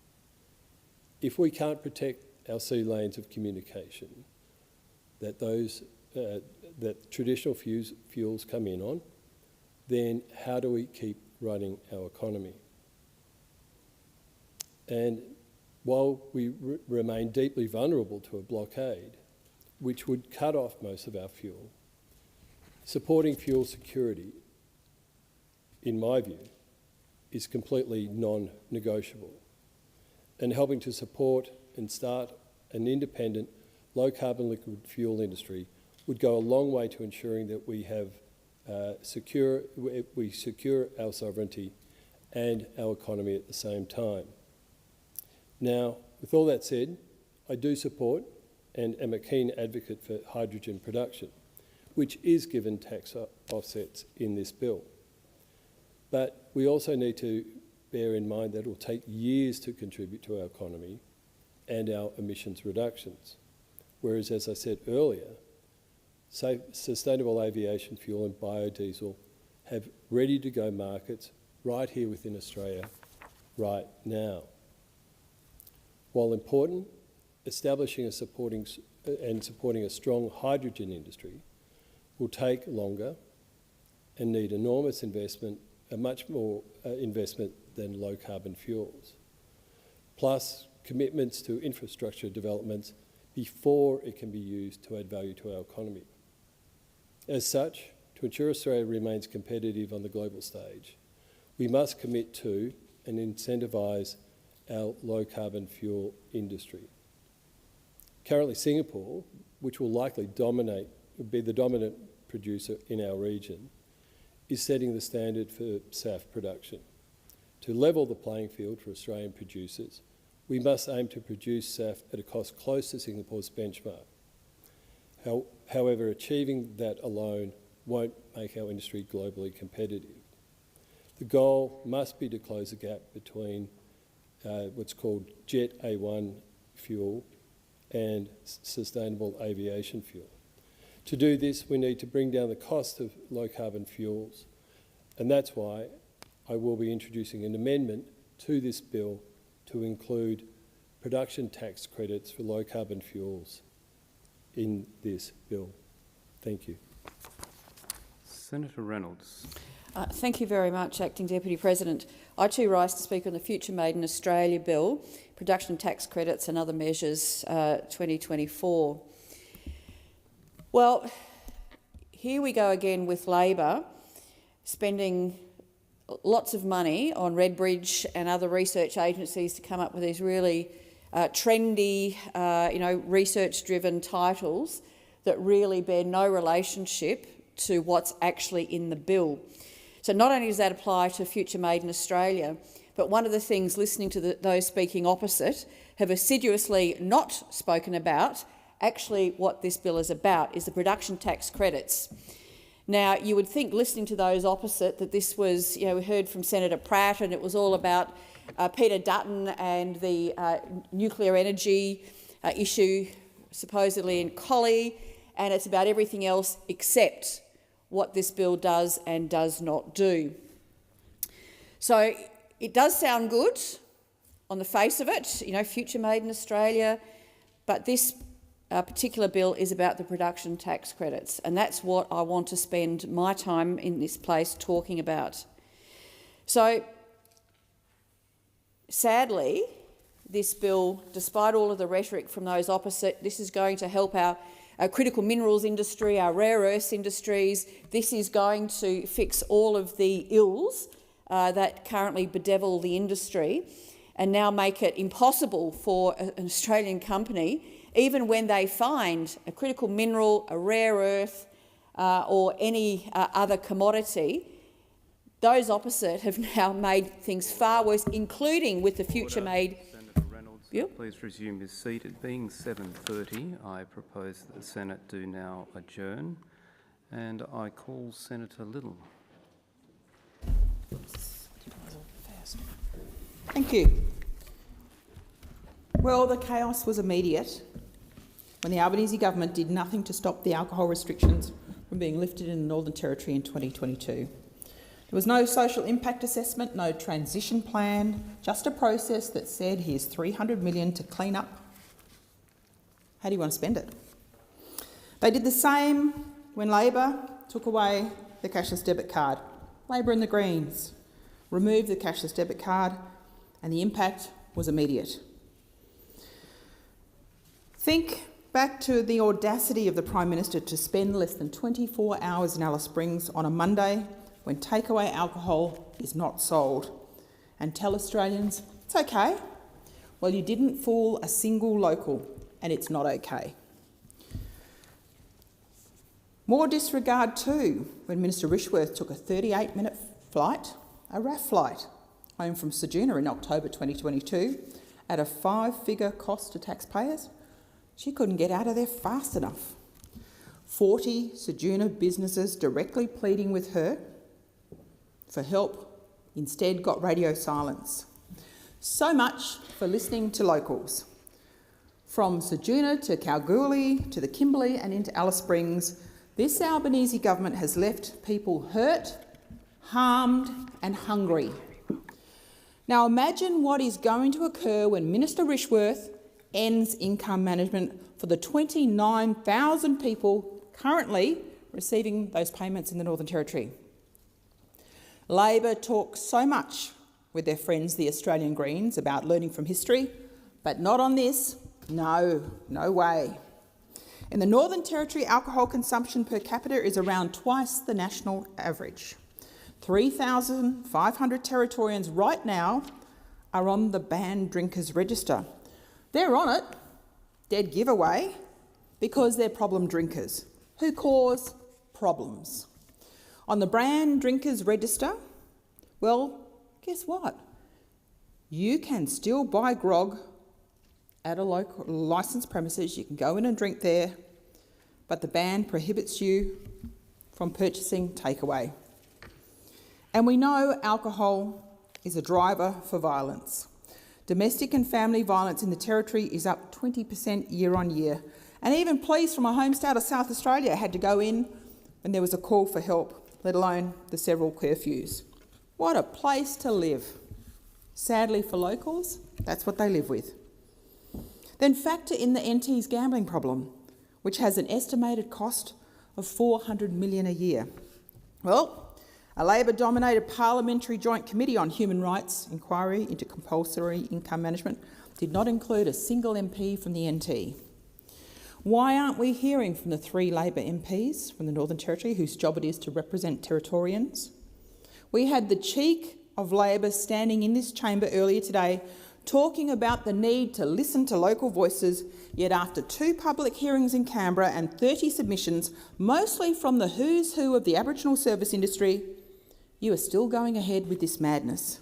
If we can't protect our sea lanes of communication that traditional fuels come in on, then how do we keep running our economy? And while we remain deeply vulnerable to a blockade, which would cut off most of our fuel, supporting fuel security, in my view, is completely non-negotiable. And helping to support and start an independent low-carbon liquid fuel industry would go a long way to ensuring that we have secure our sovereignty and our economy at the same time. Now, with all that said, I do support and am a keen advocate for hydrogen production, which is given tax offsets in this bill. But we also need to bear in mind that it will take years to contribute to our economy and our emissions reductions. Whereas, as I said earlier, sustainable aviation fuel and biodiesel have ready-to-go markets right here within Australia right now. While important, establishing a supporting a strong hydrogen industry will take longer and need enormous investment, much more investment than low-carbon fuels, plus commitments to infrastructure developments before it can be used to add value to our economy. As such, to ensure Australia remains competitive on the global stage, we must commit to and incentivise our low-carbon fuel industry. Currently, Singapore, which will likely be the dominant producer in our region, is setting the standard for SAF production. To level the playing field for Australian producers, we must aim to produce SAF at a cost close to Singapore's benchmark. However, achieving that alone won't make our industry globally competitive. The goal must be to close the gap between what's called Jet A1 fuel and sustainable aviation fuel. To do this, we need to bring down the cost of low-carbon fuels, and that's why I will be introducing an amendment to this bill to include production tax credits for low-carbon fuels in this bill. Thank you. Senator Reynolds. Thank you very much, Acting Deputy President. I too rise to speak on the Future Made in Australia Bill, Production Tax Credits and Other Measures 2024. Well, here we go again with Labor spending lots of money on Redbridge and other research agencies to come up with these really trendy, research-driven titles that really bear no relationship to what's actually in the bill. So not only does that apply to Future Made in Australia, but one of the things listening to those speaking opposite have assiduously not spoken about, actually what this bill is about, is the production tax credits. Now, you would think, listening to those opposite, that this was, we heard from Senator Pratt, and it was all about Peter Dutton and the nuclear energy issue supposedly in Collie, and it's about everything else except what this bill does and does not do. So it does sound good on the face of it, Future Made in Australia, but this particular bill is about the production tax credits, and that's what I want to spend my time in this place talking about. So, sadly, this bill, despite all of the rhetoric from those opposite, this is going to help our critical minerals industry, our rare earths industries. This is going to fix all of the ills that currently bedevil the industry and now make it impossible for an Australian company, even when they find a critical mineral, a rare earth or any other commodity. Those opposite have now made things far worse, including with the Future Made bill. Please resume his seat. It being 7:30, I propose that the Senate do now adjourn, and I call Senator Little. Thank you. Well, the chaos was immediate when the Albanese government did nothing to stop the alcohol restrictions from being lifted in the Northern Territory in 2022. There was no social impact assessment, no transition plan, just a process that said here's $300 million to clean up. How do you want to spend it? They did the same when Labor took away the cashless debit card. Labor and the Greens removed the cashless debit card, and the impact was immediate. Think back to the audacity of the Prime Minister to spend less than 24 hours in Alice Springs on a Monday when takeaway alcohol is not sold, and tell Australians, it's okay. Well, you didn't fool a single local, and it's not okay. More disregard too when Minister Rishworth took a 38-minute flight, a RAF flight, home from Ceduna in October 2022 at a 5-figure cost to taxpayers. She couldn't get out of there fast enough. 40 Ceduna businesses directly pleading with her for help instead got radio silence. So much for listening to locals. From Ceduna to Kalgoorlie to the Kimberley and into Alice Springs, this Albanese government has left people hurt, harmed and hungry. Now imagine what is going to occur when Minister Rishworth ends income management for the 29,000 people currently receiving those payments in the Northern Territory. Labor talks so much with their friends, the Australian Greens, about learning from history, but not on this. No way. In the Northern Territory, alcohol consumption per capita is around twice the national average. 3,500 Territorians right now are on the banned drinkers register. They're on it, dead giveaway, because they're problem drinkers who cause problems. On the banned drinkers register, well, guess what? You can still buy grog at a local licensed premises. You can go in and drink there, but the ban prohibits you from purchasing takeaway. And we know alcohol is a driver for violence. Domestic and family violence in the Territory is up 20% year on year. And even police from my home state of South Australia had to go in when there was a call for help, let alone the several curfews. What a place to live. Sadly for locals, that's what they live with. Then factor in the NT's gambling problem, which has an estimated cost of $400 million a year. Well, a Labor-dominated Parliamentary Joint Committee on Human Rights inquiry into compulsory income management did not include a single MP from the NT. Why aren't we hearing from the 3 Labor MPs from the Northern Territory whose job it is to represent Territorians? We had the cheek of Labor standing in this chamber earlier today talking about the need to listen to local voices, yet after 2 public hearings in Canberra and 30 submissions, mostly from the who's who of the Aboriginal service industry, you are still going ahead with this madness.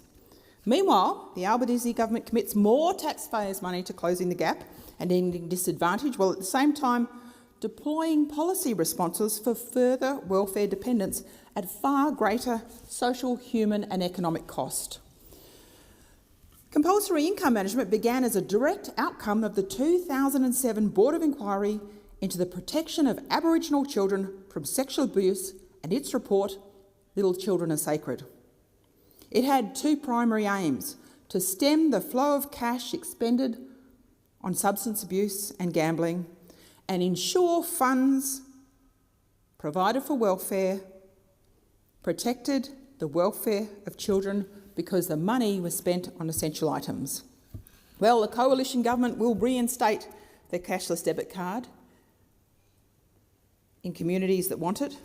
Meanwhile, the Albanese government commits more taxpayers' money to closing the gap and ending disadvantage, while at the same time deploying policy responses for further welfare dependence at far greater social, human and economic cost. Compulsory income management began as a direct outcome of the 2007 Board of Inquiry into the protection of Aboriginal children from sexual abuse and its report, Little Children Are Sacred. It had 2 primary aims: to stem the flow of cash expended on substance abuse and gambling and ensure funds provided for welfare protected the welfare of children because the money was spent on essential items. Well, the coalition government will reinstate the cashless debit card in communities that want it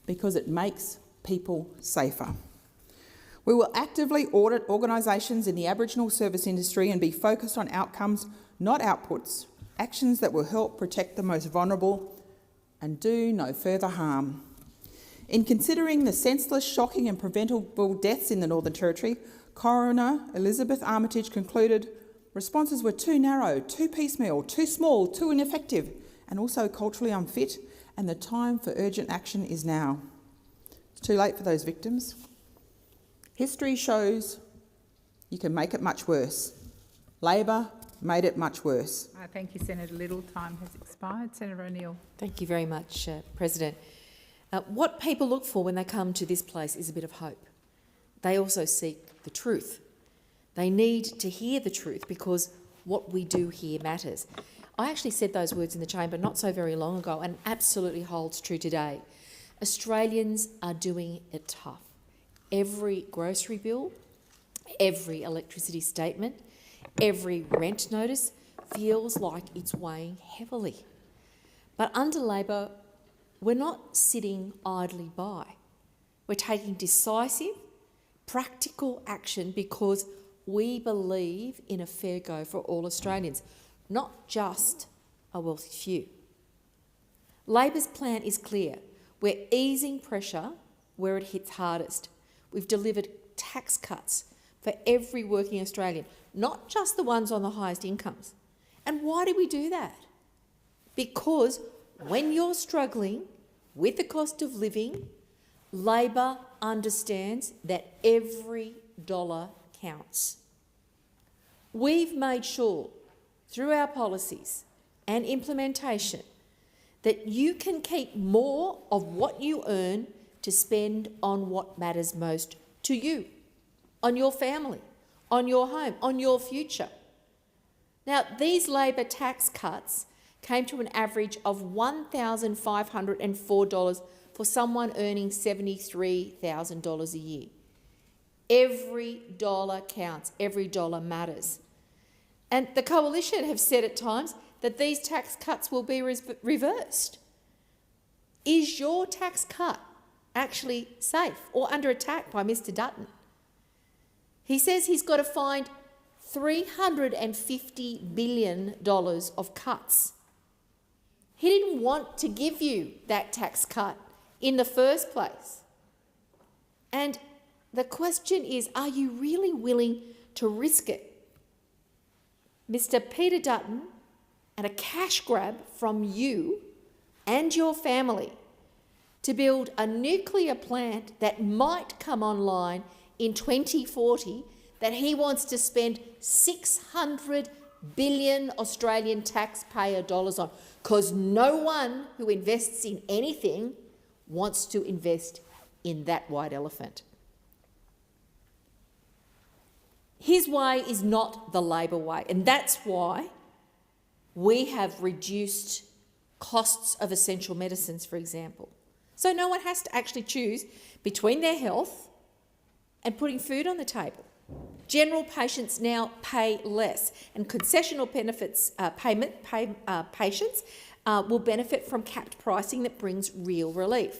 because it makes people safer. We will actively audit organisations in the Aboriginal service industry and be focused on outcomes, not outputs, actions that will help protect the most vulnerable and do no further harm. In considering the senseless, shocking and preventable deaths in the Northern Territory, Coroner Elizabeth Armitage concluded responses were too narrow, too piecemeal, too small, too ineffective and also culturally unfit, and the time for urgent action is now. It's too late for those victims. History shows you can make it much worse. Labor made it much worse. Thank you, Senator Little. Time has expired. Senator O'Neill. Thank you very much, President. What people look for when they come to this place is a bit of hope. They also seek the truth. They need to hear the truth because what we do here matters. I actually said those words in the chamber not so very long ago and absolutely holds true today. Australians are doing it tough. Every grocery bill, every electricity statement, every rent notice feels like it's weighing heavily. But under Labor, we're not sitting idly by. We're taking decisive, practical action because we believe in a fair go for all Australians, not just a wealthy few. Labor's plan is clear. We're easing pressure where it hits hardest. We've delivered tax cuts for every working Australian, not just the ones on the highest incomes. And why do we do that? Because when you're struggling with the cost of living, Labor understands that every dollar counts. We've made sure through our policies and implementation that you can keep more of what you earn to spend on what matters most to you, on your family, on your home, on your future. Now, these Labor tax cuts came to an average of $1,504 for someone earning $73,000 a year. Every dollar counts, every dollar matters. And the Coalition have said at times that these tax cuts will be reversed. Is your tax cut actually safe or under attack by Mr Dutton? He says he's got to find $350 billion of cuts. He didn't want to give you that tax cut in the first place. And the question is, are you really willing to risk it? Mr Peter Dutton and a cash grab from you and your family to build a nuclear plant that might come online in 2040 that he wants to spend 600 billion Australian taxpayer dollars on, because no one who invests in anything wants to invest in that white elephant. His way is not the Labor way, and that's why we have reduced costs of essential medicines, for example. So no one has to actually choose between their health and putting food on the table. General patients now pay less, and concessional benefits patients will benefit from capped pricing that brings real relief.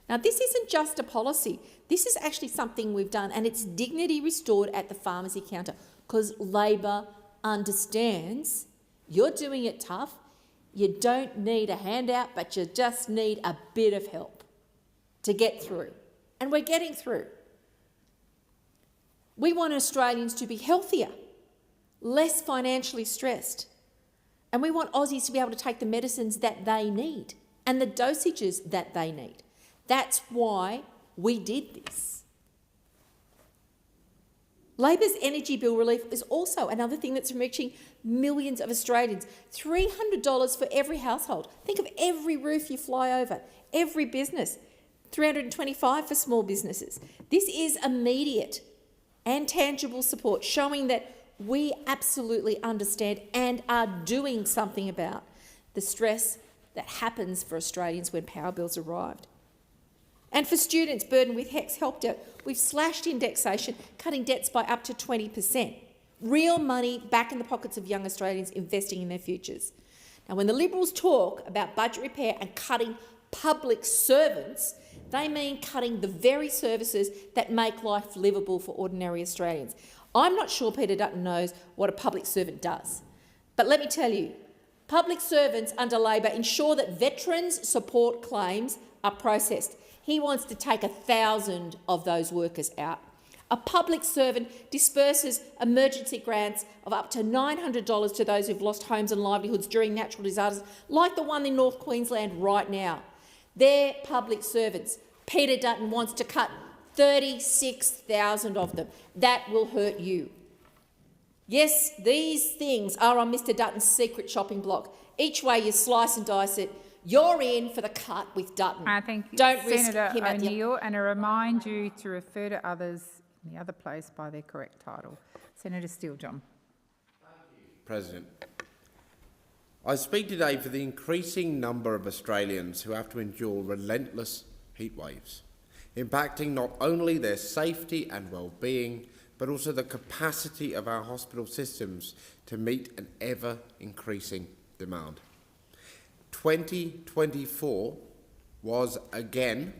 Now, this isn't just a policy. This is actually something we've done, and it's dignity restored at the pharmacy counter, because Labor understands you're doing it tough. You don't need a handout, but you just need a bit of help to get through. And we're getting through. We want Australians to be healthier, less financially stressed. And we want Aussies to be able to take the medicines that they need and the dosages that they need. That's why we did this. Labor's energy bill relief is also another thing that's reaching millions of Australians. $300 for every household. Think of every roof you fly over, every business. $325 for small businesses. This is immediate and tangible support, showing that we absolutely understand and are doing something about the stress that happens for Australians when power bills arrived. And for students burdened with HECS help debt, we've slashed indexation, cutting debts by up to 20%. Real money back in the pockets of young Australians investing in their futures. Now, when the Liberals talk about budget repair and cutting public servants, they mean cutting the very services that make life livable for ordinary Australians. I'm not sure Peter Dutton knows what a public servant does. But let me tell you, public servants under Labor ensure that veterans' support claims are processed. He wants to take 1,000 of those workers out. A public servant disperses emergency grants of up to $900 to those who've lost homes and livelihoods during natural disasters, like the one in North Queensland right now. They're public servants. Peter Dutton wants to cut 36,000 of them. That will hurt you. Yes, these things are on Mr Dutton's secret shopping block. Each way you slice and dice it, you're in for the cut with Dutton. Thank you, Don't Senator risk him at the... O'Neill, and I remind you to refer to others in the other place by their correct title. Senator Steele-John. President, I speak today for the increasing number of Australians who have to endure relentless heat waves, impacting not only their safety and well-being, but also the capacity of our hospital systems to meet an ever-increasing demand. 2024 was again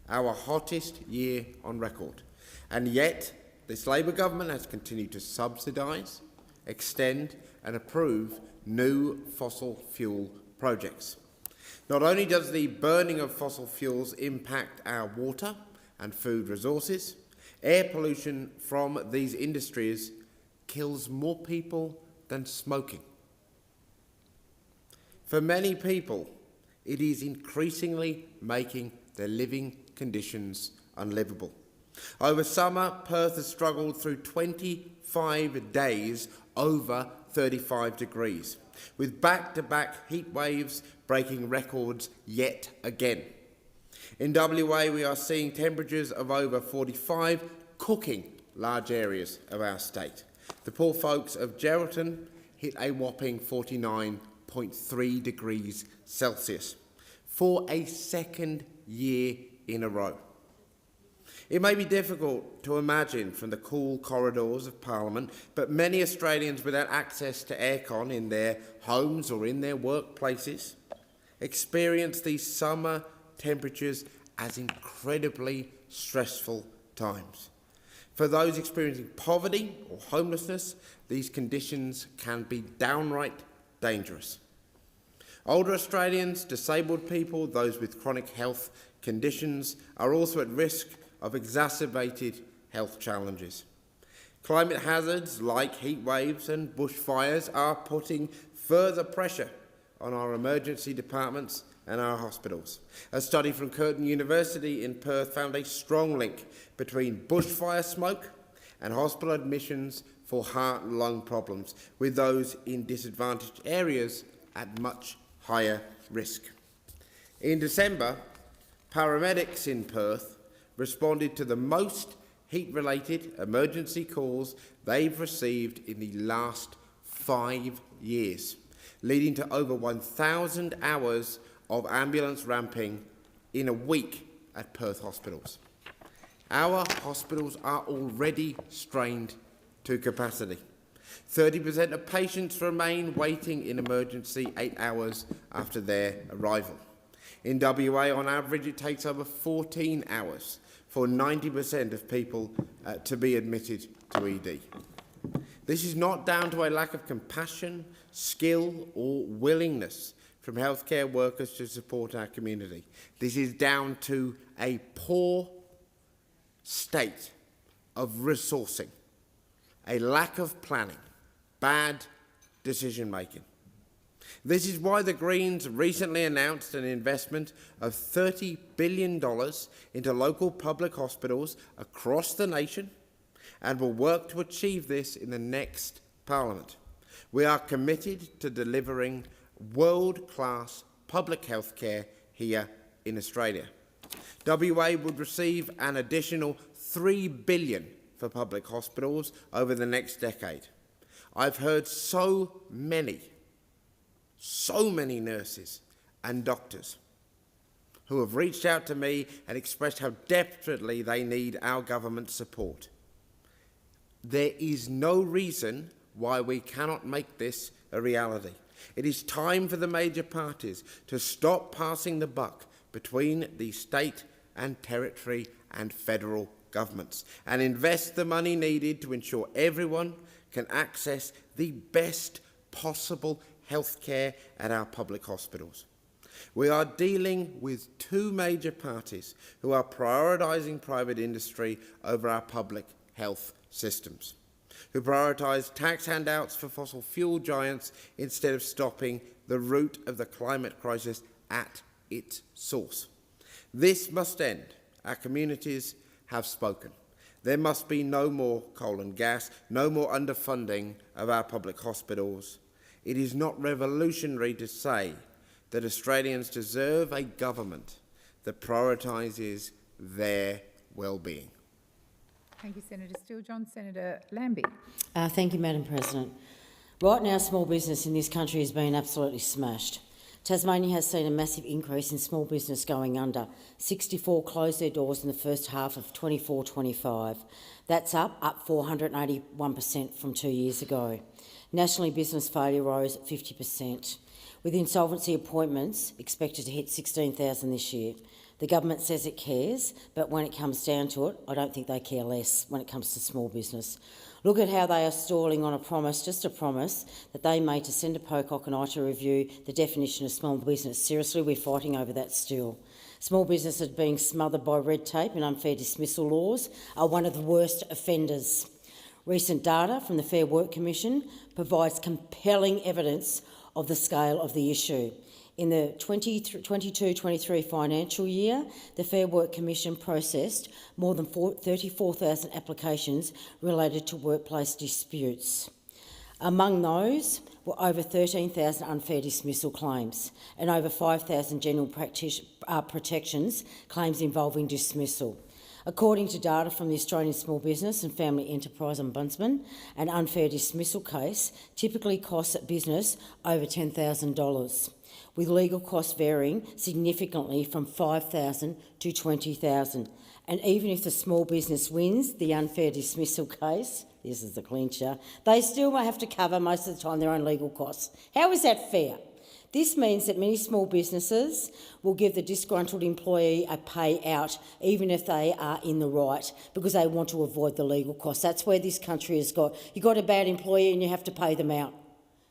our hottest year on record, and yet this Labor government has continued to subsidise, extend and approve new fossil fuel projects. Not only does the burning of fossil fuels impact our water and food resources, air pollution from these industries kills more people than smoking. For many people, it is increasingly making their living conditions unlivable. Over summer, Perth has struggled through 25 days over 35 degrees, with back-to-back heat waves breaking records yet again. In WA, we are seeing temperatures of over 45, cooking large areas of our state. The poor folks of Geraldton hit a whopping 49.3 degrees Celsius for a second year in a row. It may be difficult to imagine from the cool corridors of Parliament, but many Australians without access to aircon in their homes or in their workplaces experience these summer temperatures as incredibly stressful times. For those experiencing poverty or homelessness, these conditions can be downright dangerous. Older Australians, disabled people, those with chronic health conditions are also at risk of exacerbated health challenges. Climate hazards like heat waves and bushfires are putting further pressure on our emergency departments and our hospitals. A study from Curtin University in Perth found a strong link between bushfire smoke and hospital admissions for heart and lung problems, with those in disadvantaged areas at much higher risk. In December, paramedics in Perth responded to the most heat-related emergency calls they've received in the last 5 years, leading to over 1,000 hours of ambulance ramping in a week at Perth hospitals. Our hospitals are already strained to capacity. 30% of patients remain waiting in emergency 8 hours after their arrival. In WA, on average, it takes over 14 hours for 90% of people to be admitted to ED. This is not down to a lack of compassion, skill or willingness from healthcare workers to support our community. This is down to a poor state of resourcing, a lack of planning, bad decision making. This is why the Greens recently announced an investment of $30 billion into local public hospitals across the nation and will work to achieve this in the next Parliament. We are committed to delivering world-class public health care here in Australia. WA would receive an additional $3 billion for public hospitals over the next decade. I've heard so many nurses and doctors who have reached out to me and expressed how desperately they need our government's support. There is no reason why we cannot make this a reality. It is time for the major parties to stop passing the buck between the state and territory and federal governments and invest the money needed to ensure everyone can access the best possible health care at our public hospitals. We are dealing with two major parties who are prioritising private industry over our public health systems, who prioritise tax handouts for fossil fuel giants instead of stopping the root of the climate crisis at its source. This must end. Our communities have spoken. There must be no more coal and gas, no more underfunding of our public hospitals. It is not revolutionary to say that Australians deserve a government that prioritises their well-being. Thank you, Senator Steele-John. Senator Lambie. Thank you, Madam President. Right now, small business in this country has been absolutely smashed. Tasmania has seen a massive increase in small business going under. 64 closed their doors in the first half of 24-25. That's up 481% from 2 years ago. Nationally, business failure rose 50%, with insolvency appointments expected to hit 16,000 this year. The government says it cares, but when it comes down to it, I don't think they care less when it comes to small business. Look at how they are stalling on a promise, just a promise, that they made to Senator Pocock and I to review the definition of small business. Seriously, we're fighting over that still. Small businesses being smothered by red tape and unfair dismissal laws are one of the worst offenders. Recent data from the Fair Work Commission provides compelling evidence of the scale of the issue. In the 22-23 financial year, the Fair Work Commission processed more than 34,000 applications related to workplace disputes. Among those were over 13,000 unfair dismissal claims and over 5,000 general protections claims involving dismissal. According to data from the Australian Small Business and Family Enterprise Ombudsman, an unfair dismissal case typically costs a business over $10,000, with legal costs varying significantly from $5,000 to $20,000. And even if the small business wins the unfair dismissal case, this is the clincher, they still will have to cover most of the time their own legal costs. How is that fair? This means that many small businesses will give the disgruntled employee a payout even if they are in the right because they want to avoid the legal costs. That's where this country has got. You've got a bad employee and you have to pay them out.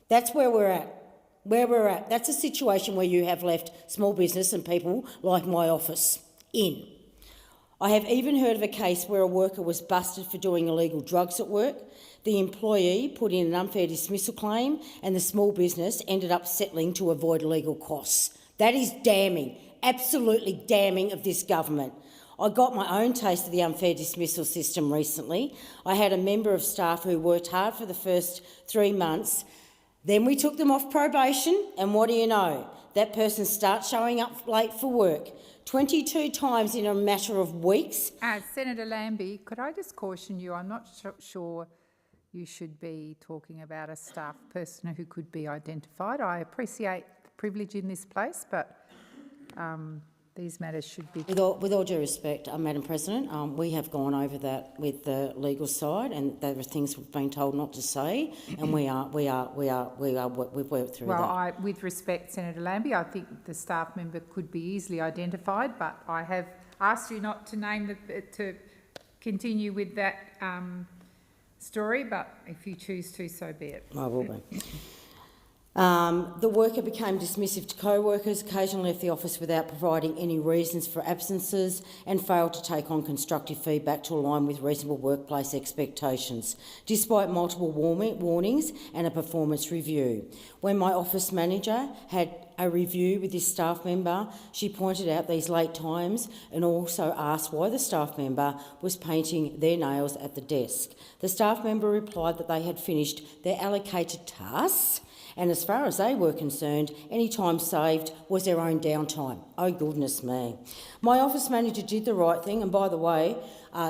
That's where we're at. That's a situation where you have left small business and people like my office in. I have even heard of a case where a worker was busted for doing illegal drugs at work. The employee put in an unfair dismissal claim and the small business ended up settling to avoid legal costs. That is damning, absolutely damning of this government. I got my own taste of the unfair dismissal system recently. I had a member of staff who worked hard for the first 3 months. Then we took them off probation and what do you know? That person starts showing up late for work 22 times in a matter of weeks. Senator Lambie, could I just caution you, I'm not sure you should be talking about a staff person who could be identified. I appreciate the privilege in this place, but these matters should be... With all due respect, Madam President, we have gone over that with the legal side, and there are things we've been told not to say, and we've worked through that. Well, with respect, Senator Lambie, I think the staff member could be easily identified, but I have asked you not to name to continue with that story, but if you choose to, so be it. I will be. The worker became dismissive to co-workers, occasionally left the office without providing any reasons for absences, and failed to take on constructive feedback to align with reasonable workplace expectations, despite multiple warnings and a performance review. When my office manager had a review with this staff member, she pointed out these late times and also asked why the staff member was painting their nails at the desk. The staff member replied that they had finished their allocated tasks, and as far as they were concerned, any time saved was their own downtime. Oh, goodness me. My office manager did the right thing, and by the way,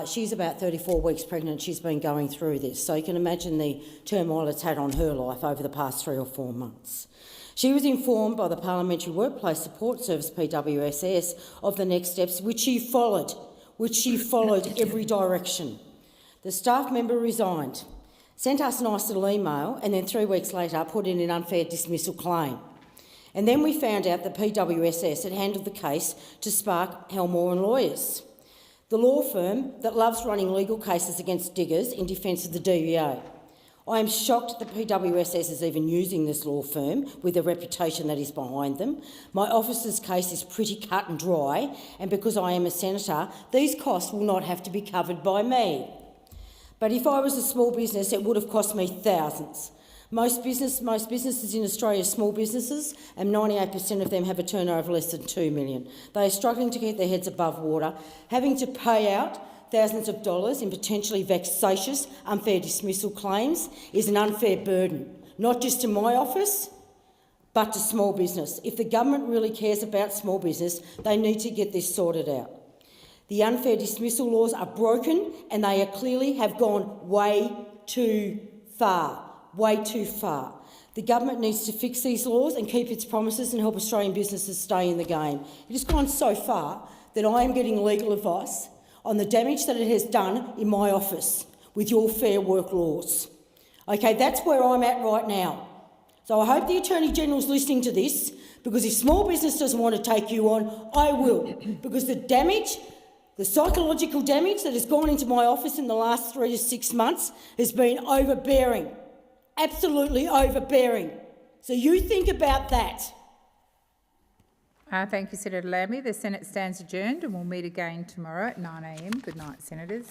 she's about 34 weeks pregnant. She's been going through this, so you can imagine the turmoil it's had on her life over the past 3 or 4 months. She was informed by the Parliamentary Workplace Support Service, PWSS, of the next steps, which she followed every direction. The staff member resigned, sent us a nice little email, and then 3 weeks later put in an unfair dismissal claim. And then we found out that PWSS had handled the case to Spark, Helmore and Lawyers, the law firm that loves running legal cases against diggers in defence of the DVA. I am shocked that PWSS is even using this law firm with the reputation that is behind them. My office's case is pretty cut and dry, and because I am a senator, these costs will not have to be covered by me. But if I was a small business, it would have cost me thousands. Most businesses in Australia are small businesses, and 98% of them have a turnover less than $2 million. They are struggling to keep their heads above water, having to pay out thousands of dollars in potentially vexatious, unfair dismissal claims is an unfair burden, not just to my office, but to small business. If the government really cares about small business, they need to get this sorted out. The unfair dismissal laws are broken, and they clearly have gone way too far. The government needs to fix these laws and keep its promises and help Australian businesses stay in the game. It has gone so far that I am getting legal advice on the damage that it has done in my office with your Fair Work laws. Okay, that's where I'm at right now. So I hope the Attorney-General's listening to this, because if small business doesn't want to take you on, I will, because the damage, the psychological damage that has gone into my office in the last 3 to 6 months has been overbearing, absolutely overbearing. So you think about that. Thank you, Senator Lambie. The Senate stands adjourned and we'll meet again tomorrow at 9 a.m. Good night, Senators.